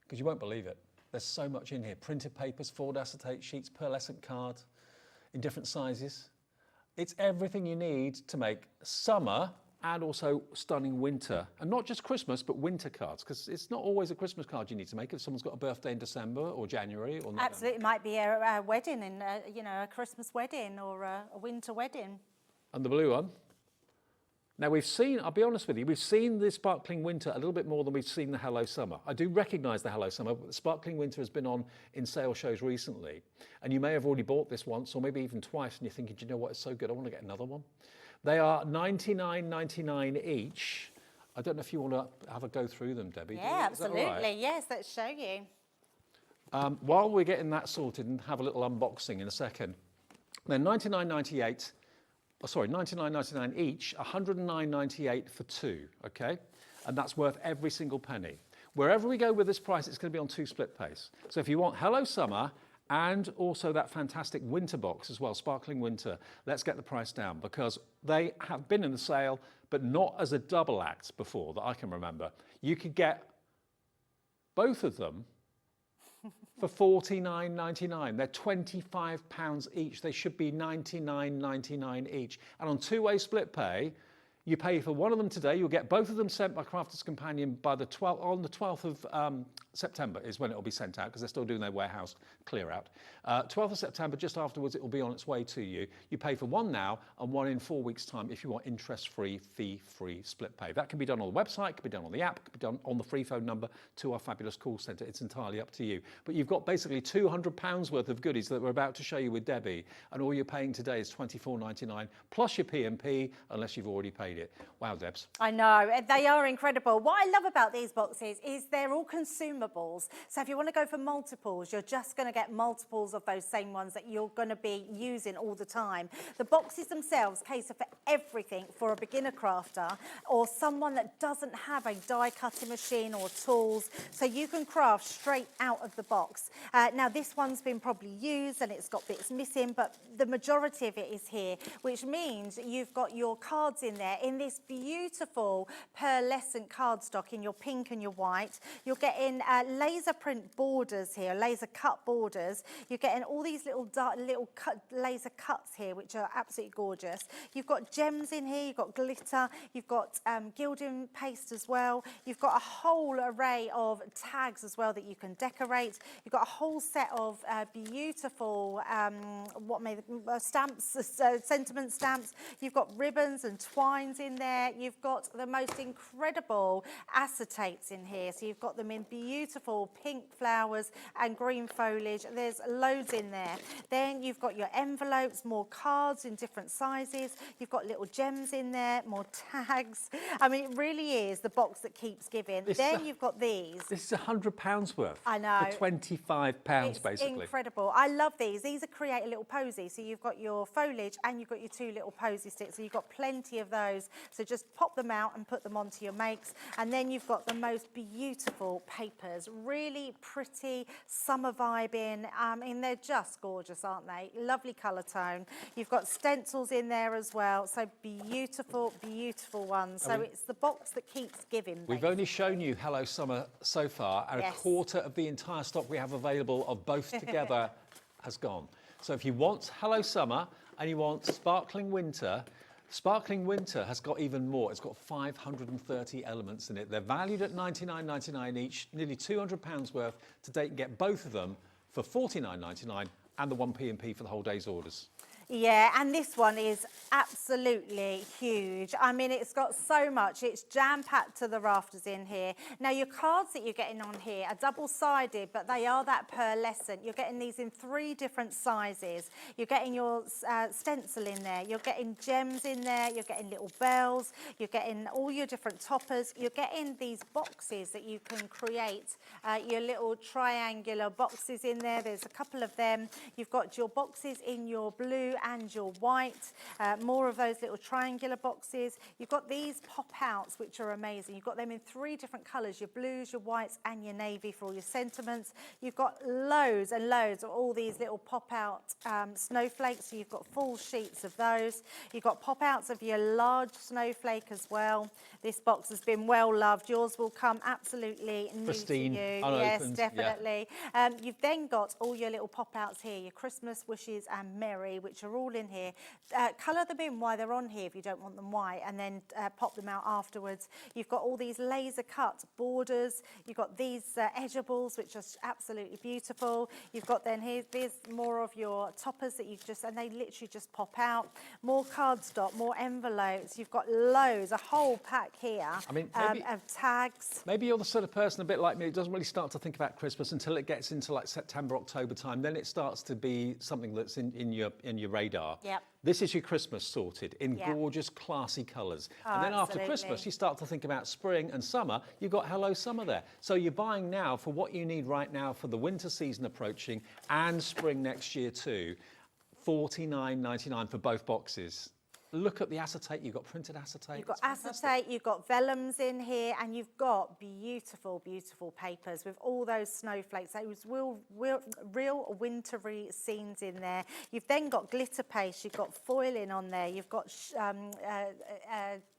because you won't believe it. There's so much in here. Printed papers, Ford acetate sheets, pearlescent cards in different sizes. It's everything you need to make summer and also stunning winter. And not just Christmas, but winter cards, because it's not always a Christmas card you need to make if someone's got a birthday in December or January or November. Absolutely, it might be a wedding, in a Christmas wedding or a winter wedding. And the blue one. Now we've seen, I'll be honest with you, we've seen the Sparkling Winter a little bit more than we've seen the Hello Summer. I do recognise the Hello Summer, but the Sparkling Winter has been on in sale shows recently. And you may have already bought this once or maybe even twice and you're thinking, do you know what, it's so good, I want to get another one. They are $99.99 each. I don't know if you want to have a go through them, Debbie. Yeah, absolutely. Right? Yes, let's show you. While we're getting that sorted and have a little unboxing in a second, they're $99.98 each, $109.98 for two, okay? And that's worth every single penny. Wherever we go with this price, it's going to be on 2 split pays. So if you want Hello Summer and also that fantastic winter box as well, Sparkling Winter, let's get the price down because they have been in the sale, but not as a double act before that I can remember. You could get both of them for $49.99. They're £25 each. They should be $99.99 each. And on 2-way split pay, you pay for one of them today. You'll get both of them sent by Crafters Companion by the 12th, on the 12th of September is when it will be sent out because they're still doing their warehouse clear out. 12th of September, just afterwards, it will be on its way to you. You pay for one now and one in 4 weeks' time if you want interest-free, fee-free split pay. That can be done on the website, can be done on the app, can be done on the free phone number to our fabulous call centre. It's entirely up to you. But you've got basically £200 worth of goodies that we're about to show you with Debbie, and all you're paying today is $24.99 plus your P&P, unless you've already paid it. Wow, Debs. I know, they are incredible. What I love about these boxes is they're all consumables. So if you want to go for multiples, you're just going to get multiples of those same ones that you're going to be using all the time. The boxes themselves cater for everything for a beginner crafter or someone that doesn't have a die cutting machine or tools, so you can craft straight out of the box. Now this one's been probably used and it's got bits missing, but the majority of it is here, which means you've got your cards in there in this beautiful pearlescent cardstock in your pink and your white. You're getting laser print borders here, laser cut borders. You're getting all these little laser cuts here, which are absolutely gorgeous. You've got gems in here, you've got glitter, you've got gilding paste as well. You've got a whole array of tags as well that you can decorate. You've got a whole set of beautiful stamps, sentiment stamps. You've got ribbons and twine tones in there. You've got the most incredible acetates in here. So you've got them in beautiful pink flowers and green foliage. There's loads in there. Then you've got your envelopes, more cards in different sizes. You've got little gems in there, more tags. I mean, it really is the box that keeps giving. Then you've got these. This is £100 worth. I know. For £25, basically. Incredible. I love these. These are create a little posy. So you've got your foliage and you've got your 2 little posy sticks. So you've got plenty of those. So just pop them out and put them onto your makes. And then you've got the most beautiful papers. Really pretty, summer vibing. I mean, they're just gorgeous, aren't they? Lovely colour tone. You've got stencils in there as well. So beautiful, beautiful ones. So it's the box that keeps giving. We've only shown you Hello Summer so far, and a quarter of the entire stock we have available of both together has gone. So if you want Hello Summer and you want Sparkling Winter has got even more. It's got 530 elements in it. They're valued at $99.99 each, nearly £200 worth. Today you can get both of them for $49.99 and the 1p&p for the whole day's orders. Yeah, and this one is absolutely huge. I mean, it's got so much. It's jam-packed to the rafters in here. Now, your cards that you're getting on here are double-sided, but they are that pearlescent. You're getting these in 3 different sizes. You're getting your stencil in there. You're getting gems in there. You're getting little bells. You're getting all your different toppers. You're getting these boxes that you can create, your little triangular boxes in there. There's a couple of them. You've got your boxes in your blue and your white, more of those little triangular boxes. You've got these pop-outs, which are amazing. You've got them in 3 different colours, your blues, your whites and your navy for all your sentiments. You've got loads and loads of all these little pop-out snowflakes, so you've got full sheets of those. You've got pop-outs of your large snowflake as well. This box has been well loved. Yours will come absolutely new pristine, to you. unopened, yes, definitely. Yeah. You've then got all your little pop-outs here, your Christmas wishes and Merry, which are all in here. Colour them in while they're on here if you don't want them white, and then pop them out afterwards. You've got all these laser cut borders. You've got these edgeables, which are absolutely beautiful. You've got then here's more of your toppers that you've just, and they literally just pop out. More cardstock, more envelopes. You've got loads, a whole pack here. I mean, of tags. Maybe you're the sort of person a bit like me who doesn't really start to think about Christmas until it gets into like September, October time. Then it starts to be something that's in your radar. Yep. This is your Christmas sorted in Yep. gorgeous, classy colours. Oh, and then after absolutely. Christmas, you start to think about spring and summer. You've got Hello Summer there. So you're buying now for what you need right now for the winter season approaching and spring next year too. $49.99 for both boxes. Look at the acetate. You've got printed acetate. You've got acetate, you've got vellums in here, and you've got beautiful, beautiful papers with all those snowflakes, those real wintry scenes in there. You've then got glitter paste, you've got foiling on there, you've got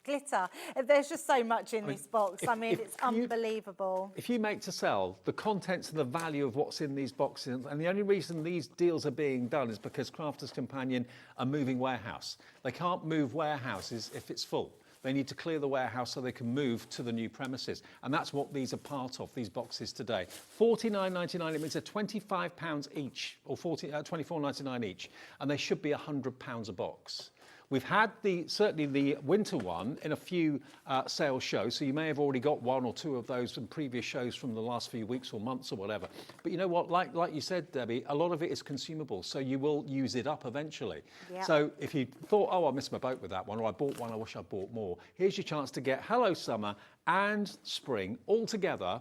glitter. There's just so much in this box. I mean, it's unbelievable. If you make to sell, the contents and the value of what's in these boxes, and the only reason these deals are being done is because Crafters Companion are moving warehouse. They can't move warehouses if it's full. They need to clear the warehouse so they can move to the new premises. And that's what these are part of, these boxes today. $49.99, it means they're £25 each, or $24.99 each, and they should be £100 a box. We've had certainly the winter one in a few sales shows, so you may have already got 1 or 2 of those from previous shows from the last few weeks or months or whatever. But you know what, like you said, Debbie, a lot of it is consumable, so you will use it up eventually. Yep. So if you thought, oh, I missed my boat with that one, or I bought one, I wish I bought more, here's your chance to get Hello Summer and Spring all together.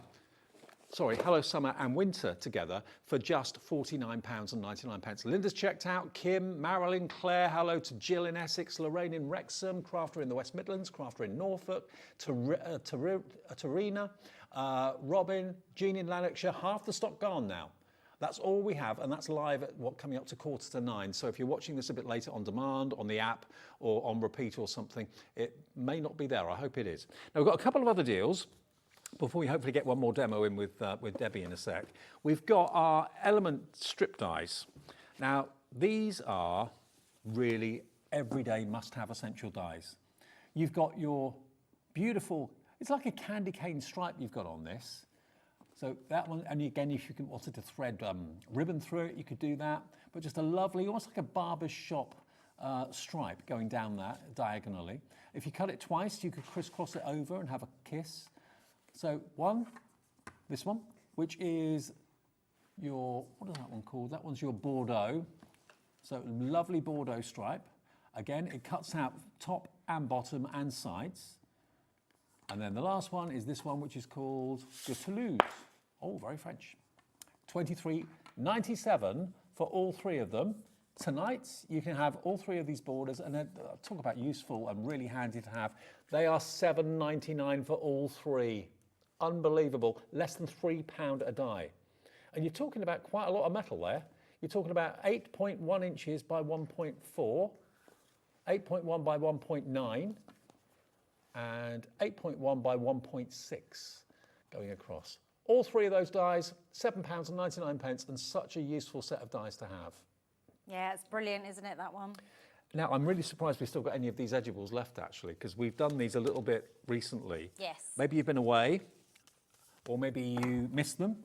Sorry, Hello Summer and Winter together for just £49.99. Linda's checked out, Kim, Marilyn, Claire, hello to Jill in Essex, Lorraine in Wrexham, Crafter in the West Midlands, Crafter in Norfolk, Tarina, Robin, Jean in Lanarkshire, half the stock gone now. That's all we have, and that's live at coming up to 8:45. So if you're watching this a bit later on demand, on the app, or on repeat or something, it may not be there. I hope it is. Now, we've got a couple of other deals before we hopefully get one more demo in with Debbie in a sec. We've got our Element strip dies. Now, these are really everyday must-have essential dies. You've got your beautiful, it's like a candy cane stripe you've got on this. So that one, and again, if you wanted to thread ribbon through it, you could do that. But just a lovely, almost like a barber's shop stripe going down that diagonally. If you cut it twice, you could crisscross it over and have a kiss. So this one, which is your, what is that one called? That one's your Bordeaux. So lovely Bordeaux stripe. Again, it cuts out top and bottom and sides. And then the last one is this one, which is called your Toulouse. Oh, very French. $23.97 for all three of them. Tonight, you can have all three of these borders, and then talk about useful and really handy to have. They are $7.99 for all three. Unbelievable. Less than £3 a die. And you're talking about quite a lot of metal there. You're talking about 8.1 inches by 1.4, 8.1 by 1.9, and 8.1 by 1.6 going across. All three of those dies, £7.99, and such a useful set of dies to have. Yeah, it's brilliant, isn't it, that one? Now, I'm really surprised we've still got any of these edibles left, actually, because we've done these a little bit recently. Yes. Maybe you've been away, or maybe you missed them,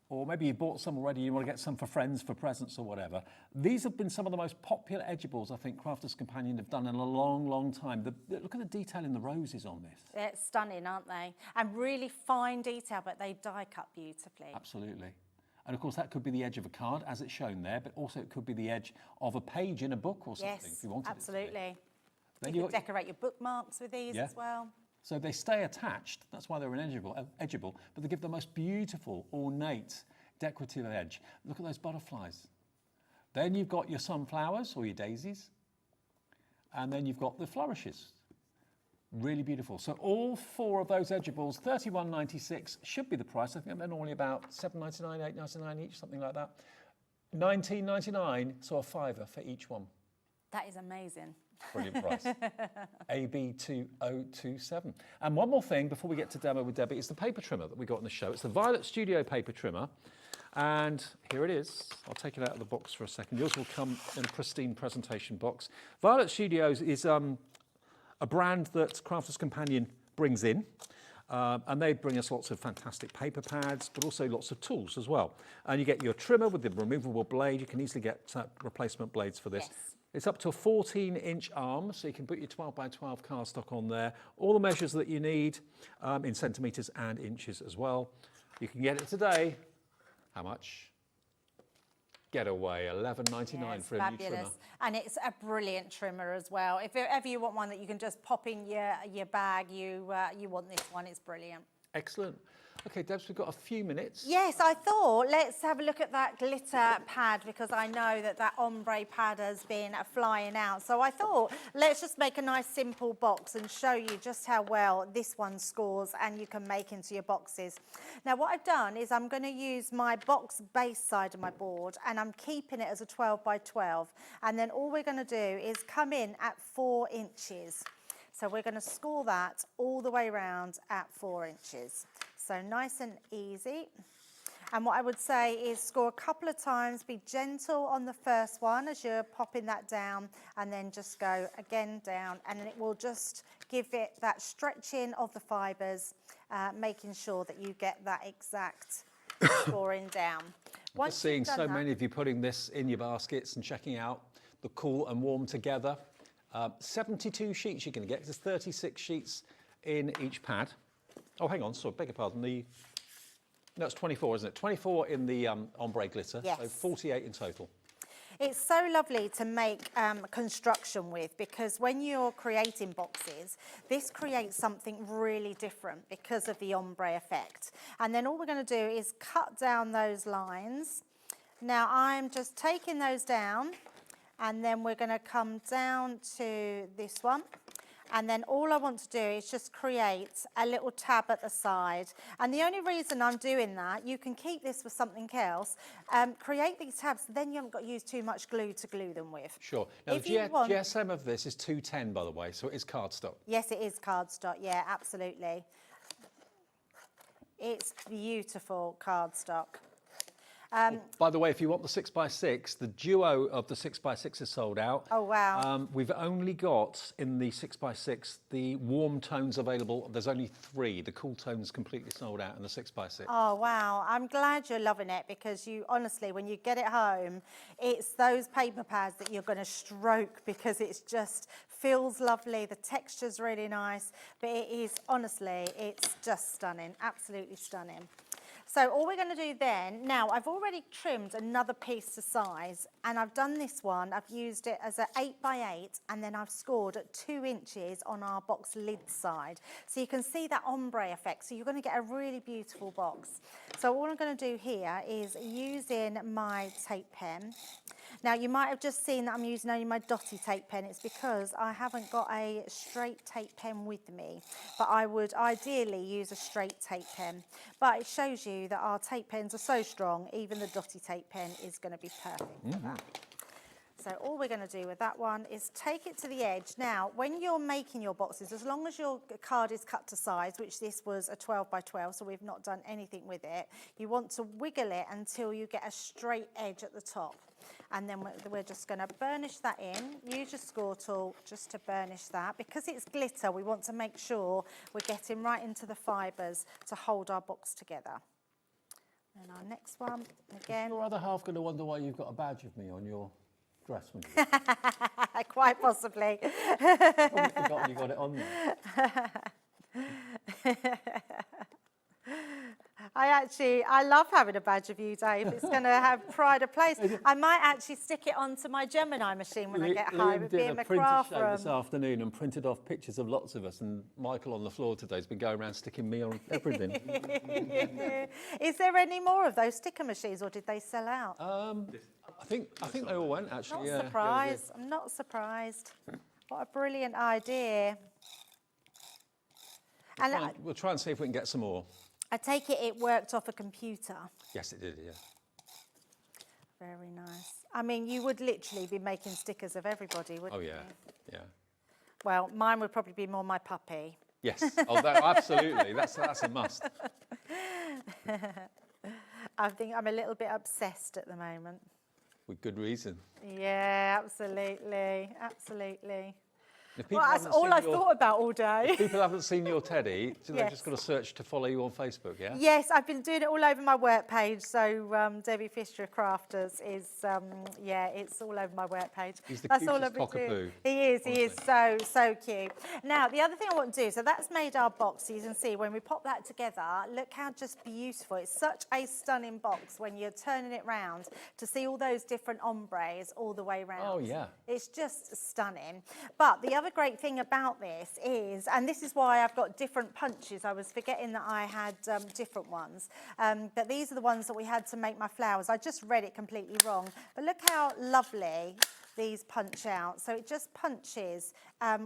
or maybe you bought some already, you want to get some for friends, for presents or whatever. These have been some of the most popular edibles I think Crafters Companion have done in a long, long time. Look at the detail in the roses on this. They're stunning, aren't they? And really fine detail, but they die cut beautifully. Absolutely. And of course that could be the edge of a card, as it's shown there, but also it could be the edge of a page in a book or something, if you wanted absolutely. it to be. You could decorate your bookmarks with these as well. So they stay attached, that's why they're edgeable, but they give the most beautiful, ornate, decorative edge. Look at those butterflies. Then you've got your sunflowers or your daisies, and then you've got the flourishes. Really beautiful. So all four of those edibles, $31.96 should be the price. I think they're normally about $7.99, $8.99 each, something like that. $19.99, so a £5 for each one. That is amazing. Brilliant price. AB2027. And one more thing before we get to demo with Debbie is the paper trimmer that we got in the show. It's the Violet Studio paper trimmer. And here it is. I'll take it out of the box for a second. Yours will come in a pristine presentation box. Violet Studios is a brand that Crafters Companion brings in. And they bring us lots of fantastic paper pads, but also lots of tools as well. And you get your trimmer with the removable blade. You can easily get replacement blades for this. Yes. It's up to a 14-inch arm, so you can put your 12 by 12 cardstock on there. All the measures that you need in centimetres and inches as well. You can get it today. How much? Get away, $11.99 for a new trimmer. And it's a brilliant trimmer as well. If ever you want one that you can just pop in your bag, you want this one. It's brilliant. Excellent. Okay, Debs, we've got a few minutes. Yes, I thought let's have a look at that glitter pad, because I know that ombre pad has been flying out. So I thought let's just make a nice simple box and show you just how well this one scores and you can make into your boxes. Now what I've done is I'm going to use my box base side of my board and I'm keeping it as a 12 by 12. And then all we're going to do is come in at 4 inches. So we're going to score that all the way around at 4 inches. So nice and easy. And what I would say is score a couple of times, be gentle on the first one as you're popping that down, and then just go again down, and then it will just give it that stretching of the fibres, making sure that you get that exact scoring down. I'm just seeing so many of you putting this in your baskets and checking out the cool and warm together. 72 sheets you're going to get, there's 36 sheets in each pad. Oh, hang on, sorry, beg your pardon. No, it's 24, isn't it? 24 in the ombre glitter, yes. So 48 in total. It's so lovely to make construction with, because when you're creating boxes, this creates something really different because of the ombre effect. And then all we're going to do is cut down those lines. Now I'm just taking those down, and then we're going to come down to this one. And then all I want to do is just create a little tab at the side. And the only reason I'm doing that, you can keep this for something else, create these tabs, then you haven't got to use too much glue to glue them with. Sure. Now, the GSM of this is 210, by the way, so it is cardstock. Yes, it is cardstock, yeah, absolutely. It's beautiful cardstock. By the way, if you want the 6x6, the duo of the 6x6 is sold out. Oh, wow. We've only got in the 6x6 the warm tones available. There's only 3. The cool tones completely sold out in the 6x6. Oh, wow. I'm glad you're loving it, because you honestly, when you get it home, it's those paper pads that you're going to stroke, because it's just feels lovely. The texture's really nice, but it is, honestly, it's just stunning. Absolutely stunning. So all we're going to do then, now I've already trimmed another piece to size, and I've done this one, I've used it as an 8x8, and then I've scored at 2 inches on our box lid side. So you can see that ombre effect, so you're going to get a really beautiful box. So all I'm going to do here is using my tape pen. Now you might have just seen that I'm using only my dotty tape pen. It's because I haven't got a straight tape pen with me, but I would ideally use a straight tape pen. But it shows you that our tape pens are so strong, even the dotty tape pen is going to be perfect for that. So all we're going to do with that one is take it to the edge. Now, when you're making your boxes, as long as your card is cut to size, which this was a 12x12, so we've not done anything with it, you want to wiggle it until you get a straight edge at the top. And then we're just going to burnish that in. Use your score tool just to burnish that. Because it's glitter, we want to make sure we're getting right into the fibres to hold our box together. And our next one, again. Is your other half going to wonder why you've got a badge of me on your dress? Quite possibly. Probably forgotten you got it on there. I love having a badge of you, Dave. It's going to have pride of place. I might actually stick it onto my Gemini machine when I get home. It'd be in my craft show room. this afternoon and printed off pictures of lots of us, and Michael on the floor today has been going around sticking me on everything. Is there any more of those sticker machines, or did they sell out? I think they all went, actually. Not surprised. I'm not surprised. What a brilliant idea. We'll try and see if we can get some more. I take it worked off a computer. Yes, it did, yeah. Very nice. I mean, you would literally be making stickers of everybody, wouldn't you? Oh, yeah, yeah. Well, mine would probably be more my puppy. Yes, absolutely. That's a must. I think I'm a little bit obsessed at the moment. With good reason. Yeah, absolutely, absolutely. Well, that's all I've thought about all day. If people haven't seen your teddy, so they've Yes. just got to search to follow you on Facebook, yeah? Yes, I've been doing it all over my work page. So Debbie Fisher Crafters is, it's all over my work page. He's the That's all cutest I've been doing. cockapoo. He is so cute. Now, the other thing I want to do, so that's made our box. So you can see when we pop that together, look how just beautiful. It's such a stunning box when you're turning it round to see all those different ombres all the way round. Oh, yeah. It's just stunning. But the other great thing about this is, and this is why I've got different punches. I was forgetting that I had different ones. But these are the ones that we had to make my flowers. I just read it completely wrong. But look how lovely these punch out. So it just punches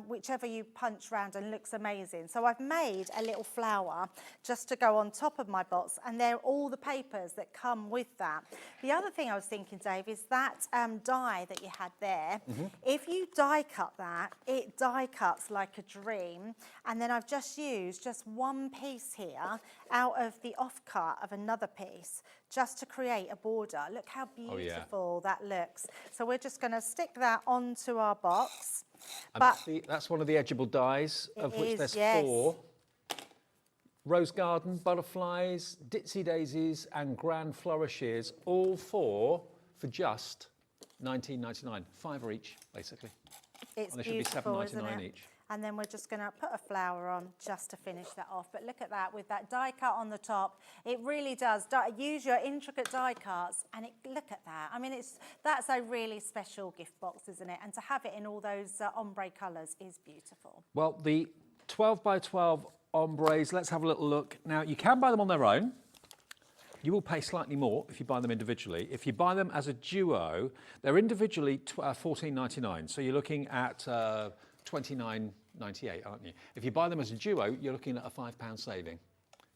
whichever you punch round and looks amazing. So I've made a little flower just to go on top of my box, and they're all the papers that come with that. The other thing I was thinking, Dave, is that die that you had there. If you die cut that, it die cuts like a dream. And then I've just used just one piece here out of the offcut of another piece just to create a border. Look how beautiful that looks. So we're just going to stick that onto our box. But that's one of the edgeable dies, of which there's 4. Rose garden, butterflies, ditzy daisies and grand flourishes, all 4 for just $19.99. £5 each, basically. It's and they should be $7.99 each. And then we're just going to put a flower on just to finish that off. But look at that, with that die cut on the top, it really does. Use your intricate die cuts, and look at that. I mean, that's a really special gift box, isn't it? And to have it in all those ombre colours is beautiful. Well, the 12x12 ombres, let's have a little look. Now, you can buy them on their own. You will pay slightly more if you buy them individually. If you buy them as a duo, they're individually $14.99. So you're looking at $29.98, aren't you? If you buy them as a duo, you're looking at a £5 saving.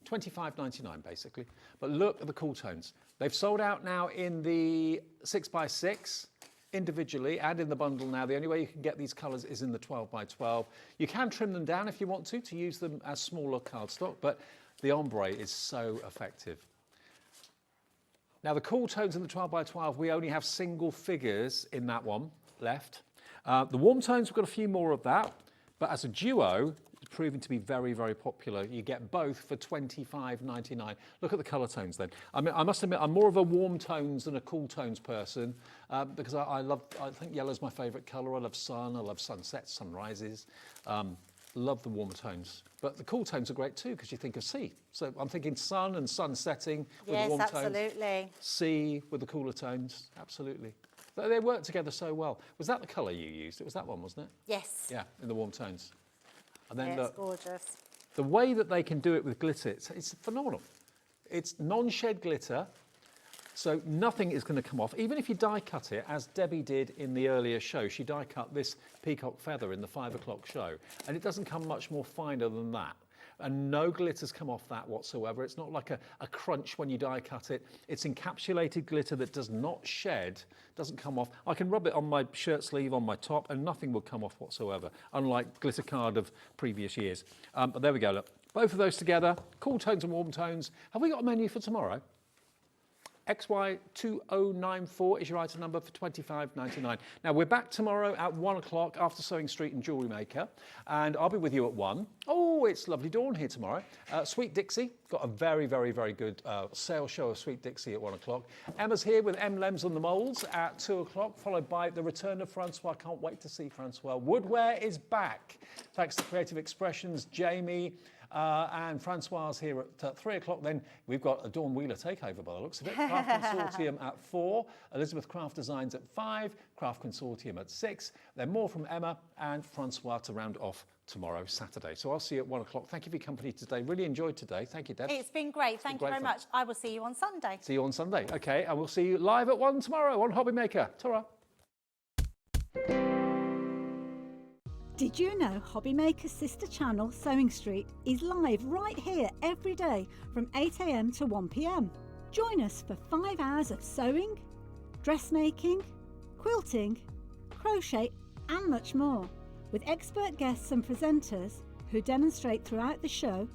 $25.99 basically. But look at the cool tones. They've sold out now in the 6x6 individually and in the bundle now. The only way you can get these colours is in the 12x12. You can trim them down if you want to use them as smaller cardstock, but the ombre is so effective. Now the cool tones in the 12x12, we only have single figures in that one left. The warm tones, we've got a few more of that, but as a duo, it's proving to be very, very popular. You get both for $25.99. Look at the colour tones then. I mean, I must admit, I'm more of a warm tones than a cool tones person because I think yellow's my favourite colour. I love sun, I love sunsets, sunrises. Love the warmer tones. But the cool tones are great too because you think of sea. So I'm thinking sun and sun setting with the warm tones. Yes, absolutely. Sea with the cooler tones, absolutely. They work together so well. Was that the colour you used? It was that one, wasn't it? Yes. Yeah, in the warm tones. And then Yeah, it's look, gorgeous. the way that they can do it with glitter, it's phenomenal. It's non-shed glitter, so nothing is going to come off. Even if you die cut it, as Debbie did in the earlier show, she die cut this peacock feather in the 5 o'clock show, and it doesn't come much more finer than that. And no glitters come off that whatsoever. It's not like a crunch when you die cut it. It's encapsulated glitter that does not shed, doesn't come off. I can rub it on my shirt sleeve, on my top, and nothing will come off whatsoever, unlike glitter card of previous years. But there we go, look. Both of those together, cool tones and warm tones. Have we got a menu for tomorrow? XY2094 is your item number for $25.99. Now, we're back tomorrow at 1 o'clock after Sewing Street and Jewellery Maker, and I'll be with you at 1. Oh, it's lovely dawn here tomorrow. Sweet Dixie, got a very, very, very good sale show of Sweet Dixie at 1 o'clock. Emma's here with Lems and the Moulds at 2 o'clock, followed by the return of Francois. Can't wait to see Francois. Woodwear is back. Thanks to Creative Expressions, Jamie, and Francois here at 3 o'clock. Then we've got a Dawn Wheeler takeover by the looks of it. Craft Consortium at 4, Elizabeth Craft Designs at 5, Craft Consortium at 6. Then more from Emma and Francois to round off tomorrow, Saturday. So I'll see you at 1 o'clock. Thank you for your company today. Really enjoyed today. Thank you, Deb. It's been great. Thank you very much. I will see you on Sunday. See you on Sunday. Okay, and we'll see you live at 1 tomorrow on HobbyMaker. Ta-ra. Did you know HobbyMaker's sister channel, Sewing Street, is live right here every day from 8 AM to 1 PM? Join us for 5 hours of sewing, dressmaking, quilting, crochet and much more. With expert guests and presenters who demonstrate throughout the show,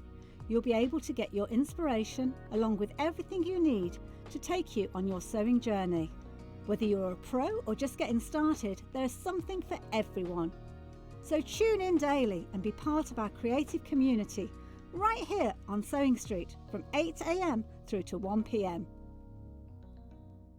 you'll be able to get your inspiration along with everything you need to take you on your sewing journey. Whether you're a pro or just getting started, there is something for everyone. So tune in daily and be part of our creative community right here on Sewing Street from 8 AM through to 1 PM.